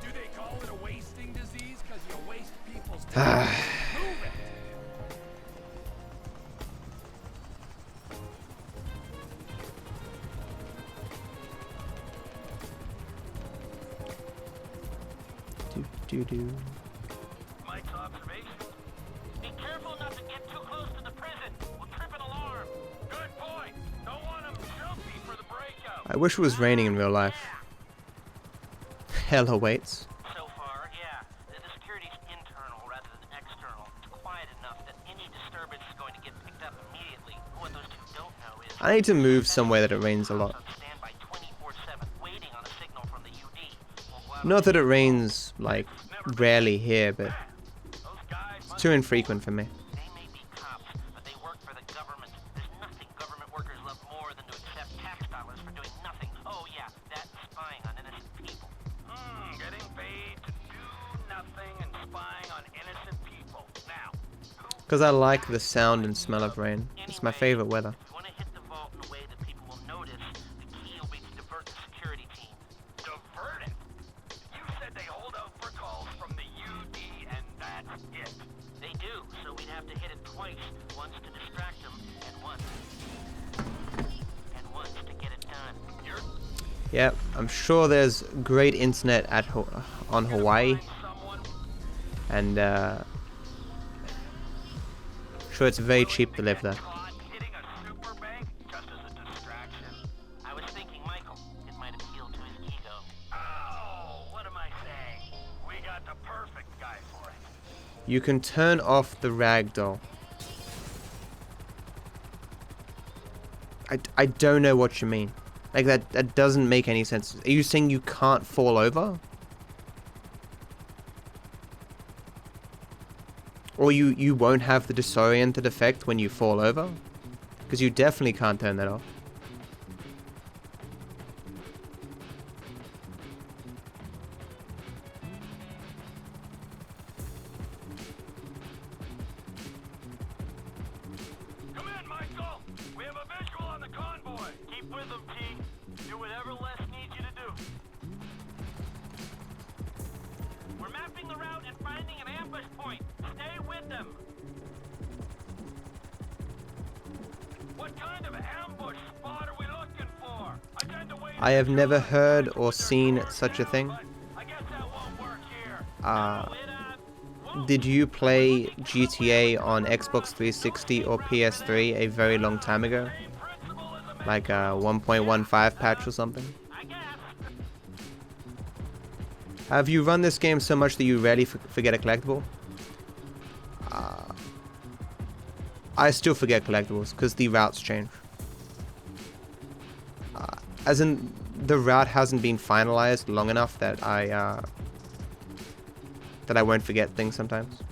Do they call it a wasting disease because you waste people's time? Move it. Mike's observation. Be careful not to get too close to the prison. We'll trip an alarm. Good point. Don't want them jumpy for the breakout. I wish it was raining in real life. Hell awaits. So far, yeah. The security's internal rather than external. It's quiet enough that any disturbance is going to get picked up immediately. What those two don't know is I need to move somewhere that it rains a lot. Not that it rains, like, rarely here, but it's too infrequent for me. They may be cops, but they work for the government. There's nothing government workers love more than to accept tax dollars for doing nothing. Oh yeah, that's spying on innocent people. Getting paid to do nothing and spying on innocent people. Now, Because I like the sound and smell of rain. It's my favorite weather. if you want to hit the vault in a way that people will notice, the key will be to divert the security team. divert it. You said they hold out for calls from the UD and that's it. They do, so we'd have to hit it twice. Once to distract them, and once to get it done. Yep, I'm sure there's great internet at on Hawaii, and sure it's very cheap to live there. You can turn off the ragdoll. I don't know what you mean. Like, that doesn't make any sense. Are you saying you can't fall over? Or you won't have the disoriented effect when you fall over? Because you definitely can't turn that off. I have never heard or seen such a thing. Did you play GTA on Xbox 360 or PS3 a very long time ago? Like a 1.15 patch or something? Have you run this game so much that you rarely forget a collectible? I still forget collectibles because the routes change. As in, the route hasn't been finalized long enough that I won't forget things sometimes.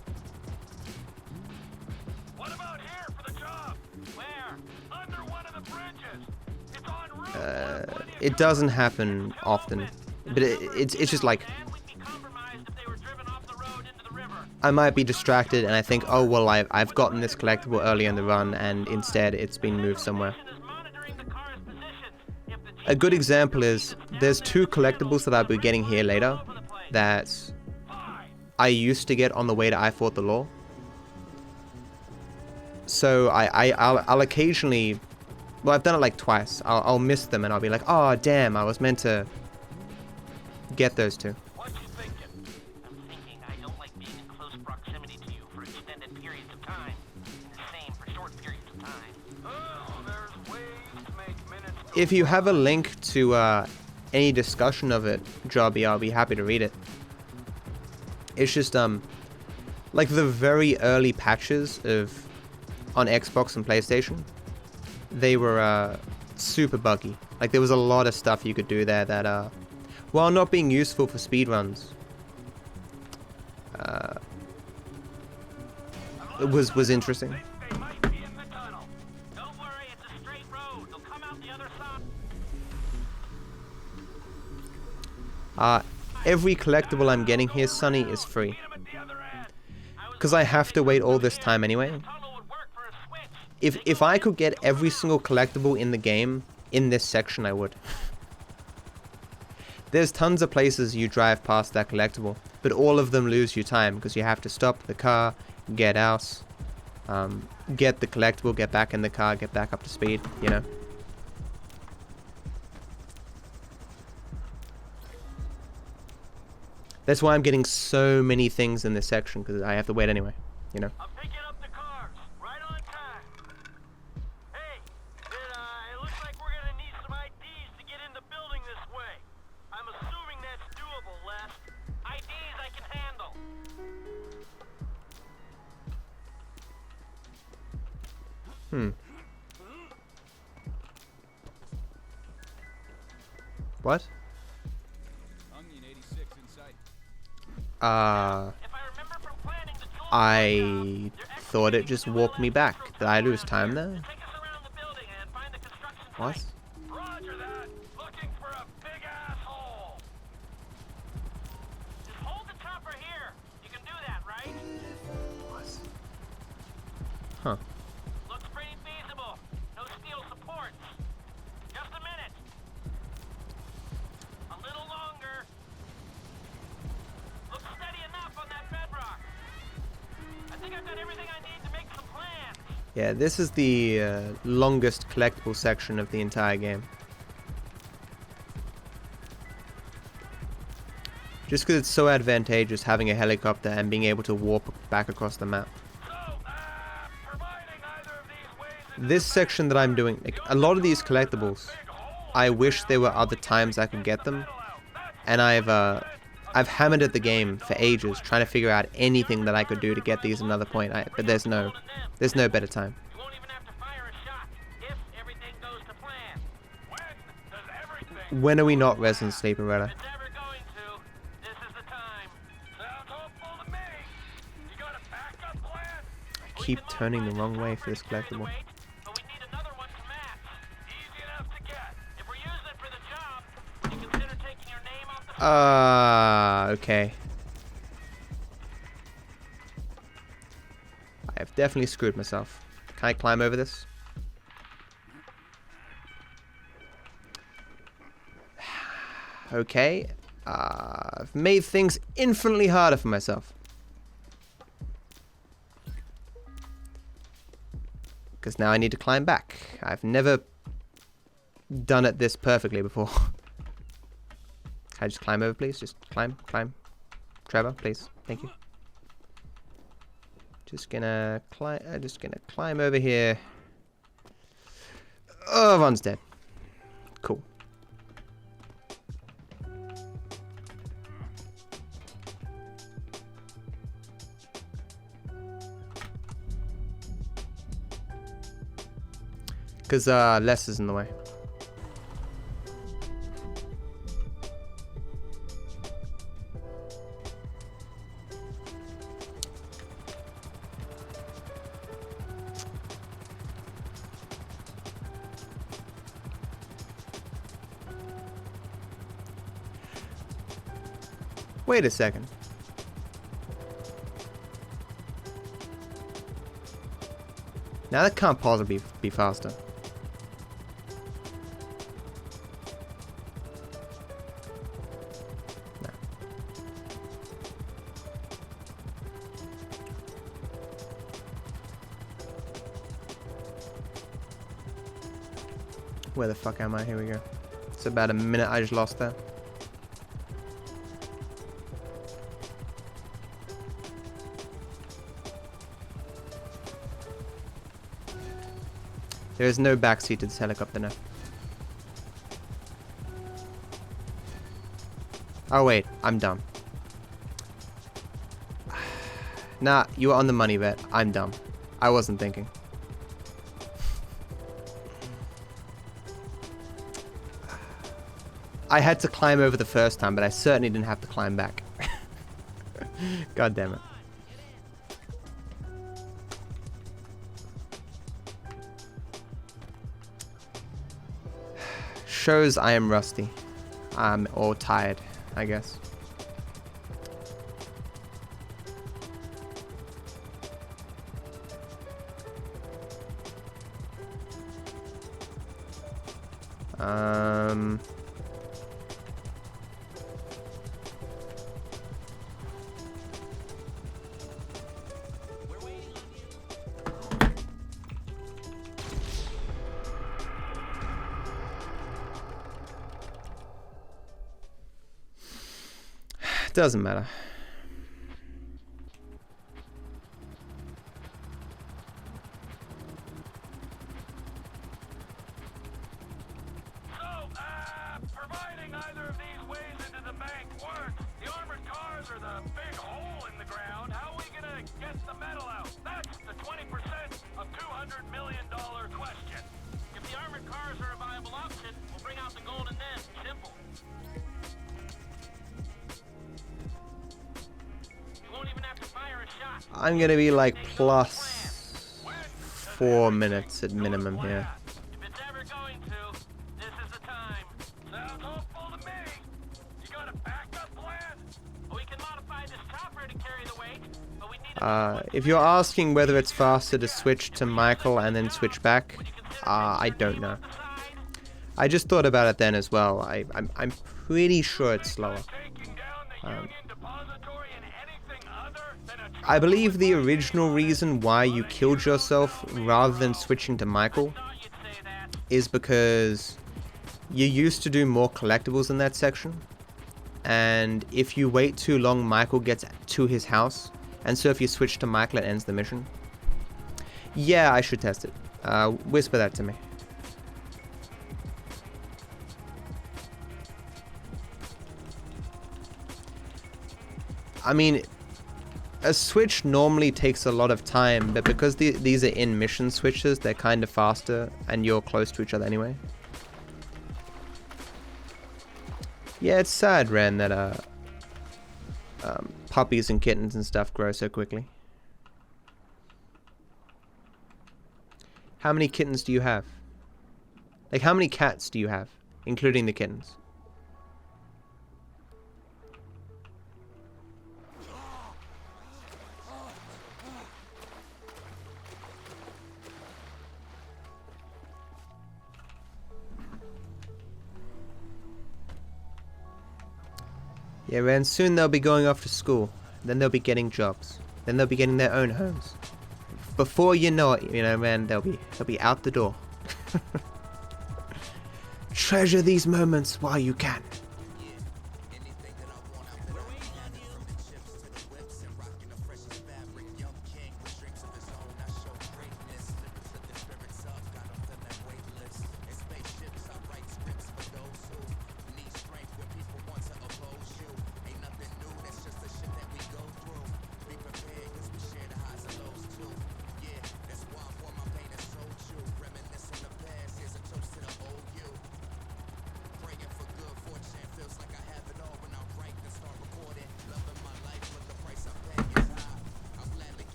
What about here for the job? Where? Under one of the bridges. It's on route. It doesn't happen often, but it's just like I might be distracted and I think, oh well, I've gotten this collectible early in the run, and instead it's been moved somewhere. A good example is, there's two collectibles that I'll be getting here later that I used to get on the way to I Fought the Law. So I'll occasionally, well, I've done it like twice. I'll miss them and I'll be like, oh damn, I was meant to get those two. What you thinking? I'm thinking I don't like being in close proximity to you for extended periods of time. And the same for short periods of time. Oh, there's ways to make minutes. If you have a link to any discussion of it, Jobby, I'll be happy to read it. It's just like the very early patches on Xbox and PlayStation, they were super buggy. Like, there was a lot of stuff you could do there that while not being useful for speedruns, it was interesting. Every collectible I'm getting here, Sonny, is free. Because I have to wait all this time anyway. If I could get every single collectible in the game in this section, I would. There's tons of places you drive past that collectible, but all of them lose you time because you have to stop the car, get out, get the collectible, get back in the car, get back up to speed, you know. That's why I'm getting so many things in this section, because I have to wait anyway, you know. I'm picking up the cars, right on time. Hey, it looks like we're gonna need some IDs to get in the building this way. I'm assuming that's doable, Les. IDs I can handle. What? I thought it just walked me back. Did I lose time there? What? Roger that. Looking for a big asshole. Just hold the chopper here. You can do that, right? Huh. Looks pretty feasible. No steel supports. Just a minute. A little longer. Looks steady enough on that bedrock. I think I've got everything I need to make some plans. Yeah, this is the longest collectible section of the entire game. Just because it's so advantageous having a helicopter and being able to warp back across the map. This section that I'm doing, like, a lot of these collectibles, I wish there were other times I could get them, and I've I've hammered at the game for ages, trying to figure out anything that I could do to get these another point. But there's no better time. When are we not resident sleeper, Rella? I keep turning the wrong way for this collectible. Okay. I have definitely screwed myself. Can I climb over this? Okay. I've made things infinitely harder for myself. Because now I need to climb back. I've never done it this perfectly before. Can I just climb over, please? Just climb. Trevor, please. Thank you. Just gonna climb over here. Oh, Von's dead. Cool. Because Les is in the way. Wait a second. Now that can't possibly be faster. No. Where the fuck am I? Here we go. It's about a minute I just lost there. There is no backseat to this helicopter now. Oh wait, I'm dumb. Nah, you were on the money bet. I'm dumb. I wasn't thinking. I had to climb over the first time, but I certainly didn't have to climb back. God damn it. Shows I am rusty. Or tired, I guess. Doesn't matter. Providing either of these ways into the bank work, the armored cars are the big hole in the ground. How are we gonna get the metal out? That's the 20% of $200 million question. If the armored cars are a viable option, we'll bring out the gold and then. Simple. I'm gonna be like plus 4 minutes at minimum here. If you're asking whether it's faster to switch to Michael and then switch back, I don't know. I just thought about it then as well. I'm pretty sure it's slower. I believe the original reason why you killed yourself rather than switching to Michael is because you used to do more collectibles in that section, and if you wait too long, Michael gets to his house, and so if you switch to Michael, it ends the mission. Yeah, I should test it. Whisper that to me. I mean, a switch normally takes a lot of time, but because these are in mission switches, they're kind of faster, and you're close to each other anyway. Yeah, it's sad, Ren, that puppies and kittens and stuff grow so quickly. How many kittens do you have? Like, how many cats do you have, including the kittens? Yeah, and soon they'll be going off to school. Then they'll be getting jobs. Then they'll be getting their own homes. Before you know it, you know, man, they'll be out the door. Treasure these moments while you can.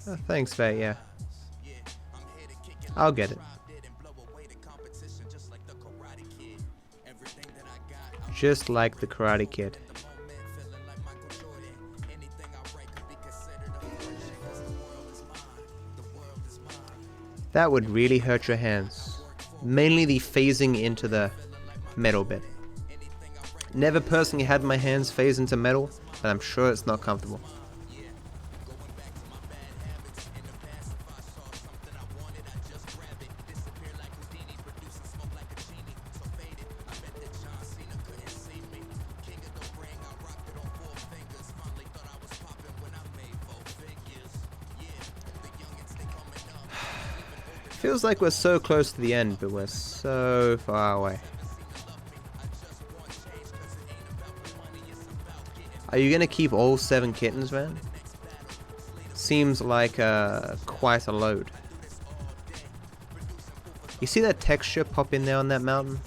Oh, thanks, Faye, yeah. I'll get it. Just like the Karate Kid. That would really hurt your hands. Mainly the phasing into the metal bit. Never personally had my hands phase into metal, but I'm sure it's not comfortable. Feels like we're so close to the end, but we're so far away. Are you gonna keep all 7 kittens, man? Seems like quite a load. You see that texture pop in there on that mountain?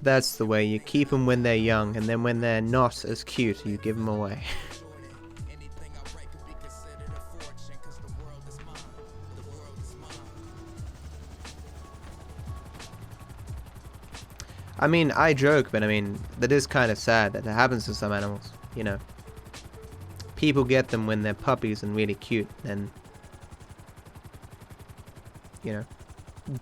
That's the way, you keep them when they're young, and then when they're not as cute, you give them away. I mean, I joke, but I mean, that is kind of sad that it happens to some animals, you know. People get them when they're puppies and really cute, and, you know,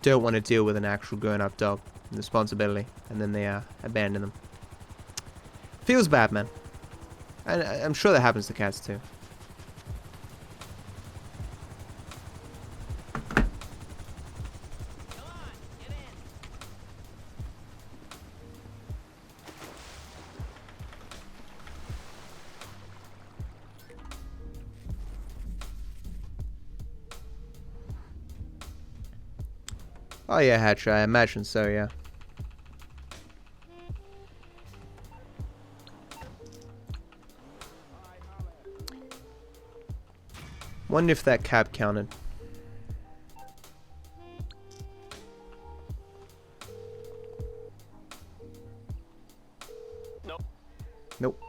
don't want to deal with an actual grown-up dog. Responsibility, and then they abandon them. Feels bad, man. And I'm sure that happens to cats too. Oh yeah, Hatcher, I imagine so, yeah. Wonder if that cab counted. Nope. Nope.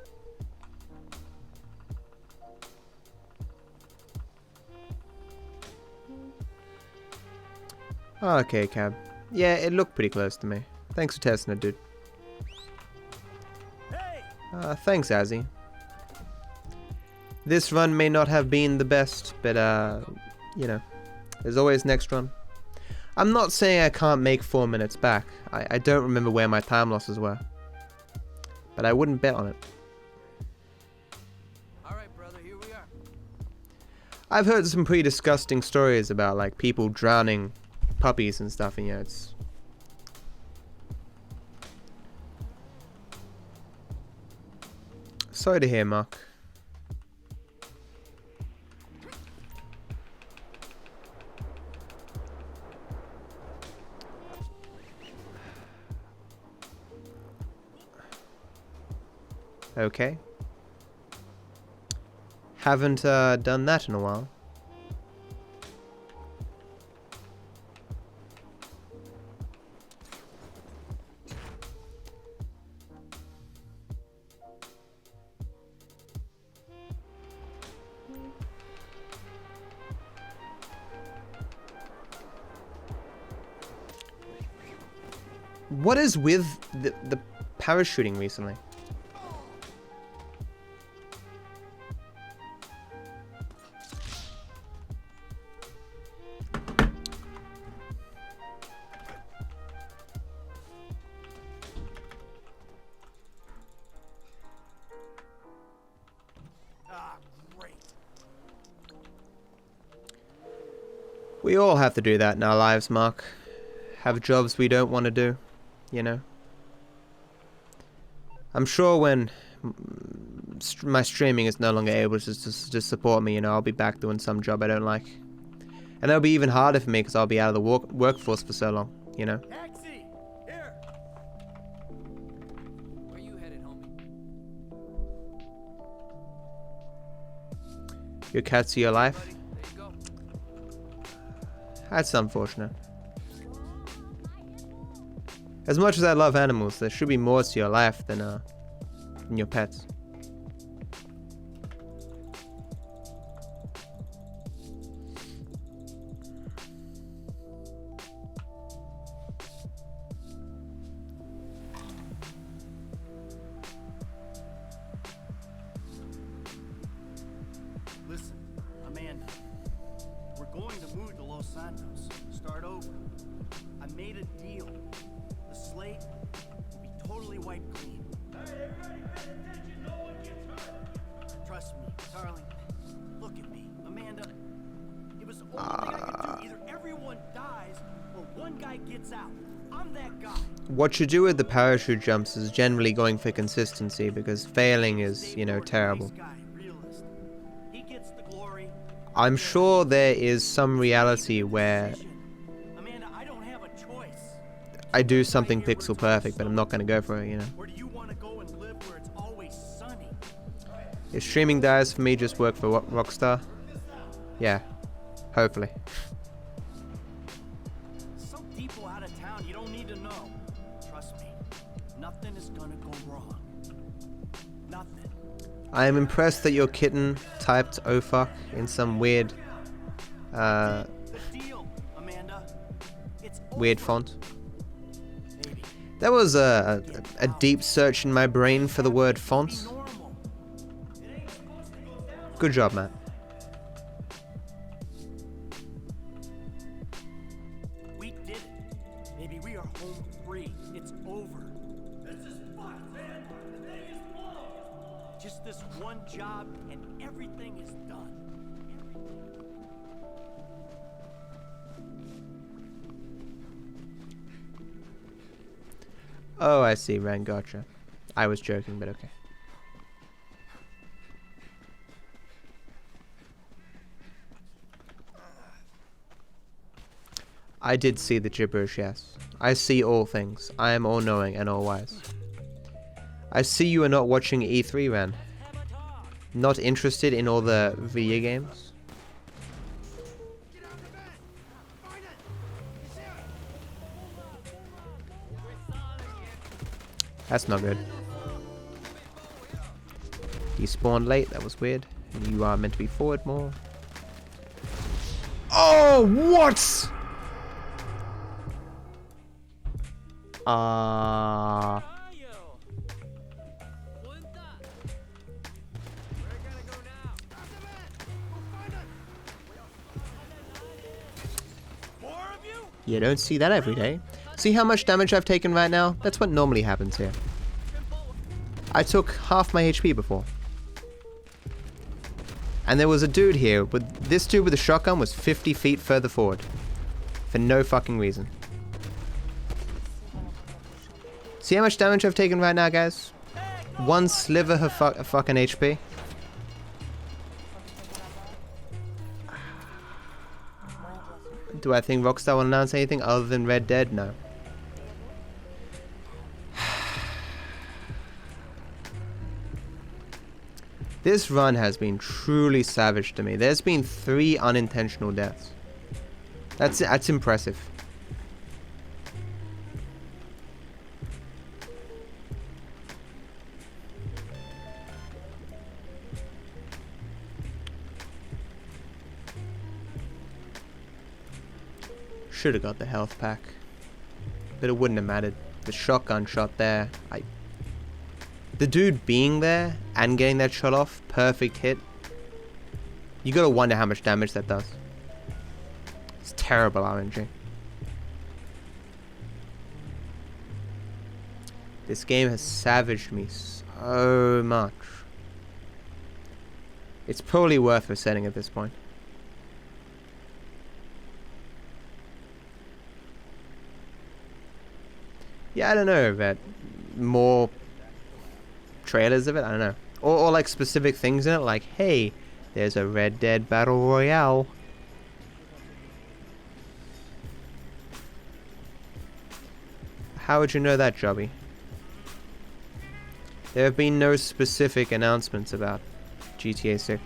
Okay, cab. Yeah, it looked pretty close to me. Thanks for testing it, dude. Hey! Thanks, Azzy. This run may not have been the best, but you know, there's always next run. I'm not saying I can't make 4 minutes back. I don't remember where my time losses were, but I wouldn't bet on it. Alright, brother, here we are. I've heard some pretty disgusting stories about like people drowning puppies and stuff, and yeah, it's... Sorry to hear, Mark. Okay. Haven't done that in a while. What is with the parachuting recently? We all have to do that in our lives, Mark. Have jobs we don't want to do, you know. I'm sure when my streaming is no longer able to support me, you know, I'll be back doing some job I don't like. And that'll be even harder for me because I'll be out of the workforce for so long, you know. Taxi! Here! Where you headed, homie? Your cat to your life? That's unfortunate. As much as I love animals, there should be more to your life than your pets. Listen, Amanda. We're going to move to Los Santos. Start over. I made a deal. The slate will be totally wiped clean. Hey, everybody pay attention. No one gets hurt. Trust me, darling. Look at me, Amanda. It was the only thing I could do. Either everyone dies or one guy gets out. I'm that guy. What you do with the parachute jumps is generally going for consistency, because failing is, you know, terrible. I'm sure there is some reality where I do something pixel perfect, but I'm not going to go for it, you know. If streaming dies for me, just work for Rockstar. Yeah, hopefully. Some people out of town you don't need to know. Trust me, nothing is gonna go wrong. Nothing. I am impressed that your kitten typed "oh fuck" in some weird, weird font. That was a deep search in my brain for the word font. Good job, Matt. We did it. Maybe we are home free. It's over. This is fucked, man. The thing is blown. Just this one job and everything is done. Oh, I see, Ren, gotcha. I was joking, but okay. I did see the gibberish, yes. I see all things. I am all-knowing and all-wise. I see you are not watching E3, Ren. Not interested in all the video games? That's not good. You spawned late, that was weird. You are meant to be forward more. Oh, what? You don't see that every day. See how much damage I've taken right now? That's what normally happens here. I took half my HP before. And there was a dude here, but this dude with a shotgun was 50 feet further forward. For no fucking reason. See how much damage I've taken right now, guys? One sliver of fucking HP. Do I think Rockstar will announce anything other than Red Dead? No. This run has been truly savage to me. There's been 3 unintentional deaths. That's impressive. Should have got the health pack, but it wouldn't have mattered. The shotgun shot there, the dude being there and getting that shot off, perfect hit. You gotta wonder how much damage that does. It's terrible RNG. This game has savaged me so much. It's probably worth resetting at this point. Yeah, I don't know, but more trailers of it, I don't know. Or like specific things in it, like, hey, there's a Red Dead Battle Royale. How would you know that, Jobby? There have been no specific announcements about GTA 6.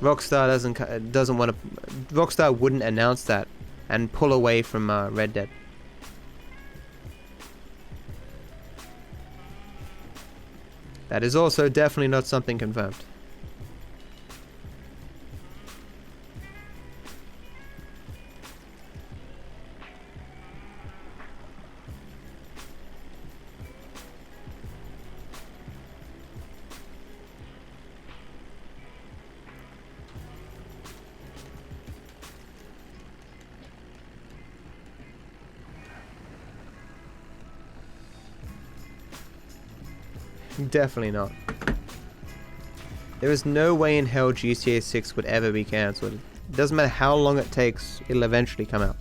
Rockstar doesn't want to. Rockstar wouldn't announce that and pull away from Red Dead. That is also definitely not something confirmed. Definitely not. There is no way in hell GTA 6 would ever be cancelled. It doesn't matter how long it takes, it'll eventually come out.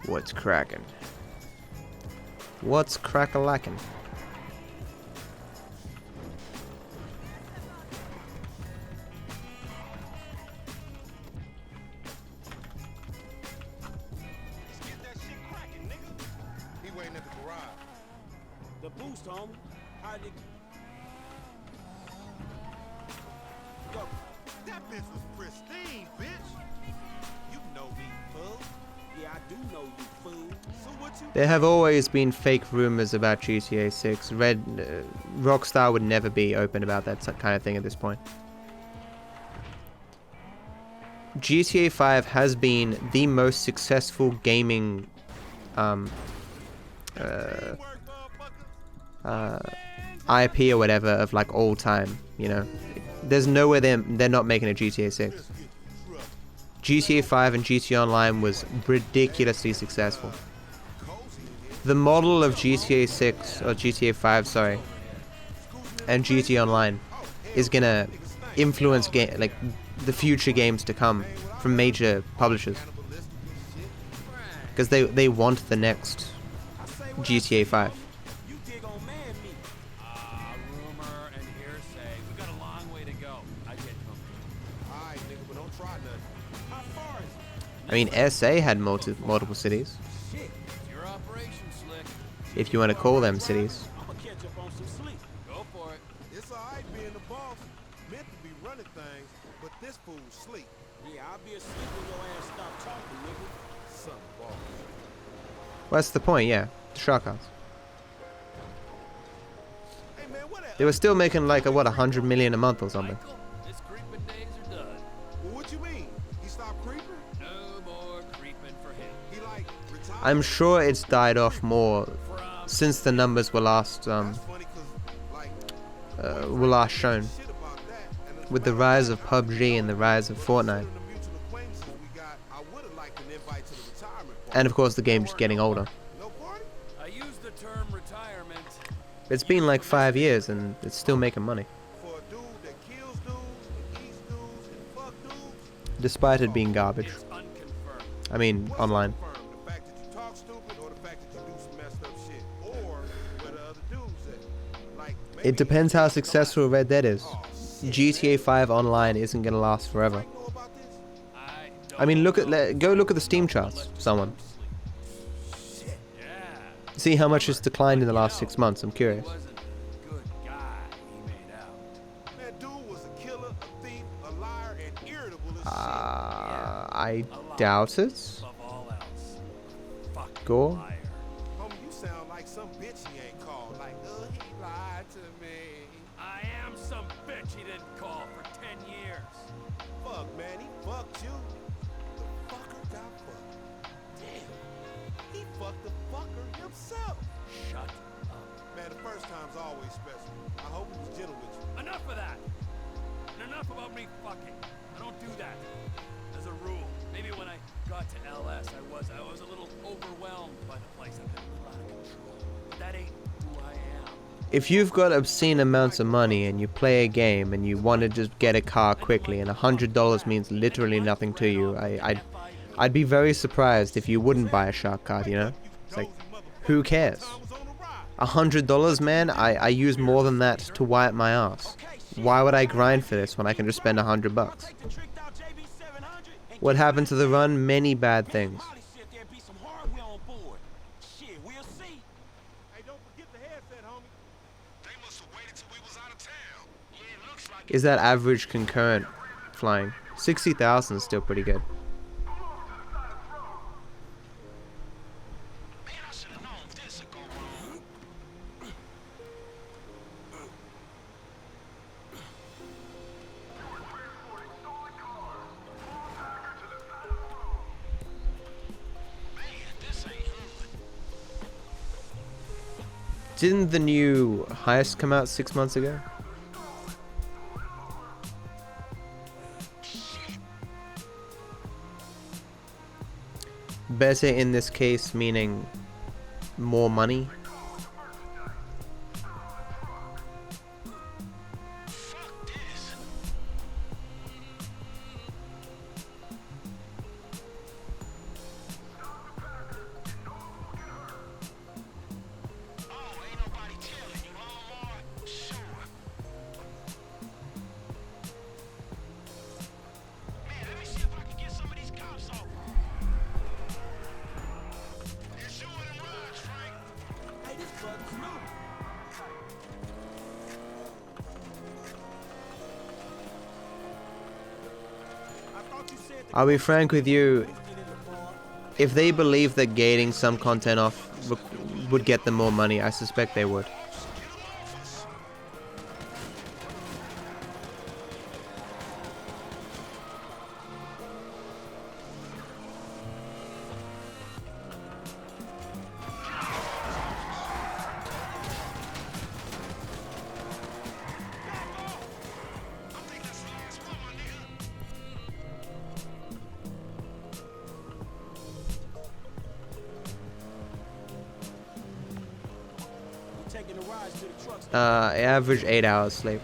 What's cracking? What's crack-a-lackin'? The boost, homie. How did... Yo, that bitch was pristine, bitch. You know me, fool. Yeah, I do know you, fool. So what you... There have always been fake rumors about GTA 6. Rockstar would never be open about that kind of thing at this point. GTA 5 has been the most successful gaming IP or whatever of like all time, you know. There's no way they're not making a GTA 6. GTA 5 and GTA Online was ridiculously successful. The model of GTA 6 or GTA 5, sorry, and GTA Online is gonna influence like the future games to come from major publishers, because they want the next GTA 5. I mean, SA had multiple cities, if you want to call them cities. I'ma catch up on some sleep. Go for it. It's alright being the boss. Meant to be running things, but this fool's sleep. Yeah, I'll be asleep when your ass stop talking, nigga. Son of boss. Well, that's the point, yeah. The shotguns. Hey man, what They were still making like what, 100 million a month or something. Well, what you mean? He stopped creeping? No more creeping for him. He like retired. I'm sure it's died off more since the numbers were last shown. With the rise of PUBG and the rise of Fortnite. And of course the game just getting older. I use the term retirement. It's been like 5 years and it's still making money. Despite it being garbage. I mean, online. It depends how successful Red Dead is. GTA 5 online isn't gonna last forever. I mean, go look at the Steam charts, someone. See how much it's declined in the last 6 months, I'm curious. I doubt it. Gore? Homie, you sound like some bitch he ain't called. Like, he lied to me. I am some bitch he didn't call for 10 years. Fuck, man, he fucked you. The fucker got fucked. Damn. He fucked the fucker himself. Shut up. Man, the first time's always special. I hope he was gentle with you. Enough of that. And enough about me fucking. I don't do that. As a rule. Maybe when I got to LS, I was a little overwhelmed by the place. I've been a little out of control. But that ain't who I am. If you've got obscene amounts of money and you play a game and you want to just get a car quickly and $100 means literally nothing to you, I'd be very surprised if you wouldn't buy a shark card, you know? It's like, who cares? $100, man, I use more than that to wipe my ass. Why would I grind for this when I can just spend $100? What happened to the run? Many bad things. Is that average concurrent flying? 60,000 is still pretty good. Didn't the new heist come out 6 months ago? Better in this case meaning more money? I'll be frank with you, if they believe that gating some content off would get them more money, I suspect they would. I average 8 hours sleep.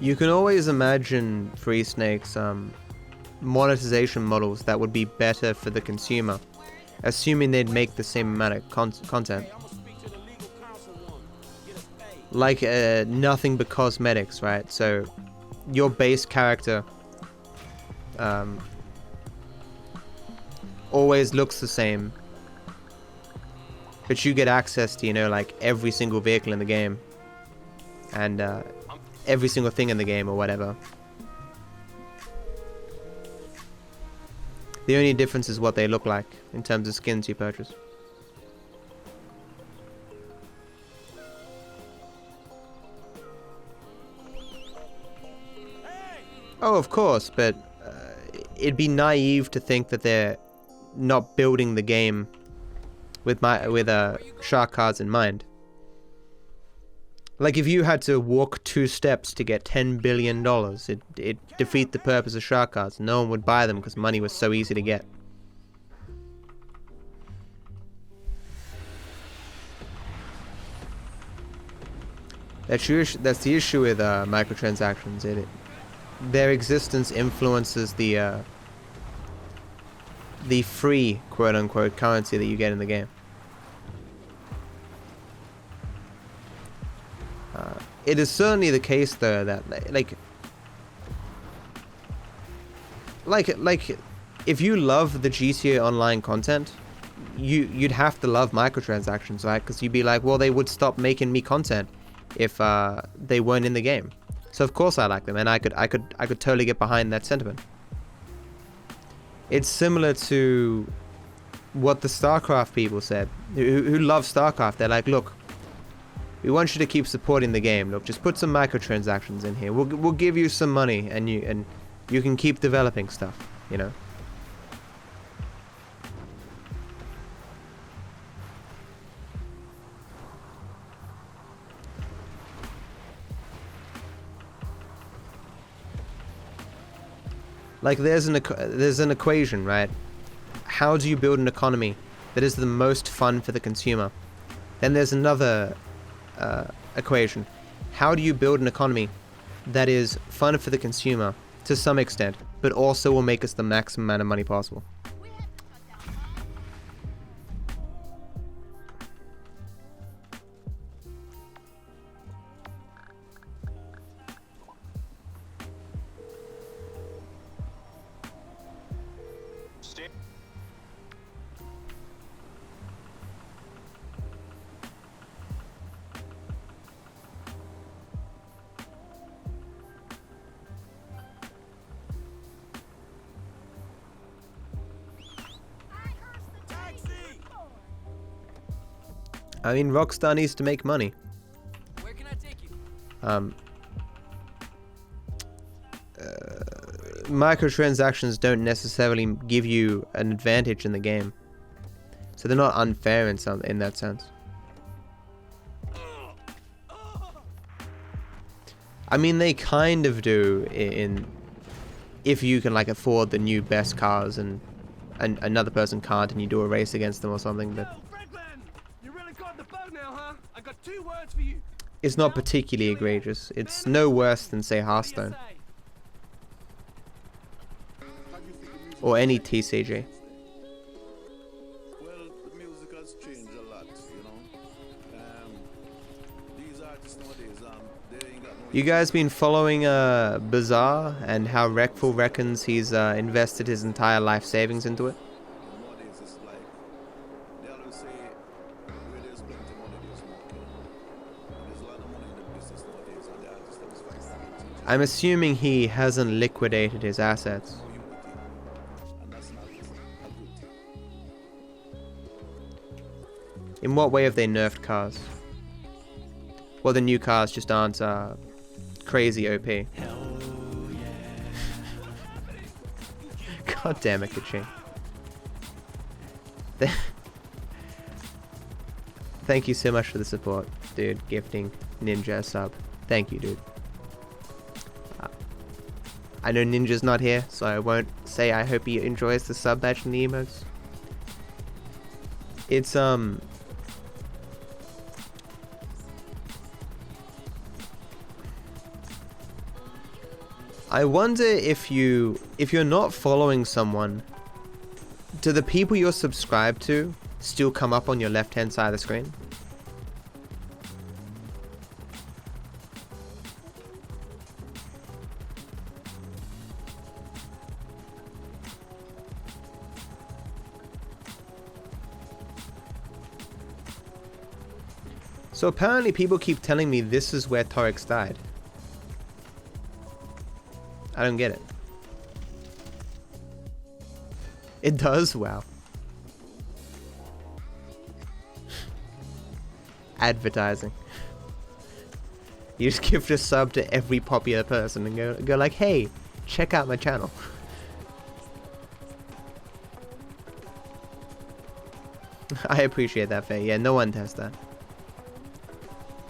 You can always imagine Free Snake's monetization models that would be better for the consumer, assuming they'd make the same amount of content. Like nothing but cosmetics, right? So your base character always looks the same, but you get access to, you know, like every single vehicle in the game, and every single thing in the game or whatever. The only difference is what they look like in terms of skins you purchase. Oh, of course, but it'd be naive to think that they're not building the game with shark cards in mind. Like, if you had to walk 2 steps to get $10 billion, it'd defeat the purpose of shark cards. No one would buy them because money was so easy to get. That's the issue with microtransactions. Their existence influences the free quote-unquote currency that you get in the game. It is certainly the case, though, that like if you love the GTA Online content, you'd have to love microtransactions, right? Because you'd be like, well, they would stop making me content if they weren't in the game. So of course I like them, and I could totally get behind that sentiment. It's similar to what the StarCraft people said, who love StarCraft. They're like, look, we want you to keep supporting the game. Look, just put some microtransactions in here. We'll give you some money, and you can keep developing stuff, you know. Like, there's an equation, right? How do you build an economy that is the most fun for the consumer? Then there's another equation. How do you build an economy that is fun for the consumer to some extent, but also will make us the maximum amount of money possible? I mean, Rockstar needs to make money. Where can I take you? Microtransactions don't necessarily give you an advantage in the game, so they're not unfair in that sense. I mean, they kind of do if you can, like, afford the new best cars and another person can't, and you do a race against them or something. But I got 2 words for you. It's not particularly egregious. It's no worse than, say, Hearthstone or any TCG. Well, the music has changed a lot, you know. These artists nowadays, they ain't got no... You guys been following Bazaar and how Wreckful reckons he's invested his entire life savings into it? Nowadays, it's like, they always say, where there's plenty of money, there's more, you know. And there's a lot of money in the business nowadays, and the artists themselves fighting. I'm assuming he hasn't liquidated his assets. In what way have they nerfed cars? Well, the new cars just aren't crazy OP. God damn it, Kachi. Thank you so much for the support, dude. Gifting Ninja a sub. Thank you, dude. I know Ninja's not here, so I won't say I hope he enjoys the sub badge and the emotes. It's I wonder if you're not following someone, do the people you're subscribed to still come up on your left-hand side of the screen? So apparently people keep telling me this is where Torix died. I don't get it. It does? Wow. Advertising. You just give a sub to every popular person and go like, hey, check out my channel. I appreciate that, Faye. Yeah, no one does that.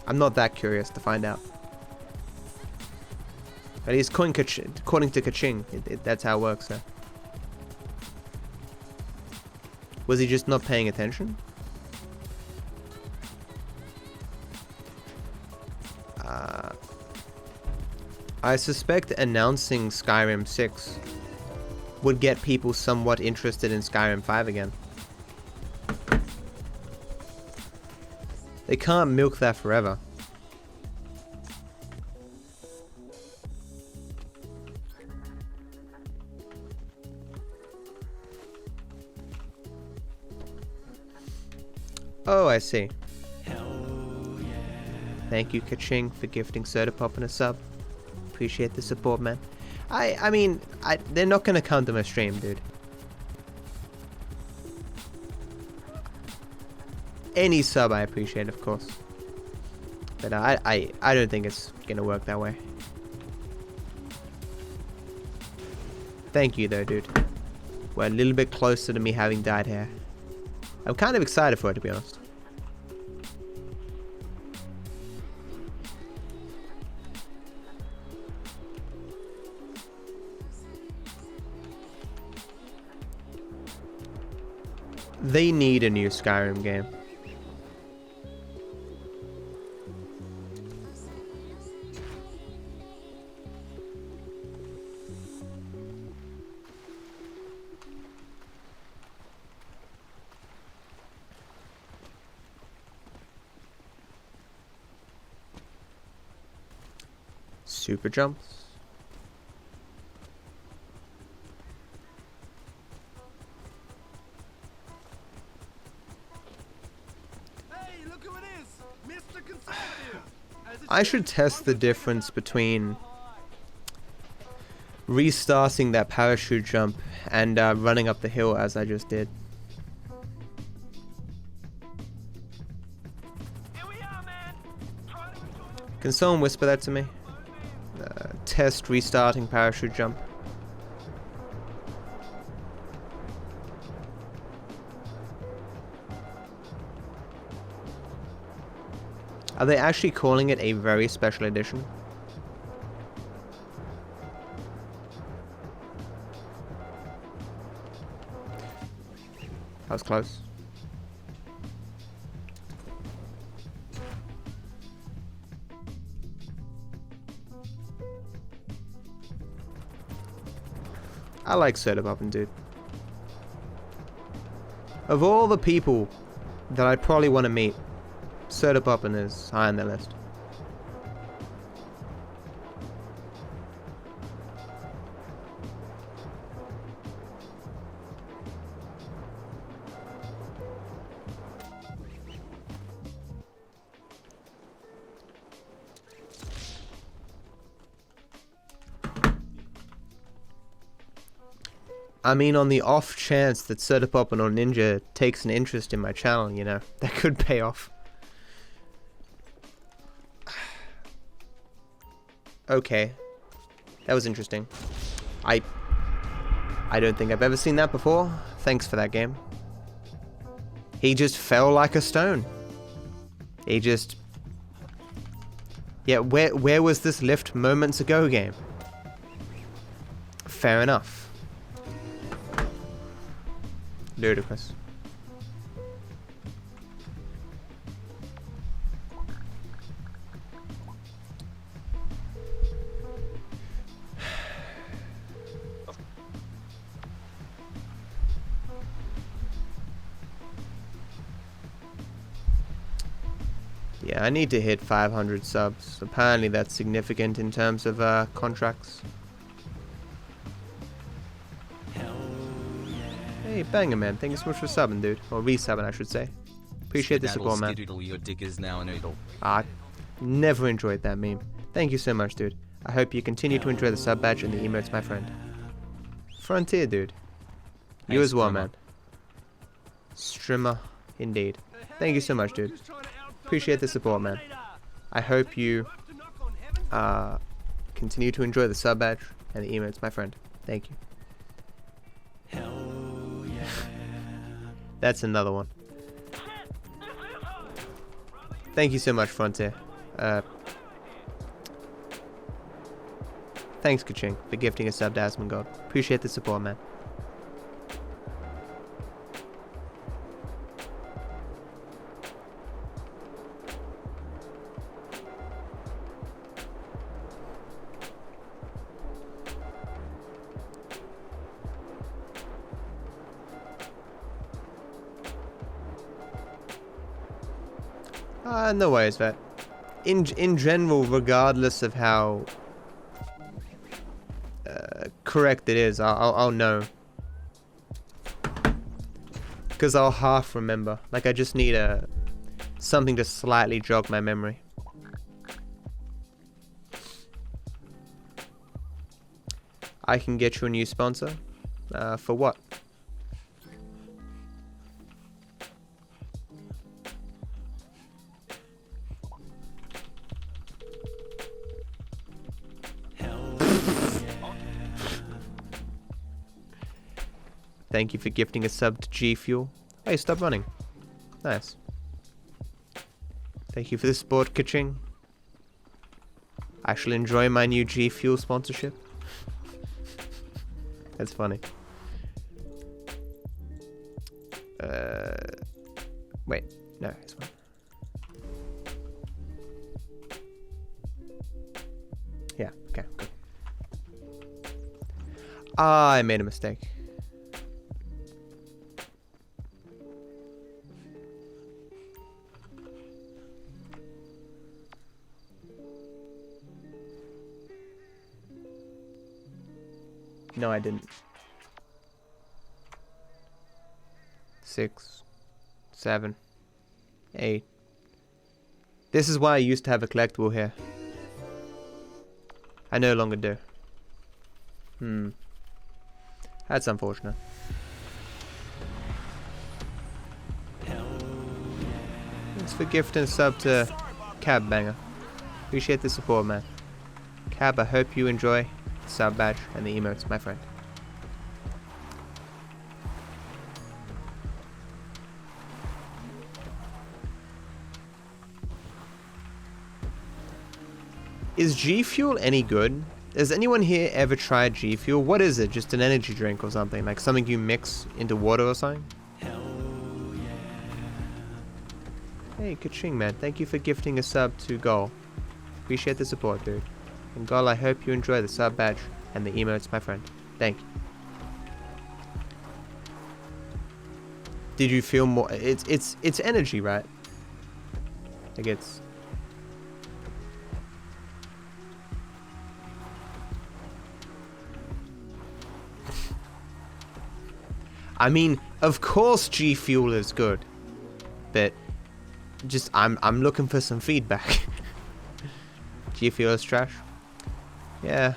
I'm not that curious to find out. At least according to Kaching, that's how it works, huh? Was he just not paying attention? I suspect announcing Skyrim 6 would get people somewhat interested in Skyrim 5 again. They can't milk that forever. Oh, I see. Thank you, Kaching, for gifting Soda Pop and a sub. Appreciate the support, man. I mean, they're not gonna come to my stream, dude. Any sub I appreciate, of course. But I don't think it's gonna work that way. Thank you, though, dude. We're a little bit closer to me having dyed hair. I'm kind of excited for it, to be honest. They need a new Skyrim game. Super jumps. I should test the difference between restarting that parachute jump and running up the hill as I just did. Can someone whisper that to me? Test restarting parachute jump. Are they actually calling it a very special edition? That was close. I like Soda Poppin', dude. Of all the people that I probably want to meet, Soda Poppin' is high on the list. I mean, on the off chance that Soda Poppin' or Ninja takes an interest in my channel, you know, that could pay off. Okay, that was interesting. I don't think I've ever seen that before. Thanks for that, game. He just fell like a stone. He just... Yeah, where was this lift moments ago, game? Fair enough. Ludicrous. Yeah, I need to hit 500 subs. Apparently that's significant in terms of contracts. Hey, Banger Man, thank you so much for subbing, dude. Or resubbing, I should say. Appreciate the support, man. Skedaddle, your dick is now a noodle. I never enjoyed that meme. Thank you so much, dude. I hope you continue to enjoy the sub badge and the emotes, my friend. Frontier, dude. You Hey, as well, Strimmer. man. Strimmer, indeed. Thank you so much, dude. Appreciate the support, man. I hope you continue to enjoy the sub badge and the emotes, my friend. Thank you. Hell yeah. That's another one. Thank you so much, Frontier. Thanks, Kaching, for gifting a sub to Asmongold. Appreciate the support, man. No worries, Vet. In general, regardless of how correct it is, I'll know. Because I'll half remember. Like, I just need something to slightly jog my memory. I can get you a new sponsor. For what? Thank you for gifting a sub to G Fuel. Hey, stop running. Nice. Thank you for the support, Kaching. I shall enjoy my new G Fuel sponsorship. That's funny. Wait. No, this one. Yeah, okay, good. I made a mistake. No, I didn't. 6, 7, 8. This is why I used to have a collectible here. I no longer do. That's unfortunate. Thanks for gifting a sub to Cab Banger. Appreciate the support, man. Cab, I hope you enjoy the sub badge and the emotes, my friend. Is G Fuel any good? Has anyone here ever tried G Fuel? What is it? Just an energy drink or something? Like something you mix into water or something? Hey, Kaching, man. Thank you for gifting a sub to Gol. Appreciate the support, dude. And Gol, I hope you enjoy the sub badge and the emotes, my friend. Thank you. Did you feel more? It's energy, right? Like it's. I mean, of course G Fuel is good, but just I'm looking for some feedback. G Fuel is trash. Yeah.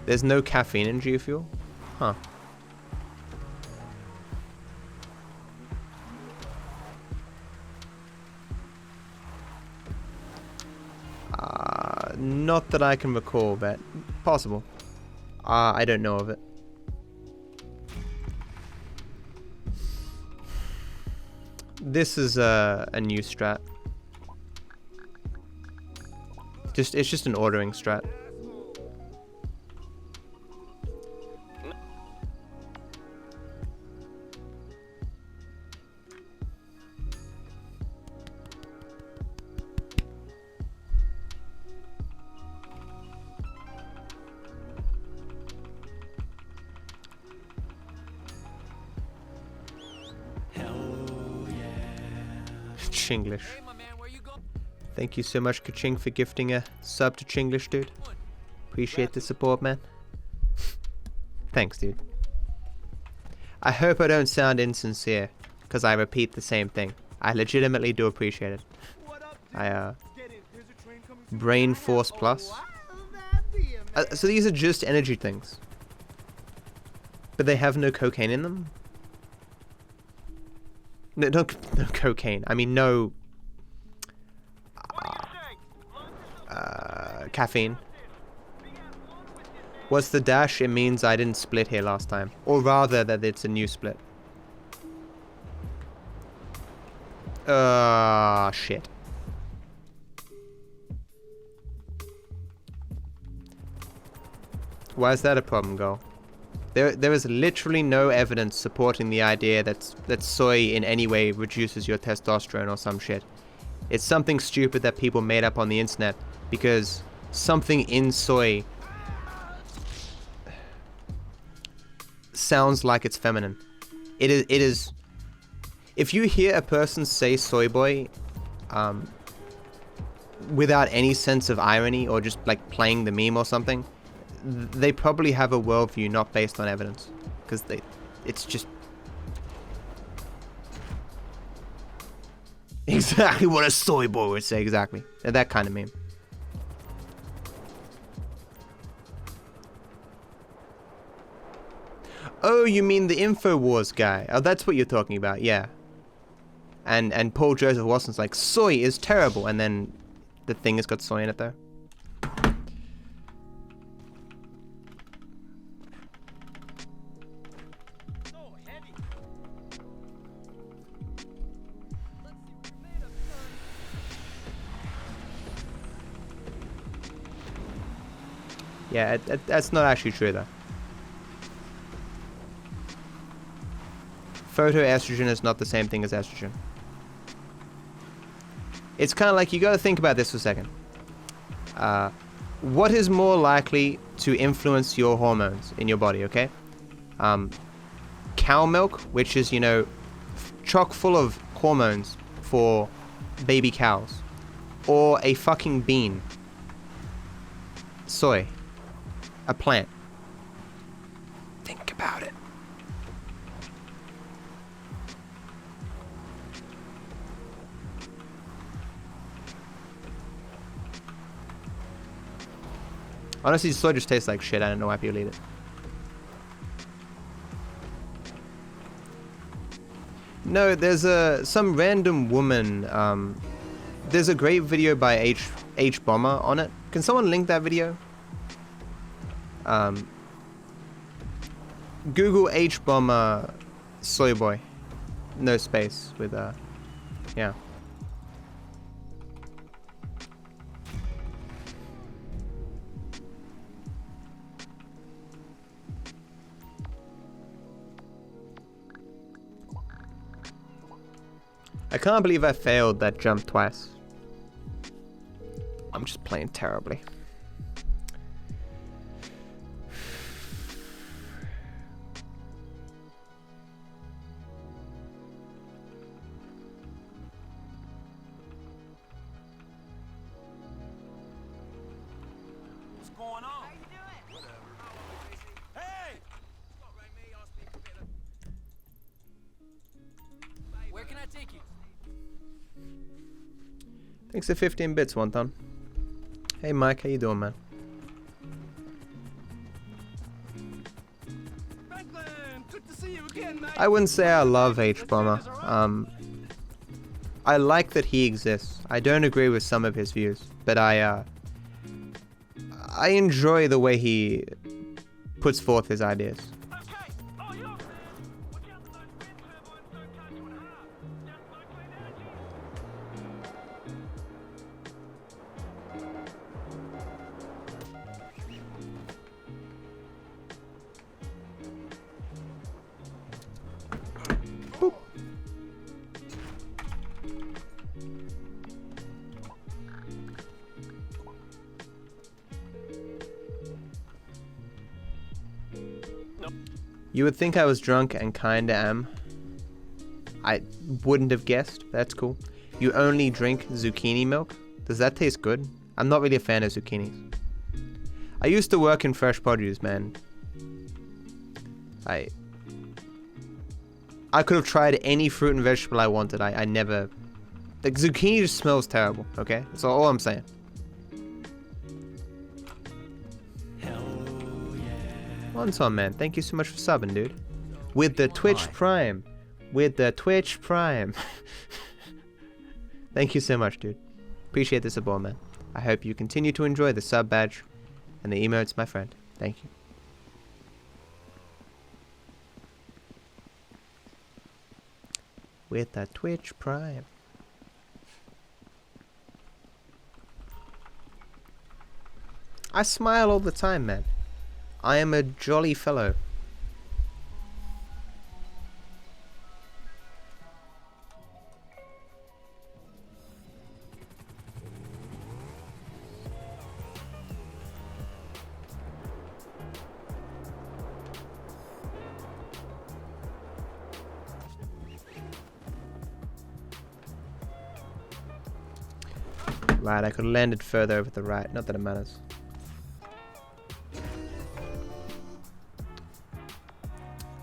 There's no caffeine in G Fuel? Huh. Not that I can recall, but possible. I don't know of it. This is a new strat. It's just an ordering strat. Chinglish. Thank you so much, Kaching, for gifting a sub to Chinglish, dude. appreciate the support, man. Thanks, dude. I hope I don't sound insincere, because I repeat the same thing. I legitimately do appreciate it. Brain Force Plus. So these are just energy things. But they have no cocaine in them? No cocaine. I mean, no... caffeine. What's the dash? It means I didn't split here last time. Or rather, that it's a new split. Shit. Why is that a problem, girl? There is literally no evidence supporting the idea that soy in any way reduces your testosterone or some shit. It's something stupid that people made up on the internet because something in soy sounds like it's feminine. It is. If you hear a person say soy boy, without any sense of irony or just like playing the meme or something, they probably have a worldview not based on evidence, because it's just exactly what a soy boy would say. Exactly that kind of meme. Oh, you mean the InfoWars guy? Oh, that's what you're talking about, yeah. And Paul Joseph Watson's like, soy is terrible, and then the thing has got soy in it though. Yeah, that's not actually true though. Photoestrogen is not the same thing as estrogen. It's kind of like, you got to think about this for a second. What is more likely to influence your hormones in your body, okay? Cow milk, which is, you know, chock full of hormones for baby cows. Or a fucking bean. Soy. A plant. Think about it. Honestly, soy just tastes like shit. I don't know why people eat it. No, there's some random woman. There's a great video by H Bomber on it. Can someone link that video? Google H Bomber soy boy, no space with yeah. I can't believe I failed that jump twice. I'm just playing terribly. What's going on? How you doing? Whatever. Hey! Where can I take you? Thanks for 15 bits, Wonton. Hey Mike, how you doing, man? I wouldn't say I love H Bomber. I like that he exists. I don't agree with some of his views, but I enjoy the way he puts forth his ideas. You would think I was drunk and kinda am. I wouldn't have guessed. That's cool. You only drink zucchini milk? Does that taste good? I'm not really a fan of zucchinis. I used to work in fresh produce, man. I could have tried any fruit and vegetable I wanted. I never... The zucchini just smells terrible, okay? That's all I'm saying. Wonton, man. Thank you so much for subbing, dude. With the Twitch Prime. With the Twitch Prime. Thank you so much, dude. Appreciate the support, man. I hope you continue to enjoy the sub badge and the emotes, my friend. Thank you. With the Twitch Prime. I smile all the time, man. I am a jolly fellow. Right, I could have landed further over the right. Not that it matters.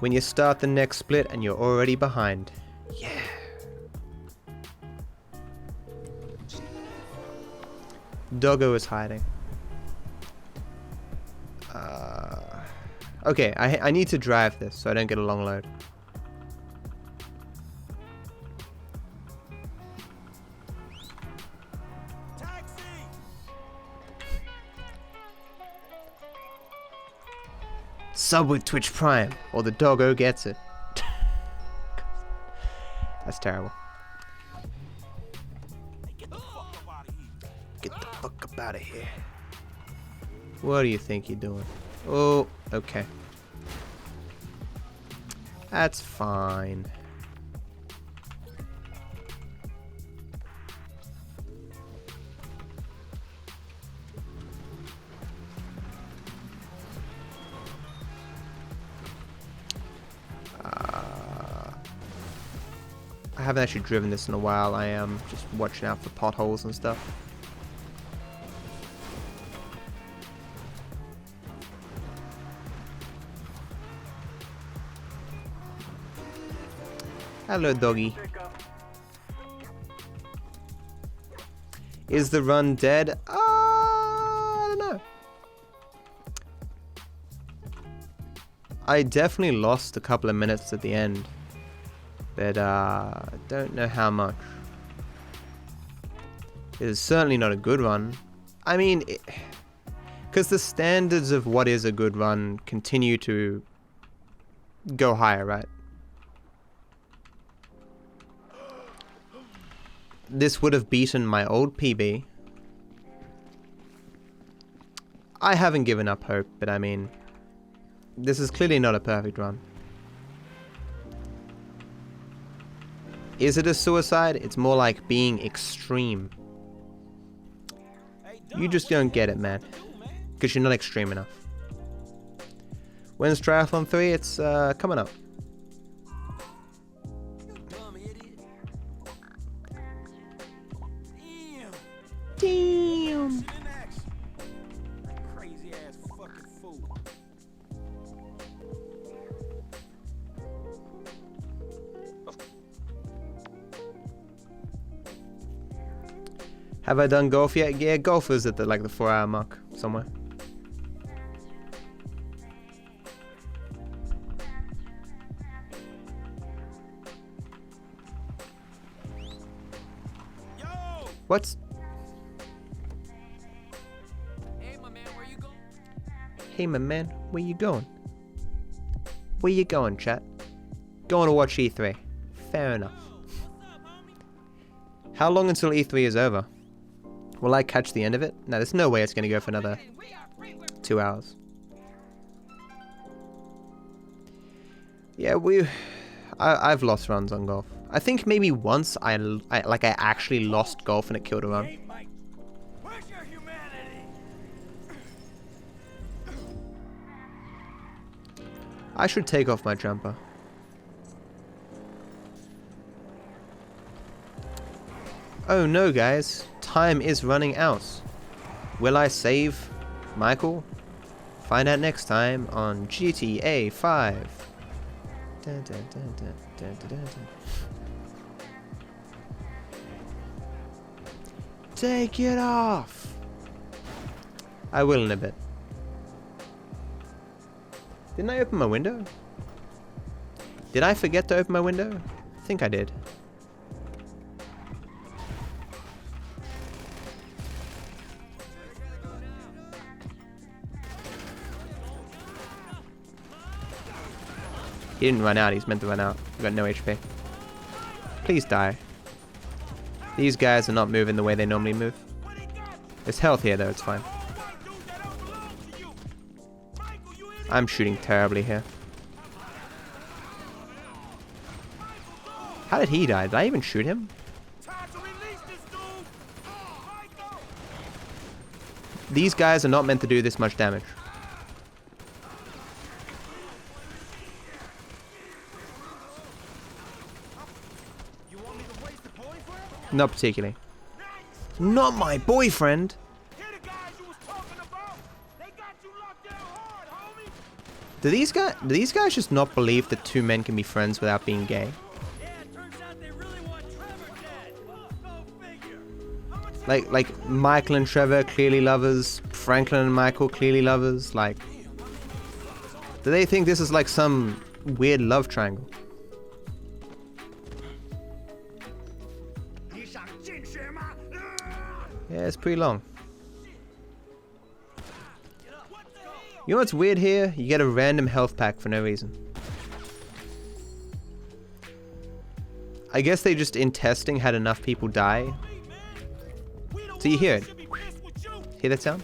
When you start the next split and you're already behind. Yeah. Doggo is hiding. Okay, I need to drive this so I don't get a long load. Sub with Twitch Prime, or the doggo gets it. That's terrible. Get the fuck up out of here. What do you think you're doing? Oh, okay. That's fine. I haven't actually driven this in a while. I am just watching out for potholes and stuff. Hello, doggy. Is the run dead? I don't know. I definitely lost a couple of minutes at the end. But I don't know how much. It's certainly not a good run. I mean, because the standards of what is a good run continue to go higher, right? This would have beaten my old PB. I haven't given up hope, but I mean, this is clearly not a perfect run. Is it a suicide? It's more like being extreme. You just don't get it, man. Because you're not extreme enough. When's Triathlon 3? It's coming up. Damn. Crazy ass fucking fool. Have I done golf yet? Yeah, golf is at the 4-hour mark somewhere. Yo! What? Hey, my man, where you going? Hey, my man, where you going? Where you going, chat? Going to watch E3. Fair enough. How long until E3 is over? Will I catch the end of it? No, there's no way it's going to go for another 2 hours. Yeah, I've lost runs on golf. I think maybe once I actually lost golf and it killed a run. Where's your humanity? I should take off my jumper. Oh no, guys. Time is running out. Will I save Michael? Find out next time on GTA 5. Dun, dun, dun, dun, dun, dun, dun. Take it off! I will in a bit. Didn't I open my window? Did I forget to open my window? I think I did. He didn't run out, he's meant to run out. We've got no HP. Please die. These guys are not moving the way they normally move. There's health here though, it's fine. I'm shooting terribly here. How did he die? Did I even shoot him? These guys are not meant to do this much damage. Not particularly. Not my boyfriend! Do these guys just not believe that two men can be friends without being gay? Like Michael and Trevor clearly lovers, Franklin and Michael clearly lovers, like do they think this is like some weird love triangle? Yeah, it's pretty long. You know what's weird here? You get a random health pack for no reason. I guess they just in testing had enough people die. So you hear it. Hear that sound?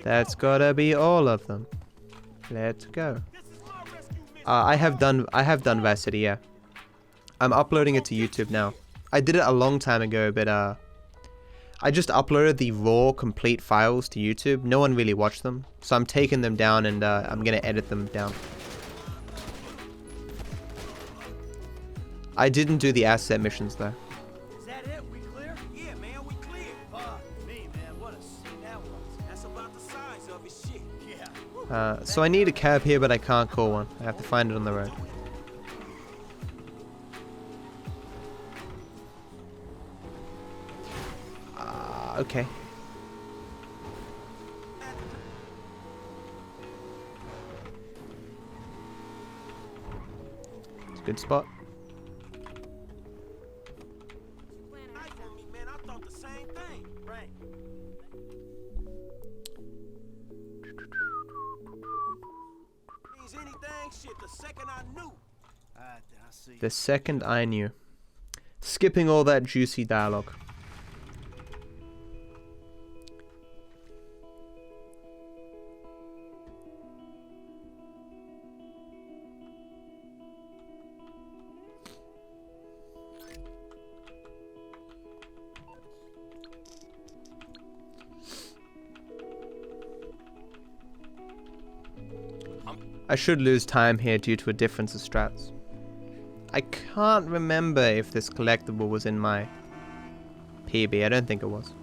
That's gotta be all of them. Let's go. I have done Vice City, yeah. I'm uploading it to YouTube now. I did it a long time ago, but I just uploaded the raw complete files to YouTube. No one really watched them, so I'm taking them down and I'm gonna edit them down. I didn't do the asset missions though. Is that it? We clear? Yeah, man, we clear. Me, man, what a scene that was. That's about the size of his shit. Yeah. So I need a cab here, but I can't call one. I have to find it on the road. Okay. It's a good spot. Man, I thought the same thing. Right. Means anything, shit, the second I knew. I see. The second I knew. Skipping all that juicy dialogue. I should lose time here due to a difference of strats. I can't remember if this collectible was in my PB. I don't think it was.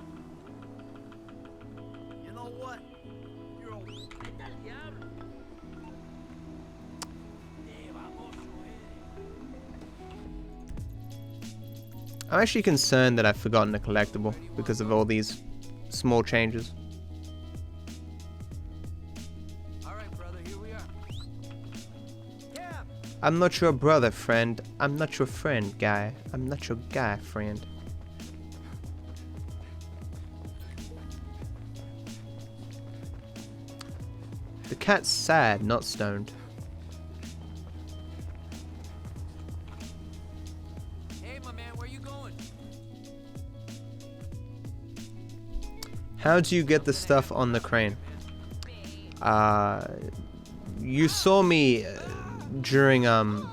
You know what? You're I'm actually concerned that I've forgotten a collectible because of all these small changes. I'm not your brother, friend. I'm not your friend, guy. I'm not your guy, friend. The cat's sad, not stoned. Hey, my man, where you going? How do you get the stuff on the crane? You saw me during after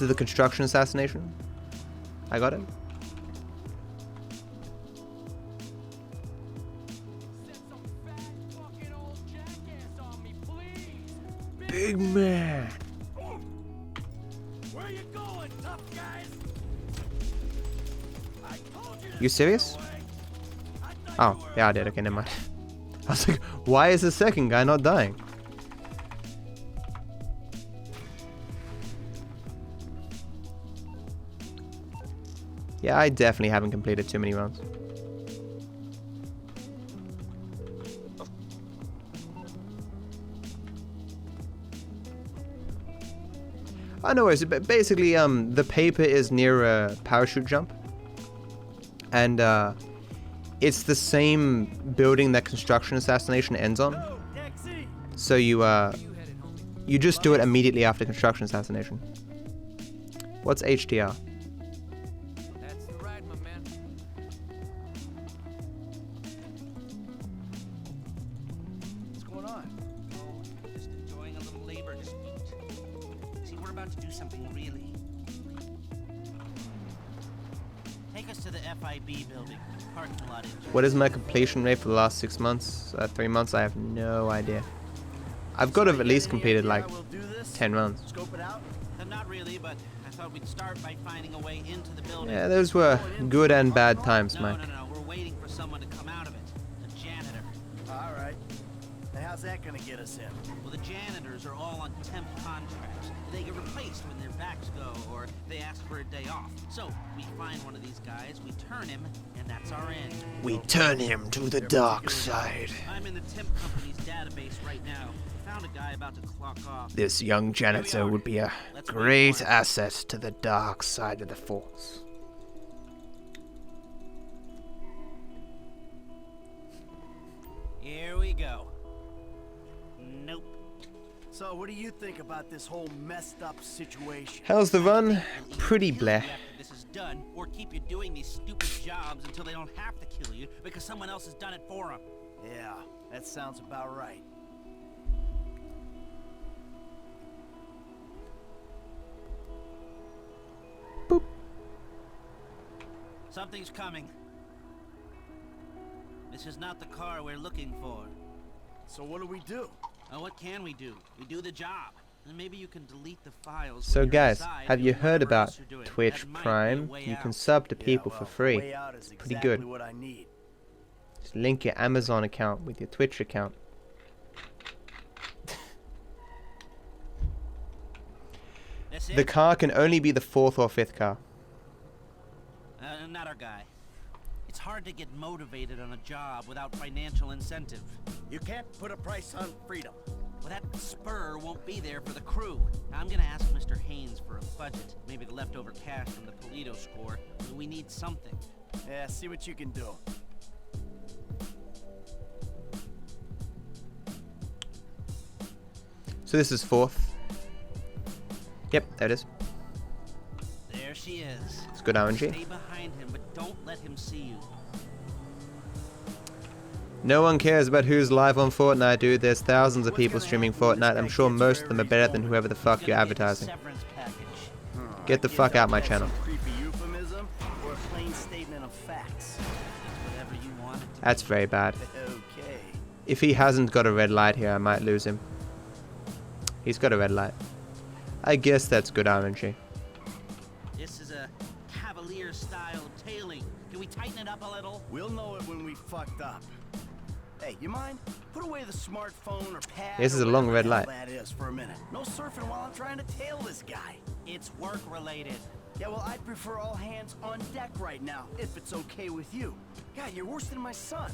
the construction assassination. I got it. big man. Where you going, tough guys? I told you. You serious? Oh, yeah, I did. Okay, never mind. I was like, why is the second guy not dying? Yeah, I definitely haven't completed too many runs. I know, but basically, the paper is near a parachute jump, and it's the same building that construction assassination ends on. So you just do it immediately after construction assassination. What's HDR? That's the ride, my man. What's going on? Oh, just enjoying a little labor dispute. See, we're about to do something really. Take us to the FIB building. Parking lot. What is my completion rate for the last 6 months? 3 months? I have no idea. I've got to have at least completed like 10 runs. Scope it out? Not really, but I thought we'd start by finding a way into the building. Yeah, those were good and bad times, Mike. No, we're waiting for someone to come out of it. A janitor. All right. And how's that gonna get us in? Well, the janitors are all on temp contracts. They get replaced when their backs go or they ask for a day off. So, we find one of these guys, we turn him, and that's our end. We turn him to the dark side. I'm in the temp company's database right now. Found a guy about to clock off. This young janitor would be a great asset to the dark side of the force. Here we go. Nope. So, what do you think about this whole messed up situation? How's the run? Pretty bleh. This is done, or keep you doing these stupid jobs until they don't have to kill you because someone else has done it for them. Yeah, that sounds about right. Something's coming. This is not the car we're looking for. So what do? Oh, what can we do? We do the job. And maybe you can delete the files. So when you're guys, inside have you doing heard whatever about else you're doing. Twitch That might be a Prime? way You out. can sub to people Yeah, for well, free. way out is It's pretty exactly good. what I need. Just link your Amazon account with your Twitch account. That's The it? car can only be the 4th or 5th car. Not our guy. It's hard to get motivated on a job without financial incentive. You can't put a price on freedom. Well, that spur won't be there for the crew. Now, I'm gonna ask Mr. Haynes for a budget. Maybe the leftover cash from the Polito score. We need something. Yeah, see what you can do. So this is 4th. Yep, there it is. There she is. It's good RNG. Stay behind him, but don't let him see you. No one cares about who's live on Fortnite, dude. There's thousands of people streaming Fortnite. I'm sure most of them are better than whoever the fuck you're advertising. Get the fuck out my channel. Creepy euphemism or a plain statement of facts. Whatever you want. That's very bad. Okay. If he hasn't got a red light here, I might lose him. He's got a red light. I guess that's good RNG. This is a cavalier style of tailing. Can we tighten it up a little? We'll know it when we fucked up. Hey, you mind? Put away the smartphone or pad. This is or a long whatever red the hell light. That is for a minute. No surfing while I'm trying to tail this guy. It's work related. Yeah, well, I'd prefer all hands on deck right now, if it's okay with you. God, you're worse than my son.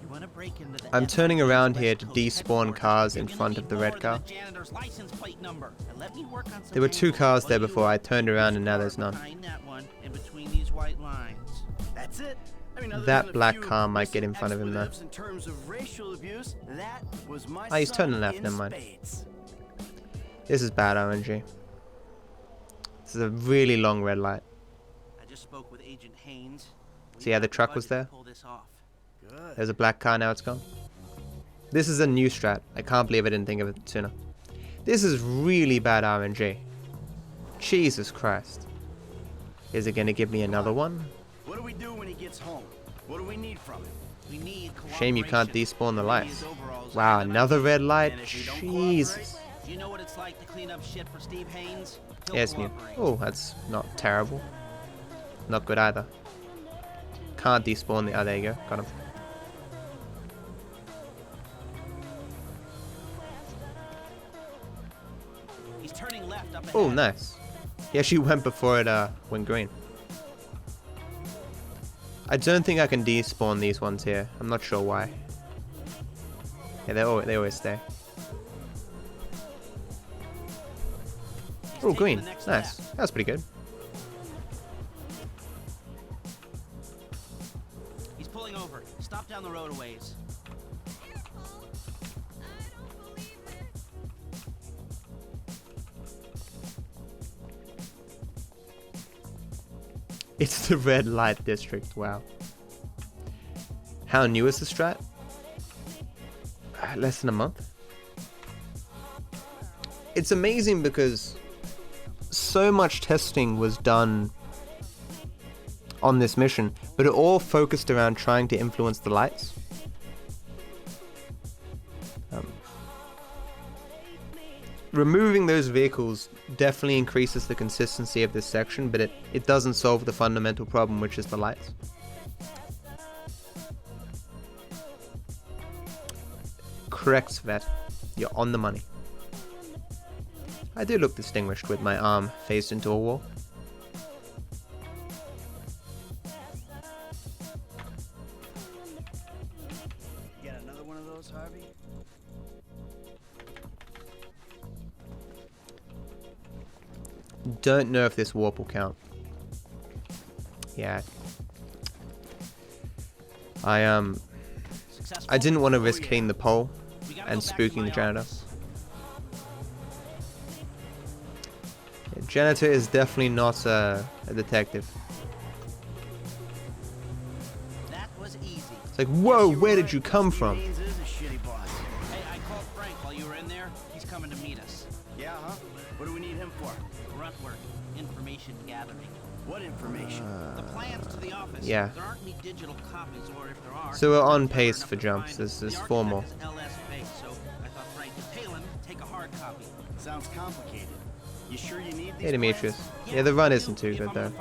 You want to break into the I'm turning FIB around West here to Coast despawn headquarters. cars You're in gonna front need of the more red than car. the janitor's license plate number. And let me work on some There were 2 angles cars while there you before. I turned around and now there's explore none. behind that one and between these white lines. That's it. I mean, other That than a black few car might get in front of him though. expletives in terms of racial abuse, that was my Oh, he's son turning left, in never mind. spades. This is bad RNG. This is a really long red light. I just spoke with Agent Haynes. See how the truck was there? Pull this off. Good. There's a black car, now it's gone. This is a new strat. I can't believe I didn't think of it sooner. This is really bad RNG. Jesus Christ. Is it going to give me another one? What do we do when he gets home? What do we need from him? We need Shame you can't cooperation. despawn the Maybe lights. his overalls Wow, have another red light? And if you don't Jesus. cooperate, Do you know what it's like to clean up shit for Steve Haynes? Yeah, it's new. Oh, that's not terrible. Not good either. Can't despawn the... Oh, there you go. Got him. He's turning left up ahead. Oh, nice. He actually went before it went green. I don't think I can despawn these ones here. I'm not sure why. Yeah, they always stay. Oh, green. Nice. That was pretty good. He's pulling over. Stop down the road a ways. It's the red light district. Wow. How new is the strat? Less than a month. It's amazing because so much testing was done on this mission, but it all focused around trying to influence the lights. Removing those vehicles definitely increases the consistency of this section, but it doesn't solve the fundamental problem, which is the lights. Correct, Svet. You're on the money. I do look distinguished with my arm faced into a wall. Get another one of those, Harvey? Don't know if this warp will count. Yeah. I didn't want to risk hitting the pole and spooking the janitor. Yeah, janitor is definitely not a detective. That was easy. It's like, whoa, where did you come from? Haynes is a shitty boss. Hey, I called Frank while you were in there. He's coming to meet us. Yeah, huh? What do we need him for? Grunt work. Information gathering. What information? The plans to the office. Yeah. There aren't any digital copies, or if there are... So we're on pace for jumps. There's 4 more. LS base, so I thought Frank would tail him, take a hard copy. Sounds complicated. You sure you need these Hey, Demetrius. plans? Yeah, the run isn't too good though.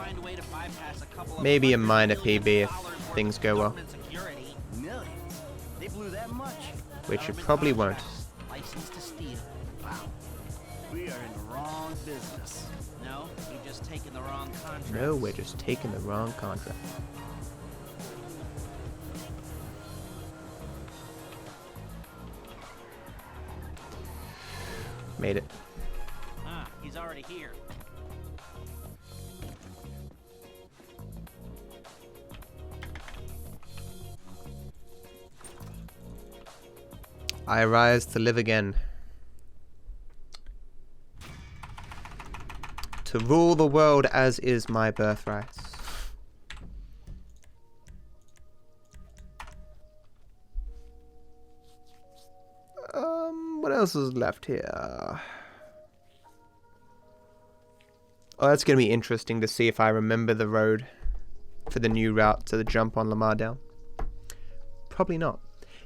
Maybe a minor PB if things go well. Millions? They blew that much? Which it probably won't. License to steal. Wow. We are in the wrong business. No, we've just taken the wrong contract. No, we're just taking the wrong contract. Made it. Ah, he's already here. I rise to live again. To rule the world as is my birthright. What else is left here? Oh, that's going to be interesting to see if I remember the road for the new route to the jump on Lamar Down. Probably not.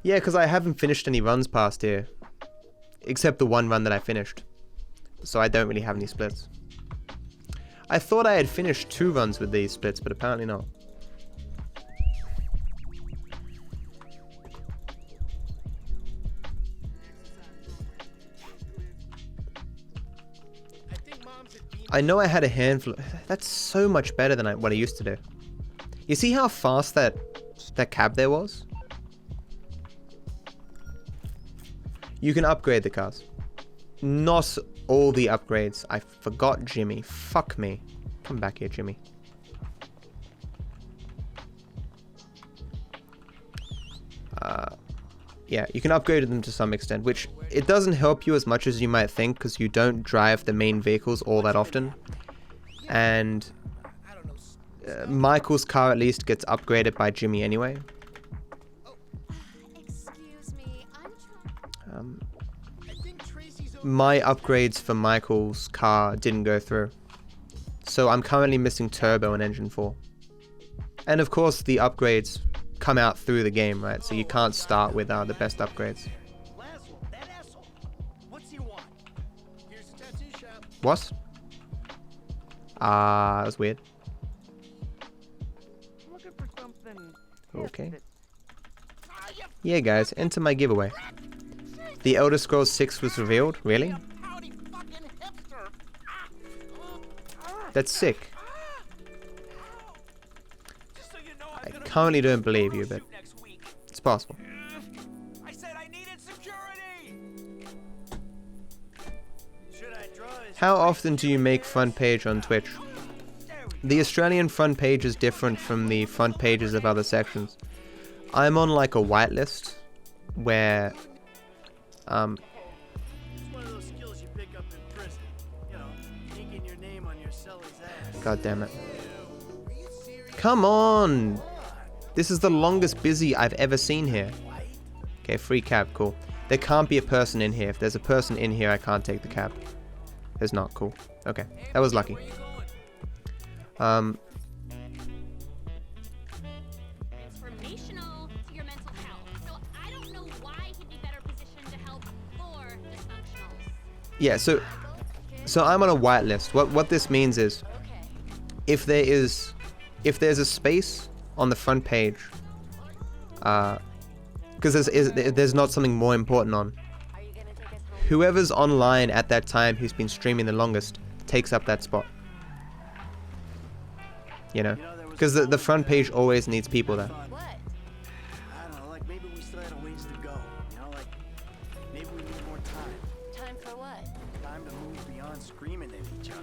Yeah, because I haven't finished any runs past here. Except the one run that I finished. So I don't really have any splits. I thought I had finished 2 runs with these splits, but apparently not. I know I had a handful. That's so much better than what I used to do. You see how fast that cab there was? You can upgrade the cars. Not all the upgrades. I forgot Jimmy. Fuck me. Come back here, Jimmy. Yeah, you can upgrade them to some extent, which it doesn't help you as much as you might think because you don't drive the main vehicles all that often. And Michael's car at least gets upgraded by Jimmy anyway. My upgrades for Michael's car didn't go through. So I'm currently missing turbo and engine 4. And of course the upgrades come out through the game, right? So you can't start with the best upgrades. What? That's weird. Looking for something. Okay. Yeah, guys, enter my giveaway. The Elder Scrolls 6 was revealed. Really? That's sick. I currently don't believe you, but it's possible. I said I needed security. How often do you make front page on Twitch? The Australian front page is different from the front pages of other sections. I'm on like a whitelist where It's one of those skills you pick up in prison. You know, inking your name on your cellar's ass. God damn it. Come on! This is the longest busy I've ever seen here. Okay, free cab, cool. There can't be a person in here. If there's a person in here, I can't take the cab. There's not, cool. Okay, that was lucky. Transformational to your mental health. So I don't know why he'd be better positioned to help for dysfunctionals. Yeah, so I'm on a whitelist. What this means is, if there's a space on the front page, because there's not something more important on, whoever's online at that time who's been streaming the longest takes up that spot. You know, because the front page always needs people there. I don't know, like maybe we still had a ways to go. You know, like maybe we need more time. Time for what? Time to move beyond screaming at each other.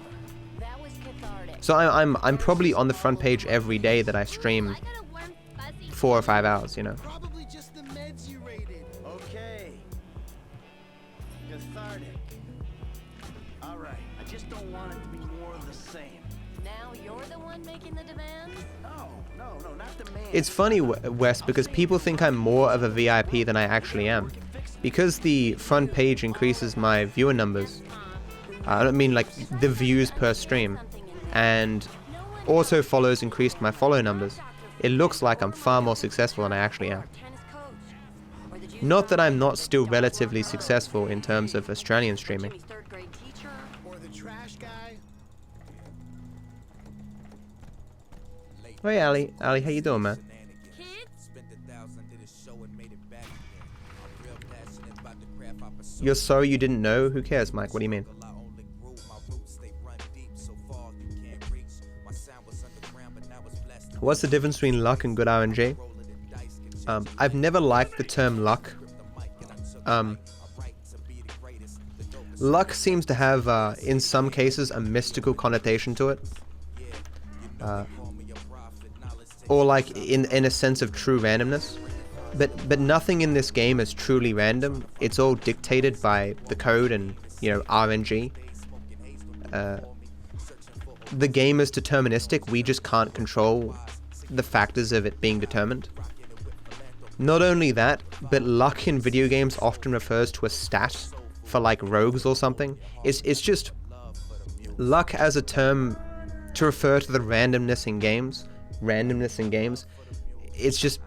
That was cathartic. So I'm probably on the front page every day that I stream 4 or 5 hours. You know. Probably just the meds you rated. Okay. Cathartic. All right. I just don't want it to be more of the same. Now you're the one making the demands? No, not the man. It's funny, Wes, because people think I'm more of a VIP than I actually am. Because the front page increases my viewer numbers, I don't mean like the views per stream, and also follows increased my follow numbers, it looks like I'm far more successful than I actually am. Not that I'm not still relatively successful in terms of Australian streaming. Hey Ali, how you doing, man? You're sorry you didn't know? Who cares, Mike? What do you mean? What's the difference between luck and good RNG? I've never liked the term luck. Luck seems to have, in some cases, a mystical connotation to it. Or like in a sense of true randomness. But nothing in this game is truly random. It's all dictated by the code and, you know, RNG. The game is deterministic. We just can't control the factors of it being determined. Not only that, but luck in video games often refers to a stat for like rogues or something. It's just luck as a term to refer to the randomness in games. It's just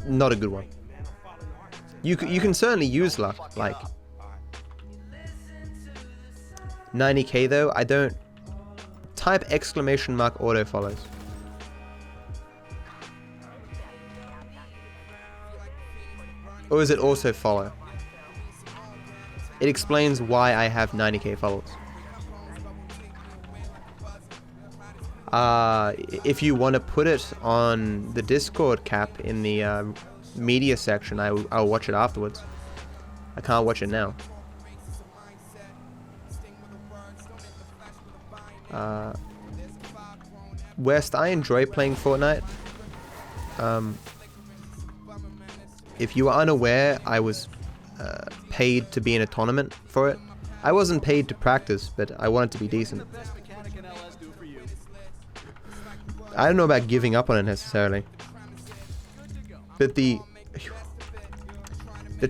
not a good one. You can certainly use luck, like 90k though. I don't type exclamation mark auto follows. Or is it also follow? It explains why I have 90k followers. If you want to put it on the Discord cap in the media section, I'll watch it afterwards. I can't watch it now. West, I enjoy playing Fortnite. If you are unaware, I was paid to be in a tournament for it. I wasn't paid to practice, but I wanted to be decent. I don't know about giving up on it necessarily, but the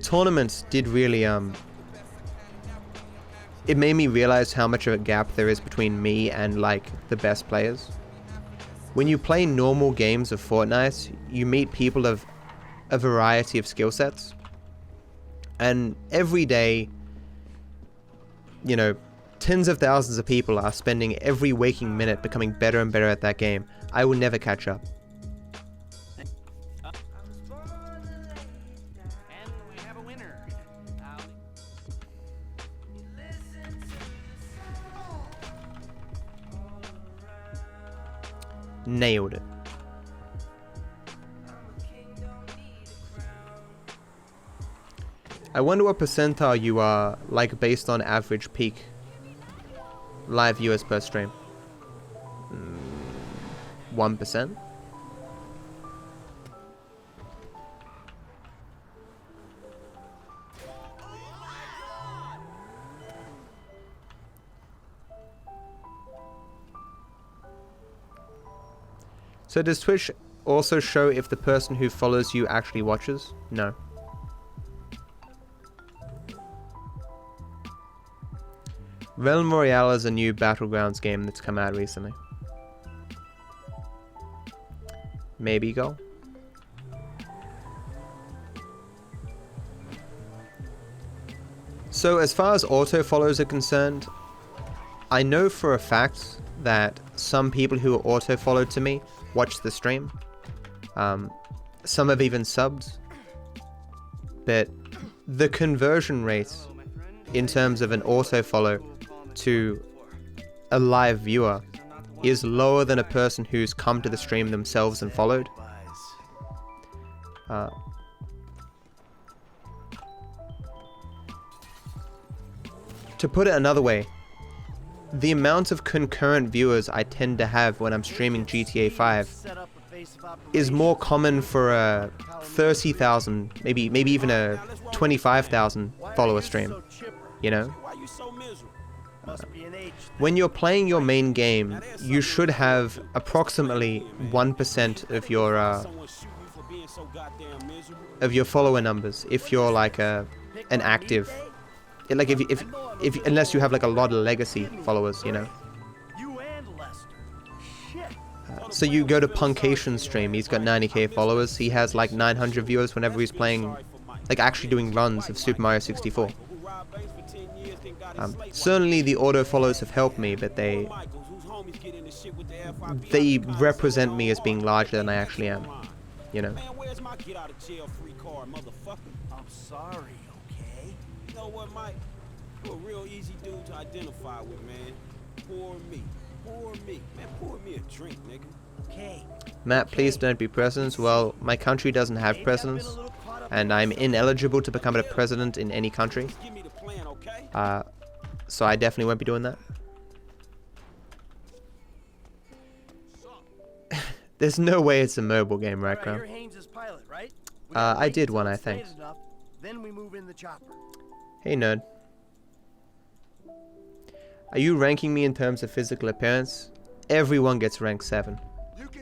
tournaments did really it made me realize how much of a gap there is between me and like the best players. When you play normal games of Fortnite, you meet people of a variety of skill sets, and every day, you know, tens of thousands of people are spending every waking minute becoming better and better at that game. I will never catch up. And we have a winner. Nailed it. I wonder what percentile you are, like, based on average peak live viewers per stream. 1%? So does Twitch also show if the person who follows you actually watches? No. Realm Royale is a new Battlegrounds game that's come out recently. Maybe go. So as far as auto follows are concerned, I know for a fact that some people who are auto followed to me watch the stream. Some have even subbed. But the conversion rate in terms of an auto follow to a live viewer is lower than a person who's come to the stream themselves and followed. To put it another way, the amount of concurrent viewers I tend to have when I'm streaming GTA 5 is more common for a 30,000, maybe even a 25,000 follower stream, you know? When you're playing your main game, you should have approximately 1% of your follower numbers if you're like an active, like if unless you have like a lot of legacy followers, you know. So you go to Punkation's stream, he's got 90k followers, he has like 900 viewers whenever he's playing, like actually doing runs of Super Mario 64. Certainly the auto follows have helped me, but they represent me as being larger than I actually am, you know. I'm sorry, okay? You know what, Mike? You're a real easy dude to identify with, man. Pour me, man, pour me a drink, nigga. Okay. Matt, please don't be president. Well, my country doesn't have presidents, and I'm ineligible to become a president in any country. So I definitely won't be doing that. There's no way it's a mobile game, right, Crown? I did one, I think. Hey, nerd. Are you ranking me in terms of physical appearance? Everyone gets ranked 7.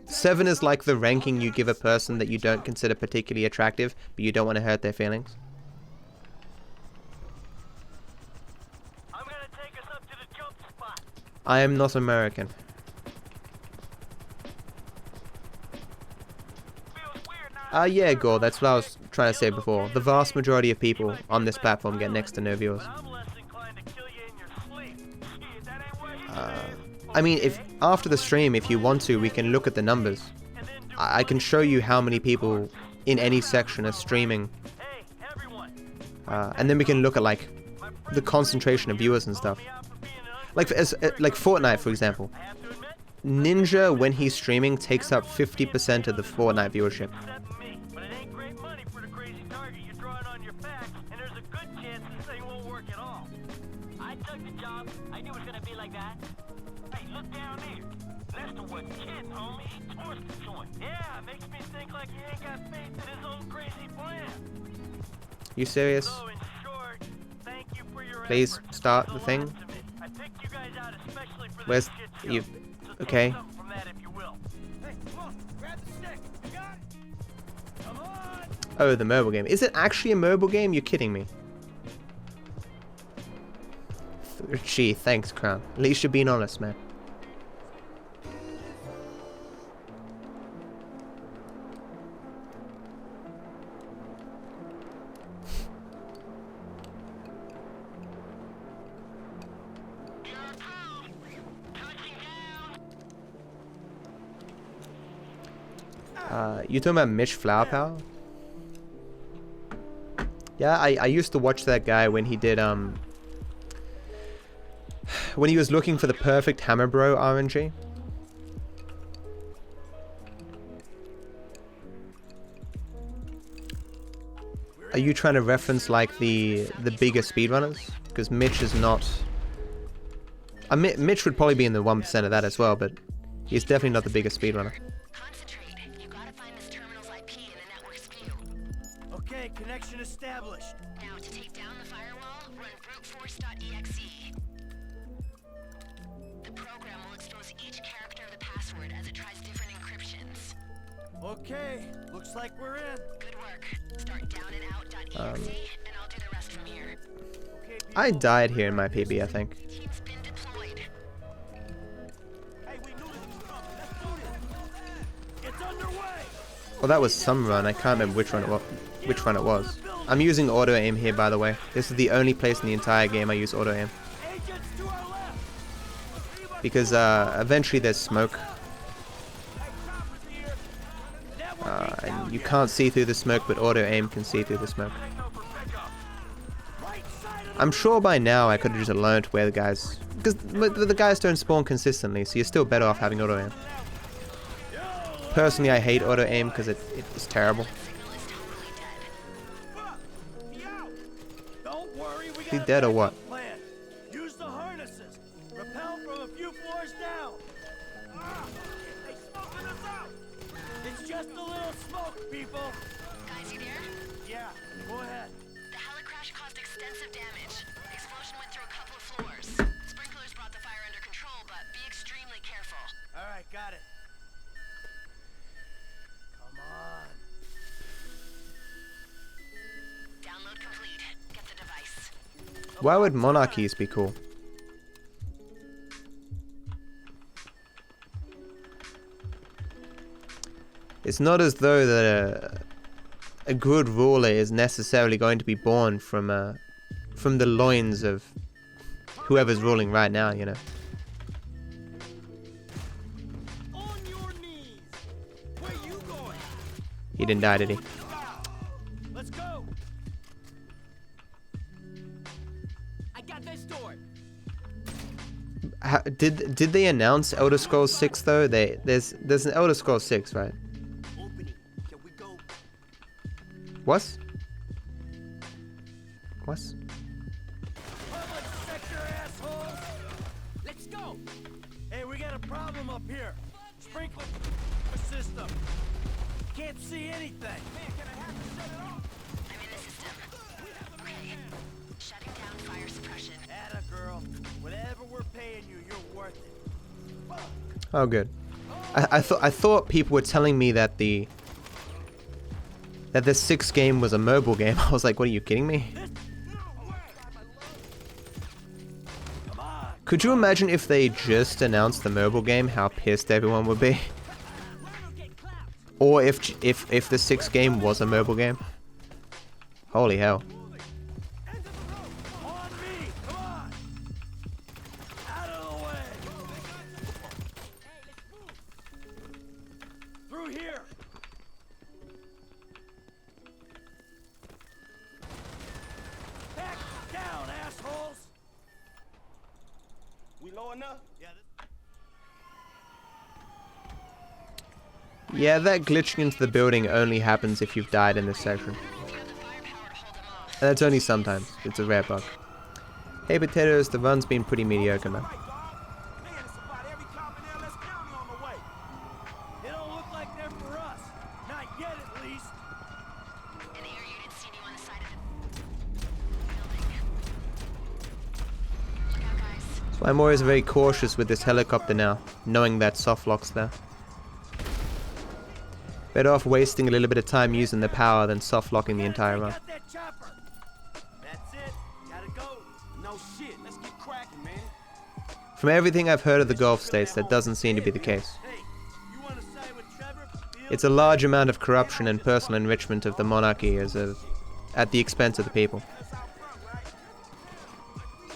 7 is like the ranking you give a person that you don't consider particularly attractive, but you don't want to hurt their feelings. I am not American. Yeah, Gore, that's what I was trying to say before. The vast majority of people on this platform get next to no viewers. I mean, if after the stream, if you want to, we can look at the numbers. I can show you how many people in any section are streaming. And then we can look at, like, the concentration of viewers and stuff. Like Fortnite, for example. Ninja, when he's streaming, takes up 50% of the Fortnite viewership. You serious? Please start the thing. Where's you? Okay. Oh, the mobile game. Is it actually a mobile game? You're kidding me. Gee, thanks, Crown. At least you're being honest, man. You talking about Mitch Flower Power? Yeah, I used to watch that guy when he did when he was looking for the perfect Hammer Bro RNG. Are you trying to reference like the bigger speedrunners? Because Mitch is not. Mitch would probably be in the 1% of that as well, but he's definitely not the biggest speedrunner. Okay, connection established. Now to take down the firewall, run bruteforce.exe. The program will expose each character of the password as it tries different encryptions. Okay, looks like we're in. Good work. Start downandout.exe, and I'll do the rest from here. I died here in my PB, I think. Team's been deployed. Hey, we knew this was coming. Let's do this. It's underway. Well, that was some run. I can't remember which one it was. I'm using auto aim here, by the way. This is the only place in the entire game I use auto aim. Because eventually there's smoke. And you can't see through the smoke, but auto aim can see through the smoke. I'm sure by now I could have just learned where the guys... Because the guys don't spawn consistently, so you're still better off having auto aim. Personally, I hate auto aim because it's terrible. Is he dead or what? Use the harnesses. Rappel from a few floors down. They smoking us out. It's just a little smoke, people. Guys, you there? Yeah, go ahead. The helicrash caused extensive damage. The explosion went through a couple of floors. Sprinklers brought the fire under control, but be extremely careful. All right, got it. Come on. Download complete. Get the device. Why would monarchies be cool? It's not as though that a good ruler is necessarily going to be born from the loins of whoever's ruling right now, you know. On your knees. Where you going? He didn't die, did he? Let's go. I got this door. Did they announce Elder Scrolls 6 though? There's an Elder Scrolls 6, right? Can we go? What? What? Public sector assholes. Let's go. Hey, we got a problem up here. Sprinkler system. Can't see anything. Man, can I have to shut it off? I'm in the system. Okay. Shutting down fire suppression. Atta girl. Whatever we're paying you, you're worth it. Oh, good. I thought people were telling me that the 6th game was a mobile game. I was like, what, are you kidding me? Could you imagine if they just announced the mobile game, how pissed everyone would be? Or if the 6th game was a mobile game? Holy hell. Through here. Back down, assholes. We low enough? Yeah, that glitching into the building only happens if you've died in this section. And that's only sometimes. It's a rare bug. Hey Potatoes, the run's been pretty mediocre, man. They don't look like they're for us. Not yet, at least. An air unit seen you on the side of the building. Look out, guys. So I'm always very cautious with this helicopter now, knowing that soft lock's there. Better off wasting a little bit of time using the power than soft locking the entire run. That's it. Gotta go. No shit. Let's get cracking, man. From everything I've heard of the Gulf states, that doesn't seem to be the case. It's a large amount of corruption and personal enrichment of the monarchy at the expense of the people.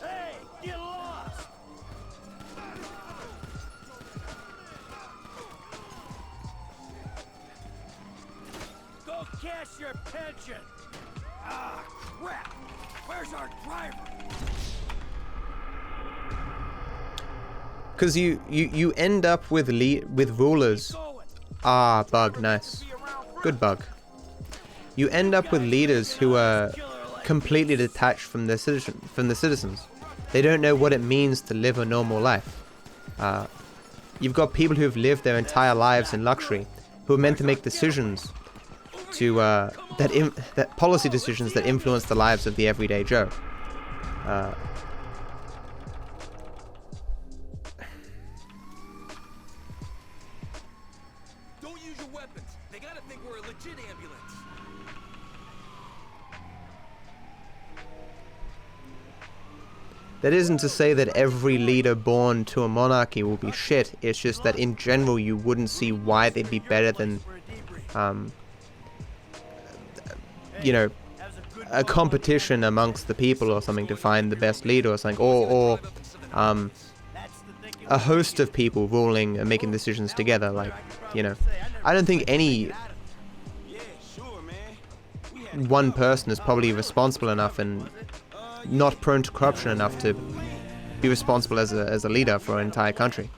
Hey, get lost. cash your pension. Ah, crap. Where's our driver? Because you end up with rulers. Ah, bug, nice. Good bug. You end up with leaders who are completely detached from the citizens. They don't know what it means to live a normal life. You've got people who've lived their entire lives in luxury, who are meant to make decisions to that policy decisions that influence the lives of the everyday Joe. Don't use your weapons. They gotta think we're a legit ambulance. That isn't to say that every leader born to a monarchy will be shit. It's just that in general you wouldn't see why they'd be better than, you know, a competition amongst the people or something to find the best leader or something, or a host of people ruling and making decisions together. Like, you know, I don't think any one person is probably responsible enough and not prone to corruption enough to be responsible as a leader for an entire country.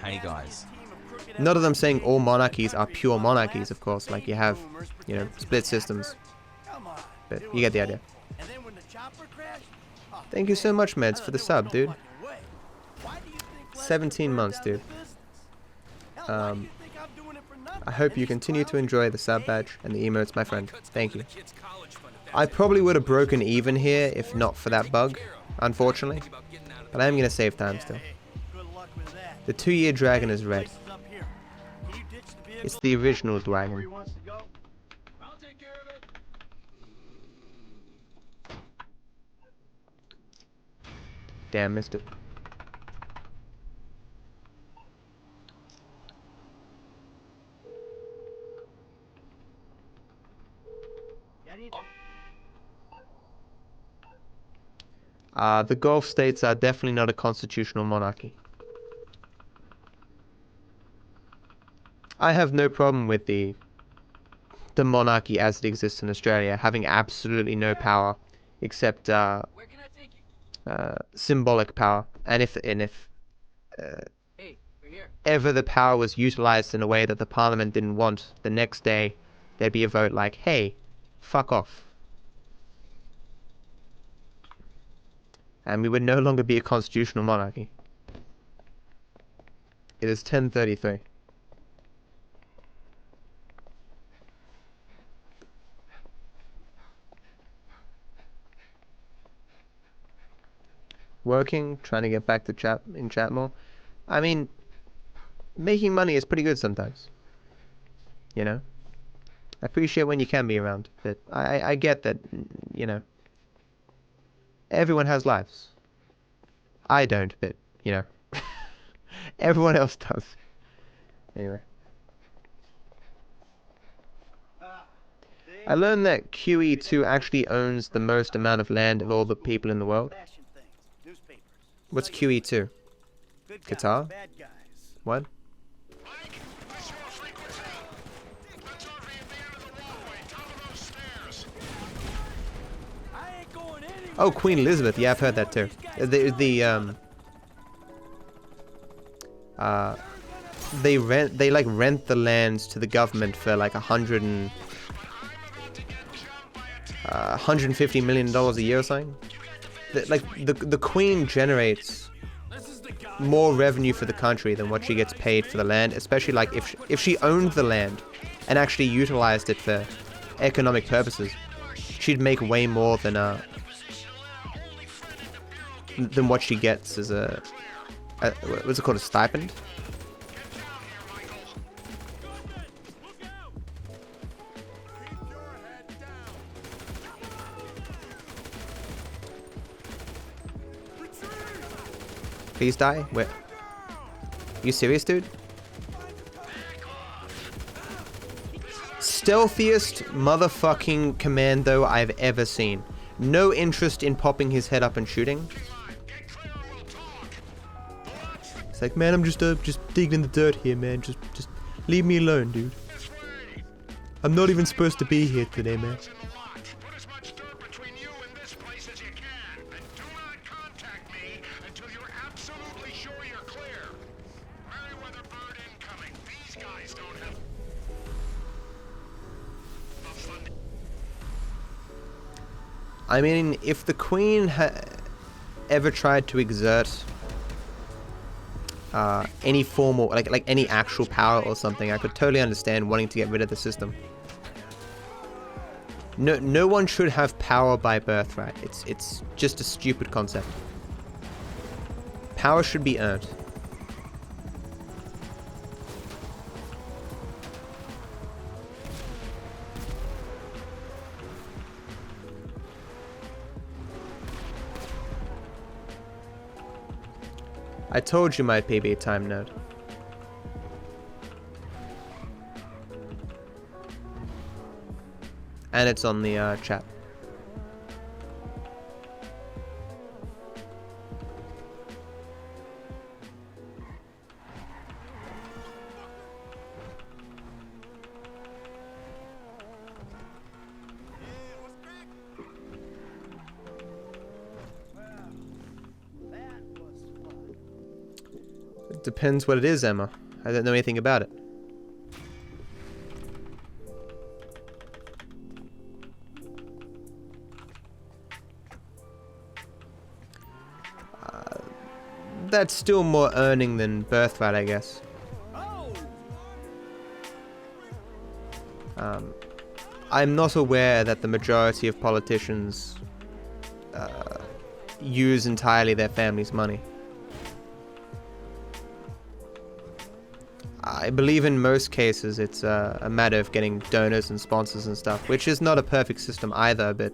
Hey guys. Not that I'm saying all monarchies are pure monarchies, of course. Like, you have, you know, split systems. But you get the idea. Thank you so much, Meds, for the sub, dude. 17 months, dude. I hope you continue to enjoy the sub badge and the emotes, my friend. Thank you. I probably would have broken even here if not for that bug, unfortunately. But I am going to save time still. The 2-year dragon is red. It's the original dragon. Damn, missed it. The Gulf states are definitely not a constitutional monarchy. I have no problem with the monarchy as it exists in Australia having absolutely no power except symbolic power, and if ever the power was utilized in a way that the parliament didn't want, the next day there'd be a vote like, hey, fuck off. And we would no longer be a constitutional monarchy. It is 10:33. Working, trying to get back to chat more. I mean, making money is pretty good sometimes. You know? I appreciate when you can be around, but I get that, you know, everyone has lives. I don't, but, you know, everyone else does. Anyway. I learned that QE2 actually owns the most amount of land of all the people in the world. What's QE2? Qatar? What? Oh, Queen Elizabeth. Yeah, I've heard that too. They rent the lands to the government for like $150 million a year or something. The Queen generates more revenue for the country than what she gets paid for the land, especially like if she owned the land and actually utilized it for economic purposes, she'd make way more than what she gets as a what's it called, a stipend? Please die? Wait. You serious, dude? Stealthiest motherfucking commando I've ever seen. No interest in popping his head up and shooting. It's like, man, I'm just digging in the dirt here, man. Just leave me alone, dude. I'm not even supposed to be here today, man. I mean, if the Queen ever tried to exert any form or like any actual power or something, I could totally understand wanting to get rid of the system. No one should have power by birthright. It's just a stupid concept. Power should be earned. I told you my PB time node. And it's on the chat. It depends what it is, Emma. I don't know anything about it. That's still more earning than birthright, I guess. I'm not aware that the majority of politicians use entirely their family's money. I believe in most cases it's a matter of getting donors and sponsors and stuff, which is not a perfect system either, but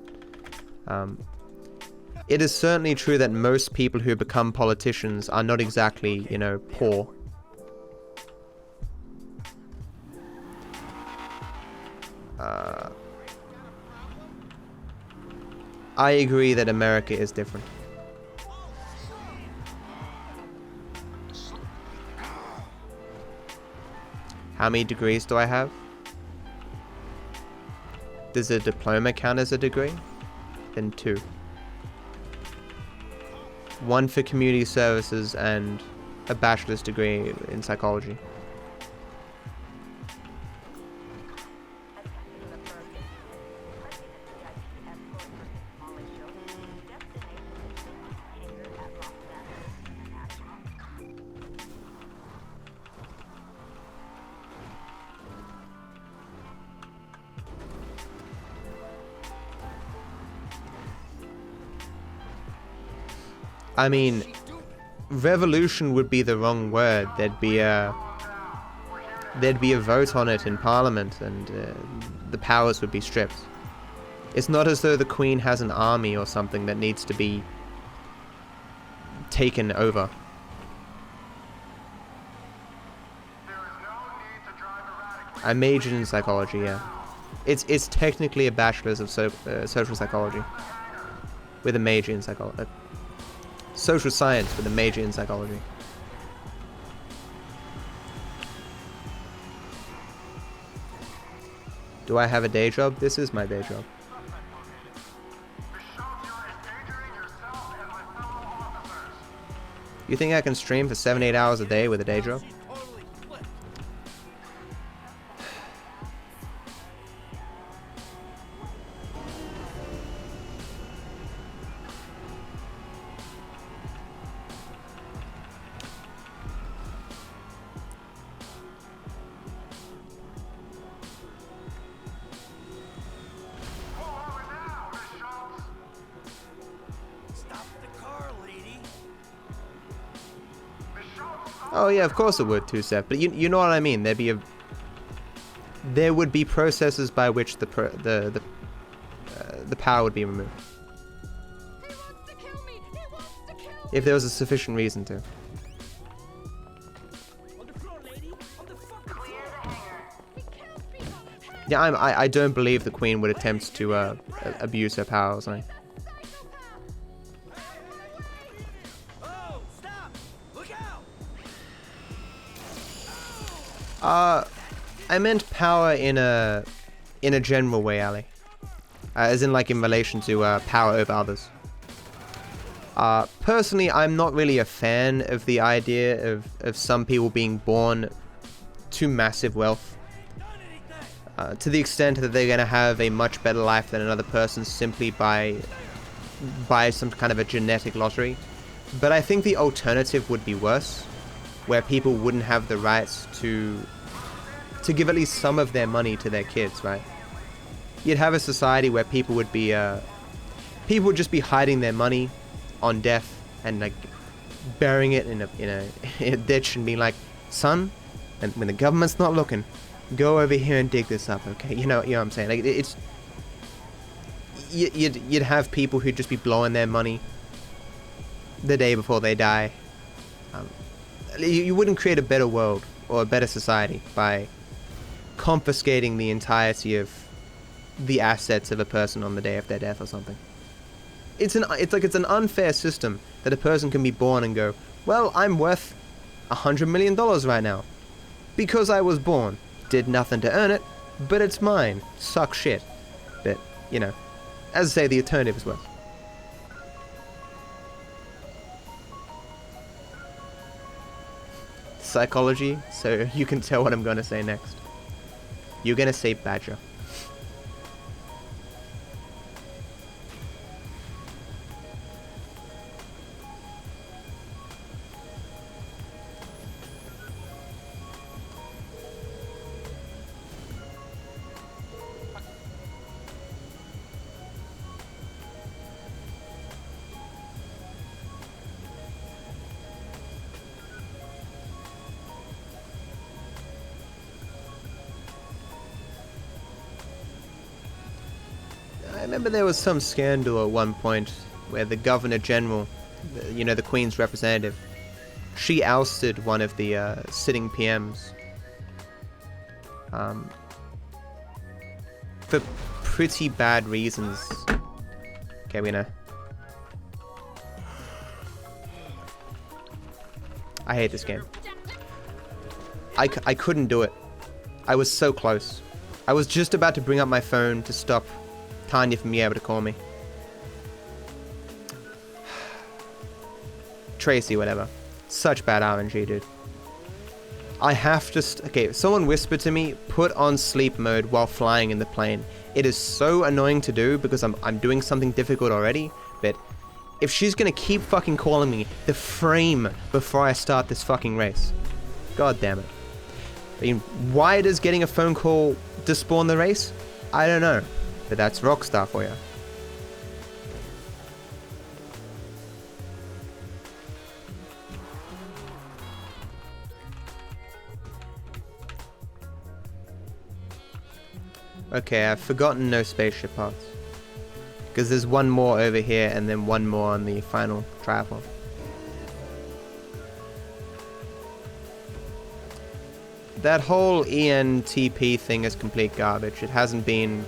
it is certainly true that most people who become politicians are not exactly, you know, poor. I agree that America is different. How many degrees do I have? Does a diploma count as a degree? Then 2. 1 for community services and a bachelor's degree in psychology. I mean, revolution would be the wrong word. There'd be a vote on it in Parliament, and the powers would be stripped. It's not as though the Queen has an army or something that needs to be taken over. I majored in psychology, yeah. It's technically a bachelor's of social psychology with a major in psychology. Social science with a major in psychology. Do I have a day job? This is my day job. You think I can stream for 7-8 hours a day with a day job? Oh yeah, of course it would, 2-step. But you know what I mean. There would be processes by which the power would be removed. If there was a sufficient reason to. Yeah, I don't believe the Queen would attempt to abuse her powers. I meant power in a in a general way, Ali. As in like in relation to power over others. Personally, I'm not really a fan of the idea of some people being born to massive wealth. To the extent that they're going to have a much better life than another person simply by some kind of a genetic lottery. But I think the alternative would be worse, where people wouldn't have the rights to give at least some of their money to their kids, right? You'd have a society where people would just be hiding their money on death and like burying it in a ditch and being like, son, and when the government's not looking, go over here and dig this up, okay? You know what I'm saying? Like it's you'd have people who'd just be blowing their money the day before they die. You wouldn't create a better world or a better society by confiscating the entirety of the assets of a person on the day of their death or something. It's an unfair system that a person can be born and go, well, I'm worth $100 million right now because I was born, did nothing to earn it, but it's mine. Suck shit. But you know, as I say, the alternative is worse. Psychology, so you can tell what I'm going to say next. You're going to say badger. I remember there was some scandal at one point where the Governor General, you know, the Queen's representative, she ousted one of the sitting PMs for pretty bad reasons. Okay, we know. I hate this game. I couldn't do it. I was so close. I was just about to bring up my phone to stop Tanya from being able to call me. Tracy, whatever. Such bad RNG, dude. I have to... okay, someone whispered to me, put on sleep mode while flying in the plane. It is so annoying to do because I'm doing something difficult already, but if she's gonna keep fucking calling me the frame before I start this fucking race, god damn it. I mean, why does getting a phone call despawn the race? I don't know. But that's Rockstar for you. Okay, I've forgotten no spaceship parts. Because there's one more over here and then one more on the final triathlon. That whole ENTP thing is complete garbage. It hasn't been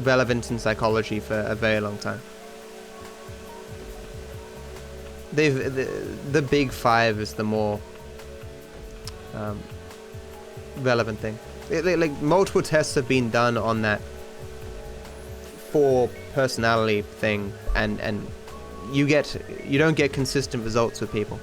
relevant in psychology for a very long time. The big five is the more relevant thing. Like multiple tests have been done on that 4 personality thing, and you don't get consistent results with people.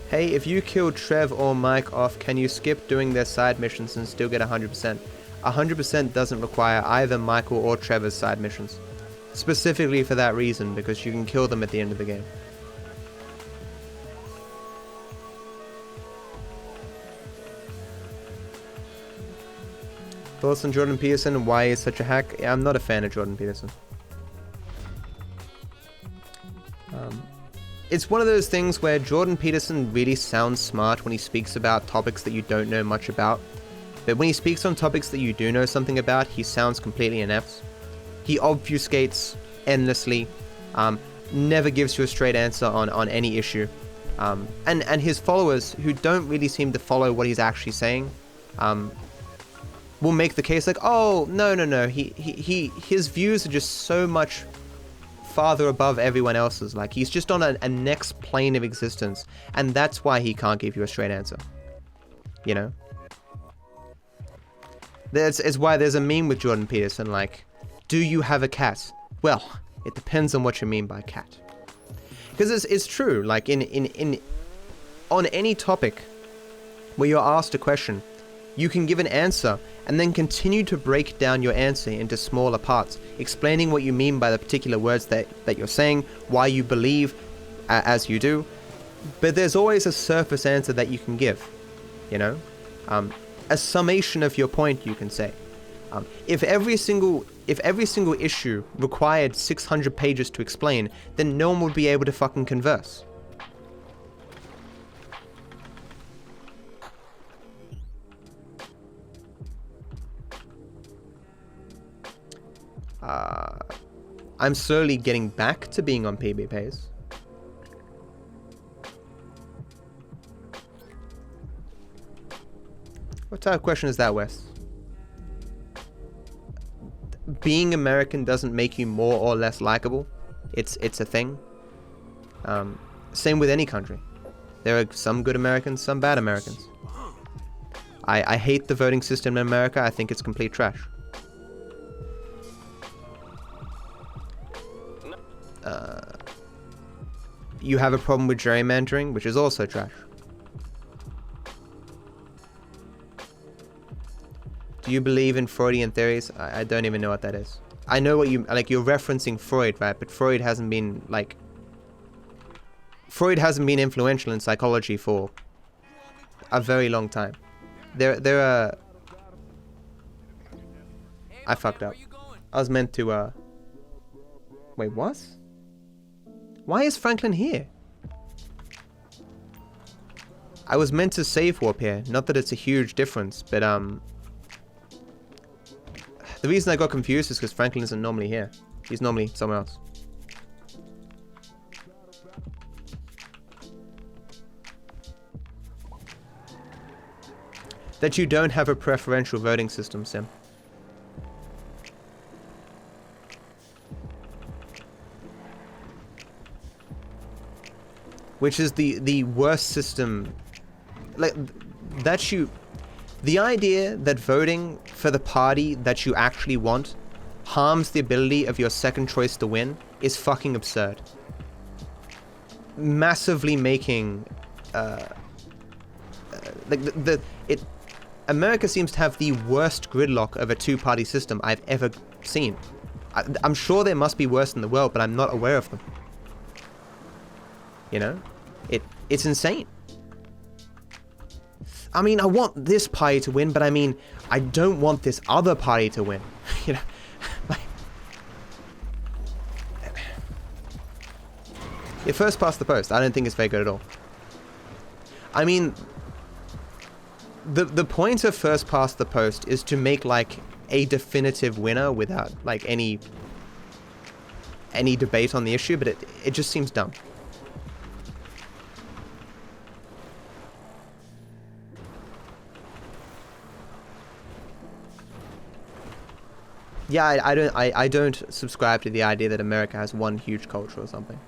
Hey, if you kill Trev or Mike off, can you skip doing their side missions and still get 100%? 100% doesn't require either Michael or Trevor's side missions. Specifically for that reason, because you can kill them at the end of the game. Thoughts on Jordan Peterson and why he's such a hack? Yeah, I'm not a fan of Jordan Peterson. It's one of those things where Jordan Peterson really sounds smart when he speaks about topics that you don't know much about. But when he speaks on topics that you do know something about, he sounds completely inept. He obfuscates endlessly, never gives you a straight answer on any issue. And his followers, who don't really seem to follow what he's actually saying, will make the case like, oh, no, his views are just so much farther above everyone else's. Like, he's just on a next plane of existence, and that's why he can't give you a straight answer. You know? It's why there's a meme with Jordan Peterson, like, do you have a cat? Well, it depends on what you mean by cat. Because it's true, like, on any topic where you're asked a question, you can give an answer and then continue to break down your answer into smaller parts, explaining what you mean by the particular words that you're saying, why you believe as you do. But there's always a surface answer that you can give, you know? A summation of your point, you can say. If every single issue required 600 pages to explain, then no one would be able to fucking converse. I'm slowly getting back to being on PBPs. What type of question is that, Wes? Being American doesn't make you more or less likable. It's a thing. Same with any country. There are some good Americans, some bad Americans. I hate the voting system in America. I think it's complete trash. You have a problem with gerrymandering, which is also trash. Do you believe in Freudian theories? I don't even know what that is. I know what you, like, you're referencing Freud, right? But Freud hasn't been, like... Freud hasn't been influential in psychology for a very long time. There are... I fucked up. I was meant to, Wait, what? Why is Franklin here? I was meant to save warp here. Not that it's a huge difference, but, the reason I got confused is because Franklin isn't normally here. He's normally somewhere else. That you don't have a preferential voting system, Sim. Which is the worst system. Like, that you... The idea that voting for the party that you actually want harms the ability of your second choice to win is fucking absurd. Massively making... America seems to have the worst gridlock of a two-party system I've ever seen. I'm sure there must be worse in the world, but I'm not aware of them. You know? It's insane. I mean, I want this party to win, but I mean, I don't want this other party to win. You know? Like, yeah, first past the post. I don't think it's very good at all. I mean, the point of first past the post is to make, like, a definitive winner without, like, any debate on the issue, but it just seems dumb. Yeah, I don't subscribe to the idea that America has one huge culture or something.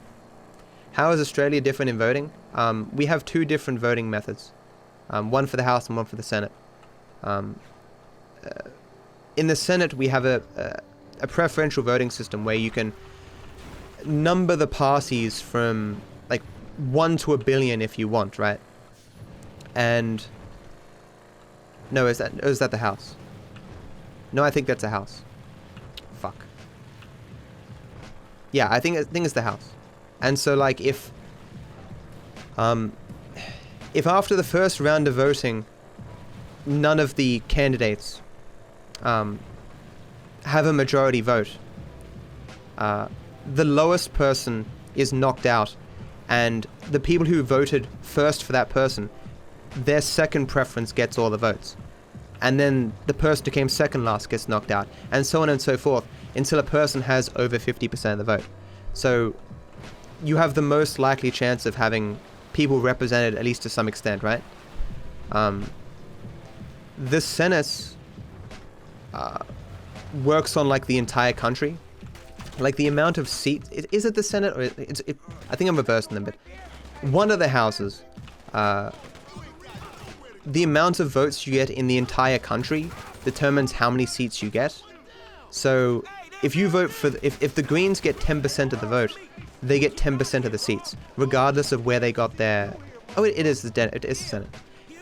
How is Australia different in voting? We have two different voting methods. One for the House and one for the Senate. In the Senate, we have a preferential voting system where you can number the parties from, like, 1 to 1 billion if you want, right? And... No, is that the House? No, I think that's a House. Fuck. Yeah, I think it's the House. And so, like, if after the first round of voting, none of the candidates have a majority vote, the lowest person is knocked out, and the people who voted first for that person, their second preference gets all the votes. And then the person who came second last gets knocked out, and so on and so forth, until a person has over 50% of the vote. So you have the most likely chance of having people represented, at least to some extent, right? The Senate works on, like, the entire country. like the amount of seats. Is it the Senate or I think I'm reversing them, but one of the houses, the amount of votes you get in the entire country determines how many seats you get. So if you vote for if the Greens get 10% of the vote, they get 10% of the seats, regardless of where they got their. Oh, it is the Senate,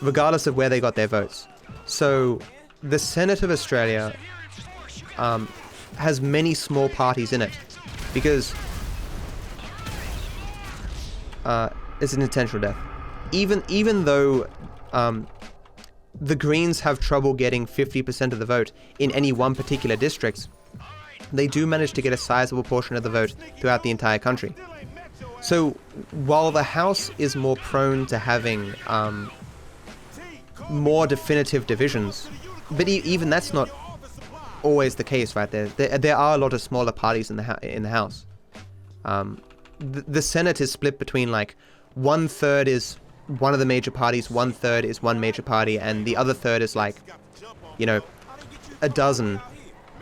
regardless of where they got their votes. So the Senate of Australia has many small parties in it, because it's an intentional death. Even though the Greens have trouble getting 50% of the vote in any one particular district, they do manage to get a sizable portion of the vote throughout the entire country. So while the House is more prone to having more definitive divisions, but even that's not always the case, right? There are a lot of smaller parties in the House. The Senate is split between like 1/3 is one of the major parties, 1/3 is one major party, and the other third is like, you know, a dozen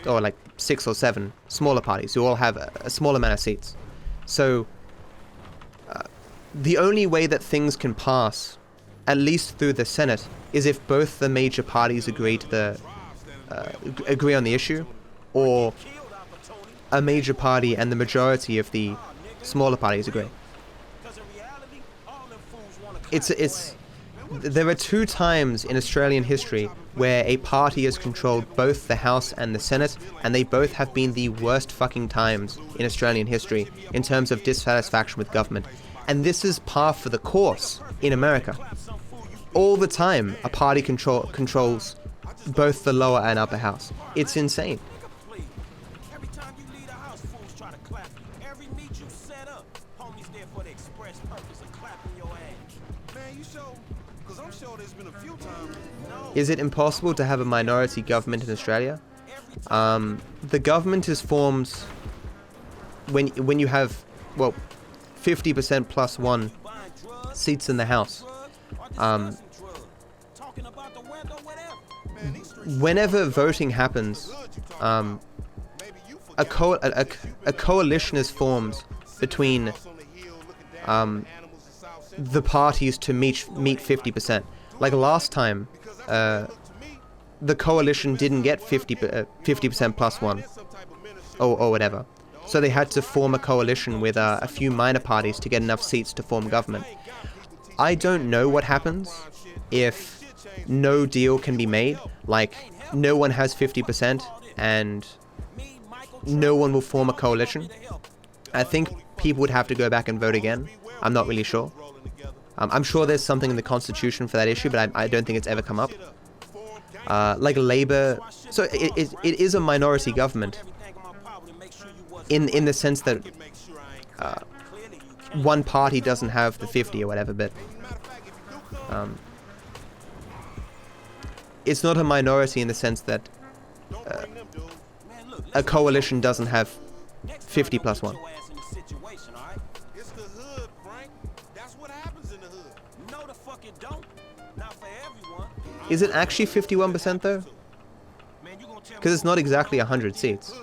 or like 6 or 7 smaller parties who all have a small amount of seats. So the only way that things can pass, at least through the Senate, is if both the major parties agree to agree on the issue, or a major party and the majority of the smaller parties agree. There are 2 times in Australian history where a party has controlled both the House and the Senate, and they both have been the worst fucking times in Australian history in terms of dissatisfaction with government. And this is par for the course in America. All the time, a party controls both the lower and upper house. It's insane. Is it impossible to have a minority government in Australia? The government is formed when you have, well, 50% plus 1 seats in the House. Whenever voting happens, a coalition is formed between the parties to meet 50%. Like last time, the coalition didn't get 50% plus 1 or whatever. So they had to form a coalition with a few minor parties to get enough seats to form government. I don't know what happens if no deal can be made, like no one has 50% and no one will form a coalition. I think people would have to go back and vote again. I'm not really sure. I'm sure there's something in the Constitution for that issue, but I don't think it's ever come up. Like Labour, so it is a minority government in the sense that one party doesn't have the 50 or whatever, but it's not a minority in the sense that a coalition doesn't have 50 plus 1. Is it actually 51% though? Because it's not exactly 100 seats.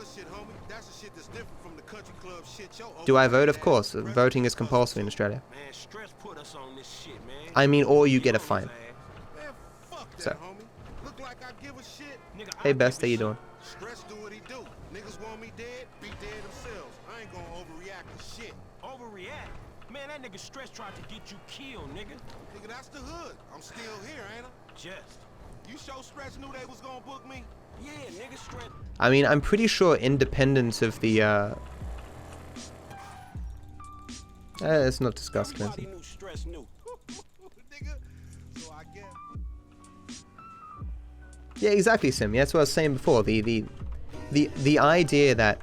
Do I vote? Of course. Voting is compulsory in Australia. I mean, or you get a fine. So. Hey Best, how you doing? Stress do what he do. Niggas want me dead, be dead themselves. I ain't gonna overreact to shit. Overreact? Man, that nigga Stress tried to get you killed, nigga. Nigga, that's the hood. I'm still here, ain't I? Just. You sure Stress knew they was gonna book me? Yeah, nigga, Stress. I mean, I'm pretty sure independence of the let's not discuss Clinton. Yeah, exactly, Sim. Yeah, that's what I was saying before. The idea that,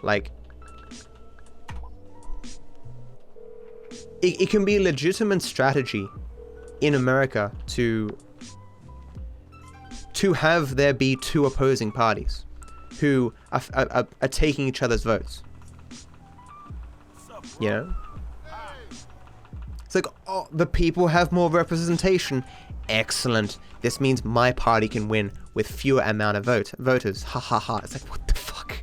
like, it can be a legitimate strategy in America to have there be 2 opposing parties who are taking each other's votes. You know? It's like, oh, the people have more representation. Excellent. This means my party can win with fewer amount of voters. Ha ha ha. It's like, what the fuck?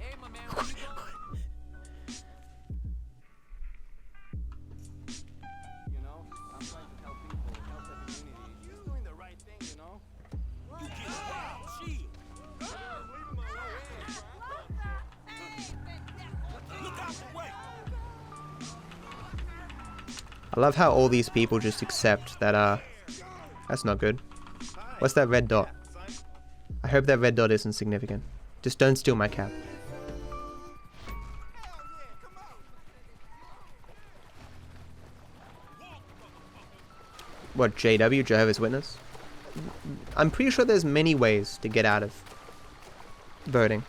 love how all these people just accept that, that's not good. What's that red dot? I hope that red dot isn't significant. Just don't steal my cap. What, JW, Jehovah's Witness? I'm pretty sure there's many ways to get out of voting.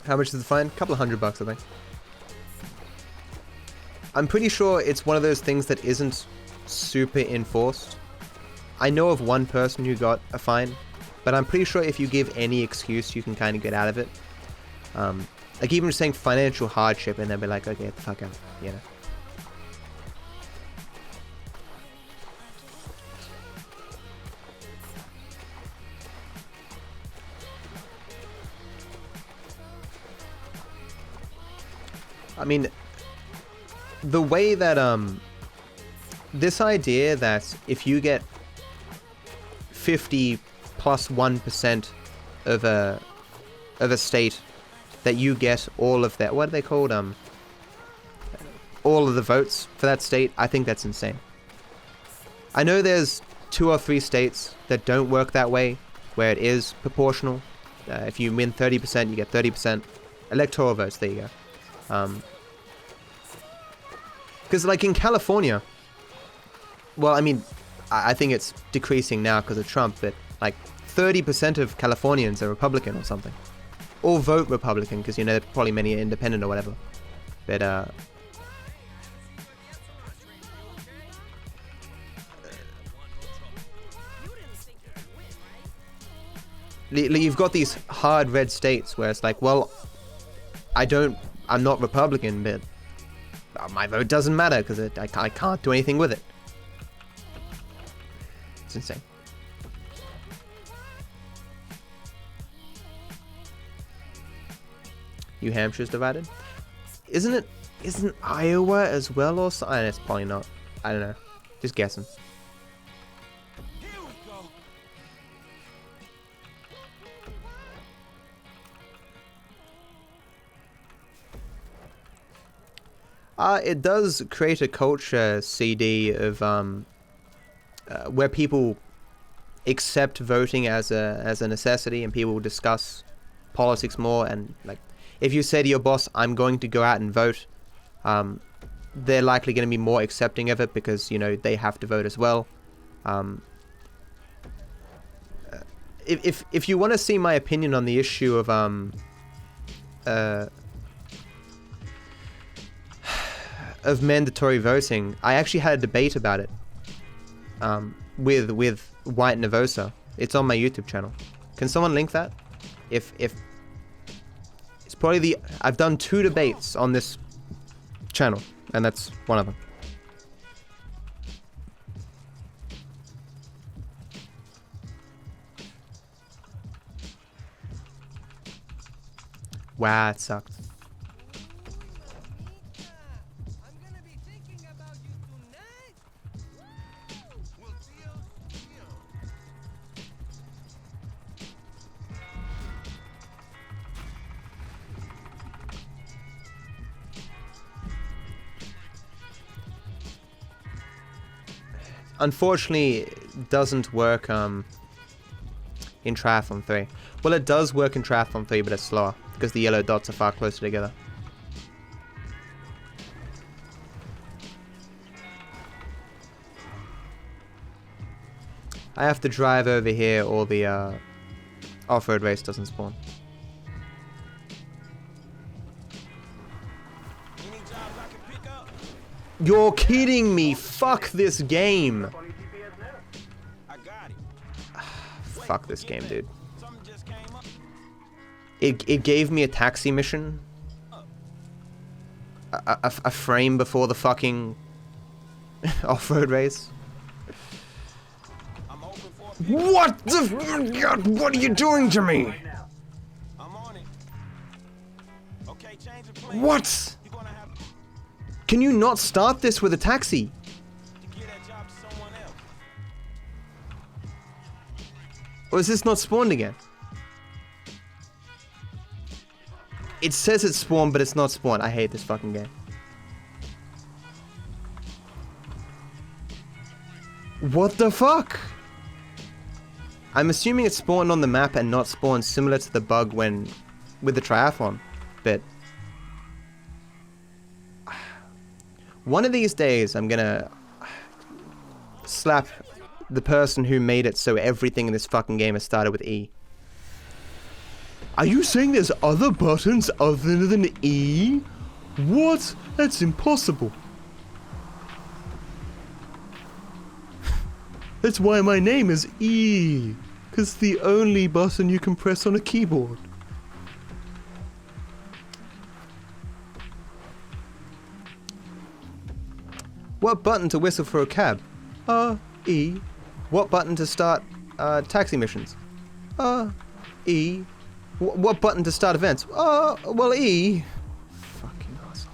How much is the fine? A couple of $100, I think. I'm pretty sure it's one of those things that isn't super enforced. I know of one person who got a fine, but I'm pretty sure if you give any excuse, you can kind of get out of it. Like even saying financial hardship, and they'll be like, okay, get the fuck out, you know. I mean, the way that, this idea that if you get 50 plus 1% of a state, that you get all of that, what are they called, all of the votes for that state, I think that's insane. I know there's 2 or 3 states that don't work that way, where it is proportional. If you win 30%, you get 30%. Electoral votes, there you go. Because like in California, well, I mean, I think it's decreasing now because of Trump, but like 30% of Californians are Republican or something. Or vote Republican, because, you know, probably many are independent or whatever. But, you've got these hard red states where it's like, well, I'm not Republican, but my vote doesn't matter because I can't do anything with it. It's insane. New Hampshire's divided? Isn't Iowa as well or something? It's probably not. I don't know. Just guessing. It does create a culture, CD, of where people accept voting as a necessity, and people discuss politics more. And like, if you say to your boss, "I'm going to go out and vote," they're likely going to be more accepting of it because, you know, they have to vote as well. If you want to see my opinion on the issue of mandatory voting, I actually had a debate about it with White Nervosa. It's on my YouTube channel. Can someone link that? If it's probably I've done 2 debates on this channel, and that's one of them. Wow, it sucked. Unfortunately, it doesn't work in Triathlon 3. Well, it does work in Triathlon 3, but it's slower because the yellow dots are far closer together. I have to drive over here or the off-road race doesn't spawn. You're kidding me! Fuck this game! Fuck this game, dude. It gave me a taxi mission. A frame before the fucking off-road race. What the f- God, what are you doing to me? What? Can you not start this with a taxi? Or is this not spawned again? It says it's spawned, but it's not spawned. I hate this fucking game. What the fuck? I'm assuming it's spawned on the map and not spawned similar to the bug when with the triathlon bit. One of these days I'm gonna slap the person who made it so everything in this fucking game has started with E. Are you saying there's other buttons other than E? What? That's impossible. That's why my name is E. 'Cause it's the only button you can press on a keyboard. What button to whistle for a cab? E. What button to start taxi missions? E. What button to start events? Well, E. Fucking assholes.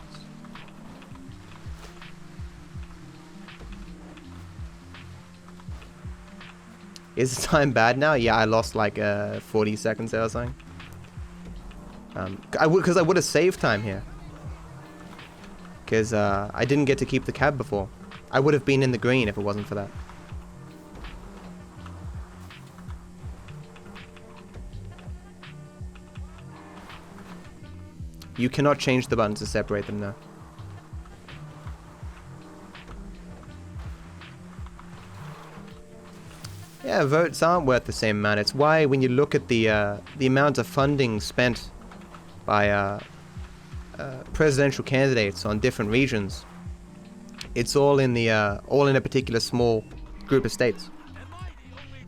Is the time bad now? Yeah, I lost like 40 seconds there or something. Because I would have saved time here. Because I didn't get to keep the cab before. I would have been in the green if it wasn't for that. You cannot change the buttons to separate them now. Yeah, votes aren't worth the same amount. It's why when you look at the amount of funding spent by presidential candidates on different regions, it's all in a particular small group of states.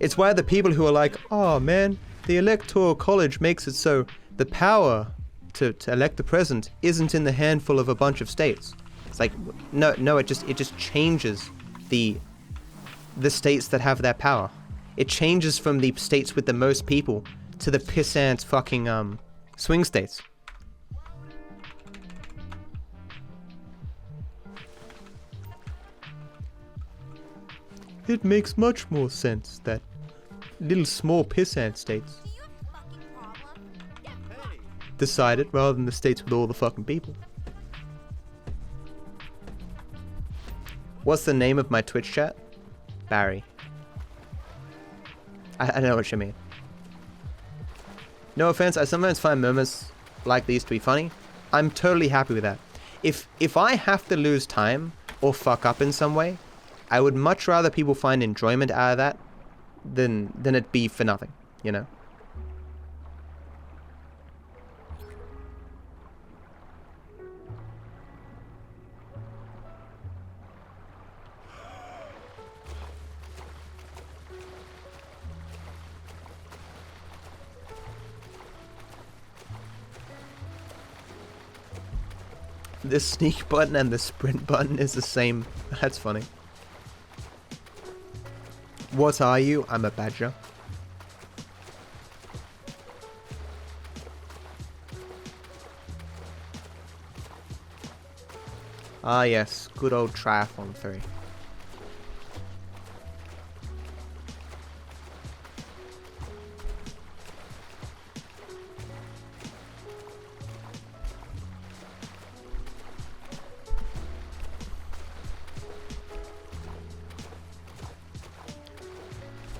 It's why the people who are like, oh man, the electoral college makes it so the power to elect the president isn't in the handful of a bunch of states. It's like, no, it just changes the states that have that power. It changes from the states with the most people to the pissant fucking swing states. It makes much more sense that little small pissant states decide it rather than the states with all the fucking people. What's the name of my Twitch chat? Barry. I know what you mean. No offense, I sometimes find moments like these to be funny. I'm totally happy with that. If I have to lose time or fuck up in some way, I would much rather people find enjoyment out of that than it be for nothing, you know? The sneak button and the sprint button is the same. That's funny. What are you? I'm a badger. Ah yes, good old triathlon 3.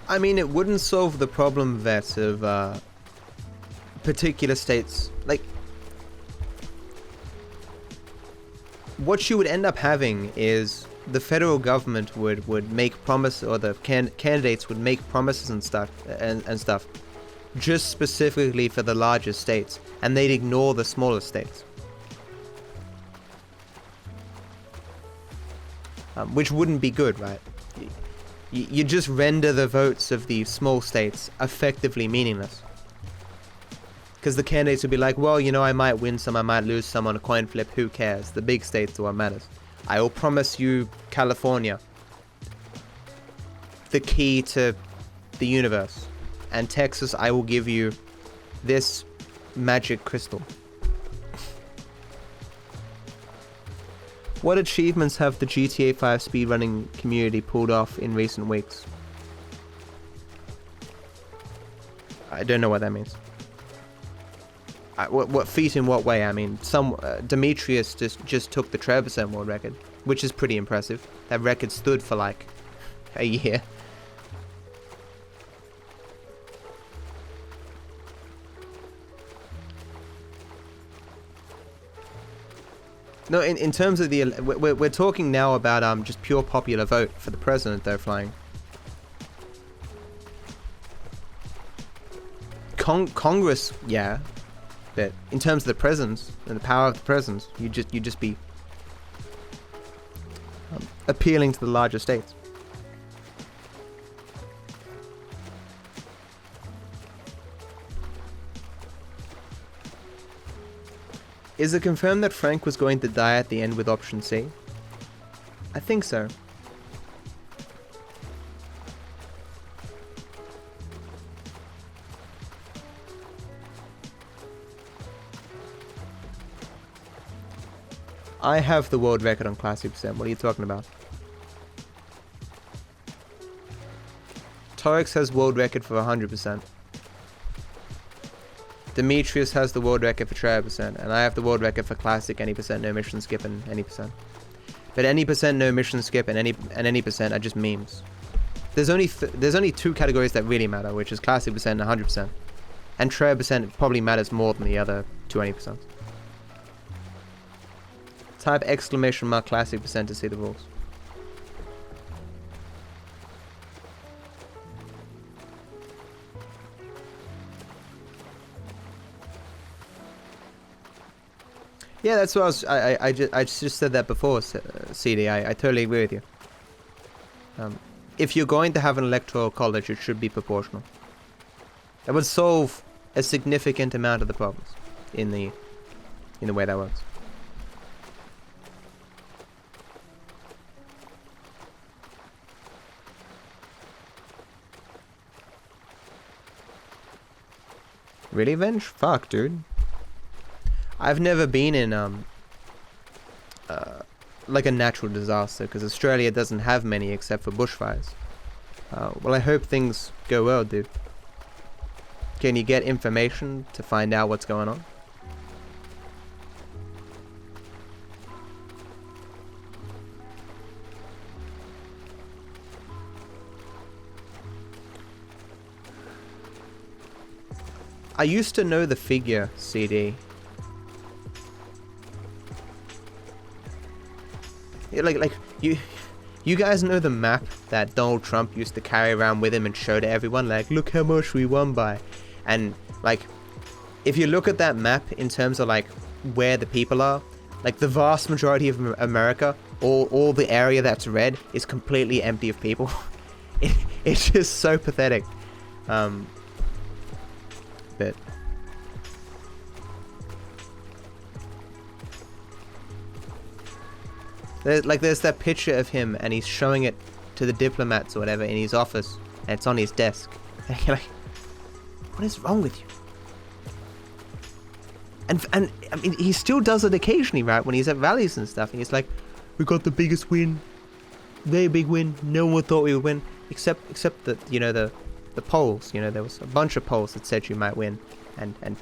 I mean, it wouldn't solve the problem that of particular states. Like, what you would end up having is the federal government would make promises, or the candidates would make promises and stuff, just specifically for the larger states, and they'd ignore the smaller states. Which wouldn't be good, right? You just render the votes of the small states effectively meaningless. Because the candidates would be like, well, you know, I might win some, I might lose some on a coin flip, who cares? The big states are what matters. I will promise you California, the key to the universe. And Texas, I will give you this magic crystal. What achievements have the GTA 5 speedrunning community pulled off in recent weeks? I don't know what that means. What feat in what way? I mean, Demetrius just took the Trevisan world record, which is pretty impressive. That record stood for like a year. No, in terms of the, we're talking now about just pure popular vote for the president they're flying. Congress, yeah, but in terms of the presidents and the power of the presidents, you just be appealing to the larger states. Is it confirmed that Frank was going to die at the end with option C? I think so. I have the world record on Classic Percent. What are you talking about? Torix has world record for 100%. Demetrius has the world record for Trev percent, and I have the world record for Classic any percent, no mission skip, and any percent. But any percent, no mission skip, and any percent are just memes. There's only two categories that really matter, which is Classic percent and 100%. And Trev percent probably matters more than the other 20%. Type exclamation mark Classic percent to see the rules. Yeah, that's what I just said that before, CD. I totally agree with you. If you're going to have an electoral college, it should be proportional. That would solve a significant amount of the problems in the way that works. Really, Venge? Fuck, dude. I've never been in like a natural disaster, because Australia doesn't have many except for bushfires. Well, I hope things go well, dude. Can you get information to find out what's going on? I used to know the figure, CD. Like you guys know the map that Donald Trump used to carry around with him and show to everyone, like, look how much we won by. And like, if you look at that map in terms of like where the people are, like the vast majority of America, all the area that's red is completely empty of people. It's just so pathetic. But there's that picture of him, and he's showing it to the diplomats or whatever in his office, and it's on his desk. And you're like, what is wrong with you? And I mean, he still does it occasionally, right? When he's at rallies and stuff, and he's like, we got the biggest win, very big win. No one thought we would win, except that, you know, the polls. You know, there was a bunch of polls that said you might win, and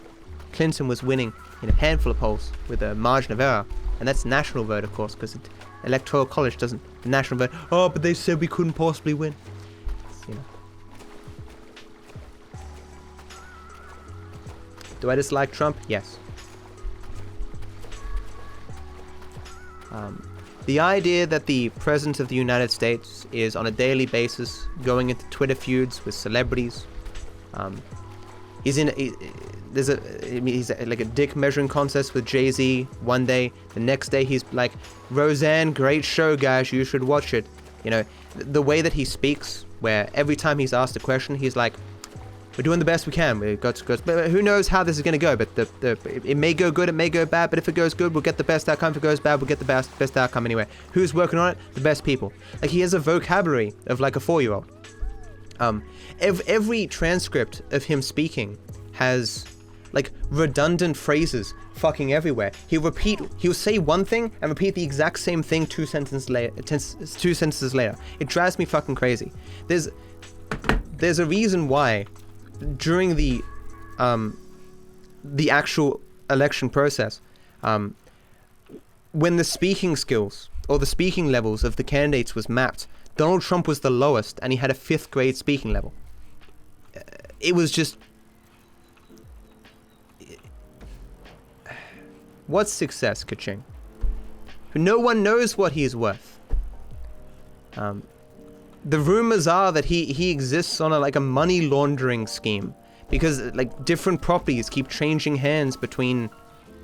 Clinton was winning in a handful of polls with a margin of error. And that's national vote, of course, because electoral college doesn't. The national vote. Oh, but they said we couldn't possibly win. You know. Do I dislike Trump? Yes. The idea that the president of the United States is on a daily basis going into Twitter feuds with celebrities. He's like a dick measuring contest with Jay-Z one day. The next day he's like, Roseanne, great show, guys, you should watch it. You know, the way that he speaks, where every time he's asked a question, he's like, we're doing the best we can. We got to go. But who knows how this is going to go? But it may go good, it may go bad. But if it goes good, we'll get the best outcome. If it goes bad, we'll get the best outcome anyway. Who's working on it? The best people. Like, he has a vocabulary of like a 4-year-old. Every transcript of him speaking has like redundant phrases fucking everywhere. He'll say one thing and repeat the exact same thing 2 sentences later. It drives me fucking crazy. There's a reason why during the actual election process, when the speaking skills or the speaking levels of the candidates was mapped, Donald Trump was the lowest and he had a 5th grade speaking level. It was just... What's success, Kaching? No one knows what he's worth. The rumors are that he exists on a money laundering scheme because like different properties keep changing hands between...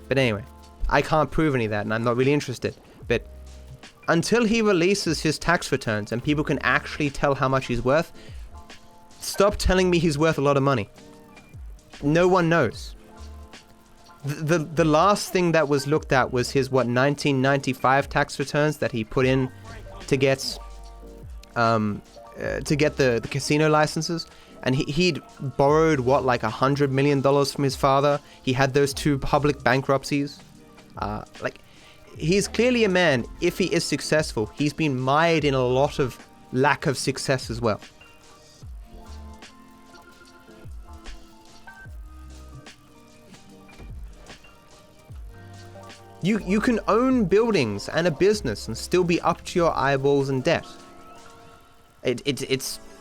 But anyway, I can't prove any of that and I'm not really interested. But until he releases his tax returns and people can actually tell how much he's worth, stop telling me he's worth a lot of money. No one knows. The last thing that was looked at was his 1995 tax returns that he put in to get the casino licenses, and he'd borrowed like $100 million from his father. He had those 2 public bankruptcies. Like, he's clearly a man. If he is successful, he's been mired in a lot of lack of success as well. You can own buildings and a business and still be up to your eyeballs in debt.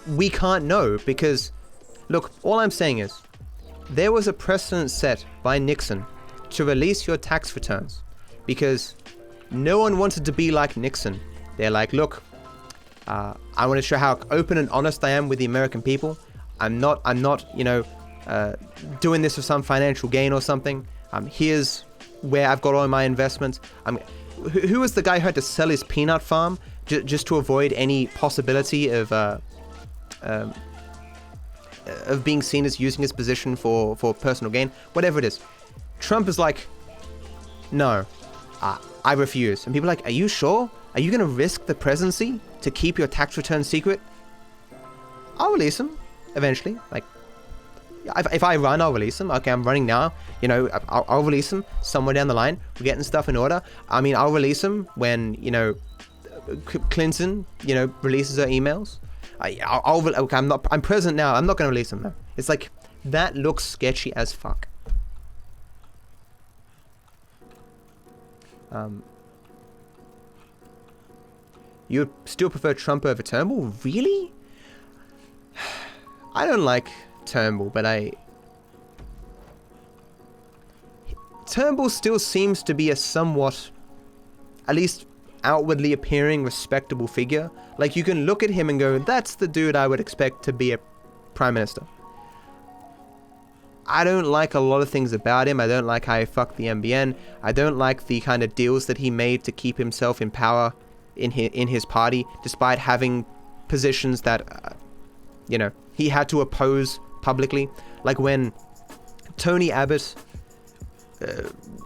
We can't know because, look, all I'm saying is, there was a precedent set by Nixon to release your tax returns because no one wanted to be like Nixon. They're like, look, I want to show how open and honest I am with the American people. I'm not, doing this for some financial gain or something. Here's where I've got all my investments. Who was the guy who had to sell his peanut farm just to avoid any possibility of being seen as using his position for personal gain? Whatever it is. Trump is like, no, I refuse. And people are like, are you sure? Are you going to risk the presidency to keep your tax return secret? I'll release them eventually. Like, if I run, I'll release them. Okay, I'm running now. I'll release them somewhere down the line. We're getting stuff in order. I mean, I'll release them when, Clinton, releases her emails. I'm president now. I'm not going to release them now. It's like, that looks sketchy as fuck. You still prefer Trump over Turnbull? Really? I don't like Turnbull, but Turnbull still seems to be a somewhat, at least outwardly appearing, respectable figure. Like, you can look at him and go, that's the dude I would expect to be a prime minister. I don't like a lot of things about him. I don't like how he fucked the NBN. I don't like the kind of deals that he made to keep himself in power in his party, despite having positions that, he had to oppose publicly. Like when Tony Abbott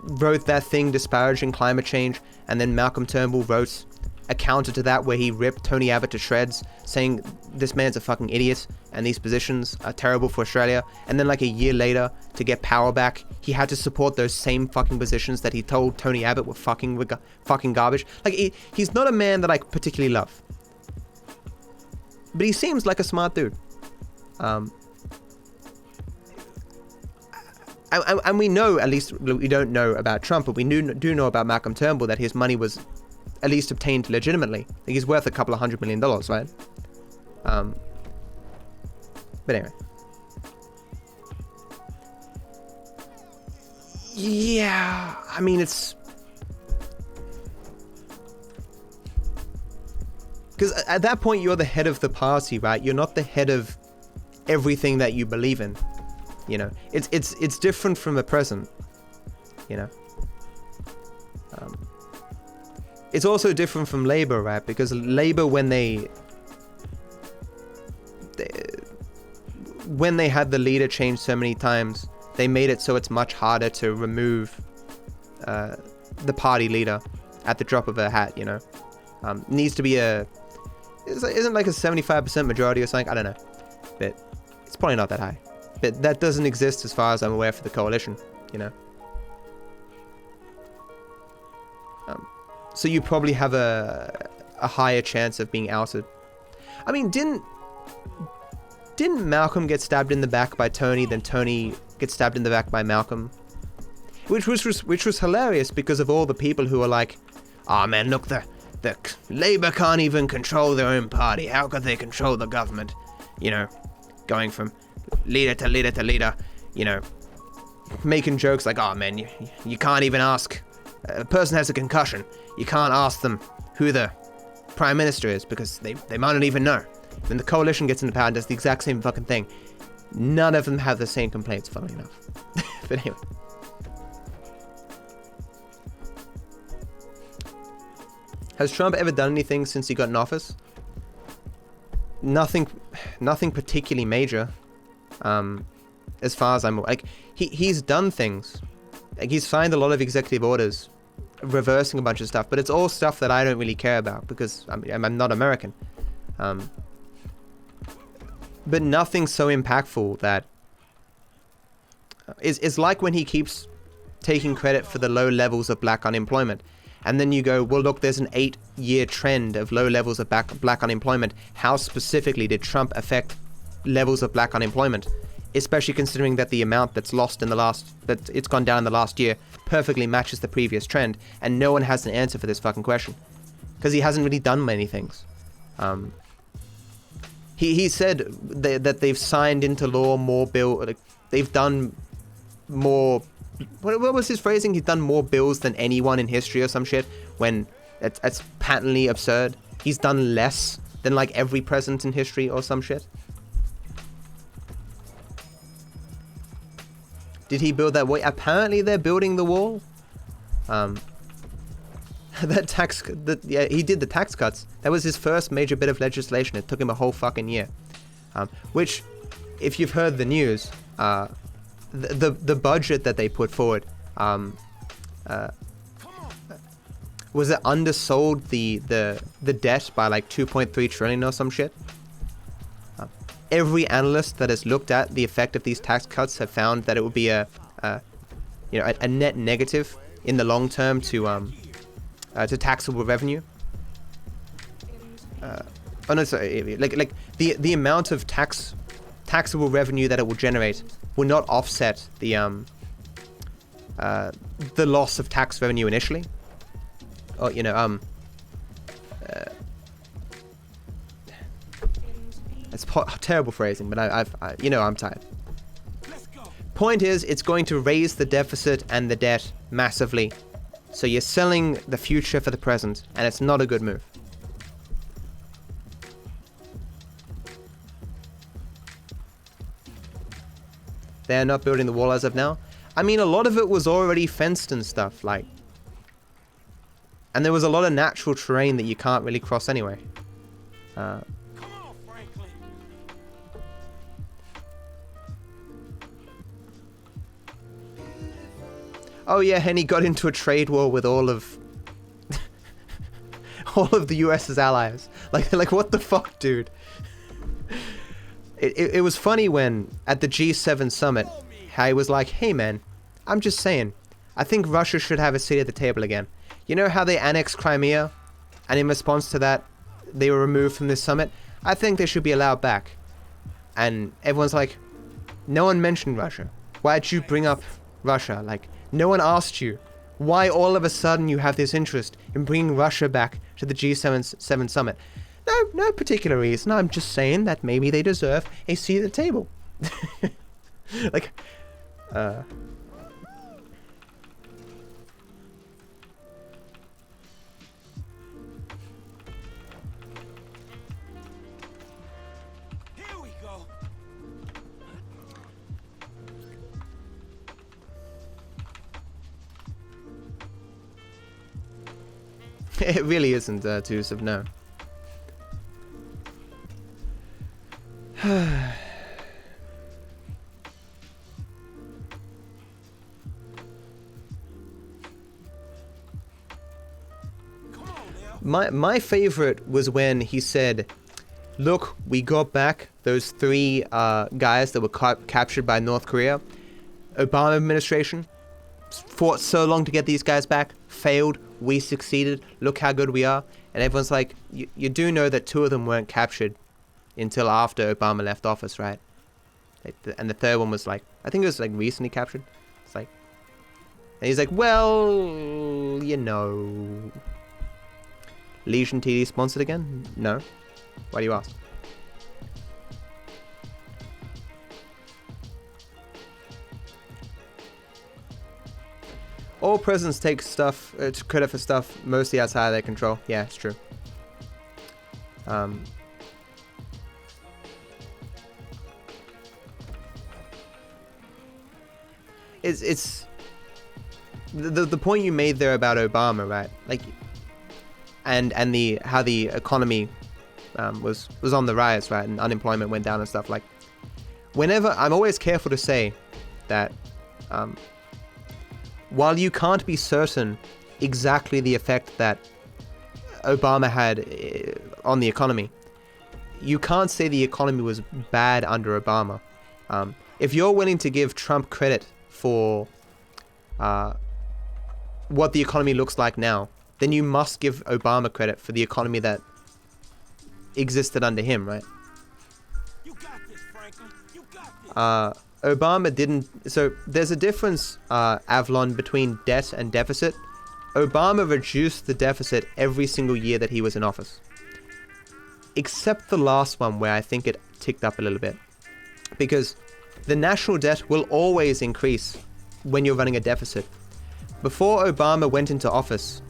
wrote that thing disparaging climate change, and then Malcolm Turnbull wrote a counter to that where he ripped Tony Abbott to shreds, saying this man's a fucking idiot and these positions are terrible for Australia. And then like a year later, to get power back, he had to support those same fucking positions that he told Tony Abbott were fucking garbage. Like, he's not a man that I particularly love, but he seems like a smart dude. And we know, at least we don't know about Trump, but we do know about Malcolm Turnbull that his money was at least obtained legitimately. Like, he's worth a couple of $100 million, right? But anyway. Yeah, I mean, it's... Because at that point, you're the head of the party, right? You're not the head of everything that you believe in. It's different from the president. It's also different from Labour, right? Because Labour, when they had the leader change so many times, they made it so it's much harder to remove the party leader at the drop of a hat. Needs to be isn't like a 75% majority or something. I don't know, but it's probably not that high. But that doesn't exist as far as I'm aware for the coalition, you know. So you probably have a higher chance of being outed. I mean, didn't Malcolm get stabbed in the back by Tony, then Tony gets stabbed in the back by Malcolm? Which was hilarious because of all the people who were like, "Ah, man, look, the Labour can't even control their own party. How could they control the government?" You know, going from leader to leader to leader, you know, making jokes like, "Oh man, you can't even ask a person has a concussion. You can't ask them who the prime minister is because they might not even know." Then the coalition gets into power and does the exact same fucking thing. None of them have the same complaints, funnily enough. But anyway. Has Trump ever done anything since he got in office? Nothing particularly major. As far as I'm like, he's done things. Like, he's signed a lot of executive orders, reversing a bunch of stuff, but it's all stuff that I don't really care about because I'm not American. But nothing so impactful that is like when he keeps taking credit for the low levels of black unemployment. And then you go, well, look, there's an 8-year trend of low levels of black unemployment. How specifically did Trump affect levels of black unemployment? Especially considering that the amount that's lost in that it's gone down in the last year perfectly matches the previous trend. And no one has an answer for this fucking question. Because he hasn't really done many things. He said that they've signed into law more they've done more. What was his phrasing? He's done more bills than anyone in history or some shit, when that's patently absurd. He's done less than like every president in history or some shit. Did he build that way? Apparently they're building the wall. Yeah, he did the tax cuts. That was his first major bit of legislation. It took him a whole fucking year. Which, if you've heard the news, the budget that they put forward was it undersold the debt by like 2.3 trillion or some shit. Every analyst that has looked at the effect of these tax cuts have found that it would be a net negative in the long term to taxable revenue. Oh no, sorry, like the amount of taxable revenue that it will generate will not offset the loss of tax revenue initially. Or it's terrible phrasing, but I'm tired. Point is, it's going to raise the deficit and the debt massively. So you're selling the future for the present, and it's not a good move. They're not building the wall as of now. I mean, a lot of it was already fenced and stuff, like. And there was a lot of natural terrain that you can't really cross anyway. Oh yeah, Henny got into a trade war with all of the US's allies. Like what the fuck, dude? It was funny when at the G7 summit, he was like, "Hey man, I'm just saying, I think Russia should have a seat at the table again. You know how they annexed Crimea, and in response to that, they were removed from this summit? I think they should be allowed back." And everyone's like, "No one mentioned Russia. Why'd you bring up Russia? Like, no one asked you. Why all of a sudden you have this interest in bringing Russia back to the G7 summit?" No particular reason. I'm just saying that maybe they deserve a seat at the table. Like, Here we go. it really isn't Tusov, no. My favorite was when he said, look, we got back those 3 guys that were captured by North Korea. Obama administration fought so long to get these guys back, failed, we succeeded, look how good we are. And everyone's like, you do know that 2 of them weren't captured until after Obama left office, right? And the 3rd one was like, I think it was like recently captured. It's like, and he's like, well, you know. Legion TD sponsored again? No. Why do you ask? All presidents take stuff, credit for stuff mostly outside of their control. Yeah, it's true. It's the point you made there about Obama, right? Like, and the how the economy was on the rise, right? And unemployment went down and stuff. Like, whenever, I'm always careful to say that while you can't be certain exactly the effect that Obama had on the economy, you can't say the economy was bad under Obama. If you're willing to give Trump credit for what the economy looks like now, then you must give Obama credit for the economy that existed under him, right? Obama didn't. So there's a difference, Avalon, between debt and deficit. Obama reduced the deficit every single year that he was in office, except the last one where I think it ticked up a little bit, because the national debt will always increase when you're running a deficit. Before Obama went into office,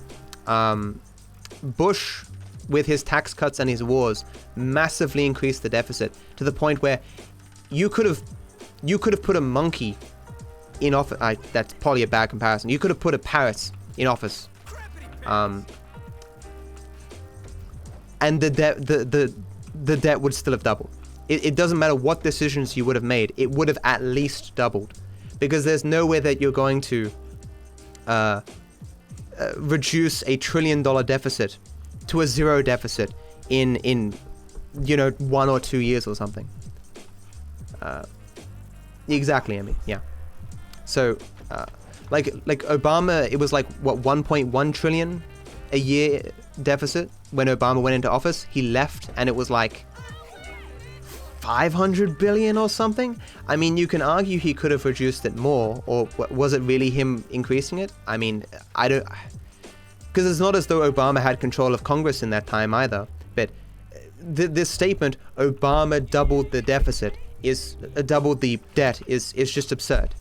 Bush, with his tax cuts and his wars, massively increased the deficit to the point where you could have put a monkey in office. That's probably a bad comparison. You could have put a parrot in office, and the debt would still have doubled. It doesn't matter what decisions you would have made; it would have at least doubled, because there's no way that you're going to reduce a $1 trillion deficit to a 0 deficit in 1 or 2 years or something. Exactly, I mean, yeah. So, like Obama, it was like, what, 1.1 trillion a year deficit when Obama went into office. He left and it was like 500 billion or something. I mean, you can argue he could have reduced it more, or was it really him increasing it? I mean, I don't, because it's not as though Obama had control of Congress in that time either. But this statement, Obama doubled the deficit, doubled the debt, is just absurd.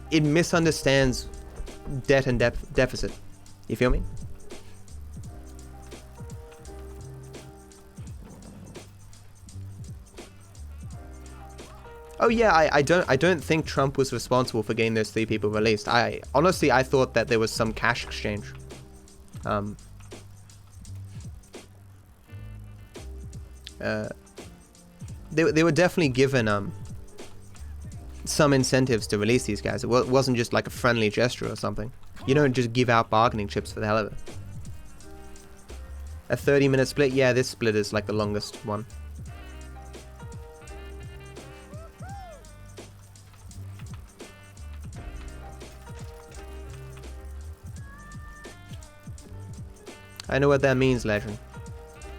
It misunderstands debt and deficit. You feel me? Oh yeah, I don't think Trump was responsible for getting those 3 people released. I thought that there was some cash exchange. They were definitely given some incentives to release these guys. It wasn't just like a friendly gesture or something. You don't just give out bargaining chips for the hell of it. A 30-minute split? Yeah, this split is like the longest one. I know what that means, Legend.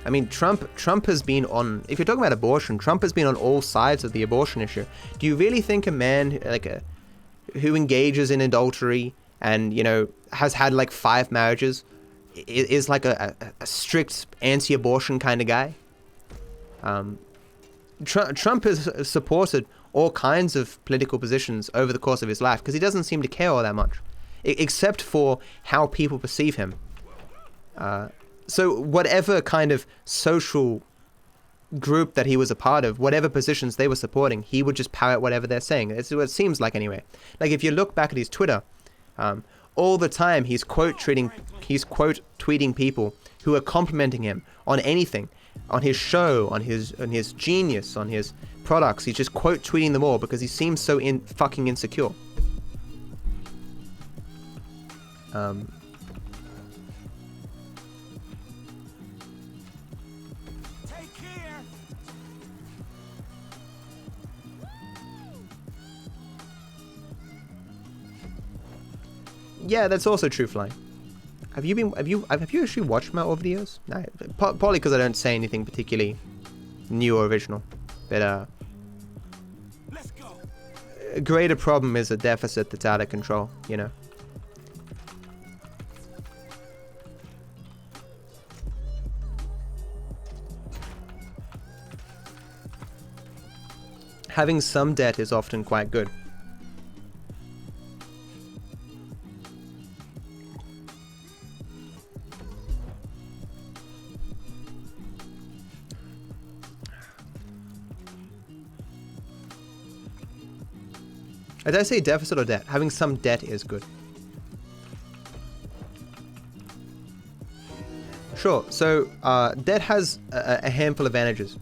I mean, Trump has been on, if you're talking about abortion, Trump has been on all sides of the abortion issue. Do you really think a man who engages in adultery and, has had like 5 marriages is like a strict anti-abortion kind of guy? Trump has supported all kinds of political positions over the course of his life because he doesn't seem to care all that much, except for how people perceive him. So whatever kind of social group that he was a part of, whatever positions they were supporting, he would just parrot whatever they're saying. It's what it seems like anyway. Like if you look back at his Twitter, all the time he's quote tweeting people who are complimenting him on anything, on his show, on his genius, on his products. He's just quote tweeting them all because he seems so fucking insecure. Yeah, that's also true, Flying. Have you actually watched my old videos? No, probably because I don't say anything particularly new or original. But a greater problem is a deficit that's out of control, you know. Having some debt is often quite good. Did I say deficit or debt? Having some debt is good. Sure, so debt has a handful of advantages.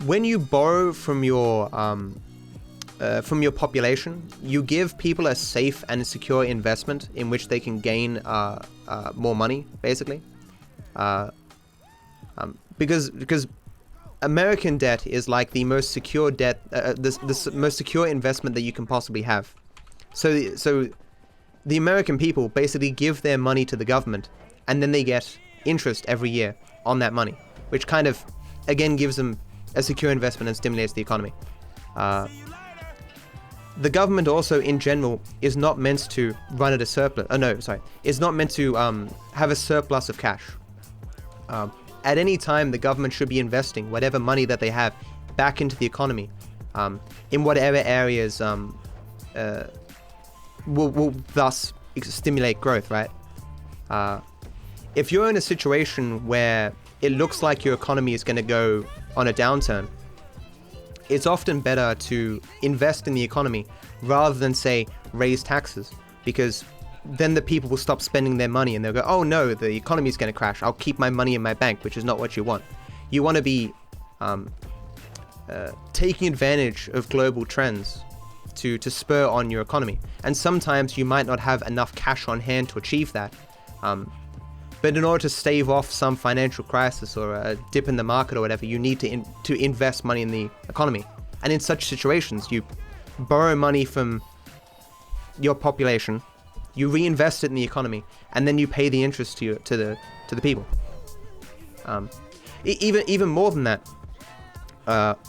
When you borrow from your population, you give people a safe and secure investment in which they can gain more money, basically. Because American debt is like the most secure debt, the most secure investment that you can possibly have. So the American people basically give their money to the government, and then they get interest every year on that money, which kind of, again, gives them a secure investment and stimulates the economy. The government also, in general, is not meant to run at a surplus. It's not meant to have a surplus of cash. At any time, the government should be investing whatever money that they have back into the economy, in whatever areas will thus stimulate growth, right? If you're in a situation where it looks like your economy is going to go on a downturn, it's often better to invest in the economy rather than, say, raise taxes, because then the people will stop spending their money and they'll go, oh no, the economy is going to crash, I'll keep my money in my bank, which is not what you want. You want to be taking advantage of global trends to spur on your economy. And sometimes you might not have enough cash on hand to achieve that. But in order to stave off some financial crisis or a dip in the market or whatever, you need to invest money in the economy. And in such situations, you borrow money from your population, you reinvest it in the economy, and then you pay the interest to the people. Even more than that,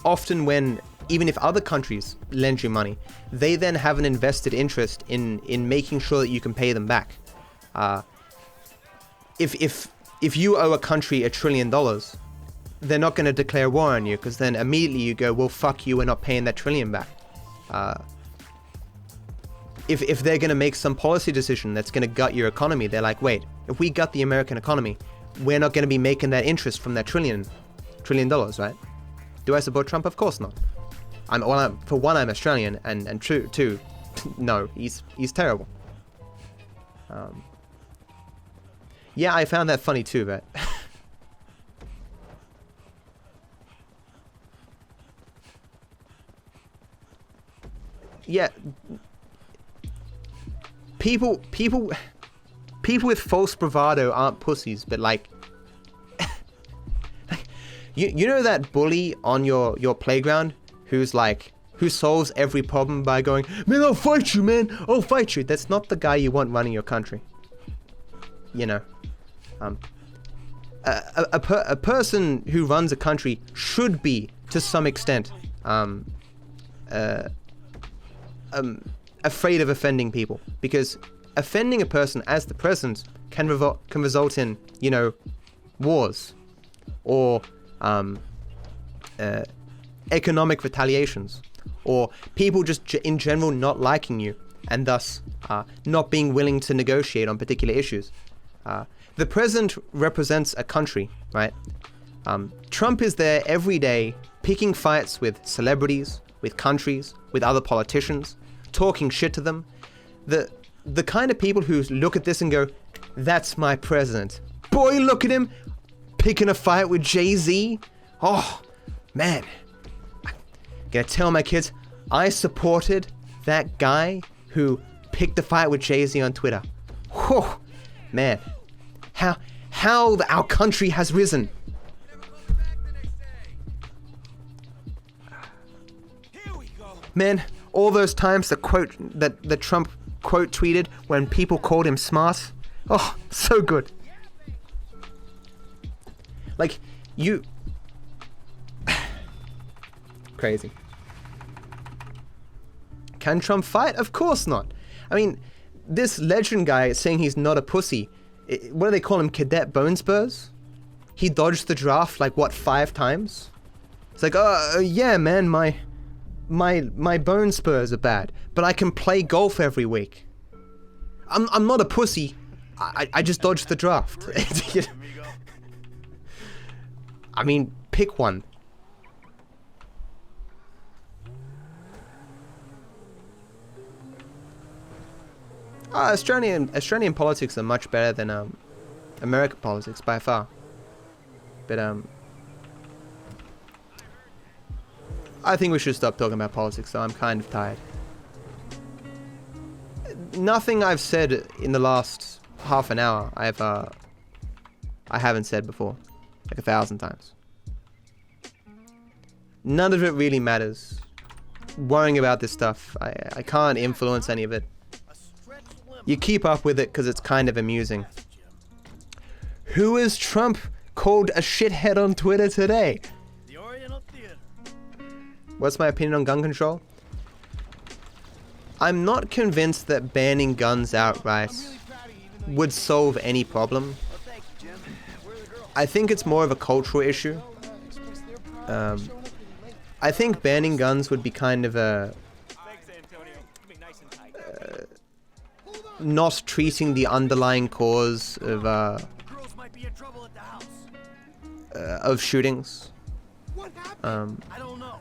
often even if other countries lend you money, they then have an invested interest in making sure that you can pay them back. If you owe a country $1 trillion, they're not going to declare war on you, because then immediately you go, well, fuck you, we're not paying that trillion back. If they're going to make some policy decision that's going to gut your economy, they're like, wait, if we gut the American economy, we're not going to be making that interest from that $1 trillion, right? Do I support Trump? Of course not. For one, I'm Australian, and two, no, he's terrible. Yeah, I found that funny too, but yeah, people with false bravado aren't pussies, but like, you know that bully on your playground who solves every problem by going, man, I'll fight you, man, I'll fight you. That's not the guy you want running your country. You know, a person who runs a country should be, to some extent, afraid of offending people, because offending a person as the president can result in, you know, wars or economic retaliations, or people just in general not liking you and thus not being willing to negotiate on particular issues. The president represents a country, right? Trump is there every day picking fights with celebrities, with countries, with other politicians, talking shit to them. The kind of people who look at this and go, that's my president. Boy, look at him picking a fight with Jay-Z. Oh, man. I'm gonna tell my kids, I supported that guy who picked a fight with Jay-Z on Twitter. Whew, man. How our country has risen. Man, all those times the quote that Trump quote tweeted when people called him smart. Oh, so good. Like, you... Crazy. Can Trump fight? Of course not. I mean, this legend guy saying he's not a pussy. What do they call him? Cadet Bone Spurs? He dodged the draft like, what, 5 times? It's like, yeah, man, my bone spurs are bad, but I can play golf every week. I'm not a pussy. I just dodged the draft. I mean, pick one. Australian politics are much better than American politics by far. But I think we should stop talking about politics, though. I'm kind of tired. Nothing I've said in the last half an hour I haven't said before, like 1,000 times. None of it really matters. Worrying about this stuff, I can't influence any of it. You keep up with it because it's kind of amusing. Who is Trump called a shithead on Twitter today? The Oriental Theater. What's my opinion on gun control? I'm not convinced that banning guns outright would solve any problem. I think it's more of a cultural issue. I think banning guns would be kind of a... not treating the underlying cause of shootings.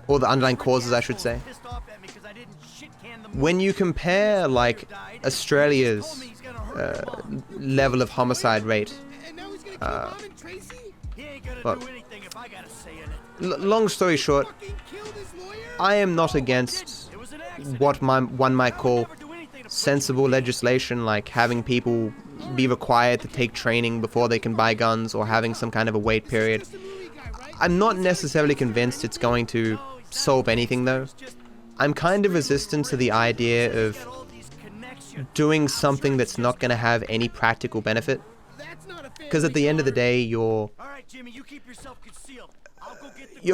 Or the underlying causes, I should say. When you compare, like, Australia's level of homicide rate, well, long story short, I am not against what one might call sensible legislation, like having people be required to take training before they can buy guns, or having some kind of a wait period. I'm not necessarily convinced it's going to solve anything, though. I'm kind of resistant to the idea of doing something that's not going to have any practical benefit. Because at the end of the day, you're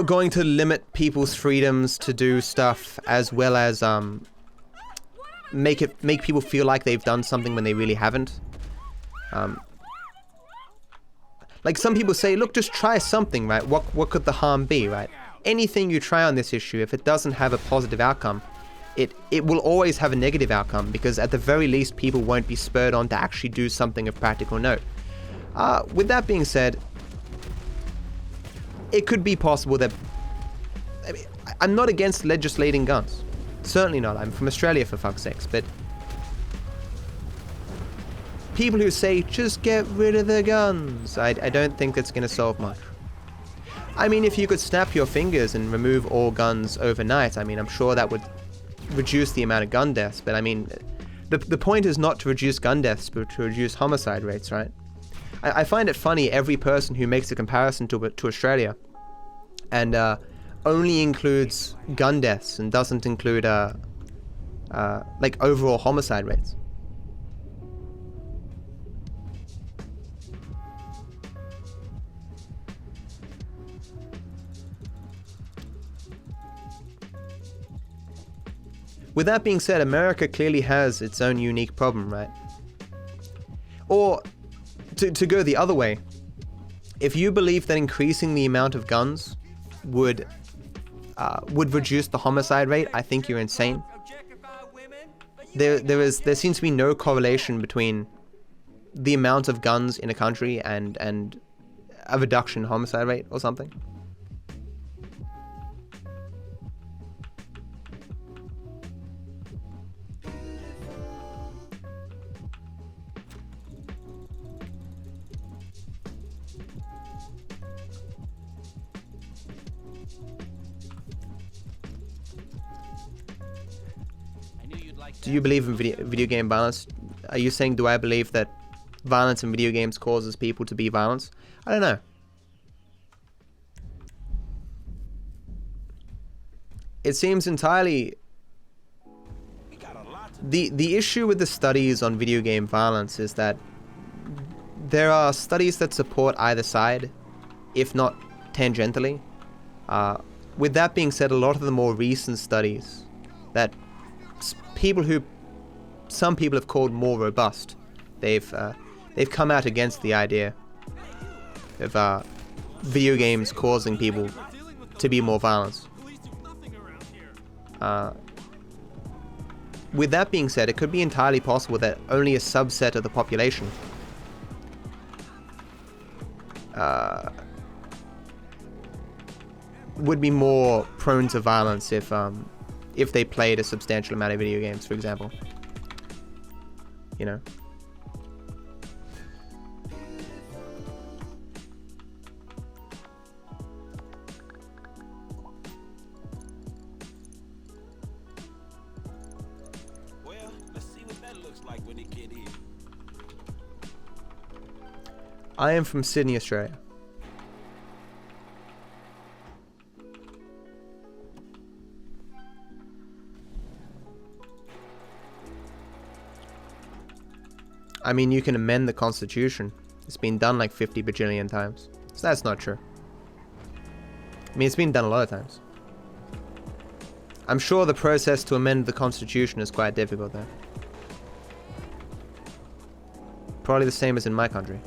going to limit people's freedoms to do stuff, as well as make people feel like they've done something when they really haven't. Like, some people say, look, just try something, right? What could the harm be, right? Anything you try on this issue, if it doesn't have a positive outcome, it will always have a negative outcome, because at the very least, people won't be spurred on to actually do something of practical note. With that being said, it could be possible that... I mean, I'm not against legislating guns. Certainly not. I'm from Australia, for fuck's sakes, but... people who say, just get rid of the guns, I don't think that's going to solve much. I mean, if you could snap your fingers and remove all guns overnight, I mean, I'm sure that would reduce the amount of gun deaths, but I mean, the point is not to reduce gun deaths, but to reduce homicide rates, right? I find it funny, every person who makes a comparison to Australia and only includes gun deaths and doesn't include like overall homicide rates. With that being said, America clearly has its own unique problem, right? Or, to go the other way, if you believe that increasing the amount of guns would reduce the homicide rate, I think you're insane. There seems to be no correlation between the amount of guns in a country and a reduction in homicide rate or something. Do you believe in video game violence? Are you saying, do I believe that violence in video games causes people to be violent? I don't know. It seems entirely the issue with the studies on video game violence is that there are studies that support either side, if not tangentially. With that being said, a lot of the more recent studies that some people have called more robust, they've come out against the idea of video games causing people to be more violent. With that being said, it could be entirely possible that only a subset of the population would be more prone to violence if they played a substantial amount of video games, for example. You know. Well, let's see what that looks like when it get here. I am from Sydney, Australia. I mean, you can amend the Constitution. It's been done like 50 bajillion times. So that's not true. I mean, it's been done a lot of times. I'm sure the process to amend the Constitution is quite difficult, though. Probably the same as in my country.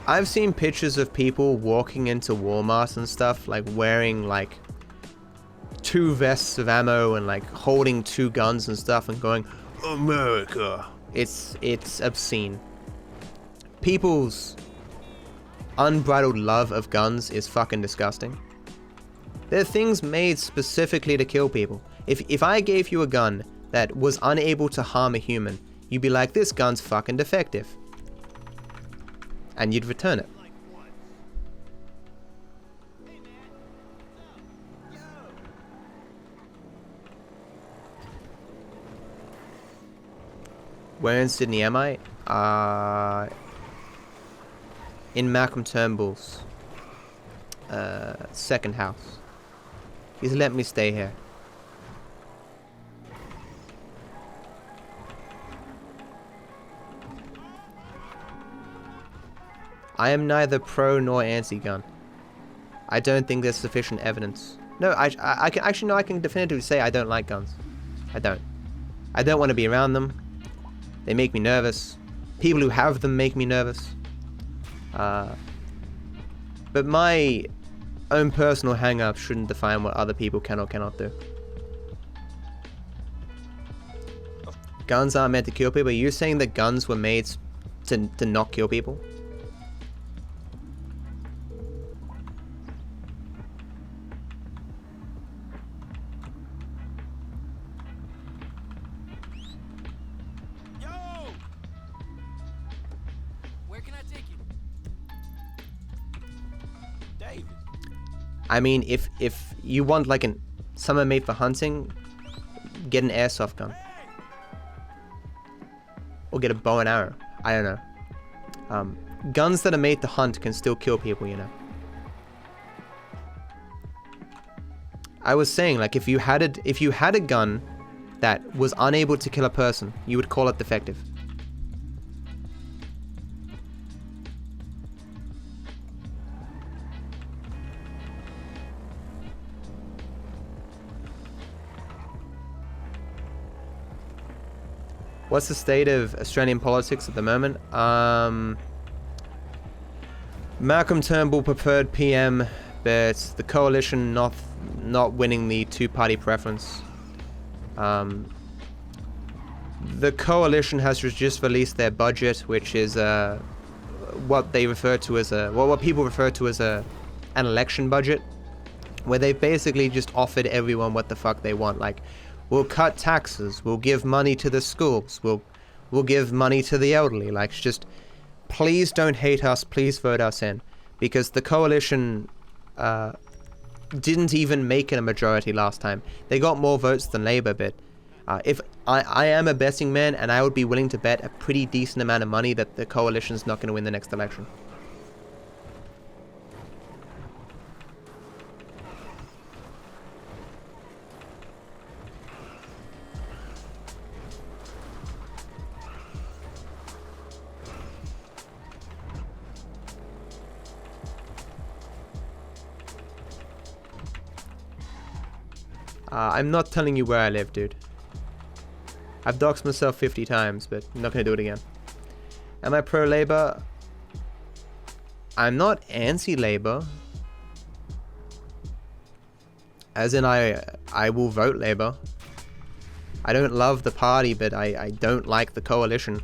I've seen pictures of people walking into Walmart and stuff, like wearing like 2 vests of ammo and like holding 2 guns and stuff and going, America. It's obscene. People's unbridled love of guns is fucking disgusting. They're things made specifically to kill people. If I gave you a gun that was unable to harm a human, you'd be like, this gun's fucking defective. And you'd return it. Where in Sydney am I? In Malcolm Turnbull's second house. He's let me stay here. I am neither pro nor anti-gun. I don't think there's sufficient evidence. No, I can definitively say I don't like guns. I don't. I don't want to be around them. They make me nervous. People who have them make me nervous. But my own personal hang-ups shouldn't define what other people can or cannot do. Guns aren't meant to kill people. Are you saying that guns were made to not kill people? I mean, if you want like someone made for hunting, get an airsoft gun. Or get a bow and arrow. I don't know. Guns that are made to hunt can still kill people, you know. I was saying, like, if you had a gun that was unable to kill a person, you would call it defective. What's the state of Australian politics at the moment? Malcolm Turnbull preferred PM, but the coalition not winning the 2-party preference. The coalition has just released their budget, which is what they refer to as what people refer to as an election budget, where they've basically just offered everyone what the fuck they want. Like, we'll cut taxes, we'll give money to the schools, we'll give money to the elderly. Like, just please don't hate us, please vote us in. Because the coalition didn't even make it a majority last time. They got more votes than Labour, but if I am a betting man, and I would be willing to bet a pretty decent amount of money that the coalition's not going to win the next election. I'm not telling you where I live, dude. I've doxed myself 50 times, but I'm not gonna do it again. Am I pro-labor? I'm not anti-labor. As in, I will vote Labour. I don't love the party, but I don't like the coalition.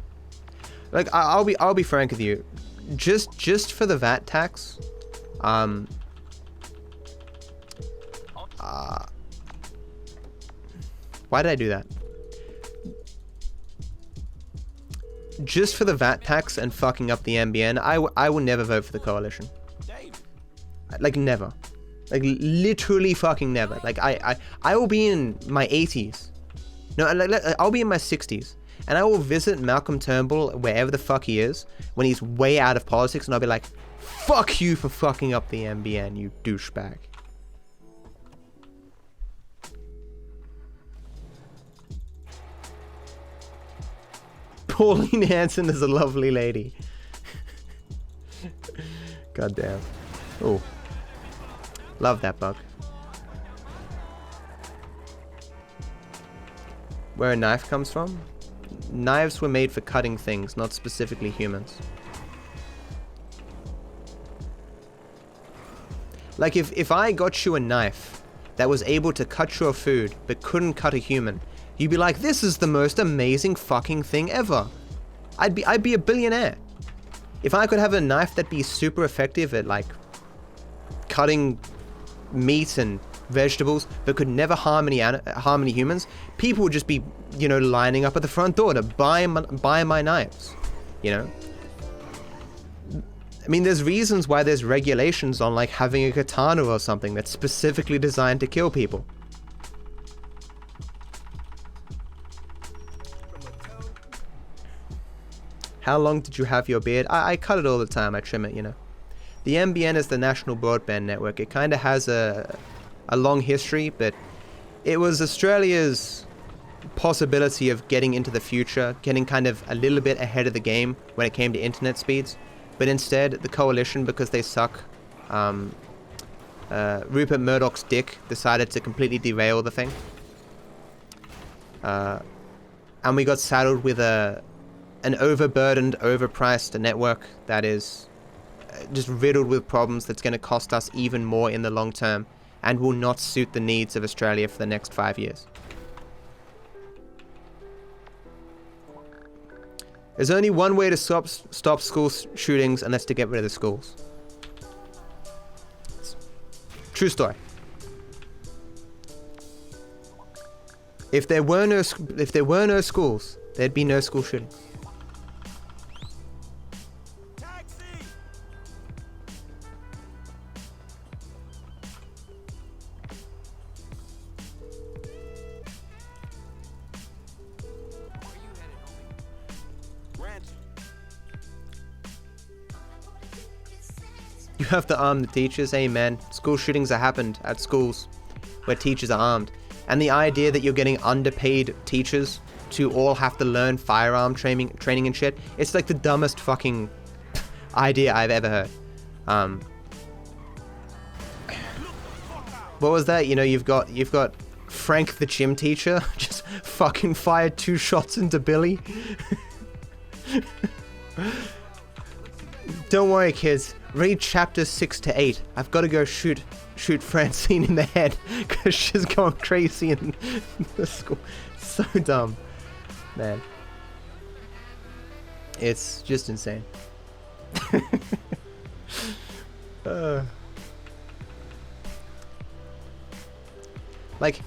Like, I'll be frank with you. Just for the VAT tax, why did I do that? Just for the VAT tax and fucking up the NBN, I will never vote for the coalition. Like, never. Like, literally fucking never. Like, I will be in my 80s. No, I'll be in my 60s. And I will visit Malcolm Turnbull, wherever the fuck he is, when he's way out of politics, and I'll be like, fuck you for fucking up the NBN, you douchebag. Pauline Hanson is a lovely lady. God damn. Oh. Love that bug. Where a knife comes from? Knives were made for cutting things, not specifically humans. Like, if I got you a knife that was able to cut your food but couldn't cut a human, you'd be like, this is the most amazing fucking thing ever. I'd be a billionaire. If I could have a knife that'd be super effective at, like, cutting meat and vegetables but could never harm any humans, people would just be, you know, lining up at the front door to buy my knives, you know. I mean, there's reasons why there's regulations on, like, having a katana or something that's specifically designed to kill people. How long did you have your beard? I cut it all the time. I trim it, you know. The NBN is the National Broadband Network. It kind of has a long history, but it was Australia's possibility of getting into the future, getting kind of a little bit ahead of the game when it came to internet speeds. But instead, the coalition, because they suck, Rupert Murdoch's dick decided to completely derail the thing. And we got saddled with an overburdened, overpriced network that is just riddled with problems that's going to cost us even more in the long term and will not suit the needs of Australia for the next 5 years. There's only one way to stop school shootings, and that's to get rid of the schools. True story. If there were no schools, there'd be no school shootings. You have to arm the teachers. Amen. School shootings have happened at schools where teachers are armed. And the idea that you're getting underpaid teachers to all have to learn firearm training and shit, it's like the dumbest fucking idea I've ever heard. What was that? You know, you've got Frank the gym teacher just fucking fired 2 shots into Billy. Don't worry, kids. Read chapters 6 to 8. I've got to go shoot Francine in the head because she's going crazy in the school. So dumb, man. It's just insane. Like,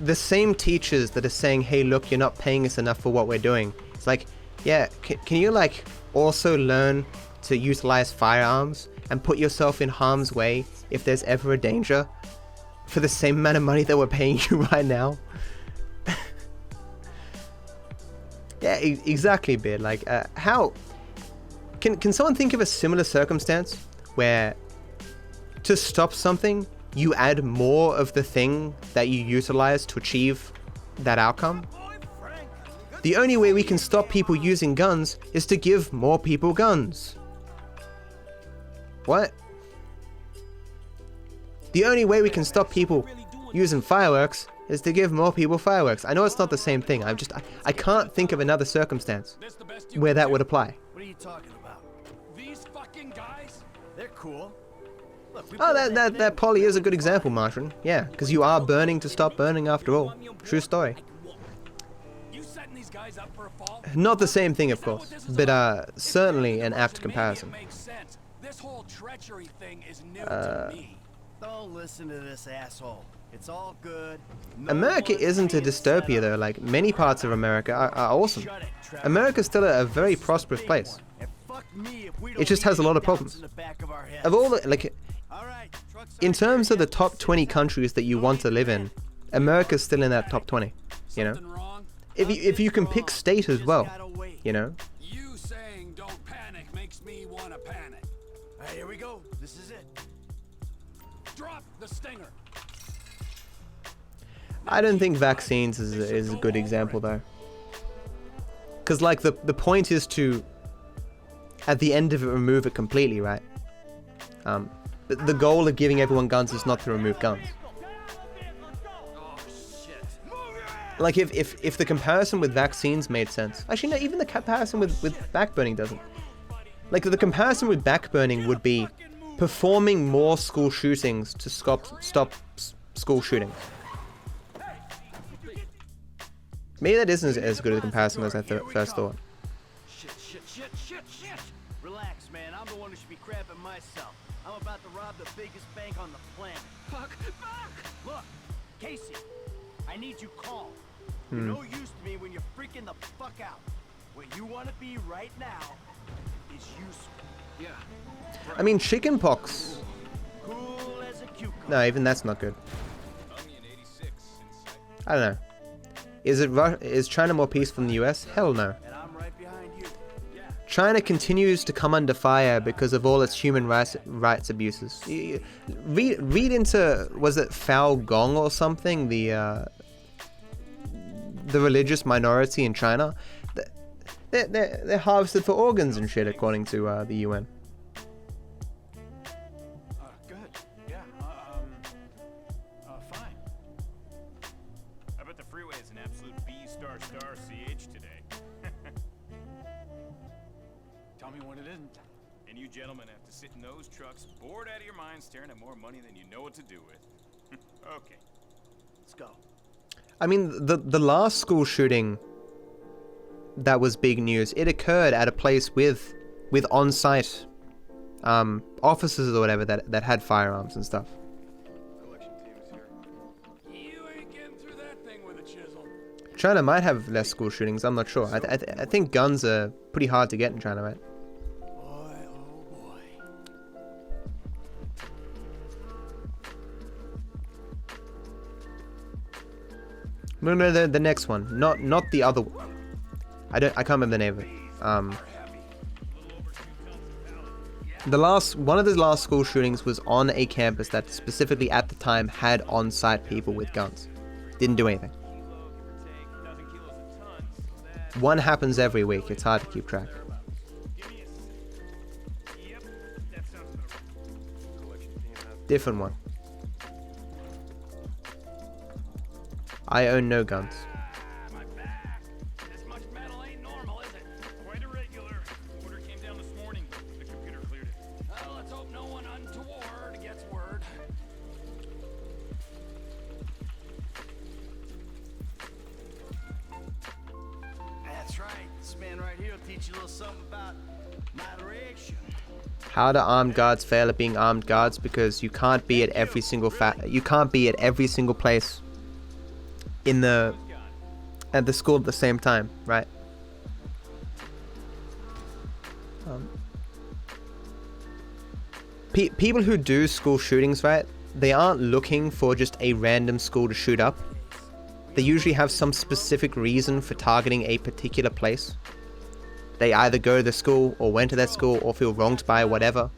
the same teachers that are saying, hey, look, you're not paying us enough for what we're doing. It's like, yeah, can you, like, also learn to utilize firearms and put yourself in harm's way if there's ever a danger for the same amount of money that we're paying you right now? Yeah, exactly, Beard. Like, how can someone think of a similar circumstance where to stop something you add more of the thing that you utilize to achieve that outcome? The only way we can stop people using guns is to give more people guns. What? The only way we can stop people using fireworks is to give more people fireworks. I know it's not the same thing. I can't think of another circumstance where that would apply. What are you talking about? These fucking guys? They're cool. Look, Oh, that probably is a good example, Martian. Yeah, because you are burning to stop burning after all. True story. Not the same thing, of course, but certainly an apt comparison. This whole treachery thing is new to me. Don't listen to this asshole. It's all good. America isn't a dystopia, though. Like, many parts of America are awesome. America's still a very prosperous place. It just has a lot of problems. Of all the, like, in terms of the top 20 countries that you want to live in, America's still in that top 20, you know? If you can pick state as well, you know? You saying don't panic makes me want to panic. Hey, here we go. This is it. Drop the stinger. I don't think vaccines is a good example, though. Because, like, the point is to, at the end of it, remove it completely, right? The goal of giving everyone guns is not to remove guns. Like, if the comparison with vaccines made sense. Actually, no, even the comparison with backburning doesn't. Like, the comparison with backburning would be performing more school shootings to stop school shootings. Maybe that isn't as good a comparison as I first thought. Shit. Relax, man. I'm the one who should be crapping myself. I'm about to rob the biggest bank on the planet. Fuck. Look, Casey, I need you calm. You're no use to me when you're freaking the fuck out. What you want to be right now is useful. Yeah. I mean, chickenpox. Cool as a cucumber. No, even that's not good. I don't know. Is China more peaceful than the US? Hell no. China continues to come under fire because of all its human rights abuses. Read into, was it Falun or something? The religious minority in China. They're harvested for organs and shit, according to the UN. Good. Yeah. Fine. I bet the freeway is an absolute B****ch today. Tell me when it isn't. And you gentlemen have to sit in those trucks, bored out of your minds, staring at more money than you know what to do with. Okay. Let's go. I mean, the last school shooting that was big news, it occurred at a place with on-site officers or whatever that had firearms and stuff. You ain't getting through that thing with a chisel. China might have less school shootings, I'm not sure. I think guns are pretty hard to get in China, right? No, the next one, not the other one. I can't remember the name of it. One of the last school shootings was on a campus that specifically at the time had on-site people with guns. Didn't do anything. One happens every week. It's hard to keep track. Different one. I own no guns. This much metal ain't normal, is it? Quite irregular. Order came down this morning, but the computer cleared it. Well, let's hope no one untoward gets word. That's right. This man right here will teach you a little something about moderation. How do armed guards fail at being armed guards? Because you can't be at every single place at the school at the same time, right? People who do school shootings, right? They aren't looking for just a random school to shoot up. They usually have some specific reason for targeting a particular place. They either go to the school or went to that school or feel wronged by whatever.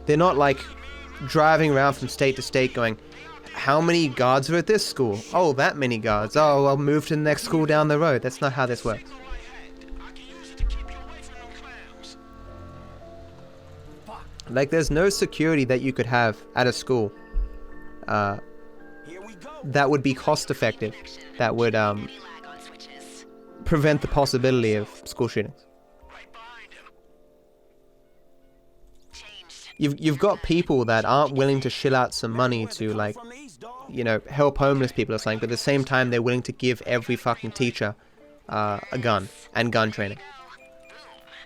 They're not like driving around from state to state going, how many guards are at this school? Oh, that many guards. Oh, I'll move to the next school down the road. That's not how this works. Like, there's no security that you could have at a school. Here we go. that would be cost effective, that would prevent the possibility of school shootings. You've got people that aren't willing to shell out some money to, like, you know, help homeless people or something, but at the same time they're willing to give every fucking teacher a gun and gun training.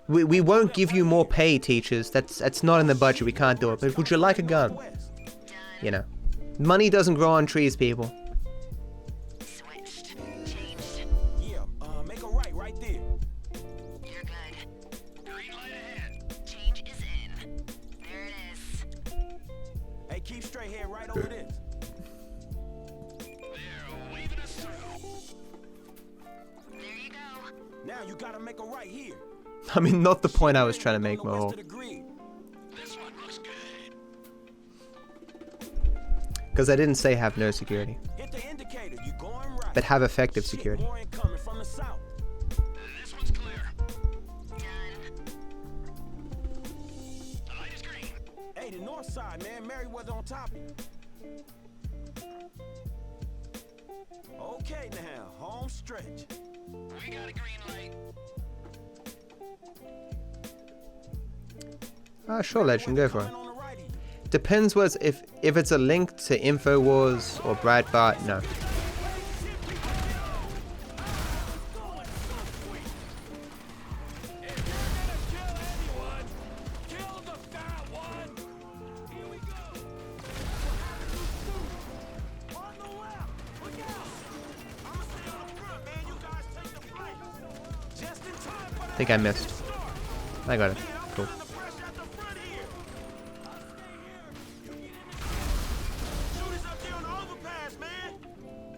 We won't give you more pay, teachers. That's not in the budget. We can't do it. But would you like a gun? You know, money doesn't grow on trees, people. Yeah, make a right there. You're good. Green light ahead. Change is in. There it is. Hey, keep straight head right over this. They're waving us through. There you go. Now you gotta make a right here. I mean, not the point I was trying to make, Mo. This one looks good. Because I didn't say have no security, Hit the indicator. You going right. but have effective security. More incoming from the south. This one's clear. Done. The light is green. Hey, the north side, man. Merryweather on top of you. Okay, now home stretch. We got a green light. Sure, Legend, go for it. Depends what if it's a link to InfoWars or Breitbart, no. I think I missed. I got it. Cool.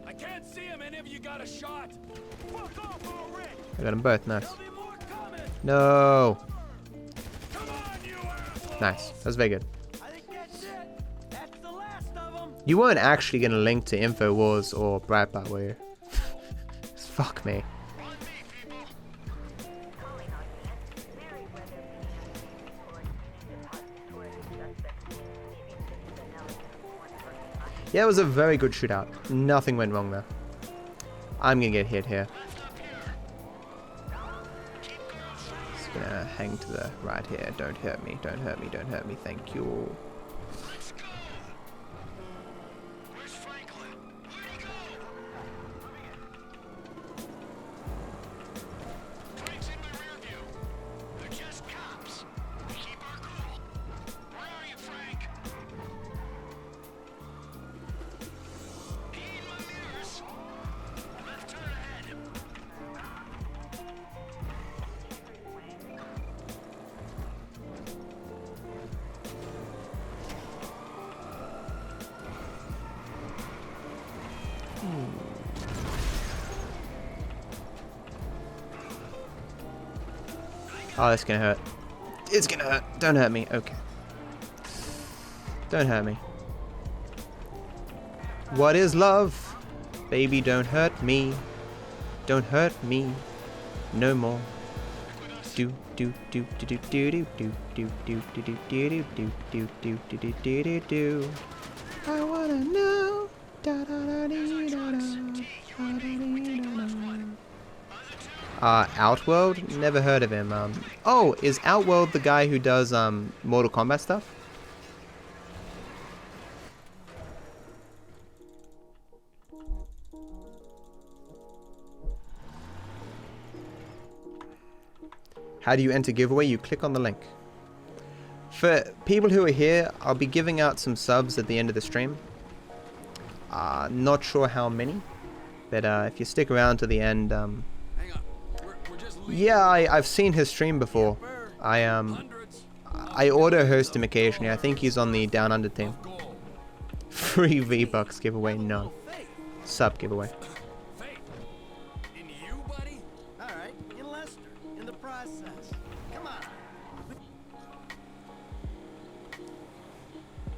I can't see him. Any of you got a shot? Fuck off already. I got them both. Nice. No. Nice. That was very good. You weren't actually going to link to InfoWars or Breitbart, were you? Fuck me. Yeah, it was a very good shootout. Nothing went wrong there. I'm gonna get hit here. Just gonna hang to the right here. Don't hurt me, don't hurt me, don't hurt me. Thank you. Oh, that's gonna hurt. It's gonna hurt. Don't hurt me. Okay. Don't hurt me. What is love? Baby, don't hurt me. Don't hurt me. No more. Do do do do do do do do do do do do do do do do do do do do. I wanna know. Da da da dee da da. Da da dee da da. Outworld? Never heard of him. Oh, is Outworld the guy who does Mortal Kombat stuff? How do you enter giveaway? You click on the link. For people who are here, I'll be giving out some subs at the end of the stream. Not sure how many, but if you stick around to the end, yeah, I've seen his stream before. I auto host him occasionally. I think he's on the Down Under team. Free V-Bucks giveaway, no. Sub giveaway. Alright, in Leicester, in the process. Come on.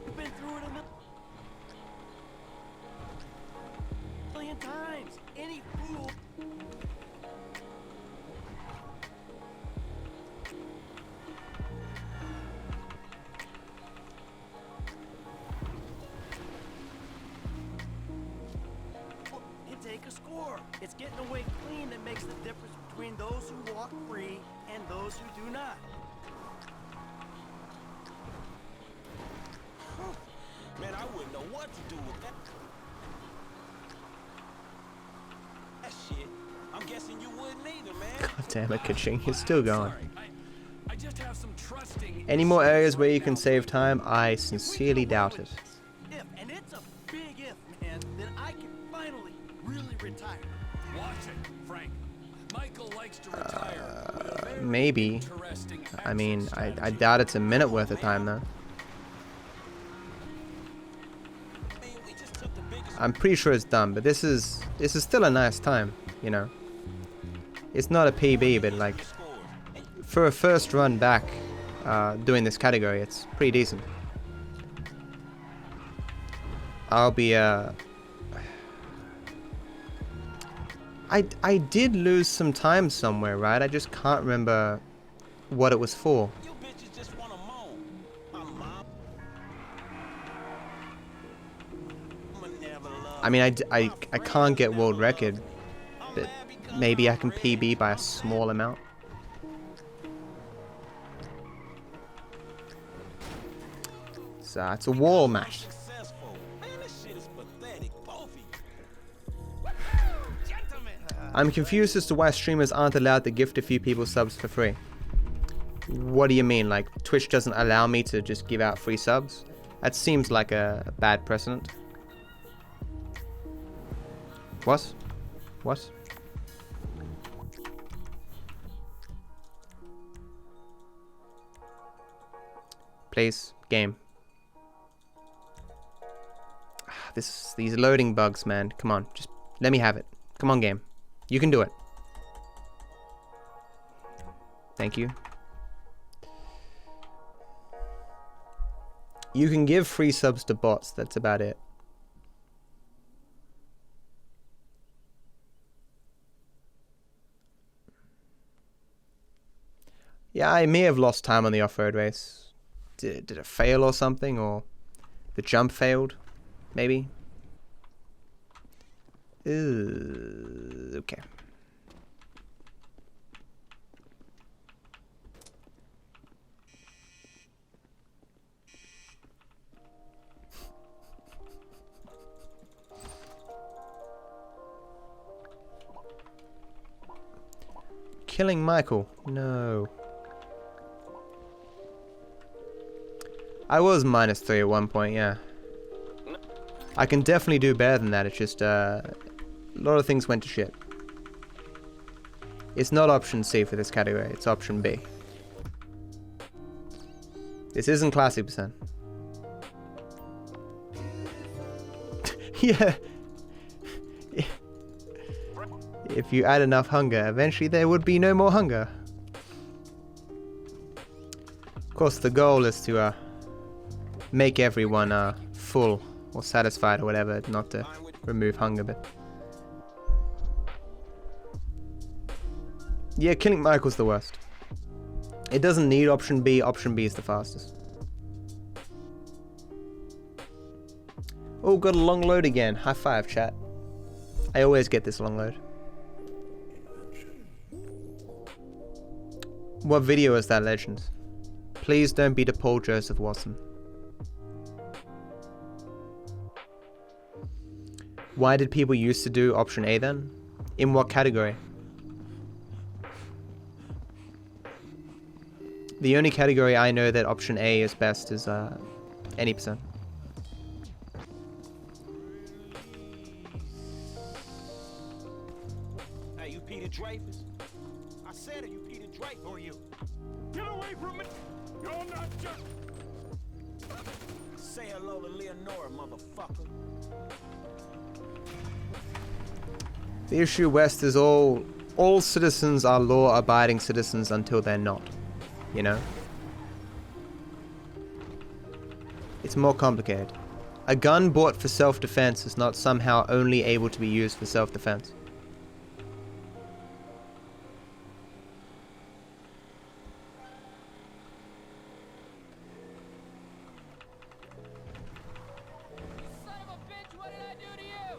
We've been through it a million times. Any fool. take a score. It's getting away clean that makes the difference between those who walk free and those who do not. Man, I wouldn't know what to do with that. That shit. I'm guessing you wouldn't either, man. God damn it, Kaching, you're still going. I just have some trusting. Any more areas where you can save time? I sincerely doubt it. If, and it's a big if, man, then I can finally really retire. Watch it, Frank. Michael likes to retire. Maybe. I mean, I doubt it's a minute worth of time though. I'm pretty sure it's done, but this is still a nice time, you know. It's not a PB, but like for a first run back doing this category, it's pretty decent. I'll be I did lose some time somewhere, right? I just can't remember what it was for. I mean, I can't get world record, but maybe I can PB by a small amount. So it's a wall match. I'm confused as to why streamers aren't allowed to gift a few people subs for free. What do you mean? Like Twitch doesn't allow me to just give out free subs? That seems like a bad precedent. What? What? Please, game. These loading bugs, man. Come on, just let me have it. Come on, game. You can do it. Thank you. You can give free subs to bots, that's about it. Yeah, I may have lost time on the off-road race. Did it fail or something? Or the jump failed? Maybe? Okay. Killing Michael. No. I was -3 at one point, yeah. I can definitely do better than that. It's just a lot of things went to shit. It's not option C for this category, it's option B. This isn't classic percent. Yeah. If you add enough hunger, eventually there would be no more hunger. Of course, the goal is to make everyone full or satisfied or whatever, not to remove hunger, but yeah, killing Michael's the worst. It doesn't need option B is the fastest. Oh, got a long load again. High five, chat. I always get this long load. What video is that, Legends? Please don't be the Paul Joseph Watson. Why did people used to do option A then? In what category? The only category I know that option A is best is any percent. Hey, you Peter Dreyfus? I said it, you Peter Dreyfus. Or you? Get away from me! You're not just... Say hello to Leonora, motherfucker. The issue West is all citizens are law-abiding citizens until they're not, you know? It's more complicated. A gun bought for self-defense is not somehow only able to be used for self-defense. Son of a bitch, what did I do to you?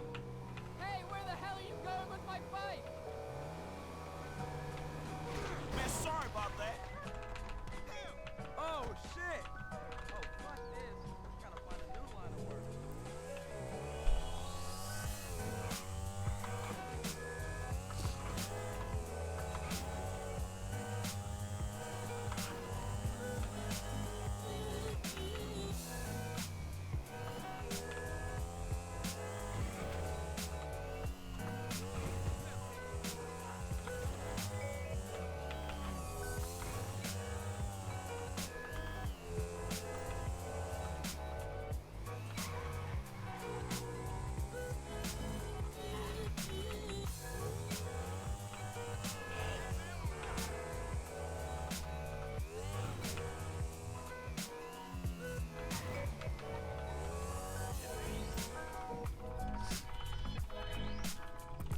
Hey, where the hell are you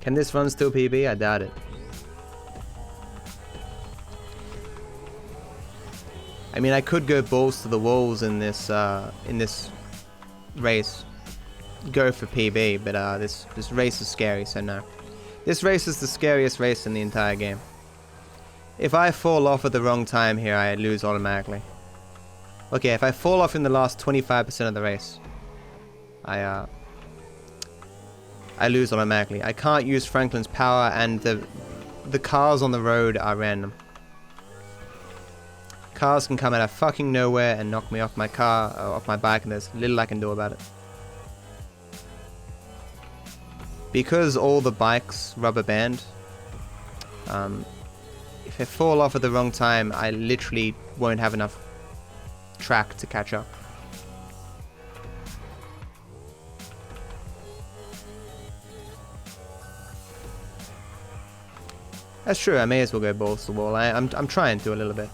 Can this run still PB? I doubt it. I mean, I could go balls to the walls in this race, go for PB, but this race is scary, so no. This race is the scariest race in the entire game. If I fall off at the wrong time here, I lose automatically. Okay, if I fall off in the last 25% of the race, I lose automatically. I can't use Franklin's power, and the cars on the road are random. Cars can come out of fucking nowhere and knock me off my car, or off my bike, and there's little I can do about it. Because all the bikes rubber band, if I fall off at the wrong time, I literally won't have enough track to catch up. That's true, I may as well go balls to the wall. I'm trying to a little bit.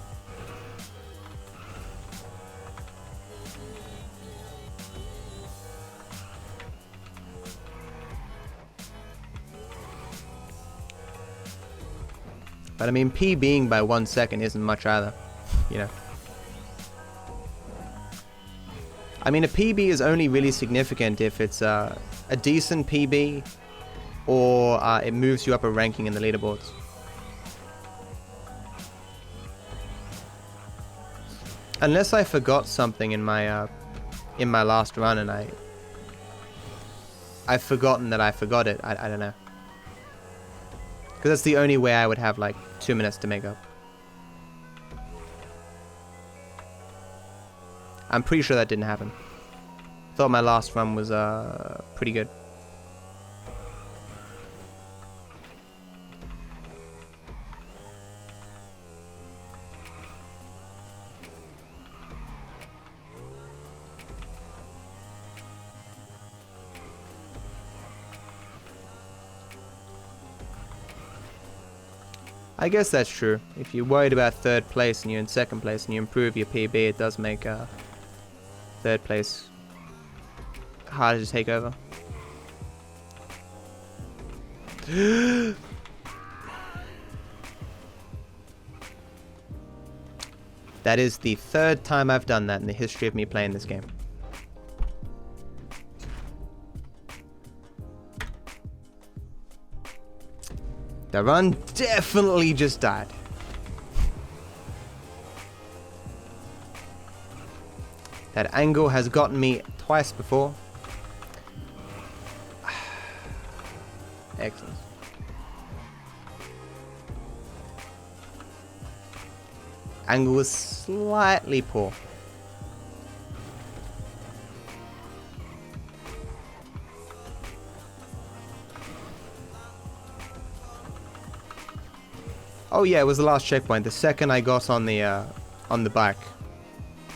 But I mean, PBing by 1 second isn't much either, you know. I mean, a PB is only really significant if it's a decent PB, or it moves you up a ranking in the leaderboards. Unless I forgot something in my last run and I've forgotten that I forgot it. I don't know. Because that's the only way I would have like 2 minutes to make up. I'm pretty sure that didn't happen. Thought my last run was pretty good. I guess that's true. If you're worried about third place and you're in second place and you improve your PB, it does make third place harder to take over. That is the third time I've done that in the history of me playing this game. The run definitely just died. That angle has gotten me twice before. Excellent. Angle was slightly poor. Oh yeah, it was the last checkpoint. The second I got on the bike,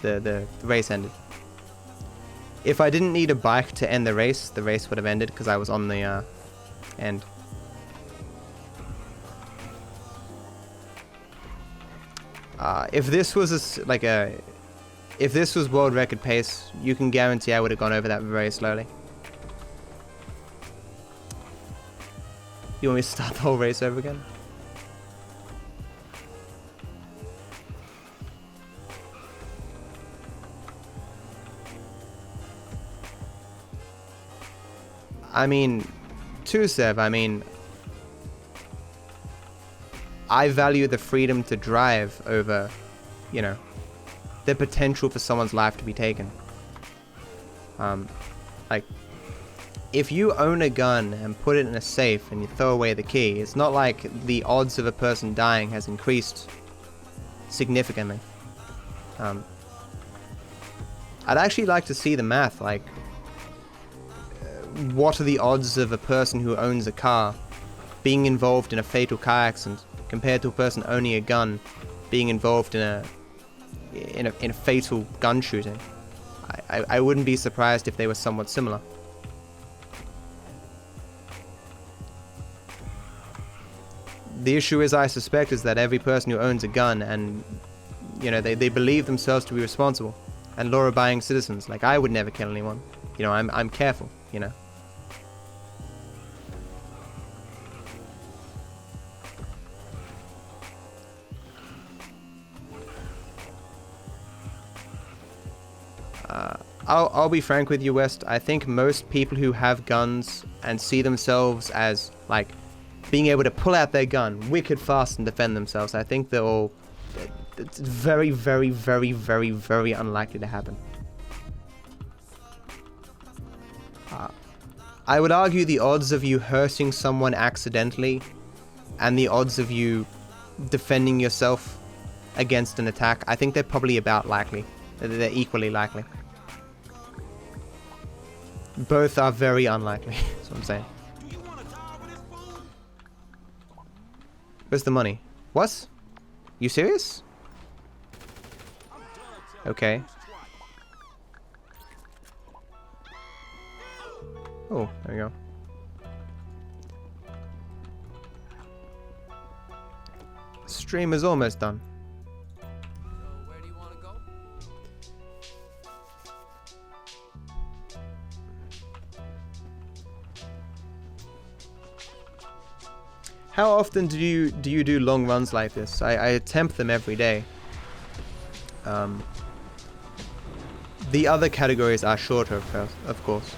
the race ended. If I didn't need a bike to end the race would have ended because I was on the end. If this was if this was world record pace, you can guarantee I would have gone over that very slowly. You want me to start the whole race over again? I mean, Sev, I mean, I value the freedom to drive over, you know, the potential for someone's life to be taken. Like, if you own a gun and put it in a safe and you throw away the key, it's not like the odds of a person dying has increased significantly. I'd actually like to see the math, like, what are the odds of a person who owns a car being involved in a fatal car accident compared to a person owning a gun being involved in a fatal gun shooting? I wouldn't be surprised if they were somewhat similar. The issue is, I suspect, is that every person who owns a gun and, you know, they believe themselves to be responsible and law-abiding citizens. Like, I would never kill anyone. You know, I'm careful, you know. I'll be frank with you, West. I think most people who have guns and see themselves as like being able to pull out their gun wicked fast and defend themselves, I think they're all, it's very, very, very, very, very unlikely to happen. I would argue the odds of you hurting someone accidentally and the odds of you defending yourself against an attack, I think they're probably about likely. They're equally likely. Both are very unlikely. That's what I'm saying. Where's the money? What? You serious? Okay. Oh, there we go. Stream is almost done. Where do you want to go? How often do you do long runs like this? I attempt them every day. The other categories are shorter, of course.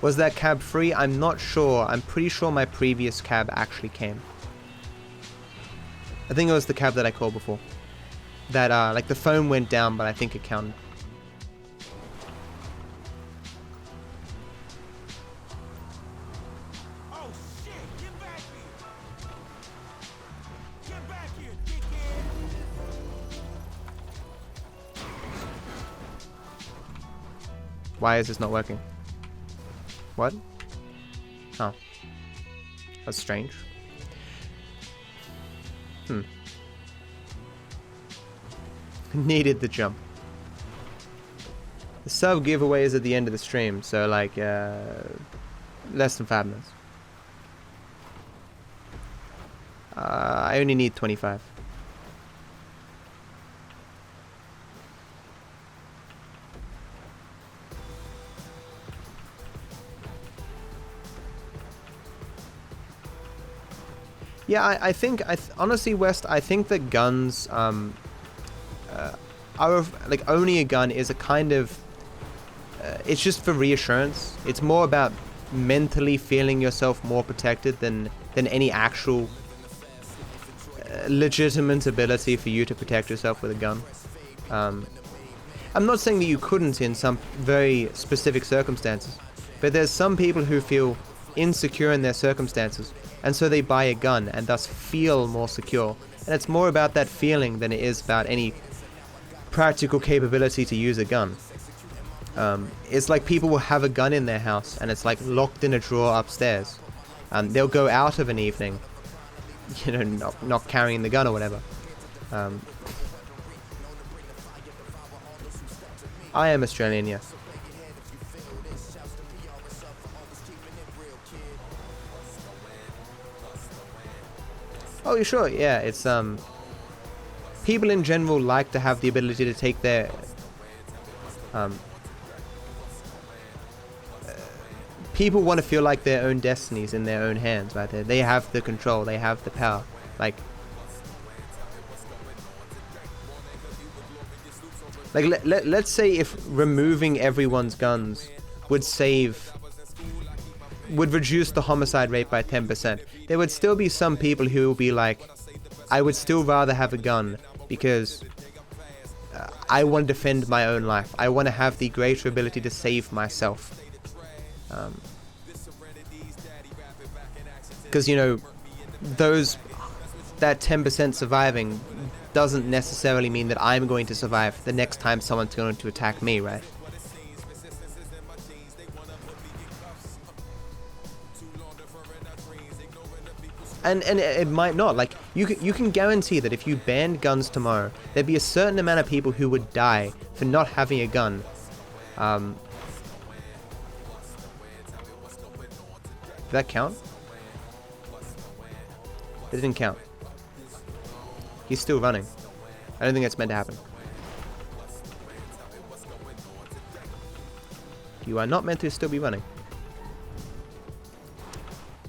Was that cab free? I'm not sure. I'm pretty sure my previous cab actually came. I think it was the cab that I called before. That, like the phone went down, but I think it counted. Oh shit! Get back here! Get back here, dickhead! Why is this not working? What? Oh. That's strange. Needed the jump. The sub giveaway is at the end of the stream, so like less than 5 minutes. I only need 25. Yeah, I think, honestly, West, I think that guns, are, like, owning a gun is a kind of, it's just for reassurance. It's more about mentally feeling yourself more protected than any actual legitimate ability for you to protect yourself with a gun. I'm not saying that you couldn't in some very specific circumstances, but there's some people who feel insecure in their circumstances, and so they buy a gun and thus feel more secure. And it's more about that feeling than it is about any practical capability to use a gun. It's like people will have a gun in their house and it's like locked in a drawer upstairs. They'll go out of an evening, you know, not carrying the gun or whatever. I am Australian, yes. Oh, sure, yeah, it's, people in general like to have the ability to take their, people want to feel like their own destinies in their own hands, right? They have the control, they have the power, like let's say if removing everyone's guns would reduce the homicide rate by 10%, there would still be some people who will be like, I would still rather have a gun because I want to defend my own life. I want to have the greater ability to save myself. Because, you know, that 10% surviving doesn't necessarily mean that I'm going to survive the next time someone's going to attack me, right? And it might not. Like, you can guarantee that if you banned guns tomorrow, there'd be a certain amount of people who would die for not having a gun. Did that count? It didn't count. He's still running. I don't think that's meant to happen. You are not meant to still be running.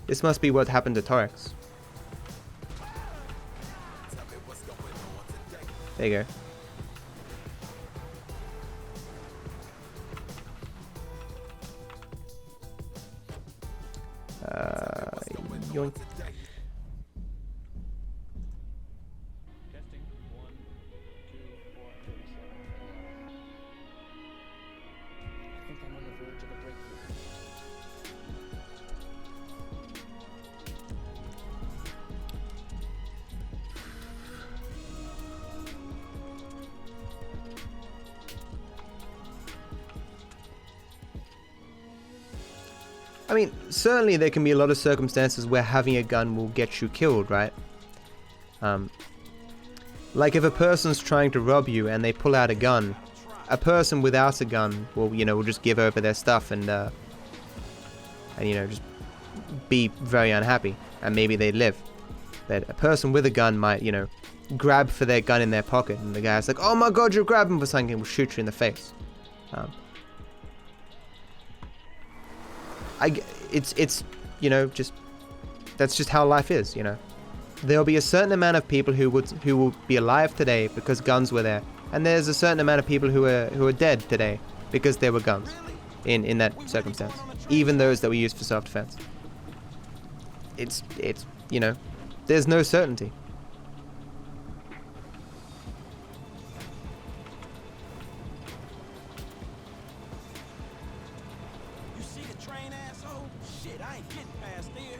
This must be what happened to Torex. There you go. Yoink. Testing. 1, 2, 4, 37. I think I'm on the verge of a breakthrough. I mean, certainly there can be a lot of circumstances where having a gun will get you killed, right? Like if a person's trying to rob you and they pull out a gun, a person without a gun will, you know, will just give over their stuff and you know, just be very unhappy, and maybe they live. But a person with a gun might, you know, grab for their gun in their pocket, and the guy's like, "Oh my God, you're grabbing for something," and will shoot you in the face. It's you know, just that's just how life is, you know. There'll be a certain amount of people who will be alive today because guns were there, and there's a certain amount of people who are dead today because there were guns in that circumstance, even those that were used for self-defense. It's you know, there's no certainty. You see the train, asshole? Shit, I ain't getting past there.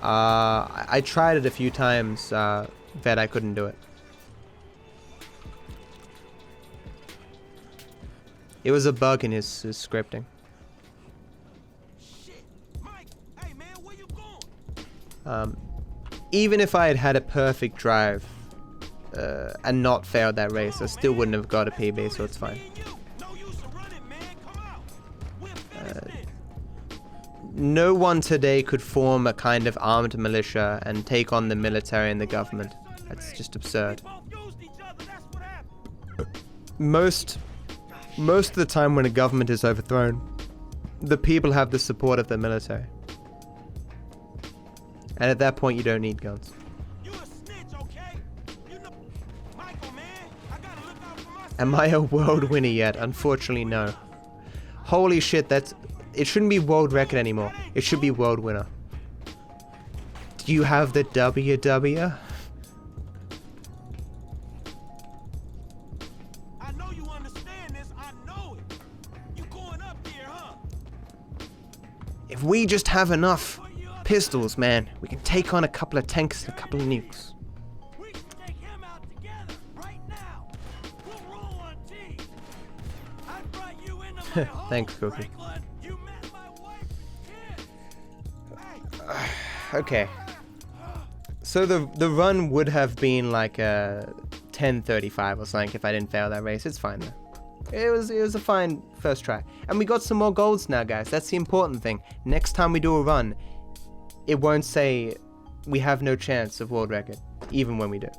Ah! I tried it a few times, Vet, I couldn't do it. It was a bug in his scripting. Even if I had had a perfect drive and not failed that race, I still wouldn't have got a PB, so it's fine. No one today could form a kind of armed militia and take on the military and the government. That's just absurd. Most of the time when a government is overthrown, the people have the support of the military. And at that point, you don't need guns. Am I a world winner yet? Unfortunately, no. Holy shit, it shouldn't be world record anymore. It should be world winner. Do you have the WW? I know you understand this. I know it. You going up there, huh? If we just have enough pistols, man, we can take on a couple of tanks and a couple of nukes. We can take him out together right now. We'll roll on T. I brought you into my home, Thanks, Cookie. Franklin. You met my wife and kids. Okay. So the run would have been like a 10:35 or something if I didn't fail that race. It's fine though. It was a fine first try. And we got some more golds now, guys. That's the important thing. Next time we do a run, it won't say we have no chance of world record, even when we do.